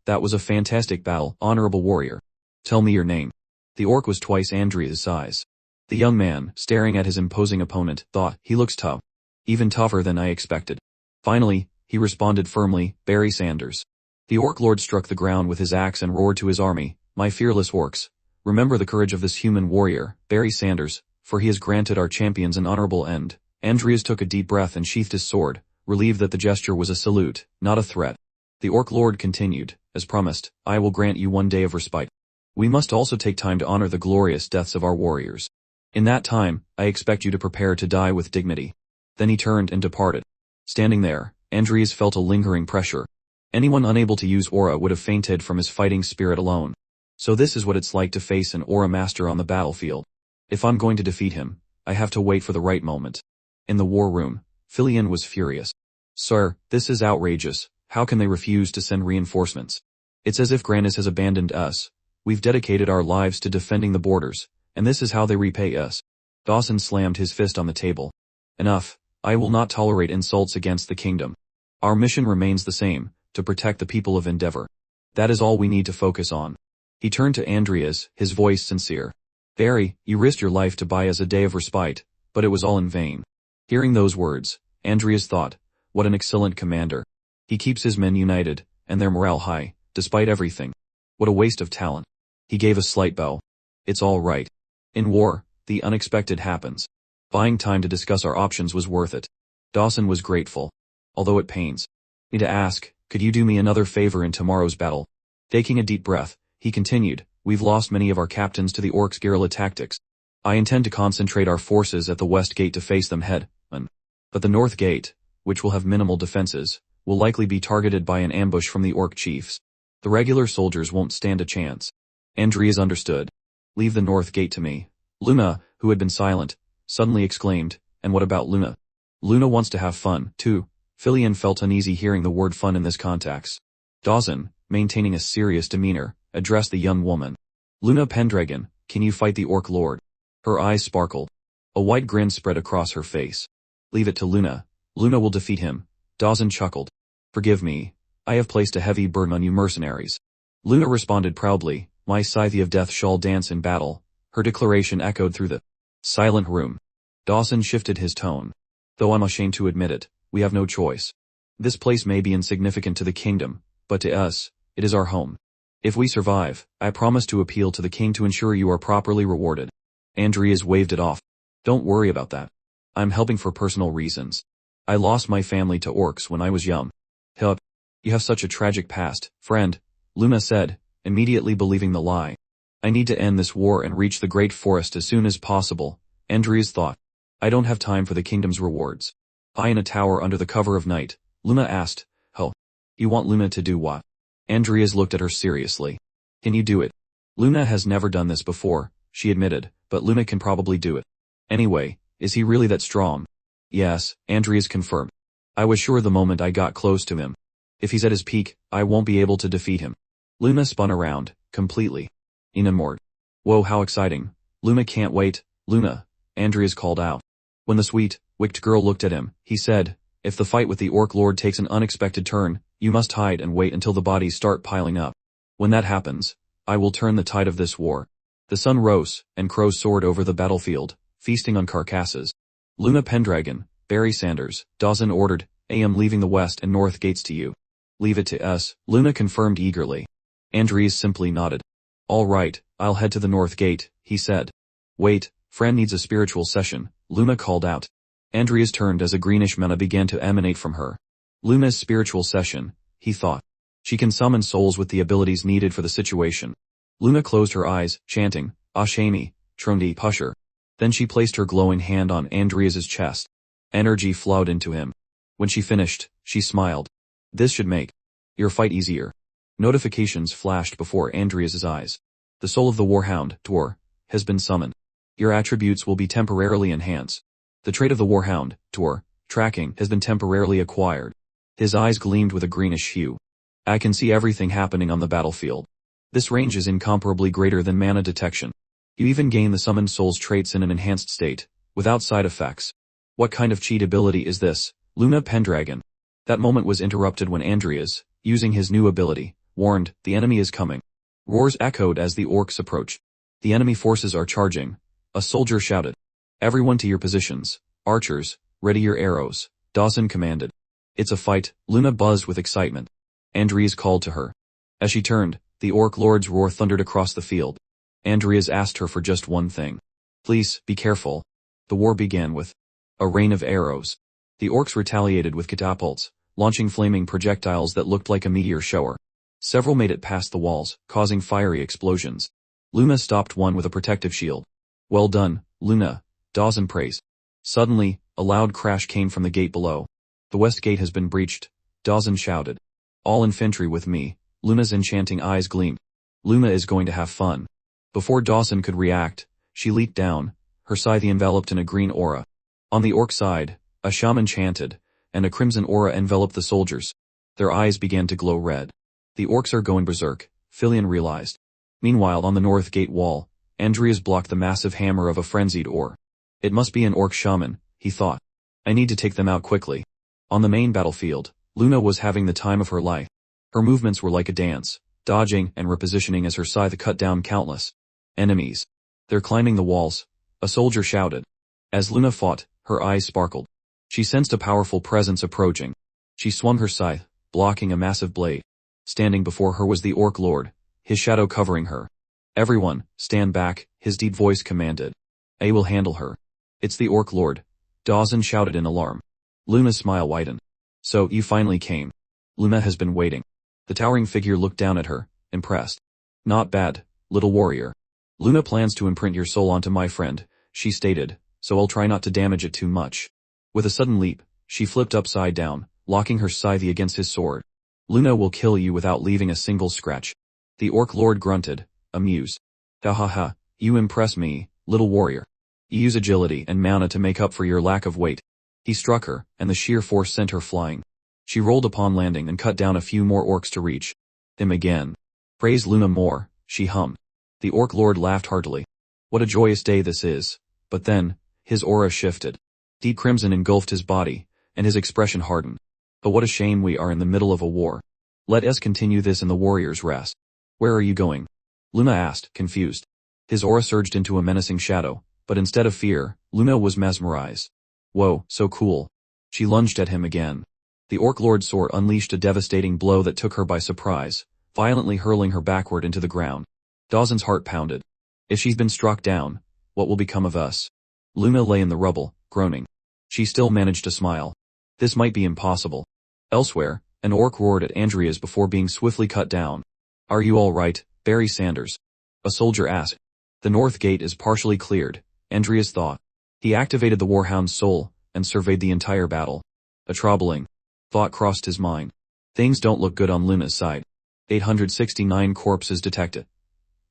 [SPEAKER 1] That was a fantastic battle, honorable warrior. Tell me your name. The orc was twice Adrias' size. The young man, staring at his imposing opponent, thought, he looks tough. Even tougher than I expected. Finally, he responded firmly, Barry Sanders. The Orc Lord struck the ground with his axe and roared to his army, My fearless orcs. Remember the courage of this human warrior, Barry Sanders, for he has granted our champions an honorable end. Adrias took a deep breath and sheathed his sword, relieved that the gesture was a salute, not a threat. The Orc Lord continued, as promised, I will grant you 1 day of respite. We must also take time to honor the glorious deaths of our warriors. In that time, I expect you to prepare to die with dignity. Then he turned and departed. Standing there, Adrias felt a lingering pressure. Anyone unable to use aura would have fainted from his fighting spirit alone. So this is what it's like to face an Aura Master on the battlefield. If I'm going to defeat him, I have to wait for the right moment. In the war room, Vivien was furious. Sir, this is outrageous. How can they refuse to send reinforcements? It's as if Grandis has abandoned us. We've dedicated our lives to defending the borders, and this is how they repay us. Dawson slammed his fist on the table. Enough. I will not tolerate insults against the kingdom. Our mission remains the same, to protect the people of Endeavor. That is all we need to focus on. He turned to Adrias, his voice sincere. Barry, you risked your life to buy us a day of respite, but it was all in vain. Hearing those words, Adrias thought. What an excellent commander. He keeps his men united, and their morale high, despite everything. What a waste of talent. He gave a slight bow. It's all right. In war, the unexpected happens. Buying time to discuss our options was worth it. Dawson was grateful. Although it pains me to ask, could you do me another favor in tomorrow's battle? Taking a deep breath, he continued, we've lost many of our captains to the orcs' guerrilla tactics. I intend to concentrate our forces at the west gate to face them head on. But the north gate, which will have minimal defenses, will likely be targeted by an ambush from the orc chiefs. The regular soldiers won't stand a chance. Adrias understood. Leave the north gate to me. Luna, who had been silent, suddenly exclaimed, and what about Luna? Luna wants to have fun, too. Vivien felt uneasy hearing the word fun in this context. Dawson, maintaining a serious demeanor, addressed the young woman. Luna Pendragon, can you fight the orc lord? Her eyes sparkled. A wide grin spread across her face. Leave it to Luna. Luna will defeat him. Dawson chuckled. Forgive me. I have placed a heavy burden on you mercenaries. Luna responded proudly, my Scythe of Death shall dance in battle. Her declaration echoed through the silent room. Dawson shifted his tone. Though I'm ashamed to admit it, we have no choice. This place may be insignificant to the kingdom, but to us, it is our home. If we survive, I promise to appeal to the king to ensure you are properly rewarded. Adrias waved it off. Don't worry about that. I'm helping for personal reasons. I lost my family to orcs when I was young. Hup. You have such a tragic past, friend, Luna said, immediately believing the lie. I need to end this war and reach the great forest as soon as possible, Adrias thought. I don't have time for the kingdom's rewards. High in a tower under the cover of night, Luna asked, oh, you want Luna to do what? Adrias looked at her seriously. Can you do it? Luna has never done this before, she admitted, but Luna can probably do it. Anyway, is he really that strong? Yes, Adrias confirmed. I was sure the moment I got close to him. If he's at his peak, I won't be able to defeat him. Luna spun around, completely enamored. Whoa, how exciting. Luna can't wait. Luna, Adrias called out. When the sweet, wicked girl looked at him, he said, if the fight with the orc lord takes an unexpected turn, you must hide and wait until the bodies start piling up. When that happens, I will turn the tide of this war. The sun rose, and crows soared over the battlefield, feasting on carcasses. Luna Pendragon, Barry Sanders, Dawson ordered, am leaving the west and north gates to you. Leave it to us, Luna confirmed eagerly. Adrias simply nodded. All right, I'll head to the north gate, he said. Wait, Fran needs a spiritual session, Luna called out. Adrias turned as a greenish mana began to emanate from her. Luna's spiritual session, he thought. She can summon souls with the abilities needed for the situation. Luna closed her eyes, chanting, Ashami, Trundi Pusher. Then she placed her glowing hand on Adrias's chest. Energy flowed into him. When she finished, she smiled. This should make your fight easier. Notifications flashed before Adrias's eyes. The soul of the Warhound, Tor, has been summoned. Your attributes will be temporarily enhanced. The trait of the Warhound, Tor, tracking, has been temporarily acquired. His eyes gleamed with a greenish hue. I can see everything happening on the battlefield. This range is incomparably greater than mana detection. You even gain the summoned soul's traits in an enhanced state, without side effects. What kind of cheat ability is this, Luna Pendragon? That moment was interrupted when Adrias, using his new ability, warned, the enemy is coming. Roars echoed as the orcs approached. The enemy forces are charging. A soldier shouted. Everyone to your positions. Archers, ready your arrows, Dawson commanded. It's a fight, Luna buzzed with excitement. Adrias called to her. As she turned, the orc lord's roar thundered across the field. Adrias asked her for just one thing. Please, be careful. The war began with a rain of arrows. The orcs retaliated with catapults, launching flaming projectiles that looked like a meteor shower. Several made it past the walls, causing fiery explosions. Luna stopped one with a protective shield. Well done, Luna, Dawson praised. Suddenly, a loud crash came from the gate below. The west gate has been breached, Dawson shouted. All infantry with me, Luna's enchanting eyes gleamed. Luna is going to have fun. Before Dawson could react, she leaped down, her scythe enveloped in a green aura. On the orc side, a shaman chanted, and a crimson aura enveloped the soldiers. Their eyes began to glow red. The orcs are going berserk, Vivien realized. Meanwhile on the north gate wall, Adrias blocked the massive hammer of a frenzied orc. It must be an orc shaman, he thought. I need to take them out quickly. On the main battlefield, Luna was having the time of her life. Her movements were like a dance, dodging and repositioning as her scythe cut down countless enemies. They're climbing the walls, a soldier shouted. As Luna fought, her eyes sparkled. She sensed a powerful presence approaching. She swung her scythe, blocking a massive blade. Standing before her was the Orc Lord, his shadow covering her. "Everyone, stand back," his deep voice commanded. "I will handle her." "It's the Orc Lord," Dawson shouted in alarm. Luna's smile widened. "So, you finally came." Luna has been waiting. The towering figure looked down at her, impressed. "Not bad, little warrior. Luna plans to imprint your soul onto my friend," she stated, "so I'll try not to damage it too much." With a sudden leap, she flipped upside down, locking her scythe against his sword. "Luna will kill you without leaving a single scratch." The Orc Lord grunted, amused. "Ha ha ha, you impress me, little warrior. You use agility and mana to make up for your lack of weight." He struck her, and the sheer force sent her flying. She rolled upon landing and cut down a few more orcs to reach him again. "Praise Luna more," she hummed. The Orc Lord laughed heartily. "What a joyous day this is." But then, his aura shifted. Deep crimson engulfed his body, and his expression hardened. "But what a shame we are in the middle of a war. Let us continue this in the warrior's rest." "Where are you going?" Luna asked, confused. His aura surged into a menacing shadow, but instead of fear, Luna was mesmerized. "Whoa, so cool." She lunged at him again. The Orc Lord's sword unleashed a devastating blow that took her by surprise, violently hurling her backward into the ground. Dawson's heart pounded. If she's been struck down, what will become of us? Luna lay in the rubble, groaning. She still managed to smile. This might be impossible. Elsewhere, an orc roared at Adrias before being swiftly cut down. "Are you all right, Barry Sanders?" a soldier asked. "The north gate is partially cleared," Adrias thought. He activated the Warhound's soul, and surveyed the entire battle. A troubling thought crossed his mind. Things don't look good on Luna's side. 869 corpses detected.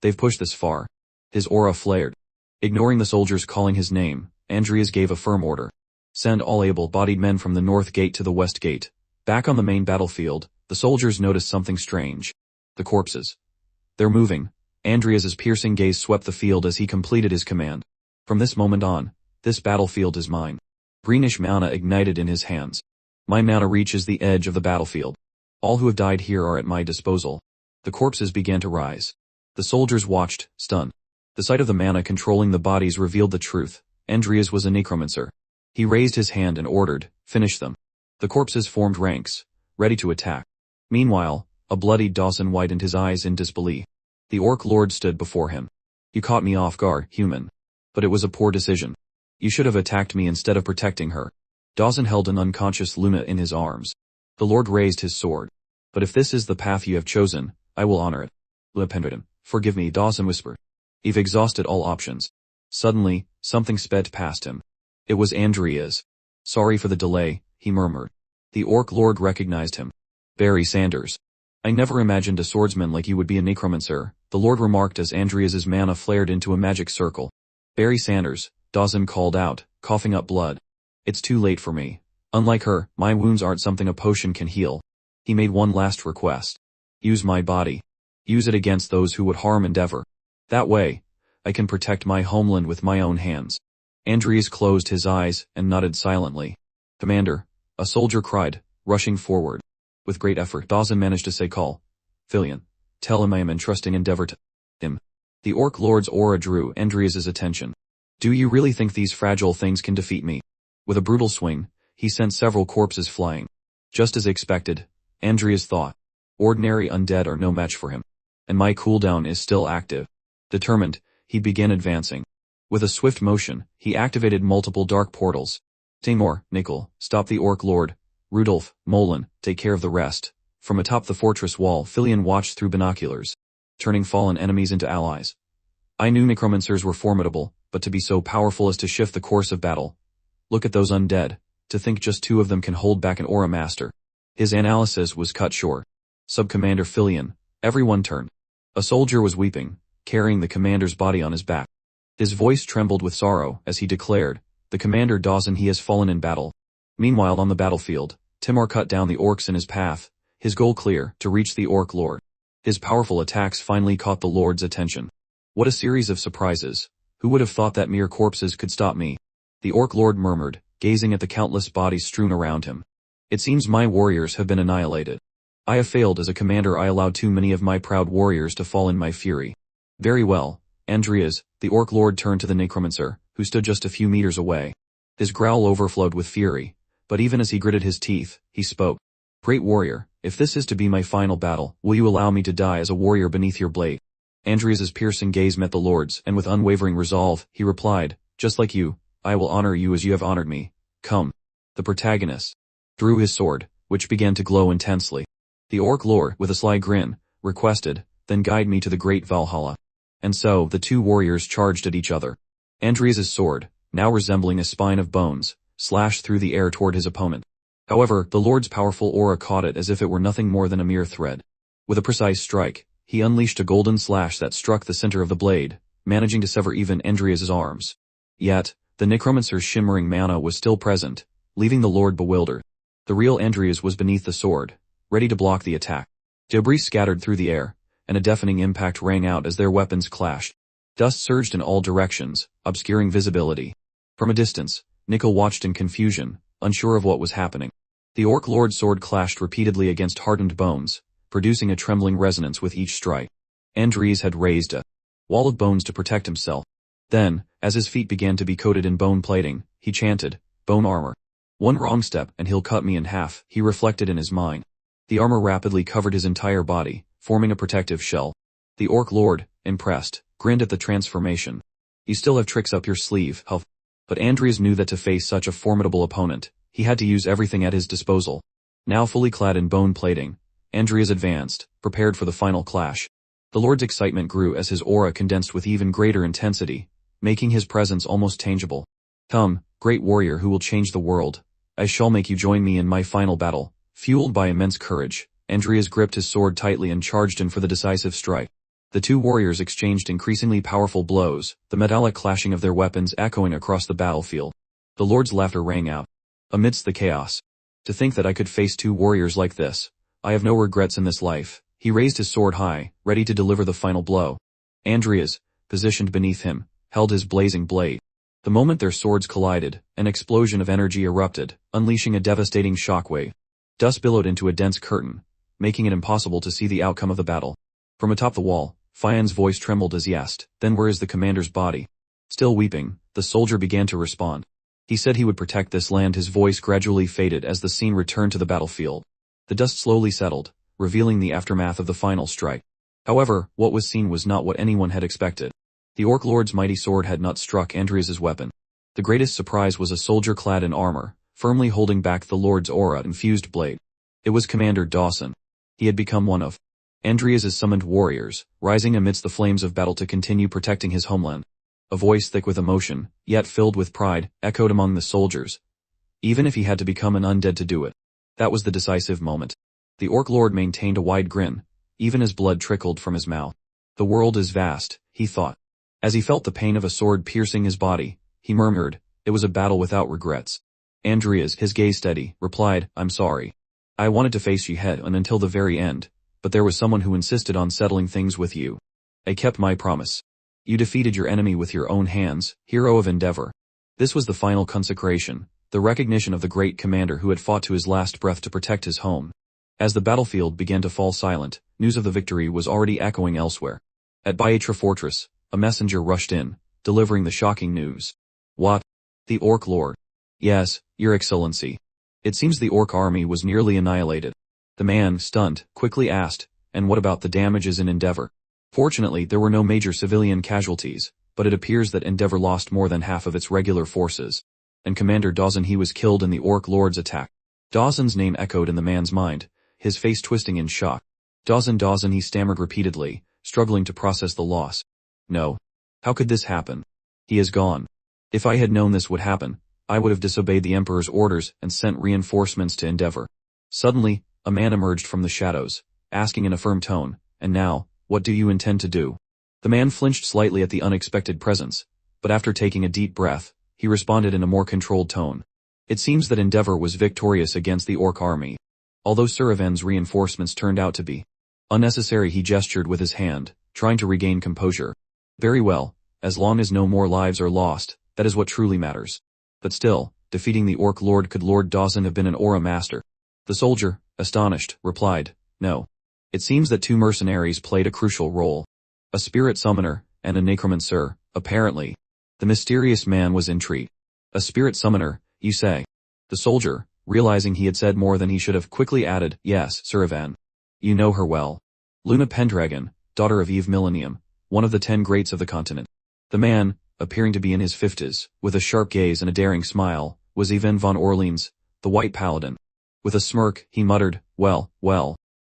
[SPEAKER 1] They've pushed this far. His aura flared. Ignoring the soldiers calling his name, Adrias gave a firm order. "Send all able-bodied men from the north gate to the west gate." Back on the main battlefield, the soldiers noticed something strange. The corpses. "They're moving." Adrias's piercing gaze swept the field as he completed his command. "From this moment on, this battlefield is mine." Greenish mana ignited in his hands. "My mana reaches the edge of the battlefield. All who have died here are at my disposal." The corpses began to rise. The soldiers watched, stunned. The sight of the mana controlling the bodies revealed the truth. Adrias was a necromancer. He raised his hand and ordered, "Finish them." The corpses formed ranks, ready to attack. Meanwhile, a bloodied Dawson widened his eyes in disbelief. The Orc Lord stood before him. "You caught me off guard, human. But it was a poor decision. You should have attacked me instead of protecting her." Dawson held an unconscious Luna in his arms. The Lord raised his sword. "But if this is the path you have chosen, I will honor it." Luna pendered him. "Forgive me," Dawson whispered. "You've exhausted all options." Suddenly, something sped past him. It was Adrias. "Sorry for the delay," he murmured. The Orc Lord recognized him. "Barry Sanders. I never imagined a swordsman like you would be a necromancer," the Lord remarked as Adrias's mana flared into a magic circle. "Barry Sanders," Dawson called out, coughing up blood. "It's too late for me. Unlike her, my wounds aren't something a potion can heal." He made one last request. "Use my body. Use it against those who would harm Endeavor. That way, I can protect my homeland with my own hands." Adrias closed his eyes and nodded silently. "Commander," a soldier cried, rushing forward. With great effort, Dawson managed to say, "Call Vivien. Tell him I am entrusting Endeavor to him." The Orc Lord's aura drew Adrias's attention. "Do you really think these fragile things can defeat me?" With a brutal swing, he sent several corpses flying. Just as expected, Adrias thought. Ordinary undead are no match for him. And my cooldown is still active. Determined, he began advancing. With a swift motion, he activated multiple dark portals. "Tamor, Nickel, stop the Orc Lord. Rudolph, Molen, take care of the rest." From atop the fortress wall, Vivien watched through binoculars, turning fallen enemies into allies. "I knew necromancers were formidable, but to be so powerful as to shift the course of battle. Look at those undead. To think just 2 of them can hold back an Aura Master." His analysis was cut short. "Sub-Commander Vivien." Everyone turned. A soldier was weeping, carrying the commander's body on his back. His voice trembled with sorrow as he declared, "The Commander Dawson, he has fallen in battle." Meanwhile on the battlefield, Timor cut down the orcs in his path, his goal clear, to reach the Orc Lord. His powerful attacks finally caught the Lord's attention. "What a series of surprises. Who would have thought that mere corpses could stop me?" The Orc Lord murmured, gazing at the countless bodies strewn around him. "It seems my warriors have been annihilated. I have failed as a commander. I allowed too many of my proud warriors to fall in my fury." "Very well, Adrias," the Orc Lord turned to the necromancer, who stood just a few meters away. His growl overflowed with fury. But even as he gritted his teeth, he spoke. Great warrior, if this is to be my final battle, will you allow me to die as a warrior beneath your blade? Adrias's piercing gaze met the Lord's, and with unwavering resolve, he replied, just like you, I will honor you as you have honored me. Come. The protagonist drew his sword, which began to glow intensely. The Orc Lord, with a sly grin, requested, then guide me to the great Valhalla. And so, the two warriors charged at each other. Adrias's sword, now resembling a spine of bones, slashed through the air toward his opponent. However, the Lord's powerful aura caught it as if it were nothing more than a mere thread. With a precise strike, he unleashed a golden slash that struck the center of the blade, managing to sever even Adrias's arms. Yet, the necromancer's shimmering mana was still present, leaving the Lord bewildered. The real Adrias was beneath the sword, ready to block the attack. Debris scattered through the air, and a deafening impact rang out as their weapons clashed. Dust surged in all directions, obscuring visibility. From a distance, Nickel watched in confusion, unsure of what was happening. The Orc Lord's sword clashed repeatedly against hardened bones, producing a trembling resonance with each strike. Adrias had raised a wall of bones to protect himself. Then, as his feet began to be coated in bone plating, he chanted, bone armor. One wrong step and he'll cut me in half, he reflected in his mind. The armor rapidly covered his entire body, forming a protective shell. The Orc Lord, impressed, grinned at the transformation. You still have tricks up your sleeve, huh? But Adrias knew that to face such a formidable opponent, he had to use everything at his disposal. Now fully clad in bone plating, Adrias advanced, prepared for the final clash. The Lord's excitement grew as his aura condensed with even greater intensity, making his presence almost tangible. Come, great warrior who will change the world, I shall make you join me in my final battle. Fueled by immense courage, Adrias gripped his sword tightly and charged in for the decisive strike. The two warriors exchanged increasingly powerful blows, the metallic clashing of their weapons echoing across the battlefield. The Lord's laughter rang out. Amidst the chaos. To think that I could face two warriors like this. I have no regrets in this life. He raised his sword high, ready to deliver the final blow. Adrias, positioned beneath him, held his blazing blade. The moment their swords collided, an explosion of energy erupted, unleashing a devastating shockwave. Dust billowed into a dense curtain, making it impossible to see the outcome of the battle. From atop the wall, Frien's voice trembled as he asked, then where is the commander's body? Still weeping, the soldier began to respond. He said he would protect this land. His voice gradually faded as the scene returned to the battlefield. The dust slowly settled, revealing the aftermath of the final strike. However, what was seen was not what anyone had expected. The Orc Lord's mighty sword had not struck Adrias's weapon. The greatest surprise was a soldier clad in armor, firmly holding back the Lord's aura-infused blade. It was Commander Dawson. He had become one of Adrias's summoned warriors, rising amidst the flames of battle to continue protecting his homeland. A voice thick with emotion, yet filled with pride, echoed among the soldiers. Even if he had to become an undead to do it. That was the decisive moment. The Orc Lord maintained a wide grin, even as blood trickled from his mouth. The world is vast, he thought. As he felt the pain of a sword piercing his body, he murmured, it was a battle without regrets. Adrias, his gaze steady, replied, I'm sorry. I wanted to face you head on until the very end, but there was someone who insisted on settling things with you. I kept my promise. You defeated your enemy with your own hands, hero of endeavor. This was the final consecration, the recognition of the great commander who had fought to his last breath to protect his home. As the battlefield began to fall silent, news of the victory was already echoing elsewhere. At Baitra Fortress, a messenger rushed in, delivering the shocking news. What? The Orc Lord. Yes, Your Excellency. It seems the Orc army was nearly annihilated. The man, stunned, quickly asked, and what about the damages in Endeavor? Fortunately, there were no major civilian casualties, but it appears that Endeavor lost more than half of its regular forces. And Commander Dawson, he was killed in the Orc Lord's attack. Dawson's name echoed in the man's mind, his face twisting in shock. Dawson, he stammered repeatedly, struggling to process the loss. No. How could this happen? He is gone. If I had known this would happen, I would have disobeyed the Emperor's orders and sent reinforcements to Endeavor. Suddenly, a man emerged from the shadows, asking in a firm tone, and now, what do you intend to do? The man flinched slightly at the unexpected presence, but after taking a deep breath, he responded in a more controlled tone. It seems that Endeavor was victorious against the Orc army. Although Suraven's reinforcements turned out to be unnecessary, he gestured with his hand, trying to regain composure. Very well, as long as no more lives are lost, that is what truly matters. But still, defeating the Orc Lord, could Lord Dawson have been an Aura Master? The soldier, astonished, replied, no. It seems that two mercenaries played a crucial role. A spirit summoner, and a necromancer, apparently. The mysterious man was intrigued. A spirit summoner, you say? The soldier, realizing he had said more than he should have, quickly added, "Yes, Sir Ivan. You know her well. Luna Pendragon, daughter of Eve Millennium, one of the 10 greats of the continent." The man, appearing to be in his 50s, with a sharp gaze and a daring smile, was Ivan von Orleans, the White Paladin. With a smirk, he muttered, well,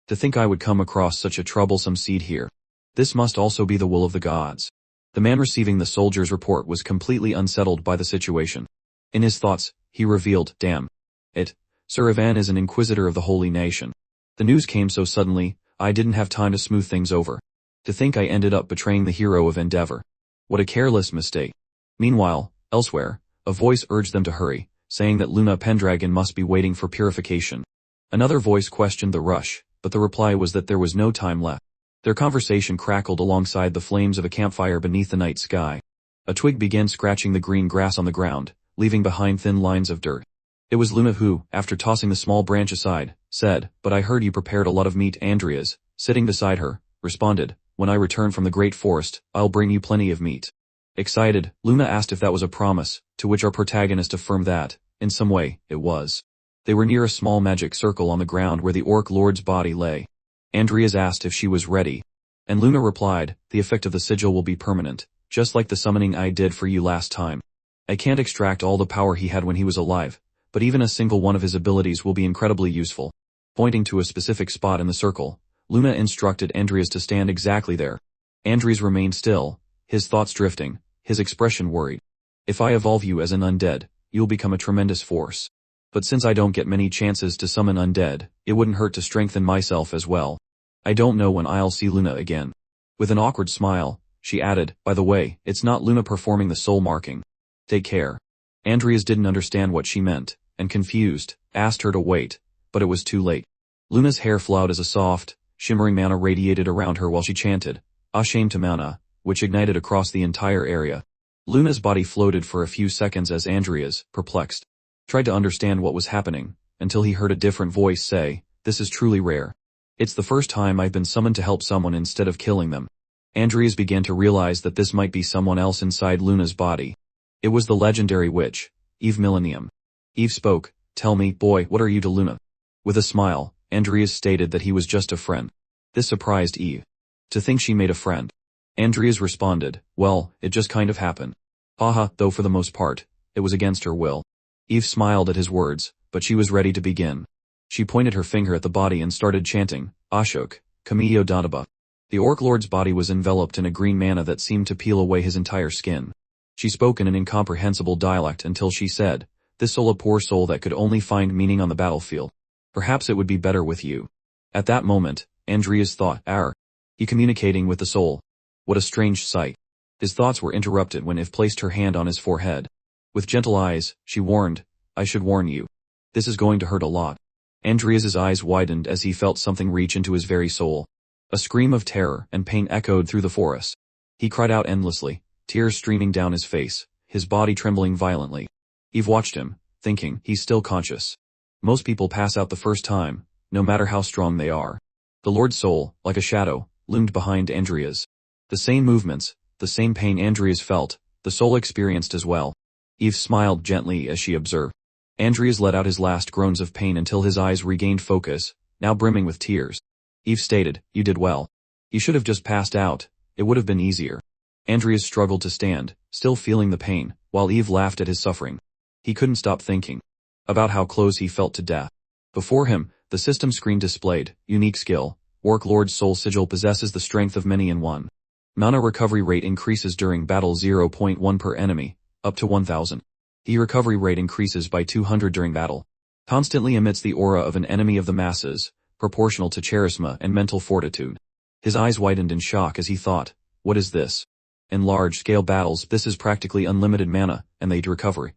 [SPEAKER 1] to think I would come across such a troublesome seed here. This must also be the will of the gods. The man receiving the soldier's report was completely unsettled by the situation. In his thoughts, he revealed, "Damn it, Sir Ivan is an inquisitor of the Holy Nation. The news came so suddenly, I didn't have time to smooth things over. To think I ended up betraying the hero of Endeavor. What a careless mistake." Meanwhile, elsewhere, a voice urged them to hurry, saying that Luna Pendragon must be waiting for purification. Another voice questioned the rush, but the reply was that there was no time left. Their conversation crackled alongside the flames of a campfire beneath the night sky. A twig began scratching the green grass on the ground, leaving behind thin lines of dirt. It was Luna who, after tossing the small branch aside, said, "But I heard you prepared a lot of meat." Adrias, sitting beside her, responded, "When I return from the great forest, I'll bring you plenty of meat." Excited, Luna asked if that was a promise, to which our protagonist affirmed that, in some way, it was. They were near a small magic circle on the ground where the Orc Lord's body lay. Adrias asked if she was ready, and Luna replied, "The effect of the sigil will be permanent, just like the summoning I did for you last time. I can't extract all the power he had when he was alive, but even a single one of his abilities will be incredibly useful." Pointing to a specific spot in the circle, Luna instructed Adrias to stand exactly there. Adrias remained still, his thoughts drifting, his expression worried. "If I evolve you as an undead, you'll become a tremendous force. But since I don't get many chances to summon undead, it wouldn't hurt to strengthen myself as well. I don't know when I'll see Luna again." With an awkward smile, she added, "By the way, it's not Luna performing the soul marking. Take care." Adrias didn't understand what she meant, and confused, asked her to wait, but it was too late. Luna's hair flowed as a soft, shimmering mana radiated around her while she chanted, "Ashame to mana," which ignited across the entire area. Luna's body floated for a few seconds as Adrias, perplexed, tried to understand what was happening, until he heard a different voice say, "This is truly rare. It's the first time I've been summoned to help someone instead of killing them." Adrias began to realize that this might be someone else inside Luna's body. It was the legendary witch, Eve Millennium. Eve spoke, "Tell me, boy, what are you to Luna?" With a smile, Adrias stated that he was just a friend. This surprised Eve. To think she made a friend. Adrias responded, "Well, it just kind of happened. Haha, though for the most part, it was against her will." Eve smiled at his words, but she was ready to begin. She pointed her finger at the body and started chanting, "Ashok, Kamiyo Danaba." The Orc Lord's body was enveloped in a green mana that seemed to peel away his entire skin. She spoke in an incomprehensible dialect until she said, "This soul, a poor soul that could only find meaning on the battlefield. Perhaps it would be better with you." At that moment, Adrias thought, he communicating with the soul. What a strange sight. His thoughts were interrupted when Eve placed her hand on his forehead. With gentle eyes, she warned, "I should warn you. This is going to hurt a lot." Adrias's eyes widened as he felt something reach into his very soul. A scream of terror and pain echoed through the forest. He cried out endlessly, tears streaming down his face, his body trembling violently. Eve watched him, thinking, he's still conscious. Most people pass out the first time, no matter how strong they are. The Lord's soul, like a shadow, loomed behind Adrias. The same movements, the same pain Adrias felt, the soul experienced as well. Eve smiled gently as she observed. Adrias let out his last groans of pain until his eyes regained focus, now brimming with tears. Eve stated, "You did well. You should have just passed out, it would have been easier." Adrias struggled to stand, still feeling the pain, while Eve laughed at his suffering. He couldn't stop thinking about how close he felt to death. Before him, the system screen displayed, "Unique skill, Orc Lord's soul sigil possesses the strength of many in one. Mana recovery rate increases during battle 0.1 per enemy, up to 1000. Recovery rate increases by 200 during battle. Constantly emits the aura of an enemy of the masses, proportional to charisma and mental fortitude." His eyes widened in shock as he thought, what is this? In large-scale battles, this is practically unlimited mana, and they'd recovery.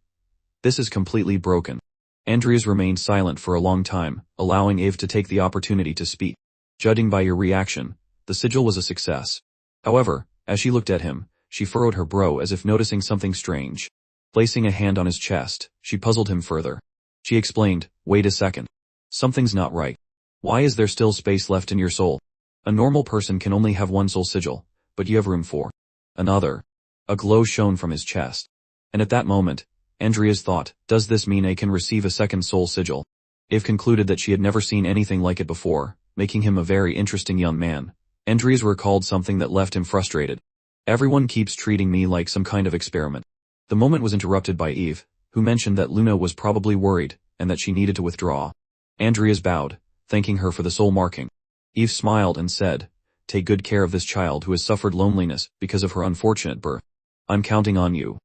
[SPEAKER 1] This is completely broken. Adrias remained silent for a long time, allowing Eve to take the opportunity to speak. "Judging by your reaction, the sigil was a success." However, as she looked at him, she furrowed her brow as if noticing something strange. Placing a hand on his chest, she puzzled him further. She explained, "Wait a second. Something's not right. Why is there still space left in your soul? A normal person can only have one soul sigil, but you have room for another." A glow shone from his chest. And at that moment, Adrias thought, does this mean I can receive a second soul sigil? Eve concluded that she had never seen anything like it before, making him a very interesting young man. Adrias recalled something that left him frustrated. Everyone keeps treating me like some kind of experiment. The moment was interrupted by Eve, who mentioned that Luna was probably worried, and that she needed to withdraw. Adrias bowed, thanking her for the soul marking. Eve smiled and said, take good care of this child who has suffered loneliness because of her unfortunate birth. I'm counting on you.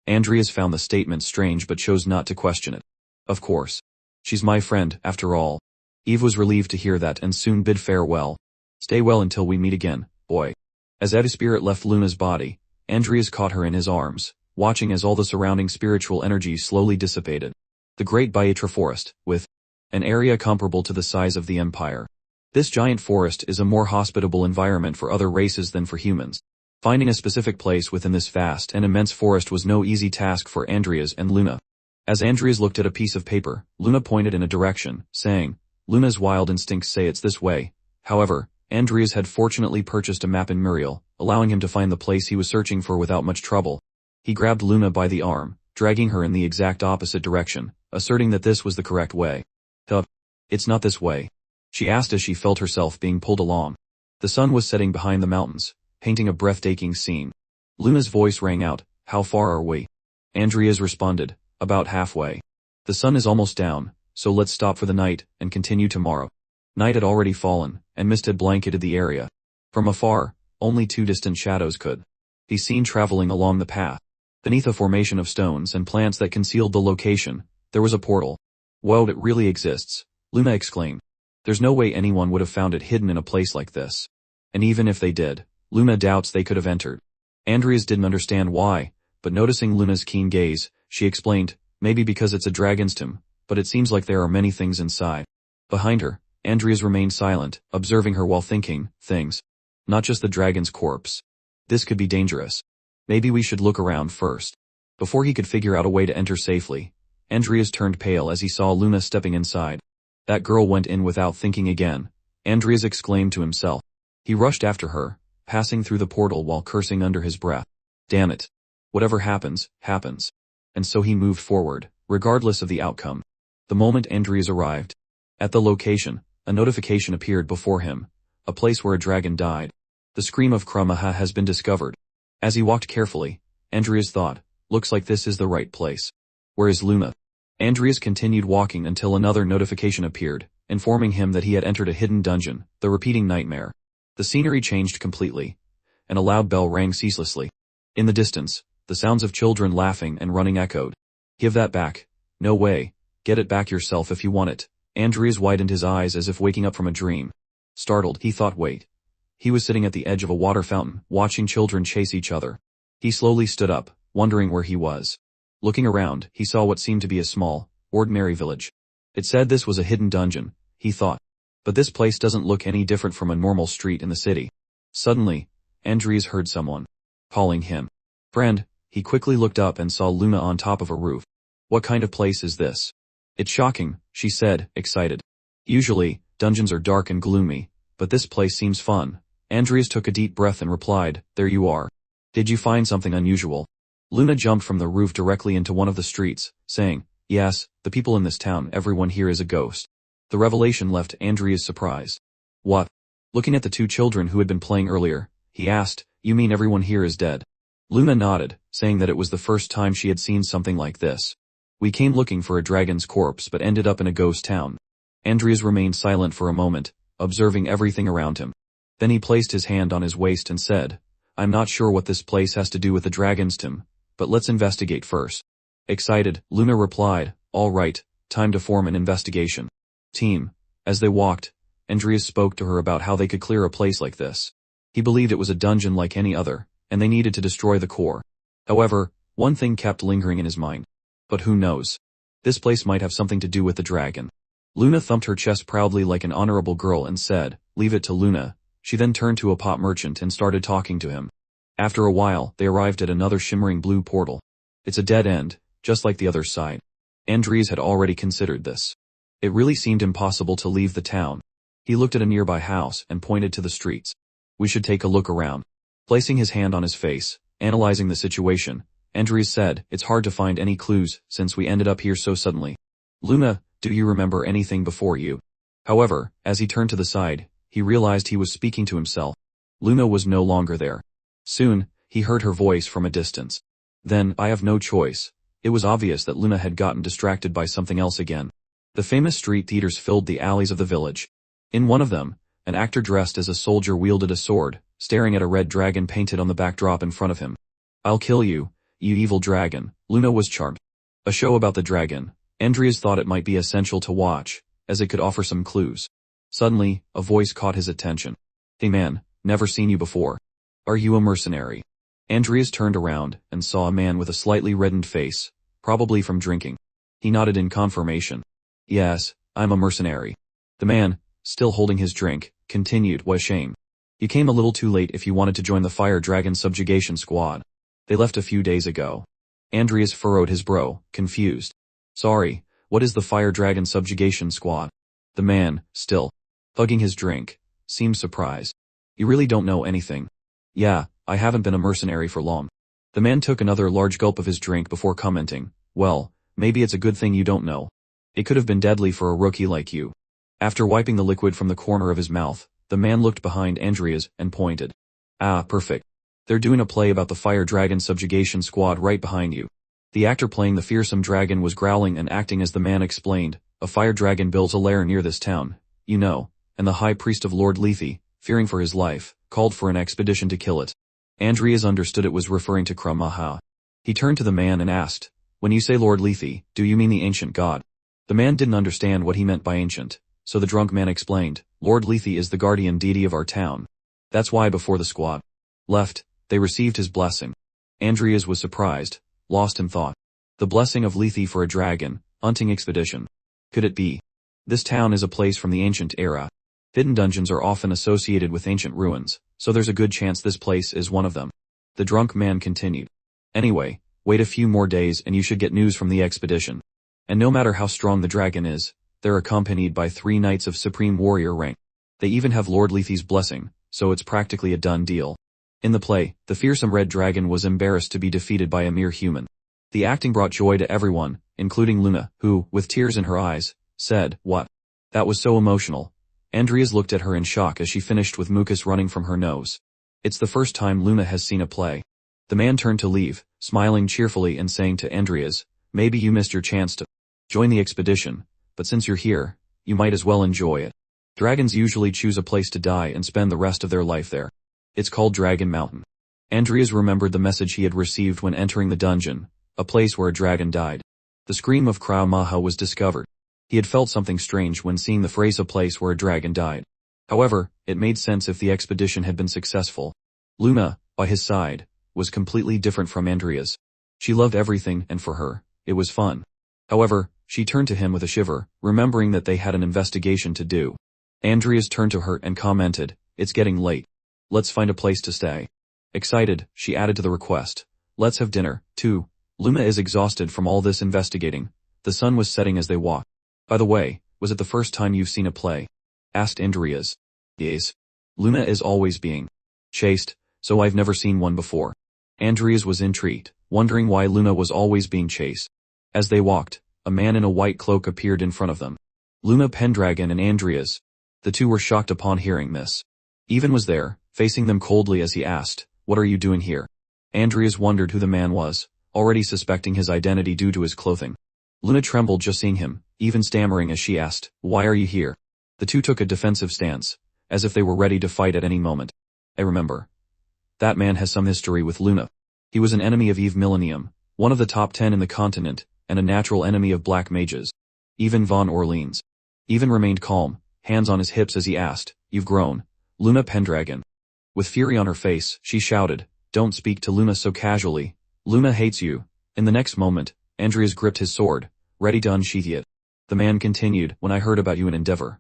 [SPEAKER 1] Adrias found the statement strange but chose not to question it. Of course. She's my friend, after all. Eve was relieved to hear that and soon bid farewell. Stay well until we meet again, boy. As Eda's spirit left Luna's body, Adrias caught her in his arms, watching as all the surrounding spiritual energy slowly dissipated. The Great Baitra Forest, with an area comparable to the size of the Empire. This giant forest is a more hospitable environment for other races than for humans. Finding a specific place within this vast and immense forest was no easy task for Adrias and Luna. As Adrias looked at a piece of paper, Luna pointed in a direction, saying, Luna's wild instincts say it's this way. However, Adrias had fortunately purchased a map in Muriel, allowing him to find the place he was searching for without much trouble. He grabbed Luna by the arm, dragging her in the exact opposite direction, asserting that this was the correct way. It's not this way. She asked as she felt herself being pulled along. The sun was setting behind the mountains, painting a breathtaking scene. Luna's voice rang out, how far are we? Adrias responded, about halfway. The sun is almost down, so let's stop for the night, and continue tomorrow. Night had already fallen, and mist had blanketed the area. From afar, only two distant shadows could be seen traveling along the path. Beneath a formation of stones and plants that concealed the location, there was a portal. Whoa, it really exists, Luna exclaimed. There's no way anyone would have found it hidden in a place like this. And even if they did, Luna doubts they could have entered. Adrias didn't understand why, but noticing Luna's keen gaze, she explained, maybe because it's a dragon's tomb, but it seems like there are many things inside. Behind her, Adrias remained silent, observing her while thinking, things. Not just the dragon's corpse. This could be dangerous. Maybe we should look around first. Before he could figure out a way to enter safely, Adrias turned pale as he saw Luna stepping inside. That girl went in without thinking again, Adrias exclaimed to himself. He rushed after her, passing through the portal while cursing under his breath. Damn it. Whatever happens, happens. And so he moved forward, regardless of the outcome. The moment Adrias arrived at the location, a notification appeared before him, a place where a dragon died. The scream of Kramaha has been discovered. As he walked carefully, Adrias thought, looks like this is the right place. Where is Luna? Adrias continued walking until another notification appeared, informing him that he had entered a hidden dungeon, the repeating nightmare. The scenery changed completely, and a loud bell rang ceaselessly. In the distance, the sounds of children laughing and running echoed. Give that back. No way. Get it back yourself if you want it. Adrias widened his eyes as if waking up from a dream. Startled, he thought, wait. He was sitting at the edge of a water fountain, watching children chase each other. He slowly stood up, wondering where he was. Looking around, he saw what seemed to be a small, ordinary village. It said this was a hidden dungeon, he thought. But this place doesn't look any different from a normal street in the city. Suddenly, Adrias heard someone calling him. Friend, he quickly looked up and saw Luna on top of a roof. What kind of place is this? It's shocking, she said, excited. Usually, dungeons are dark and gloomy, but this place seems fun. Adrias took a deep breath and replied, there you are. Did you find something unusual? Luna jumped from the roof directly into one of the streets, saying, yes, the people in this town, everyone here is a ghost. The revelation left Adrias surprised. What? Looking at the two children who had been playing earlier, he asked, you mean everyone here is dead? Luna nodded, saying that it was the first time she had seen something like this. We came looking for a dragon's corpse but ended up in a ghost town. Adrias remained silent for a moment, observing everything around him. Then he placed his hand on his waist and said, I'm not sure what this place has to do with the dragon's tomb, but let's investigate first. Excited, Luna replied, all right, time to form an investigation team. As they walked, Adrias spoke to her about how they could clear a place like this. He believed it was a dungeon like any other, and they needed to destroy the core. However, one thing kept lingering in his mind. But who knows? This place might have something to do with the dragon. Luna thumped her chest proudly like an honorable girl and said, leave it to Luna. She then turned to a pot merchant and started talking to him. After a while, they arrived at another shimmering blue portal. It's a dead end, just like the other side. Adrias had already considered this. It really seemed impossible to leave the town. He looked at a nearby house and pointed to the streets. We should take a look around. Placing his hand on his face, analyzing the situation, Adrias said, it's hard to find any clues since we ended up here so suddenly. Luna, do you remember anything before you? However, as he turned to the side, he realized he was speaking to himself. Luna was no longer there. Soon, he heard her voice from a distance. Then, I have no choice. It was obvious that Luna had gotten distracted by something else again. The famous street theaters filled the alleys of the village. In one of them, an actor dressed as a soldier wielded a sword, staring at a red dragon painted on the backdrop in front of him. I'll kill you, you evil dragon. Luna was charmed. A show about the dragon. Adrias thought it might be essential to watch, as it could offer some clues. Suddenly, a voice caught his attention. Hey man, never seen you before. Are you a mercenary? Adrias turned around and saw a man with a slightly reddened face, probably from drinking. He nodded in confirmation. Yes, I'm a mercenary. The man, still holding his drink, continued, what a shame. You came a little too late if you wanted to join the Fire Dragon Subjugation Squad. They left a few days ago. Adrias furrowed his brow, confused. Sorry, what is the Fire Dragon Subjugation Squad? The man, still hugging his drink, seemed surprised. You really don't know anything. Yeah, I haven't been a mercenary for long. The man took another large gulp of his drink before commenting, well, maybe it's a good thing you don't know. It could have been deadly for a rookie like you. After wiping the liquid from the corner of his mouth, the man looked behind Adrias and pointed. Ah, perfect. They're doing a play about the Fire Dragon Subjugation Squad right behind you. The actor playing the fearsome dragon was growling and acting as the man explained, a fire dragon built a lair near this town, you know, and the high priest of Lord Lethe, fearing for his life, called for an expedition to kill it. Adrias understood it was referring to Kramaha. He turned to the man and asked, when you say Lord Lethe, do you mean the ancient god? The man didn't understand what he meant by ancient, so the drunk man explained, Lord Lethe is the guardian deity of our town. That's why before the squad left, they received his blessing. Adrias was surprised, lost in thought. The blessing of Lethe for a dragon, hunting expedition. Could it be? This town is a place from the ancient era. Hidden dungeons are often associated with ancient ruins, so there's a good chance this place is one of them. The drunk man continued. Anyway, wait a few more days and you should get news from the expedition. And no matter how strong the dragon is, they're accompanied by 3 knights of supreme warrior rank. They even have Lord Lethe's blessing, so it's practically a done deal. In the play, the fearsome red dragon was embarrassed to be defeated by a mere human. The acting brought joy to everyone, including Luna, who, with tears in her eyes, said, what? That was so emotional. Adrias looked at her in shock as she finished with mucus running from her nose. It's the first time Luna has seen a play. The man turned to leave, smiling cheerfully and saying to Adrias, maybe you missed your chance to join the expedition, but since you're here, you might as well enjoy it. Dragons usually choose a place to die and spend the rest of their life there. It's called Dragon Mountain. Adrias remembered the message he had received when entering the dungeon, a place where a dragon died. The scream of Kramaha was discovered. He had felt something strange when seeing the phrase a place where a dragon died. However, it made sense if the expedition had been successful. Luna, by his side, was completely different from Adrias. She loved everything and for her, it was fun. However, she turned to him with a shiver, remembering that they had an investigation to do. Adrias turned to her and commented, it's getting late. Let's find a place to stay. Excited, she added to the request. Let's have dinner, too. Luna is exhausted from all this investigating. The sun was setting as they walked. By the way, was it the first time you've seen a play? Asked Adrias. Yes. Luna is always being chased, so I've never seen one before. Adrias was intrigued, wondering why Luna was always being chased. As they walked, a man in a white cloak appeared in front of them. Luna Pendragon and Adrias. The two were shocked upon hearing this. Even was there, facing them coldly as he asked, what are you doing here? Adrias wondered who the man was, already suspecting his identity due to his clothing. Luna trembled just seeing him, even stammering as she asked, why are you here? The two took a defensive stance, as if they were ready to fight at any moment. I remember. That man has some history with Luna. He was an enemy of Eve Millennium, one of the top 10 in the continent, and a natural enemy of black mages. Even Von Orleans. Even remained calm, hands on his hips as he asked, you've grown. Luna Pendragon. With fury on her face, she shouted, don't speak to Luna so casually. Luna hates you. In the next moment, Adrias gripped his sword, ready to unsheath it. The man continued, when I heard about you in Endeavor.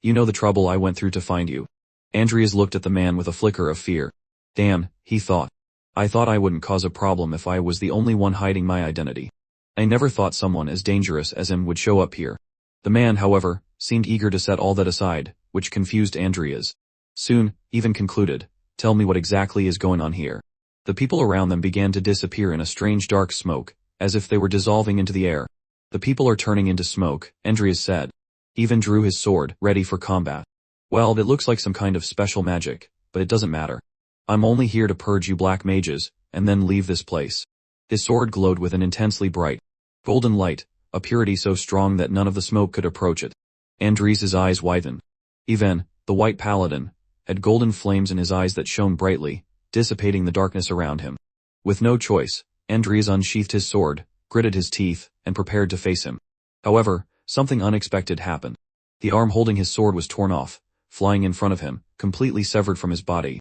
[SPEAKER 1] You know the trouble I went through to find you. Adrias looked at the man with a flicker of fear. Damn, he thought. I thought I wouldn't cause a problem if I was the only one hiding my identity. I never thought someone as dangerous as him would show up here. The man, however, seemed eager to set all that aside, which confused Adrias. Soon, even concluded, tell me what exactly is going on here. The people around them began to disappear in a strange dark smoke, as if they were dissolving into the air. The people are turning into smoke, Adrias said. He even drew his sword, ready for combat. Well, it looks like some kind of special magic, but it doesn't matter. I'm only here to purge you black mages, and then leave this place. His sword glowed with an intensely bright, golden light, a purity so strong that none of the smoke could approach it. Adrias's eyes widened. Vivien, the white paladin, had golden flames in his eyes that shone brightly, dissipating the darkness around him. With no choice, Adrias unsheathed his sword, gritted his teeth, and prepared to face him. However, something unexpected happened. The arm holding his sword was torn off, flying in front of him, completely severed from his body.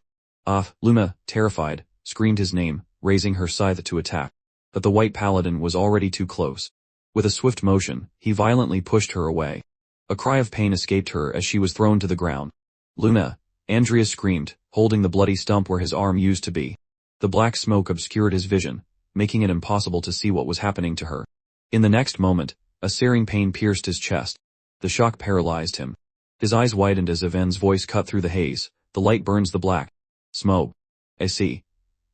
[SPEAKER 1] Luna, terrified, screamed his name, raising her scythe to attack. But the white paladin was already too close. With a swift motion, he violently pushed her away. A cry of pain escaped her as she was thrown to the ground. Luna, Adrias screamed, holding the bloody stump where his arm used to be. The black smoke obscured his vision, making it impossible to see what was happening to her. In the next moment, a searing pain pierced his chest. The shock paralyzed him. His eyes widened as Vivien's voice cut through the haze. The light burns the black smoke. I see.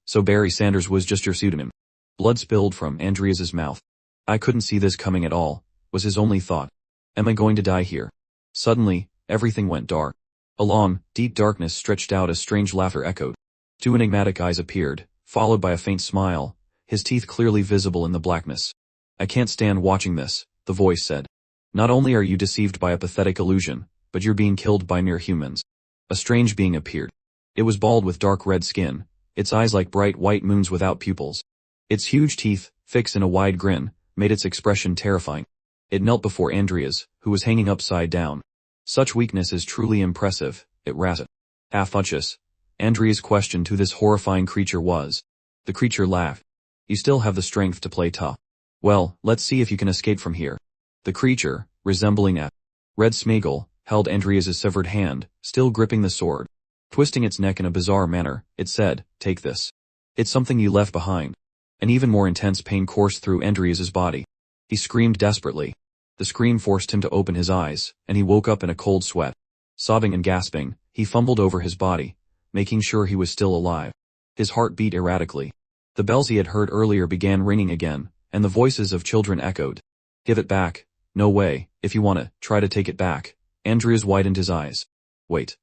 [SPEAKER 1] So Barry Sanders was just your pseudonym. Blood spilled from Adrias's mouth. I couldn't see this coming at all, was his only thought. Am I going to die here? Suddenly, everything went dark. A long, deep darkness stretched out as strange laughter echoed. Two enigmatic eyes appeared, followed by a faint smile, his teeth clearly visible in the blackness. I can't stand watching this, the voice said. Not only are you deceived by a pathetic illusion, but you're being killed by mere humans. A strange being appeared. It was bald with dark red skin, its eyes like bright white moons without pupils. Its huge teeth, fixed in a wide grin, made its expression terrifying. It knelt before Adrias, who was hanging upside down. Such weakness is truly impressive, it razzed. Half unconscious, Adrias questioned who this horrifying creature was. The creature laughed. You still have the strength to play tough. Well, let's see if you can escape from here. The creature, resembling a red Smeagol, held Adrias's severed hand, still gripping the sword. Twisting its neck in a bizarre manner, it said, take this. It's something you left behind. An even more intense pain coursed through Adrias's body. He screamed desperately. The scream forced him to open his eyes, and he woke up in a cold sweat. Sobbing and gasping, he fumbled over his body, making sure he was still alive. His heart beat erratically. The bells he had heard earlier began ringing again, and the voices of children echoed. Give it back. No way, if you wanna, try to take it back. Adrias widened his eyes. Wait.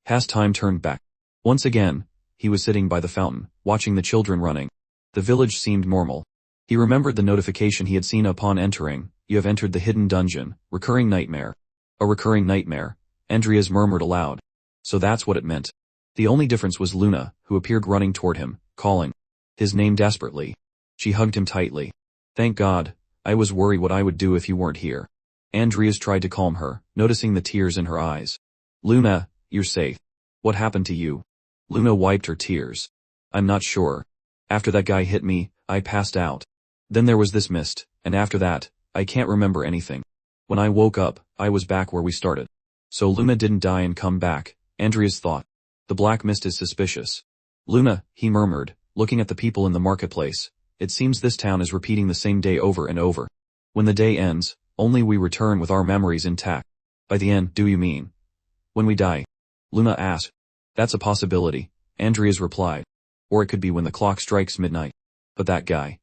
[SPEAKER 1] Has time turned back? Once again, he was sitting by the fountain, watching the children running. The village seemed normal. He remembered the notification he had seen upon entering. You have entered the hidden dungeon, recurring nightmare. A recurring nightmare, Adrias murmured aloud. So that's what it meant. The only difference was Luna, who appeared running toward him, calling his name desperately. She hugged him tightly. Thank God, I was worried what I would do if you weren't here. Adrias tried to calm her, noticing the tears in her eyes. Luna, you're safe. What happened to you? Luna wiped her tears. I'm not sure. After that guy hit me, I passed out. Then there was this mist, and after that, I can't remember anything. When I woke up, I was back where we started. So Luna didn't die and come back, Adrias thought. The black mist is suspicious. Luna, he murmured, looking at the people in the marketplace. It seems this town is repeating the same day over and over. When the day ends, only we return with our memories intact. By the end, do you mean? When we die? Luna asked. That's a possibility, Adrias replied. Or it could be when the clock strikes midnight. But that guy.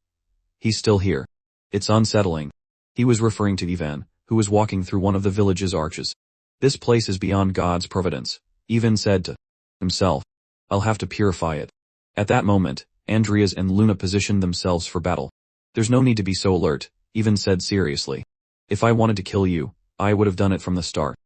[SPEAKER 1] He's still here. It's unsettling. He was referring to Vivien, who was walking through one of the village's arches. This place is beyond God's providence, Vivien said to himself. I'll have to purify it. At that moment, Adrias and Luna positioned themselves for battle. There's no need to be so alert, Vivien said seriously. If I wanted to kill you, I would have done it from the start.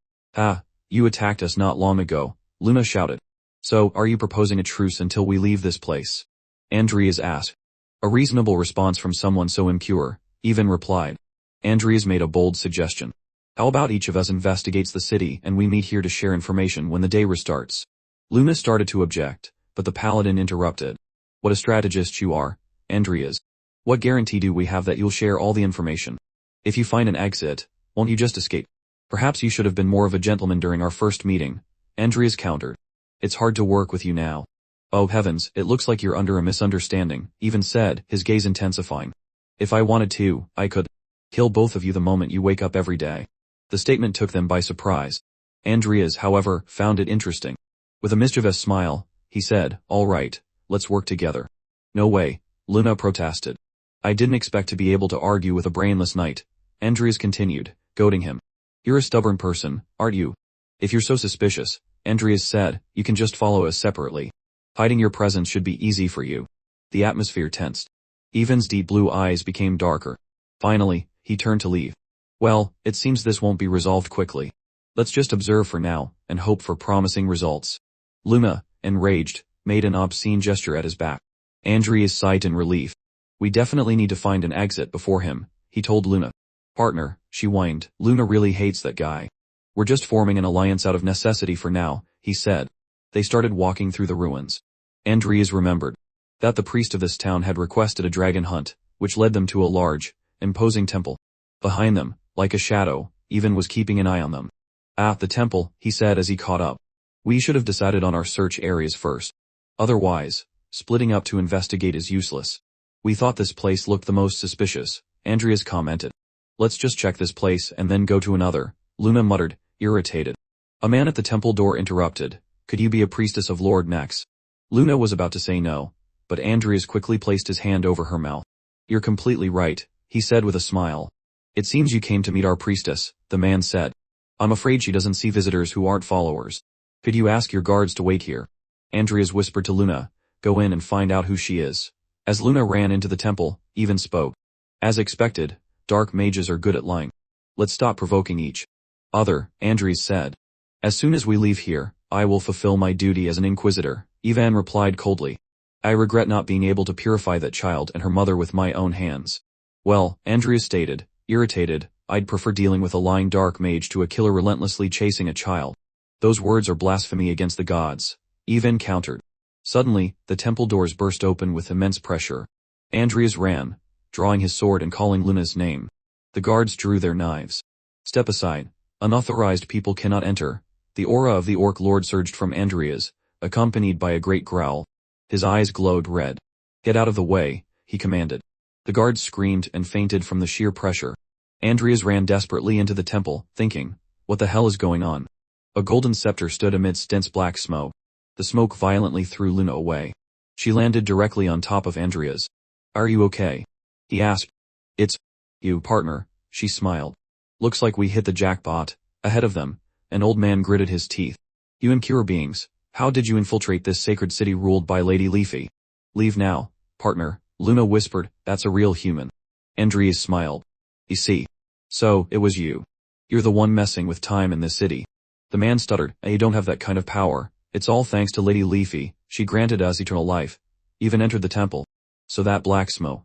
[SPEAKER 1] You attacked us not long ago, Luna shouted. So, are you proposing a truce until we leave this place? Adrias asked. A reasonable response from someone so impure, Vivien replied. Adrias made a bold suggestion. How about each of us investigates the city and we meet here to share information when the day restarts? Luna started to object, but the paladin interrupted. What a strategist you are, Adrias. What guarantee do we have that you'll share all the information? If you find an exit, won't you just escape? Perhaps you should have been more of a gentleman during our first meeting, Adrias countered. It's hard to work with you now. Oh heavens, it looks like you're under a misunderstanding, Vivien said, his gaze intensifying. If I wanted to, I could kill both of you the moment you wake up every day. The statement took them by surprise. Adrias, however, found it interesting. With a mischievous smile, he said, all right, let's work together. No way, Luna protested. I didn't expect to be able to argue with a brainless knight. Adrias continued, goading him. You're a stubborn person, aren't you? If you're so suspicious, Adrias said, you can just follow us separately. Hiding your presence should be easy for you. The atmosphere tensed. Evan's deep blue eyes became darker. Finally, he turned to leave. Well, it seems this won't be resolved quickly. Let's just observe for now, and hope for promising results. Luna, enraged, made an obscene gesture at his back. Adrias sighed in relief. We definitely need to find an exit before him, he told Luna. Partner, she whined, Luna really hates that guy. We're just forming an alliance out of necessity for now, he said. They started walking through the ruins. Adrias remembered that the priest of this town had requested a dragon hunt, which led them to a large, imposing temple. Behind them, like a shadow, Ivan was keeping an eye on them. The temple, he said as he caught up. We should have decided on our search areas first. Otherwise, splitting up to investigate is useless. We thought this place looked the most suspicious, Adrias commented. Let's just check this place and then go to another, Luna muttered, irritated. A man at the temple door interrupted. Could you be a priestess of Lord Nex? Luna was about to say no, but Adrias quickly placed his hand over her mouth. You're completely right, he said with a smile. It seems you came to meet our priestess, the man said. I'm afraid she doesn't see visitors who aren't followers. Could you ask your guards to wait here? Adrias whispered to Luna, go in and find out who she is. As Luna ran into the temple, Ivan spoke. As expected, dark mages are good at lying. Let's stop provoking each other, Adrias said. As soon as we leave here, I will fulfill my duty as an inquisitor, Ivan replied coldly. I regret not being able to purify that child and her mother with my own hands. Well, Adrias stated, irritated, I'd prefer dealing with a lying dark mage to a killer relentlessly chasing a child. Those words are blasphemy against the gods, Ivan countered. Suddenly, the temple doors burst open with immense pressure. Adrias ran, drawing his sword and calling Luna's name. The guards drew their knives. Step aside. Unauthorized people cannot enter. The aura of the orc lord surged from Adrias, accompanied by a great growl. His eyes glowed red. Get out of the way, he commanded. The guards screamed and fainted from the sheer pressure. Adrias ran desperately into the temple, thinking, what the hell is going on? A golden scepter stood amidst dense black smoke. The smoke violently threw Luna away. She landed directly on top of Adrias. Are you okay? He asked. It's you, partner, she smiled. Looks like we hit the jackpot. Ahead of them, an old man gritted his teeth. You impure beings, how did you infiltrate this sacred city ruled by Lady Leafy? Leave now, partner, Luna whispered, that's a real human. Adrias smiled. You see. So, it was you. You're the one messing with time in this city. The man stuttered, I don't have that kind of power. It's all thanks to Lady Leafy, she granted us eternal life. Even entered the temple. So that black smoke.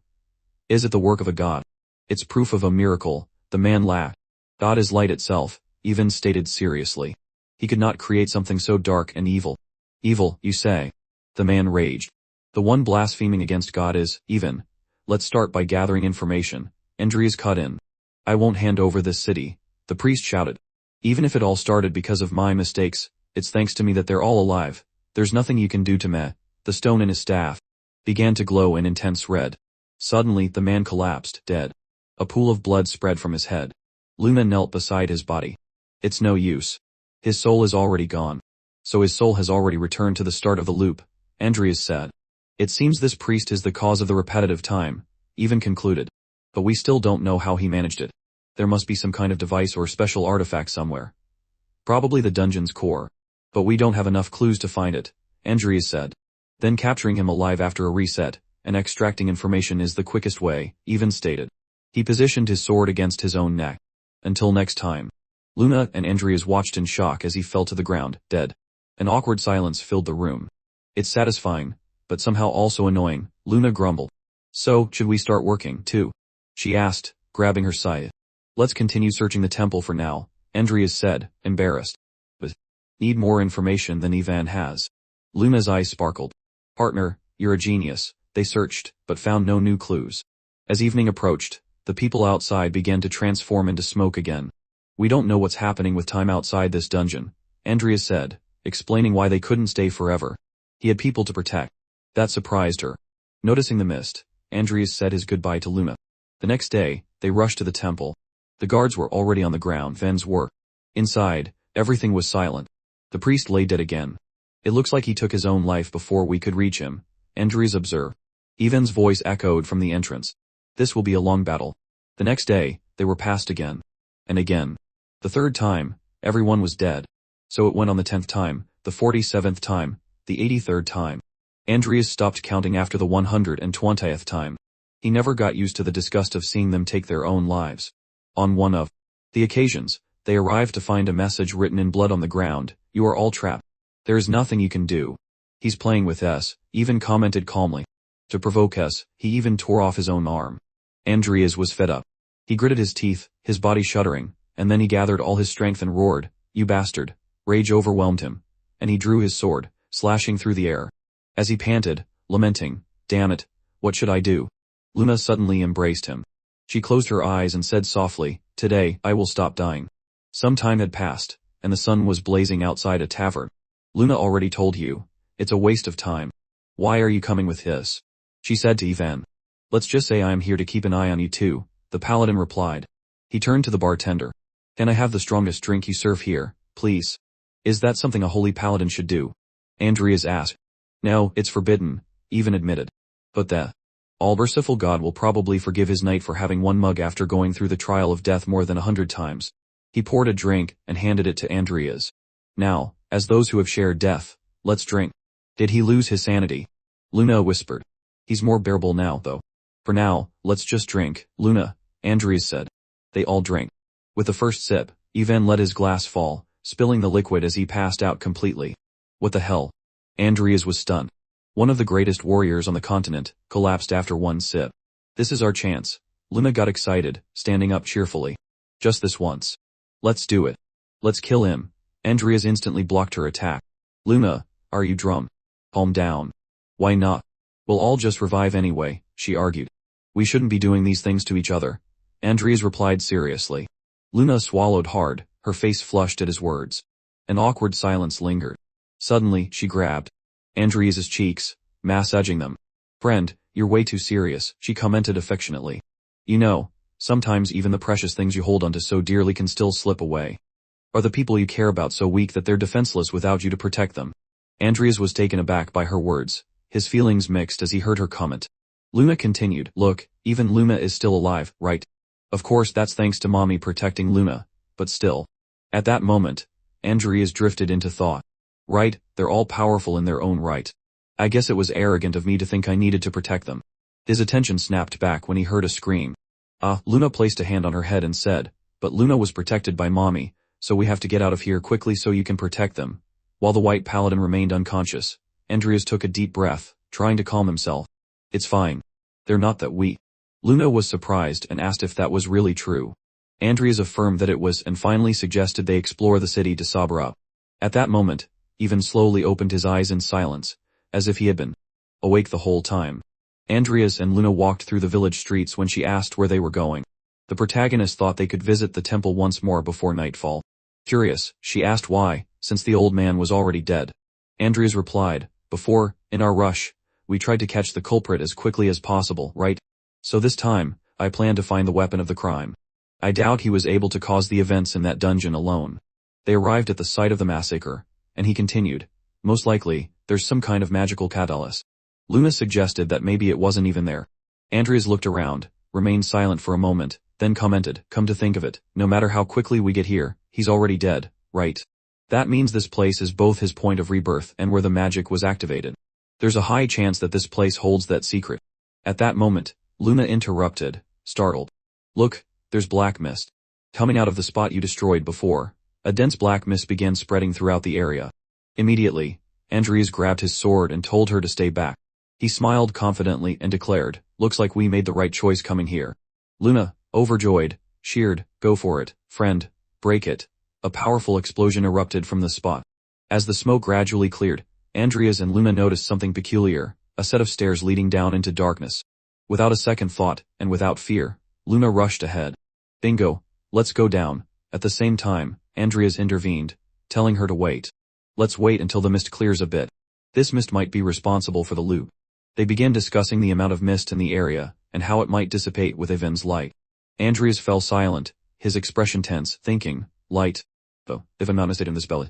[SPEAKER 1] Is it the work of a god? It's proof of a miracle, the man laughed. God is light itself, Ivan stated seriously. He could not create something so dark and evil. Evil, you say? The man raged. The one blaspheming against God is, Ivan. Let's start by gathering information. Adrias cut in. I won't hand over this city, the priest shouted. Even if it all started because of my mistakes, it's thanks to me that they're all alive. There's nothing you can do to me. The stone in his staff began to glow in intense red. Suddenly, the man collapsed, dead. A pool of blood spread from his head. Luna knelt beside his body. It's no use. His soul is already gone. So his soul has already returned to the start of the loop, Adrias said. It seems this priest is the cause of the repetitive time, Ivan concluded. But we still don't know how he managed it. There must be some kind of device or special artifact somewhere. Probably the dungeon's core. But we don't have enough clues to find it, Adrias said. Then capturing him alive after a reset, and extracting information is the quickest way, Ivan stated. He positioned his sword against his own neck. Until next time. Luna and Adrias watched in shock as he fell to the ground, dead. An awkward silence filled the room. It's satisfying, but somehow also annoying, Luna grumbled. So, should we start working, too? She asked, grabbing her scythe. Let's continue searching the temple for now, Adrias said, embarrassed. But need more information than Ivan has. Luna's eyes sparkled. Partner, you're a genius. They searched, but found no new clues. As evening approached, the people outside began to transform into smoke again. We don't know what's happening with time outside this dungeon, Adrias said, explaining why they couldn't stay forever. He had people to protect. That surprised her. Noticing the mist, Adrias said his goodbye to Luna. The next day, they rushed to the temple. The guards were already on the ground, Ven's work. Inside, everything was silent. The priest lay dead again. It looks like he took his own life before we could reach him, Adrias observed. Vivien's voice echoed from the entrance. This will be a long battle. The next day, they were passed again. And again. The third time, everyone was dead. So it went on the 10th time, the 47th time, the 83rd time. Adrias stopped counting after the 120th time. He never got used to the disgust of seeing them take their own lives. On one of the occasions, they arrived to find a message written in blood on the ground: "You are all trapped. There is nothing you can do." "He's playing with us," Vivien commented calmly. To provoke us, he even tore off his own arm. Adrias was fed up. He gritted his teeth, his body shuddering, and then he gathered all his strength and roared, "You bastard." Rage overwhelmed him, and he drew his sword, slashing through the air. As he panted, lamenting, "Damn it, what should I do?" Luna suddenly embraced him. She closed her eyes and said softly, "Today, I will stop dying." Some time had passed, and the sun was blazing outside a tavern. "Luna already told you. It's a waste of time. Why are you coming with this?" she said to Vivien. "Let's just say I am here to keep an eye on you too," the paladin replied. He turned to the bartender. "Can I have the strongest drink you serve here, please?" "Is that something a holy paladin should do?" Adrias asked. "No, it's forbidden," Vivien admitted. "But the all-merciful God will probably forgive his knight for having one mug after going through the trial of death more than 100 times. He poured a drink and handed it to Adrias. "Now, as those who have shared death, let's drink." "Did he lose his sanity?" Luna whispered. "He's more bearable now, though. For now, let's just drink, Luna," Adrias said. They all drank. With the first sip, Vivien let his glass fall, spilling the liquid as he passed out completely. "What the hell?" Adrias was stunned. One of the greatest warriors on the continent collapsed after one sip. "This is our chance." Luna got excited, standing up cheerfully. "Just this once. Let's do it. Let's kill him." Adrias instantly blocked her attack. "Luna, are you drunk? Calm down." "Why not? We'll all just revive anyway," she argued. "We shouldn't be doing these things to each other," Adrias replied seriously. Luna swallowed hard, her face flushed at his words. An awkward silence lingered. Suddenly, she grabbed Adrias's cheeks, massaging them. "Friend, you're way too serious," she commented affectionately. "You know, sometimes even the precious things you hold onto so dearly can still slip away. Are the people you care about so weak that they're defenseless without you to protect them?" Adrias was taken aback by her words, his feelings mixed as he heard her comment. Luna continued, "Look, even Luna is still alive, right? Of course that's thanks to Mommy protecting Luna, but still." At that moment, Adrias drifted into thought. "Right, they're all powerful in their own right. I guess it was arrogant of me to think I needed to protect them." His attention snapped back when he heard a scream. Luna placed a hand on her head and said, "But Luna was protected by Mommy, so we have to get out of here quickly so you can protect them." While the white paladin remained unconscious, Adrias took a deep breath, trying to calm himself. "It's fine. They're not that weak." Luna was surprised and asked if that was really true. Adrias affirmed that it was and finally suggested they explore the city to sober up. At that moment, Vivien slowly opened his eyes in silence, as if he had been awake the whole time. Adrias and Luna walked through the village streets when she asked where they were going. The protagonist thought they could visit the temple once more before nightfall. Curious, she asked why, since the old man was already dead. Adrias replied, "Before, in our rush, we tried to catch the culprit as quickly as possible, right? So this time, I plan to find the weapon of the crime. I doubt he was able to cause the events in that dungeon alone." They arrived at the site of the massacre, and he continued, "Most likely, there's some kind of magical catalyst." Luna suggested that maybe it wasn't even there. Adrias looked around, remained silent for a moment, then commented, "Come to think of it, no matter how quickly we get here, he's already dead, right? That means this place is both his point of rebirth and where the magic was activated. There's a high chance that this place holds that secret." At that moment, Luna interrupted, startled. "Look, there's black mist. Coming out of the spot you destroyed before." A dense black mist began spreading throughout the area. Immediately, Adrias grabbed his sword and told her to stay back. He smiled confidently and declared, "Looks like we made the right choice coming here." Luna, overjoyed, cheered, "Go for it, friend, break it." A powerful explosion erupted from the spot. As the smoke gradually cleared, Adrias and Luna noticed something peculiar, a set of stairs leading down into darkness. Without a second thought, and without fear, Luna rushed ahead. "Bingo, let's go down." At the same time, Adrias intervened, telling her to wait. "Let's wait until the mist clears a bit. This mist might be responsible for the loot." They began discussing the amount of mist in the area, and how it might dissipate with Vivien's light. Adrias fell silent, his expression tense, thinking, "Light. Oh, if I'm not mistaken in this spell."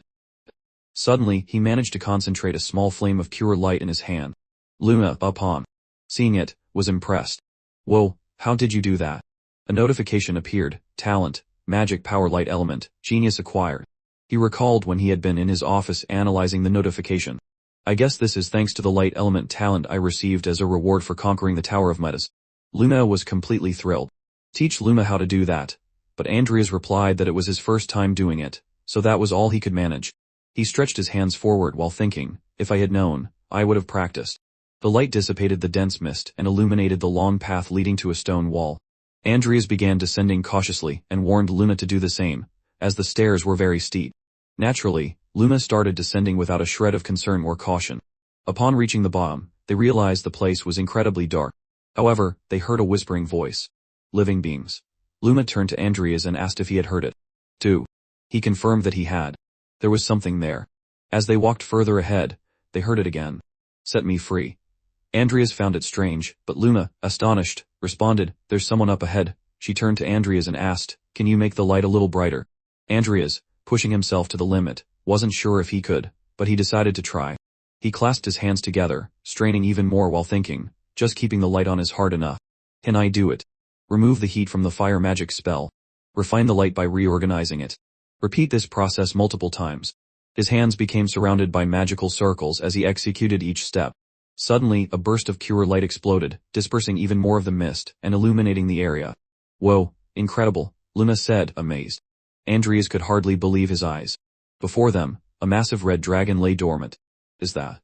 [SPEAKER 1] Suddenly, he managed to concentrate a small flame of pure light in his hand. Luna, upon seeing it, was impressed. Whoa, how did you do that? A notification appeared, talent, magic power light element, genius acquired. He recalled when he had been in his office analyzing the notification. I guess this is thanks to the light element talent I received as a reward for conquering the Tower of Metas. Luna was completely thrilled. Teach Luna how to do that. But Adrias replied that it was his first time doing it, so that was all he could manage. He stretched his hands forward while thinking, if I had known, I would have practiced. The light dissipated the dense mist and illuminated the long path leading to a stone wall. Adrias began descending cautiously and warned Luna to do the same, as the stairs were very steep. Naturally, Luna started descending without a shred of concern or caution. Upon reaching the bottom, they realized the place was incredibly dark. However, they heard a whispering voice. Living beings. Luna turned to Adrias and asked if he had heard it. Too. He confirmed that he had. There was something there. As they walked further ahead, they heard it again. Set me free. Adrias found it strange, but Luna, astonished, responded, there's someone up ahead. She turned to Adrias and asked, can you make the light a little brighter? Adrias, pushing himself to the limit, wasn't sure if he could, but he decided to try. He clasped his hands together, straining even more while thinking, just keeping the light on is hard enough. Can I do it? Remove the heat from the fire magic spell. Refine the light by reorganizing it. Repeat this process multiple times. His hands became surrounded by magical circles as he executed each step. Suddenly, a burst of pure light exploded, dispersing even more of the mist and illuminating the area. Whoa, incredible, Luna said, amazed. Adrias could hardly believe his eyes. Before them, a massive red dragon lay dormant. Is that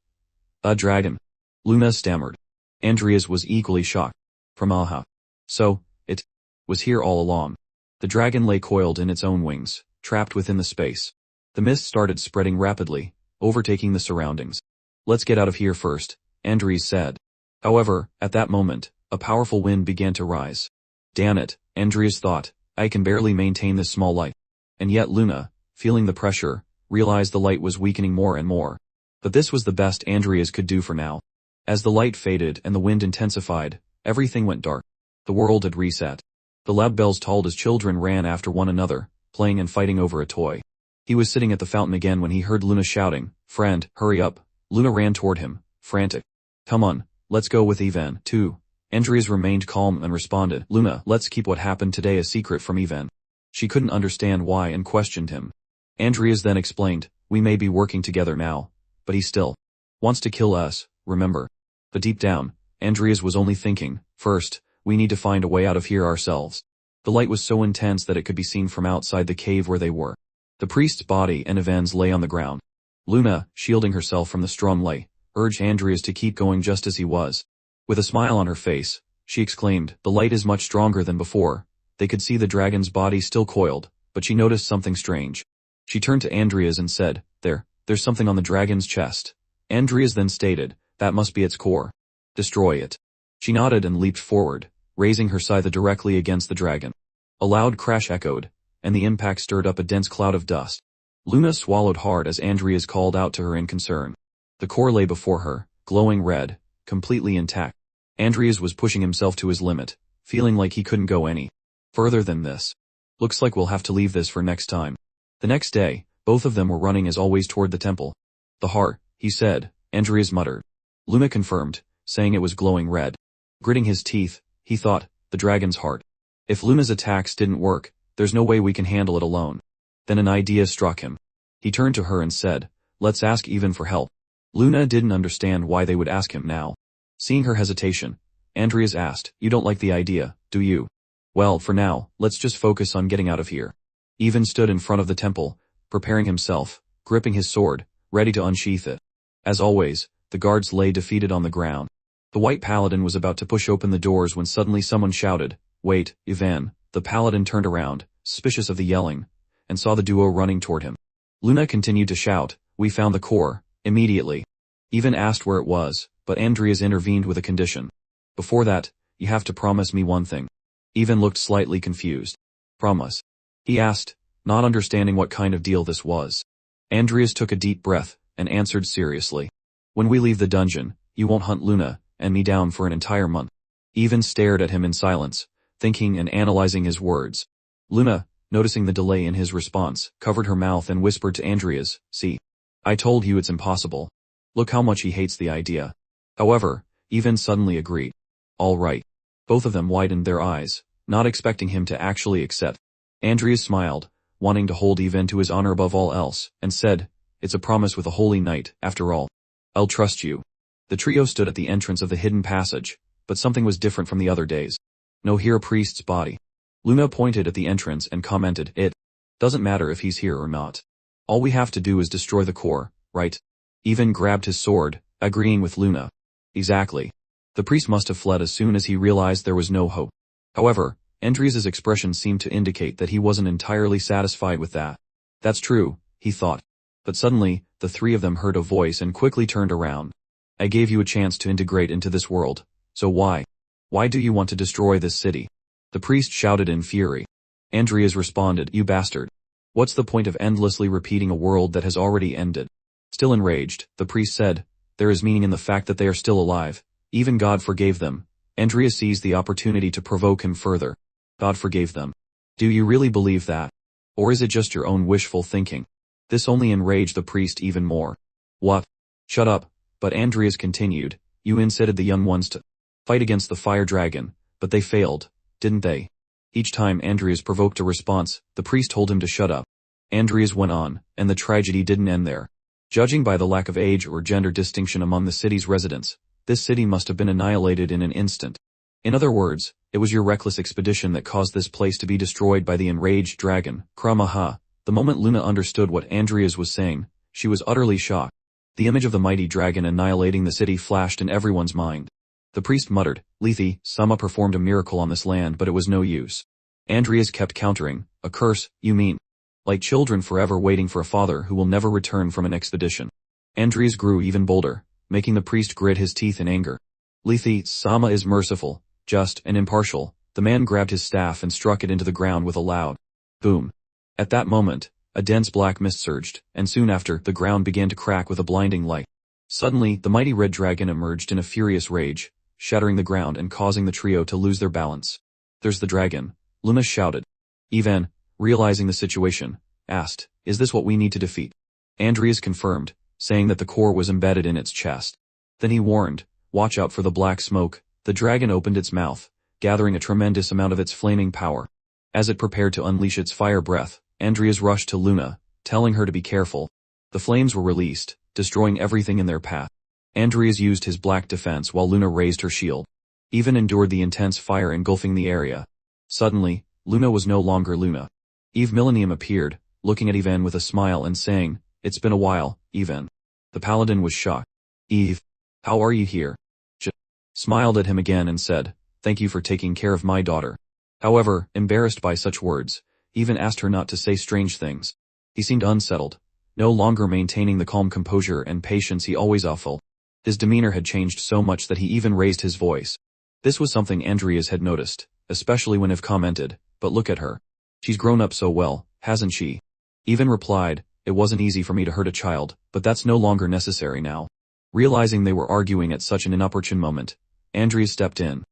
[SPEAKER 1] a dragon? Luna stammered. Adrias was equally shocked. From Aha. So, it was here all along. The dragon lay coiled in its own wings, trapped within the space. The mist started spreading rapidly, overtaking the surroundings. Let's get out of here first, Adrias said. However, at that moment, a powerful wind began to rise. Damn it, Adrias thought, I can barely maintain this small light. And yet Luna, feeling the pressure, realized the light was weakening more and more. But this was the best Adrias could do for now. As the light faded and the wind intensified, everything went dark. The world had reset. The lab bells tolled as children ran after one another, playing and fighting over a toy. He was sitting at the fountain again when he heard Luna shouting, friend, hurry up. Luna ran toward him, frantic. Come on, let's go with Vivien, too. Adrias remained calm and responded, Luna, let's keep what happened today a secret from Vivien. She couldn't understand why and questioned him. Adrias then explained, we may be working together now, but he still wants to kill us, remember. But deep down, Adrias was only thinking, first, we need to find a way out of here ourselves. The light was so intense that it could be seen from outside the cave where they were. The priest's body and Vivien's lay on the ground. Luna, shielding herself from the strong light, urged Adrias to keep going just as he was. With a smile on her face, she exclaimed, the light is much stronger than before. They could see the dragon's body still coiled, but she noticed something strange. She turned to Adrias and said, there's something on the dragon's chest. Adrias then stated, that must be its core. Destroy it. She nodded and leaped forward, raising her scythe directly against the dragon. A loud crash echoed, and the impact stirred up a dense cloud of dust. Luna swallowed hard as Adrias called out to her in concern. The core lay before her, glowing red, completely intact. Adrias was pushing himself to his limit, feeling like he couldn't go any further than this. Looks like we'll have to leave this for next time. The next day, both of them were running as always toward the temple. The heart, he said, Adrias muttered. Luna confirmed, saying it was glowing red. Gritting his teeth, he thought, the dragon's heart. If Luna's attacks didn't work, there's no way we can handle it alone. Then an idea struck him. He turned to her and said, let's ask Vivien for help. Luna didn't understand why they would ask him now. Seeing her hesitation, Adrias asked, you don't like the idea, do you? Well, for now, let's just focus on getting out of here. Vivien stood in front of the temple, preparing himself, gripping his sword, ready to unsheath it. As always, the guards lay defeated on the ground. The white paladin was about to push open the doors when suddenly someone shouted, wait, Vivien. The paladin turned around, suspicious of the yelling, and saw the duo running toward him. Luna continued to shout, we found the core, immediately. Vivien asked where it was, but Adrias intervened with a condition. Before that, you have to promise me one thing. Vivien looked slightly confused. Promise? He asked, not understanding what kind of deal this was. Adrias took a deep breath, and answered seriously. When we leave the dungeon, you won't hunt Luna and me down for an entire month. Vivien stared at him in silence, thinking and analyzing his words. Luna, noticing the delay in his response, covered her mouth and whispered to Adrias, see. I told you it's impossible. Look how much he hates the idea. However, Vivien suddenly agreed. all right. Both of them widened their eyes, not expecting him to actually accept. Adrias smiled, wanting to hold Vivien to his honor above all else, and said, "It's a promise with a holy knight, after all. I'll trust you." The trio stood at the entrance of the hidden passage, but something was different from the other days. No here priest's body. Luna pointed at the entrance and commented, "It doesn't matter if he's here or not. All we have to do is destroy the core, right?" Vivien grabbed his sword, agreeing with Luna. Exactly. The priest must have fled as soon as he realized there was no hope. However, Adrias' expression seemed to indicate that he wasn't entirely satisfied with that. That's true, he thought. But suddenly, the three of them heard a voice and quickly turned around. "I gave you a chance to integrate into this world, so why? Why do you want to destroy this city?" The priest shouted in fury. Adrias responded, "You bastard. What's the point of endlessly repeating a world that has already ended?" Still enraged, the priest said, "There is meaning in the fact that they are still alive. Even God forgave them." Adrias seized the opportunity to provoke him further. "God forgave them. Do you really believe that? Or is it just your own wishful thinking?" This only enraged the priest even more. "What? Shut up." But Adrias continued, "You incited the young ones to fight against the fire dragon, but they failed, didn't they?" Each time Adrias provoked a response, the priest told him to shut up. Adrias went on, and the tragedy didn't end there. Judging by the lack of age or gender distinction among the city's residents, this city must have been annihilated in an instant. In other words, it was your reckless expedition that caused this place to be destroyed by the enraged dragon, Kramaha. The moment Luna understood what Adrias was saying, she was utterly shocked. The image of the mighty dragon annihilating the city flashed in everyone's mind. The priest muttered, "Lethe, Sama performed a miracle on this land but it was no use." Adrias kept countering, "A curse, you mean? Like children forever waiting for a father who will never return from an expedition." Adrias grew even bolder, making the priest grit his teeth in anger. "Lethe, Sama is merciful, just, and impartial." The man grabbed his staff and struck it into the ground with a loud boom. At that moment, a dense black mist surged, and soon after, the ground began to crack with a blinding light. Suddenly, the mighty red dragon emerged in a furious rage, shattering the ground and causing the trio to lose their balance. "There's the dragon," Luna shouted. Vivien, realizing the situation, asked, "Is this what we need to defeat?" Adrias confirmed, saying that the core was embedded in its chest. Then he warned, "Watch out for the black smoke." The dragon opened its mouth, gathering a tremendous amount of its flaming power. As it prepared to unleash its fire breath, Adrias rushed to Luna, telling her to be careful. The flames were released, destroying everything in their path. Adrias used his black defense while Luna raised her shield. Vivien endured the intense fire engulfing the area. Suddenly, Luna was no longer Luna. Eve Millennium appeared, looking at Vivien with a smile and saying, "It's been a while, Vivien." The paladin was shocked. "Eve, how are you here?" She smiled at him again and said, "Thank you for taking care of my daughter." However, embarrassed by such words, Vivien asked her not to say strange things. He seemed unsettled, no longer maintaining the calm composure and patience he always felt. His demeanor had changed so much that he even raised his voice. This was something Adrias had noticed, especially when Eve commented, "But look at her. She's grown up so well, hasn't she?" Vivien replied, "It wasn't easy for me to hurt a child, but that's no longer necessary now." Realizing they were arguing at such an inopportune moment, Adrias stepped in.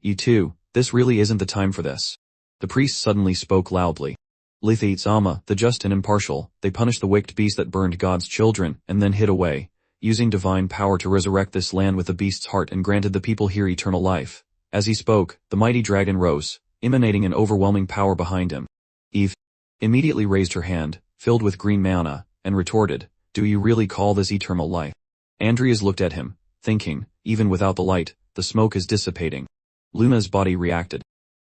[SPEAKER 1] You two, this really isn't the time for this." The priest suddenly spoke loudly. "Lethe, Sama, the just and impartial, they punished the wicked beast that burned God's children, and then hid away, using divine power to resurrect this land with the beast's heart and granted the people here eternal life." As he spoke, the mighty dragon rose, emanating an overwhelming power behind him. Eve immediately raised her hand, filled with green mana, and retorted, "Do you really call this eternal life?" Adrias looked at him, thinking, even without the light, the smoke is dissipating. Luna's body reacted.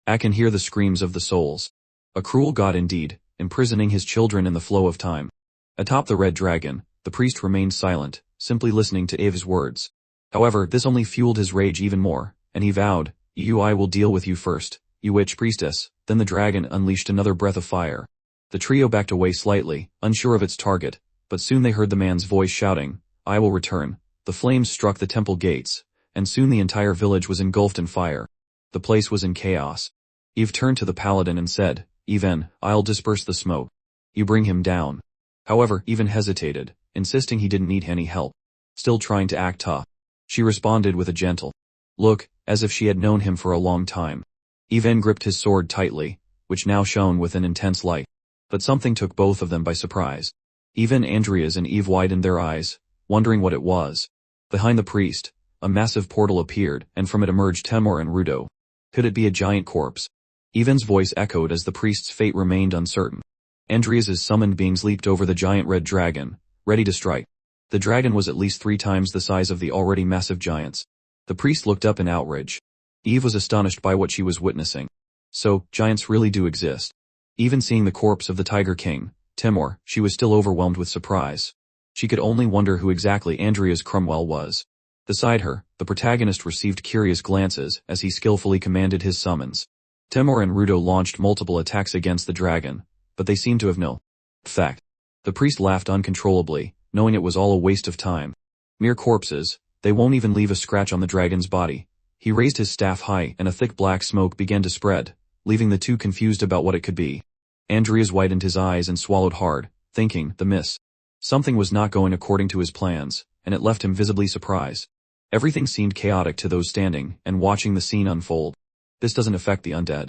[SPEAKER 1] I can hear the screams of the souls. A cruel god indeed, imprisoning his children in the flow of time. Atop the red dragon, the priest remained silent, simply listening to Eve's words. However, this only fueled his rage even more, and he vowed, I will deal with you first, you witch priestess." Then the dragon unleashed another breath of fire. The trio backed away slightly, unsure of its target, but soon they heard the man's voice shouting, "I will return." The flames struck the temple gates, and soon the entire village was engulfed in fire. The place was in chaos. Eve turned to the paladin and said, "Vivien, I'll disperse the smoke. You bring him down." However, Vivien hesitated, insisting he didn't need any help. Still trying to act tough, she responded with a gentle look, as if she had known him for a long time. Vivien gripped his sword tightly, which now shone with an intense light. But something took both of them by surprise. Even Adrias and Eve widened their eyes, wondering what it was. Behind the priest, a massive portal appeared, and from it emerged Temor and Rudo. Could it be a giant corpse? Yvonne's voice echoed as the priest's fate remained uncertain. Adrias' summoned beings leaped over the giant red dragon, ready to strike. The dragon was at least 3 times the size of the already massive giants. The priest looked up in outrage. Eve was astonished by what she was witnessing. So, giants really do exist. Even seeing the corpse of the Tiger King, Temor, she was still overwhelmed with surprise. She could only wonder who exactly Adrias Cromwell was. Beside her, the protagonist received curious glances as he skillfully commanded his summons. Temor and Rudo launched multiple attacks against the dragon, but they seemed to have no effect. The priest laughed uncontrollably, knowing it was all a waste of time. Mere corpses, they won't even leave a scratch on the dragon's body. He raised his staff high and a thick black smoke began to spread, leaving the two confused about what it could be. Adrias widened his eyes and swallowed hard, thinking, the miss. Something was not going according to his plans, and it left him visibly surprised. Everything seemed chaotic to those standing and watching the scene unfold. This doesn't affect the undead.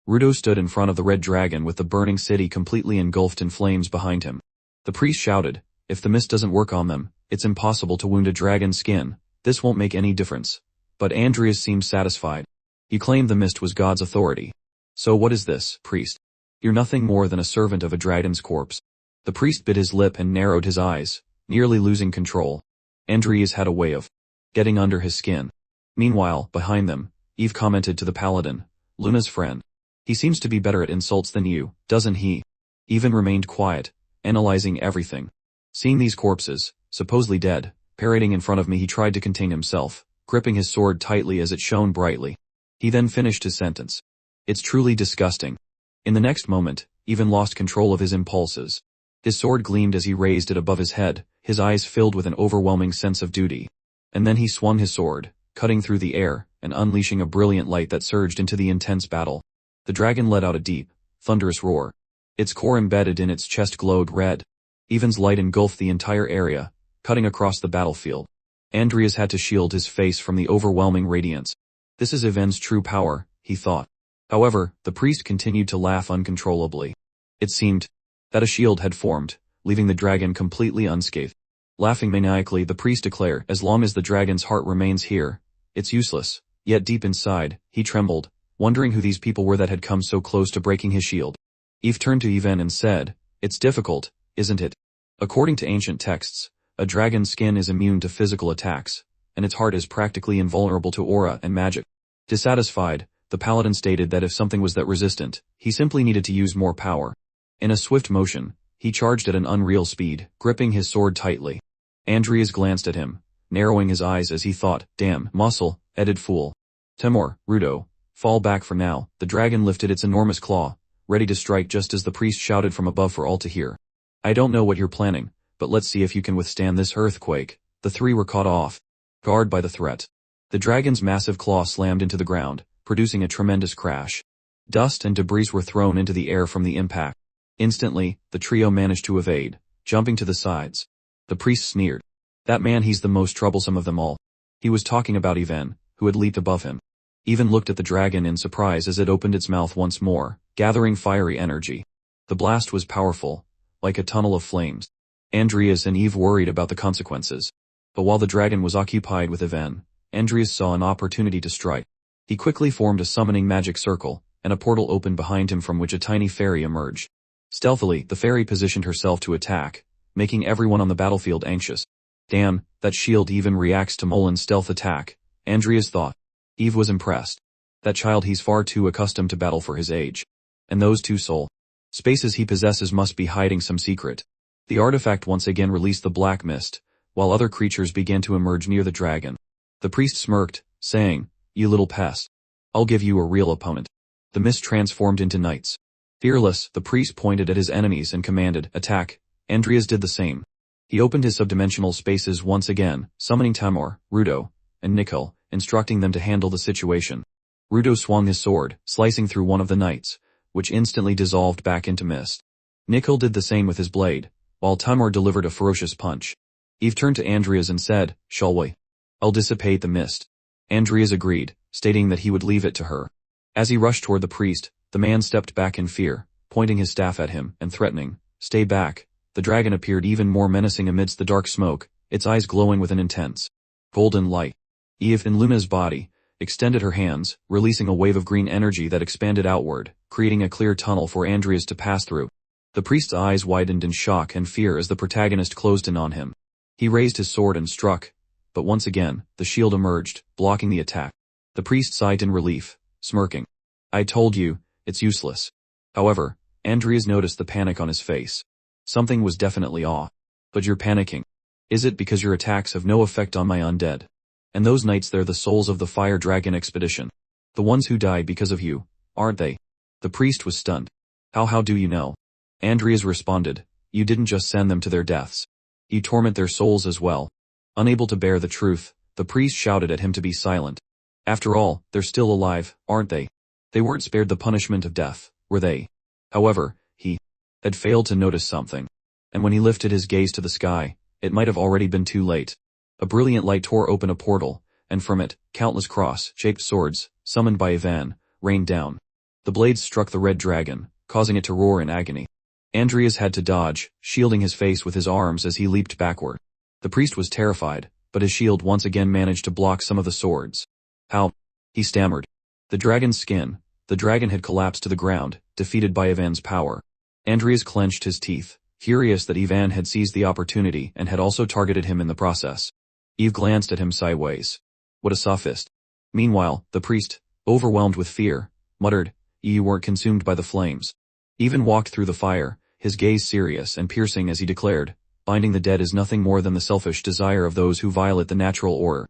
[SPEAKER 1] Rudo stood in front of the red dragon with the burning city completely engulfed in flames behind him. The priest shouted, if the mist doesn't work on them, it's impossible to wound a dragon's skin, this won't make any difference. But Adrias seemed satisfied. He claimed the mist was God's authority. So what is this, priest? You're nothing more than a servant of a dragon's corpse. The priest bit his lip and narrowed his eyes, nearly losing control. Adrias had a way of getting under his skin. Meanwhile, behind them, Eve commented to the paladin, Luna's friend. He seems to be better at insults than you, doesn't he? Yvonne remained quiet, analyzing everything. Seeing these corpses, supposedly dead, parading in front of me, he tried to contain himself, gripping his sword tightly as it shone brightly. He then finished his sentence. It's truly disgusting. In the next moment, Yvonne lost control of his impulses. His sword gleamed as he raised it above his head, his eyes filled with an overwhelming sense of duty. And then he swung his sword, cutting through the air, and unleashing a brilliant light that surged into the intense battle. The dragon let out a deep, thunderous roar. Its core embedded in its chest glowed red. Yvonne's light engulfed the entire area, cutting across the battlefield. Adrias had to shield his face from the overwhelming radiance. This is Yvonne's true power, he thought. However, the priest continued to laugh uncontrollably. It seemed that a shield had formed, leaving the dragon completely unscathed. Laughing maniacally, the priest declared, as long as the dragon's heart remains here, it's useless. Yet deep inside, he trembled, wondering who these people were that had come so close to breaking his shield. Eve turned to Yvonne and said, it's difficult, isn't it? According to ancient texts, a dragon's skin is immune to physical attacks, and its heart is practically invulnerable to aura and magic. Dissatisfied, the paladin stated that if something was that resistant, he simply needed to use more power. In a swift motion, he charged at an unreal speed, gripping his sword tightly. Adrias glanced at him, narrowing his eyes as he thought, damn, muscle-headed fool. Temor, Rudo, fall back for now. The dragon lifted its enormous claw, ready to strike just as the priest shouted from above for all to hear. I don't know what you're planning, but let's see if you can withstand this earthquake. The three were caught off guard by the threat. The dragon's massive claw slammed into the ground, producing a tremendous crash. Dust and debris were thrown into the air from the impact. Instantly, the trio managed to evade, jumping to the sides. The priest sneered. That man, he's the most troublesome of them all. He was talking about Yvonne, who had leaped above him. Yvonne looked at the dragon in surprise as it opened its mouth once more, gathering fiery energy. The blast was powerful, like a tunnel of flames. Adrias and Eve worried about the consequences. But while the dragon was occupied with Yvonne, Adrias saw an opportunity to strike. He quickly formed a summoning magic circle, and a portal opened behind him from which a tiny fairy emerged. Stealthily, the fairy positioned herself to attack, making everyone on the battlefield anxious. Damn, that shield even reacts to Molin's stealth attack, Adrias thought. Eve was impressed. That child, he's far too accustomed to battle for his age. And those two soul spaces he possesses must be hiding some secret. The artifact once again released the black mist, while other creatures began to emerge near the dragon. The priest smirked, saying, you little pest. I'll give you a real opponent. The mist transformed into knights. Fearless, the priest pointed at his enemies and commanded, attack. Adrias did the same. He opened his subdimensional spaces once again, summoning Temor, Rudo, and Nickel, instructing them to handle the situation. Rudo swung his sword, slicing through one of the knights, which instantly dissolved back into mist. Nickel did the same with his blade, while Temor delivered a ferocious punch. Eve turned to Adrias and said, shall we? I'll dissipate the mist. Adrias agreed, stating that he would leave it to her. As he rushed toward the priest, the man stepped back in fear, pointing his staff at him and threatening, stay back. The dragon appeared even more menacing amidst the dark smoke, its eyes glowing with an intense golden light. Eve, in Luna's body, extended her hands, releasing a wave of green energy that expanded outward, creating a clear tunnel for Adrias to pass through. The priest's eyes widened in shock and fear as the protagonist closed in on him. He raised his sword and struck, but once again, the shield emerged, blocking the attack. The priest sighed in relief, smirking. "I told you, it's useless." However, Adrias noticed the panic on his face. Something was definitely off. "But you're panicking. Is it because your attacks have no effect on my undead? And those knights, they're the souls of the fire dragon expedition. The ones who die because of you, aren't they?" The priest was stunned. How do you know?" Adrias responded, "You didn't just send them to their deaths. You torment their souls as well." Unable to bear the truth, the priest shouted at him to be silent. "After all, they're still alive, aren't they? They weren't spared the punishment of death, were they?" However, he had failed to notice something. And when he lifted his gaze to the sky, it might have already been too late. A brilliant light tore open a portal, and from it, countless cross-shaped swords, summoned by Vivien, rained down. The blades struck the red dragon, causing it to roar in agony. Adrias had to dodge, shielding his face with his arms as he leaped backward. The priest was terrified, but his shield once again managed to block some of the swords. "How?" he stammered. The dragon's skin. The dragon had collapsed to the ground, defeated by Vivien's power. Adrias clenched his teeth, furious that Vivien had seized the opportunity and had also targeted him in the process. Eve glanced at him sideways. What a sophist. Meanwhile, the priest, overwhelmed with fear, muttered, "You weren't consumed by the flames." Even walked through the fire, his gaze serious and piercing as he declared, "Binding the dead is nothing more than the selfish desire of those who violate the natural order.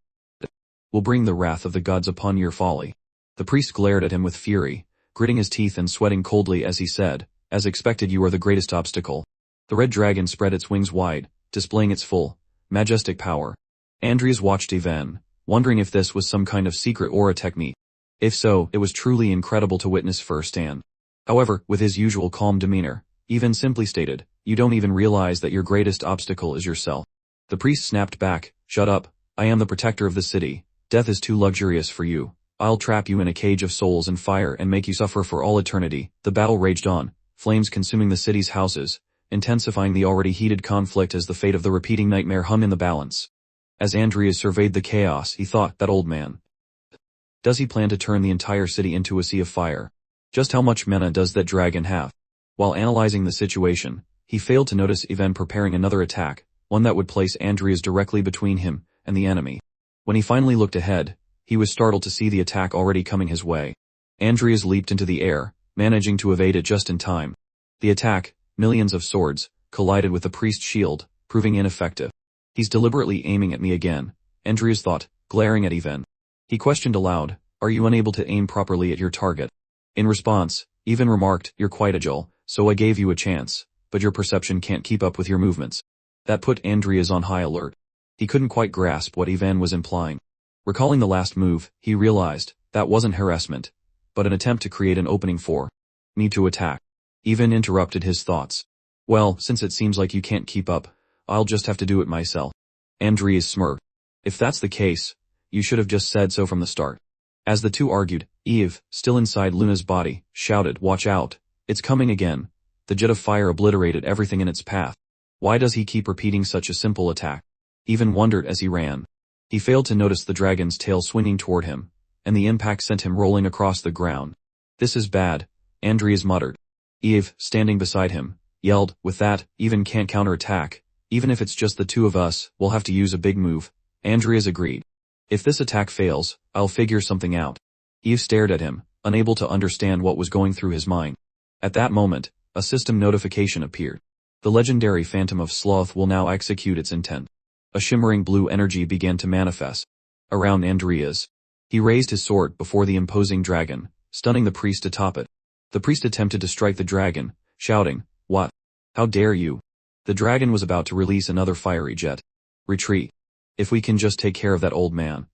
[SPEAKER 1] Will bring the wrath of the gods upon your folly." The priest glared at him with fury, gritting his teeth and sweating coldly as he said, "As expected, you are the greatest obstacle." The red dragon spread its wings wide, displaying its full, majestic power. Adrias watched Vivien, wondering if this was some kind of secret aura technique. If so, it was truly incredible to witness firsthand. However, with his usual calm demeanor, Vivien simply stated, "You don't even realize that your greatest obstacle is yourself." The priest snapped back, "Shut up. I am the protector of the city. Death is too luxurious for you. I'll trap you in a cage of souls and fire and make you suffer for all eternity." The battle raged on, flames consuming the city's houses, intensifying the already heated conflict as the fate of the repeating nightmare hung in the balance. As Adrias surveyed the chaos, he thought, "That old man. Does he plan to turn the entire city into a sea of fire? Just how much mana does that dragon have?" While analyzing the situation, he failed to notice Vivien preparing another attack, one that would place Adrias directly between him and the enemy. When he finally looked ahead, he was startled to see the attack already coming his way. Adrias leaped into the air, managing to evade it just in time. The attack, millions of swords, collided with the priest's shield, proving ineffective. "He's deliberately aiming at me again," Adrias thought, glaring at Vivien. He questioned aloud, "Are you unable to aim properly at your target?" In response, Vivien remarked, "You're quite agile, so I gave you a chance, but your perception can't keep up with your movements." That put Adrias on high alert. He couldn't quite grasp what Vivien was implying. Recalling the last move, he realized, that wasn't harassment, but an attempt to create an opening for me to attack. Vivien interrupted his thoughts. "Well, since it seems like you can't keep up, I'll just have to do it myself." Adrias smirked. "If that's the case, you should have just said so from the start." As the two argued, Eve, still inside Luna's body, shouted, "Watch out. It's coming again." The jet of fire obliterated everything in its path. Why does he keep repeating such a simple attack? Vivien wondered as he ran. He failed to notice the dragon's tail swinging toward him, and the impact sent him rolling across the ground. "This is bad," Adrias muttered. Eve, standing beside him, yelled, "With that, Vivien can't counterattack. Even if it's just the two of us, we'll have to use a big move." Adrias agreed. "If this attack fails, I'll figure something out." Eve stared at him, unable to understand what was going through his mind. At that moment, a system notification appeared. The legendary Phantom of Sloth will now execute its intent. A shimmering blue energy began to manifest around Adrias. He raised his sword before the imposing dragon, stunning the priest atop it. The priest attempted to strike the dragon, shouting, "What? How dare you?" The dragon was about to release another fiery jet. "Retreat. If we can just take care of that old man,"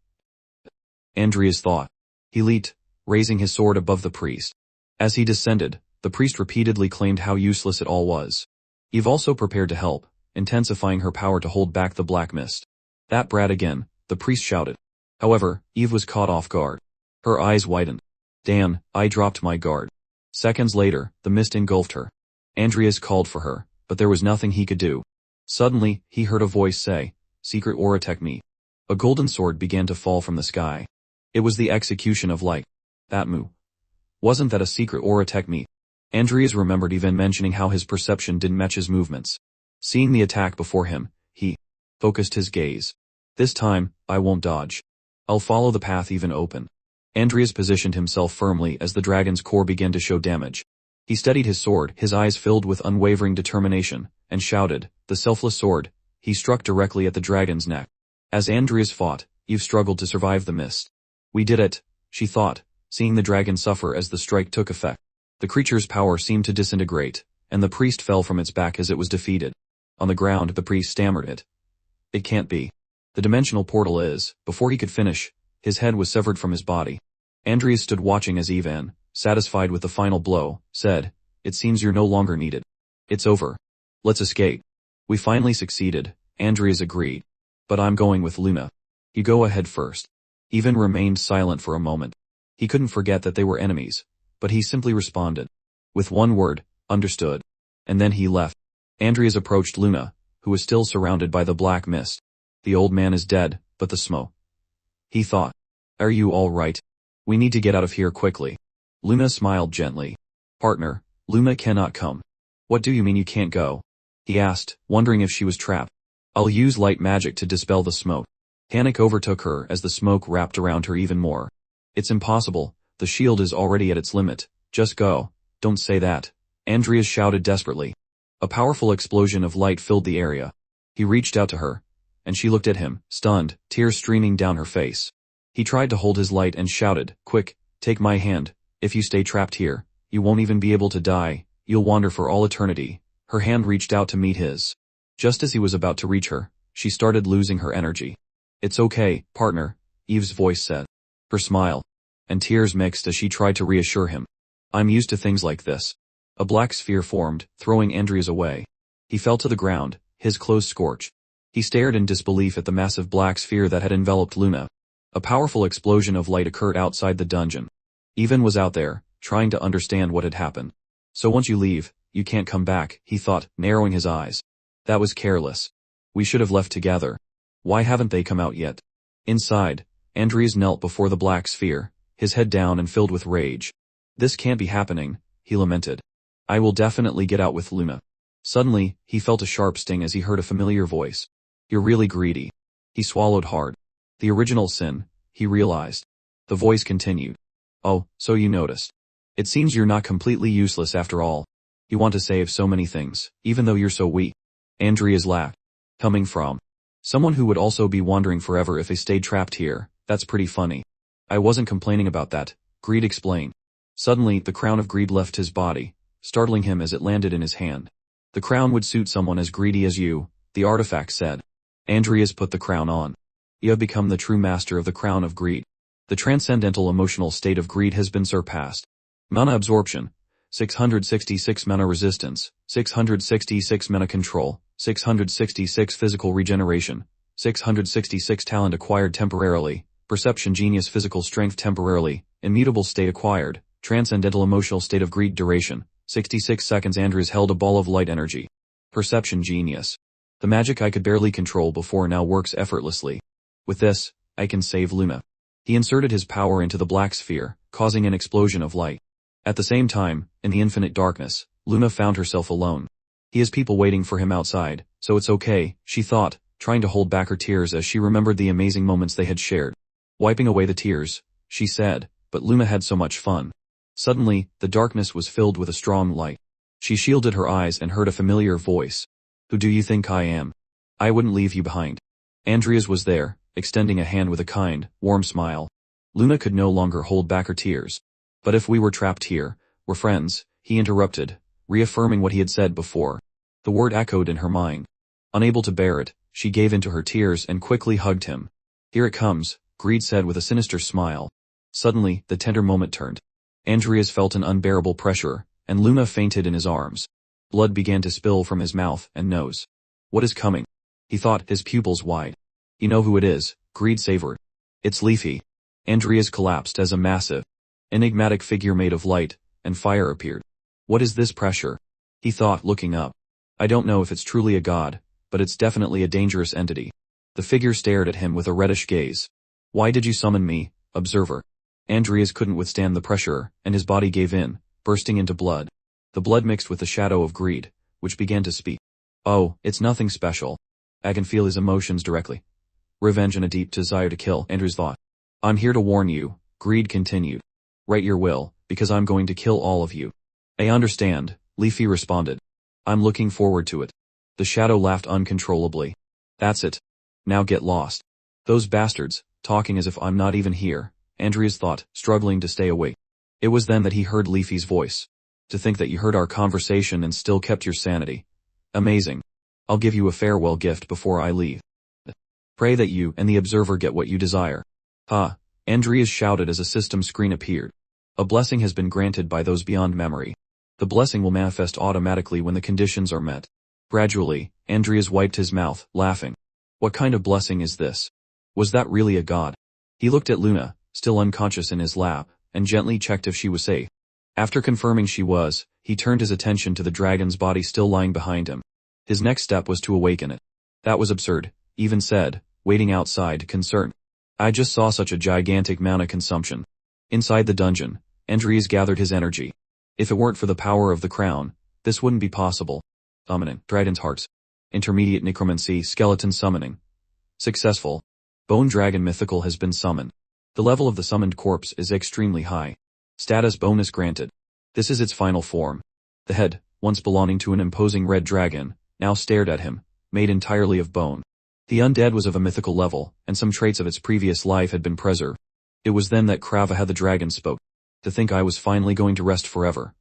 [SPEAKER 1] Adrias thought. He leaped, raising his sword above the priest. As he descended, the priest repeatedly claimed how useless it all was. Eve also prepared to help, intensifying her power to hold back the black mist. "That brat again," the priest shouted. However, Eve was caught off guard. Her eyes widened. "Damn, I dropped my guard." Seconds later, the mist engulfed her. Adrias called for her, but there was nothing he could do. Suddenly, he heard a voice say, "Secret aura technique." A golden sword began to fall from the sky. It was the execution of light. That move. Wasn't that a secret aura technique? Adrias remembered even mentioning how his perception didn't match his movements. Seeing the attack before him, he focused his gaze. This time, I won't dodge. I'll follow the path even open. Adrias positioned himself firmly as the dragon's core began to show damage. He steadied his sword, his eyes filled with unwavering determination, and shouted, "The selfless sword." He struck directly at the dragon's neck. As Adrias fought, Eve struggled to survive the mist. We did it, she thought, seeing the dragon suffer as the strike took effect. The creature's power seemed to disintegrate, and the priest fell from its back as it was defeated. On the ground, the priest stammered it. It can't be. The dimensional portal is. Before he could finish, his head was severed from his body. Adrias stood watching as Vivien, satisfied with the final blow, said, "It seems you're no longer needed. It's over. Let's escape." "We finally succeeded," Adrias agreed. "But I'm going with Luna. You go ahead first." Vivien remained silent for a moment. He couldn't forget that they were enemies, but he simply responded. With one word, understood. And then he left. Adrias approached Luna, who was still surrounded by the black mist. The old man is dead, but the smoke. He thought. Are you all right? We need to get out of here quickly. Luna smiled gently. Partner, Luna cannot come. What do you mean you can't go? He asked, wondering if she was trapped. I'll use light magic to dispel the smoke. Panic overtook her as the smoke wrapped around her even more. It's impossible, the shield is already at its limit. Just go. Don't say that. Adrias shouted desperately. A powerful explosion of light filled the area. He reached out to her, and she looked at him, stunned, tears streaming down her face. He tried to hold his light and shouted, Quick, take my hand. If you stay trapped here, you won't even be able to die. You'll wander for all eternity. Her hand reached out to meet his. Just as he was about to reach her, she started losing her energy. It's okay, partner, Eve's voice said. Her smile and tears mixed as she tried to reassure him. I'm used to things like this. A black sphere formed, throwing Adrias away. He fell to the ground, his clothes scorched. He stared in disbelief at the massive black sphere that had enveloped Luna. A powerful explosion of light occurred outside the dungeon. Vivien was out there, trying to understand what had happened. So once you leave, you can't come back, he thought, narrowing his eyes. That was careless. We should have left together. Why haven't they come out yet? Inside, Adrias knelt before the black sphere, his head down and filled with rage. This can't be happening, he lamented. I will definitely get out with Luna. Suddenly, he felt a sharp sting as he heard a familiar voice. You're really greedy. He swallowed hard. The original sin, he realized. The voice continued. Oh, so you noticed. It seems you're not completely useless after all. You want to save so many things, even though you're so weak. Adrias laughed. Coming from someone who would also be wandering forever if they stayed trapped here, that's pretty funny. I wasn't complaining about that, Greed explained. Suddenly, the crown of greed left his body, startling him as it landed in his hand. The crown would suit someone as greedy as you, the artifact said. Adrias put the crown on. You have become the true master of the crown of greed. The transcendental emotional state of greed has been surpassed. Mana absorption, 666 mana resistance, 666 mana control, 666 physical regeneration, 666 talent acquired temporarily, perception genius physical strength temporarily, immutable state acquired, transcendental emotional state of greed duration, 66 seconds. Adrias held a ball of light energy. Perception genius. The magic I could barely control before now works effortlessly. With this, I can save Luna. He inserted his power into the black sphere, causing an explosion of light. At the same time, in the infinite darkness, Luna found herself alone. He has people waiting for him outside, so it's okay, she thought, trying to hold back her tears as she remembered the amazing moments they had shared. Wiping away the tears, she said, but Luna had so much fun. Suddenly, the darkness was filled with a strong light. She shielded her eyes and heard a familiar voice. Who do you think I am? I wouldn't leave you behind. Adrias was there, extending a hand with a kind, warm smile. Luna could no longer hold back her tears. But if we were trapped here, we're friends, he interrupted, reaffirming what he had said before. The word echoed in her mind. Unable to bear it, she gave into her tears and quickly hugged him. Here it comes, Greed said with a sinister smile. Suddenly, the tender moment turned. Adrias felt an unbearable pressure, and Luna fainted in his arms. Blood began to spill from his mouth and nose. What is coming? He thought, his pupils wide. You know who it is, Greed savored. It's Leafy. Adrias collapsed as a massive, enigmatic figure made of light and fire appeared. What is this pressure? He thought, looking up. I don't know if it's truly a god, but it's definitely a dangerous entity. The figure stared at him with a reddish gaze. Why did you summon me, observer? Adrias couldn't withstand the pressure, and his body gave in, bursting into blood. The blood mixed with the shadow of greed, which began to speak. Oh, it's nothing special. I can feel his emotions directly. Revenge and a deep desire to kill, Adrias thought. I'm here to warn you, greed continued. Write your will, because I'm going to kill all of you. I understand, Leafy responded. I'm looking forward to it. The shadow laughed uncontrollably. That's it. Now get lost. Those bastards, talking as if I'm not even here, Adrias thought, struggling to stay awake. It was then that he heard Leafy's voice. To think that you heard our conversation and still kept your sanity. Amazing. I'll give you a farewell gift before I leave. Pray that you and the observer get what you desire. Ha! Adrias shouted as a system screen appeared. A blessing has been granted by those beyond memory. The blessing will manifest automatically when the conditions are met. Gradually, Adrias wiped his mouth, laughing. What kind of blessing is this? Was that really a god? He looked at Luna, still unconscious in his lap, and gently checked if she was safe. After confirming she was, he turned his attention to the dragon's body still lying behind him. His next step was to awaken it. That was absurd, even said, waiting outside, concerned. I just saw such a gigantic mana consumption. Inside the dungeon, Adrias gathered his energy. If it weren't for the power of the crown, this wouldn't be possible. Dominant, Dragon's Hearts. Intermediate Necromancy, Skeleton Summoning. Successful. Bone Dragon Mythical has been summoned. The level of the summoned corpse is extremely high. Status bonus granted. This is its final form. The head, once belonging to an imposing red dragon, now stared at him, made entirely of bone. The undead was of a mythical level, and some traits of its previous life had been preserved. It was then that Kravaha the dragon spoke. To think I was finally going to rest forever.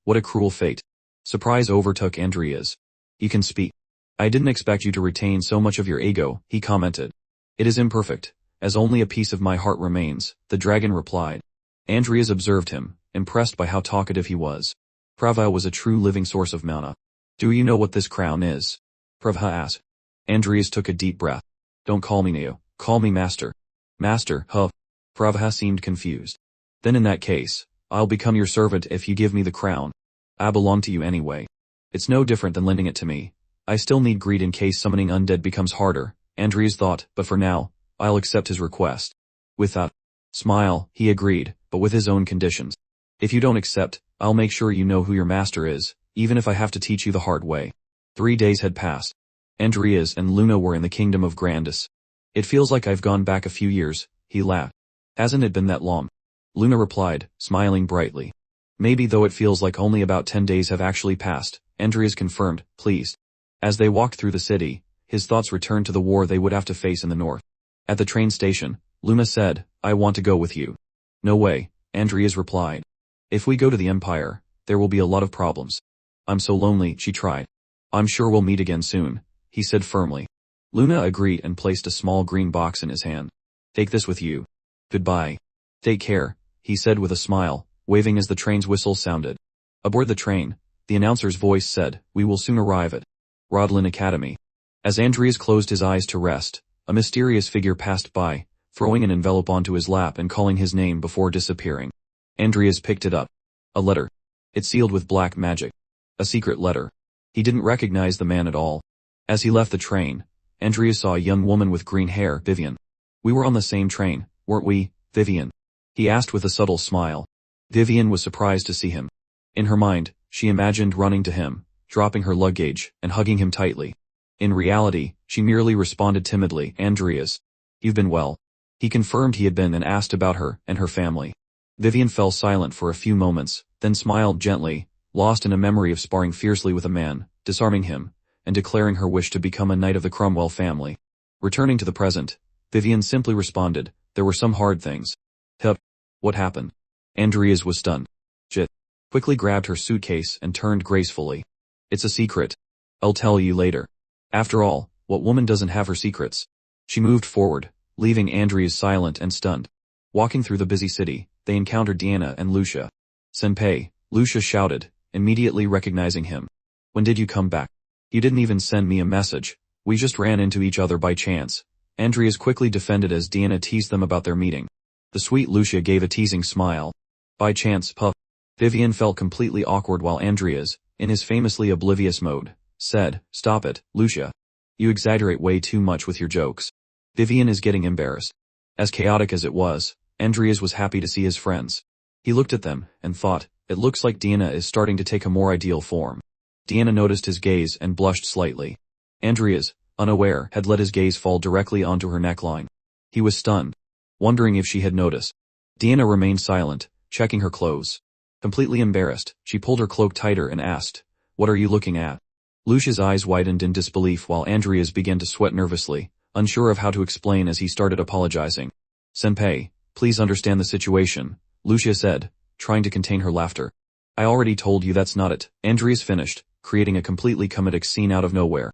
[SPEAKER 1] What a cruel fate. Surprise overtook Adrias. You can speak. I didn't expect you to retain so much of your ego, he commented. It is imperfect, as only a piece of my heart remains, the dragon replied. Adrias observed him, impressed by how talkative he was. Kravaha was a true living source of mana. Do you know what this crown is? Kravaha asked. Adrias took a deep breath. Don't call me Neo, call me Master. Master, huh? Kravaha seemed confused. Then in that case, I'll become your servant if you give me the crown. I belong to you anyway. It's no different than lending it to me. I still need greed in case summoning undead becomes harder, Adrias thought, but for now, I'll accept his request. With that smile, he agreed, but with his own conditions. If you don't accept, I'll make sure you know who your master is, even if I have to teach you the hard way. 3 days had passed. Adrias and Luna were in the kingdom of Grandis. It feels like I've gone back a few years, he laughed. Hasn't it been that long? Luna replied, smiling brightly. Maybe, though it feels like only about 10 days have actually passed, Adrias confirmed, pleased. As they walked through the city, his thoughts returned to the war they would have to face in the north. At the train station, Luna said, I want to go with you. No way, Adrias replied. If we go to the Empire, there will be a lot of problems. I'm so lonely, she tried. I'm sure we'll meet again soon, he said firmly. Luna agreed and placed a small green box in his hand. Take this with you. Goodbye. Take care, he said with a smile, waving as the train's whistle sounded. Aboard the train, the announcer's voice said, we will soon arrive at Rodlin Academy. As Adrias closed his eyes to rest, a mysterious figure passed by, throwing an envelope onto his lap and calling his name before disappearing. Adrias picked it up. A letter. It sealed with black magic. A secret letter. He didn't recognize the man at all. As he left the train, Adrias saw a young woman with green hair, Vivien. We were on the same train, weren't we, Vivien? He asked with a subtle smile. Vivien was surprised to see him. In her mind, she imagined running to him, dropping her luggage, and hugging him tightly. In reality, she merely responded timidly, Adrias. You've been well. He confirmed he had been and asked about her and her family. Vivien fell silent for a few moments, then smiled gently, lost in a memory of sparring fiercely with a man, disarming him, and declaring her wish to become a knight of the Cromwell family. Returning to the present, Vivien simply responded, there were some hard things. Hup. What happened? Adrias was stunned. Jit. Quickly grabbed her suitcase and turned gracefully. It's a secret. I'll tell you later. After all, what woman doesn't have her secrets? She moved forward, leaving Adrias silent and stunned. Walking through the busy city, they encountered Diana and Lucia. Senpai, Lucia shouted, immediately recognizing him. When did you come back? You didn't even send me a message. We just ran into each other by chance. Adrias quickly defended as Diana teased them about their meeting. The sweet Lucia gave a teasing smile. By chance, puff. Vivien felt completely awkward while Adrias, in his famously oblivious mode, said, stop it, Lucia. You exaggerate way too much with your jokes. Vivien is getting embarrassed. As chaotic as it was, Adrias was happy to see his friends. He looked at them, and thought, it looks like Diana is starting to take a more ideal form. Diana noticed his gaze and blushed slightly. Adrias, unaware, had let his gaze fall directly onto her neckline. He was stunned, wondering if she had noticed. Diana remained silent, checking her clothes. Completely embarrassed, she pulled her cloak tighter and asked, "What are you looking at?" Lucia's eyes widened in disbelief while Adrias began to sweat nervously, unsure of how to explain as he started apologizing. "Senpai, please understand the situation," Lucia said, trying to contain her laughter. "I already told you that's not it," Adrias finished, creating a completely comedic scene out of nowhere.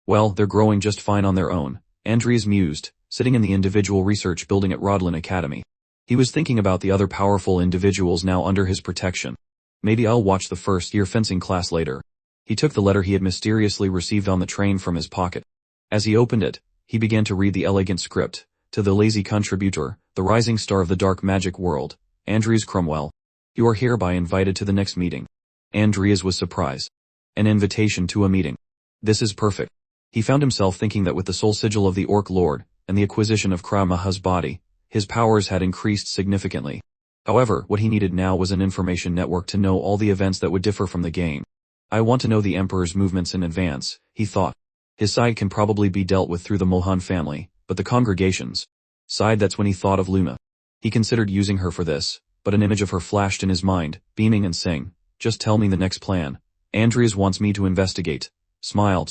[SPEAKER 1] "Well, they're growing just fine on their own," Adrias mused, sitting in the individual research building at Rodlin Academy. He was thinking about the other powerful individuals now under his protection. Maybe I'll watch the first-year fencing class later. He took the letter he had mysteriously received on the train from his pocket. As he opened it, he began to read the elegant script. To the lazy contributor, the rising star of the dark magic world, Adrias Cromwell. You are hereby invited to the next meeting. Adrias was surprised. An invitation to a meeting. This is perfect. He found himself thinking that with the soul sigil of the Orc Lord, and the acquisition of Kramaha's body, his powers had increased significantly. However, what he needed now was an information network to know all the events that would differ from the game. I want to know the Emperor's movements in advance, he thought. His side can probably be dealt with through the Mohan family, but the congregation's side, that's when he thought of Luna. He considered using her for this, but an image of her flashed in his mind, beaming and saying, "Just tell me the next plan. Adrias wants me to investigate." Smile.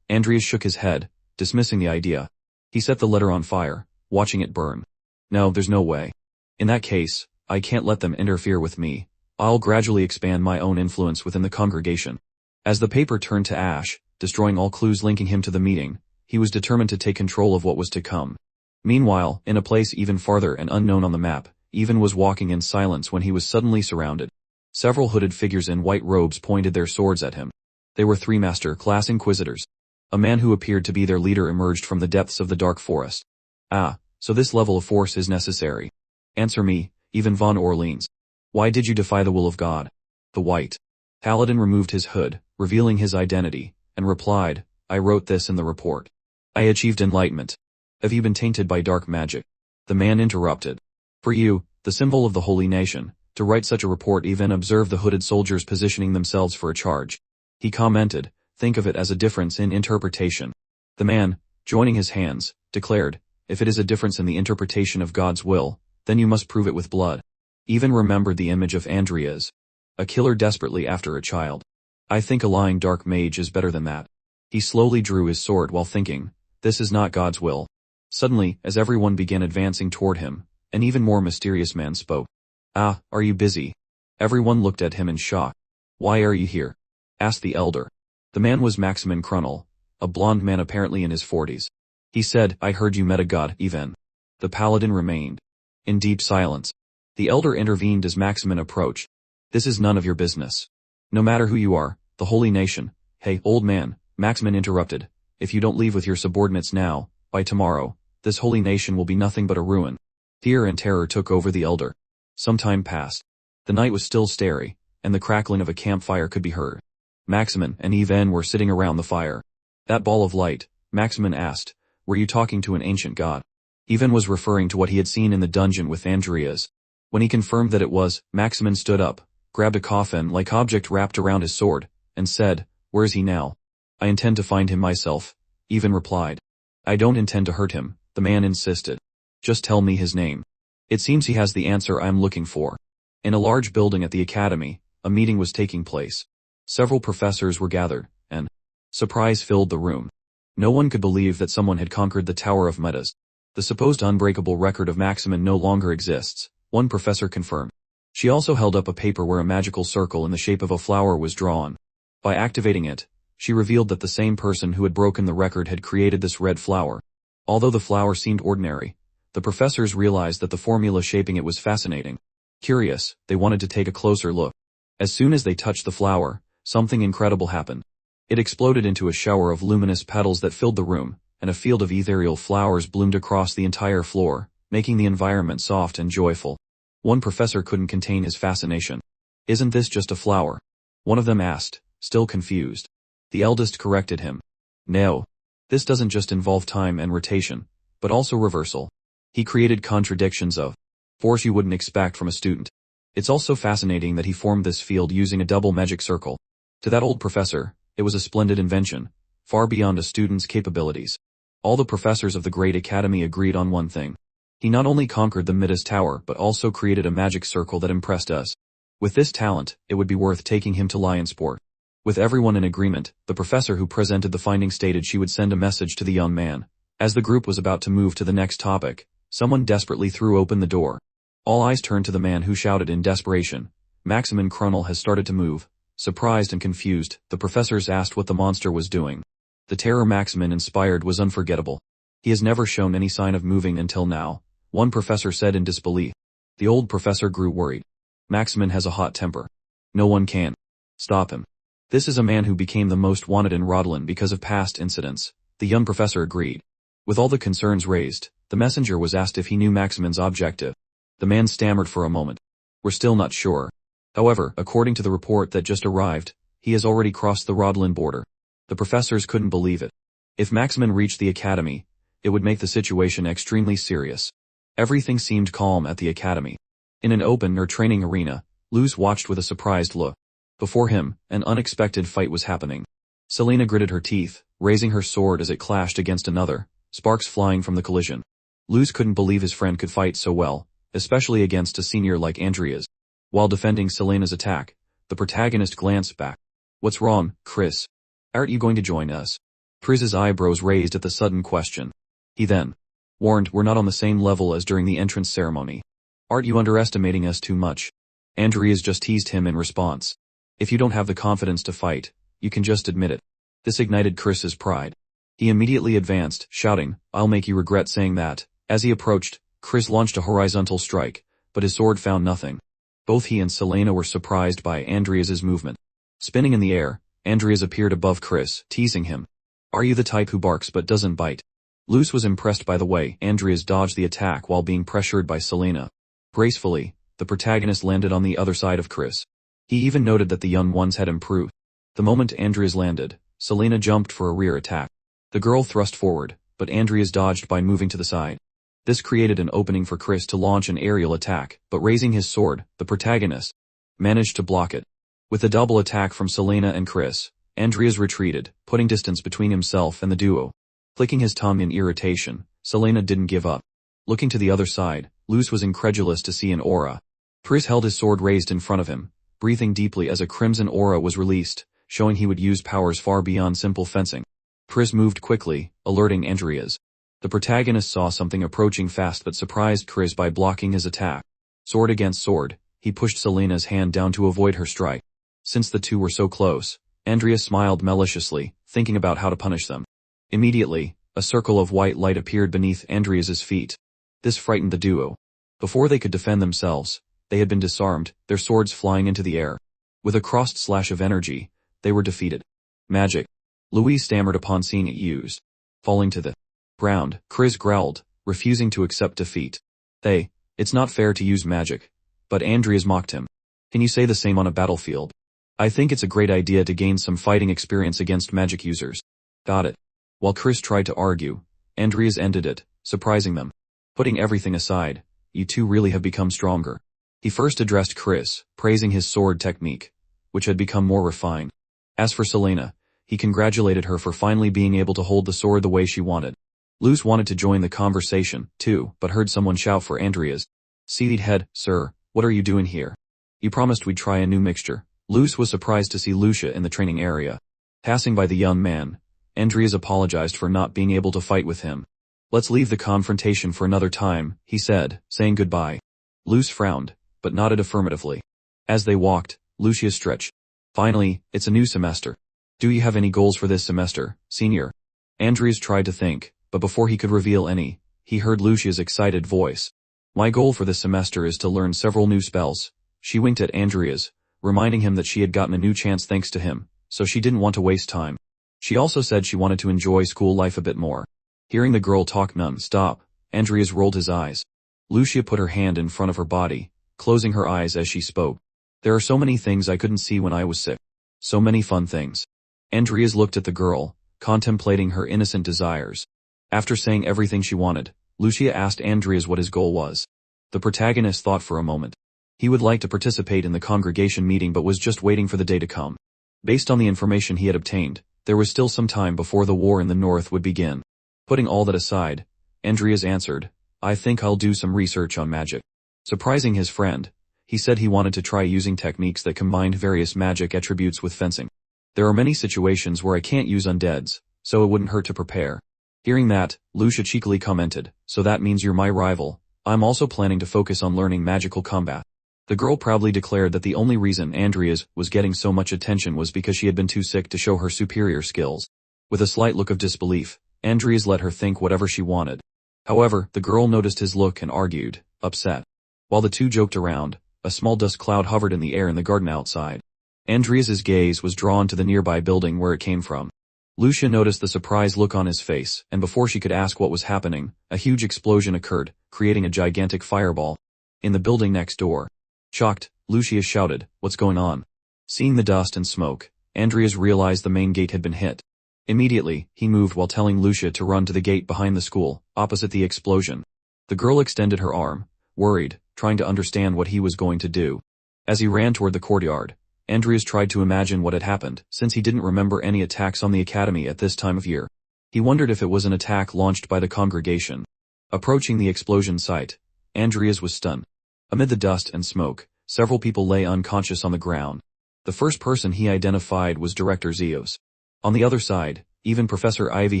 [SPEAKER 1] Adrias shook his head, dismissing the idea. He set the letter on fire, watching it burn. No, there's no way. In that case, I can't let them interfere with me. I'll gradually expand my own influence within the congregation. As the paper turned to ash, destroying all clues linking him to the meeting, he was determined to take control of what was to come. Meanwhile, in a place even farther and unknown on the map, Even was walking in silence when he was suddenly surrounded. Several hooded figures in white robes pointed their swords at him. They were three master-class inquisitors. A man who appeared to be their leader emerged from the depths of the dark forest. "Ah, so this level of force is necessary. Answer me, even von Orleans. Why did you defy the will of God?" The white paladin removed his hood, revealing his identity, and replied, "I wrote this in the report. I achieved enlightenment. Have you been tainted by dark magic?" The man interrupted. "For you, the symbol of the holy nation, to write such a report, even observe the hooded soldiers positioning themselves for a charge." He commented, "Think of it as a difference in interpretation." The man, joining his hands, declared, "If it is a difference in the interpretation of God's will, then you must prove it with blood." Even remembered the image of Adrias, a killer desperately after a child. "I think a lying dark mage is better than that." He slowly drew his sword while thinking, "This is not God's will." Suddenly, as everyone began advancing toward him, an even more mysterious man spoke. "Ah, are you busy?" Everyone looked at him in shock. "Why are you here?" asked the elder. The man was Maximin Krunel, a blond man apparently in his 40s. He said, "I heard you met a god, Even." The paladin remained in deep silence. The elder intervened as Maximin approached. "This is none of your business. No matter who you are, the holy nation—" "Hey, old man," Maximin interrupted, "if you don't leave with your subordinates now, by tomorrow, this holy nation will be nothing but a ruin." Fear and terror took over the elder. Some time passed. The night was still starry, and the crackling of a campfire could be heard. Maximin and Even were sitting around the fire. "That ball of light," Maximin asked, "were you talking to an ancient god?" Even was referring to what he had seen in the dungeon with Adrias. When he confirmed that it was, Maximin stood up, grabbed a coffin-like object wrapped around his sword, and said, "Where is he now?" "I intend to find him myself," Even replied. "I don't intend to hurt him," the man insisted. "Just tell me his name." "It seems he has the answer I'm looking for." In a large building at the academy, a meeting was taking place. Several professors were gathered, and surprise filled the room. No one could believe that someone had conquered the Tower of Metas. The supposed unbreakable record of Maximin no longer exists, one professor confirmed. She also held up a paper where a magical circle in the shape of a flower was drawn. By activating it, she revealed that the same person who had broken the record had created this red flower. Although the flower seemed ordinary, the professors realized that the formula shaping it was fascinating. Curious, they wanted to take a closer look. As soon as they touched the flower, something incredible happened. It exploded into a shower of luminous petals that filled the room, and a field of ethereal flowers bloomed across the entire floor, making the environment soft and joyful. One professor couldn't contain his fascination. "Isn't this just a flower?" one of them asked, still confused. The eldest corrected him. "No. This doesn't just involve time and rotation, but also reversal. He created contradictions of force you wouldn't expect from a student. It's also fascinating that he formed this field using a double magic circle. To that old professor, it was a splendid invention, far beyond a student's capabilities. All the professors of the Great Academy agreed on one thing. He not only conquered the Midas Tower but also created a magic circle that impressed us. With this talent, it would be worth taking him to Lionsport. With everyone in agreement, the professor who presented the finding stated she would send a message to the young man. As the group was about to move to the next topic, someone desperately threw open the door. All eyes turned to the man who shouted in desperation, "Maximin Kronel has started to move." Surprised and confused, the professors asked what the monster was doing. The terror Maximin inspired was unforgettable. He has never shown any sign of moving until now, one professor said in disbelief. The old professor grew worried. Maximin has a hot temper. No one can stop him. This is a man who became the most wanted in Rodlin because of past incidents, the young professor agreed. With all the concerns raised, the messenger was asked if he knew Maximin's objective. The man stammered for a moment. "We're still not sure. However, according to the report that just arrived, he has already crossed the Rodlin border." The professors couldn't believe it. If Maximin reached the academy, it would make the situation extremely serious. Everything seemed calm at the academy. In an open or training arena, Luz watched with a surprised look. Before him, an unexpected fight was happening. Selena gritted her teeth, raising her sword as it clashed against another, sparks flying from the collision. Luz couldn't believe his friend could fight so well, especially against a senior like Adrias. While defending Selena's attack, the protagonist glanced back. "What's wrong, Chris? Aren't you going to join us?" Chris's eyebrows raised at the sudden question. He then warned, "We're not on the same level as during the entrance ceremony. Aren't you underestimating us too much?" Adrias just teased him in response. "If you don't have the confidence to fight, you can just admit it." This ignited Chris's pride. He immediately advanced, shouting, "I'll make you regret saying that." As he approached, Chris launched a horizontal strike, but his sword found nothing. Both he and Selena were surprised by Andreas's movement. Spinning in the air, Andreas appeared above Chris, teasing him. "Are you the type who barks but doesn't bite?" Luz was impressed by the way Andreas dodged the attack while being pressured by Selena. Gracefully, the protagonist landed on the other side of Chris. He even noted that the young ones had improved. The moment Andreas landed, Selena jumped for a rear attack. The girl thrust forward, but Andreas dodged by moving to the side. This created an opening for Chris to launch an aerial attack, but raising his sword, the protagonist managed to block it. With a double attack from Selena and Chris, Andreas retreated, putting distance between himself and the duo. Clicking his tongue in irritation, Selena didn't give up. Looking to the other side, Luz was incredulous to see an aura. Chris held his sword raised in front of him, breathing deeply as a crimson aura was released, showing he would use powers far beyond simple fencing. Chris moved quickly, alerting Adrias. The protagonist saw something approaching fast that surprised Chris by blocking his attack. Sword against sword, he pushed Selena's hand down to avoid her strike. Since the two were so close, Andreas smiled maliciously, thinking about how to punish them. Immediately, a circle of white light appeared beneath Andreas's feet. This frightened the duo. Before they could defend themselves, they had been disarmed, their swords flying into the air. With a crossed slash of energy, they were defeated. "Magic," Louis stammered upon seeing it used. Falling to the ground, Chris growled, refusing to accept defeat. It's not fair to use magic." But Andreas mocked him. "Can you say the same on a battlefield? I think it's a great idea to gain some fighting experience against magic users." "Got it." While Chris tried to argue, Andreas ended it, surprising them. "Putting everything aside, you two really have become stronger." He first addressed Chris, praising his sword technique, which had become more refined. As for Selena, he congratulated her for finally being able to hold the sword the way she wanted. Luz wanted to join the conversation, too, but heard someone shout for Andreas. "Seated head, sir, what are you doing here? You promised we'd try a new mixture." Luz was surprised to see Lucia in the training area. Passing by the young man, Andreas apologized for not being able to fight with him. "Let's leave the confrontation for another time," he said, saying goodbye. Luz frowned, but nodded affirmatively. As they walked, Lucia stretched. "Finally, it's a new semester. Do you have any goals for this semester, senior?" Andreas tried to think, but before he could reveal any, he heard Lucia's excited voice. "My goal for this semester is to learn several new spells." She winked at Andreas, reminding him that she had gotten a new chance thanks to him, so she didn't want to waste time. She also said she wanted to enjoy school life a bit more. Hearing the girl talk non-stop, Andreas rolled his eyes. Lucia put her hand in front of her body, closing her eyes as she spoke. "There are so many things I couldn't see when I was sick. So many fun things." Andreas looked at the girl, contemplating her innocent desires. After saying everything she wanted, Lucia asked Adrias what his goal was. The protagonist thought for a moment. He would like to participate in the congregation meeting but was just waiting for the day to come. Based on the information he had obtained, there was still some time before the war in the north would begin. Putting all that aside, Adrias answered, "I think I'll do some research on magic." Surprising his friend, he said he wanted to try using techniques that combined various magic attributes with fencing. "There are many situations where I can't use undeads, so it wouldn't hurt to prepare." Hearing that, Lucia cheekily commented, "So that means you're my rival. I'm also planning to focus on learning magical combat." The girl proudly declared that the only reason Adrias was getting so much attention was because she had been too sick to show her superior skills. With a slight look of disbelief, Adrias let her think whatever she wanted. However, the girl noticed his look and argued, upset. While the two joked around, a small dust cloud hovered in the air in the garden outside. Adrias's gaze was drawn to the nearby building where it came from. Lucia noticed the surprised look on his face, and before she could ask what was happening, a huge explosion occurred, creating a gigantic fireball in the building next door. Shocked, Lucia shouted, "What's going on?" Seeing the dust and smoke, Adrias realized the main gate had been hit. Immediately, he moved while telling Lucia to run to the gate behind the school, opposite the explosion. The girl extended her arm, worried, trying to understand what he was going to do. As he ran toward the courtyard, Adrias tried to imagine what had happened, since he didn't remember any attacks on the academy at this time of year. He wondered if it was an attack launched by the congregation. Approaching the explosion site, Adrias was stunned. Amid the dust and smoke, several people lay unconscious on the ground. The first person he identified was Director Zeus. On the other side, even Professor Ivy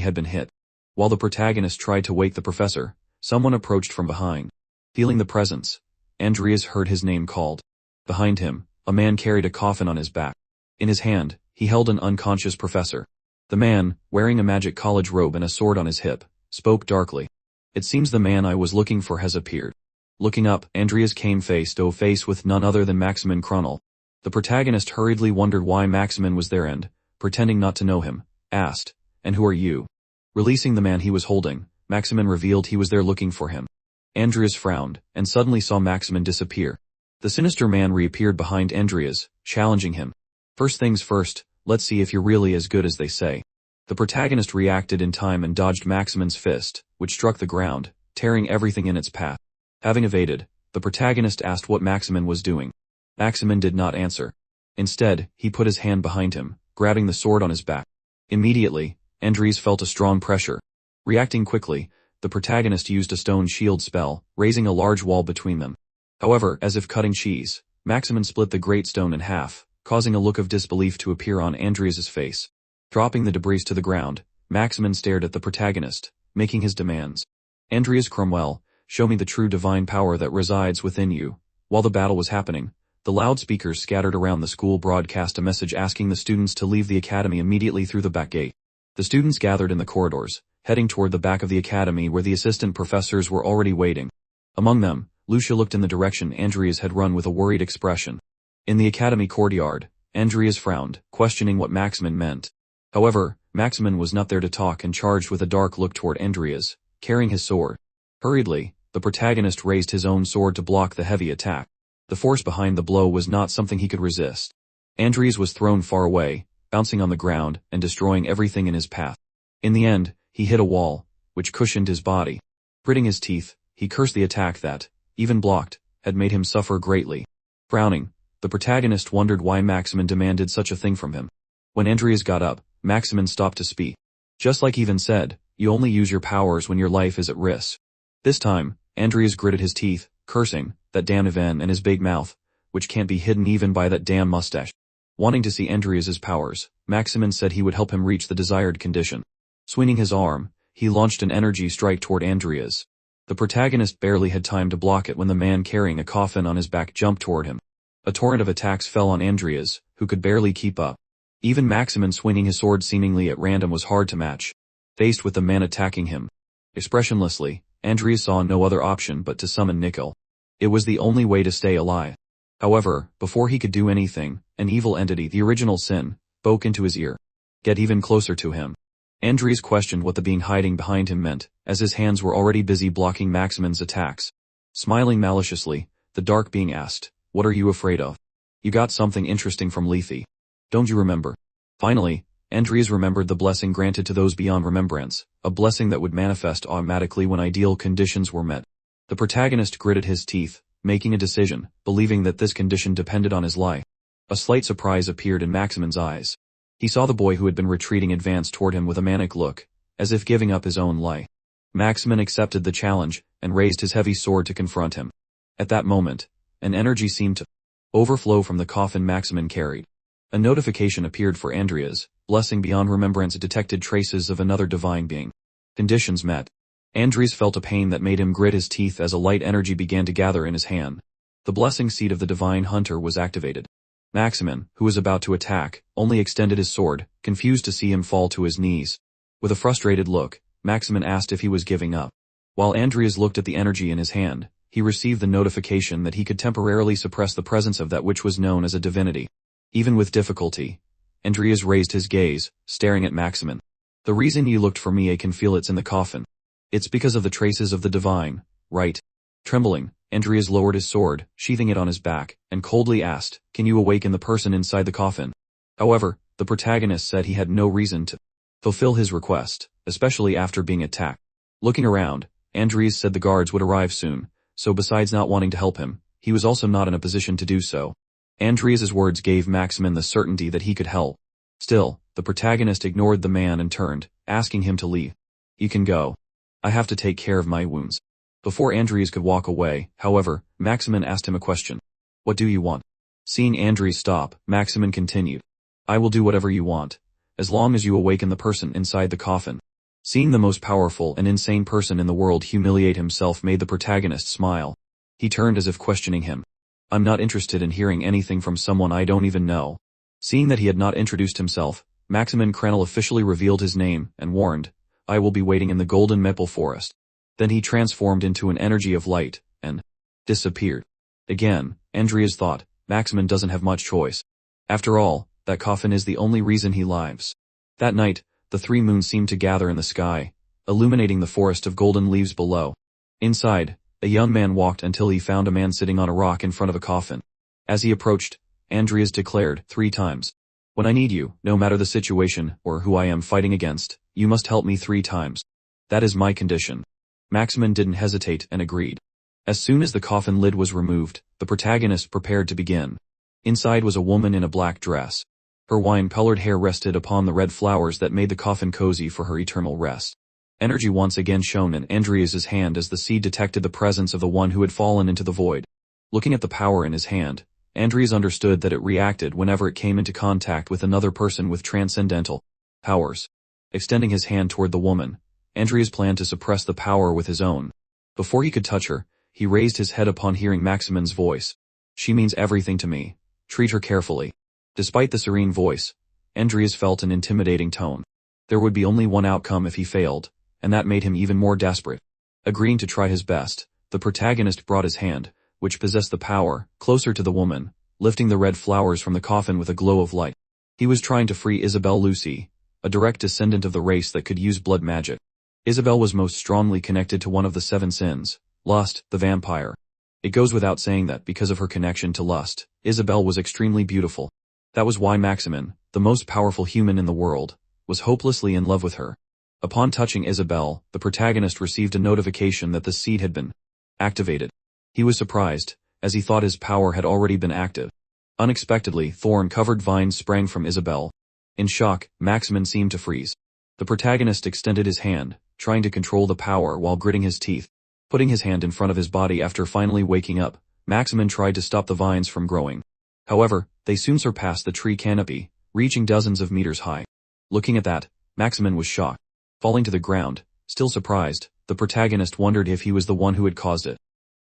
[SPEAKER 1] had been hit. While the protagonist tried to wake the professor, someone approached from behind. Feeling the presence, Adrias heard his name called. Behind him, a man carried a coffin on his back. In his hand, he held an unconscious professor. The man, wearing a magic college robe and a sword on his hip, spoke darkly. "It seems the man I was looking for has appeared." Looking up, Adrias came face to face with none other than Maximin Kronel. The protagonist hurriedly wondered why Maximin was there and, pretending not to know him, asked, "And who are you?" Releasing the man he was holding, Maximin revealed he was there looking for him. Adrias frowned, and suddenly saw Maximin disappear. The sinister man reappeared behind Adrias, challenging him. "First things first, let's see if you're really as good as they say." The protagonist reacted in time and dodged Maximin's fist, which struck the ground, tearing everything in its path. Having evaded, the protagonist asked what Maximin was doing. Maximin did not answer. Instead, he put his hand behind him, grabbing the sword on his back. Immediately, Adrias felt a strong pressure. Reacting quickly, the protagonist used a stone shield spell, raising a large wall between them. However, as if cutting cheese, Maximin split the great stone in half, causing a look of disbelief to appear on Adrias's face. Dropping the debris to the ground, Maximin stared at the protagonist, making his demands. "Adrias Cromwell, show me the true divine power that resides within you." While the battle was happening, the loudspeakers scattered around the school broadcast a message asking the students to leave the academy immediately through the back gate. The students gathered in the corridors, heading toward the back of the academy where the assistant professors were already waiting. Among them, Lucia looked in the direction Adrias had run with a worried expression. In the academy courtyard, Adrias frowned, questioning what Maximin meant. However, Maximin was not there to talk and charged with a dark look toward Adrias, carrying his sword. Hurriedly, the protagonist raised his own sword to block the heavy attack. The force behind the blow was not something he could resist. Adrias was thrown far away, bouncing on the ground and destroying everything in his path. In the end, he hit a wall, which cushioned his body. Gritting his teeth, he cursed the attack that, even blocked, had made him suffer greatly. Frowning, the protagonist wondered why Maximin demanded such a thing from him. When Adrias got up, Maximin stopped to speak. "Just like Even said, you only use your powers when your life is at risk." This time, Adrias gritted his teeth, cursing, "That damn Vivien and his big mouth, which can't be hidden even by that damn mustache." Wanting to see Adrias's powers, Maximin said he would help him reach the desired condition. Swinging his arm, he launched an energy strike toward Adrias. The protagonist barely had time to block it when the man carrying a coffin on his back jumped toward him. A torrent of attacks fell on Adrias, who could barely keep up. Even Maximin swinging his sword seemingly at random was hard to match. Faced with the man attacking him expressionlessly, Adrias saw no other option but to summon Nickel. It was the only way to stay alive. However, before he could do anything, an evil entity, the original sin, spoke into his ear. "Get even closer to him." Adrias questioned what the being hiding behind him meant, as his hands were already busy blocking Maximin's attacks. Smiling maliciously, the dark being asked, "What are you afraid of? You got something interesting from Lethe. Don't you remember?" Finally, Adrias remembered the blessing granted to those beyond remembrance, a blessing that would manifest automatically when ideal conditions were met. The protagonist gritted his teeth, making a decision, believing that this condition depended on his lie. A slight surprise appeared in Maximin's eyes. He saw the boy who had been retreating advance toward him with a manic look, as if giving up his own lie. Maximin accepted the challenge, and raised his heavy sword to confront him. At that moment, an energy seemed to overflow from the coffin Maximin carried. A notification appeared for Adrias, blessing beyond remembrance detected traces of another divine being. Conditions met. Adrias felt a pain that made him grit his teeth as a light energy began to gather in his hand. The blessing seed of the divine hunter was activated. Maximin, who was about to attack, only extended his sword, confused to see him fall to his knees. With a frustrated look, Maximin asked if he was giving up. While Adrias looked at the energy in his hand, he received the notification that he could temporarily suppress the presence of that which was known as a divinity. Even with difficulty, Adrias raised his gaze, staring at Maximin. The reason you looked for me, I can feel it's in the coffin. It's because of the traces of the divine, right? Trembling, Adrias lowered his sword, sheathing it on his back, and coldly asked, can you awaken the person inside the coffin? However, the protagonist said he had no reason to fulfill his request, especially after being attacked. Looking around, Adrias said the guards would arrive soon, so besides not wanting to help him, he was also not in a position to do so. Adrias's words gave Maximin the certainty that he could help. Still, the protagonist ignored the man and turned, asking him to leave. You can go. I have to take care of my wounds. Before Adrias could walk away, however, Maximin asked him a question. What do you want? Seeing Adrias stop, Maximin continued. I will do whatever you want, as long as you awaken the person inside the coffin. Seeing the most powerful and insane person in the world humiliate himself made the protagonist smile. He turned as if questioning him. I'm not interested in hearing anything from someone I don't even know. Seeing that he had not introduced himself, Maximin Krenel officially revealed his name and warned, I will be waiting in the golden maple forest. Then he transformed into an energy of light, and disappeared. Again, Adrias thought, Maximin doesn't have much choice. After all, that coffin is the only reason he lives. That night, the 3 moons seemed to gather in the sky, illuminating the forest of golden leaves below. Inside, a young man walked until he found a man sitting on a rock in front of a coffin. As he approached, Adrias declared 3 times, when I need you, no matter the situation or who I am fighting against, you must help me 3 times. That is my condition. Maximin didn't hesitate and agreed. As soon as the coffin lid was removed, the protagonist prepared to begin. Inside was a woman in a black dress. Her wine-colored hair rested upon the red flowers that made the coffin cozy for her eternal rest. Energy once again shone in Adrias's hand as the seed detected the presence of the one who had fallen into the void. Looking at the power in his hand, Adrias understood that it reacted whenever it came into contact with another person with transcendental powers. Extending his hand toward the woman, Adrias planned to suppress the power with his own. Before he could touch her, he raised his head upon hearing Maximin's voice. She means everything to me. Treat her carefully. Despite the serene voice, Adrias felt an intimidating tone. There would be only one outcome if he failed, and that made him even more desperate. Agreeing to try his best, the protagonist brought his hand, which possessed the power, closer to the woman, lifting the red flowers from the coffin with a glow of light. He was trying to free Isabelle Lucy, a direct descendant of the race that could use blood magic. Isabelle was most strongly connected to one of the 7 sins, lust, the vampire. It goes without saying that because of her connection to lust, Isabelle was extremely beautiful. That was why Maximin, the most powerful human in the world, was hopelessly in love with her. Upon touching Isabelle, the protagonist received a notification that the seed had been activated. He was surprised, as he thought his power had already been active. Unexpectedly, thorn-covered vines sprang from Isabelle. In shock, Maximin seemed to freeze. The protagonist extended his hand, trying to control the power while gritting his teeth. Putting his hand in front of his body after finally waking up, Maximin tried to stop the vines from growing. However, they soon surpassed the tree canopy, reaching dozens of meters high. Looking at that, Maximin was shocked. Falling to the ground, still surprised, the protagonist wondered if he was the one who had caused it.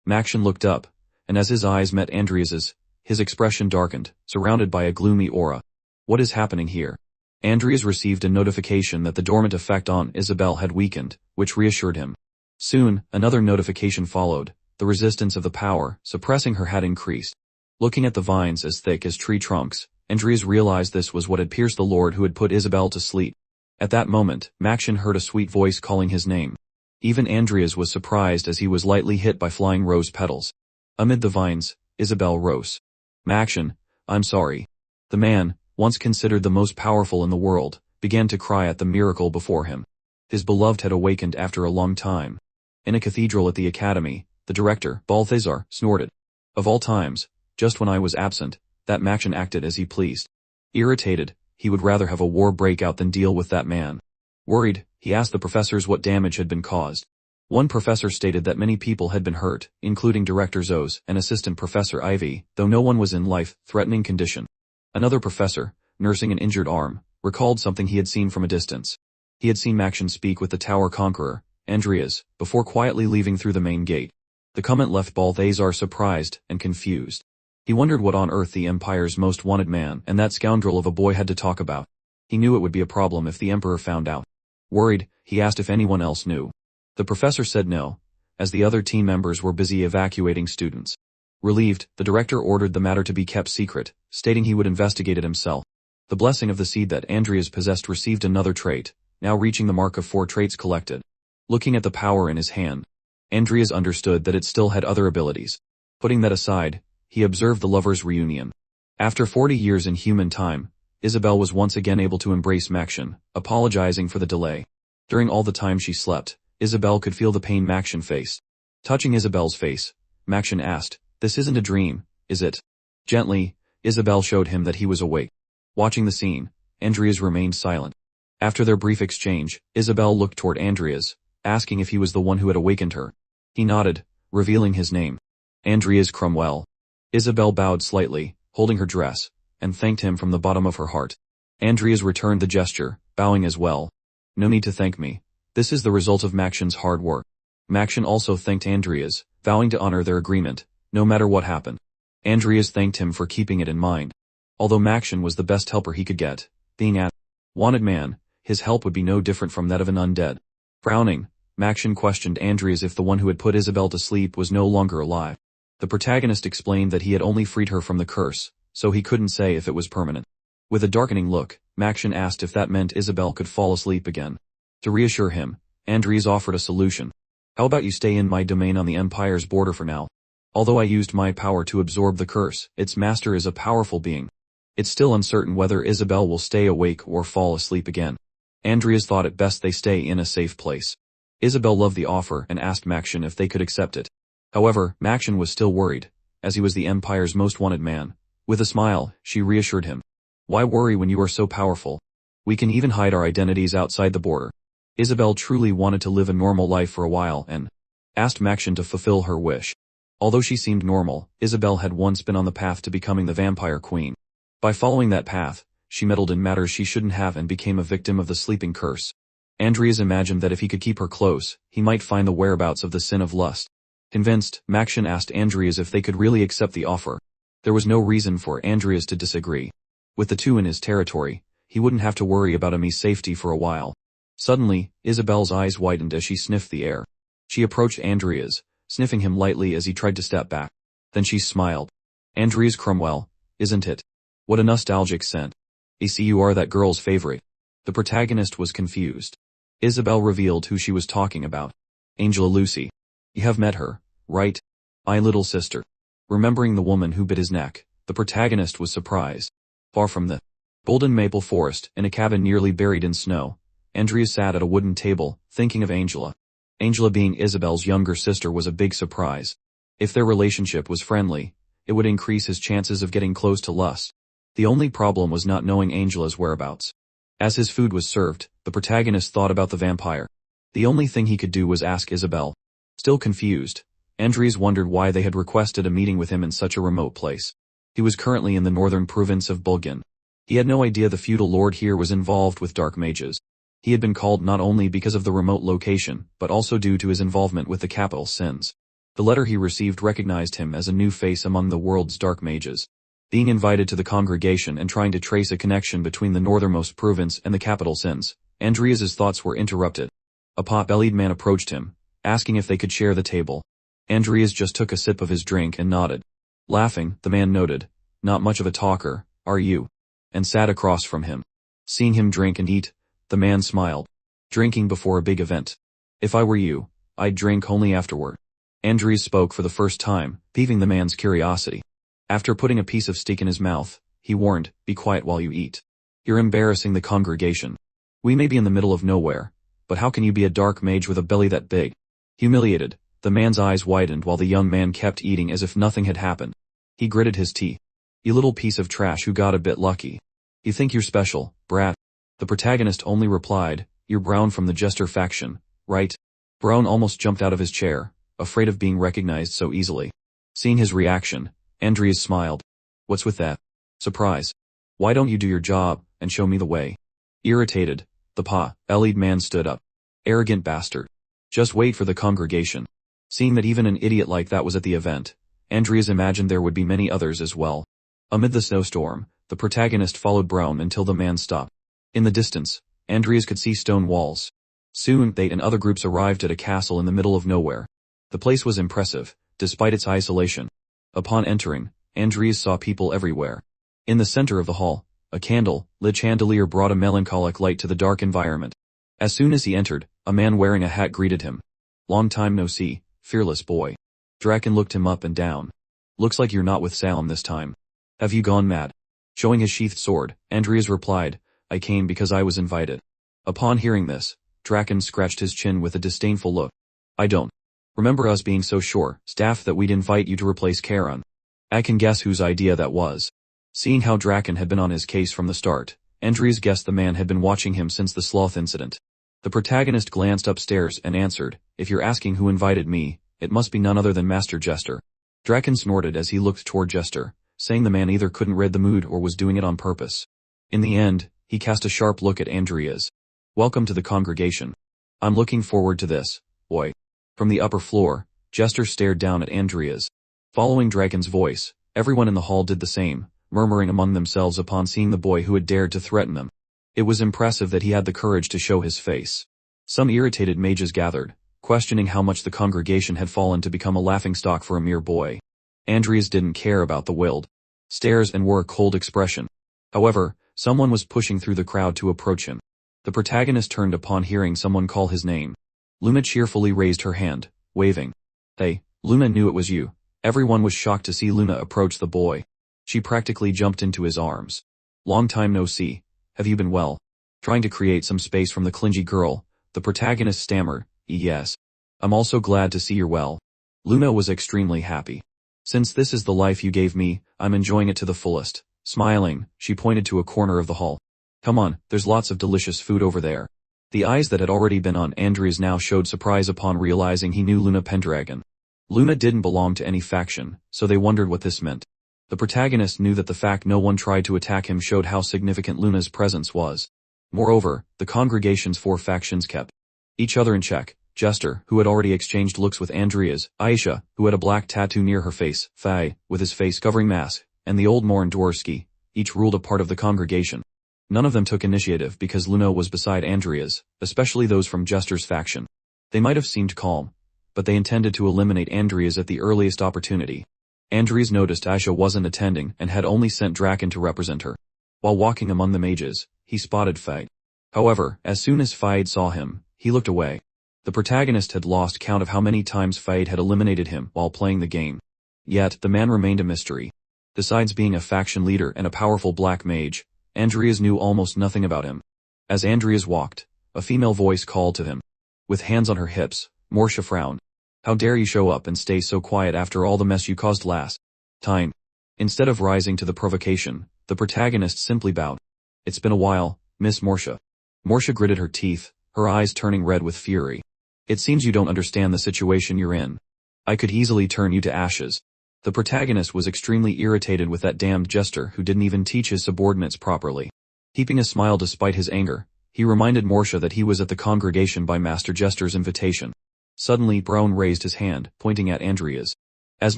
[SPEAKER 1] Maximin looked up, and as his eyes met Adrias's, his expression darkened, surrounded by a gloomy aura. What is happening here? Adrias received a notification that the dormant effect on Isabelle had weakened, which reassured him. Soon, another notification followed. The resistance of the power, suppressing her, had increased. Looking at the vines as thick as tree trunks, Adrias realized this was what had pierced the Lord who had put Isabelle to sleep. At that moment, Maximin heard a sweet voice calling his name. Even Adrias was surprised as he was lightly hit by flying rose petals. Amid the vines, Isabelle rose. Maximin, I'm sorry. The man, once considered the most powerful in the world, began to cry at the miracle before him. His beloved had awakened after a long time. In a cathedral at the academy, the director, Balthazar, snorted. Of all times, just when I was absent, that Maction acted as he pleased. Irritated, he would rather have a war break out than deal with that man. Worried, he asked the professors what damage had been caused. One professor stated that many people had been hurt, including Director Zos and Assistant Professor Ivy, though no one was in life-threatening condition. Another professor, nursing an injured arm, recalled something he had seen from a distance. He had seen Maction speak with the Tower Conqueror, Adrias, before quietly leaving through the main gate. The comment left Balthazar surprised and confused. He wondered what on earth the Empire's most wanted man and that scoundrel of a boy had to talk about. He knew it would be a problem if the Emperor found out. Worried, he asked if anyone else knew. The professor said no, as the other team members were busy evacuating students. Relieved, the director ordered the matter to be kept secret, stating he would investigate it himself. The blessing of the seed that Adrias possessed received another trait, now reaching the mark of 4 traits collected. Looking at the power in his hand, Adrias understood that it still had other abilities. Putting that aside, he observed the lovers' reunion. After 40 years in human time, Isabel was once again able to embrace Maction, apologizing for the delay. During all the time she slept, Isabel could feel the pain Maction faced. Touching Isabel's face, Maction asked, "This isn't a dream, is it?" Gently, Isabel showed him that he was awake. Watching the scene, Adrias remained silent. After their brief exchange, Isabel looked toward Adrias, asking if he was the one who had awakened her. He nodded, revealing his name. Adrias Cromwell. Isabel bowed slightly, holding her dress, and thanked him from the bottom of her heart. Adrias returned the gesture, bowing as well. "No need to thank me. This is the result of Maction's hard work." Maction also thanked Adrias, vowing to honor their agreement, no matter what happened. Adrias thanked him for keeping it in mind. Although Maction was the best helper he could get, being a wanted man, his help would be no different from that of an undead. Frowning, Maction questioned Adrias if the one who had put Isabel to sleep was no longer alive. The protagonist explained that he had only freed her from the curse, so he couldn't say if it was permanent. With a darkening look, Maction asked if that meant Isabel could fall asleep again. To reassure him, Adrias offered a solution. "How about you stay in my domain on the Empire's border for now? Although I used my power to absorb the curse, its master is a powerful being. It's still uncertain whether Isabel will stay awake or fall asleep again." Adrias thought it best they stay in a safe place. Isabel loved the offer and asked Maction if they could accept it. However, Maction was still worried, as he was the Empire's most wanted man. With a smile, she reassured him. "Why worry when you are so powerful? We can even hide our identities outside the border." Isabel truly wanted to live a normal life for a while and asked Maction to fulfill her wish. Although she seemed normal, Isabel had once been on the path to becoming the vampire queen. By following that path, she meddled in matters she shouldn't have and became a victim of the sleeping curse. Adrias imagined that if he could keep her close, he might find the whereabouts of the sin of lust. Convinced, Maction asked Adrias if they could really accept the offer. There was no reason for Adrias to disagree. With the two in his territory, he wouldn't have to worry about Ami's safety for a while. Suddenly, Isabel's eyes widened as she sniffed the air. She approached Adrias, sniffing him lightly as he tried to step back. Then she smiled. "Adrias Cromwell, isn't it? What a nostalgic scent. I see you are that girl's favorite." The protagonist was confused. Isabel revealed who she was talking about. Angela Lucy. "You have met her, right? My little sister." Remembering the woman who bit his neck, the protagonist was surprised. Far from the golden maple forest, in a cabin nearly buried in snow, Adrias sat at a wooden table, thinking of Angela. Angela being Isabel's younger sister was a big surprise. If their relationship was friendly, it would increase his chances of getting close to lust. The only problem was not knowing Angela's whereabouts. As his food was served, the protagonist thought about the vampire. The only thing he could do was ask Isabel. Still confused, Adrias wondered why they had requested a meeting with him in such a remote place. He was currently in the northern province of Bulgan. He had no idea the feudal lord here was involved with dark mages. He had been called not only because of the remote location, but also due to his involvement with the capital sins. The letter he received recognized him as a new face among the world's dark mages. Being invited to the congregation and trying to trace a connection between the northernmost province and the capital sins, Adrias's thoughts were interrupted. A pot-bellied man approached him, asking if they could share the table. Adrias just took a sip of his drink and nodded. Laughing, the man noted, "Not much of a talker, are you?" and sat across from him. Seeing him drink and eat, the man smiled. "Drinking before a big event. If I were you, I'd drink only afterward." Adrias spoke for the first time, piquing the man's curiosity. After putting a piece of steak in his mouth, he warned, "Be quiet while you eat. You're embarrassing the congregation." We may be in the middle of nowhere, but how can you be a dark mage with a belly that big? Humiliated, the man's eyes widened while the young man kept eating as if nothing had happened. He gritted his teeth. You little piece of trash who got a bit lucky. You think you're special, brat? The protagonist only replied, you're Brown from the Jester faction, right? Brown almost jumped out of his chair, afraid of being recognized so easily. Seeing his reaction, Adrias smiled. What's with that? Surprise. Why don't you do your job, and show me the way? Irritated, the pa-ellied man stood up. Arrogant bastard. Just wait for the congregation. Seeing that even an idiot like that was at the event, Adrias imagined there would be many others as well. Amid the snowstorm, the protagonist followed Brown until the man stopped. In the distance, Adrias could see stone walls. Soon they and other groups arrived at a castle in the middle of nowhere. The place was impressive, despite its isolation. Upon entering, Adrias saw people everywhere. In the center of the hall, a candle-lit chandelier brought a melancholic light to the dark environment. As soon as he entered, a man wearing a hat greeted him. Long time no see, fearless boy. Draken looked him up and down. Looks like you're not with Salem this time. Have you gone mad? Showing his sheathed sword, Adrias replied, I came because I was invited. Upon hearing this, Draken scratched his chin with a disdainful look. I don't remember us being so short-staffed that we'd invite you to replace Cain. I can guess whose idea that was. Seeing how Draken had been on his case from the start, Adrias guessed the man had been watching him since the sloth incident. The protagonist glanced upstairs and answered, if you're asking who invited me, it must be none other than Master Jester. Draken snorted as he looked toward Jester, saying the man either couldn't read the mood or was doing it on purpose. In the end, he cast a sharp look at Adrias. Welcome to the congregation. I'm looking forward to this, boy. From the upper floor, Jester stared down at Adrias. Following Draken's voice, everyone in the hall did the same, murmuring among themselves upon seeing the boy who had dared to threaten them. It was impressive that he had the courage to show his face. Some irritated mages gathered, questioning how much the congregation had fallen to become a laughingstock for a mere boy. Adrias didn't care about the willed stares and wore a cold expression. However, someone was pushing through the crowd to approach him. The protagonist turned upon hearing someone call his name. Luna cheerfully raised her hand, waving. Hey, Luna knew it was you. Everyone was shocked to see Luna approach the boy. She practically jumped into his arms. Long time no see. Have you been well? Trying to create some space from the clingy girl, the protagonist stammered, yes. I'm also glad to see you're well. Luna was extremely happy. Since this is the life you gave me, I'm enjoying it to the fullest. Smiling, she pointed to a corner of the hall. Come on, there's lots of delicious food over there. The eyes that had already been on Adrias now showed surprise upon realizing he knew Luna Pendragon. Luna didn't belong to any faction, so they wondered what this meant. The protagonist knew that the fact no one tried to attack him showed how significant Luna's presence was. Moreover, the congregation's 4 factions kept each other in check. Jester, who had already exchanged looks with Adrias, Aisha, who had a black tattoo near her face, Faye, with his face covering mask, and the old Morin Dworsky, each ruled a part of the congregation. None of them took initiative because Luna was beside Adrias, especially those from Jester's faction. They might have seemed calm, but they intended to eliminate Adrias at the earliest opportunity. Adrias noticed Aisha wasn't attending and had only sent Draken to represent her. While walking among the mages, he spotted Faye. However, as soon as Faye saw him, he looked away. The protagonist had lost count of how many times Faye had eliminated him while playing the game. Yet, the man remained a mystery. Besides being a faction leader and a powerful black mage, Adrias knew almost nothing about him. As Adrias walked, a female voice called to him. With hands on her hips, Morsha frowned. How dare you show up and stay so quiet after all the mess you caused last time? Instead of rising to the provocation, the protagonist simply bowed. It's been a while, Miss Morsha. Morsha gritted her teeth, her eyes turning red with fury. It seems you don't understand the situation you're in. I could easily turn you to ashes. The protagonist was extremely irritated with that damned Jester who didn't even teach his subordinates properly. Keeping a smile despite his anger, he reminded Morsha that he was at the congregation by Master Jester's invitation. Suddenly Brown raised his hand, pointing at Adrias. As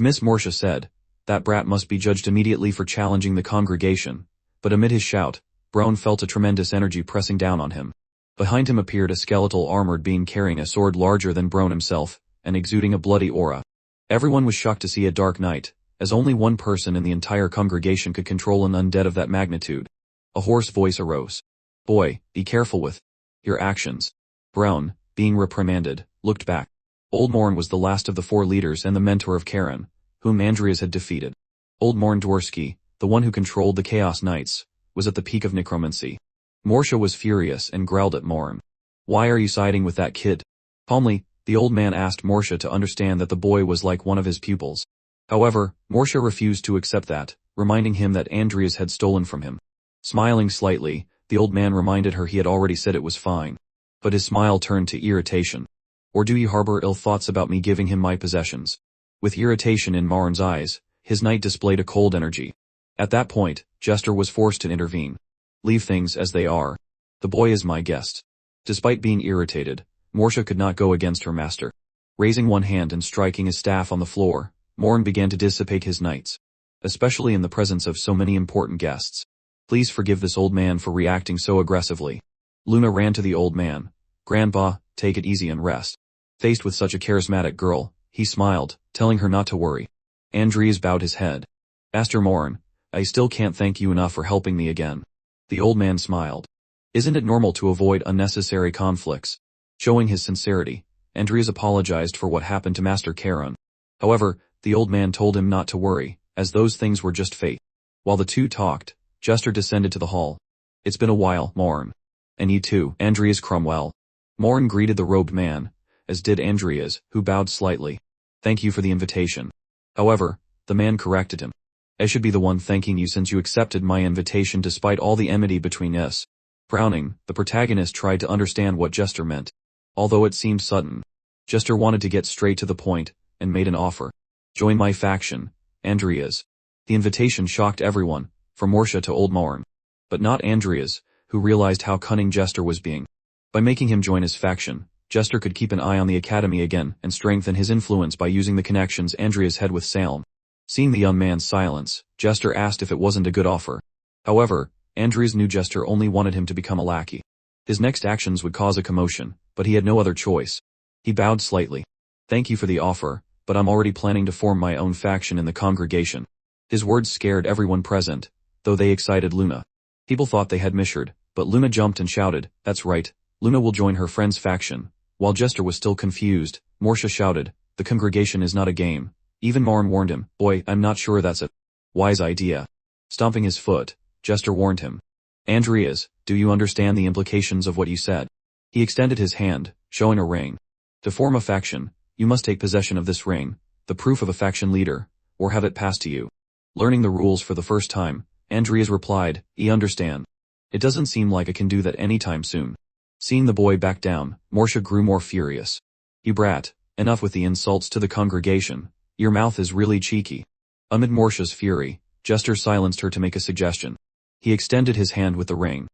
[SPEAKER 1] Miss Morsha said, that brat must be judged immediately for challenging the congregation, but amid his shout, Brown felt a tremendous energy pressing down on him. Behind him appeared a skeletal armored being carrying a sword larger than Brown himself, and exuding a bloody aura. Everyone was shocked to see a dark knight, as only one person in the entire congregation could control an undead of that magnitude. A hoarse voice arose. Boy, be careful with your actions. Brown, being reprimanded, looked back. Old Morn was the last of the 4 leaders and the mentor of Cain, whom Adrias had defeated. Old Morin Dworsky, the one who controlled the Chaos Knights, was at the peak of necromancy. Morsha was furious and growled at Morin. Why are you siding with that kid? Calmly, the old man asked Morsha to understand that the boy was like one of his pupils. However, Morsha refused to accept that, reminding him that Adrias had stolen from him. Smiling slightly, the old man reminded her he had already said it was fine. But his smile turned to irritation. Or do you harbor ill thoughts about me giving him my possessions? With irritation in Morin's eyes, his knight displayed a cold energy. At that point, Jester was forced to intervene. Leave things as they are. The boy is my guest. Despite being irritated, Morsha could not go against her master. Raising one hand and striking his staff on the floor, Morin began to dissipate his knights. Especially in the presence of so many important guests. Please forgive this old man for reacting so aggressively. Luna ran to the old man. Grandpa, take it easy and rest. Faced with such a charismatic girl, he smiled, telling her not to worry. Adrias bowed his head. Master Morin, I still can't thank you enough for helping me again. The old man smiled. Isn't it normal to avoid unnecessary conflicts? Showing his sincerity, Adrias apologized for what happened to Master Cain. However, the old man told him not to worry, as those things were just fate. While the two talked, Jester descended to the hall. It's been a while, Morin. And you too, Adrias Cromwell. Morin greeted the robed man, as did Adrias, who bowed slightly. Thank you for the invitation. However, the man corrected him. I should be the one thanking you since you accepted my invitation despite all the enmity between us. Frowning, the protagonist tried to understand what Jester meant. Although it seemed sudden, Jester wanted to get straight to the point, and made an offer. Join my faction, Adrias. The invitation shocked everyone, from Morsha to old Morin. But not Adrias, who realized how cunning Jester was being. By making him join his faction, Jester could keep an eye on the academy again and strengthen his influence by using the connections Adrias had with Salem. Seeing the young man's silence, Jester asked if it wasn't a good offer. However, Adrias knew Jester only wanted him to become a lackey. His next actions would cause a commotion, but he had no other choice. He bowed slightly. Thank you for the offer, but I'm already planning to form my own faction in the congregation. His words scared everyone present, though they excited Luna. People thought they had misheard, but Luna jumped and shouted, that's right, Luna will join her friend's faction. While Jester was still confused, Morsha shouted, the congregation is not a game. Even Morin warned him, boy, I'm not sure that's a wise idea. Stomping his foot, Jester warned him. Adrias, do you understand the implications of what you said? He extended his hand, showing a ring. To form a faction, you must take possession of this ring, the proof of a faction leader, or have it passed to you. Learning the rules for the first time, Adrias replied, I understand. It doesn't seem like I can do that anytime soon. Seeing the boy back down, Morsha grew more furious. You brat, enough with the insults to the congregation. Your mouth is really cheeky. Amid Morsha's fury, Jester silenced her to make a suggestion. He extended his hand with the ring.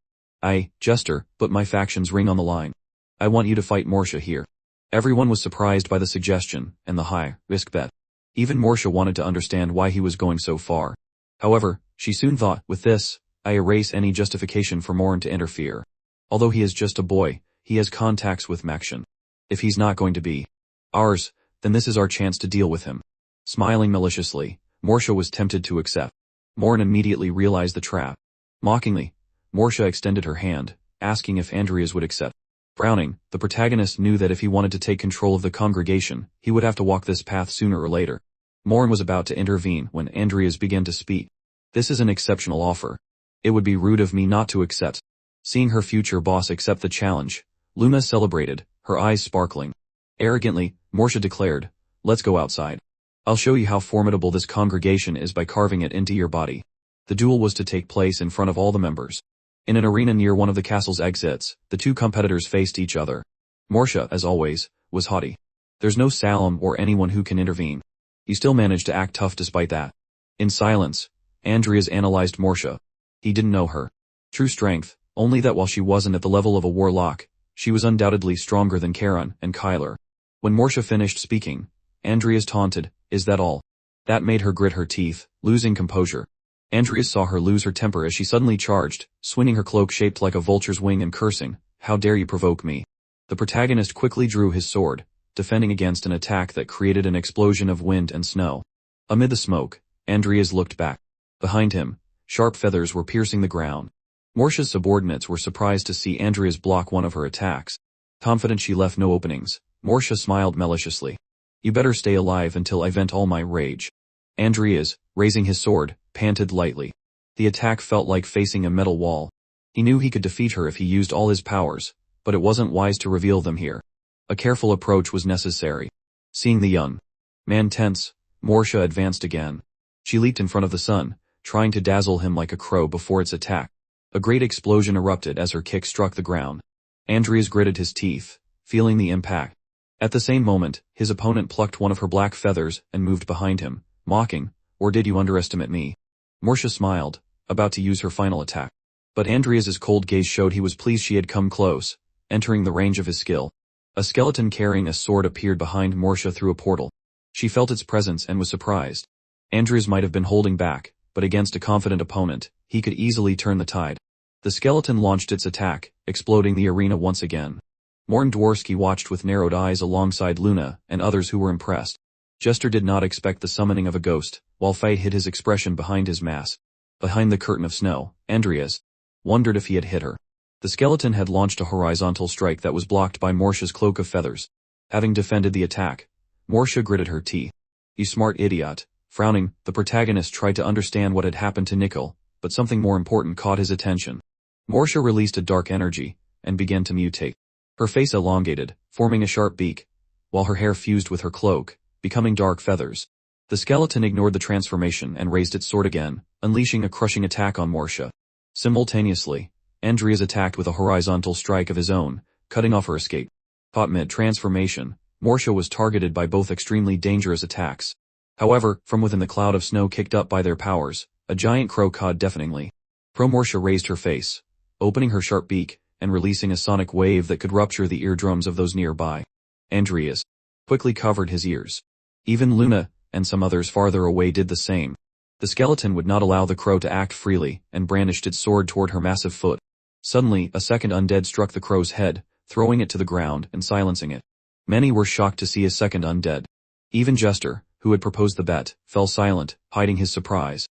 [SPEAKER 1] Jester, put my faction's ring on the line. I want you to fight Morsha here. Everyone was surprised by the suggestion, and the high-risk bet. Even Morsha wanted to understand why he was going so far. However, she soon thought, with this, I erase any justification for Morin to interfere. Although he is just a boy, he has contacts with Maction. If he's not going to be ours, then this is our chance to deal with him. Smiling maliciously, Morsha was tempted to accept. Morin immediately realized the trap. Mockingly, Morsha extended her hand, asking if Adrias would accept. Frowning, the protagonist knew that if he wanted to take control of the congregation, he would have to walk this path sooner or later. Morin was about to intervene when Adrias began to speak. This is an exceptional offer. It would be rude of me not to accept. Seeing her future boss accept the challenge, Luna celebrated, her eyes sparkling. Arrogantly, Morsha declared, let's go outside. I'll show you how formidable this congregation is by carving it into your body. The duel was to take place in front of all the members. In an arena near one of the castle's exits, the two competitors faced each other. Morsha, as always, was haughty. There's no Salem or anyone who can intervene. He still managed to act tough despite that. In silence, Adrias analyzed Morsha. He didn't know her true strength, only that while she wasn't at the level of a warlock, she was undoubtedly stronger than Cain and Kyler. When Morsha finished speaking, Adrias taunted, is that all? That made her grit her teeth, losing composure. Adrias saw her lose her temper as she suddenly charged, swinging her cloak shaped like a vulture's wing and cursing, how dare you provoke me? The protagonist quickly drew his sword, defending against an attack that created an explosion of wind and snow. Amid the smoke, Adrias looked back. Behind him, sharp feathers were piercing the ground. Morsha's subordinates were surprised to see Adrias block one of her attacks. Confident she left no openings, Morsha smiled maliciously. You better stay alive until I vent all my rage. Adrias, raising his sword, panted lightly. The attack felt like facing a metal wall. He knew he could defeat her if he used all his powers, but it wasn't wise to reveal them here. A careful approach was necessary. Seeing the young man tense, Morsha advanced again. She leaped in front of the sun, trying to dazzle him like a crow before its attack. A great explosion erupted as her kick struck the ground. Adrias gritted his teeth, feeling the impact. At the same moment, his opponent plucked one of her black feathers and moved behind him, mocking, "Or did you underestimate me?" Morsha smiled, about to use her final attack. But Adrias's cold gaze showed he was pleased she had come close, entering the range of his skill. A skeleton carrying a sword appeared behind Morsha through a portal. She felt its presence and was surprised. Adrias might have been holding back, but against a confident opponent, he could easily turn the tide. The skeleton launched its attack, exploding the arena once again. Morn Dworsky watched with narrowed eyes alongside Luna and others who were impressed. Jester did not expect the summoning of a ghost, while Faye hid his expression behind his mask. Behind the curtain of snow, Adrias wondered if he had hit her. The skeleton had launched a horizontal strike that was blocked by Morsha's cloak of feathers. Having defended the attack, Morsha gritted her teeth. "You smart idiot." Frowning, the protagonist tried to understand what had happened to Nickel, but something more important caught his attention. Morsha released a dark energy, and began to mutate. Her face elongated, forming a sharp beak, while her hair fused with her cloak, becoming dark feathers. The skeleton ignored the transformation and raised its sword again, unleashing a crushing attack on Morsha. Simultaneously, Adrias attacked with a horizontal strike of his own, cutting off her escape. Caught mid-transformation, Morsha was targeted by both extremely dangerous attacks. However, from within the cloud of snow kicked up by their powers, a giant crow cawed deafeningly. Morsha raised her face, opening her sharp beak, and releasing a sonic wave that could rupture the eardrums of those nearby. Adrias quickly covered his ears. Even Luna, and some others farther away did the same. The skeleton would not allow the crow to act freely, and brandished its sword toward her massive foot. Suddenly, a second undead struck the crow's head, throwing it to the ground and silencing it. Many were shocked to see a second undead. Even Jester, who had proposed the bet, fell silent, hiding his surprise.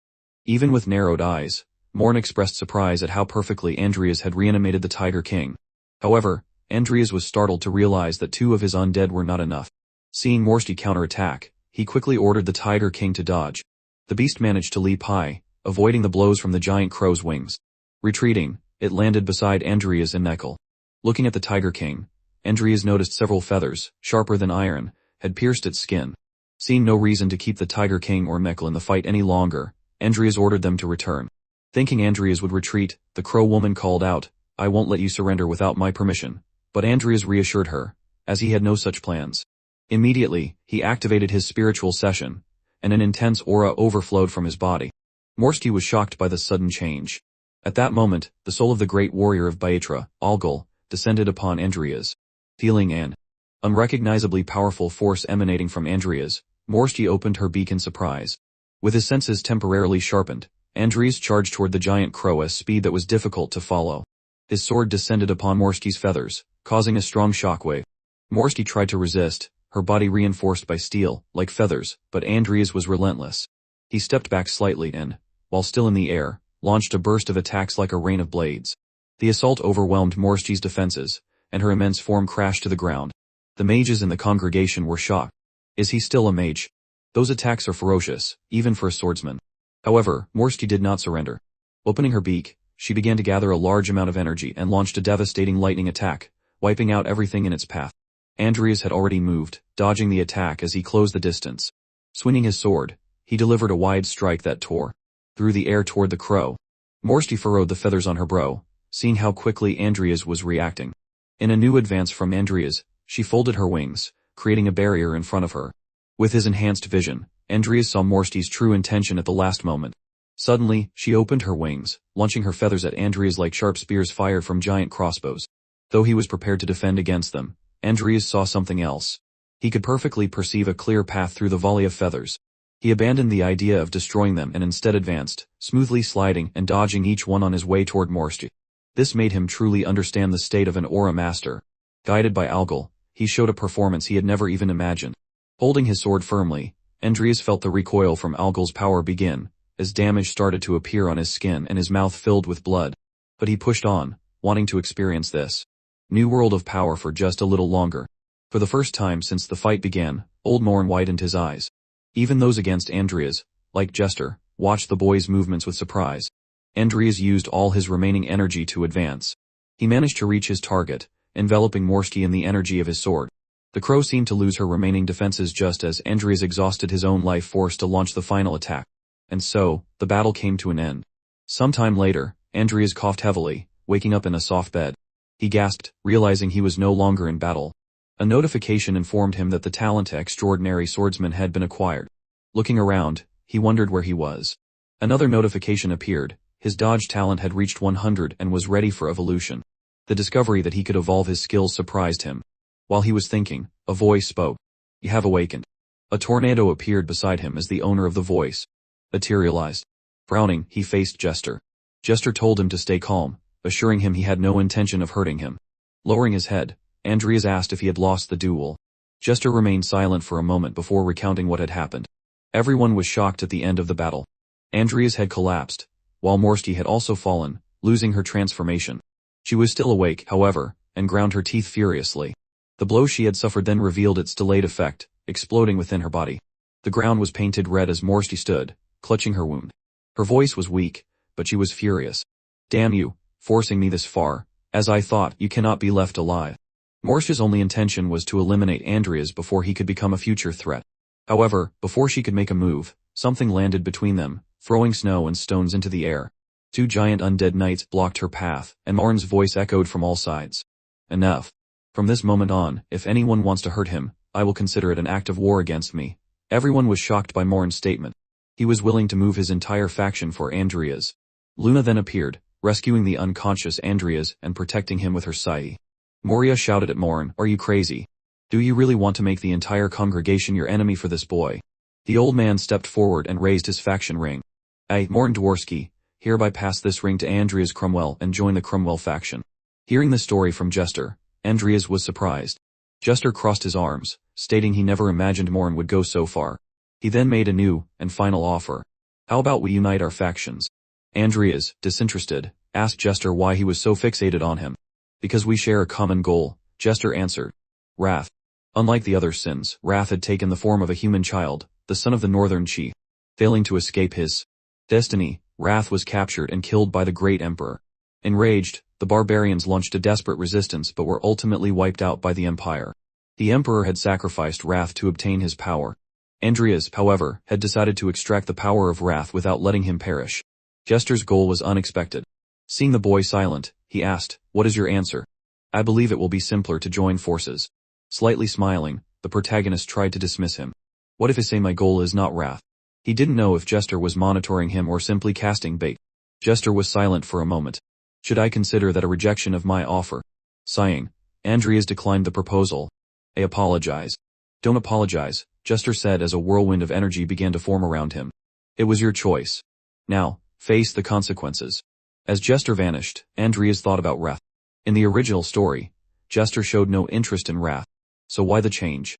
[SPEAKER 1] Even with narrowed eyes, Morn expressed surprise at how perfectly Adrias had reanimated the Tiger King. However, Adrias was startled to realize that two of his undead were not enough. Seeing Morsty counterattack, he quickly ordered the Tiger King to dodge. The beast managed to leap high, avoiding the blows from the giant crow's wings. Retreating, it landed beside Adrias and Neckel. Looking at the Tiger King, Adrias noticed several feathers, sharper than iron, had pierced its skin. Seeing no reason to keep the Tiger King or Neckel in the fight any longer, Adrias ordered them to return. Thinking Adrias would retreat, the crow woman called out, "I won't let you surrender without my permission." But Adrias reassured her, as he had no such plans. Immediately, he activated his spiritual session, and an intense aura overflowed from his body. Morsky was shocked by the sudden change. At that moment, the soul of the great warrior of Baetra, Algol, descended upon Adrias. Feeling an unrecognizably powerful force emanating from Adrias, Morsky opened her beak in surprise. With his senses temporarily sharpened, Adrias charged toward the giant crow at speed that was difficult to follow. His sword descended upon Morsky's feathers, causing a strong shockwave. Morsky tried to resist, her body reinforced by steel, like feathers, but Adrias was relentless. He stepped back slightly and, while still in the air, launched a burst of attacks like a rain of blades. The assault overwhelmed Morsky's defenses, and her immense form crashed to the ground. The mages in the congregation were shocked. Is he still a mage? Those attacks are ferocious, even for a swordsman. However, Morsky did not surrender. Opening her beak, she began to gather a large amount of energy and launched a devastating lightning attack, wiping out everything in its path. Adrias had already moved, dodging the attack as he closed the distance. Swinging his sword, he delivered a wide strike that tore through the air toward the crow. Morsky furrowed the feathers on her brow, seeing how quickly Adrias was reacting. In a new advance from Adrias, she folded her wings, creating a barrier in front of her. With his enhanced vision, Adrias saw Morsky's true intention at the last moment. Suddenly, she opened her wings, launching her feathers at Adrias like sharp spears fired from giant crossbows. Though he was prepared to defend against them, Adrias saw something else. He could perfectly perceive a clear path through the volley of feathers. He abandoned the idea of destroying them and instead advanced, smoothly sliding and dodging each one on his way toward Morsky. This made him truly understand the state of an aura master. Guided by Algol, he showed a performance he had never even imagined. Holding his sword firmly, Adrias felt the recoil from Algol's power begin, as damage started to appear on his skin and his mouth filled with blood. But he pushed on, wanting to experience this new world of power for just a little longer. For the first time since the fight began, Old Morn widened his eyes. Even those against Adrias, like Jester, watched the boy's movements with surprise. Adrias used all his remaining energy to advance. He managed to reach his target, enveloping Morsha in the energy of his sword. The crow seemed to lose her remaining defenses just as Adrias exhausted his own life force to launch the final attack. And so, the battle came to an end. Sometime later, Adrias coughed heavily, waking up in a soft bed. He gasped, realizing he was no longer in battle. A notification informed him that the talent extraordinary swordsman had been acquired. Looking around, he wondered where he was. Another notification appeared. His dodge talent had reached 100 and was ready for evolution. The discovery that he could evolve his skills surprised him. While he was thinking, a voice spoke. "You have awakened." A tornado appeared beside him as the owner of the voice materialized. Frowning, he faced Jester. Jester told him to stay calm, assuring him he had no intention of hurting him. Lowering his head, Adrias asked if he had lost the duel. Jester remained silent for a moment before recounting what had happened. Everyone was shocked at the end of the battle. Adrias had collapsed, while Morsha had also fallen, losing her transformation. She was still awake, however, and ground her teeth furiously. The blow she had suffered then revealed its delayed effect, exploding within her body. The ground was painted red as Morsha stood, clutching her wound. Her voice was weak, but she was furious. "Damn you, forcing me this far. As I thought, you cannot be left alive." Morsha's only intention was to eliminate Adrias before he could become a future threat. However, before she could make a move, something landed between them, throwing snow and stones into the air. Two giant undead knights blocked her path, and Morn's voice echoed from all sides. "Enough. From this moment on, if anyone wants to hurt him, I will consider it an act of war against me." Everyone was shocked by Morn's statement. He was willing to move his entire faction for Adrias. Luna then appeared, rescuing the unconscious Adrias and protecting him with her sai. Moria shouted at Morn, "Are you crazy? Do you really want to make the entire congregation your enemy for this boy?" The old man stepped forward and raised his faction ring. "I, Morn Dworsky, hereby pass this ring to Adrias Cromwell and join the Cromwell faction." Hearing the story from Jester, Adrias was surprised. Jester crossed his arms, stating he never imagined Morn would go so far. He then made a new, and final offer. "How about we unite our factions?" Adrias, disinterested, asked Jester why he was so fixated on him. "Because we share a common goal," Jester answered. Wrath. Unlike the other sins, Wrath had taken the form of a human child, the son of the northern chief. Failing to escape his destiny, Wrath was captured and killed by the great emperor. Enraged, the barbarians launched a desperate resistance but were ultimately wiped out by the empire. The emperor had sacrificed Wrath to obtain his power. Adrias, however, had decided to extract the power of Wrath without letting him perish. Jester's goal was unexpected. Seeing the boy silent, he asked, "What is your answer?" "I believe it will be simpler to join forces." Slightly smiling, the protagonist tried to dismiss him. What if I say my goal is not Wrath? He didn't know if Jester was monitoring him or simply casting bait. Jester was silent for a moment. "Should I consider that a rejection of my offer?" Sighing, Adrias declined the proposal. "I apologize." "Don't apologize," Jester said as a whirlwind of energy began to form around him. "It was your choice. Now, face the consequences." As Jester vanished, Adrias thought about Wrath. In the original story, Jester showed no interest in Wrath. So why the change?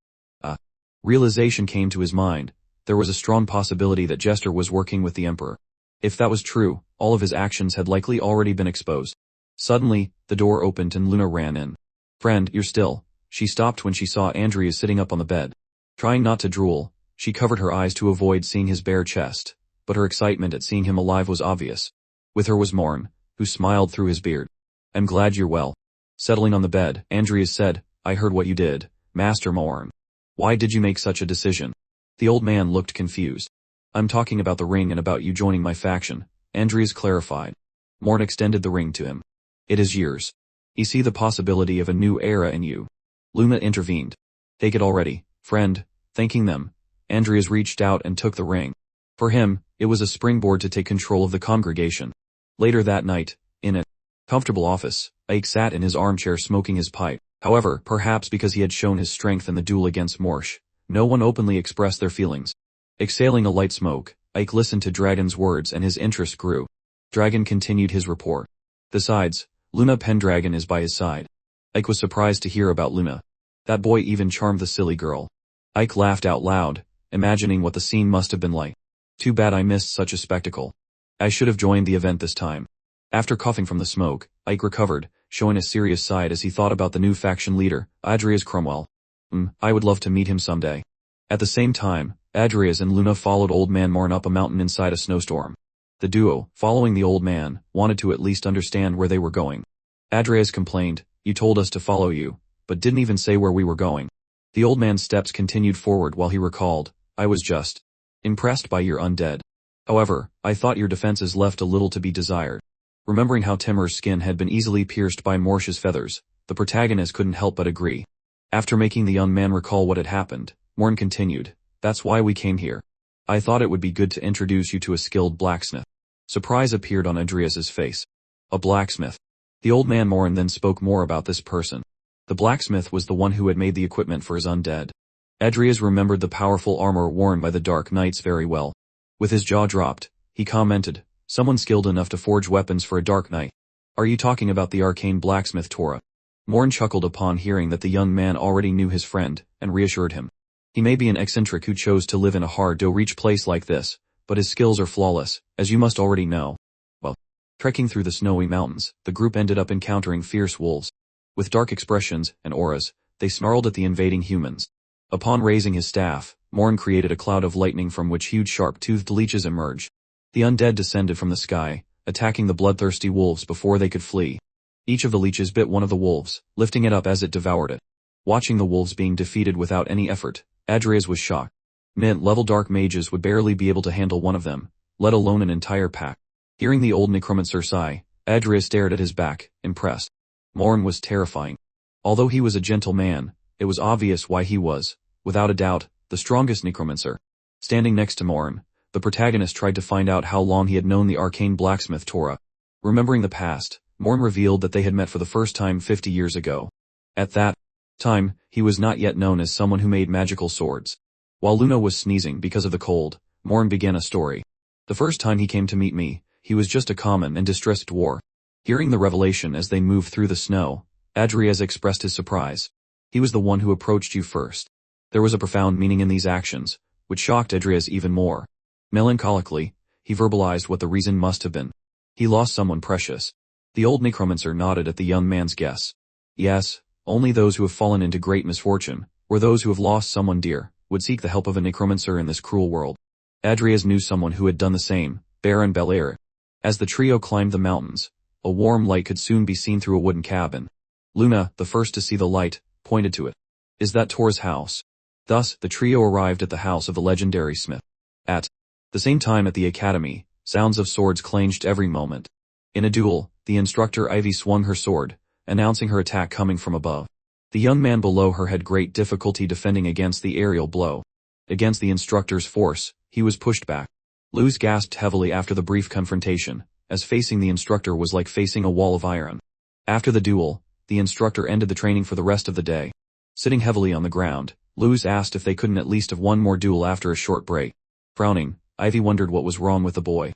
[SPEAKER 1] Realization came to his mind. There was a strong possibility that Jester was working with the Emperor. If that was true, all of his actions had likely already been exposed. Suddenly, the door opened and Luna ran in. "Friend, you're still." She stopped when she saw Adrias sitting up on the bed. Trying not to drool, she covered her eyes to avoid seeing his bare chest, but her excitement at seeing him alive was obvious. With her was Morn, who smiled through his beard. "I'm glad you're well." Settling on the bed, Adrias said, "I heard what you did, Master Morn. Why did you make such a decision?" The old man looked confused. "I'm talking about the ring and about you joining my faction," Adrias clarified. Morn extended the ring to him. "It is yours. You see the possibility of a new era in you." Luna intervened. "Take it already, friend." Thanking them, Adrias reached out and took the ring. For him, it was a springboard to take control of the congregation. Later that night, in a comfortable office, Ike sat in his armchair smoking his pipe. However, perhaps because he had shown his strength in the duel against Morsha, no one openly expressed their feelings. Exhaling a light smoke, Ike listened to Dragon's words and his interest grew. Dragon continued his report. Besides, Luna Pendragon is by his side. Ike was surprised to hear about Luna. That boy even charmed the silly girl. Ike laughed out loud, imagining what the scene must have been like. Too bad I missed such a spectacle. I should have joined the event this time. After coughing from the smoke, Ike recovered, showing a serious side as he thought about the new faction leader, Adrias Cromwell. I would love to meet him someday. At the same time, Adrias and Luna followed Old Man Morn up a mountain inside a snowstorm. The duo, following the old man, wanted to at least understand where they were going. Adrias complained, "You told us to follow you, but didn't even say where we were going." The old man's steps continued forward while he recalled, "I was just impressed by your undead. However, I thought your defenses left a little to be desired." Remembering how Timur's skin had been easily pierced by Morsha's feathers, the protagonist couldn't help but agree. After making the young man recall what had happened, Morn continued, "That's why we came here. I thought it would be good to introduce you to a skilled blacksmith." Surprise appeared on Adrias's face. A blacksmith. The old man Morn then spoke more about this person. The blacksmith was the one who had made the equipment for his undead. Adrias remembered the powerful armor worn by the Dark Knights very well. With his jaw dropped, he commented, "Someone skilled enough to forge weapons for a Dark Knight. Are you talking about the arcane blacksmith Tora?" Morn chuckled upon hearing that the young man already knew his friend, and reassured him. "He may be an eccentric who chose to live in a hard-to-reach place like this, but his skills are flawless, as you must already know." Well, trekking through the snowy mountains, the group ended up encountering fierce wolves. With dark expressions and auras, they snarled at the invading humans. Upon raising his staff, Morn created a cloud of lightning from which huge sharp-toothed leeches emerged. The undead descended from the sky, attacking the bloodthirsty wolves before they could flee. Each of the leeches bit one of the wolves, lifting it up as it devoured it. Watching the wolves being defeated without any effort, Adrias was shocked. Mid-level dark mages would barely be able to handle one of them, let alone an entire pack. Hearing the old necromancer sigh, Adrias stared at his back, impressed. Morn was terrifying. Although he was a gentle man, it was obvious why he was, without a doubt, the strongest necromancer. Standing next to Morn, the protagonist tried to find out how long he had known the arcane blacksmith Tora. Remembering the past, Morn revealed that they had met for the first time 50 years ago. At that time, he was not yet known as someone who made magical swords. While Luna was sneezing because of the cold, Morn began a story. "The first time he came to meet me, he was just a common and distressed dwarf." Hearing the revelation as they moved through the snow, Adrias expressed his surprise. "He was the one who approached you first." There was a profound meaning in these actions, which shocked Adrias even more. Melancholically, he verbalized what the reason must have been. He lost someone precious. The old necromancer nodded at the young man's guess. "Yes, only those who have fallen into great misfortune, or those who have lost someone dear, would seek the help of a necromancer in this cruel world." Adrias knew someone who had done the same, Baron Belair. As the trio climbed the mountains, a warm light could soon be seen through a wooden cabin. Luna, the first to see the light, pointed to it. "Is that Tora's house?" Thus, the trio arrived at the house of the legendary smith. At the same time at the academy, sounds of swords clanged every moment. In a duel, the instructor Ivy swung her sword, announcing her attack coming from above. The young man below her had great difficulty defending against the aerial blow. Against the instructor's force, he was pushed back. Luz gasped heavily after the brief confrontation, as facing the instructor was like facing a wall of iron. After the duel, the instructor ended the training for the rest of the day. Sitting heavily on the ground, Luz asked if they couldn't at least have one more duel after a short break. Frowning, Ivy wondered what was wrong with the boy.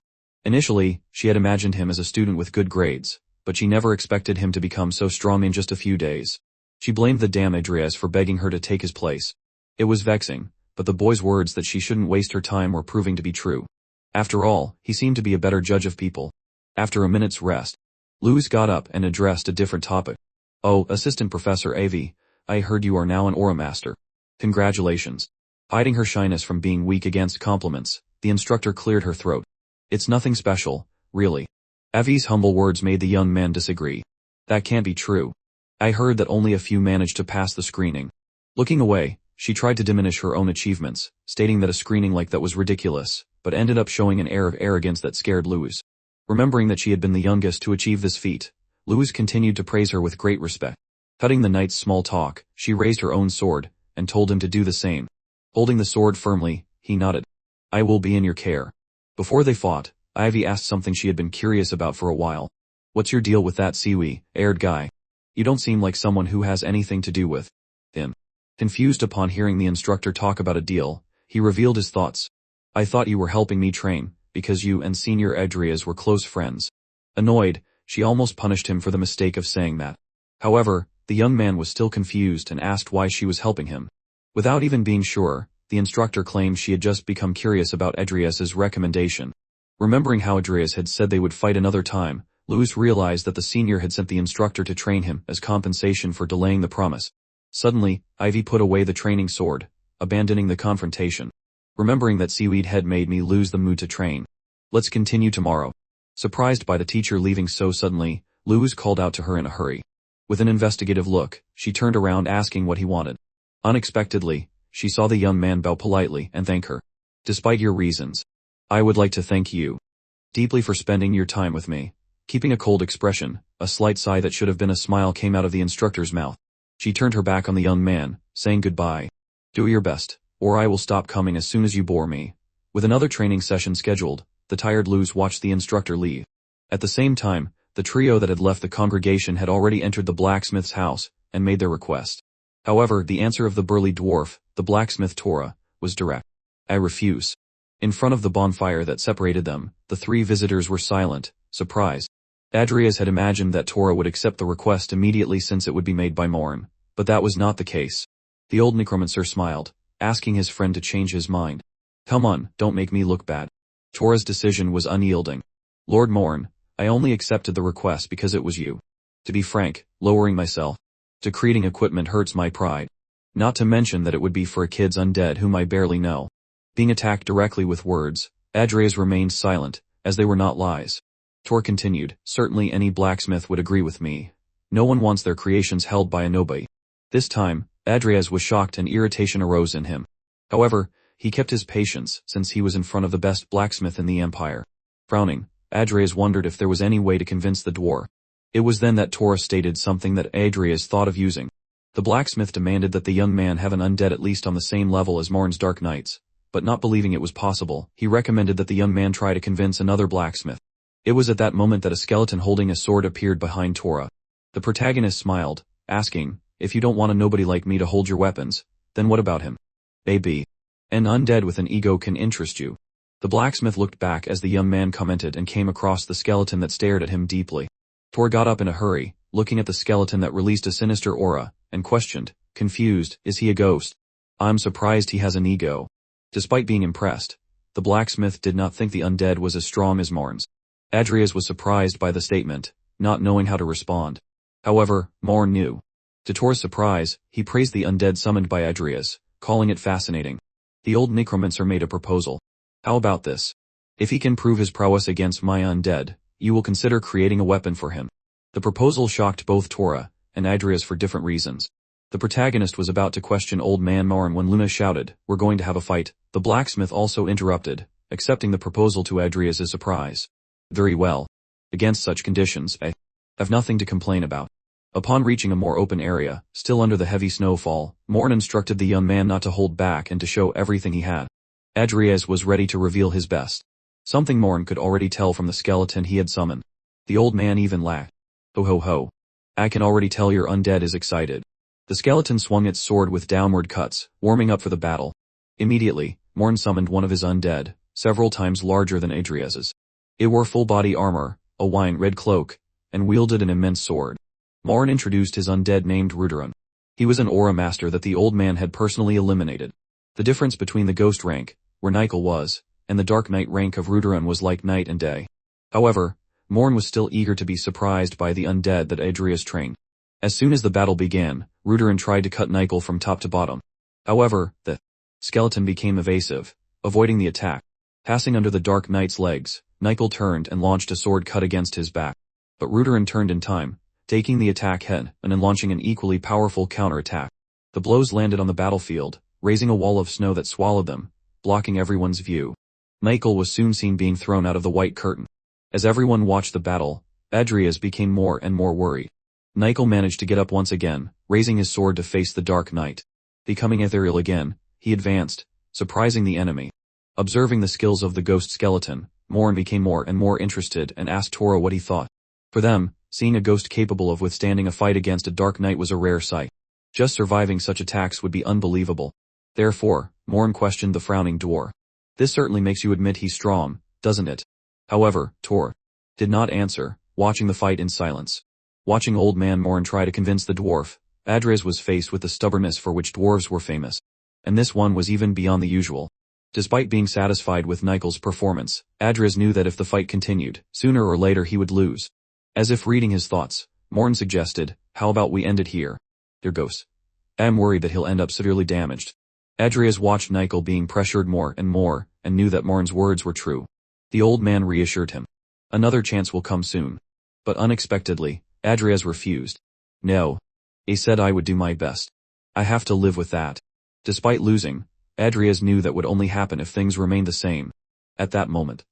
[SPEAKER 1] Initially, she had imagined him as a student with good grades, but she never expected him to become so strong in just a few days. She blamed the damn Adrias for begging her to take his place. It was vexing, but the boy's words that she shouldn't waste her time were proving to be true. After all, he seemed to be a better judge of people. After a minute's rest, Luz got up and addressed a different topic. "Oh, Assistant Professor Ivy, I heard you are now an Aura Master. Congratulations." Hiding her shyness from being weak against compliments, the instructor cleared her throat. "It's nothing special, really." Avi's humble words made the young man disagree. "That can't be true. I heard that only a few managed to pass the screening." Looking away, she tried to diminish her own achievements, stating that a screening like that was ridiculous, but ended up showing an air of arrogance that scared Luz. Remembering that she had been the youngest to achieve this feat, Luz continued to praise her with great respect. Cutting the knight's small talk, she raised her own sword, and told him to do the same. Holding the sword firmly, he nodded. "I will be in your care." Before they fought, Ivy asked something she had been curious about for a while. "What's your deal with that seedy-haired guy? You don't seem like someone who has anything to do with him." Confused upon hearing the instructor talk about a deal, he revealed his thoughts. "I thought you were helping me train, because you and Senior Adrias were close friends." Annoyed, she almost punished him for the mistake of saying that. However, the young man was still confused and asked why she was helping him. Without even being sure, the instructor claimed she had just become curious about Adrias's recommendation. Remembering how Adrias had said they would fight another time, Luz realized that the senior had sent the instructor to train him as compensation for delaying the promise. Suddenly, Ivy put away the training sword, abandoning the confrontation. "Remembering that seaweed had made me lose the mood to train." Let's continue tomorrow. Surprised by the teacher leaving so suddenly, Luz called out to her in a hurry. With an investigative look, she turned around asking what he wanted. Unexpectedly, she saw the young man bow politely and thank her. Despite your reasons, I would like to thank you deeply for spending your time with me. Keeping a cold expression, a slight sigh that should have been a smile came out of the instructor's mouth. She turned her back on the young man, saying goodbye. Do your best, or I will stop coming as soon as you bore me. With another training session scheduled, the tired Luz watched the instructor leave. At the same time, the trio that had left the congregation had already entered the blacksmith's house and made their request. However, the answer of the burly dwarf, the blacksmith Tora, was direct. I refuse. In front of the bonfire that separated them, the three visitors were silent, surprised. Adrias had imagined that Tora would accept the request immediately since it would be made by Morn, but that was not the case. The old necromancer smiled, asking his friend to change his mind. Come on, don't make me look bad. Tora's decision was unyielding. Lord Morn, I only accepted the request because it was you. To be frank, lowering myself to creating equipment hurts my pride. Not to mention that it would be for a kid's undead whom I barely know. Being attacked directly with words, Adrias remained silent, as they were not lies. Tor continued, certainly any blacksmith would agree with me. No one wants their creations held by a nobody. This time, Adrias was shocked and irritation arose in him. However, he kept his patience since he was in front of the best blacksmith in the empire. Frowning, Adrias wondered if there was any way to convince the dwarf. It was then that Tora stated something that Adrias thought of using. The blacksmith demanded that the young man have an undead at least on the same level as Morn's Dark Knights, but not believing it was possible, he recommended that the young man try to convince another blacksmith. It was at that moment that a skeleton holding a sword appeared behind Tora. The protagonist smiled, asking, if you don't want a nobody like me to hold your weapons, then what about him? A.B. An undead with an ego can interest you. The blacksmith looked back as the young man commented and came across the skeleton that stared at him deeply. Tor got up in a hurry, looking at the skeleton that released a sinister aura, and questioned, confused, is he a ghost? I'm surprised he has an ego. Despite being impressed, the blacksmith did not think the undead was as strong as Morn's. Adrias was surprised by the statement, not knowing how to respond. However, Morn knew. To Tor's surprise, he praised the undead summoned by Adrias, calling it fascinating. The old necromancer made a proposal. How about this? If he can prove his prowess against my undead, you will consider creating a weapon for him. The proposal shocked both Tora and Adrias for different reasons. The protagonist was about to question old man Morn when Luna shouted, we're going to have a fight. The blacksmith also interrupted, accepting the proposal to Adrias' surprise. Very well. Against such conditions, I have nothing to complain about. Upon reaching a more open area, still under the heavy snowfall, Morn instructed the young man not to hold back and to show everything he had. Adrias was ready to reveal his best. Something Morn could already tell from the skeleton he had summoned. The old man even laughed. Ho ho ho. I can already tell your undead is excited. The skeleton swung its sword with downward cuts, warming up for the battle. Immediately, Morn summoned one of his undead, several times larger than Adrias's. It wore full-body armor, a wine-red cloak, and wielded an immense sword. Morn introduced his undead named Ruderan. He was an aura master that the old man had personally eliminated. The difference between the ghost rank, where Nykel was, and the Dark Knight rank of Ruderan was like night and day. However, Morn was still eager to be surprised by the undead that Adrias trained. As soon as the battle began, Ruderan tried to cut Nykel from top to bottom. However, the skeleton became evasive, avoiding the attack. Passing under the Dark Knight's legs, Nykel turned and launched a sword cut against his back. But Ruderan turned in time, taking the attack head and then launching an equally powerful counterattack. The blows landed on the battlefield, raising a wall of snow that swallowed them, blocking everyone's view. Nykel was soon seen being thrown out of the white curtain. As everyone watched the battle, Adrias became more and more worried. Nykel managed to get up once again, raising his sword to face the Dark Knight. Becoming ethereal again, he advanced, surprising the enemy. Observing the skills of the ghost skeleton, Morn became more and more interested and asked Tora what he thought. For them, seeing a ghost capable of withstanding a fight against a Dark Knight was a rare sight. Just surviving such attacks would be unbelievable. Therefore, Morn questioned the frowning dwarf. This certainly makes you admit he's strong, doesn't it? However, Tor did not answer, watching the fight in silence. Watching old man Morn try to convince the dwarf, Adrias was faced with the stubbornness for which dwarves were famous. And this one was even beyond the usual. Despite being satisfied with Nykel's performance, Adrias knew that if the fight continued, sooner or later he would lose. As if reading his thoughts, Morn suggested, how about we end it here? Dear ghost. I'm worried that he'll end up severely damaged. Adrias watched Nykel being pressured more and knew that Morn's words were true. The old man reassured him. Another chance will come soon. But unexpectedly, Adrias refused. No. I said I would do my best. I have to live with that. Despite losing, Adrias knew that would only happen if things remained the same. At that moment,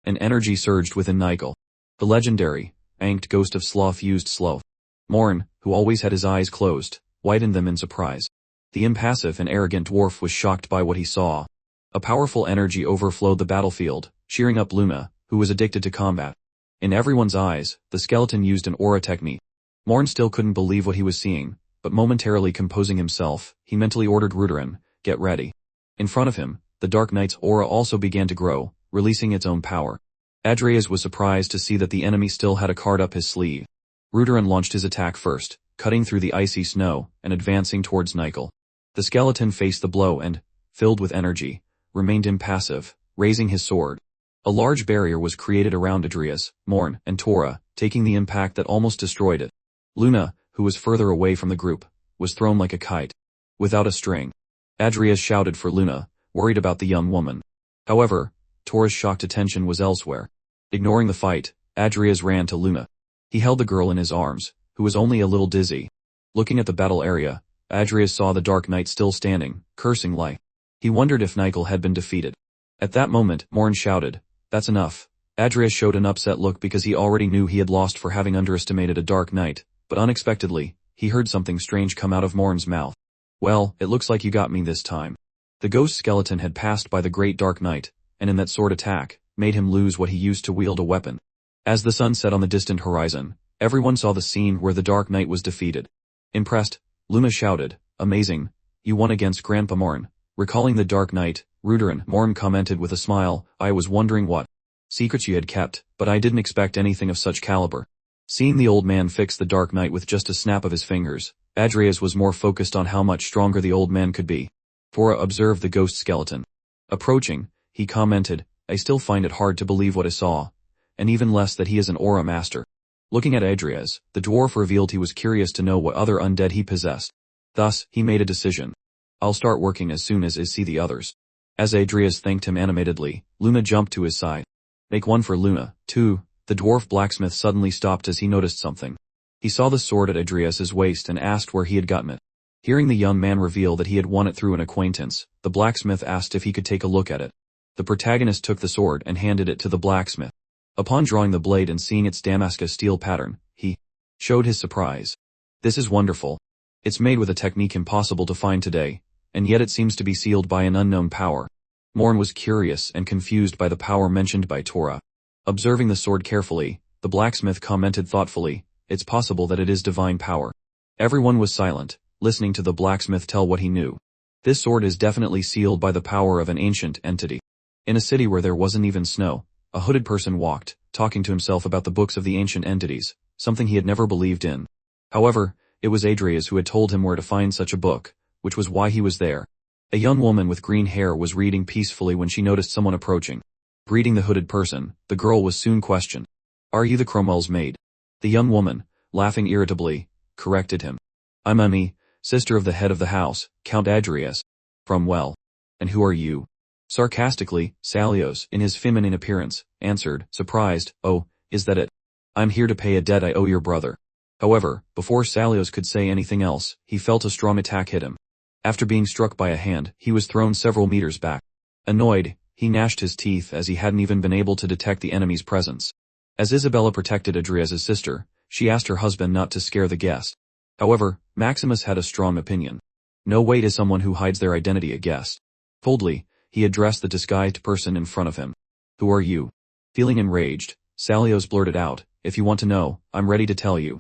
[SPEAKER 1] an energy surged within Nigel. The legendary, anked ghost of sloth used slow. Morn, who always had his eyes closed, widened them in surprise. The impassive and arrogant dwarf was shocked by what he saw. A powerful energy overflowed the battlefield, cheering up Luna, who was addicted to combat. In everyone's eyes, the skeleton used an aura technique. Morn still couldn't believe what he was seeing, but momentarily composing himself, he mentally ordered Frieren, get ready. In front of him, the Dark Knight's aura also began to grow, releasing its own power. Adrias was surprised to see that the enemy still had a card up his sleeve. Frieren launched his attack first, cutting through the icy snow, and advancing towards Nigel. The skeleton faced the blow and, filled with energy, remained impassive, raising his sword. A large barrier was created around Adrias, Morn, and Tora, taking the impact that almost destroyed it. Luna, who was further away from the group, was thrown like a kite. Without a string. Adrias shouted for Luna, worried about the young woman. However, Tora's shocked attention was elsewhere. Ignoring the fight, Adrias ran to Luna. He held the girl in his arms, who was only a little dizzy. Looking at the battle area, Adrias saw the Dark Knight still standing, cursing life. He wondered if Nigel had been defeated. At that moment, Morn shouted, "That's enough." Adrias showed an upset look because he already knew he had lost for having underestimated a Dark Knight, but unexpectedly, he heard something strange come out of Morn's mouth. "Well, it looks like you got me this time." The ghost skeleton had passed by the great Dark Knight, and in that sword attack, made him lose what he used to wield a weapon. As the sun set on the distant horizon, everyone saw the scene where the Dark Knight was defeated. Impressed, Luna shouted, "Amazing, you won against Grandpa Morn." Recalling the Dark Knight, Frieren, Morn commented with a smile, "I was wondering what secrets you had kept, but I didn't expect anything of such caliber." Seeing the old man fix the Dark Knight with just a snap of his fingers, Adrias was more focused on how much stronger the old man could be. Tora observed the ghost skeleton. Approaching, he commented, "I still find it hard to believe what I saw, and even less that he is an aura master." Looking at Adrias, the dwarf revealed he was curious to know what other undead he possessed. Thus, he made a decision. "I'll start working as soon as I see the others." As Adrias thanked him animatedly, Luna jumped to his side. "Make one for Luna, too." The dwarf blacksmith suddenly stopped as he noticed something. He saw the sword at Adrias's waist and asked where he had gotten it. Hearing the young man reveal that he had won it through an acquaintance, the blacksmith asked if he could take a look at it. The protagonist took the sword and handed it to the blacksmith. Upon drawing the blade and seeing its Damascus steel pattern, he showed his surprise. "This is wonderful. It's made with a technique impossible to find today, and yet it seems to be sealed by an unknown power." Morn was curious and confused by the power mentioned by Tora. Observing the sword carefully, the blacksmith commented thoughtfully, "It's possible that it is divine power." Everyone was silent, listening to the blacksmith tell what he knew. This sword is definitely sealed by the power of an ancient entity. In a city where there wasn't even snow, a hooded person walked, talking to himself about the books of the ancient entities, something he had never believed in. However, it was Adrias who had told him where to find such a book, which was why he was there. A young woman with green hair was reading peacefully when she noticed someone approaching. Greeting the hooded person, the girl was soon questioned. "Are you the Cromwell's maid?" The young woman, laughing irritably, corrected him. "I'm Emmy, sister of the head of the house, Count Adrias. From well. And who are you?" Sarcastically, Salios, in his feminine appearance, answered, surprised, "Oh, is that it? I'm here to pay a debt I owe your brother." However, before Salios could say anything else, he felt a strong attack hit him. After being struck by a hand, he was thrown several meters back. Annoyed, he gnashed his teeth as he hadn't even been able to detect the enemy's presence. As Isabella protected Adrias's sister, she asked her husband not to scare the guest. However, Maximus had a strong opinion. No way is someone who hides their identity a guest. Coldly, he addressed the disguised person in front of him. "Who are you?" Feeling enraged, Salios blurted out, "If you want to know, I'm ready to tell you."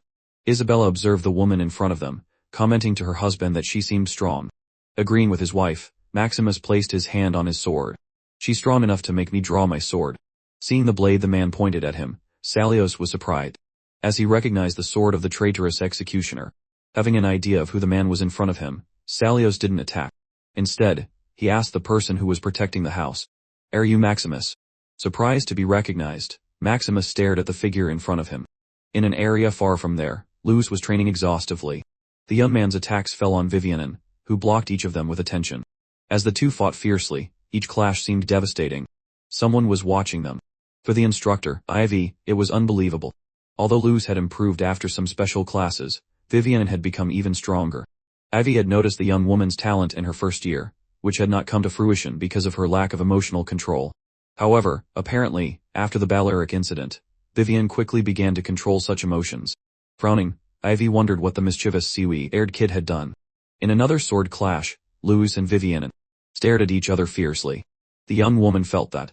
[SPEAKER 1] Isabella observed the woman in front of them, commenting to her husband that she seemed strong. Agreeing with his wife, Maximus placed his hand on his sword. "She's strong enough to make me draw my sword." Seeing the blade the man pointed at him, Salios was surprised, as he recognized the sword of the traitorous executioner. Having an idea of who the man was in front of him, Salios didn't attack. Instead, he asked the person who was protecting the house, "Are you Maximus?" Surprised to be recognized, Maximus stared at the figure in front of him. In an area far from there, Luz was training exhaustively. The young man's attacks fell on Vivien, who blocked each of them with attention. As the two fought fiercely, each clash seemed devastating. Someone was watching them. For the instructor, Ivy, it was unbelievable. Although Luz had improved after some special classes, Vivien had become even stronger. Ivy had noticed the young woman's talent in her first year, which had not come to fruition because of her lack of emotional control. However, apparently, after the Balearic incident, Vivien quickly began to control such emotions. Frowning, Ivy wondered what the mischievous seaweed-haired kid had done. In another sword clash, Luz and Vivien stared at each other fiercely. The young woman felt that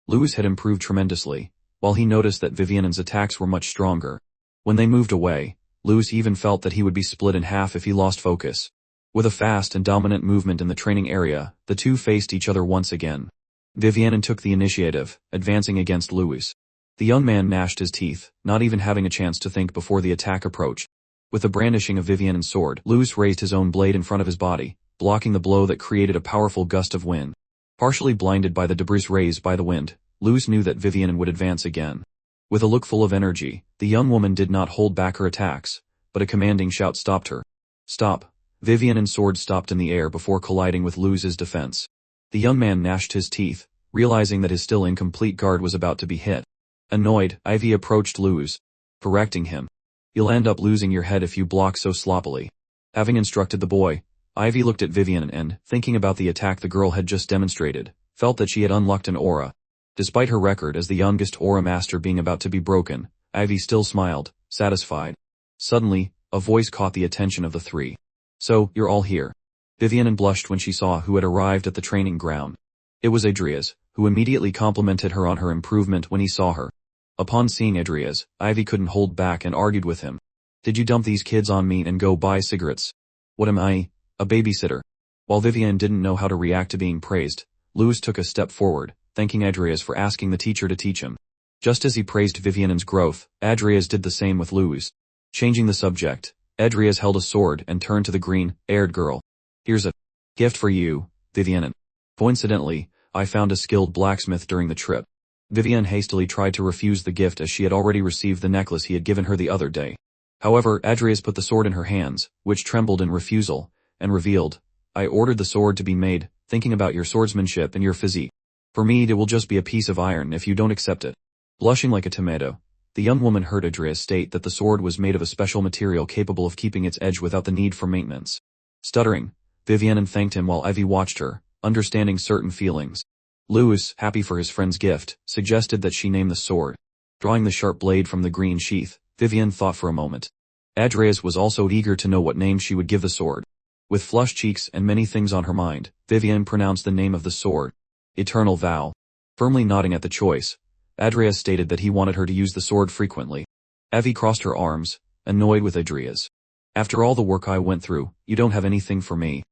[SPEAKER 1] Luz had improved tremendously, while he noticed that Vivien's attacks were much stronger. When they moved away, Luz even felt that he would be split in half if he lost focus. With a fast and dominant movement in the training area, the two faced each other once again. Vivien took the initiative, advancing against Luz. The young man gnashed his teeth, not even having a chance to think before the attack approached. With the brandishing of Vivien's sword, Luz raised his own blade in front of his body, blocking the blow that created a powerful gust of wind. Partially blinded by the debris raised by the wind, Luz knew that Vivien would advance again. With a look full of energy, the young woman did not hold back her attacks, but a commanding shout stopped her. Stop! Vivien's sword stopped in the air before colliding with Luz's defense. The young man gnashed his teeth, realizing that his still incomplete guard was about to be hit. Annoyed, Ivy approached Luz, correcting him. You'll end up losing your head if you block so sloppily. Having instructed the boy, Ivy looked at Vivien and, thinking about the attack the girl had just demonstrated, felt that she had unlocked an aura. Despite her record as the youngest aura master being about to be broken, Ivy still smiled, satisfied. Suddenly, a voice caught the attention of the three. So, you're all here. Vivien blushed when she saw who had arrived at the training ground. It was Adrias, who immediately complimented her on her improvement when he saw her. Upon seeing Adrias, Ivy couldn't hold back and argued with him. Did you dump these kids on me and go buy cigarettes? What am I? A babysitter? While Vivien didn't know how to react to being praised, Luz took a step forward, thanking Adrias for asking the teacher to teach him. Just as he praised Vivien's growth, Adrias did the same with Luz. Changing the subject, Adrias held a sword and turned to the green-haired girl. Here's a gift for you, Vivien. Coincidentally, I found a skilled blacksmith during the trip. Vivien hastily tried to refuse the gift as she had already received the necklace he had given her the other day. However, Adrias put the sword in her hands, which trembled in refusal, and revealed, I ordered the sword to be made, thinking about your swordsmanship and your physique. For me it will just be a piece of iron if you don't accept it. Blushing like a tomato, the young woman heard Adrias state that the sword was made of a special material capable of keeping its edge without the need for maintenance. Stuttering, Vivien thanked him while Ivy watched her, understanding certain feelings. Luz, happy for his friend's gift, suggested that she name the sword. Drawing the sharp blade from the green sheath, Vivien thought for a moment. Adrias was also eager to know what name she would give the sword. With flushed cheeks and many things on her mind, Vivien pronounced the name of the sword. Eternal Vow. Firmly nodding at the choice, Adrias stated that he wanted her to use the sword frequently. Ivy crossed her arms, annoyed with Adrias. After all the work I went through, you don't have anything for me.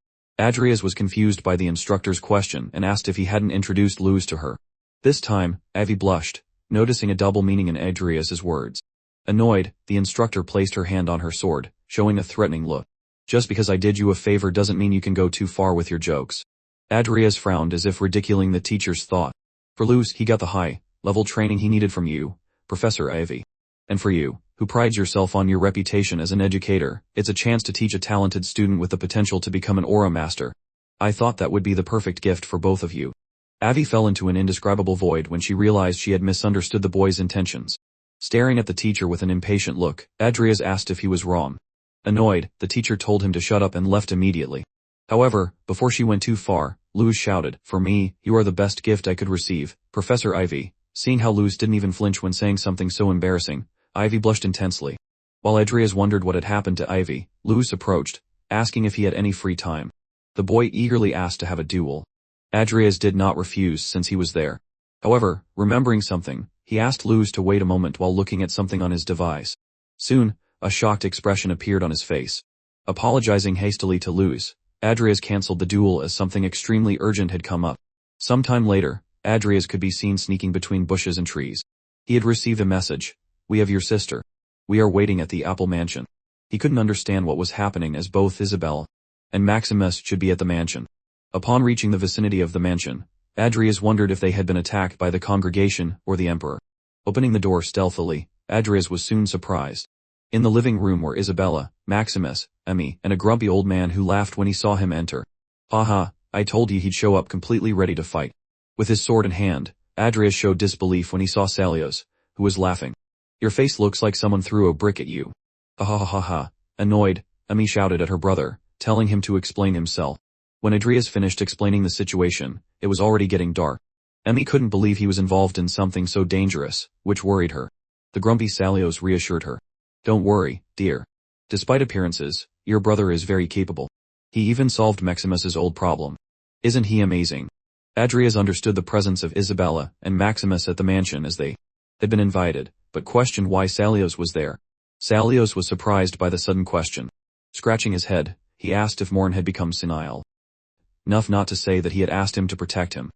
[SPEAKER 1] Adrias was confused by the instructor's question and asked if he hadn't introduced Luz to her. This time, Ivy blushed, noticing a double meaning in Adrias's words. Annoyed, the instructor placed her hand on her sword, showing a threatening look. Just because I did you a favor doesn't mean you can go too far with your jokes. Adrias frowned as if ridiculing the teacher's thought. For Luz, he got the high-level training he needed from you, Professor Ivy. And for you, who prides yourself on your reputation as an educator, it's a chance to teach a talented student with the potential to become an aura master. I thought that would be the perfect gift for both of you. Ivy fell into an indescribable void when she realized she had misunderstood the boy's intentions. Staring at the teacher with an impatient look, Adrias asked if he was wrong. Annoyed, the teacher told him to shut up and left immediately. However, before she went too far, Luz shouted, For me, you are the best gift I could receive, Professor Ivy. Seeing how Luz didn't even flinch when saying something so embarrassing, Ivy blushed intensely. While Adrias wondered what had happened to Ivy, Luz approached, asking if he had any free time. The boy eagerly asked to have a duel. Adrias did not refuse since he was there. However, remembering something, he asked Luz to wait a moment while looking at something on his device. Soon, a shocked expression appeared on his face. Apologizing hastily to Luz, Adrias cancelled the duel as something extremely urgent had come up. Sometime later, Adrias could be seen sneaking between bushes and trees. He had received a message. We have your sister. We are waiting at the Apple Mansion. He couldn't understand what was happening as both Isabel and Maximus should be at the mansion. Upon reaching the vicinity of the mansion, Adrias wondered if they had been attacked by the congregation or the emperor. Opening the door stealthily, Adrias was soon surprised. In the living room were Isabella, Maximus, Emmy, and a grumpy old man who laughed when he saw him enter. Haha, I told you he'd show up completely ready to fight. With his sword in hand, Adrias showed disbelief when he saw Salios, who was laughing. Your face looks like someone threw a brick at you. Ha ha ha ha ha. Annoyed, Emi shouted at her brother, telling him to explain himself. When Adrias finished explaining the situation, it was already getting dark. Emi couldn't believe he was involved in something so dangerous, which worried her. The grumpy Salios reassured her. Don't worry, dear. Despite appearances, your brother is very capable. He even solved Maximus's old problem. Isn't he amazing? Adrias understood the presence of Isabella and Maximus at the mansion as they had been invited, but questioned why Salios was there. Salios was surprised by the sudden question. Scratching his head, he asked if Morin had become senile. Enough not to say that he had asked him to protect him.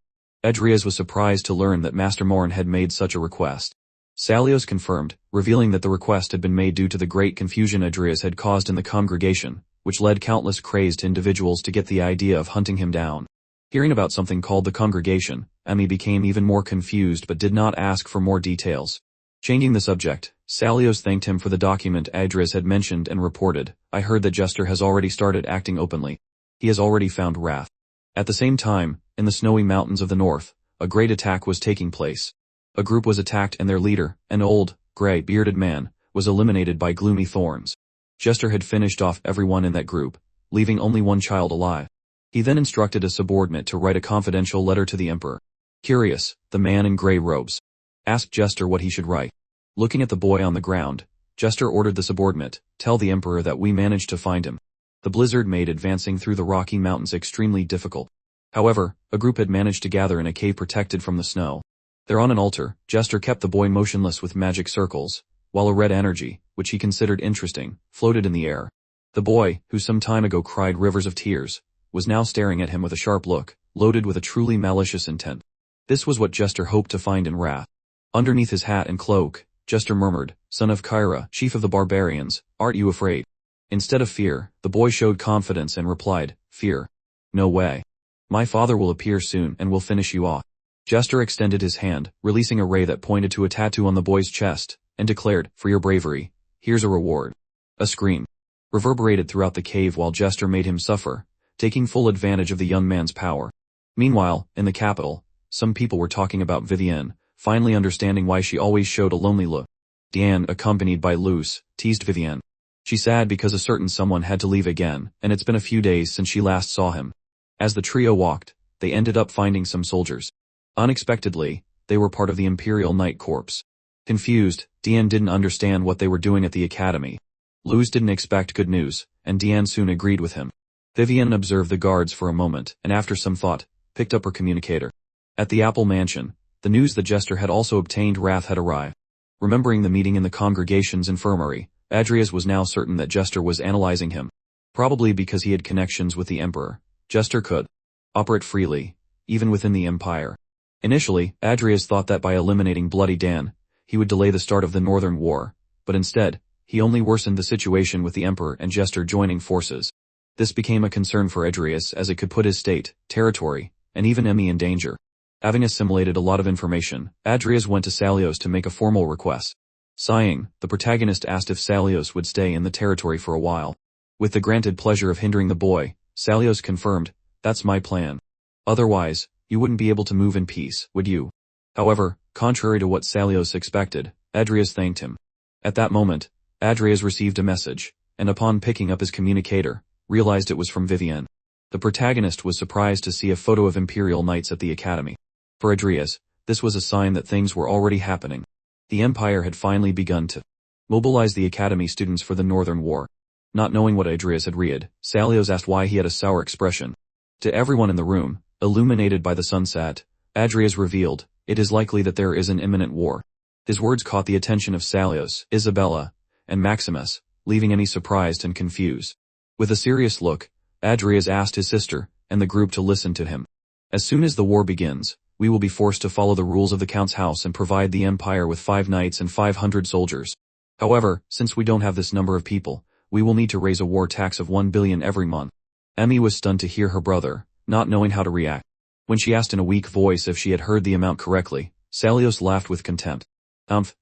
[SPEAKER 1] Adrias was surprised to learn that Master Morin had made such a request. Salios confirmed, revealing that the request had been made due to the great confusion Adrias had caused in the congregation, which led countless crazed individuals to get the idea of hunting him down. Hearing about something called the congregation, Emi became even more confused but did not ask for more details. Changing the subject, Salios thanked him for the document Adrias had mentioned and reported, I heard that Jester has already started acting openly. He has already found wrath. At the same time, in the snowy mountains of the north, a great attack was taking place. A group was attacked and their leader, an old, gray, bearded man, was eliminated by gloomy thorns. Jester had finished off everyone in that group, leaving only one child alive. He then instructed a subordinate to write a confidential letter to the emperor. Curious, the man in gray robes asked Jester what he should write. Looking at the boy on the ground, Jester ordered the subordinate, tell the emperor that we managed to find him. The blizzard made advancing through the Rocky Mountains extremely difficult. However, a group had managed to gather in a cave protected from the snow. There on an altar, Jester kept the boy motionless with magic circles, while a red energy, which he considered interesting, floated in the air. The boy, who some time ago cried rivers of tears, was now staring at him with a sharp look, loaded with a truly malicious intent. This was what Jester hoped to find in wrath. Underneath his hat and cloak, Jester murmured, Son of Kyra, chief of the barbarians, aren't you afraid? Instead of fear, the boy showed confidence and replied, Fear? No way. My father will appear soon and will finish you off. Jester extended his hand, releasing a ray that pointed to a tattoo on the boy's chest, and declared, For your bravery, here's a reward. A scream reverberated throughout the cave while Jester made him suffer, taking full advantage of the young man's power. Meanwhile, in the capital, some people were talking about Vivien, finally understanding why she always showed a lonely look. Diane, accompanied by Luce, teased Vivien. She's sad because a certain someone had to leave again, and it's been a few days since she last saw him. As the trio walked, they ended up finding some soldiers. Unexpectedly, they were part of the Imperial Knight Corps. Confused, Diane didn't understand what they were doing at the academy. Luce didn't expect good news, and Diane soon agreed with him. Vivien observed the guards for a moment, and after some thought, picked up her communicator. At the Apple Mansion, the news that Jester had also obtained wrath had arrived. Remembering the meeting in the congregation's infirmary, Adrias was now certain that Jester was analyzing him. Probably because he had connections with the Emperor, Jester could operate freely, even within the Empire. Initially, Adrias thought that by eliminating Bloody Dan, he would delay the start of the Northern War, but instead, he only worsened the situation with the Emperor and Jester joining forces. This became a concern for Adrias as it could put his state, territory, and even Emi in danger. Having assimilated a lot of information, Adrias went to Salios to make a formal request. Sighing, the protagonist asked if Salios would stay in the territory for a while. With the granted pleasure of hindering the boy, Salios confirmed, That's my plan. Otherwise, you wouldn't be able to move in peace, would you? However, contrary to what Salios expected, Adrias thanked him. At that moment, Adrias received a message, and upon picking up his communicator, realized it was from Vivien. The protagonist was surprised to see a photo of Imperial Knights at the academy. For Adrias, this was a sign that things were already happening. The Empire had finally begun to mobilize the academy students for the Northern War. Not knowing what Adrias had read, Salios asked why he had a sour expression. To everyone in the room, illuminated by the sunset, Adrias revealed, It is likely that there is an imminent war. His words caught the attention of Salios, Isabella, and Maximus, leaving Emi surprised and confused. With a serious look, Adrias asked his sister and the group to listen to him. As soon as the war begins, we will be forced to follow the rules of the Count's house and provide the Empire with 5 knights and 500 soldiers. However, since we don't have this number of people, we will need to raise a war tax of 1 billion every month. Emi was stunned to hear her brother, not knowing how to react. When she asked in a weak voice if she had heard the amount correctly, Salios laughed with contempt.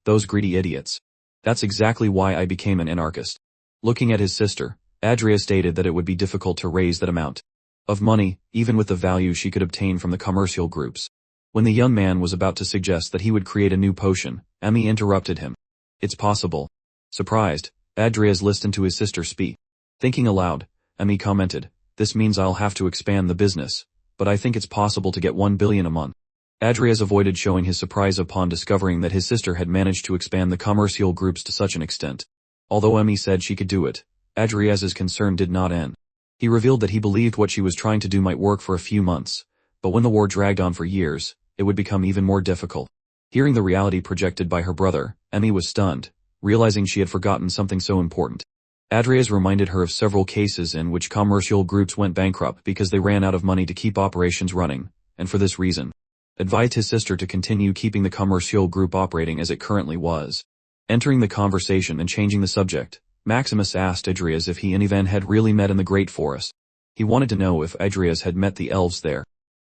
[SPEAKER 1] Those greedy idiots. That's exactly why I became an anarchist. Looking at his sister, Adrias stated that it would be difficult to raise that amount of money, even with the value she could obtain from the commercial groups. When the young man was about to suggest that he would create a new potion, Emmy interrupted him. It's possible. Surprised, Adrias listened to his sister speak. Thinking aloud, Emmy commented, this means I'll have to expand the business, but I think it's possible to get 1 billion a month. Adrias avoided showing his surprise upon discovering that his sister had managed to expand the commercial groups to such an extent. Although Emmy said she could do it, Adrias's concern did not end. He revealed that he believed what she was trying to do might work for a few months, but when the war dragged on for years, it would become even more difficult. Hearing the reality projected by her brother, Emmy was stunned, realizing she had forgotten something so important. Adrias reminded her of several cases in which commercial groups went bankrupt because they ran out of money to keep operations running, and for this reason, advised his sister to continue keeping the commercial group operating as it currently was. Entering the conversation and changing the subject, Maximus asked Adrias if he and Vivien had really met in the Great Forest. He wanted to know if Adrias had met the elves there.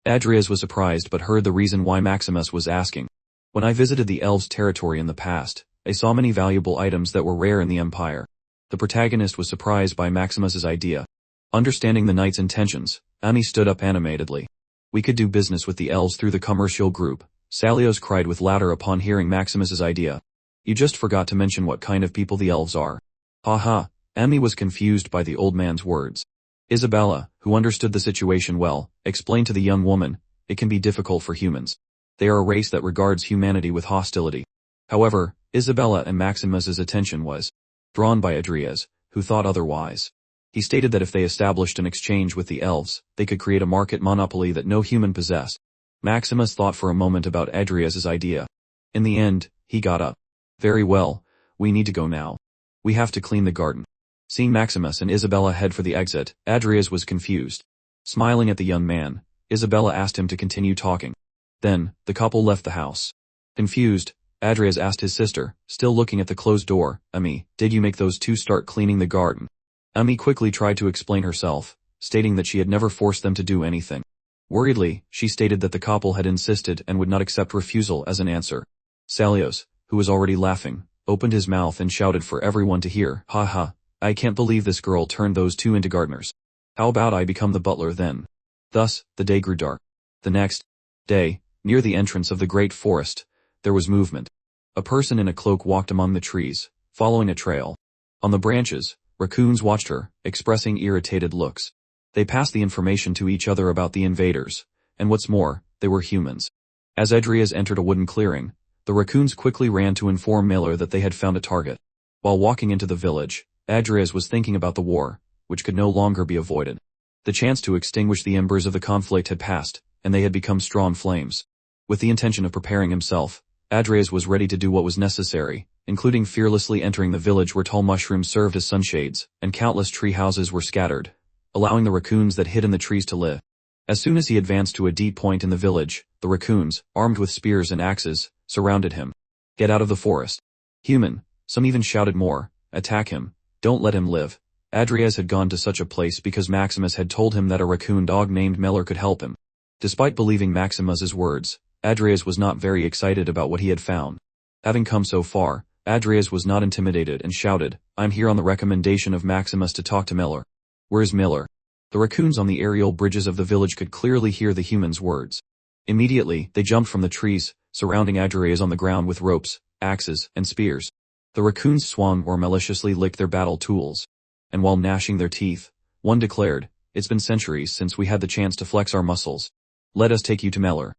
[SPEAKER 1] Adrias was surprised but heard the reason why Maximus was asking. When I visited the elves' territory in the past, I saw many valuable items that were rare in the Empire. The protagonist was surprised by Maximus's idea. Understanding the knight's intentions, Emmy stood up animatedly. We could do business with the elves through the commercial group, Salios cried with laughter upon hearing Maximus's idea. You just forgot to mention what kind of people the elves are. Haha, Emmy was confused by the old man's words. Isabella, who understood the situation well, explained to the young woman, it can be difficult for humans. They are a race that regards humanity with hostility. However, Isabella and Maximus's attention was drawn by Adrias, who thought otherwise. He stated that if they established an exchange with the elves, they could create a market monopoly that no human possessed. Maximus thought for a moment about Adrias's idea. In the end, he got up. Very well, we need to go now. We have to clean the garden. Seeing Maximus and Isabella head for the exit, Adrias was confused. Smiling at the young man, Isabella asked him to continue talking. Then, the couple left the house. Confused, Adrias asked his sister, still looking at the closed door, Emmy, did you make those two start cleaning the garden? Emmy quickly tried to explain herself, stating that she had never forced them to do anything. Worriedly, she stated that the couple had insisted and would not accept refusal as an answer. Salios, who was already laughing, opened his mouth and shouted for everyone to hear, ha ha, I can't believe this girl turned those two into gardeners. How about I become the butler then? Thus, the day grew dark. The next day, near the entrance of the great forest, there was movement. A person in a cloak walked among the trees, following a trail. On the branches, raccoons watched her, expressing irritated looks. They passed the information to each other about the invaders, and what's more, they were humans. As Adrias entered a wooden clearing, the raccoons quickly ran to inform Miller that they had found a target. While walking into the village, Adrias was thinking about the war, which could no longer be avoided. The chance to extinguish the embers of the conflict had passed, and they had become straw flames. With the intention of preparing himself, Adrias was ready to do what was necessary, including fearlessly entering the village where tall mushrooms served as sunshades, and countless tree houses were scattered, allowing the raccoons that hid in the trees to live. As soon as he advanced to a deep point in the village, the raccoons, armed with spears and axes, surrounded him. Get out of the forest. Human, some even shouted more, attack him, don't let him live. Adrias had gone to such a place because Maximus had told him that a raccoon dog named Miller could help him. Despite believing Maximus's words, Adrias was not very excited about what he had found. Having come so far, Adrias was not intimidated and shouted, I'm here on the recommendation of Maximus to talk to Miller. Where's Miller? The raccoons on the aerial bridges of the village could clearly hear the humans' words. Immediately, they jumped from the trees, surrounding Adrias on the ground with ropes, axes, and spears. The raccoons swung or maliciously licked their battle tools. And while gnashing their teeth, one declared, it's been centuries since we had the chance to flex our muscles. Let us take you to Miller.